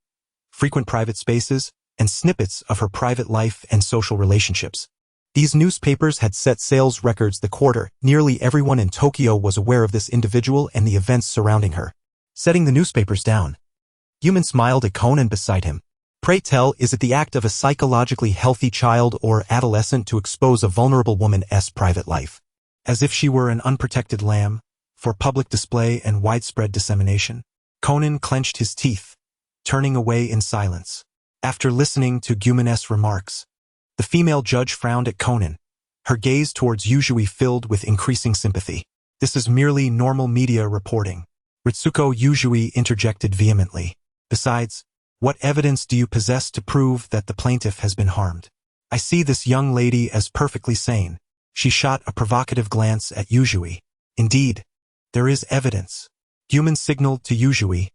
Speaker 1: frequent private spaces, and snippets of her private life and social relationships. These newspapers had set sales records the quarter. Nearly everyone in Tokyo was aware of this individual and the events surrounding her. Setting the newspapers down, Guman smiled at Conan beside him. Pray tell, is it the act of a psychologically healthy child or adolescent to expose a vulnerable woman's private life, as if she were an unprotected lamb, for public display and widespread dissemination? Conan clenched his teeth, turning away in silence. After listening to Guman's remarks, the female judge frowned at Conan, her gaze towards Yujui filled with increasing sympathy. This is merely normal media reporting. Ritsuko Yujui interjected vehemently. Besides, what evidence do you possess to prove that the plaintiff has been harmed? I see this young lady as perfectly sane. She shot a provocative glance at Yujui. Indeed, there is evidence. Guman signaled to Yujui,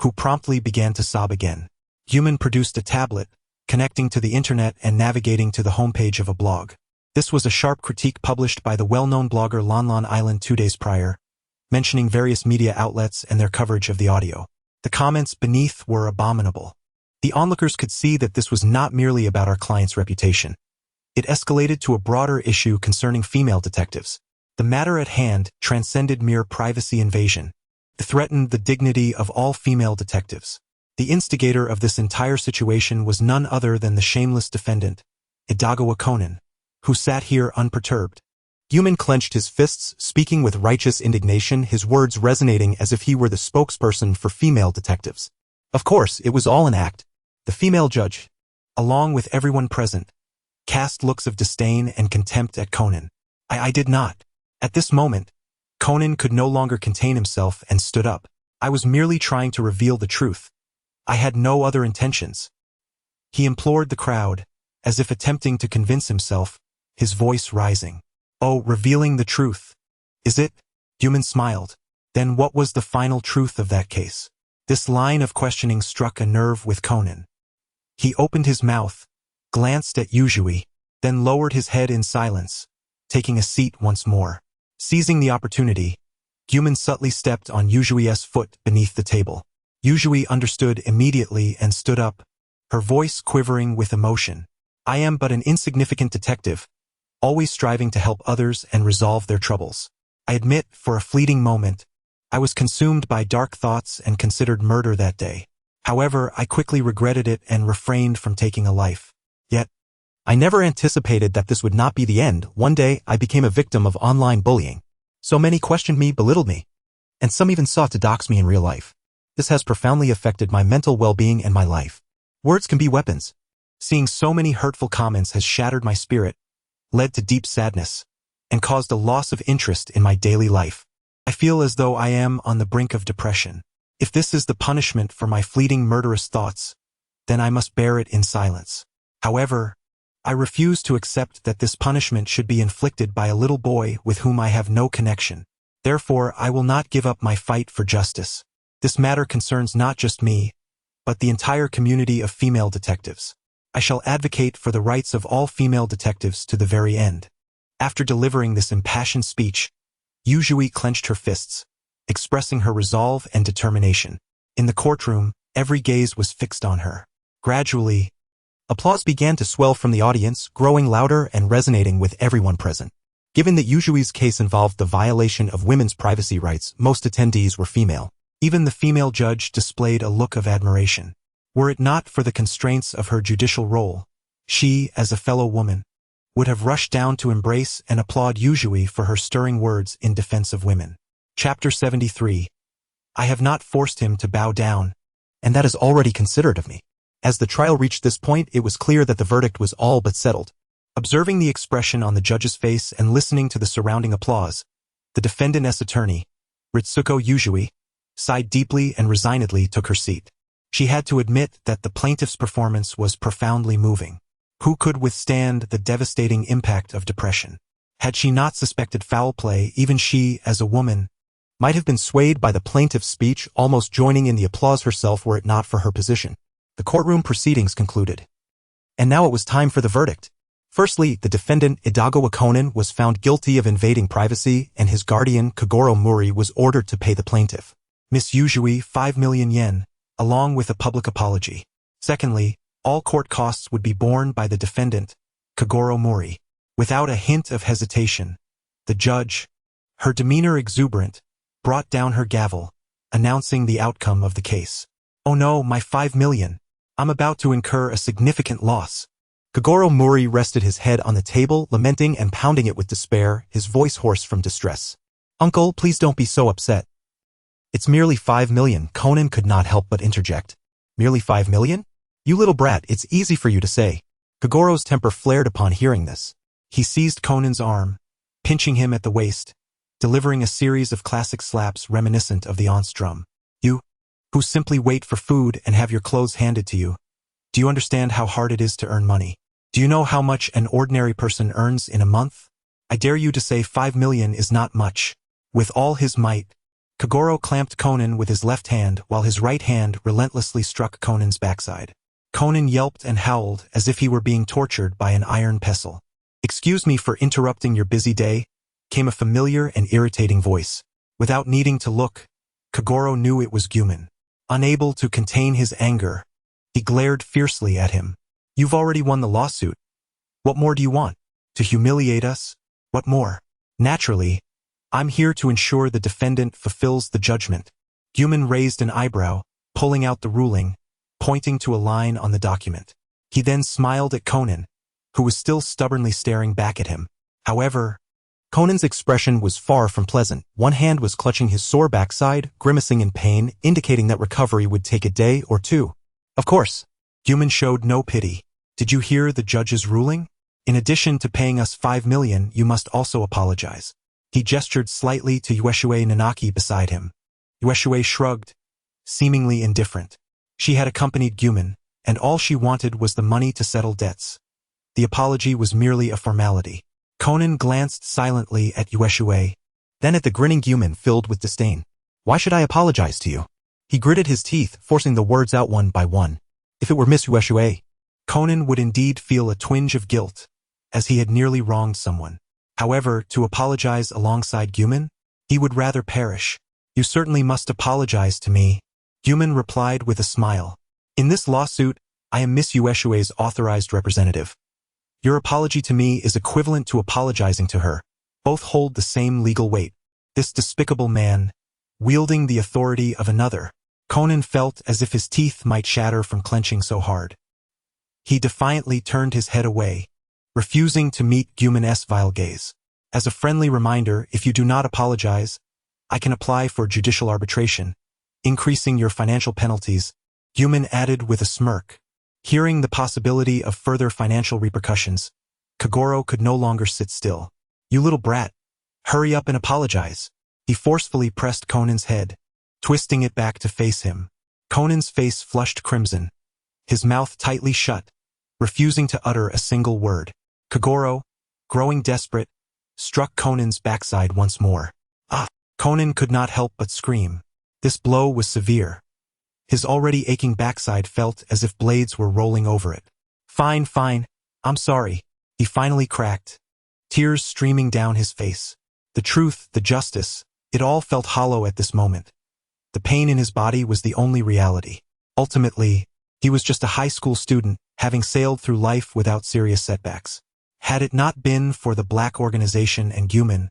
Speaker 1: who promptly began to sob again. Guman produced a tablet, connecting to the internet and navigating to the homepage of a blog. This was a sharp critique published by the well-known blogger Lanlan Island 2 days prior, mentioning various media outlets and their coverage of the audio. The comments beneath were abominable. The onlookers could see that this was not merely about our client's reputation. It escalated to a broader issue concerning female detectives. The matter at hand transcended mere privacy invasion. It threatened the dignity of all female detectives. The instigator of this entire situation was none other than the shameless defendant, Edogawa Conan, who sat here unperturbed. Guman clenched his fists, speaking with righteous indignation, his words resonating as if he were the spokesperson for female detectives. Of course, it was all an act. The female judge, along with everyone present, cast looks of disdain and contempt at Conan. I did not. At this moment, Conan could no longer contain himself and stood up. I was merely trying to reveal the truth. I had no other intentions. He implored the crowd, as if attempting to convince himself, his voice rising. Oh, revealing the truth. Is it? Guman smiled. Then what was the final truth of that case? This line of questioning struck a nerve with Conan. He opened his mouth, glanced at Yujui, then lowered his head in silence, taking a seat once more. Seizing the opportunity, Guman subtly stepped on Yujui's foot beneath the table. Yujui understood immediately and stood up, her voice quivering with emotion. I am but an insignificant detective, always striving to help others and resolve their troubles. I admit, for a fleeting moment, I was consumed by dark thoughts and considered murder that day. However, I quickly regretted it and refrained from taking a life. Yet, I never anticipated that this would not be the end. One day, I became a victim of online bullying. So many questioned me, belittled me, and some even sought to dox me in real life. This has profoundly affected my mental well-being and my life. Words can be weapons. Seeing so many hurtful comments has shattered my spirit, led to deep sadness, and caused a loss of interest in my daily life. I feel as though I am on the brink of depression. If this is the punishment for my fleeting murderous thoughts, then I must bear it in silence. However, I refuse to accept that this punishment should be inflicted by a little boy with whom I have no connection. Therefore, I will not give up my fight for justice. This matter concerns not just me, but the entire community of female detectives. I shall advocate for the rights of all female detectives to the very end. After delivering this impassioned speech, Yuzui clenched her fists, expressing her resolve and determination. In the courtroom, every gaze was fixed on her. Gradually, applause began to swell from the audience, growing louder and resonating with everyone present. Given that Yuzui's case involved the violation of women's privacy rights, most attendees were female. Even the female judge displayed a look of admiration. Were it not for the constraints of her judicial role, she, as a fellow woman, would have rushed down to embrace and applaud Yuzui for her stirring words in defense of women. Chapter 73. I have not forced him to bow down, and that is already considered of me. As the trial reached this point, it was clear that the verdict was all but settled. Observing the expression on the judge's face and listening to the surrounding applause, the defendant's attorney, Ritsuko Yuzui, sighed deeply and resignedly took her seat. She had to admit that the plaintiff's performance was profoundly moving. Who could withstand the devastating impact of depression? Had she not suspected foul play, even she, as a woman, might have been swayed by the plaintiff's speech, almost joining in the applause herself were it not for her position. The courtroom proceedings concluded. And now it was time for the verdict. Firstly, the defendant, Edogawa Conan, was found guilty of invading privacy, and his guardian, Kogoro Mori, was ordered to pay the plaintiff, Miss Yuzui, 5 million yen, along with a public apology. Secondly, all court costs would be borne by the defendant, Kogoro Mori. Without a hint of hesitation, the judge, her demeanor exuberant, brought down her gavel, announcing the outcome of the case. Oh no, my 5 million. I'm about to incur a significant loss. Kogoro Mori rested his head on the table, lamenting and pounding it with despair, his voice hoarse from distress. Uncle, please don't be so upset. It's merely 5 million, Conan could not help but interject. Merely 5 million? You little brat, it's easy for you to say. Kogoro's temper flared upon hearing this. He seized Conan's arm, pinching him at the waist, delivering a series of classic slaps reminiscent of the aunt's drum. You, who simply wait for food and have your clothes handed to you, do you understand how hard it is to earn money? Do you know how much an ordinary person earns in a month? I dare you to say 5 million is not much. With all his might, Kogoro clamped Conan with his left hand while his right hand relentlessly struck Conan's backside. Conan yelped and howled as if he were being tortured by an iron pestle. Excuse me for interrupting your busy day, came a familiar and irritating voice. Without needing to look, Kogoro knew it was Guman. Unable to contain his anger, he glared fiercely at him. You've already won the lawsuit. What more do you want? To humiliate us? What more? Naturally, I'm here to ensure the defendant fulfills the judgment. Guman raised an eyebrow, pulling out the ruling, pointing to a line on the document. He then smiled at Conan, who was still stubbornly staring back at him. However, Conan's expression was far from pleasant. One hand was clutching his sore backside, grimacing in pain, indicating that recovery would take a day or two. Of course, Guman showed no pity. Did you hear the judge's ruling? In addition to paying us 5 million, you must also apologize. He gestured slightly to Uesue Nanaki beside him. Uesue shrugged, seemingly indifferent. She had accompanied Guman, and all she wanted was the money to settle debts. The apology was merely a formality. Conan glanced silently at Uesue, then at the grinning Guman filled with disdain. Why should I apologize to you? He gritted his teeth, forcing the words out one by one. If it were Miss Uesue, Conan would indeed feel a twinge of guilt, as he had nearly wronged someone. However, to apologize alongside Guman, he would rather perish. You certainly must apologize to me, Guman replied with a smile. In this lawsuit, I am Miss Uesue's authorized representative. Your apology to me is equivalent to apologizing to her. Both hold the same legal weight. This despicable man, wielding the authority of another. Conan felt as if his teeth might shatter from clenching so hard. He defiantly turned his head away, refusing to meet Guman's vile gaze. As a friendly reminder, if you do not apologize, I can apply for judicial arbitration, increasing your financial penalties, Guman added with a smirk. Hearing the possibility of further financial repercussions, Kagoro could no longer sit still. You little brat, hurry up and apologize. He forcefully pressed Conan's head, twisting it back to face him. Conan's face flushed crimson, his mouth tightly shut, refusing to utter a single word. Kagoro, growing desperate, struck Conan's backside once more. Ah! Conan could not help but scream. This blow was severe. His already aching backside felt as if blades were rolling over it. Fine, I'm sorry, he finally cracked, tears streaming down his face. The truth, the justice, it all felt hollow at this moment. The pain in his body was the only reality. Ultimately, he was just a high school student, having sailed through life without serious setbacks. Had it not been for the black organization and Guman,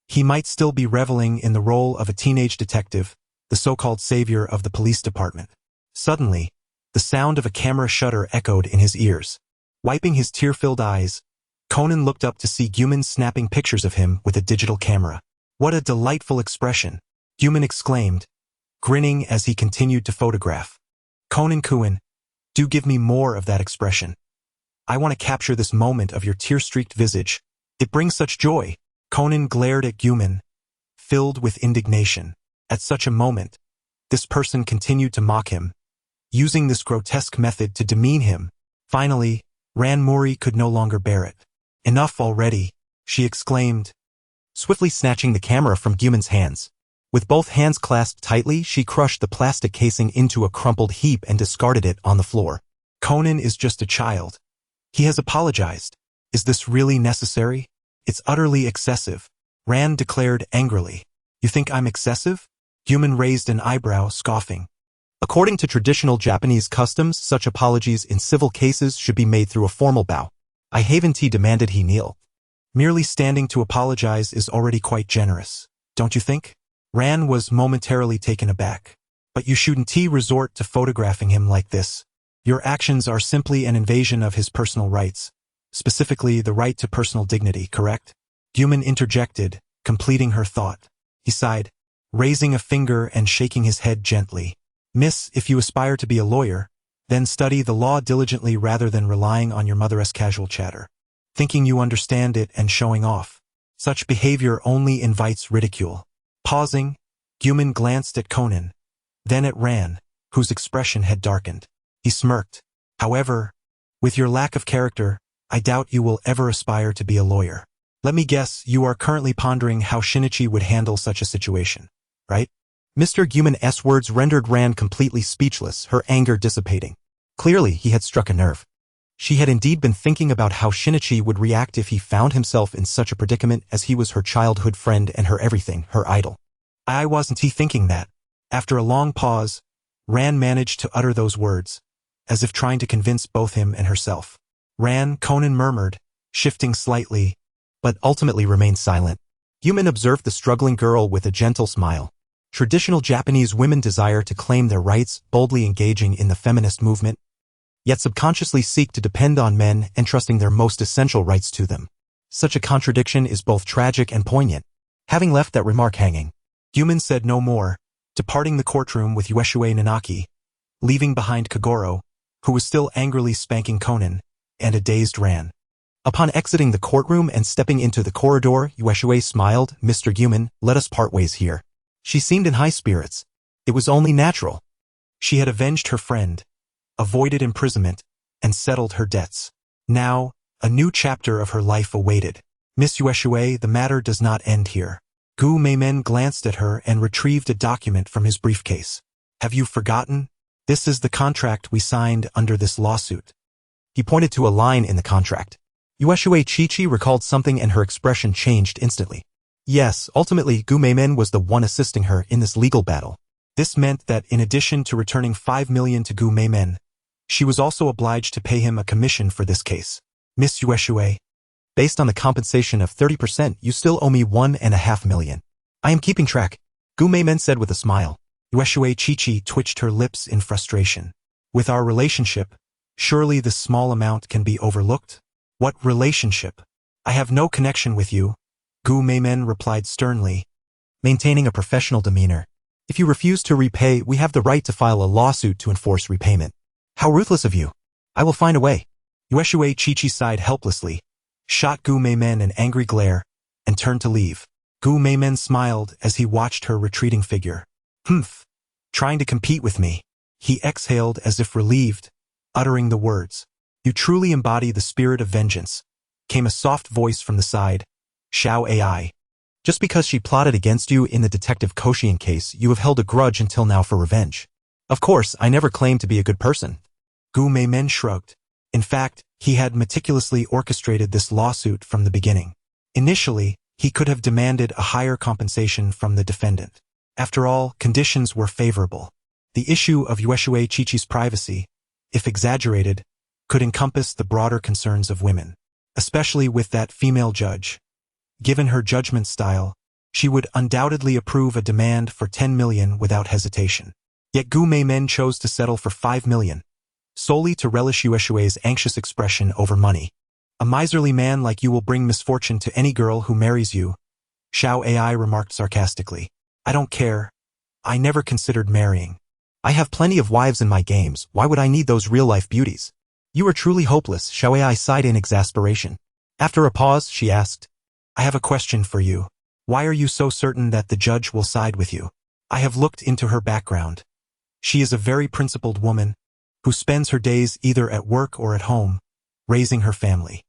Speaker 1: he might still be reveling in the role of a teenage detective, the so-called savior of the police department. Suddenly, the sound of a camera shutter echoed in his ears. Wiping his tear-filled eyes, Conan looked up to see Guman snapping pictures of him with a digital camera. What a delightful expression, Guman exclaimed, grinning as he continued to photograph. Conan-kun, do give me more of that expression. I want to capture this moment of your tear-streaked visage. It brings such joy. Conan glared at Guman, filled with indignation. At such a moment, this person continued to mock him, using this grotesque method to demean him. Finally, Ranmori could no longer bear it. Enough already, she exclaimed, swiftly snatching the camera from Guman's hands. With both hands clasped tightly, she crushed the plastic casing into a crumpled heap and discarded it on the floor. Conan is just a child. He has apologized. Is this really necessary? It's utterly excessive, Ran declared angrily. You think I'm excessive? Guman raised an eyebrow, scoffing. According to traditional Japanese customs, such apologies in civil cases should be made through a formal bow. Haven't demanded he kneel. Merely standing to apologize is already quite generous, don't you think? Ran was momentarily taken aback. But you shouldn't resort to photographing him like this. Your actions are simply an invasion of his personal rights, specifically the right to personal dignity, correct? Guman interjected, completing her thought. He sighed, raising a finger and shaking his head gently. Miss, if you aspire to be a lawyer, then study the law diligently rather than relying on your mother's casual chatter, thinking you understand it and showing off. Such behavior only invites ridicule. Pausing, Guman glanced at Conan, then at Ran, whose expression had darkened. He smirked. However, with your lack of character, I doubt you will ever aspire to be a lawyer. Let me guess, you are currently pondering how Shinichi would handle such a situation, right? Mr. Guman's words rendered Ran completely speechless, her anger dissipating. Clearly, he had struck a nerve. She had indeed been thinking about how Shinichi would react if he found himself in such a predicament, as he was her childhood friend and her everything, her idol. I wasn't thinking that. After a long pause, Ran managed to utter those words, as if trying to convince both him and herself. Ran, Conan murmured, shifting slightly, but ultimately remained silent. Guman observed the struggling girl with a gentle smile. Traditional Japanese women desire to claim their rights, boldly engaging in the feminist movement, yet subconsciously seek to depend on men, entrusting their most essential rights to them. Such a contradiction is both tragic and poignant. Having left that remark hanging, Guman said no more, departing the courtroom with Ueshiue Nanaki, leaving behind Kagoro, who was still angrily spanking Conan, and a dazed Ran. Upon exiting the courtroom and stepping into the corridor, Ueshiue smiled. Mr. Guman, let us part ways here. She seemed in high spirits. It was only natural. She had avenged her friend, avoided imprisonment, and settled her debts. Now, a new chapter of her life awaited. Miss Ueshiue, the matter does not end here. Gu Meimen glanced at her and retrieved a document from his briefcase. Have you forgotten? This is the contract we signed under this lawsuit. He pointed to a line in the contract. Ueshiue Chichi recalled something and her expression changed instantly. Yes, ultimately Gu Meimen was the one assisting her in this legal battle. This meant that in addition to returning 5 million to Gu Meimen, she was also obliged to pay him a commission for this case.
Speaker 2: Miss Yueshue, based on the compensation of 30%, you still owe me 1.5 million. I am keeping track, Gu Meimen said with a smile.
Speaker 1: Yueshue Chichi twitched her lips in frustration. With our relationship, surely this small amount can be overlooked? What relationship? I have no connection with you, Gu Meimen replied sternly,
Speaker 2: maintaining a professional demeanor. If you refuse to repay, we have the right to file a lawsuit to enforce repayment. How ruthless of you. I will find a way.
Speaker 1: Yueshue Chichi sighed helplessly, shot Gu Meimen an angry glare, and turned to leave. Gu Meimen smiled as he watched her retreating figure. Humph, trying to compete with me. He exhaled as if relieved, uttering the words. You truly embody the spirit of vengeance, came a soft voice from the side. Xiao AI.
Speaker 2: Just because she plotted against you in the Detective Conan case, you have held a grudge until now for revenge. Of course, I never claimed to be a good person.
Speaker 1: Gu Meimen shrugged. In fact, he had meticulously orchestrated this lawsuit from the beginning. Initially, he could have demanded a higher compensation from the defendant. After all, conditions were favorable. The issue of Yueshue Chichi's privacy, if exaggerated, could encompass the broader concerns of women, especially with that female judge. Given her judgment style, she would undoubtedly approve a demand for 10 million without hesitation. Yet Gu Meimen chose to settle for 5 million, solely to relish Yueshue's anxious expression over money. A miserly man like you will bring misfortune to any girl who marries you, Xiao AI remarked sarcastically. I don't care. I never considered marrying.
Speaker 2: I have plenty of wives in my games, why would I need those real-life beauties? You are truly hopeless, Xiao AI sighed in exasperation. After a pause, she asked,
Speaker 1: I have a question for you. Why are you so certain that the judge will side with you? I have looked into her background. She is a very principled woman, who spends her days either at work or at home, raising her family.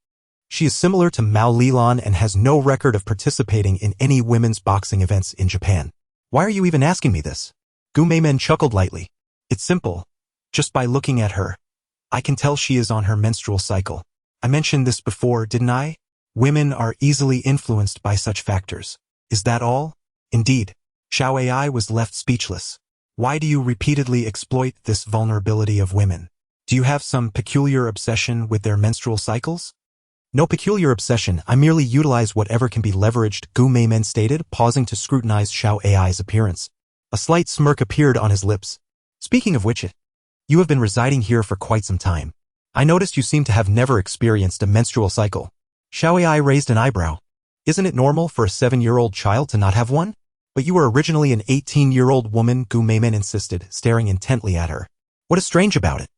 Speaker 2: She is similar to Mao Lilan and has no record of participating in any women's boxing events in Japan. Why are you even asking me this? Gu Meimen chuckled lightly.
Speaker 1: It's simple. Just by looking at her, I can tell she is on her menstrual cycle. I mentioned this before, didn't I? Women are easily influenced by such factors. Is that all? Indeed. Xiao AI was left speechless. Why do you repeatedly exploit this vulnerability of women? Do you have some peculiar obsession with their menstrual cycles?
Speaker 2: No peculiar obsession, I merely utilize whatever can be leveraged, Gu Meimen stated, pausing to scrutinize Xiao AI's appearance. A slight smirk appeared on his lips. Speaking of which, you have been residing here for quite some time. I noticed you seem to have never experienced a menstrual cycle. Xiao AI raised an eyebrow. Isn't it normal for a 7-year-old child to not have one? But you were originally an 18-year-old woman, Gu Meimen insisted, staring intently at her. What is strange about it?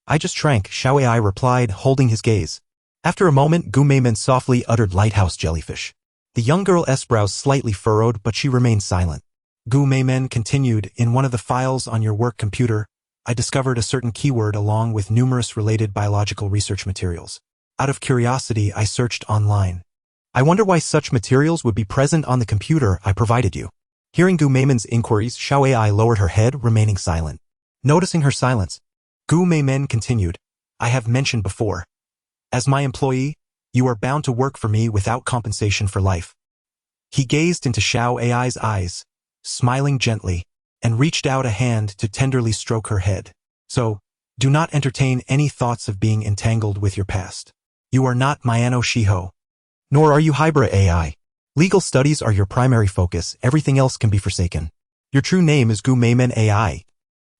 Speaker 2: I just shrank, Xiao AI replied, holding his gaze. After a moment, Gu Meimen softly uttered lighthouse jellyfish. The young girl's brows slightly furrowed, but she remained silent.
Speaker 1: Gu Meimen continued, in one of the files on your work computer, I discovered a certain keyword along with numerous related biological research materials. Out of curiosity, I searched online.
Speaker 2: I wonder why such materials would be present on the computer I provided you. Hearing Gu Meimen's inquiries, Xiao AI lowered her head, remaining silent. Noticing her silence,
Speaker 1: Gu Meimen continued, I have mentioned before. As my employee, you are bound to work for me without compensation for life. He gazed into Xiao AI's eyes, smiling gently, and reached out a hand to tenderly stroke her head. So, do not entertain any thoughts of being entangled with your past. You are not Mayano Shiho.
Speaker 2: Nor are you Hybrid AI. Legal studies are your primary focus, everything else can be forsaken. Your true name is Gu Meimen AI,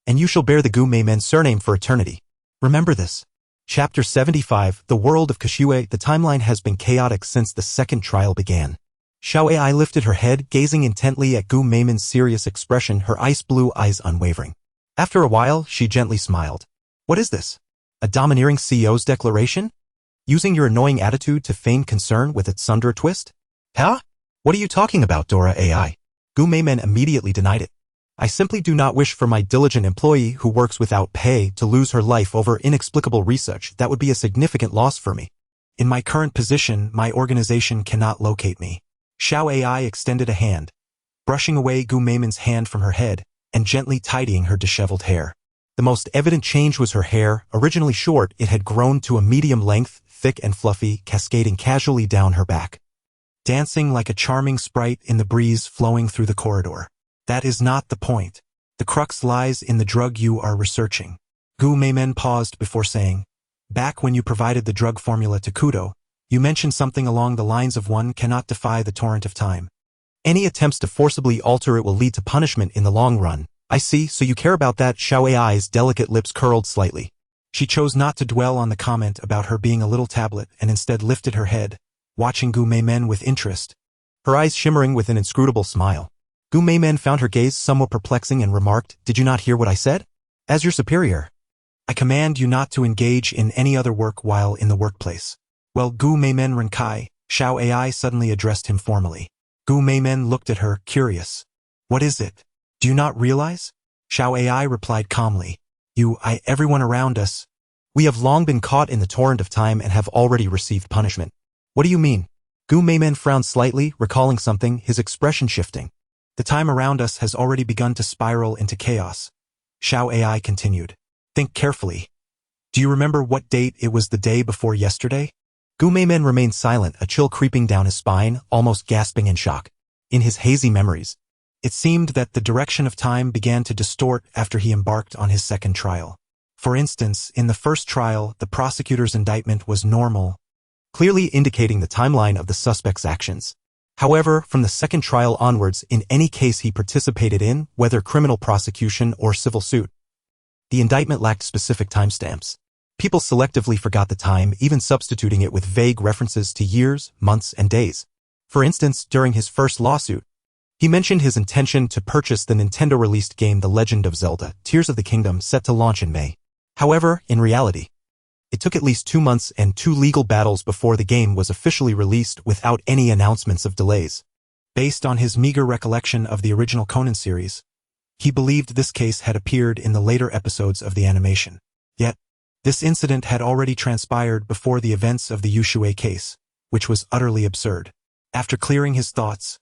Speaker 2: and you shall bear the Gu Meimen surname for eternity. Remember this. Chapter 75, The World of Kashue. The timeline has been chaotic since the second trial began. Xiao AI lifted her head, gazing intently at Gu Meimen's serious expression, her ice-blue eyes unwavering. After a while, she gently smiled. What is this? A domineering CEO's declaration? Using your annoying attitude to feign concern with its sunder twist? Huh? What are you talking about, Dora AI? Gu Meimen immediately denied it. I simply do not wish for my diligent employee who works without pay to lose her life over inexplicable research. That would be a significant loss for me.
Speaker 1: In my current position, my organization cannot locate me. Xiao AI extended a hand, brushing away Gu Meimen's hand from her head and gently tidying her disheveled hair.
Speaker 2: The most evident change was her hair. Originally short, it had grown to a medium length, thick and fluffy, cascading casually down her back,
Speaker 1: dancing like a charming sprite in the breeze flowing through the corridor. That is not the point. The crux lies in the drug you are researching. Gu Meimen paused before saying, Back when you provided the drug formula to Kudo, you mentioned something along the lines of one cannot defy the torrent of time.
Speaker 2: Any attempts to forcibly alter it will lead to punishment in the long run. I see, so you care about that. Xiao Ai's delicate lips curled slightly.
Speaker 1: She chose not to dwell on the comment about her being a little tablet and instead lifted her head, watching Gu Meimen with interest,
Speaker 2: her eyes shimmering with an inscrutable smile. Gu Meimen found her gaze somewhat perplexing and remarked, "Did you not hear what I said? As your superior,
Speaker 1: I command you not to engage in any other work while in the workplace." Well, Gu Meimen Renkai, Xiao Ai suddenly addressed him formally. Gu Meimen looked at her, curious. "What is it? Do you not realize?" Xiao Ai replied calmly. Everyone around us.
Speaker 2: We have long been caught in the torrent of time and have already received punishment. What do you mean? Gu Meimen frowned slightly, recalling something, his expression shifting.
Speaker 1: The time around us has already begun to spiral into chaos. Xiao Ai continued. Think carefully. Do you remember what date it was the day before yesterday?
Speaker 2: Gu Meimen remained silent, a chill creeping down his spine, almost gasping in shock. In his hazy memories,
Speaker 1: it seemed that the direction of time began to distort after he embarked on his second trial. For instance, in the first trial, the prosecutor's indictment was normal,
Speaker 2: clearly indicating the timeline of the suspect's actions. However, from the second trial onwards, in any case he participated in, whether criminal prosecution or civil suit, the indictment lacked specific timestamps. People selectively forgot the time, even substituting it with vague references to years, months, and days. For instance, during his first lawsuit, he mentioned his intention to purchase the Nintendo-released game The Legend of Zelda, Tears of the Kingdom, set to launch in May. However, in reality, it took at least 2 months and 2 legal battles before the game was officially released without any announcements of delays.
Speaker 1: Based on his meager recollection of the original Conan series, he believed this case had appeared in the later episodes of the animation. Yet, this incident had already transpired before the events of the Yushui case, which was utterly absurd. After clearing his thoughts,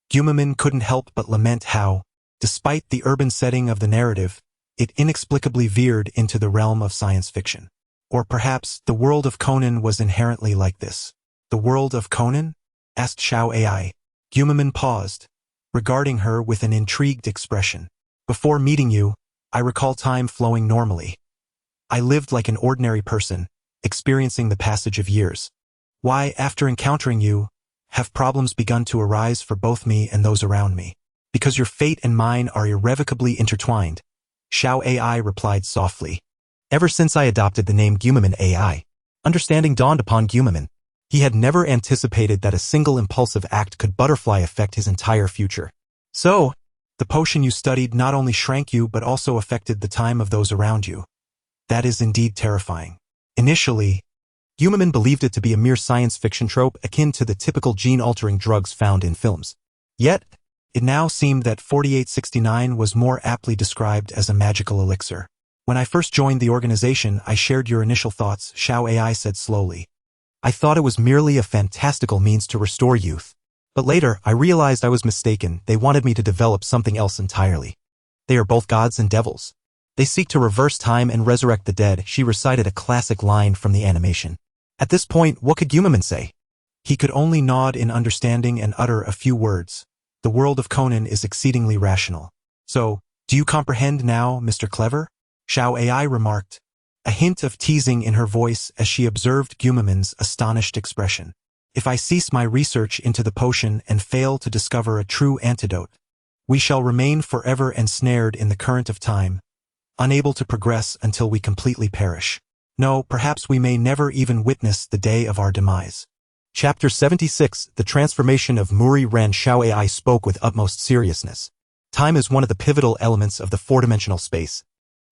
Speaker 1: Gu Meimen couldn't help but lament how, despite the urban setting of the narrative, it inexplicably veered into the realm of science fiction. Or perhaps the world of Conan was inherently like this. The world of Conan? Asked Xiao Ai. Gu Meimen paused, regarding her with an intrigued expression. Before meeting you, I recall time flowing normally. I lived like an ordinary person, experiencing the passage of years. Why, after encountering you, have problems begun to arise for both me and those around me? Because your fate and mine are irrevocably intertwined, Xiao Ai replied softly.
Speaker 2: Ever since I adopted the name Gu Meimen Ai, understanding dawned upon Gu Meimen. He had never anticipated that a single impulsive act could butterfly affect his entire future.
Speaker 1: So, the potion you studied not only shrank you but also affected the time of those around you. That is indeed terrifying. Initially,
Speaker 2: Gu Meimen believed it to be a mere science fiction trope akin to the typical gene-altering drugs found in films.
Speaker 1: Yet, it now seemed that 4869 was more aptly described as a magical elixir. When I first joined the organization, I shared your initial thoughts, Xiao Ai said slowly.
Speaker 2: I thought it was merely a fantastical means to restore youth. But later, I realized I was mistaken. They wanted me to develop something else entirely. They are both gods and devils. They seek to reverse time and resurrect the dead. She recited a classic line from the animation. At this point, what could Gu Meimen say?
Speaker 1: He could only nod in understanding and utter a few words. The world of Conan is exceedingly rational. So, do you comprehend now, Mr. Clever? Xiao Ai remarked, a hint of teasing in her voice as she observed Gu Meimen's astonished expression. If I cease my research into the potion and fail to discover a true antidote, we shall remain forever ensnared in the current of time, unable to progress until we completely perish. No, perhaps we may never even witness the day of our demise.
Speaker 2: Chapter 76, The Transformation of Muri Ren. Xiao Ai spoke with utmost seriousness. Time is one of the pivotal elements of the four-dimensional space,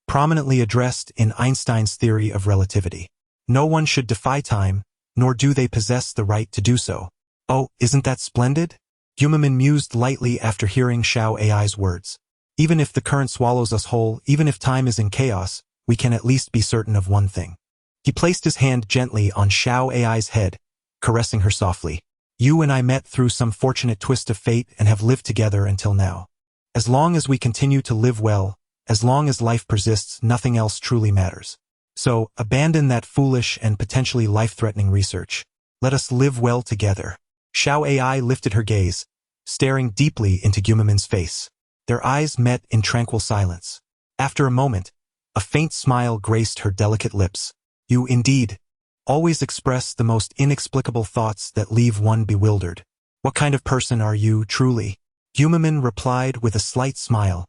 Speaker 1: prominently addressed in Einstein's theory of relativity. No one should defy time, nor do they possess the right to do so. Oh, isn't that splendid? Gu Meimen mused lightly after hearing Xiao Ai's words. Even if the current swallows us whole, even if time is in chaos, we can at least be certain of one thing. He placed his hand gently on Xiao Ai's head, caressing her softly. You and I met through some fortunate twist of fate and have lived together until now. As long as we continue to live well, as long as life persists, nothing else truly matters. So, abandon that foolish and potentially life-threatening research. Let us live well together. Xiao Ai lifted her gaze, staring deeply into Gu Meimen's face. Their eyes met in tranquil silence. After a moment, a faint smile graced her delicate lips. You indeed always express the most inexplicable thoughts that leave one bewildered. What kind of person are you, truly? Gumaman replied with a slight smile.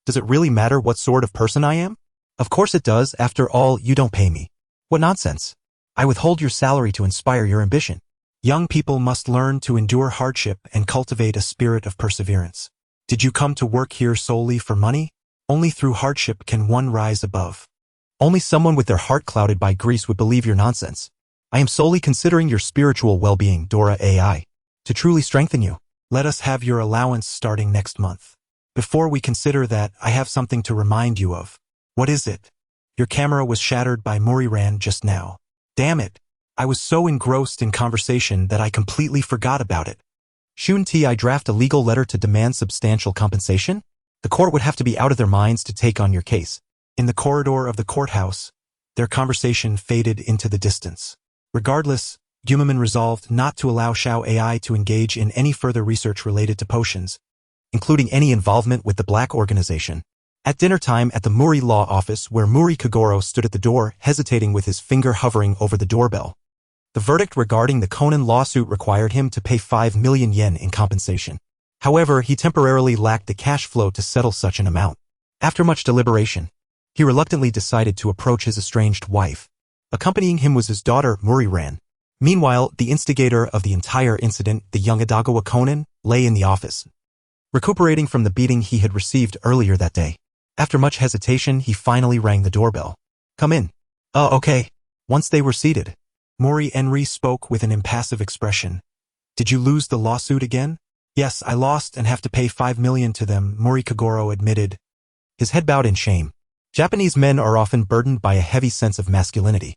Speaker 2: Does it really matter what sort of person I am? Of course it does. After all, you don't pay me. What nonsense. I withhold your salary to inspire your ambition.
Speaker 1: Young people must learn to endure hardship and cultivate a spirit of perseverance. Did you come to work here solely for money? Only through hardship can one rise above.
Speaker 2: Only someone with their heart clouded by grease would believe your nonsense. I am solely considering your spiritual well-being, Dora AI, to truly strengthen you.
Speaker 1: Let us have your allowance starting next month. Before we consider that, I have something to remind you of. What is it? Your camera was shattered by Muriran just now. Damn it. I was so engrossed in conversation that I completely forgot about it.
Speaker 2: Shouldn't I draft a legal letter to demand substantial compensation? The court would have to be out of their minds to take on your case.
Speaker 1: In the corridor of the courthouse, their conversation faded into the distance. Regardless, Gumaman resolved not to allow Xiao AI to engage in any further research related to potions,
Speaker 2: including any involvement with the Black Organization. At dinner time at the Muri Law Office, where Muri Kagoro stood at the door, hesitating with his finger hovering over the doorbell. The verdict regarding the Conan lawsuit required him to pay 5 million yen in compensation. However, he temporarily lacked the cash flow to settle such an amount. After much deliberation, he reluctantly decided to approach his estranged wife. Accompanying him was his daughter, Muriran. Meanwhile, the instigator of the entire incident, the young Edogawa Conan, lay in the office, recuperating from the beating he had received earlier that day. After much hesitation, he finally rang the doorbell. Come in. Okay. Once they were seated,
Speaker 1: Mori Enri spoke with an impassive expression. Did you lose the lawsuit again? Yes, I lost and have to pay 5 million to them, Mori Kagoro admitted.
Speaker 2: His head bowed in shame. Japanese men are often burdened by a heavy sense of masculinity.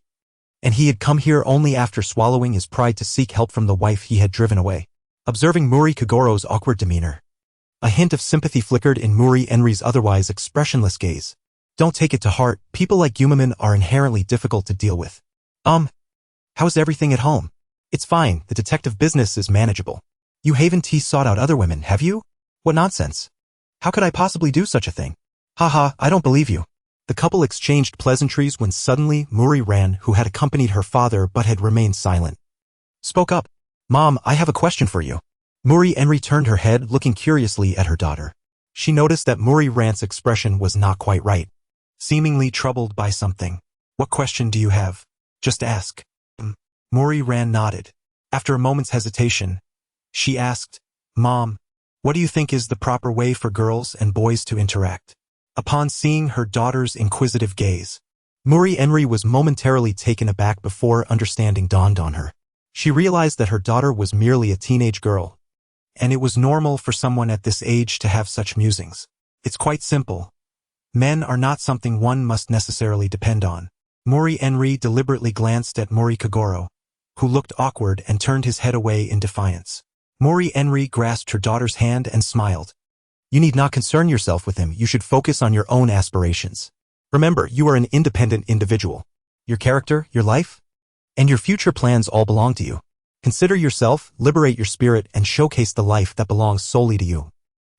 Speaker 2: And he had come here only after swallowing his pride to seek help from the wife he had driven away. Observing Mori Kagoro's awkward demeanor, a hint of sympathy flickered in Mori Enri's otherwise expressionless gaze. Don't take it to heart, people like Gumaman are inherently difficult to deal with. How's everything at home? It's fine, the detective business is manageable. You haven't sought out other women, have you? What nonsense. How could I possibly do such a thing? Haha, I don't believe you. The couple exchanged pleasantries when suddenly Muriran, who had accompanied her father but had remained silent, spoke up. Mom, I have a question for you. Mori Enri turned her head, looking curiously at her daughter. She noticed that Muriran's expression was not quite right,
Speaker 1: seemingly troubled by something. What question do you have? Just ask. Muriran nodded. After a moment's hesitation, she asked, Mom, what do you think is the proper way for girls and boys to interact? Upon seeing her daughter's inquisitive gaze, Mori Enri was momentarily taken aback before understanding dawned on her. She realized that her daughter was merely a teenage girl, and it was normal for someone at this age to have such musings. It's quite simple. Men are not something one must necessarily depend on. Mori Enri deliberately glanced at Mori Kagoro, who looked awkward and turned his head away in defiance. Mori Enri grasped her daughter's hand and smiled. You need not concern yourself with him, you should focus on your own aspirations. Remember, you are an independent individual. Your character, your life, and your future plans all belong to you. Consider yourself, liberate your spirit, and showcase the life that belongs solely to you.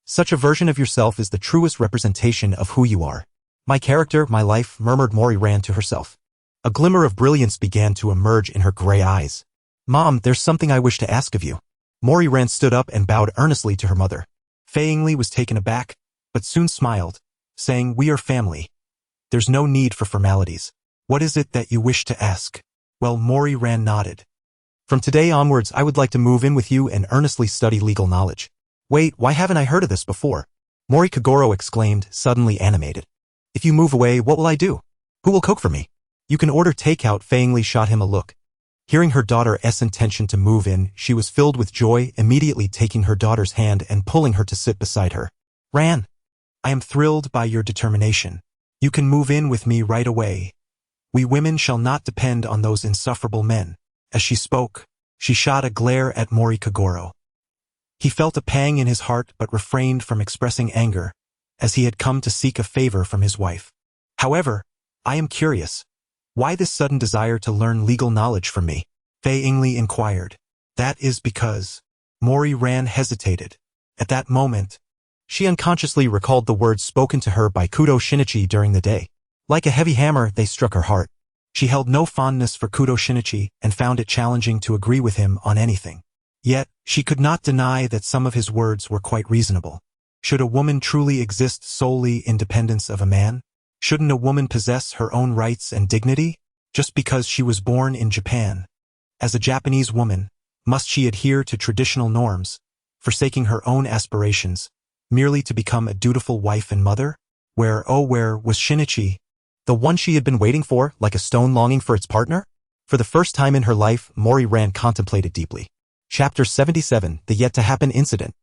Speaker 1: Such a version of yourself is the truest representation of who you are. My character, my life, murmured Muriran to herself. A glimmer of brilliance began to emerge in her gray eyes. Mom, there's something I wish to ask of you. Muriran stood up and bowed earnestly to her mother. Fei was taken aback, but soon smiled, saying, We are family. There's no need for formalities. What is it that you wish to ask? Well, Muriran nodded. From today onwards, I would like to move in with you and earnestly study legal knowledge. Wait, why haven't I heard of this before? Mori Kagoro exclaimed, suddenly animated. If you move away, what will I do? Who will cook for me? You can order takeout. Fei shot him a look. Hearing her daughter's intention to move in, she was filled with joy, immediately taking her daughter's hand and pulling her to sit beside her. Ran, I am thrilled by your determination. You can move in with me right away. We women shall not depend on those insufferable men. As she spoke, she shot a glare at Mori Kagoro. He felt a pang in his heart but refrained from expressing anger, as he had come to seek a favor from his wife. However, I am curious. Why this sudden desire to learn legal knowledge from me? Fei inquired. That is because... Muriran hesitated. At that moment, she unconsciously recalled the words spoken to her by Kudo Shinichi during the day. Like a heavy hammer, they struck her heart. She held no fondness for Kudo Shinichi and found it challenging to agree with him on anything. Yet, she could not deny that some of his words were quite reasonable. Should a woman truly exist solely in dependence of a man? Shouldn't a woman possess her own rights and dignity? Just because she was born in Japan. As a Japanese woman, must she adhere to traditional norms, forsaking her own aspirations, merely to become a dutiful wife and mother? Where was Shinichi? The one she had been waiting for, like a stone longing for its partner? For the first time in her life, Mori Ran contemplated deeply. Chapter 77, The Yet-to-Happen Incident.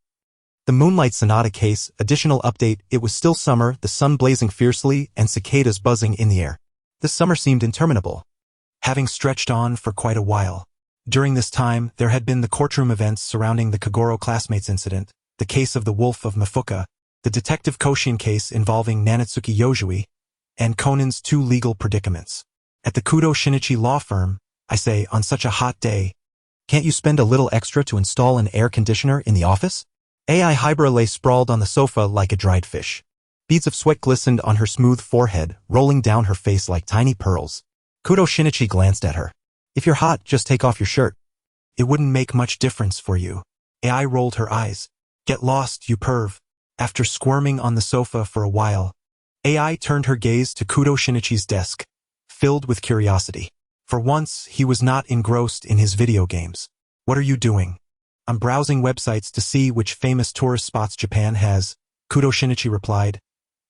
Speaker 1: The Moonlight Sonata case, additional update. It was still summer, the sun blazing fiercely, and cicadas buzzing in the air. The summer seemed interminable, having stretched on for quite a while. During this time, there had been the courtroom events surrounding the Kagoro classmates incident, the case of the Wolf of Mafuka, the Detective Conan case involving Nanatsuki Yojui, and Conan's 2 legal predicaments. At the Kudo Shinichi law firm, I say, on such a hot day, can't you spend a little extra to install an air conditioner in the office? Ai Hybra lay sprawled on the sofa like a dried fish. Beads of sweat glistened on her smooth forehead, rolling down her face like tiny pearls. Kudo Shinichi glanced at her. If you're hot, just take off your shirt. It wouldn't make much difference for you. Ai rolled her eyes. Get lost, you perv. After squirming on the sofa for a while, Ai turned her gaze to Kudo Shinichi's desk, filled with curiosity. For once, he was not engrossed in his video games. What are you doing? I'm browsing websites to see which famous tourist spots Japan has, Kudo Shinichi replied,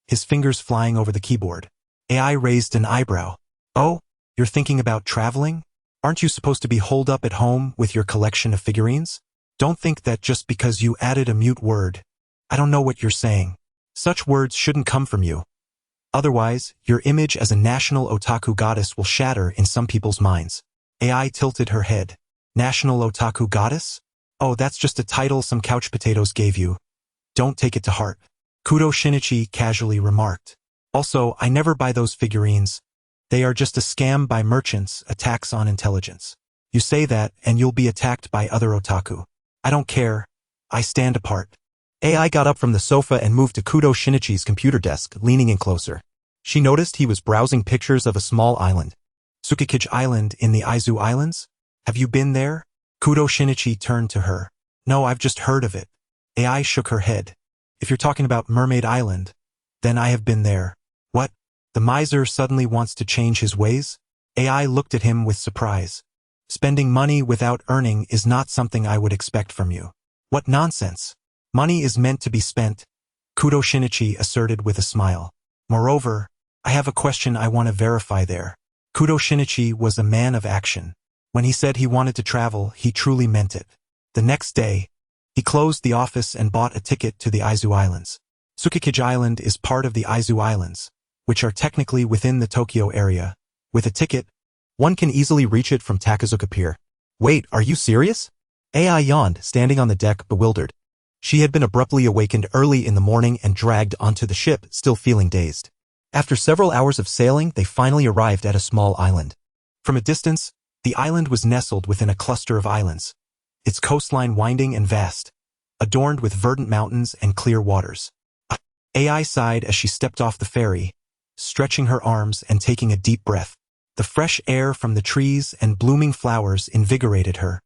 Speaker 1: his fingers flying over the keyboard. Ai raised an eyebrow. Oh, you're thinking about traveling? Aren't you supposed to be holed up at home with your collection of figurines? Don't think that just because you added a mute word. I don't know what you're saying. Such words shouldn't come from you. Otherwise, your image as a national otaku goddess will shatter in some people's minds. Ai tilted her head. National otaku goddess? Oh, that's just a title some couch potatoes gave you. Don't take it to heart. Kudo Shinichi casually remarked. Also, I never buy those figurines. They are just a scam by merchants, a tax on intelligence. You say that, and you'll be attacked by other otaku. I don't care. I stand apart. Ai got up from the sofa and moved to Kudo Shinichi's computer desk, leaning in closer. She noticed he was browsing pictures of a small island. Tsukikage Island in the Izu Islands? Have you been there? Kudo Shinichi turned to her. No, I've just heard of it. Ai shook her head. If you're talking about Mermaid Island, then I have been there. What? The miser suddenly wants to change his ways? Ai looked at him with surprise. Spending money without earning is not something I would expect from you. What nonsense. Money is meant to be spent, Kudo Shinichi asserted with a smile. Moreover, I have a question I want to verify there. Kudo Shinichi was a man of action. When he said he wanted to travel, he truly meant it. The next day, he closed the office and bought a ticket to the Izu Islands. Tsukikage Island is part of the Izu Islands, which are technically within the Tokyo area. With a ticket, one can easily reach it from Takazuka Pier. Wait, are you serious? Ai yawned, standing on the deck, bewildered. She had been abruptly awakened early in the morning and dragged onto the ship, still feeling dazed. After several hours of sailing, they finally arrived at a small island. From a distance, the island was nestled within a cluster of islands, its coastline winding and vast, adorned with verdant mountains and clear waters. Ai sighed as she stepped off the ferry, stretching her arms and taking a deep breath. The fresh air from the trees and blooming flowers invigorated her,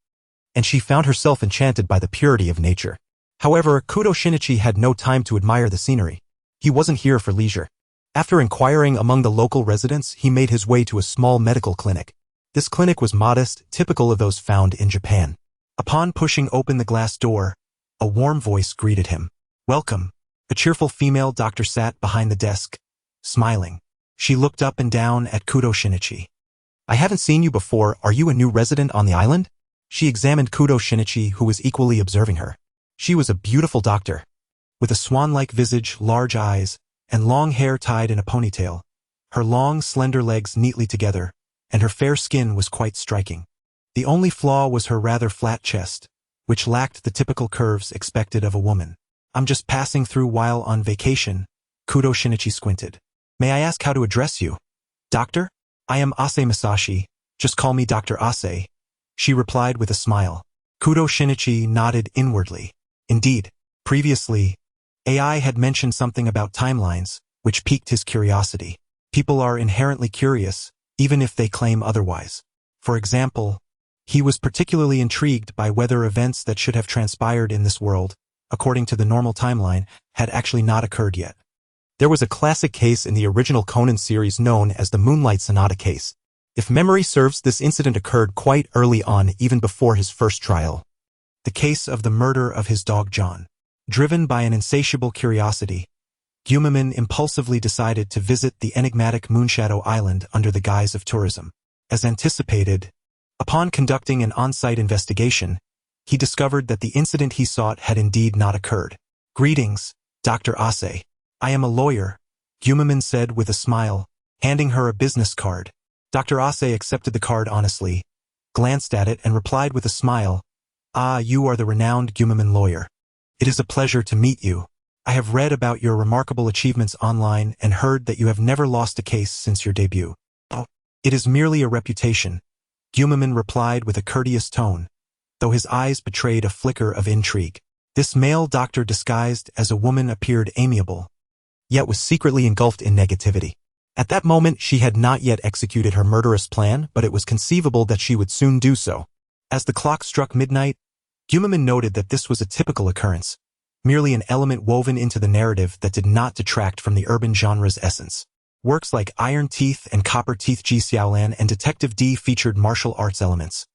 Speaker 1: and she found herself enchanted by the purity of nature. However, Kudo Shinichi had no time to admire the scenery. He wasn't here for leisure. After inquiring among the local residents, he made his way to a small medical clinic. This clinic was modest, typical of those found in Japan. Upon pushing open the glass door, a warm voice greeted him. Welcome. A cheerful female doctor sat behind the desk, smiling. She looked up and down at Kudo Shinichi. I haven't seen you before. Are you a new resident on the island? She examined Kudo Shinichi, who was equally observing her. She was a beautiful doctor, with a swan-like visage, large eyes, and long hair tied in a ponytail, her long, slender legs neatly together, and her fair skin was quite striking. The only flaw was her rather flat chest, which lacked the typical curves expected of a woman. I'm just passing through while on vacation, Kudo Shinichi squinted. May I ask how to address you? Doctor? I am Ase Masashi, just call me Dr. Ase, she replied with a smile. Kudo Shinichi nodded inwardly. Indeed, previously, Ai had mentioned something about timelines, which piqued his curiosity. People are inherently curious, even if they claim otherwise. For example, he was particularly intrigued by whether events that should have transpired in this world, according to the normal timeline, had actually not occurred yet.
Speaker 2: There was a classic case in the original Conan series known as the Moonlight Sonata case. If memory serves, this incident occurred quite early on, even before his first trial.
Speaker 1: The case of the murder of his dog John. Driven by an insatiable curiosity, Gumimin impulsively decided to visit the enigmatic Moonshadow Island under the guise of tourism. As anticipated, upon conducting an on-site investigation, he discovered that the incident he sought had indeed not occurred. "Greetings, Dr. Ase. I am a lawyer," Gumimin said with a smile, handing her a business card. Dr. Ase accepted the card honestly, glanced at it and replied with a smile, "Ah, you are the renowned Gumimin lawyer. It is a pleasure to meet you. I have read about your remarkable achievements online and heard that you have never lost a case since your debut." "Oh, it is merely a reputation," Gumimin replied with a courteous tone, though his eyes betrayed a flicker of intrigue. This male doctor disguised as a woman appeared amiable,
Speaker 2: yet was secretly engulfed in negativity. At that moment, she had not yet executed her murderous plan, but it was conceivable that she would soon do so.
Speaker 1: As the clock struck midnight, Gumimin noted that this was a typical occurrence, merely an element woven into the narrative that did not detract from the urban genre's essence. Works like Iron Teeth and Copper Teeth Ji Xiaolan and Detective D featured martial arts elements.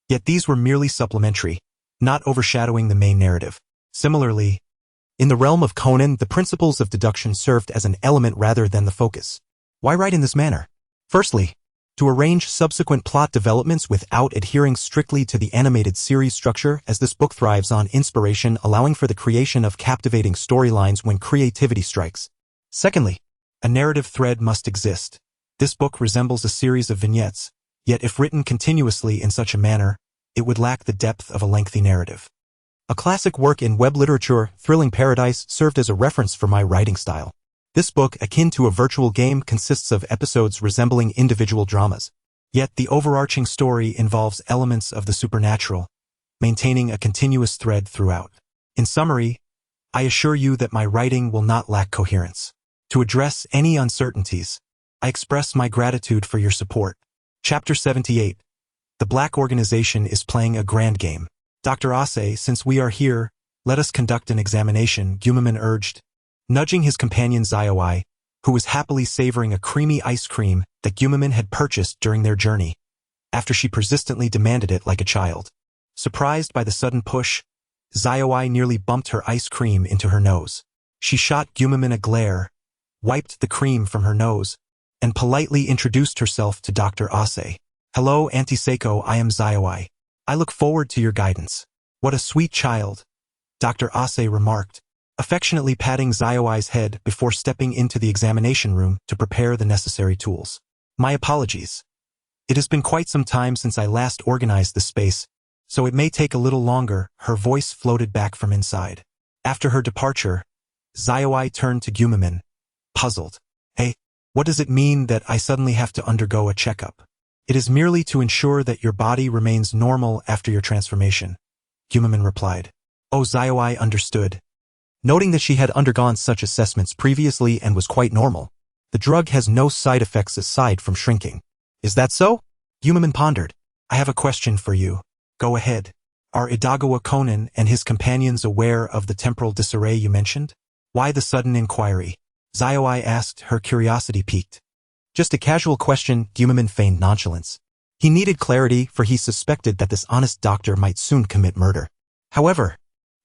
Speaker 1: Yet these were merely supplementary, not overshadowing the main narrative. Similarly,
Speaker 2: in the realm of Conan, the principles of deduction served as an element rather than the focus. Why write in this manner? Firstly, to arrange subsequent plot developments without adhering strictly to the animated series structure, as this book thrives on inspiration, allowing for the creation of captivating storylines when creativity strikes. Secondly,
Speaker 1: a narrative thread must exist. This book resembles a series of vignettes, yet if written continuously in such a manner, it would lack the depth of a lengthy narrative.
Speaker 2: A classic work in web literature, Thrilling Paradise, served as a reference for my writing style. This book, akin to a virtual game, consists of episodes resembling individual dramas.
Speaker 1: Yet the overarching story involves elements of the supernatural, maintaining a continuous thread throughout. In summary, I assure you that my writing will not lack coherence. To address any uncertainties, I express my gratitude for your support. Chapter 78. The Black Organization is playing a grand game. "Dr. Ase, since we are here, let us conduct an examination," Gumimin urged, nudging his companion Zaioi, who was happily savoring a creamy ice cream that Gumimin had purchased during their journey, after she persistently demanded it like a child. Surprised by the sudden push, Zaioi nearly bumped her ice cream into her nose. She shot Gumimin a glare, wiped the cream from her nose, and politely introduced herself to Dr. Ase. "Hello, Auntie Seiko, I am Zaioi. I look forward to your guidance." "What a sweet child," Dr. Ase remarked, affectionately patting Zaiowai's head before stepping into the examination room to prepare the necessary tools. "My apologies. It has been quite some time since I last organized this space, so it may take a little longer," her voice floated back from inside. After her departure, Zaiowai turned to Gumimin, puzzled. "Hey, what does it mean that I suddenly have to undergo a checkup?" "It is merely to ensure that your body remains normal after your transformation," Gumimin replied. Oh, Zaiowai understood. Noting that she had undergone such assessments previously and was quite normal. The drug has no side effects aside from shrinking. "Is that so?" Gumimin pondered. "I have a question for you." "Go ahead. Are Edogawa Conan and his companions aware of the temporal disarray you mentioned?" "Why the sudden inquiry?" Zaiowai asked, her curiosity piqued.
Speaker 2: Just a casual question, Gumimin feigned nonchalance. He needed clarity, for he suspected that this honest doctor might soon commit murder. However,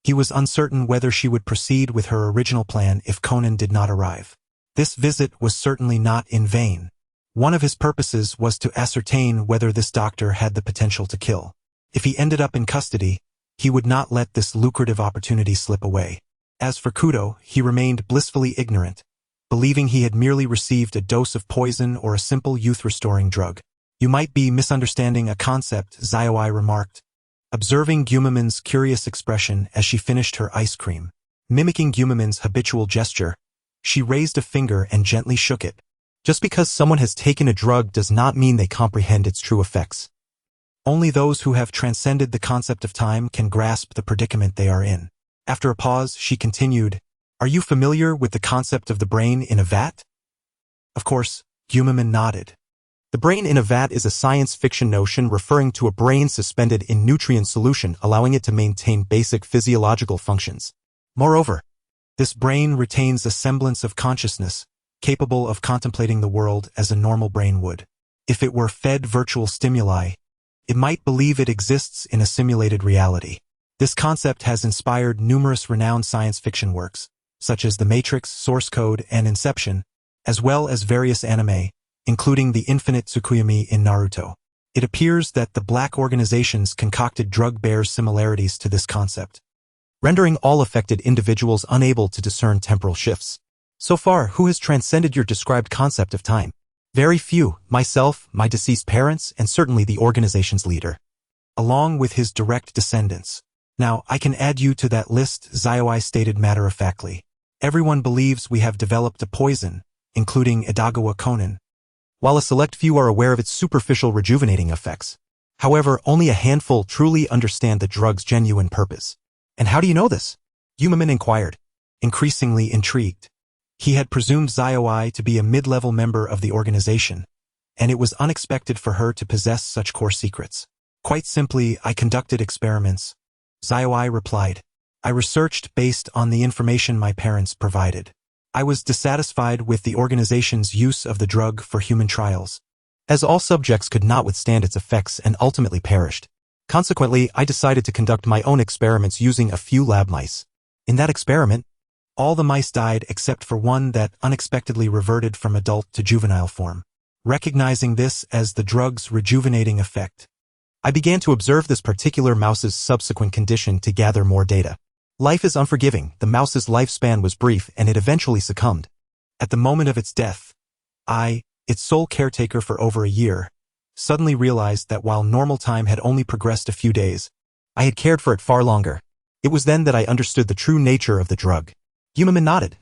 Speaker 1: he was uncertain whether she would proceed with her original plan if Conan did not arrive. This visit was certainly not in vain. One of his purposes was to ascertain whether this doctor had the potential to kill. If he ended up in custody, he would not let this lucrative opportunity slip away. As for Kudo, he remained blissfully ignorant, believing he had merely received a dose of poison or a simple youth-restoring drug. "You might be misunderstanding a concept," Zaiowai remarked, observing Gumimin's curious expression as she finished her ice cream. Mimicking Gumimin's habitual gesture, she raised a finger and gently shook it.
Speaker 2: Just because someone has taken a drug does not mean they comprehend its true effects.
Speaker 1: Only those who have transcended the concept of time can grasp the predicament they are in. After a pause, she continued, "Are you familiar with the concept of the brain in a vat?" Of course, Gumimin nodded.
Speaker 2: The brain in a vat is a science fiction notion referring to a brain suspended in nutrient solution, allowing it to maintain basic physiological functions. Moreover,
Speaker 1: this brain retains a semblance of consciousness, capable of contemplating the world as a normal brain would. If it were fed virtual stimuli, it might believe it exists in a simulated reality. This concept has inspired numerous renowned science fiction works, such as The Matrix, Source Code, and Inception, as well as various anime, including the infinite Tsukuyomi in Naruto. It appears that the black organization's concocted drug bears similarities to this concept, rendering all affected individuals unable to discern temporal shifts. So far, who has transcended your described concept of time? Very few, myself, my deceased parents, and certainly the organization's leader, along with his direct descendants. Now, I can add you to that list, Zaioi stated matter-of-factly. Everyone believes we have developed a poison, including Edogawa Conan, while a select few are aware of its superficial rejuvenating effects. However, only a handful truly understand the drug's genuine purpose. And how do you know this? Yumamin inquired, increasingly intrigued. He had presumed Zaioi to be a mid-level member of the organization, and it was unexpected for her to possess such core secrets. Quite simply, I conducted experiments, Zaioi replied. I researched based on the information my parents provided. I was dissatisfied with the organization's use of the drug for human trials, as all subjects could not withstand its effects and ultimately perished. Consequently, I decided to conduct my own experiments using a few lab mice. In that experiment, all the mice died except for one that unexpectedly reverted from adult to juvenile form. Recognizing this as the drug's rejuvenating effect, I began to observe this particular mouse's subsequent condition to gather more data. Life is unforgiving. The mouse's lifespan was brief and it eventually succumbed. At the moment of its death, I, its sole caretaker for over a year, suddenly realized that while normal time had only progressed a few days, I had cared for it far longer. It was then that I understood the true nature of the drug. Yumamin nodded,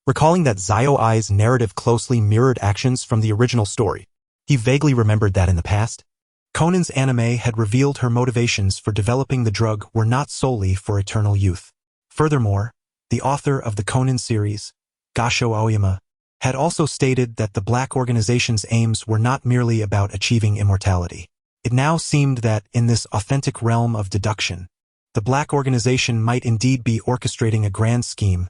Speaker 1: recalling that Zaiou's narrative closely mirrored actions from the original story. He vaguely remembered that in the past, Conan's anime had revealed her motivations for developing the drug were not solely for eternal youth. Furthermore, the author of the Conan series, Gasho Aoyama, had also stated that the Black Organization's aims were not merely about achieving immortality. It now seemed that, in this authentic realm of deduction, the Black Organization might indeed be orchestrating a grand scheme,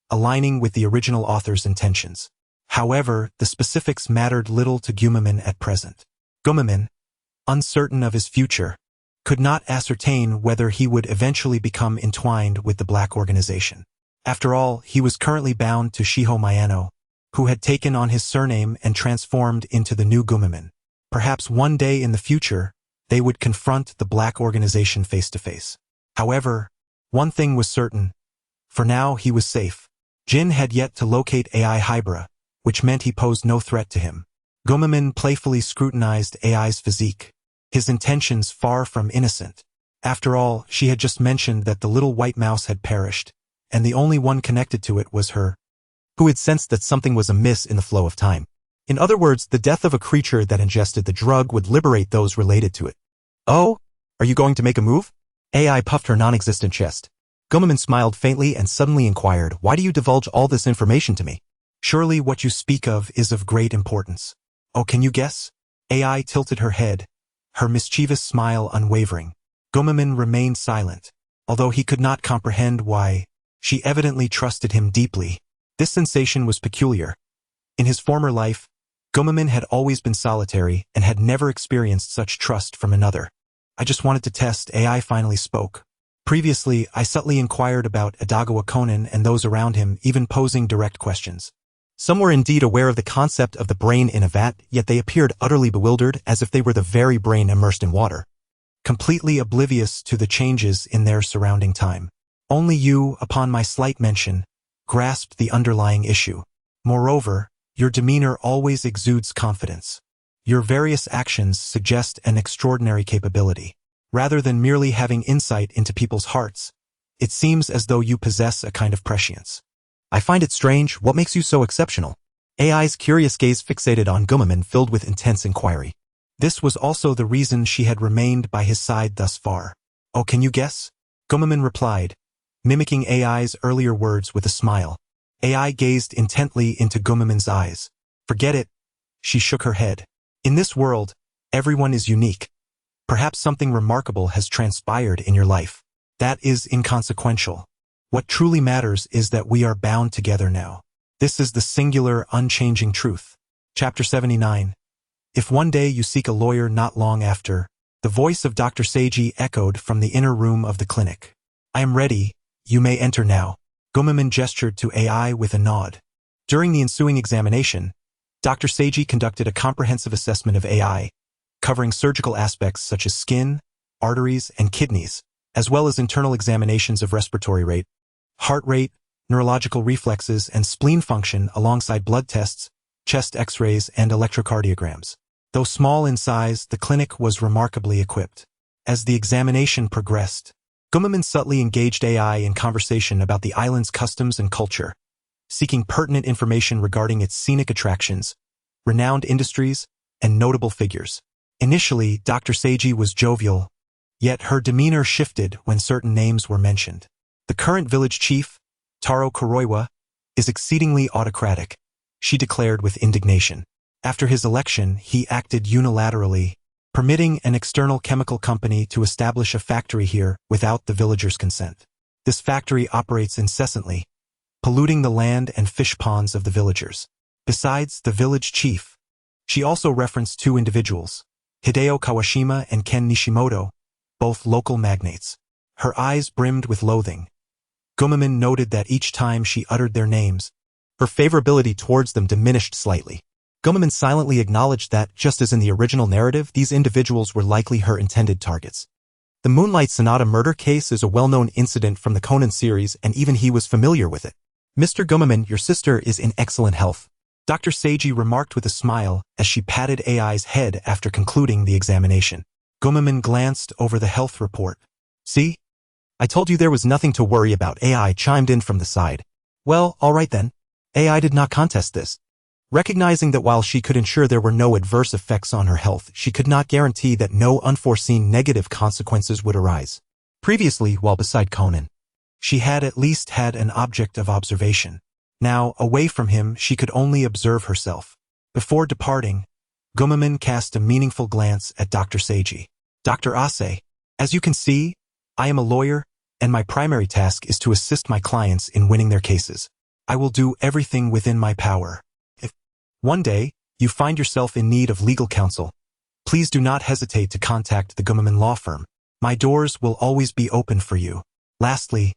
Speaker 1: aligning with the original author's intentions. However, the specifics mattered little to Gumamin at present. Gumamin, uncertain of his future, could not ascertain whether he would eventually become entwined with the Black Organization. After all, he was currently bound to Shiho Miyano, who had taken on his surname and transformed into the new Gumamin. Perhaps one day in the future, they would confront the Black Organization face to face. However, one thing was certain. For now, he was safe. Jin had yet to locate AI Hybra, which meant he posed no threat to him. Gumamin playfully scrutinized AI's physique, his intentions far from innocent. After all, she had just mentioned that the little white mouse had perished, and the only one connected to it was her, who had sensed that something was amiss in the flow of time. In other words, the death of a creature that ingested the drug would liberate those related to it. Oh? Are you going to make a move? AI puffed her non-existent chest. Gumamin smiled faintly and suddenly inquired, why do you divulge all this information to me? Surely what you speak of is of great importance. Oh, can you guess? AI tilted her head, her mischievous smile unwavering. Gumamin remained silent, although he could not comprehend why. She evidently trusted him deeply. This sensation was peculiar. In his former life, Gumamin had always been solitary and had never experienced such trust from another. I just wanted to test, AI finally spoke. Previously, I subtly inquired about Edogawa Conan and those around him, even posing direct questions. Some were indeed aware of the concept of the brain in a vat, yet they appeared utterly bewildered, as if they were the very brain immersed in water, completely oblivious to the changes in their surrounding time. Only you, upon my slight mention, grasped the underlying issue. Moreover, your demeanor always exudes confidence. Your various actions suggest an extraordinary capability. Rather than merely having insight into people's hearts, it seems as though you possess a kind of prescience. I find it strange. What makes you so exceptional? AI's curious gaze fixated on Gumamin filled with intense inquiry. This was also the reason she had remained by his side thus far. Oh, can you guess? Gumamin replied, mimicking AI's earlier words with a smile. AI gazed intently into Gumamin's eyes. Forget it. She shook her head. In this world, everyone is unique. Perhaps something remarkable has transpired in your life. That is inconsequential. What truly matters is that we are bound together now. This is the singular, unchanging truth. Chapter 79. If one day you seek a lawyer not long after, the voice of Dr. Seiji echoed from the inner room of the clinic. I am ready, you may enter now. Gumaman gestured to AI with a nod. During the ensuing examination, Dr. Seiji conducted a comprehensive assessment of AI, covering surgical aspects such as skin, arteries, and kidneys, as well as internal examinations of respiratory rate, heart rate, neurological reflexes, and spleen function alongside blood tests, chest x-rays, and electrocardiograms. Though small in size, the clinic was remarkably equipped. As the examination progressed, Gumaman subtly engaged AI in conversation about the island's customs and culture, seeking pertinent information regarding its scenic attractions, renowned industries, and notable figures. Initially, Dr. Seiji was jovial, yet her demeanor shifted when certain names were mentioned. The current village chief, Taro Kuroiwa, is exceedingly autocratic, she declared with indignation. After his election, he acted unilaterally, permitting an external chemical company to establish a factory here without the villagers' consent. This factory operates incessantly, polluting the land and fish ponds of the villagers. Besides the village chief, she also referenced two individuals, Hideo Kawashima and Ken Nishimoto, both local magnates. Her eyes brimmed with loathing. Gumaman noted that each time she uttered their names, her favorability towards them diminished slightly. Gumaman silently acknowledged that, just as in the original narrative, these individuals were likely her intended targets. The Moonlight Sonata murder case is a well-known incident from the Conan series, and even he was familiar with it. Mr. Gumaman, your sister is in excellent health, Dr. Seiji remarked with a smile as she patted AI's head after concluding the examination. Gumaman glanced over the health report. See? I told you there was nothing to worry about, AI chimed in from the side. Well, all right then. AI did not contest this. Recognizing that while she could ensure there were no adverse effects on her health, she could not guarantee that no unforeseen negative consequences would arise. Previously, while beside Conan, she had at least had an object of observation. Now, away from him, she could only observe herself. Before departing, Gumaman cast a meaningful glance at Dr. Seiji. Dr. Ase, as you can see, I am a lawyer, and my primary task is to assist my clients in winning their cases. I will do everything within my power. If one day you find yourself in need of legal counsel, please do not hesitate to contact the Gumaman law firm. My doors will always be open for you. Lastly,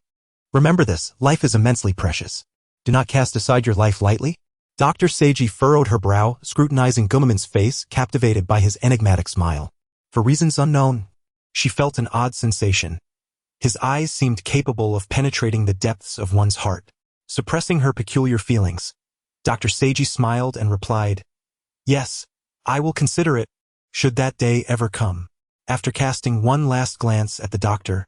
Speaker 1: remember this, life is immensely precious. Do not cast aside your life lightly. Dr. Seiji furrowed her brow, scrutinizing Gumaman's face, captivated by his enigmatic smile. For reasons unknown, she felt an odd sensation. His eyes seemed capable of penetrating the depths of one's heart. Suppressing her peculiar feelings, Dr. Seiji smiled and replied, Yes, I will consider it, should that day ever come. After casting one last glance at the doctor,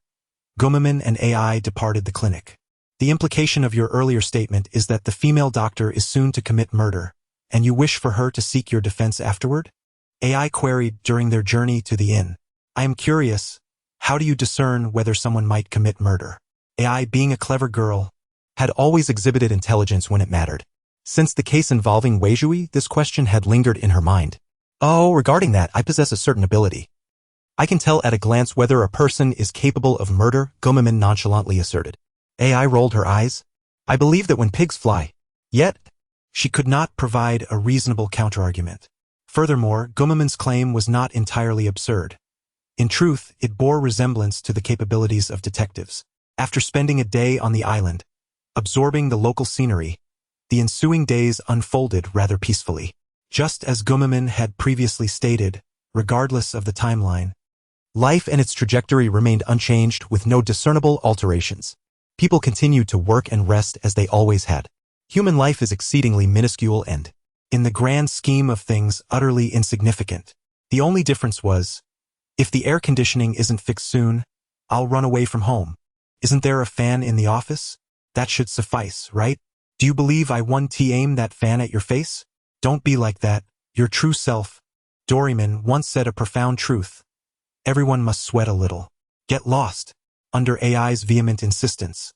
Speaker 1: Gumaman and AI departed the clinic. The implication of your earlier statement is that the female doctor is soon to commit murder, and you wish for her to seek your defense afterward? AI queried during their journey to the inn. I am curious, how do you discern whether someone might commit murder? AI, being a clever girl, had always exhibited intelligence when it mattered. Since the case involving Weijui, this question had lingered in her mind. Oh, regarding that, I possess a certain ability. I can tell at a glance whether a person is capable of murder, Gumaman nonchalantly asserted. AI rolled her eyes. I believe that when pigs fly. Yet, she could not provide a reasonable counterargument. Furthermore, Gumaman's claim was not entirely absurd. In truth, it bore resemblance to the capabilities of detectives. After spending a day on the island, absorbing the local scenery, the ensuing days unfolded rather peacefully. Just as Gumaman had previously stated, regardless of the timeline, life and its trajectory remained unchanged with no discernible alterations. People continued to work and rest as they always had. Human life is exceedingly minuscule and, in the grand scheme of things, utterly insignificant. The only difference was, if the air conditioning isn't fixed soon, I'll run away from home. Isn't there a fan in the office? That should suffice, right? Do you believe I won't aim that fan at your face? Don't be like that, your true self. Doryman once said a profound truth. Everyone must sweat a little. Get lost. Under AI's vehement insistence.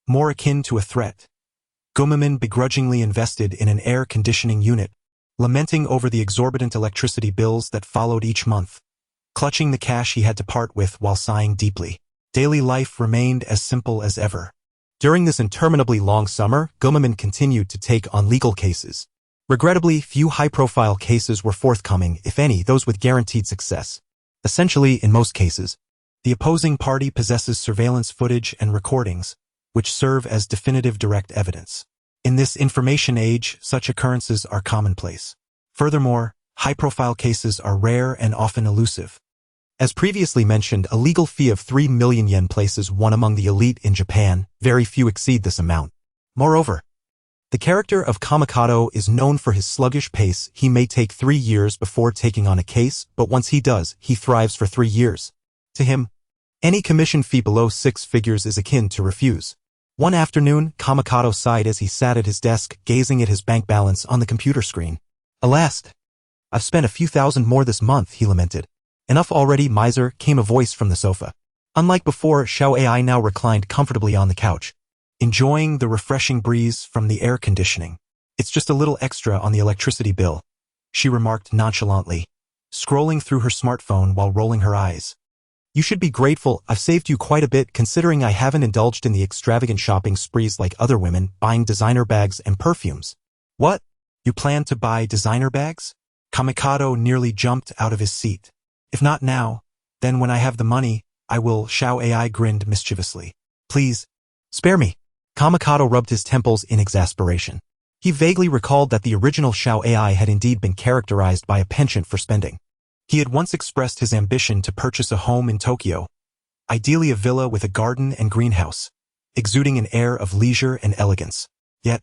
Speaker 1: More akin to a threat, Gumaman begrudgingly invested in an air conditioning unit, lamenting over the exorbitant electricity bills that followed each month, clutching the cash he had to part with while sighing deeply. Daily life remained as simple as ever.
Speaker 2: During this interminably long summer, Gumaman continued to take on legal cases. Regrettably, few high-profile cases were forthcoming, if any, those with guaranteed success. Essentially, in most cases,
Speaker 1: the opposing party possesses surveillance footage and recordings, which serve as definitive direct evidence. In this information age, such occurrences are commonplace. Furthermore, high-profile cases are rare and often elusive.
Speaker 2: As previously mentioned, a legal fee of 3 million yen places one among the elite in Japan. Very few exceed this amount. Moreover, the character of Kamikato is known for his sluggish pace. He may take 3 years before taking on a case, but once he does, he thrives for 3 years. To him, any commission fee below 6 figures is akin to refuse. One afternoon, Kamikato sighed as he sat at his desk, gazing at his bank balance on the computer screen. Alas, I've spent a few thousand more this month, he lamented. Enough already, miser, came a voice from the sofa. Unlike before, Xiao Ai now reclined comfortably on the couch,
Speaker 1: enjoying the refreshing breeze from the air conditioning. It's just a little extra on the electricity bill, she remarked nonchalantly, scrolling through her smartphone while rolling her eyes.
Speaker 2: You should be grateful. I've saved you quite a bit considering I haven't indulged in the extravagant shopping sprees like other women, buying designer bags and perfumes.
Speaker 1: What? You plan to buy designer bags? Kamikato nearly jumped out of his seat. If not now, then when I have the money, I will. Xiao Ai grinned mischievously.
Speaker 2: Please, spare me. Kamikato rubbed his temples in exasperation. He vaguely recalled that the original Xiao Ai had indeed been characterized by a penchant for spending.
Speaker 1: He had once expressed his ambition to purchase a home in Tokyo, ideally a villa with a garden and greenhouse, exuding an air of leisure and elegance. Yet,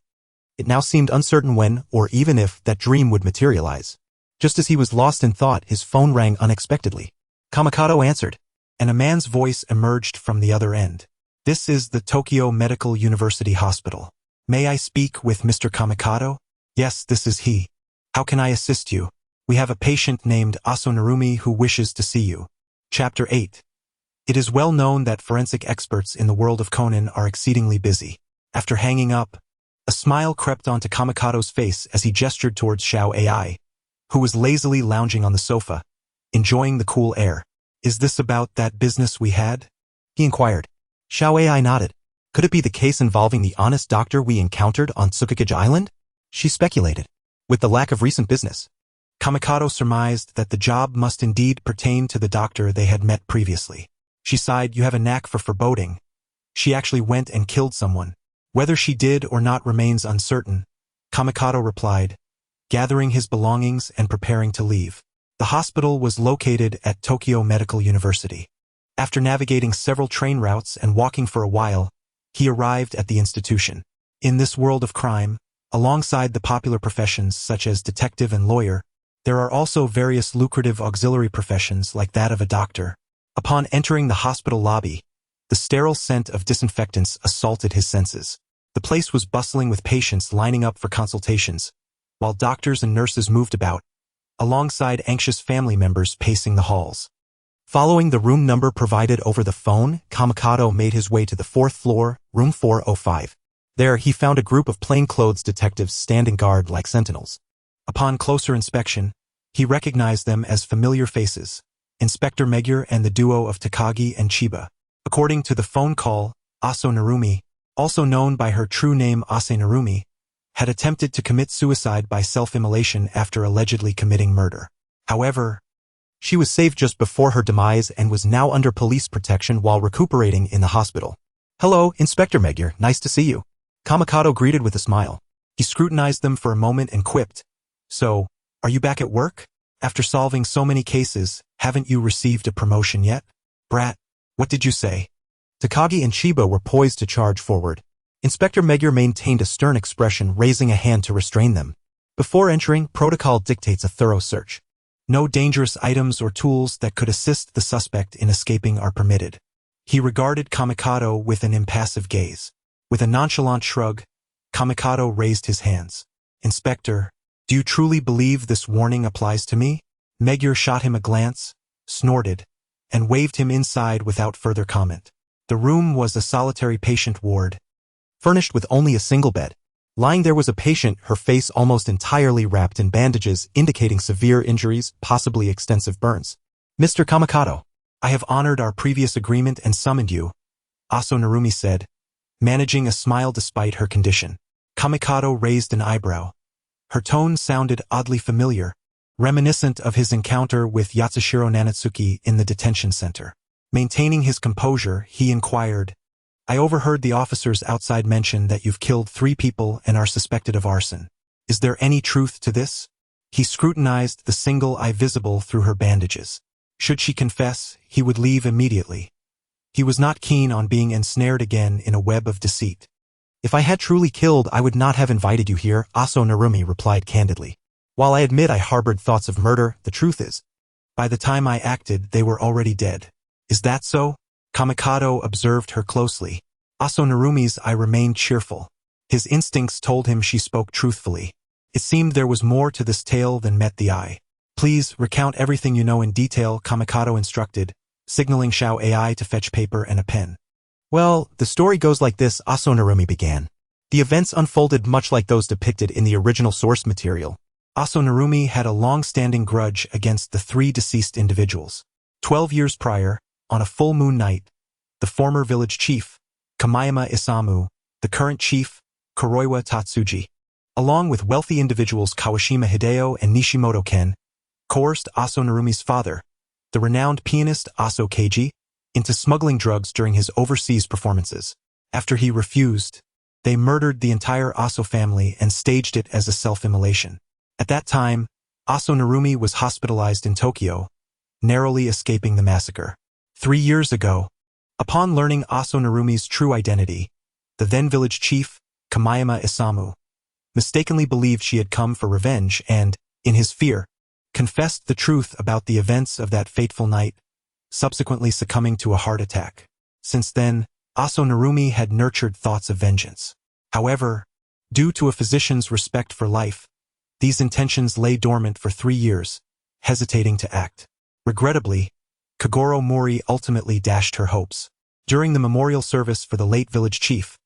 Speaker 2: it now seemed uncertain when, or even if, that dream would materialize. Just as he was lost in thought, his phone rang unexpectedly. Kamikato answered,
Speaker 1: and a man's voice emerged from the other end. This is the Tokyo Medical University Hospital. May I speak with Mr. Kamikato? Yes, this is he. How can I assist you? We have a patient named Aso Narumi who wishes to see you. Chapter 8. It is well known that forensic experts in the world of Conan are exceedingly busy. After hanging up, a smile crept onto Kamikato's face as he gestured towards Xiao Ai, who was lazily lounging on the sofa, enjoying the cool air. Is this about that business we had?
Speaker 2: He inquired. Xiao Ai nodded. Could it be the case involving the honest doctor we encountered on Tsukikage Island? She speculated. With the lack of recent business,
Speaker 1: Kamikato surmised that the job must indeed pertain to the doctor they had met previously. She sighed. You have a knack for foreboding. She actually went and killed someone. Whether she did or not remains uncertain, Kamikato replied, gathering his belongings and preparing to leave. The hospital was located at Tokyo Medical University. After navigating several train routes and walking for a while, he arrived at the institution. In this world of crime, alongside the popular professions such as detective and lawyer, there are also various lucrative auxiliary professions like that of a doctor. Upon entering the hospital lobby, the sterile scent of disinfectants assaulted his senses. The place was bustling with patients lining up for consultations, while doctors and nurses moved about, alongside anxious family members pacing the halls. Following the room number provided over the phone, Kamikato made his way to the 4th floor, room 405. There, he found a group of plainclothes detectives standing guard like sentinels. Upon closer inspection, he recognized them as familiar faces, Inspector Megure and the duo of Takagi and Chiba. According to the phone call, Aso Narumi, also known by her true name Ase Narumi, had attempted to commit suicide by self-immolation after allegedly committing murder. However, she was saved just before her demise and was now under police protection while recuperating in the hospital. Hello, Inspector Megure, nice to see you. Kamikato greeted with a smile. He scrutinized them for a moment and quipped, So, are you back at work? After solving so many cases, haven't you received a promotion yet? Brat, what did you say? Takagi and Chiba were poised to charge forward. Inspector Megure maintained a stern expression, raising a hand to restrain them. Before entering, protocol dictates a thorough search. No dangerous items or tools that could assist the suspect in escaping are permitted. He regarded Kamikato with an impassive gaze. With a nonchalant shrug, Kamikato raised his hands. Inspector, do you truly believe this warning applies to me? Megure shot him a glance, snorted, and waved him inside without further comment. The room was a solitary patient ward, furnished with only a single bed.
Speaker 2: Lying there was a patient, her face almost entirely wrapped in bandages, indicating severe injuries, possibly extensive burns. Mr. Kamikato, I have honored our previous agreement and summoned you, Aso Narumi said, managing a smile despite her condition. Kamikato raised an eyebrow. Her tone sounded oddly familiar, reminiscent of his encounter with Yatsushiro Nanatsuki in the detention center. Maintaining his composure, he inquired, I overheard the officers outside mention that you've killed 3 people and are suspected of arson. Is there any truth to this? He scrutinized the single eye visible through her bandages. Should she confess, he would leave immediately. He was not keen on being ensnared again in a web of deceit. If I had truly killed, I would not have invited you here, Aso Narumi replied candidly. While I admit I harbored thoughts of murder, the truth is, by the time I acted, they were already dead. Is that so? Kamikato observed her closely. Aso Narumi's eye remained cheerful. His instincts told him she spoke truthfully. It seemed there was more to this tale than met the eye. Please recount everything you know in detail, Kamikato instructed, signaling Xiao AI to fetch paper and a pen. Well, the story goes like this, Aso Narumi began. The events unfolded much like those depicted in the original source material. Aso Narumi had a long-standing grudge against the 3 deceased individuals. 12 years prior, on a full moon night, the former village chief, Kamayama Isamu, the current chief, Kuroiwa Tatsuji, along with wealthy individuals Kawashima Hideo and Nishimoto Ken, coerced Aso Narumi's father, the renowned pianist Aso Keiji, into smuggling drugs during his overseas performances. After he refused, they murdered the entire Aso family and staged it as a self-immolation. At that time, Aso Narumi was hospitalized in Tokyo, narrowly escaping the massacre. 3 years ago, upon learning Aso Narumi's true identity, the then village chief, Kamayama Isamu, mistakenly believed she had come for revenge and, in his fear, confessed the truth about the events of that fateful night, subsequently succumbing to a heart attack. Since then, Aso Narumi had nurtured thoughts of vengeance. However, due to a physician's respect for life, these intentions lay dormant for 3 years, hesitating to act. Regrettably, Kagoro Mori ultimately dashed her hopes. During the memorial service for the late village chief,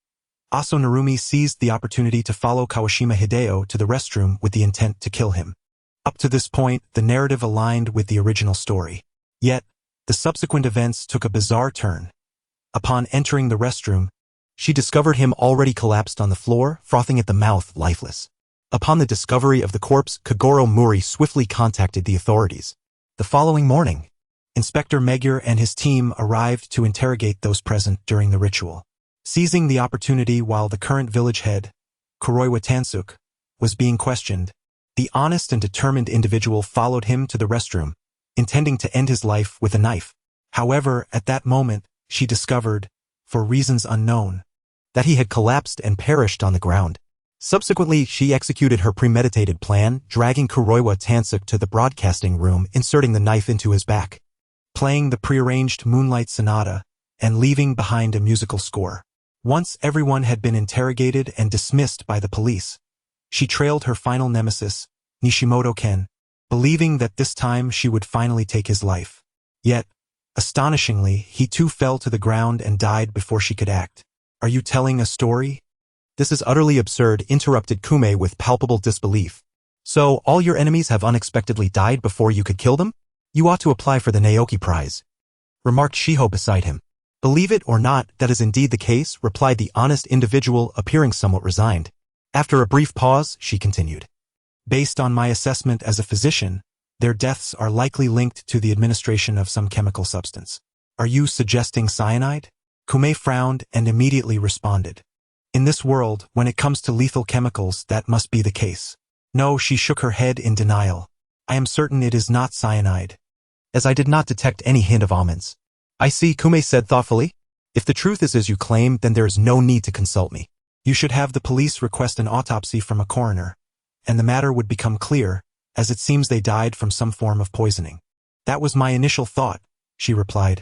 Speaker 2: Aso Narumi seized the opportunity to follow Kawashima Hideo to the restroom with the intent to kill him. Up to this point, the narrative aligned with the original story. Yet, the subsequent events took a bizarre turn. Upon entering the restroom, she discovered him already collapsed on the floor, frothing at the mouth, lifeless. Upon the discovery of the corpse, Kagoro Mori swiftly contacted the authorities. The following morning, Inspector Magyar and his team arrived to interrogate those present during the ritual. Seizing the opportunity while the current village head, Kuroiwa Tansuk, was being questioned, the honest and determined individual followed him to the restroom, intending to end his life with a knife. However, at that moment, she discovered, for reasons unknown, that he had collapsed and perished on the ground. Subsequently, she executed her premeditated plan, dragging Kuroiwa Tansuk to the broadcasting room, inserting the knife into his back, playing the prearranged Moonlight Sonata, and leaving behind a musical score. Once everyone had been interrogated and dismissed by the police, she trailed her final nemesis, Nishimoto Ken, believing that this time she would finally take his life. Yet, astonishingly, he too fell to the ground and died before she could act. Are you telling a story? This is utterly absurd, interrupted Kume with palpable disbelief. So, all your enemies have unexpectedly died before you could kill them? You ought to apply for the Naoki Prize, remarked Shiho beside him. Believe it or not, that is indeed the case, replied the honest individual, appearing somewhat resigned. After a brief pause, she continued. Based on my assessment as a physician, their deaths are likely linked to the administration of some chemical substance. Are you suggesting cyanide? Kume frowned and immediately responded. In this world, when it comes to lethal chemicals, that must be the case. No, she shook her head in denial. I am certain it is not cyanide, as I did not detect any hint of almonds. I see, Kume said thoughtfully. If the truth is as you claim, then there is no need to consult me. You should have the police request an autopsy from a coroner, and the matter would become clear, as it seems they died from some form of poisoning. That was my initial thought, she replied,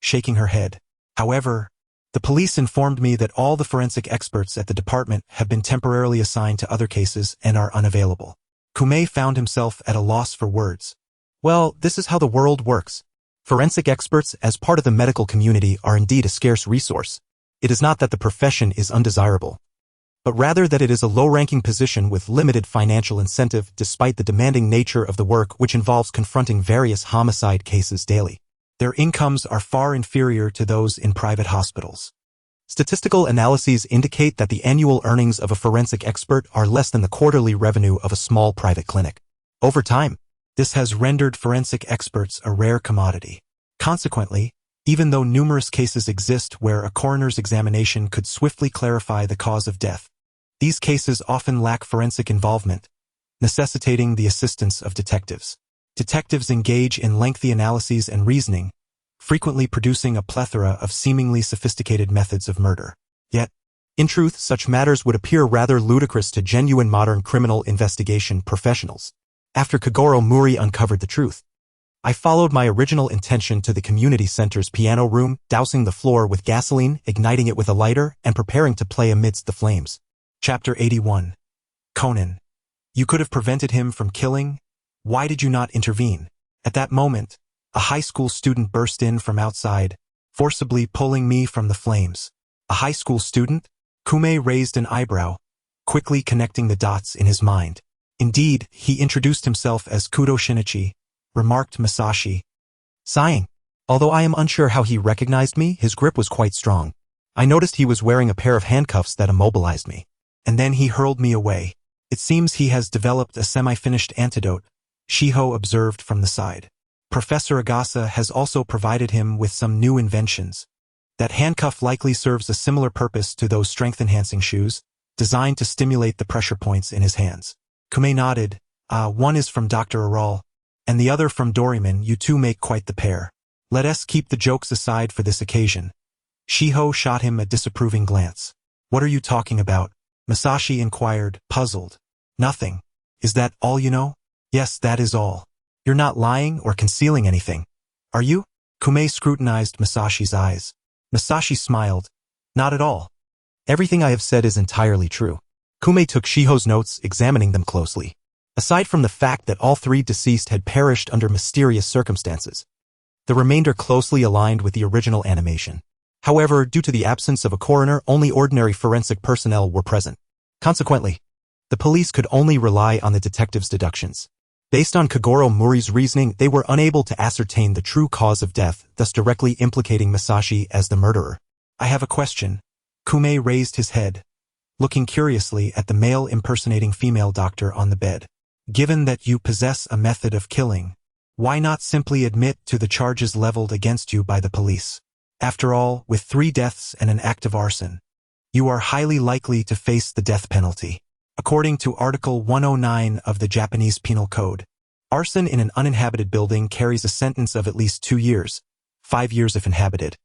Speaker 2: shaking her head. However, the police informed me that all the forensic experts at the department have been temporarily assigned to other cases and are unavailable. Kume found himself at a loss for words. Well, this is how the world works. Forensic experts, as part of the medical community, are indeed a scarce resource. It is not that the profession is undesirable. but rather that it is a low-ranking position with limited financial incentive despite the demanding nature of the work which involves confronting various homicide cases daily.
Speaker 1: Their incomes are far inferior to those in private hospitals.
Speaker 2: Statistical analyses indicate that the annual earnings of a forensic expert are less than the quarterly revenue of a small private clinic. Over time,
Speaker 1: this has rendered forensic experts a rare commodity. Consequently, even though numerous cases exist where a coroner's examination could swiftly clarify the cause of death, these cases often lack forensic involvement, necessitating the assistance of detectives. Detectives engage in lengthy analyses and reasoning, frequently producing a plethora of seemingly sophisticated methods of murder. Yet,
Speaker 2: in truth, such matters would appear rather ludicrous to genuine modern criminal investigation professionals. After Kogoro Muri uncovered the truth, I followed my original intention to the community center's piano room, dousing the floor with gasoline, igniting it with a lighter, and preparing to play amidst the flames.
Speaker 1: Chapter 81. Conan. You could have prevented him from killing. Why did you not intervene? At that moment, a high school student burst in from outside, forcibly pulling me from the flames. A high school student? Kume raised an eyebrow, quickly connecting the dots in his mind. Indeed, he introduced himself as Kudo Shinichi, remarked Masashi,
Speaker 2: sighing. Although I am unsure how he recognized me, his grip was quite strong. I noticed he was wearing a pair of handcuffs that immobilized me.
Speaker 1: And then he hurled me away. It seems he has developed a semi-finished antidote, Shiho observed from the side. Professor Agasa has also provided him with some new inventions. That handcuff likely serves a similar purpose to those strength-enhancing shoes, designed to stimulate the pressure points in his hands. Kume nodded. One is from Dr. Aral, and the other from Doriman. You two make quite the pair. Let us keep the jokes aside for this occasion. Shiho shot him a disapproving glance. What are you talking about? Masashi inquired, puzzled. Nothing. Is that all you know? Yes, that is all. You're not lying or concealing anything, are you? Kume scrutinized Masashi's eyes. Masashi smiled. Not at all.
Speaker 2: Everything I have said is entirely true. Kume took Shiho's notes, examining them closely. Aside from the fact that all three deceased had perished under mysterious circumstances, the remainder closely aligned with the original animation. However, due to the absence of a coroner, only ordinary forensic personnel were present. Consequently, the police could only rely on the detectives' deductions. Based on Kogoro Muri's reasoning, they were unable to ascertain the true cause of death, thus directly implicating Masashi as the murderer.
Speaker 1: I have a question. Kume raised his head, looking curiously at the male impersonating female doctor on the bed. Given that you possess a method of killing, why not simply admit to the charges leveled against you by the police? After all, with 3 deaths and an act of arson, you are highly likely to face the death penalty. According to Article 109 of the Japanese Penal Code, arson in an uninhabited building carries a sentence of at least 2 years, 5 years if inhabited.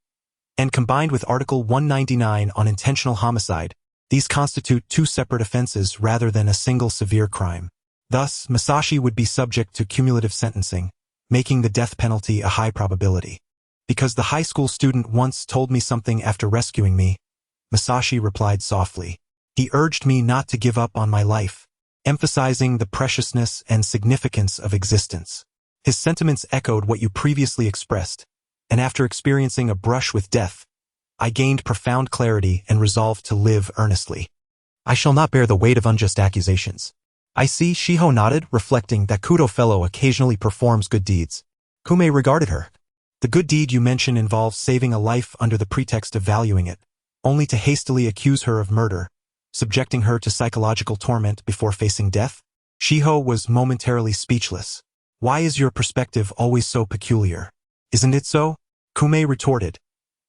Speaker 1: And combined with Article 199 on intentional homicide, these constitute 2 separate offenses rather than a single severe crime. Thus, Masashi would be subject to cumulative sentencing, making the death penalty a high probability. Because the high school student once told me something after rescuing me, Masashi replied softly. He urged me not to give up on my life, emphasizing the preciousness and significance of existence. His sentiments echoed what you previously expressed, and after experiencing a brush with death, I gained profound clarity and resolved to live earnestly.
Speaker 2: I shall not bear the weight of unjust accusations. I see, Shiho nodded, reflecting that Kudo fellow occasionally performs good deeds. Kume regarded her.
Speaker 1: The good deed you mention involves saving a life under the pretext of valuing it, only to hastily accuse her of murder, subjecting her to psychological torment before facing death? Shiho was momentarily speechless. Why is your perspective always so peculiar? Isn't it so? Kume retorted,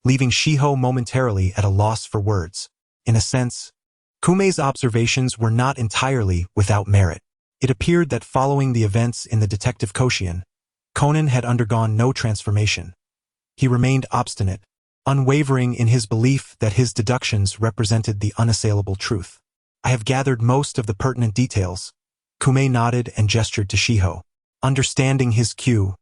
Speaker 1: leaving Shiho momentarily at a loss for words. In a sense, Kume's observations were not entirely without merit. It appeared that following the events in the Detective Conan, Conan had undergone no transformation. He remained obstinate, unwavering in his belief that his deductions represented the unassailable truth. I have gathered most of the pertinent details. Kume nodded and gestured to Shiho. Understanding his cue,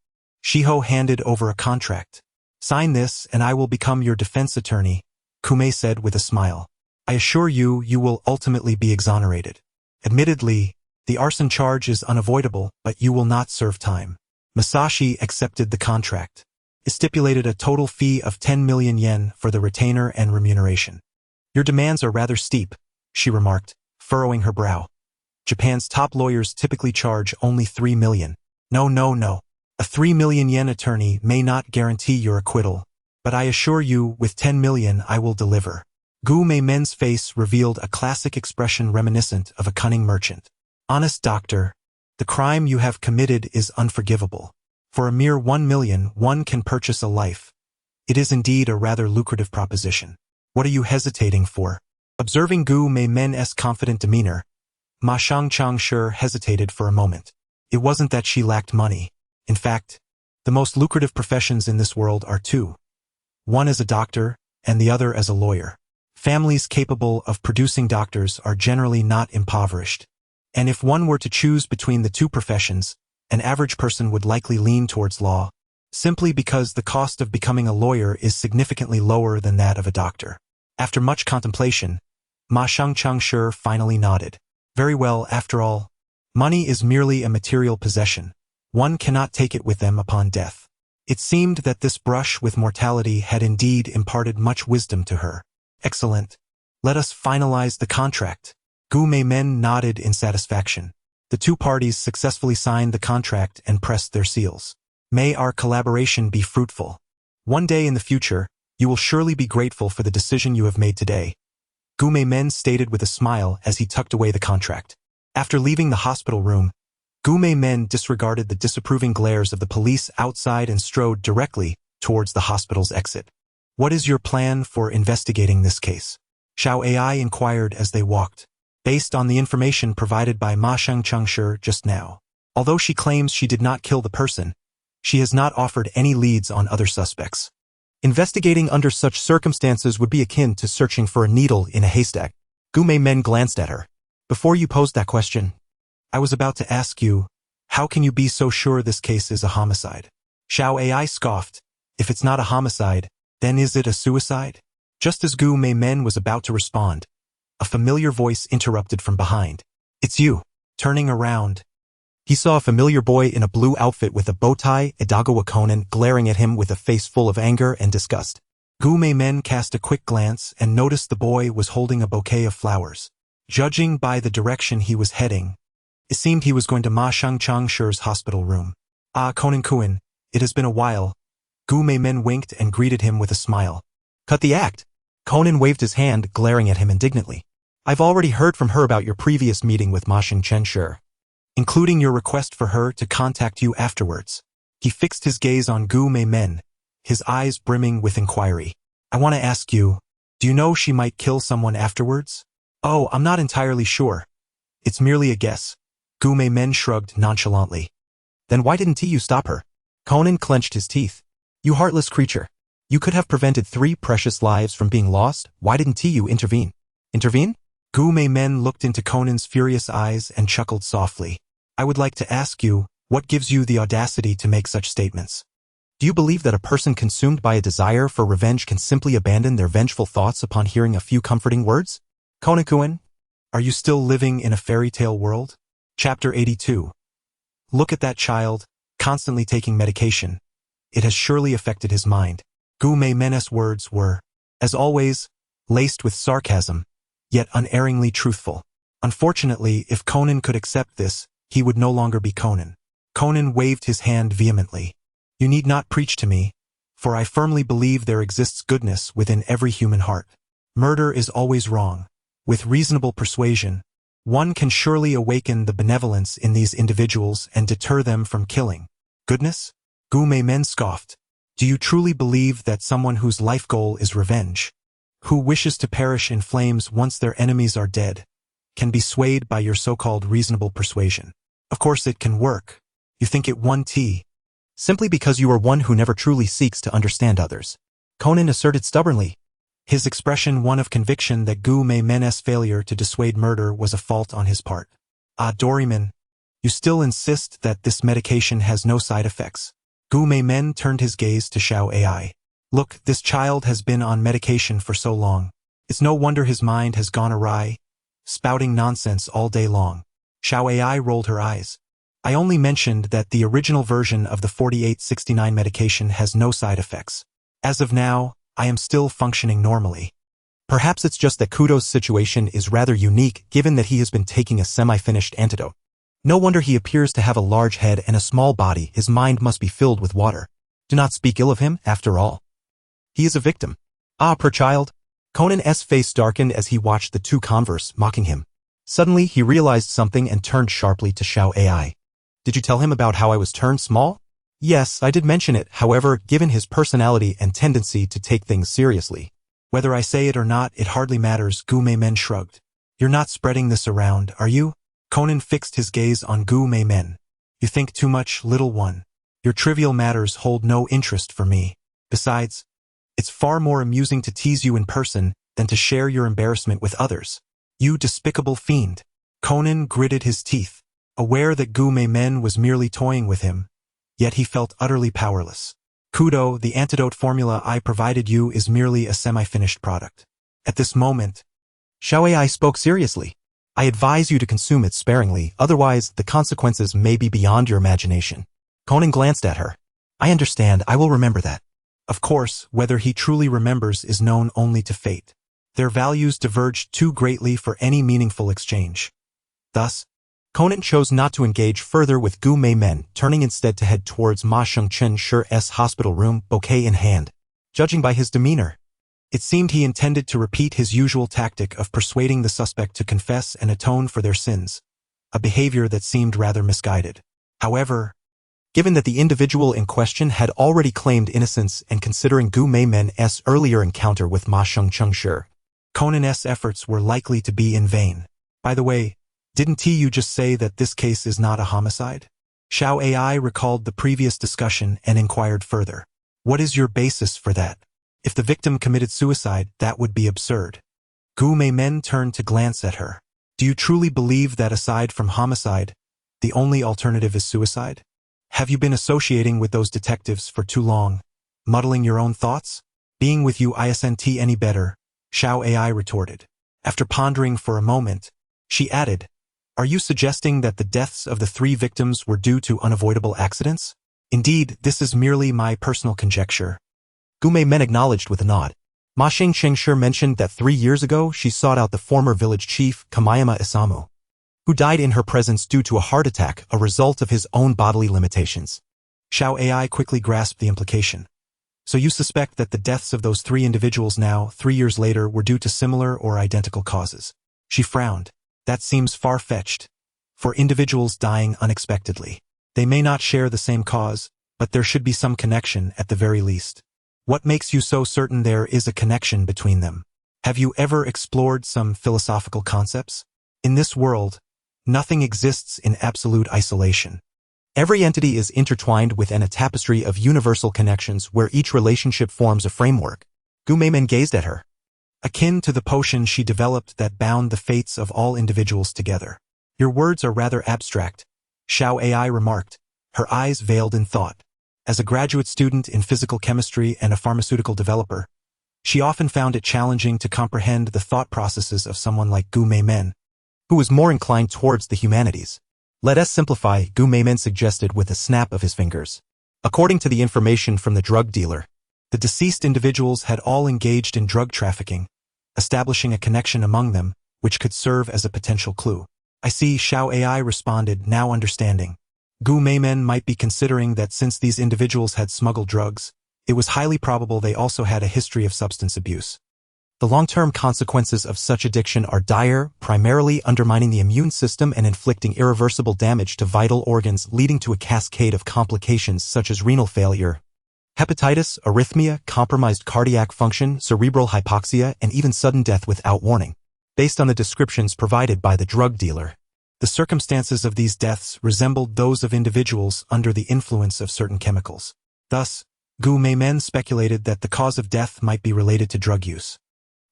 Speaker 1: Shiho handed over a contract. Sign this and I will become your defense attorney, Kume said with a smile. I assure you, you will ultimately be exonerated. Admittedly, the arson charge is unavoidable, but you will not serve time. Masashi accepted the contract. It stipulated a total fee of 10 million yen for the retainer and remuneration. Your demands are rather steep, she remarked, furrowing her brow. Japan's top lawyers typically charge only 3 million. No. A 3 million yen attorney may not guarantee your acquittal, but I assure you, with 10 million I will deliver. Gu Meimen's face revealed a classic expression reminiscent of a cunning merchant. Honest doctor, the crime you have committed is unforgivable. For a mere 1 million, one can purchase a life. It is indeed a rather lucrative proposition. What are you hesitating for? Observing Gu Meimen's confident demeanor, Ma Shangchangshi hesitated for a moment. It wasn't that she lacked money. In fact, the most lucrative professions in this world are two. One as a doctor, and the other as a lawyer. Families capable of producing doctors are generally not impoverished. And if one were to choose between the two professions, an average person would likely lean towards law, simply because the cost of becoming a lawyer is significantly lower than that of a doctor. After much contemplation, Ma Shangchangshi finally nodded. Very well, after all, money is merely a material possession. One cannot take it with them upon death. It seemed that this brush with mortality had indeed imparted much wisdom to her. Excellent. Let us finalize the contract. Gu Meimen nodded in satisfaction. The two parties successfully signed the contract and pressed their seals. May our collaboration be fruitful. One day in the future, you will surely be grateful for the decision you have made today. Gu Meimen stated with a smile as he tucked away the contract. After leaving the hospital room, Gu Meimen disregarded the disapproving glares of the police outside and strode directly towards the hospital's exit. What is your plan for investigating this case? Xiao Ai inquired as they walked. Based on the information provided by Ma Shangchangshi just now. Although she claims she did not kill the person, she has not offered any leads on other suspects. Investigating under such circumstances would be akin to searching for a needle in a haystack. Gu Meimen glanced at her. Before you posed that question, I was about to ask you, how can you be so sure this case is a homicide? Xiao Ai scoffed. If it's not a homicide, then is it a suicide? Just as Gu Meimen was about to respond, a familiar voice interrupted from behind. It's you. Turning around, he saw a familiar boy in a blue outfit with a bow tie, Edogawa Conan, glaring at him with a face full of anger and disgust. Gu Meimen cast a quick glance and noticed the boy was holding a bouquet of flowers. Judging by the direction he was heading, it seemed he was going to Ma Shangchangshi's hospital room. Ah, Conan-kun, it has been a while. Gu Meimen winked and greeted him with a smile. Cut the act. Conan waved his hand, glaring at him indignantly. I've already heard from her about your previous meeting with Ma Shangchangshi, including your request for her to contact you afterwards. He fixed his gaze on Gu Meimen, his eyes brimming with inquiry. I want to ask you, do you know she might kill someone afterwards? Oh, I'm not entirely sure. It's merely a guess. Gu Meimen shrugged nonchalantly. Then why didn't you stop her? Conan clenched his teeth. You heartless creature. You could have prevented 3 precious lives from being lost. Why didn't you intervene? Intervene? Gu Meimen looked into Conan's furious eyes and chuckled softly. I would like to ask you, what gives you the audacity to make such statements? Do you believe that a person consumed by a desire for revenge can simply abandon their vengeful thoughts upon hearing a few comforting words? Conan-kun, are you still living in a fairy tale world? Chapter 82. Look at that child, constantly taking medication. It has surely affected his mind. Gu Meimen's words were, as always, laced with sarcasm, yet unerringly truthful. Unfortunately, if Conan could accept this, he would no longer be Conan. Conan waved his hand vehemently. You need not preach to me, for I firmly believe there exists goodness within every human heart. Murder is always wrong. With reasonable persuasion, one can surely awaken the benevolence in these individuals and deter them from killing. Goodness? Gu Meimen scoffed. Do you truly believe that someone whose life goal is revenge, who wishes to perish in flames once their enemies are dead, can be swayed by your so-called reasonable persuasion? Of course it can work. You think it won tea. Simply because you are one who never truly seeks to understand others. Conan asserted stubbornly, his expression one of conviction that Gu Meimen's failure to dissuade murder was a fault on his part. Ah, Doryman, you still insist that this medication has no side effects. Gu Meimen turned his gaze to Xiao Ai. Look, this child has been on medication for so long. It's no wonder his mind has gone awry, spouting nonsense all day long. Xiao Ai rolled her eyes. I only mentioned that the original version of the 4869 medication has no side effects. As of now, I am still functioning normally.
Speaker 2: Perhaps it's just that Kudo's situation is rather unique given that he has been taking a semi-finished antidote. No wonder he appears to have a large head and a small body. His mind must be filled with water. Do not speak ill of him, after all. He is a victim. Ah, poor child. Conan's face darkened as he watched the two converse, mocking him. Suddenly, he realized something and turned sharply to Xiao Ai. Did you tell him about how I was turned small? Yes, I did mention it, however, given his personality and tendency to take things seriously.
Speaker 1: Whether I say it or not, it hardly matters, Gu Meimen shrugged. You're not spreading this around, are you? Conan fixed his gaze on Gu Meimen. You think too much, little one. Your trivial matters hold no interest for me. Besides, it's far more amusing to tease you in person than to share your embarrassment with others. You despicable fiend. Conan gritted his teeth, aware that Gu Meimen was merely toying with him, yet he felt utterly powerless. Kudo, the antidote formula I provided you is merely a semi-finished product. At this moment,
Speaker 2: Xiao Ai spoke seriously. I advise you to consume it sparingly, otherwise the consequences may be beyond your imagination. Conan glanced at her. I understand, I will remember that.
Speaker 1: Of course, whether he truly remembers is known only to fate. Their values diverged too greatly for any meaningful exchange. Thus,
Speaker 2: Conan chose not to engage further with Gu Meimen, turning instead to head towards Ma Shengchen Shi's hospital room, bouquet in hand. Judging by his demeanor,
Speaker 1: it seemed he intended to repeat his usual tactic of persuading the suspect to confess and atone for their sins, a behavior that seemed rather misguided. However,
Speaker 2: given that the individual in question had already claimed innocence and considering Gu Meimen's earlier encounter with Ma Shengchen Shi,
Speaker 1: Conan's efforts were likely to be in vain. By the way, didn't you just say that this case is not a homicide? Xiao Ai recalled the previous discussion and inquired further. What is your basis for that? If the victim committed suicide, that would be absurd. Gu Meimen turned to glance at her. Do you truly believe that aside from homicide, the only alternative is suicide? Have you been associating with those detectives for too long, muddling your own thoughts? Being with you isn't any better, Xiao Ai retorted. After pondering for a moment, she added, Are you suggesting that the deaths of the three victims were due to unavoidable accidents? Indeed, this is merely my personal conjecture.
Speaker 2: Gu Meimen acknowledged with a nod. Ma Shengchen Shi mentioned that 3 years ago she sought out the former village chief, Kamayama Isamu, who died in her presence due to a heart attack, a result of his own bodily limitations.
Speaker 1: Xiao Ai quickly grasped the implication. So you suspect that the deaths of those three individuals now, 3 years later, were due to similar or identical causes? She frowned. That seems far-fetched. For individuals dying unexpectedly, they may not share the same cause, but there should be some connection at the very least. What makes you so certain there is a connection between them? Have you ever explored some philosophical concepts? In this world, nothing exists in absolute isolation.
Speaker 2: Every entity is intertwined within a tapestry of universal connections where each relationship forms a framework. Gu Meimen gazed at her.
Speaker 1: Akin to the potion she developed that bound the fates of all individuals together. Your words are rather abstract, Xiao Ai remarked, her eyes veiled in thought. As a graduate student in physical chemistry and a pharmaceutical developer, she often found it challenging to comprehend the thought processes of someone like Gu Meimen,
Speaker 2: who was more inclined towards the humanities. Let us simplify, Gu Meimen suggested with a snap of his fingers. According to the information from the drug dealer,
Speaker 1: the deceased individuals had all engaged in drug trafficking, establishing a connection among them, which could serve as a potential clue. I see, Xiao Ai responded, now understanding. Gu Meimen might be considering that since these individuals had smuggled drugs, it was highly probable they also had a history of substance abuse.
Speaker 2: The long-term consequences of such addiction are dire, primarily undermining the immune system and inflicting irreversible damage to vital organs, leading to a cascade of complications such as renal failure, hepatitis, arrhythmia, compromised cardiac function, cerebral hypoxia, and even sudden death without warning. Based on the descriptions provided by the drug dealer,
Speaker 1: the circumstances of these deaths resembled those of individuals under the influence of certain chemicals. Thus, Gu Meimen speculated that the cause of death might be related to drug use.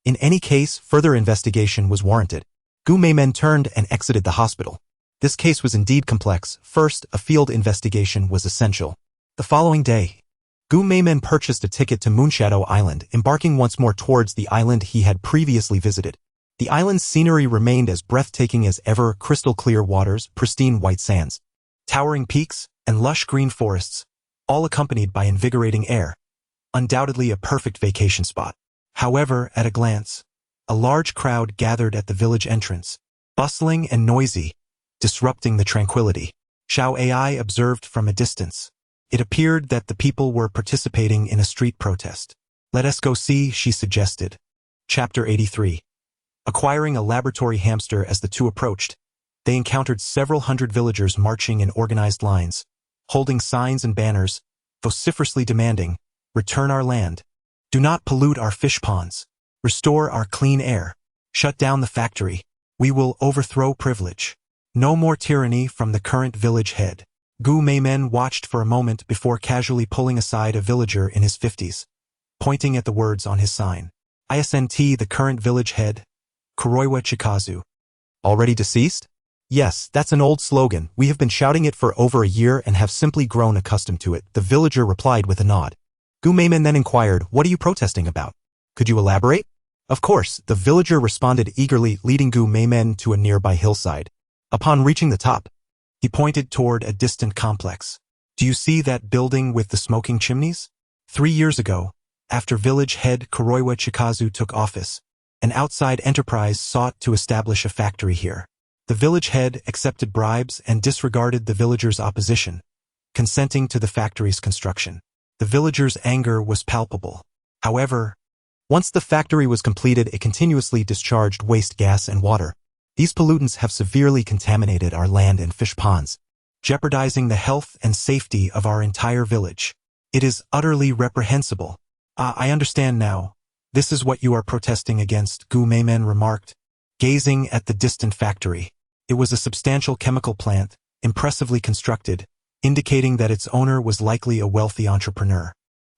Speaker 2: In any case, further investigation was warranted. Gu Meimen turned and exited the hospital. This case was indeed complex. First, a field investigation was essential. The following day, Gu Meimen purchased a ticket to Moonshadow Island, embarking once more towards the island he had previously visited. The island's scenery remained as breathtaking as ever, crystal-clear waters, pristine white sands,
Speaker 1: towering peaks, and lush green forests, all accompanied by invigorating air. Undoubtedly a perfect vacation spot. However, at a glance, A large crowd gathered at the village entrance, bustling and noisy, disrupting the tranquility. Xiao Ai observed from a distance. It appeared that the people were participating in a street protest. Let us go see, she suggested. Chapter 83. Acquiring a laboratory hamster. As the two approached, they encountered several hundred villagers marching in organized lines, holding signs and banners, vociferously demanding, "Return our land. Do not pollute our fish ponds. Restore our clean air. Shut down the factory. We will overthrow privilege. No more tyranny." From the current village head, Gu Meimen watched for a moment before casually pulling aside a villager in his 50s, pointing at the words on his sign. ISNT. The current village head, Kuroiwa Chikazu.
Speaker 2: Already deceased? Yes, that's an old slogan. We have been shouting it for over a year and have simply grown accustomed to it, the villager replied with a nod. Gu Meimen then inquired, what are you protesting about? Could you elaborate? Of course, the villager responded eagerly, leading Gu Meimen to a nearby hillside. Upon reaching the top, he pointed toward a distant complex. Do you see that building with the smoking chimneys? 3 years ago, after village head Kuroiwa Chikazu took office, an outside enterprise sought to establish a factory here. The village head accepted bribes and disregarded the villagers' opposition, consenting to the factory's construction. The villagers' anger was palpable. However, once the factory was completed, it continuously discharged waste gas and water. These pollutants have severely contaminated our land and fish ponds, jeopardizing the health and safety of our entire village. It is utterly reprehensible. I understand now. This is what you are protesting against, Gu Meimen remarked, gazing at the distant factory. It was a substantial chemical plant, impressively constructed, indicating that its owner was likely a wealthy entrepreneur.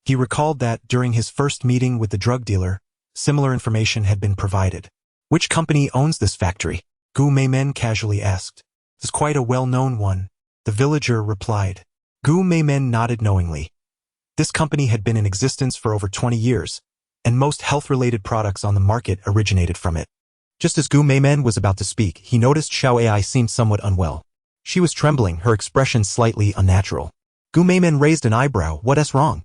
Speaker 2: He recalled that during his first meeting with the drug dealer, similar information had been provided. Which company owns this factory? Gu Meimen casually asked. It's quite a well-known one, the villager replied. Gu Meimen nodded knowingly. This company had been in existence for over 20 years, and most health-related products on the market originated from it. Just as Gu Meimen was about to speak, he noticed Xiao Ai seemed somewhat unwell. She was trembling, her expression slightly unnatural. Gu Meimen raised an eyebrow. What's wrong?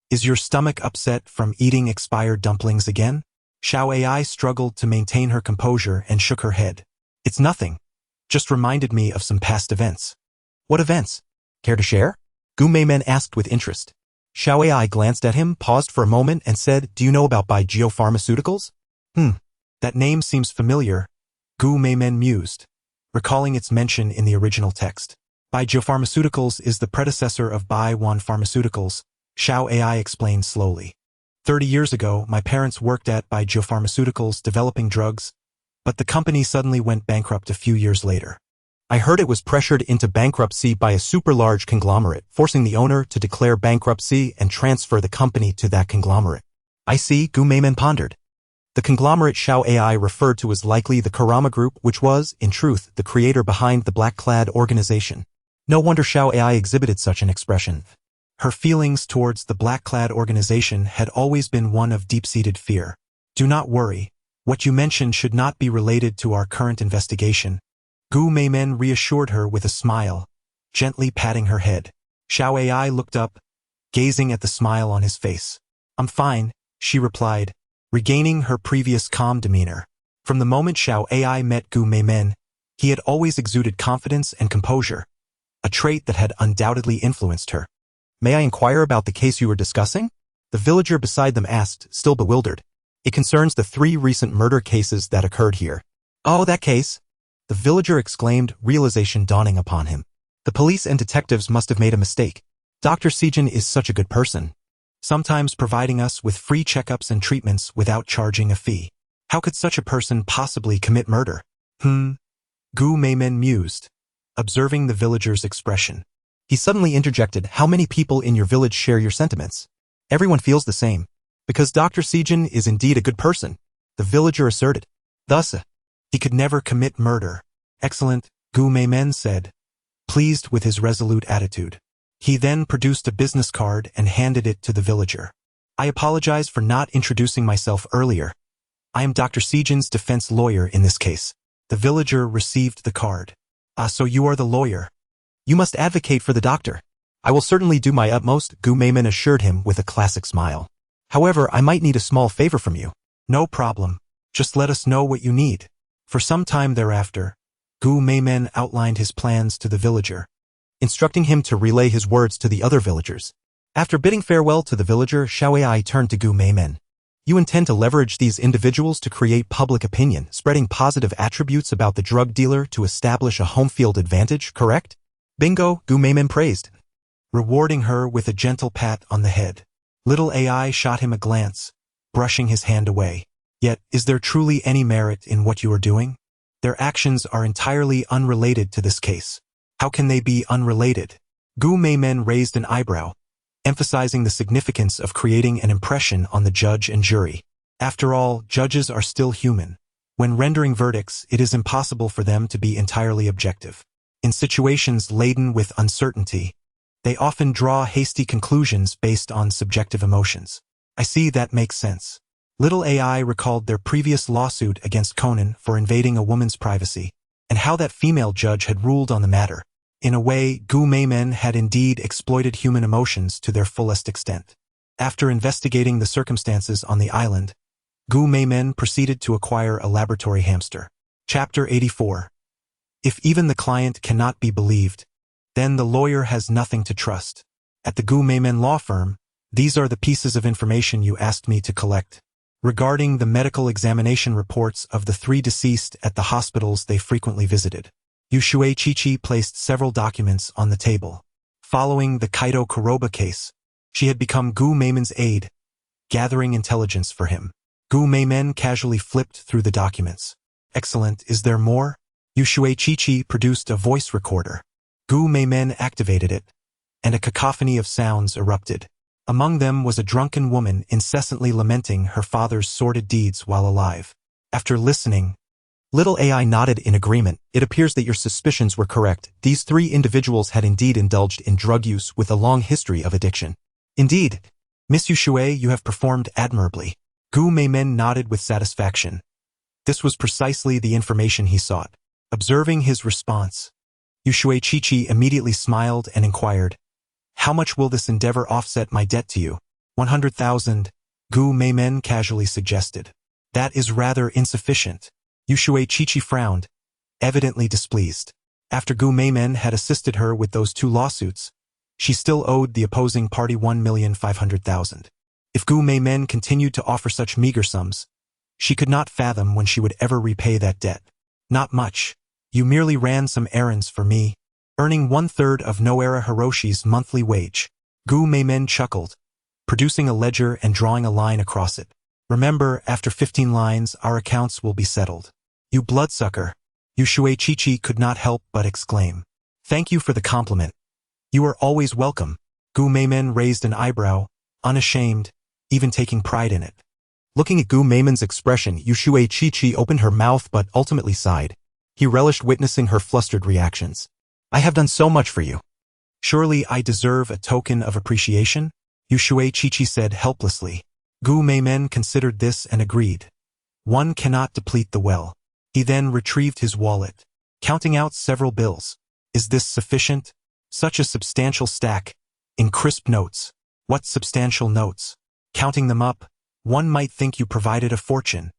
Speaker 2: Is your stomach upset from eating expired dumplings again? Xiao Ai struggled to maintain her composure and shook her head. It's nothing. Just reminded me of some past events. What events? Care to share? Gu Meimen asked with interest. Xiao Ai glanced at him, paused for a moment, and said, Do you know about Baijio Pharmaceuticals? That name seems familiar, Gu Meimen mused, recalling its mention in the original text. Baijio Pharmaceuticals is the predecessor of Baiwan Pharmaceuticals, Xiao Ai explained slowly. 30 years ago, my parents worked at Baijio Pharmaceuticals developing drugs, but the company suddenly went bankrupt a few years later. I heard it was pressured into bankruptcy by a super large conglomerate, forcing the owner to declare bankruptcy and transfer the company to that conglomerate. I see, Gu Meimen pondered. The conglomerate Xiao Ai referred to as likely the Karama Group, which was, in truth, the creator behind the black-clad organization. No wonder Xiao Ai exhibited such an expression. Her feelings towards the black-clad organization had always been one of deep-seated fear. Do not worry. What you mentioned should not be related to our current investigation. Gu Meimen reassured her with a smile, gently patting her head. Xiao Ai looked up, gazing at the smile on his face. I'm fine, she replied, regaining her previous calm demeanor. From the moment Xiao Ai met Gu Meimen, he had always exuded confidence and composure, a trait that had undoubtedly influenced her. May I inquire about the case you were discussing? The villager beside them asked, still bewildered. It concerns the 3 recent murder cases that occurred here. Oh, that case? The villager exclaimed, realization dawning upon him. The police and detectives must have made a mistake. Dr. Sijin is such a good person, sometimes providing us with free checkups and treatments without charging a fee. How could such a person possibly commit murder? Gu Meimen mused, observing the villager's expression. He suddenly interjected, how many people in your village share your sentiments? Everyone feels the same. Because Dr. Sijin is indeed a good person, the villager asserted. Thus, he could never commit murder. Excellent, Gu Meimen said, pleased with his resolute attitude. He then produced a business card and handed it to the villager. I apologize for not introducing myself earlier. I am Dr. Sijin's defense lawyer in this case. The villager received the card. So you are the lawyer. You must advocate for the doctor. I will certainly do my utmost, Gu Meimen assured him with a classic smile. However, I might need a small favor from you. No problem.
Speaker 1: Just let us know what you need. For some time thereafter, Gu Meimen outlined his plans to the villager,
Speaker 2: instructing him to relay his words to the other villagers. After bidding farewell to the villager, Xiaoai turned to Gu Meimen. You intend to leverage these individuals to create public opinion, spreading positive attributes about the drug dealer to establish a home field advantage, correct? Bingo, Gu Meimen praised,
Speaker 1: rewarding her with a gentle pat on the head. Little AI shot him a glance, brushing his hand away. Yet, is there truly any merit in what you are doing? Their actions are entirely unrelated to this case. How can they be unrelated? Gu Meimen raised an eyebrow, emphasizing the significance of creating an impression on the judge and jury. After all, judges are still human. When rendering verdicts, it is impossible for them to be entirely objective. In situations laden with uncertainty, they often draw hasty conclusions based on subjective emotions. I see that makes sense. Little AI recalled their previous lawsuit against Conan for invading a woman's privacy, and how that female judge had ruled on the matter. In a way, Gu Meimen had indeed exploited human emotions to their fullest extent. After investigating the circumstances on the island, Gu Meimen proceeded to acquire a laboratory hamster. Chapter 84. If even the client cannot be believed, then the lawyer has nothing to trust. At the Gu Meimen law firm, these are the pieces of information you asked me to collect. Regarding the medical examination reports of the 3 deceased at the hospitals they frequently visited, Yushue Chichi placed several documents on the table. Following the Kaido Kuroba case, she had become Gu Meimen's aide, gathering intelligence for him. Gu Meimen casually flipped through the documents. Excellent, is there more? Yushue Chichi produced a voice recorder. Gu Meimen activated it, and a cacophony of sounds erupted. Among them was a drunken woman incessantly lamenting her father's sordid deeds while alive. After listening,
Speaker 2: Little AI nodded in agreement. It appears that your suspicions were correct. These 3 individuals had indeed indulged in drug use with a long history of addiction.
Speaker 1: Indeed, Miss Yushue, you have performed admirably. Gu Meimen nodded with satisfaction. This was precisely the information he sought. Observing his response, Yushue Chichi immediately smiled and inquired, how much will this endeavor offset my debt to you? 100,000, Gu Meimen casually suggested. That is rather insufficient. Yushue Chichi frowned, evidently displeased. After Gu Meimen had assisted her with those 2 lawsuits, she still owed the opposing party 1,500,000. If Gu Meimen continued to offer such meager sums, she could not fathom when she would ever repay that debt. Not much. You merely ran some errands for me, earning 1/3 of Noera Hiroshi's monthly wage. Gu Meimen chuckled, producing a ledger and drawing a line across it. Remember, after 15 lines, our accounts will be settled. You bloodsucker. Yushue Chichi could not help but exclaim. Thank you for the compliment. You are always welcome. Gu Meimen raised an eyebrow, unashamed, even taking pride in it.
Speaker 2: Looking at Gu Meimen's expression, Yushue Chichi opened her mouth but ultimately sighed. He relished witnessing her flustered reactions. I have done so much for you.
Speaker 1: Surely I deserve a token of appreciation? Yushue Chichi said helplessly. Gu Meimen considered this and agreed. One cannot deplete the well. He then retrieved his wallet, counting out several bills. Is this sufficient? Such a substantial stack, in crisp notes. What substantial notes? Counting them up, one might think you provided a fortune.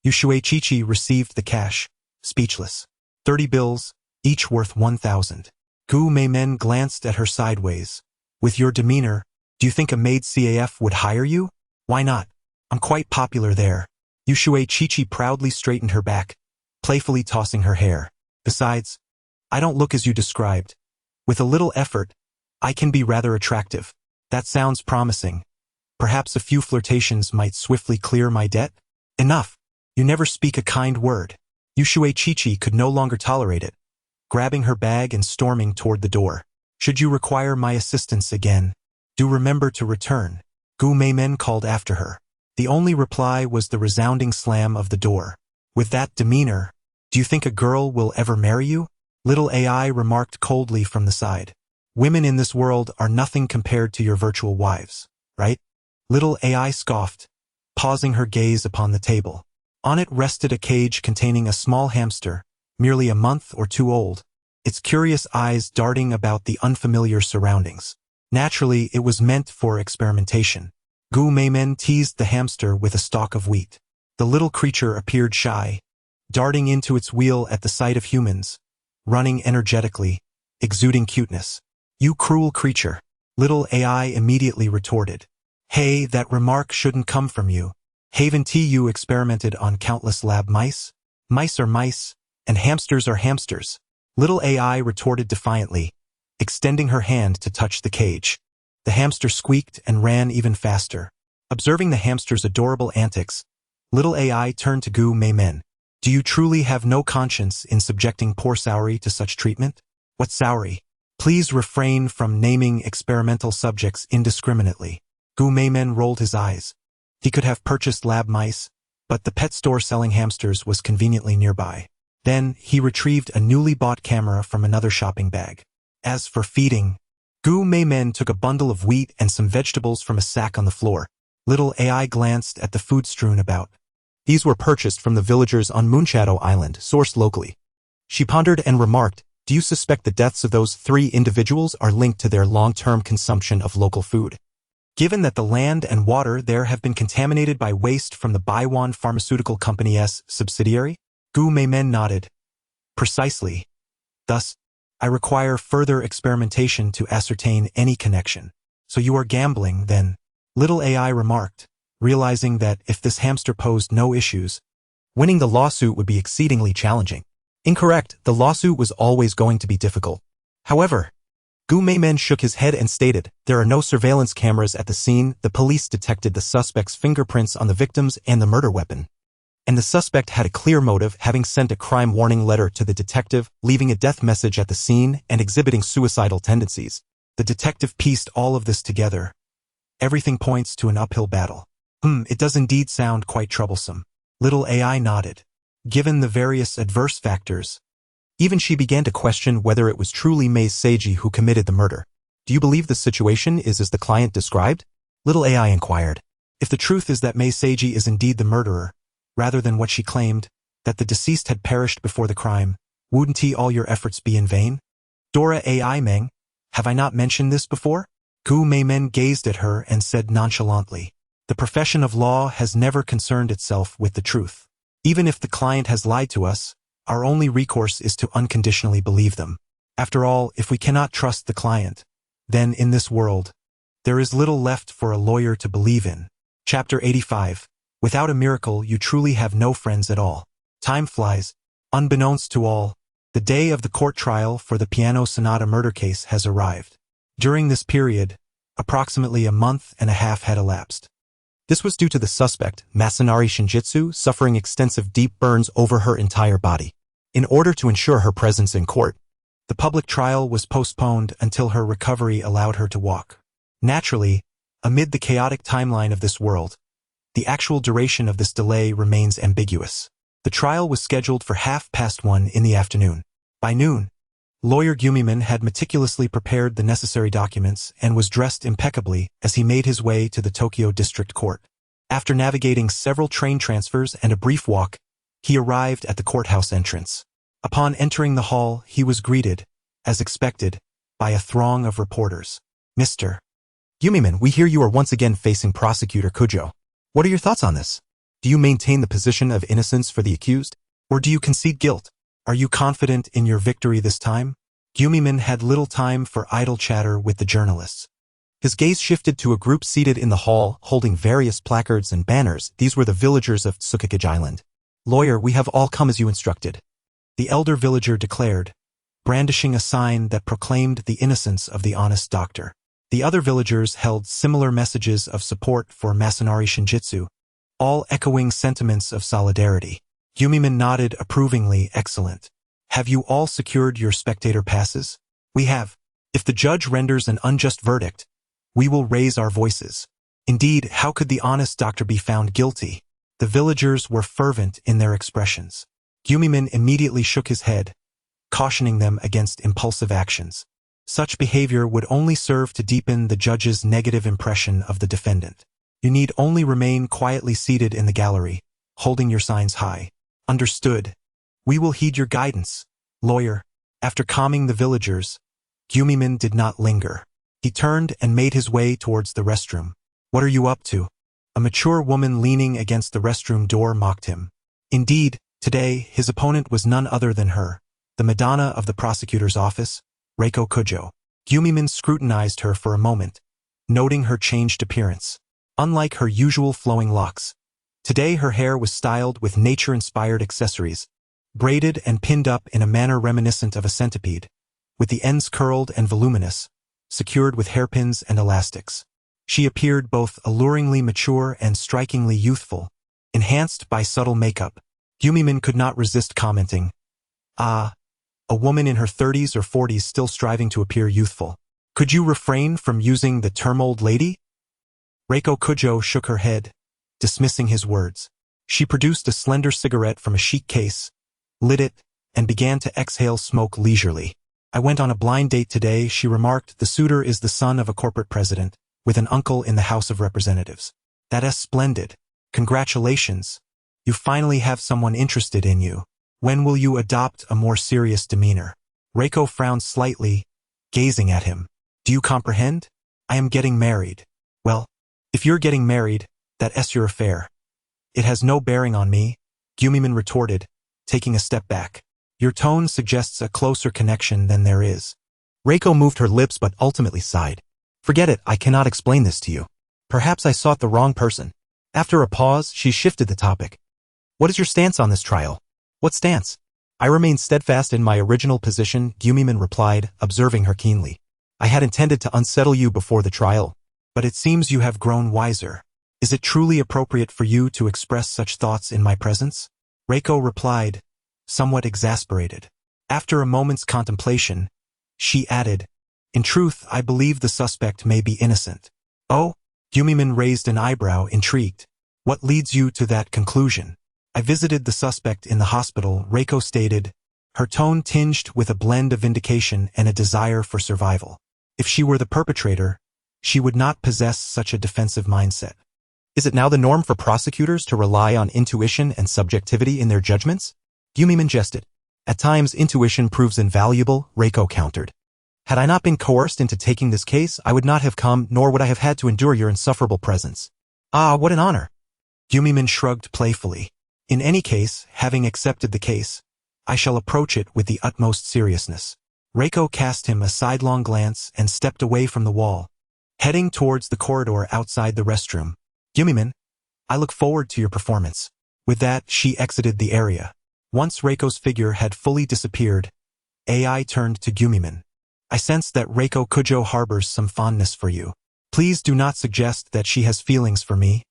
Speaker 1: Yushue Chichi received the cash, speechless. 30 bills, each worth 1,000. Gu Meimen glanced at her sideways. With your demeanor, do you think a maid CAF would hire you? Why not? I'm quite popular there. Yushue Chichi proudly straightened her back, playfully tossing her hair. Besides, I don't look as you described. With a little effort, I can be rather attractive. That sounds promising. Perhaps a few flirtations might swiftly clear my debt? Enough. You never speak a kind word. Yushue Chichi could no longer tolerate it, grabbing her bag and storming toward the door. Should you require my assistance again, do remember to return. Gu Meimen called after her. The only reply was the resounding slam of the door. With that demeanor, do you think a girl will ever marry you? Little AI remarked coldly from the side. Women in this world are nothing compared to your virtual wives, right? Little AI scoffed, pausing her gaze upon the table. On it rested a cage containing a small hamster, merely a month or 2 old, its curious eyes darting about the unfamiliar surroundings. Naturally, it was meant for experimentation. Gu Meimen teased the hamster with a stalk of wheat. The little creature appeared shy, darting into its wheel at the sight of humans, running energetically, exuding cuteness. You cruel creature. Little AI immediately retorted. Hey, that remark shouldn't come from you. Haven't you experimented on countless lab mice? Mice are mice, and hamsters are hamsters. Little AI retorted defiantly, extending her hand to touch the cage. The hamster squeaked and ran even faster. Observing the hamster's adorable antics, little AI turned to Gu Meimen. Do you truly have no conscience in subjecting poor Saori to such treatment? What Saori? Please refrain from naming experimental subjects indiscriminately. Gu Meimen rolled his eyes. He could have purchased lab mice, but the pet store selling hamsters was conveniently nearby. Then, he retrieved a newly bought camera from another shopping bag. As for feeding, Gu Meimen took a bundle of wheat and some vegetables from a sack on the floor. Little AI glanced at the food strewn about. These were purchased from the villagers on Moonshadow Island, sourced locally. She pondered and remarked, do you suspect the deaths of those 3 individuals are linked to their long-term consumption of local food? Given that the land and water there have been contaminated by waste from the Baiwan Pharmaceutical Company's subsidiary? Gu Meimen nodded. Precisely. Thus, I require further experimentation to ascertain any connection. So you are gambling, then? Little AI remarked, realizing that if this hamster posed no issues, winning the lawsuit would be exceedingly challenging. Incorrect, the lawsuit was always going to be difficult. However, Gu Meimen shook his head and stated, there are no surveillance cameras at the scene. The police detected the suspect's fingerprints on the victims and the murder weapon. And the suspect had a clear motive, having sent a crime warning letter to the detective, leaving a death message at the scene, and exhibiting suicidal tendencies. The detective pieced all of this together. Everything points to an uphill battle. It does indeed sound quite troublesome. Little AI nodded. Given the various adverse factors, even she began to question whether it was truly Mei Seiji who committed the murder. Do you believe the situation is as the client described? Little AI inquired. If the truth is that Mei Seiji is indeed the murderer, rather than what she claimed, that the deceased had perished before the crime, wouldn't all your efforts be in vain? Dora AI Meng, have I not mentioned this before? Gu Meimen gazed at her and said nonchalantly, the profession of law has never concerned itself with the truth. Even if the client has lied to us, our only recourse is to unconditionally believe them. After all, if we cannot trust the client, then in this world, there is little left for a lawyer to believe in. Chapter 85. Without a miracle, you truly have no friends at all. Time flies. Unbeknownst to all, the day of the court trial for the Piano Sonata murder case has arrived. During this period, approximately a month and a half had elapsed. This was due to the suspect, Masanari Shinjitsu, suffering extensive deep burns over her entire body. In order to ensure her presence in court, the public trial was postponed until her recovery allowed her to walk. Naturally, amid the chaotic timeline of this world, the actual duration of this delay remains ambiguous. The trial was scheduled for 1:30 in the afternoon. By noon, lawyer Gumiman had meticulously prepared the necessary documents and was dressed impeccably as he made his way to the Tokyo District Court. After navigating several train transfers and a brief walk, he arrived at the courthouse entrance. Upon entering the hall, he was greeted, as expected, by a throng of reporters. Mr. Gumiman, we hear you are once again facing Prosecutor Kujo. What are your thoughts on this? Do you maintain the position of innocence for the accused? Or do you concede guilt? Are you confident in your victory this time? Gumiman had little time for idle chatter with the journalists. His gaze shifted to a group seated in the hall, holding various placards and banners. These were the villagers of Tsukikage Island. Lawyer, we have all come as you instructed. The elder villager declared, brandishing a sign that proclaimed the innocence of the honest doctor. The other villagers held similar messages of support for Masanari Shinjitsu, all echoing sentiments of solidarity. Gumiman nodded approvingly. Excellent. Have you all secured your spectator passes? We have. If the judge renders an unjust verdict, we will raise our voices. Indeed, how could the honest doctor be found guilty? The villagers were fervent in their expressions. Gumiman immediately shook his head, cautioning them against impulsive actions. Such behavior would only serve to deepen the judge's negative impression of the defendant. You need only remain quietly seated in the gallery, holding your signs high. Understood. We will heed your guidance, lawyer. After calming the villagers, Gumiman did not linger. He turned and made his way towards the restroom. What are you up to? A mature woman leaning against the restroom door mocked him. Indeed, today, his opponent was none other than her, the Madonna of the prosecutor's office, Reiko Kujo. Gumimin scrutinized her for a moment, noting her changed appearance. Unlike her usual flowing locks, today her hair was styled with nature-inspired accessories, braided and pinned up in a manner reminiscent of a centipede, with the ends curled and voluminous, secured with hairpins and elastics. She appeared both alluringly mature and strikingly youthful, enhanced by subtle makeup. Gumimin could not resist commenting, "Ah, a woman in her 30s or 40s still striving to appear youthful. Could you refrain from using the term old lady?" Reiko Kujo shook her head, dismissing his words. She produced a slender cigarette from a chic case, lit it, and began to exhale smoke leisurely. "I went on a blind date today," she remarked. "The suitor is the son of a corporate president, with an uncle in the House of Representatives. That's splendid. Congratulations. You finally have someone interested in you. When will you adopt a more serious demeanor?" Reiko frowned slightly, gazing at him. "Do you comprehend? I am getting married." "Well, if you're getting married, that's your affair. It has no bearing on me," Gumimin retorted, taking a step back. "Your tone suggests a closer connection than there is."
Speaker 2: Reiko moved her lips but ultimately sighed. "Forget it, I cannot explain this to you. Perhaps I sought the wrong person." After a pause, she shifted the topic. "What is your stance on this trial?" "What stance?" "I remain steadfast in my original position," Gumimin replied, observing her keenly. "I had intended to unsettle you before the trial."
Speaker 1: "But it seems you have grown wiser. Is it truly appropriate for you to express such thoughts in my presence?" Reiko replied, somewhat exasperated. After a moment's contemplation, she added, "In truth, I believe the suspect may be innocent." "Oh?" Gumimin raised an eyebrow, intrigued. "What leads you to that conclusion?" "I visited the suspect in the hospital," Reiko stated, her tone tinged with a blend of vindication and a desire for survival. If she were the perpetrator, she would not possess such a defensive mindset.
Speaker 2: "Is it now the norm for prosecutors to rely on intuition and subjectivity in their judgments?" Gumimin jested. "At times intuition proves invaluable," Reiko countered. "Had I not been coerced into taking this case, I would not have come, nor would I have had to endure your insufferable presence." "Ah, what an honor!"
Speaker 1: Gumimin shrugged playfully. "In any case, having accepted the case, I shall approach it with the utmost seriousness." Reiko cast him a sidelong glance and stepped away from the wall, heading towards the corridor outside the restroom. "Gumimin, I look forward to your performance." With that, she exited the area. Once Reiko's figure had fully disappeared, AI turned to Gumimin. "I sense that Reiko Kujo harbors some fondness for you. Please do not suggest that she has feelings for me."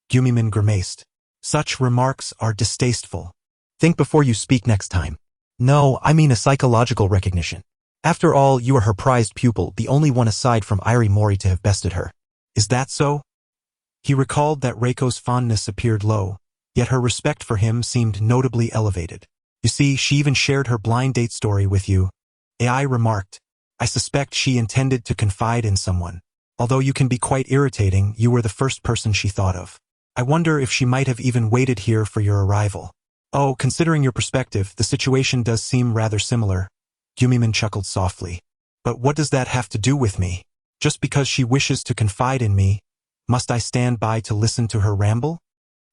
Speaker 1: Gumimin grimaced. "Such remarks are distasteful.
Speaker 2: "Think before you speak next time." "No, I mean a psychological recognition. After all, you are her prized pupil, the only one aside from Irie Mori to have bested her."
Speaker 1: "Is that so?" He recalled that Reiko's fondness appeared low, yet her respect for him seemed notably elevated. "You see, she even shared her blind date story with you," AI remarked. "I suspect she intended to confide in someone. Although you can be quite irritating, you were the first person she thought of. I wonder if she might have even waited here for your arrival." "Oh, considering your perspective, the situation does seem rather similar." Gumimin chuckled softly. "But what does that have to do with me? Just because she wishes to confide in me, must I stand by to listen to her ramble?"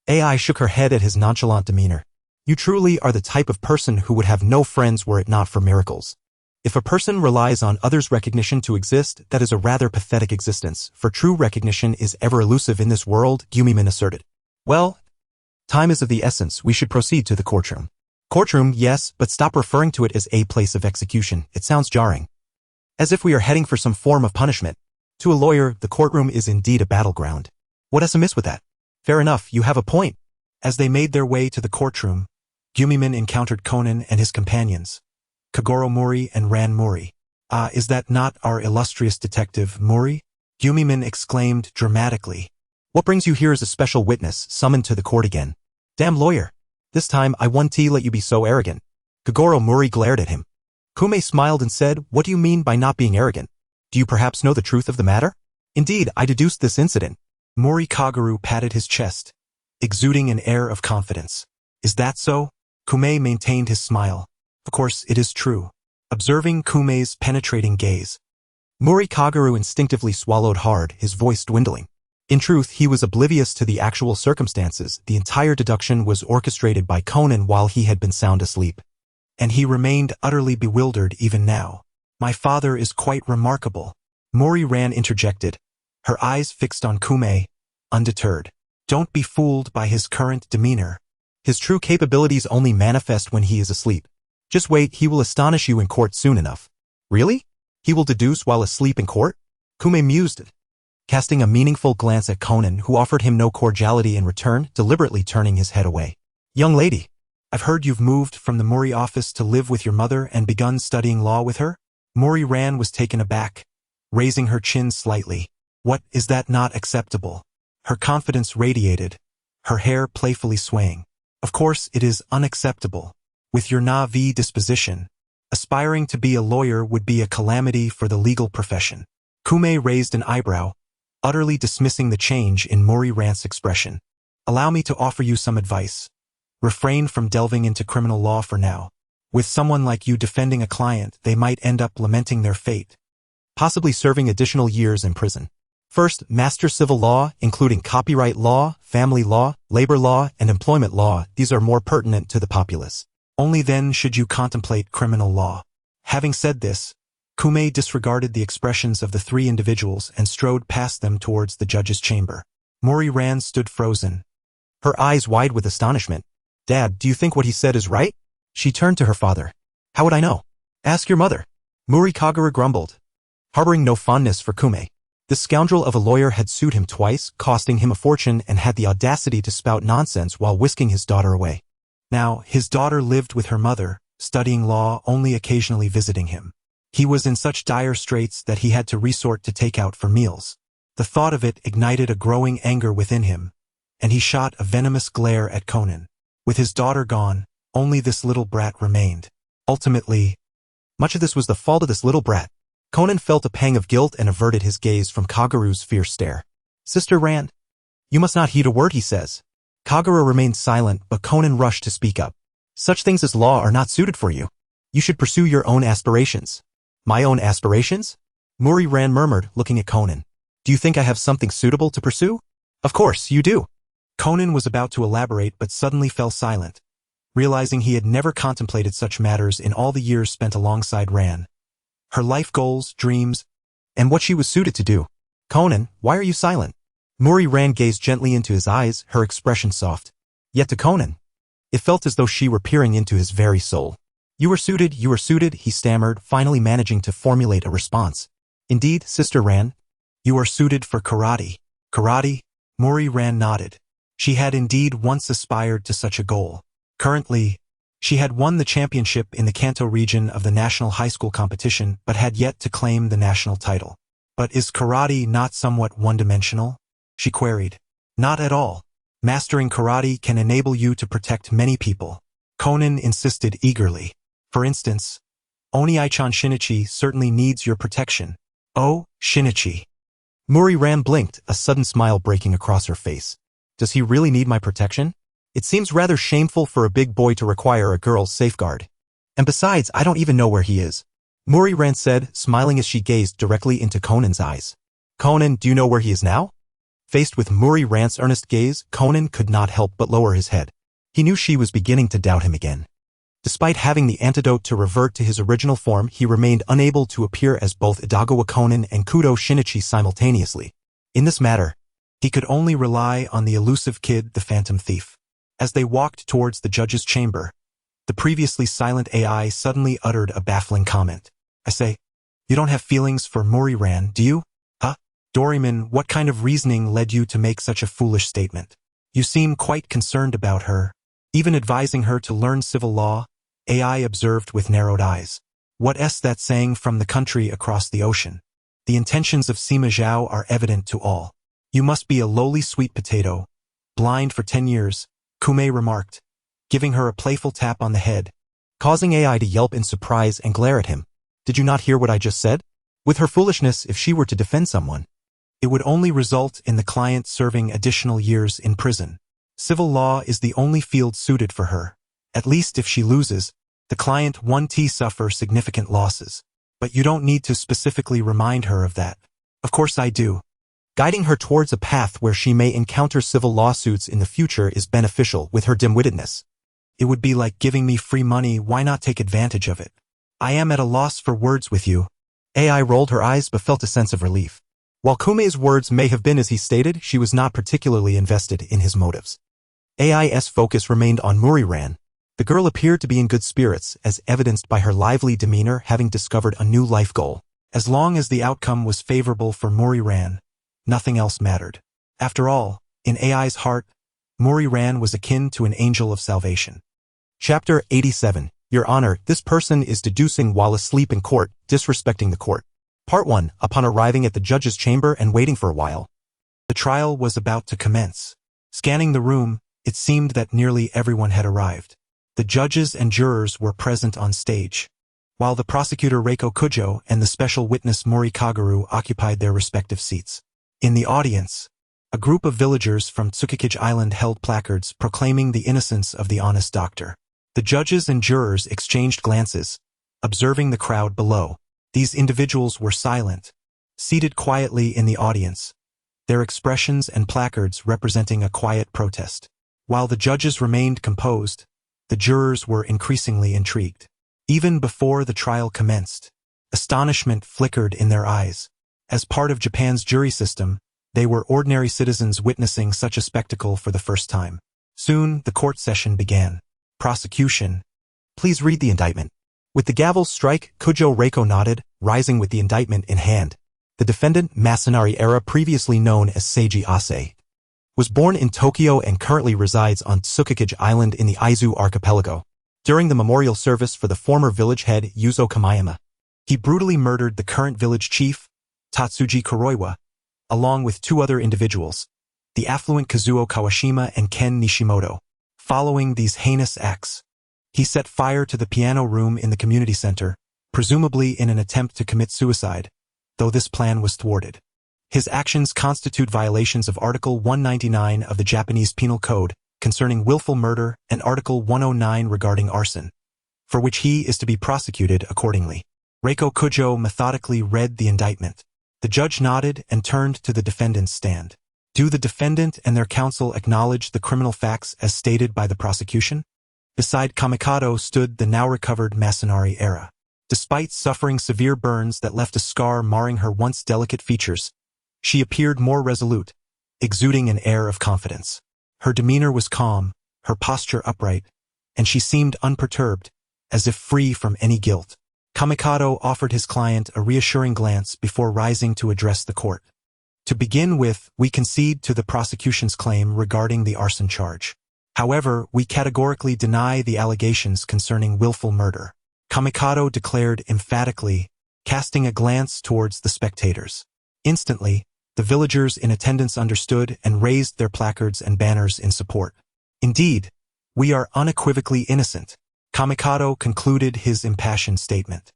Speaker 2: AI shook her head at his nonchalant demeanor. "You truly are the type of person who would have no friends were it not for miracles. If a person relies on others' recognition to exist, that is a rather pathetic existence, for true recognition is ever elusive in this world," Gumimin asserted. "Well, time is of the essence. We should proceed to the courtroom." "Courtroom, yes, but stop referring to it as a place of execution. It sounds jarring. As if we are heading for some form of punishment. To a lawyer, the courtroom is indeed a battleground." "What's amiss with that?" "Fair enough, you have a point."
Speaker 1: As they made their way to the courtroom, Gumimin encountered Conan and his companions, Kagoro Mori and Ran Mori. "Ah, is that not our illustrious detective, Mori?" Gumimin exclaimed dramatically.
Speaker 2: "What brings you here as a special witness, summoned to the court again?" "Damn lawyer. This time I won't let you be so arrogant." Kagoro Mori glared at him. Kume smiled and said, "What do you mean by not being arrogant? Do you perhaps know the truth of the matter?" "Indeed, I deduced this incident."
Speaker 1: Mori Kaguru patted his chest, exuding an air of confidence. "Is that so?" Kume maintained his smile. "Of course, it is true." Observing Kume's penetrating gaze,
Speaker 2: Mori Kaguru instinctively swallowed hard, his voice dwindling. In truth, he was oblivious to the actual circumstances. The entire deduction was orchestrated by Conan while he had been sound asleep.
Speaker 1: And he remained utterly bewildered even now. My father is quite remarkable. Mori Ran interjected, her eyes fixed on Kume, undeterred. Don't be fooled by his current demeanor.
Speaker 2: His true capabilities only manifest when he is asleep. Just wait, he will astonish you in court soon enough. Really? He will deduce while asleep in court? Kume mused, casting a meaningful glance at Conan, who offered him no cordiality in return, deliberately turning his head away. Young lady,
Speaker 1: I've heard you've moved from the Mori office to live with your mother and begun studying law with her? Mori Ran was taken aback, raising her chin slightly. What, is that not acceptable? Her confidence radiated, her hair playfully swaying. Of course it is unacceptable. With your Na'vi disposition, aspiring to be a lawyer would be a calamity for the legal profession. Kume raised an eyebrow, utterly dismissing the change in Mori Ran's expression. Allow me to offer you some advice. Refrain from delving into criminal law for now. With someone like you defending a client, they might end up lamenting their fate,
Speaker 2: possibly serving additional years in prison. First, master civil law, including copyright law, family law, labor law, and employment law. These are more pertinent to the populace.
Speaker 1: Only then should you contemplate criminal law. Having said this, Kume disregarded the expressions of the three individuals and strode past them towards the judge's chamber. Mori Ran stood frozen,
Speaker 2: her eyes wide with astonishment. Dad, do you think what he said is right? She turned to her father. How would I know? Ask your mother. Muri Kagura grumbled, harboring no fondness for Kume. This scoundrel of a lawyer had sued him twice, costing him a fortune, and had the audacity to spout nonsense while whisking his daughter away.
Speaker 1: Now, his daughter lived with her mother, studying law, only occasionally visiting him. He was in such dire straits that he had to resort to takeout for meals. The thought of it ignited a growing anger within him, and he shot a venomous glare at Conan. With his daughter gone, only this little brat remained. Ultimately,
Speaker 2: much of this was the fault of this little brat. Conan felt a pang of guilt and averted his gaze from Kaguru's fierce stare. Sister Rand, you must not heed a word he says. Kagura remained silent, but Conan rushed to speak up. Such things as law are not suited for you. You should pursue your own aspirations. My own aspirations? Mori Ran murmured, looking at Conan. Do you think I have something suitable to pursue? Of course, you do.
Speaker 1: Conan was about to elaborate but suddenly fell silent, realizing he had never contemplated such matters in all the years spent alongside Ran. Her life goals, dreams,
Speaker 2: and what she was suited to do. Conan, why are you silent? Mori Ran gazed gently into his eyes, her expression soft. Yet to Conan, it felt as though she were peering into his very soul. You are suited, he stammered, finally managing to formulate a response. Indeed, Sister Ran.
Speaker 1: You are suited for karate. Karate? Mori Ran nodded. She had indeed once aspired to such a goal. Currently, she had won the championship in the Kanto region of the national high school competition but had yet to claim the national title. But is karate not somewhat one-dimensional? She queried. Not at all. Mastering karate can enable you to protect many people. Conan insisted eagerly. For instance, Oni-chan Shinichi certainly needs your protection. Oh, Shinichi.
Speaker 2: Mori Ran blinked, a sudden smile breaking across her face. Does he really need my protection? It seems rather shameful for a big boy to require a girl's safeguard. And besides, I don't even know where he is. Mori Ran said, smiling as she gazed directly into Conan's eyes. Conan, do you know where he is now? Faced with Mori Ran's earnest gaze, Conan could not help but lower his head. He knew she was beginning to doubt him again. Despite having the antidote to revert to his original form, he remained unable to appear as both Edogawa Conan and Kudo Shinichi simultaneously. In this matter, he could only rely on the elusive kid, the Phantom Thief. As they walked towards the judge's chamber, the previously silent AI suddenly uttered a baffling comment. I say, you don't have feelings for Mori Ran, do you? Huh? Doraemon, what kind of reasoning led you to make such a foolish statement? You seem quite concerned about her, even advising her to learn civil law, AI observed with narrowed eyes. What's that saying from the country across the ocean? The intentions of Sima Zhao are evident to all. You must be a lowly sweet potato, blind for 10 years, Kume remarked, giving her a playful tap on the head, causing AI to yelp in surprise and glare at him. Did you not hear what I just said? With her foolishness, if she were to defend someone,
Speaker 1: it would only result in the client serving additional years in prison. Civil law is the only field suited for her. At least if she loses, the client won't suffer significant losses. But you don't need to specifically remind her of that. Of course I do.
Speaker 2: Guiding her towards a path where she may encounter civil lawsuits in the future is beneficial with her dim-wittedness.
Speaker 1: It would be like giving me free money, why not take advantage of it? I am at a loss for words with you.
Speaker 2: AI rolled her eyes but felt a sense of relief. While Kume's words may have been as he stated, she was not particularly invested in his motives. AI's focus remained on Muriran. The girl appeared to be in good spirits, as evidenced by her lively demeanor, having discovered a new life goal.
Speaker 1: As long as the outcome was favorable for Muriran, nothing else mattered. After all, in AI's heart, Muriran was akin to an angel of salvation.
Speaker 2: Chapter 87. Your Honor, this person is deducing while asleep in court, disrespecting the court. Part 1. Upon arriving at the judge's chamber and waiting for a while,
Speaker 1: the trial was about to commence. Scanning the room, it seemed that nearly everyone had arrived. The judges and jurors were present on stage, while the prosecutor Reiko Kujo and the special witness Mori Kaguru occupied their respective seats. In the audience, a group of villagers from Tsukikage Island held placards proclaiming the innocence of the honest doctor. The judges and jurors exchanged glances, observing the crowd below. These individuals were silent, seated quietly in the audience, their expressions and placards representing a quiet protest. While the judges remained composed, the jurors were increasingly intrigued. Even before the trial commenced, astonishment flickered in their eyes. As part of Japan's jury system, they were ordinary citizens witnessing such a spectacle for the first time. Soon, the court session began. Prosecution.
Speaker 2: Please read the indictment. With the gavel strike, Kujo Reiko nodded, rising with the indictment in hand. The defendant, Masanari Era, previously known as Seiji Ase, was born in Tokyo and currently resides on Tsukikage Island in the Aizu archipelago. During the memorial service for the former village head Yuzo Kamayama, he brutally murdered the current village chief, Tatsuji Kuroiwa, along with two other individuals, the affluent Kazuo Kawashima and Ken Nishimoto. Following these heinous acts, he set fire to the piano room in the community center, presumably in an attempt to commit suicide, though this plan was thwarted. His actions constitute violations of Article 199 of the Japanese Penal Code concerning willful murder and Article 109 regarding arson, for which he is to be prosecuted accordingly. Reiko Kujo methodically read the indictment. The judge nodded and turned to the defendant's stand. Do the defendant and their counsel acknowledge the criminal facts as stated by the prosecution? Beside Kamikado stood the now-recovered Masanari Era. Despite suffering severe burns that left a scar marring her once delicate features, she appeared more resolute, exuding an air of confidence. Her demeanor was calm, her posture upright, and she seemed unperturbed, as if free from any guilt. Kamikado offered his client a reassuring glance before rising to address the court. To begin with, we concede to the prosecution's claim regarding the arson charge. However, we categorically deny the allegations concerning willful murder. Kamikado declared emphatically, casting a glance towards the spectators. Instantly, the villagers in attendance understood and raised their placards and banners in support. Indeed, we are unequivocally innocent, Kamikado concluded his impassioned statement.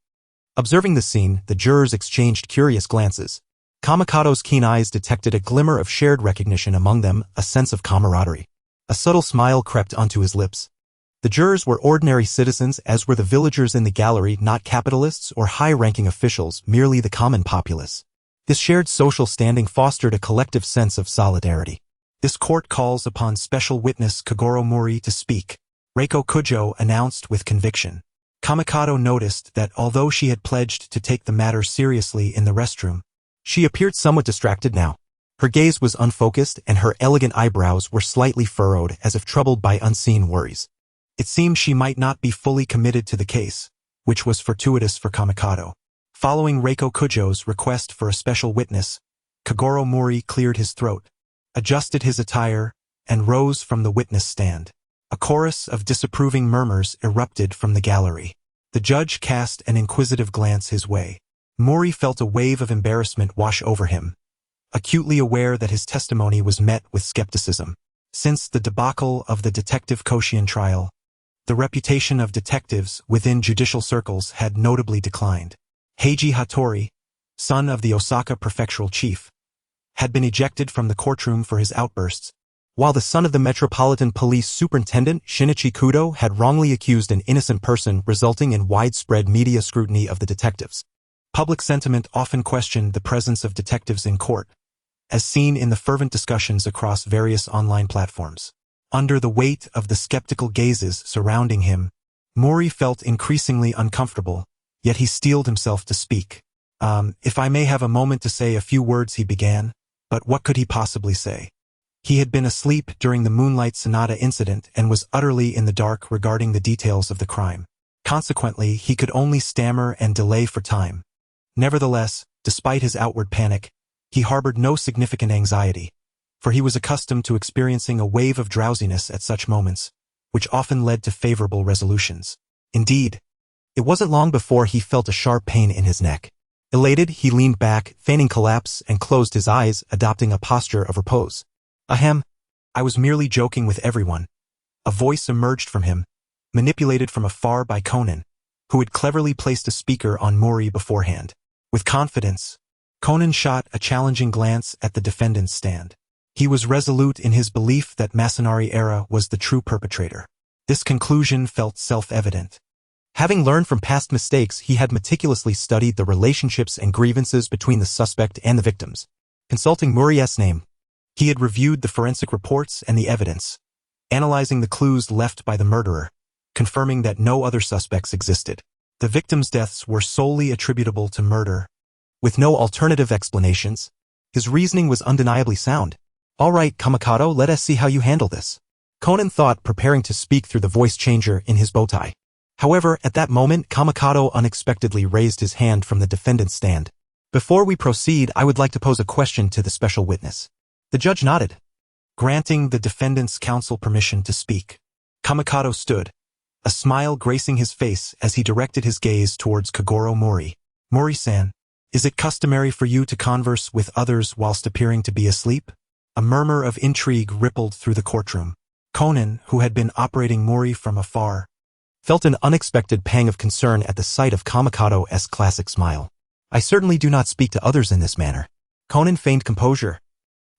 Speaker 2: Observing the scene, the jurors exchanged curious glances. Kamikado's keen eyes detected a glimmer of shared recognition among them, a sense of camaraderie. A subtle smile crept onto his lips. The jurors were ordinary citizens, as were the villagers in the gallery, not capitalists or high-ranking officials, merely the common populace. This shared social standing fostered a collective sense of solidarity. This court calls upon special witness Kagoro Mori to speak, Reiko Kujo announced with conviction. Kamikado noticed that although she had pledged to take the matter seriously in the restroom, she appeared somewhat distracted now. Her gaze was unfocused and her elegant eyebrows were slightly furrowed as if troubled by unseen worries. It seemed she might not be fully committed to the case, which was fortuitous for Kamikado. Following Reiko Kujo's request for a special witness, Kagoro Mori cleared his throat, adjusted his attire, and rose from the witness stand. A chorus of disapproving murmurs erupted from the gallery. The judge cast an inquisitive glance his way. Mori felt a wave of embarrassment wash over him, acutely aware that his testimony was met with skepticism. Since the debacle of the Detective Conan trial, the reputation of detectives within judicial circles had notably declined. Heiji Hattori, son of the Osaka prefectural chief, had been ejected from the courtroom for his outbursts, while the son of the Metropolitan Police Superintendent Shinichi Kudo had wrongly accused an innocent person, resulting in widespread media scrutiny of the detectives. Public sentiment often questioned the presence of detectives in court,
Speaker 1: as seen in the fervent discussions across various online platforms. Under the weight of the skeptical gazes surrounding him, Mori felt increasingly uncomfortable, yet he steeled himself to speak. If I may have a moment to say a few words, he began, but what could he possibly say? He had been asleep during the Moonlight Sonata incident and was utterly in the dark regarding the details of the crime. Consequently, he could only stammer and delay for time. Nevertheless, despite his outward panic, he harbored no significant anxiety, for he was accustomed to experiencing a wave of drowsiness at such moments, which often led to favorable resolutions. Indeed, it wasn't long before he felt a sharp pain in his neck. Elated, he leaned back, feigning collapse, and closed his eyes, adopting a posture of repose. Ahem, I was merely joking with everyone. A voice emerged from him, manipulated from afar by Conan, who had cleverly placed a speaker on Mori beforehand. With confidence, Conan shot a challenging glance at the defendant's stand. He was resolute in his belief that Masanari-era was the true perpetrator. This conclusion felt self-evident. Having learned from past mistakes, he had meticulously studied the relationships and grievances between the suspect and the victims. Consulting Mori's name, he had reviewed the forensic reports and the evidence, analyzing the clues left by the murderer, confirming that no other suspects existed. The victims' deaths were solely attributable to murder. With no alternative explanations, his reasoning was undeniably sound. All right, Kamikato, let us see how you handle this. Conan thought, preparing to speak through the voice changer in his bow tie. However, at that moment, Kamikato unexpectedly raised his hand from the defendant's stand. Before we proceed, I would like to pose a question to the special witness. The judge nodded, granting the defendant's counsel permission to speak. Kamikato stood, a smile gracing his face as he directed his gaze towards Kagoro Mori. Mori-san, is it customary for you to converse with others whilst appearing to be asleep? A murmur of intrigue rippled through the courtroom. Conan, who had been operating Mori from afar, felt an unexpected pang of concern at the sight of Kamikato's classic smile. I certainly do not speak to others in this manner. Conan feigned composure,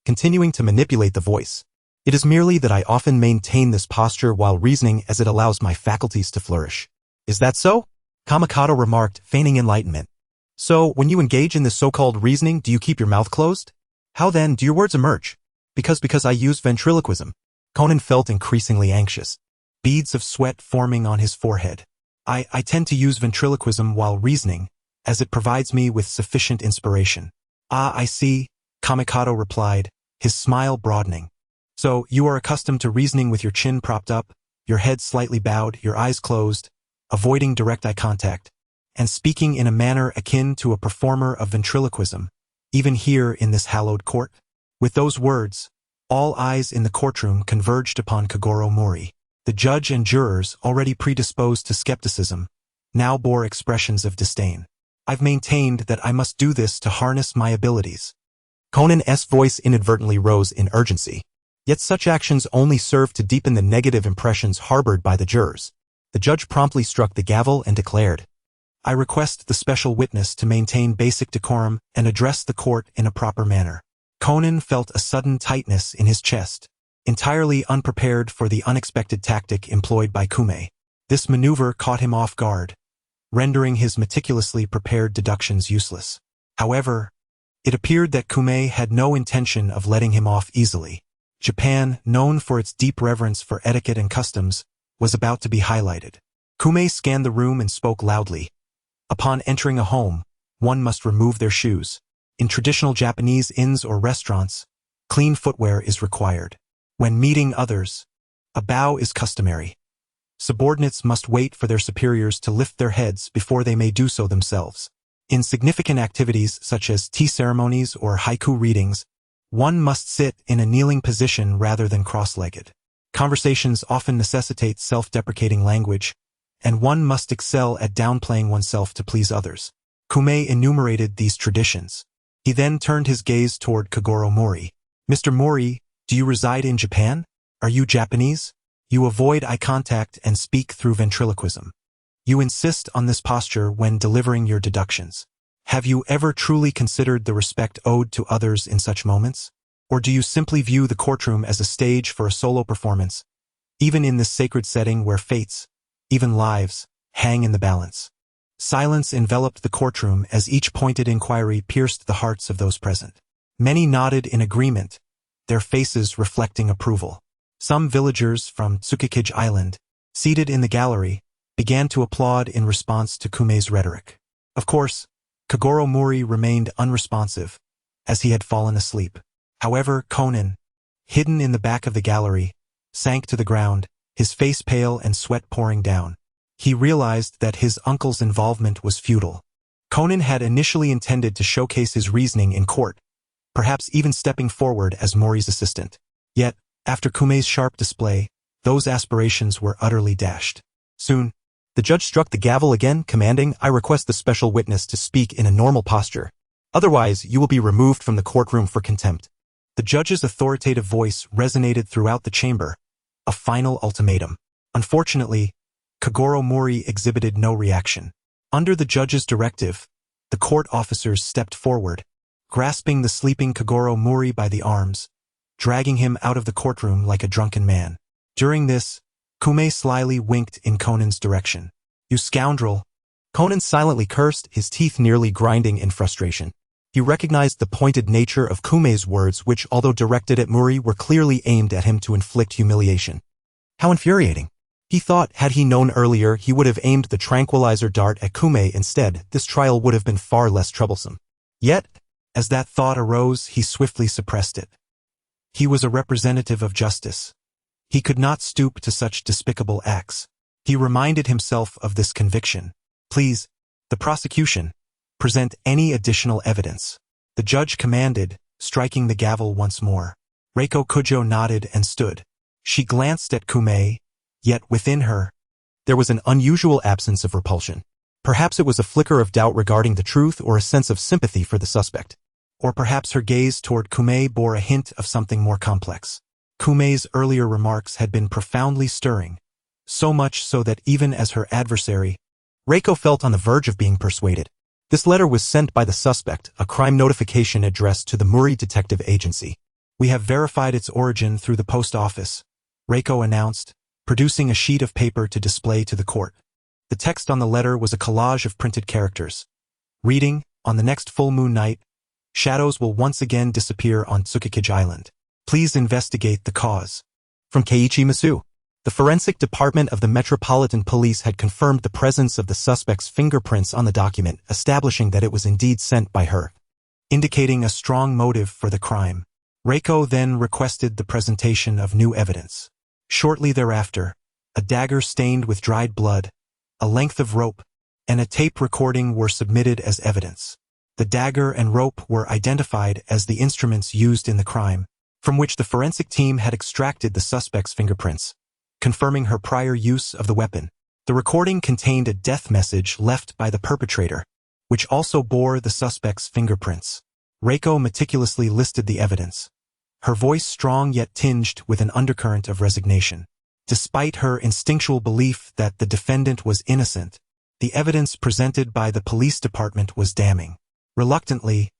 Speaker 1: continuing to manipulate the voice. It is merely that I often maintain this posture while reasoning, as it allows my faculties to flourish. Is that so? Kamikato remarked, feigning enlightenment. So, when you engage in this so-called reasoning, do you keep your mouth closed? How then do your words emerge? Because I use ventriloquism. Conan felt increasingly anxious, beads of sweat forming on his forehead. I tend to use ventriloquism while reasoning, as it provides me with sufficient inspiration. Ah, I see, Kamikato replied, his smile broadening. So, you are accustomed to reasoning with your chin propped up, your head slightly bowed, your eyes closed, avoiding direct eye contact, and speaking in a manner akin to a performer of ventriloquism, even here in this hallowed court? With those words, all eyes in the courtroom converged upon Kagoro Mori. The judge and jurors, already predisposed to skepticism, now bore expressions of disdain. I've maintained that I must do this to harness my abilities. Conan's voice inadvertently rose in urgency. Yet such actions only serve to deepen the negative impressions harbored by the jurors. The judge promptly struck the gavel and declared, I request the special witness to maintain basic decorum and address the court in a proper manner. Conan felt a sudden tightness in his chest, entirely unprepared for the unexpected tactic employed by Kume. This maneuver caught him off guard, rendering his meticulously prepared deductions useless. However, it appeared that Kume had no intention of letting him off easily. Japan, known for its deep reverence for etiquette and customs, was about to be highlighted. Kume scanned the room and spoke loudly. Upon entering a home, one must remove their shoes. In traditional Japanese inns or restaurants, clean footwear is required. When meeting others, a bow is customary. Subordinates must wait for their superiors to lift their heads before they may do so themselves. In significant activities such as tea ceremonies or haiku readings, one must sit in a kneeling position rather than cross-legged. Conversations often necessitate self-deprecating language, and one must excel at downplaying oneself to please others. Kume enumerated these traditions. He then turned his gaze toward Kagoro Mori. Mr. Mori, do you reside in Japan? Are you Japanese? You avoid eye contact and speak through ventriloquism. You insist on this posture when delivering your deductions. Have you ever truly considered the respect owed to others in such moments? Or do you simply view the courtroom as a stage for a solo performance, even in this sacred setting where fates, even lives, hang in the balance? Silence enveloped the courtroom as each pointed inquiry pierced the hearts of those present. Many nodded in agreement, their faces reflecting approval. Some villagers from Tsukikage Island, seated in the gallery, began to applaud in response to Kumei's rhetoric. Of course, Kagoro Mori remained unresponsive, as he had fallen asleep. However, Conan, hidden in the back of the gallery, sank to the ground, his face pale and sweat pouring down. He realized that his uncle's involvement was futile. Conan had initially intended to showcase his reasoning in court, perhaps even stepping forward as Mori's assistant. Yet, after Kumei's sharp display, those aspirations were utterly dashed. Soon, the judge struck the gavel again, commanding, "I request the special witness to speak in a normal posture. Otherwise, you will be removed from the courtroom for contempt." The judge's authoritative voice resonated throughout the chamber, a final ultimatum. Unfortunately, Kagoro Mori exhibited no reaction. Under the judge's directive, the court officers stepped forward, grasping the sleeping Kagoro Mori by the arms, dragging him out of the courtroom like a drunken man. During this, Kumei slyly winked in Conan's direction. "You scoundrel!" Conan silently cursed, his teeth nearly grinding in frustration. He recognized the pointed nature of Kumei's words, which, although directed at Mori, were clearly aimed at him to inflict humiliation. How infuriating! He thought, had he known earlier, he would have aimed the tranquilizer dart at Kumei instead. This trial would have been far less troublesome. Yet, as that thought arose, he swiftly suppressed it. He was a representative of justice. He could not stoop to such despicable acts. He reminded himself of this conviction. "Please, the prosecution, present any additional evidence," the judge commanded, striking the gavel once more. Reiko Kujo nodded and stood. She glanced at Kumei, yet within her, there was an unusual absence of repulsion. Perhaps it was a flicker of doubt regarding the truth or a sense of sympathy for the suspect. Or perhaps her gaze toward Kumei bore a hint of something more complex. Kumei's earlier remarks had been profoundly stirring, so much so that even as her adversary, Reiko felt on the verge of being persuaded. This letter was sent by the suspect, a crime notification addressed to the Muri Detective Agency. "We have verified its origin through the post office," Reiko announced, producing a sheet of paper to display to the court. The text on the letter was a collage of printed characters. Reading, "On the next full moon night, shadows will once again disappear on Tsukikage Island. Please investigate the cause." From Keiichi Masu. The forensic department of the Metropolitan Police had confirmed the presence of the suspect's fingerprints on the document, establishing that it was indeed sent by her, indicating a strong motive for the crime. Reiko then requested the presentation of new evidence. Shortly thereafter, a dagger stained with dried blood, a length of rope, and a tape recording were submitted as evidence. The dagger and rope were identified as the instruments used in the crime, from which the forensic team had extracted the suspect's fingerprints, confirming her prior use of the weapon. The recording contained a death message left by the perpetrator, which also bore the suspect's fingerprints. Reiko meticulously listed the evidence, her voice strong yet tinged with an undercurrent of resignation. Despite her instinctual belief that the defendant was innocent, the evidence presented by the police department was damning. Reluctantly,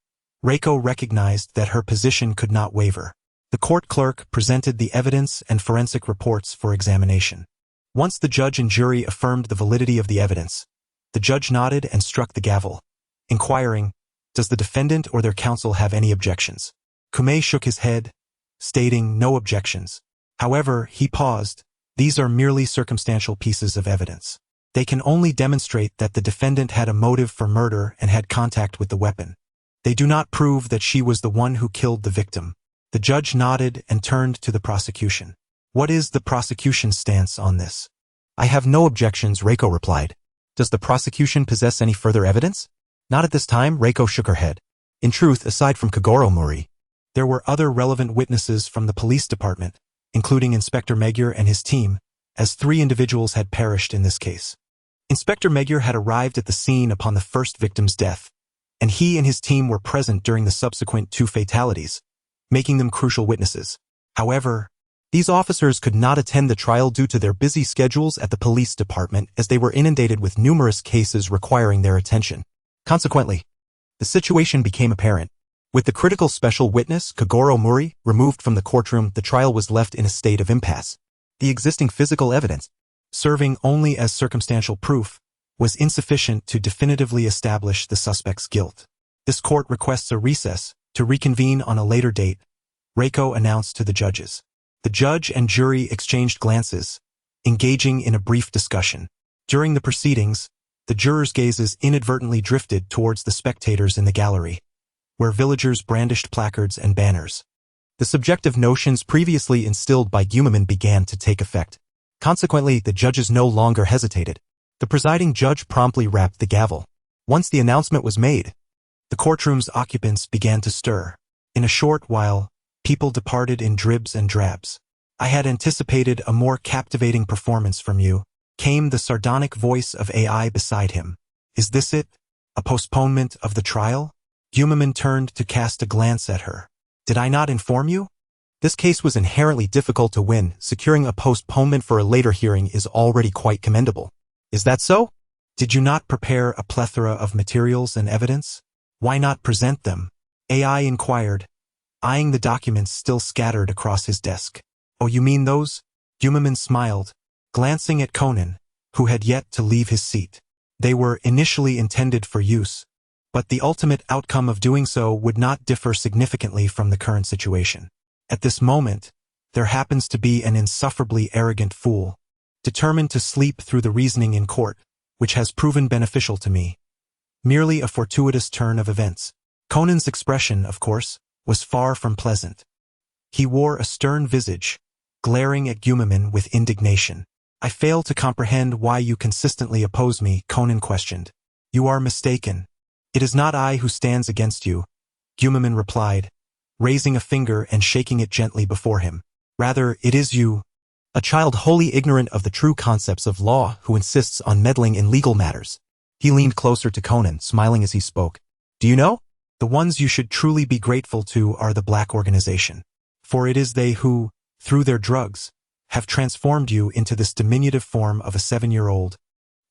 Speaker 1: Reiko recognized that her position could not waver. The court clerk presented the evidence and forensic reports for examination. Once the judge and jury affirmed the validity of the evidence, the judge nodded and struck the gavel, inquiring, "Does the defendant or their counsel have any objections?" Kumei shook his head, stating no objections. However, he paused. "These are merely circumstantial pieces of evidence. They can only demonstrate that the defendant had a motive for murder and had contact with the weapon. They do not prove that she was the one who killed the victim." The judge nodded and turned to the prosecution. "What is the prosecution's stance on this?" "I have no objections," Reiko replied. "Does the prosecution possess any further evidence?" "Not at this time," Reiko shook her head. In truth, aside from Kagoro Mori, there were other relevant witnesses from the police department, including Inspector Magyar and his team, as 3 individuals had perished in this case. Inspector Magyar had arrived at the scene upon the first victim's death, and he and his team were present during the subsequent 2 fatalities, making them crucial witnesses. However, these officers could not attend the trial due to their busy schedules at the police department, as they were inundated with numerous cases requiring their attention. Consequently, the situation became apparent. With the critical special witness, Kagoro Mori, removed from the courtroom, the trial was left in a state of impasse. The existing physical evidence, serving only as circumstantial proof, was insufficient to definitively establish the suspect's guilt. This court requests a recess To reconvene on a later date, Reiko announced to the judges. The judge and jury exchanged glances, engaging in a brief discussion. During the proceedings, the jurors' gazes inadvertently drifted towards the spectators in the gallery, where villagers brandished placards and banners. The subjective notions previously instilled by Gumimin began to take effect. Consequently, the judges no longer hesitated. The presiding judge promptly rapped the gavel. Once the announcement was made, the courtroom's occupants began to stir. In a short while, people departed in dribs and drabs. I had anticipated a more captivating performance from you, came the sardonic voice of AI beside him. Is this it? A postponement of the trial? Gumimin turned to cast a glance at her. Did I not inform you? This case was inherently difficult to win. Securing a postponement for a later hearing is already quite commendable. Is that so? Did you not prepare a plethora of materials and evidence? Why not present them? AI inquired, eyeing the documents still scattered across his desk. Oh, you mean those? Gumimin smiled, glancing at Conan, who had yet to leave his seat. They were initially intended for use, but the ultimate outcome of doing so would not differ significantly from the current situation. At this moment, there happens to be an insufferably arrogant fool, determined to sleep through the reasoning in court, which has proven beneficial to me. Merely a fortuitous turn of events. Conan's expression, of course, was far from pleasant. He wore a stern visage, glaring at Gumimin with indignation. I fail to comprehend why you consistently oppose me, Conan questioned. You are mistaken. It is not I who stands against you, Gumimin replied, raising a finger and shaking it gently before him. Rather, it is you, a child wholly ignorant of the true concepts of law who insists on meddling in legal matters. He leaned closer to Conan, smiling as he spoke. Do you know? The ones you should truly be grateful to are the Black Organization. For it is they who, through their drugs, have transformed you into this diminutive form of a 7-year-old,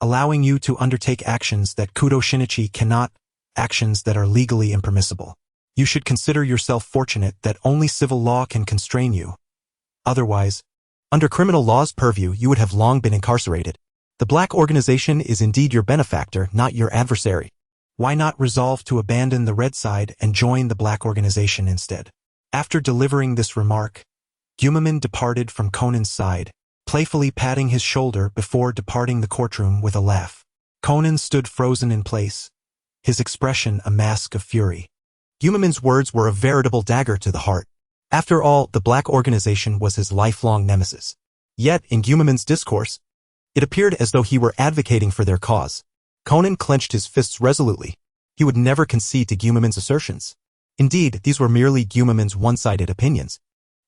Speaker 1: allowing you to undertake actions that Kudo Shinichi cannot, actions that are legally impermissible. You should consider yourself fortunate that only civil law can constrain you. Otherwise, under criminal law's purview, you would have long been incarcerated. The Black Organization is indeed your benefactor, not your adversary. Why not resolve to abandon the red side and join the Black Organization instead? After delivering this remark, Gumimin departed from Conan's side, playfully patting his shoulder before departing the courtroom with a laugh. Conan stood frozen in place, his expression a mask of fury. Gumimin's words were a veritable dagger to the heart. After all, the Black Organization was his lifelong nemesis. Yet, in Gumimin's discourse, it appeared as though he were advocating for their cause. Conan clenched his fists resolutely. He would never concede to Gumimin's assertions. Indeed, these were merely Gumimin's one-sided opinions,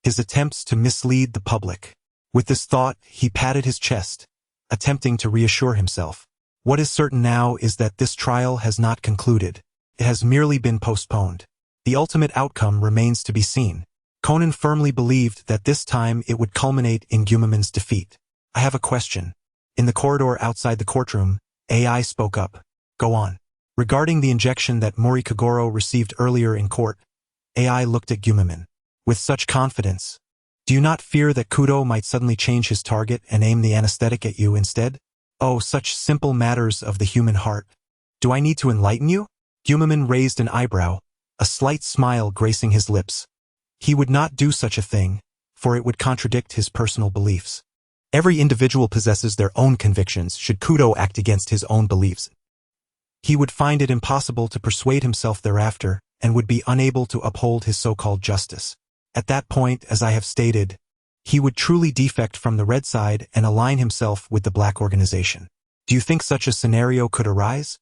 Speaker 1: his attempts to mislead the public. With this thought, he patted his chest, attempting to reassure himself. What is certain now is that this trial has not concluded. It has merely been postponed. The ultimate outcome remains to be seen. Conan firmly believed that this time it would culminate in Gumimin's defeat. I have a question. In the corridor outside the courtroom, AI spoke up. Go on. Regarding the injection that Mori Kagoro received earlier in court, AI looked at Gumimin. With such confidence, do you not fear that Kudo might suddenly change his target and aim the anesthetic at you instead? Oh, such simple matters of the human heart. Do I need to enlighten you? Gumimin raised an eyebrow, a slight smile gracing his lips. He would not do such a thing, for it would contradict his personal beliefs. Every individual possesses their own convictions. Should Kudo act against his own beliefs, he would find it impossible to persuade himself thereafter and would be unable to uphold his so-called justice. At that point, as I have stated, he would truly defect from the red side and align himself with the Black Organization. Do you think such a scenario could arise?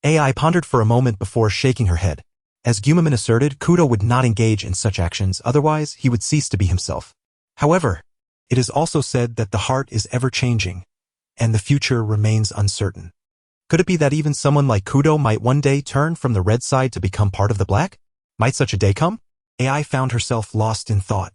Speaker 1: AI pondered for a moment before shaking her head. As Gumimin asserted, Kudo would not engage in such actions, otherwise he would cease to be himself. However, it is also said that the heart is ever-changing, and the future remains uncertain. Could it be that even someone like Kudo might one day turn from the red side to become part of the Black? Might such a day come? AI found herself lost in thought.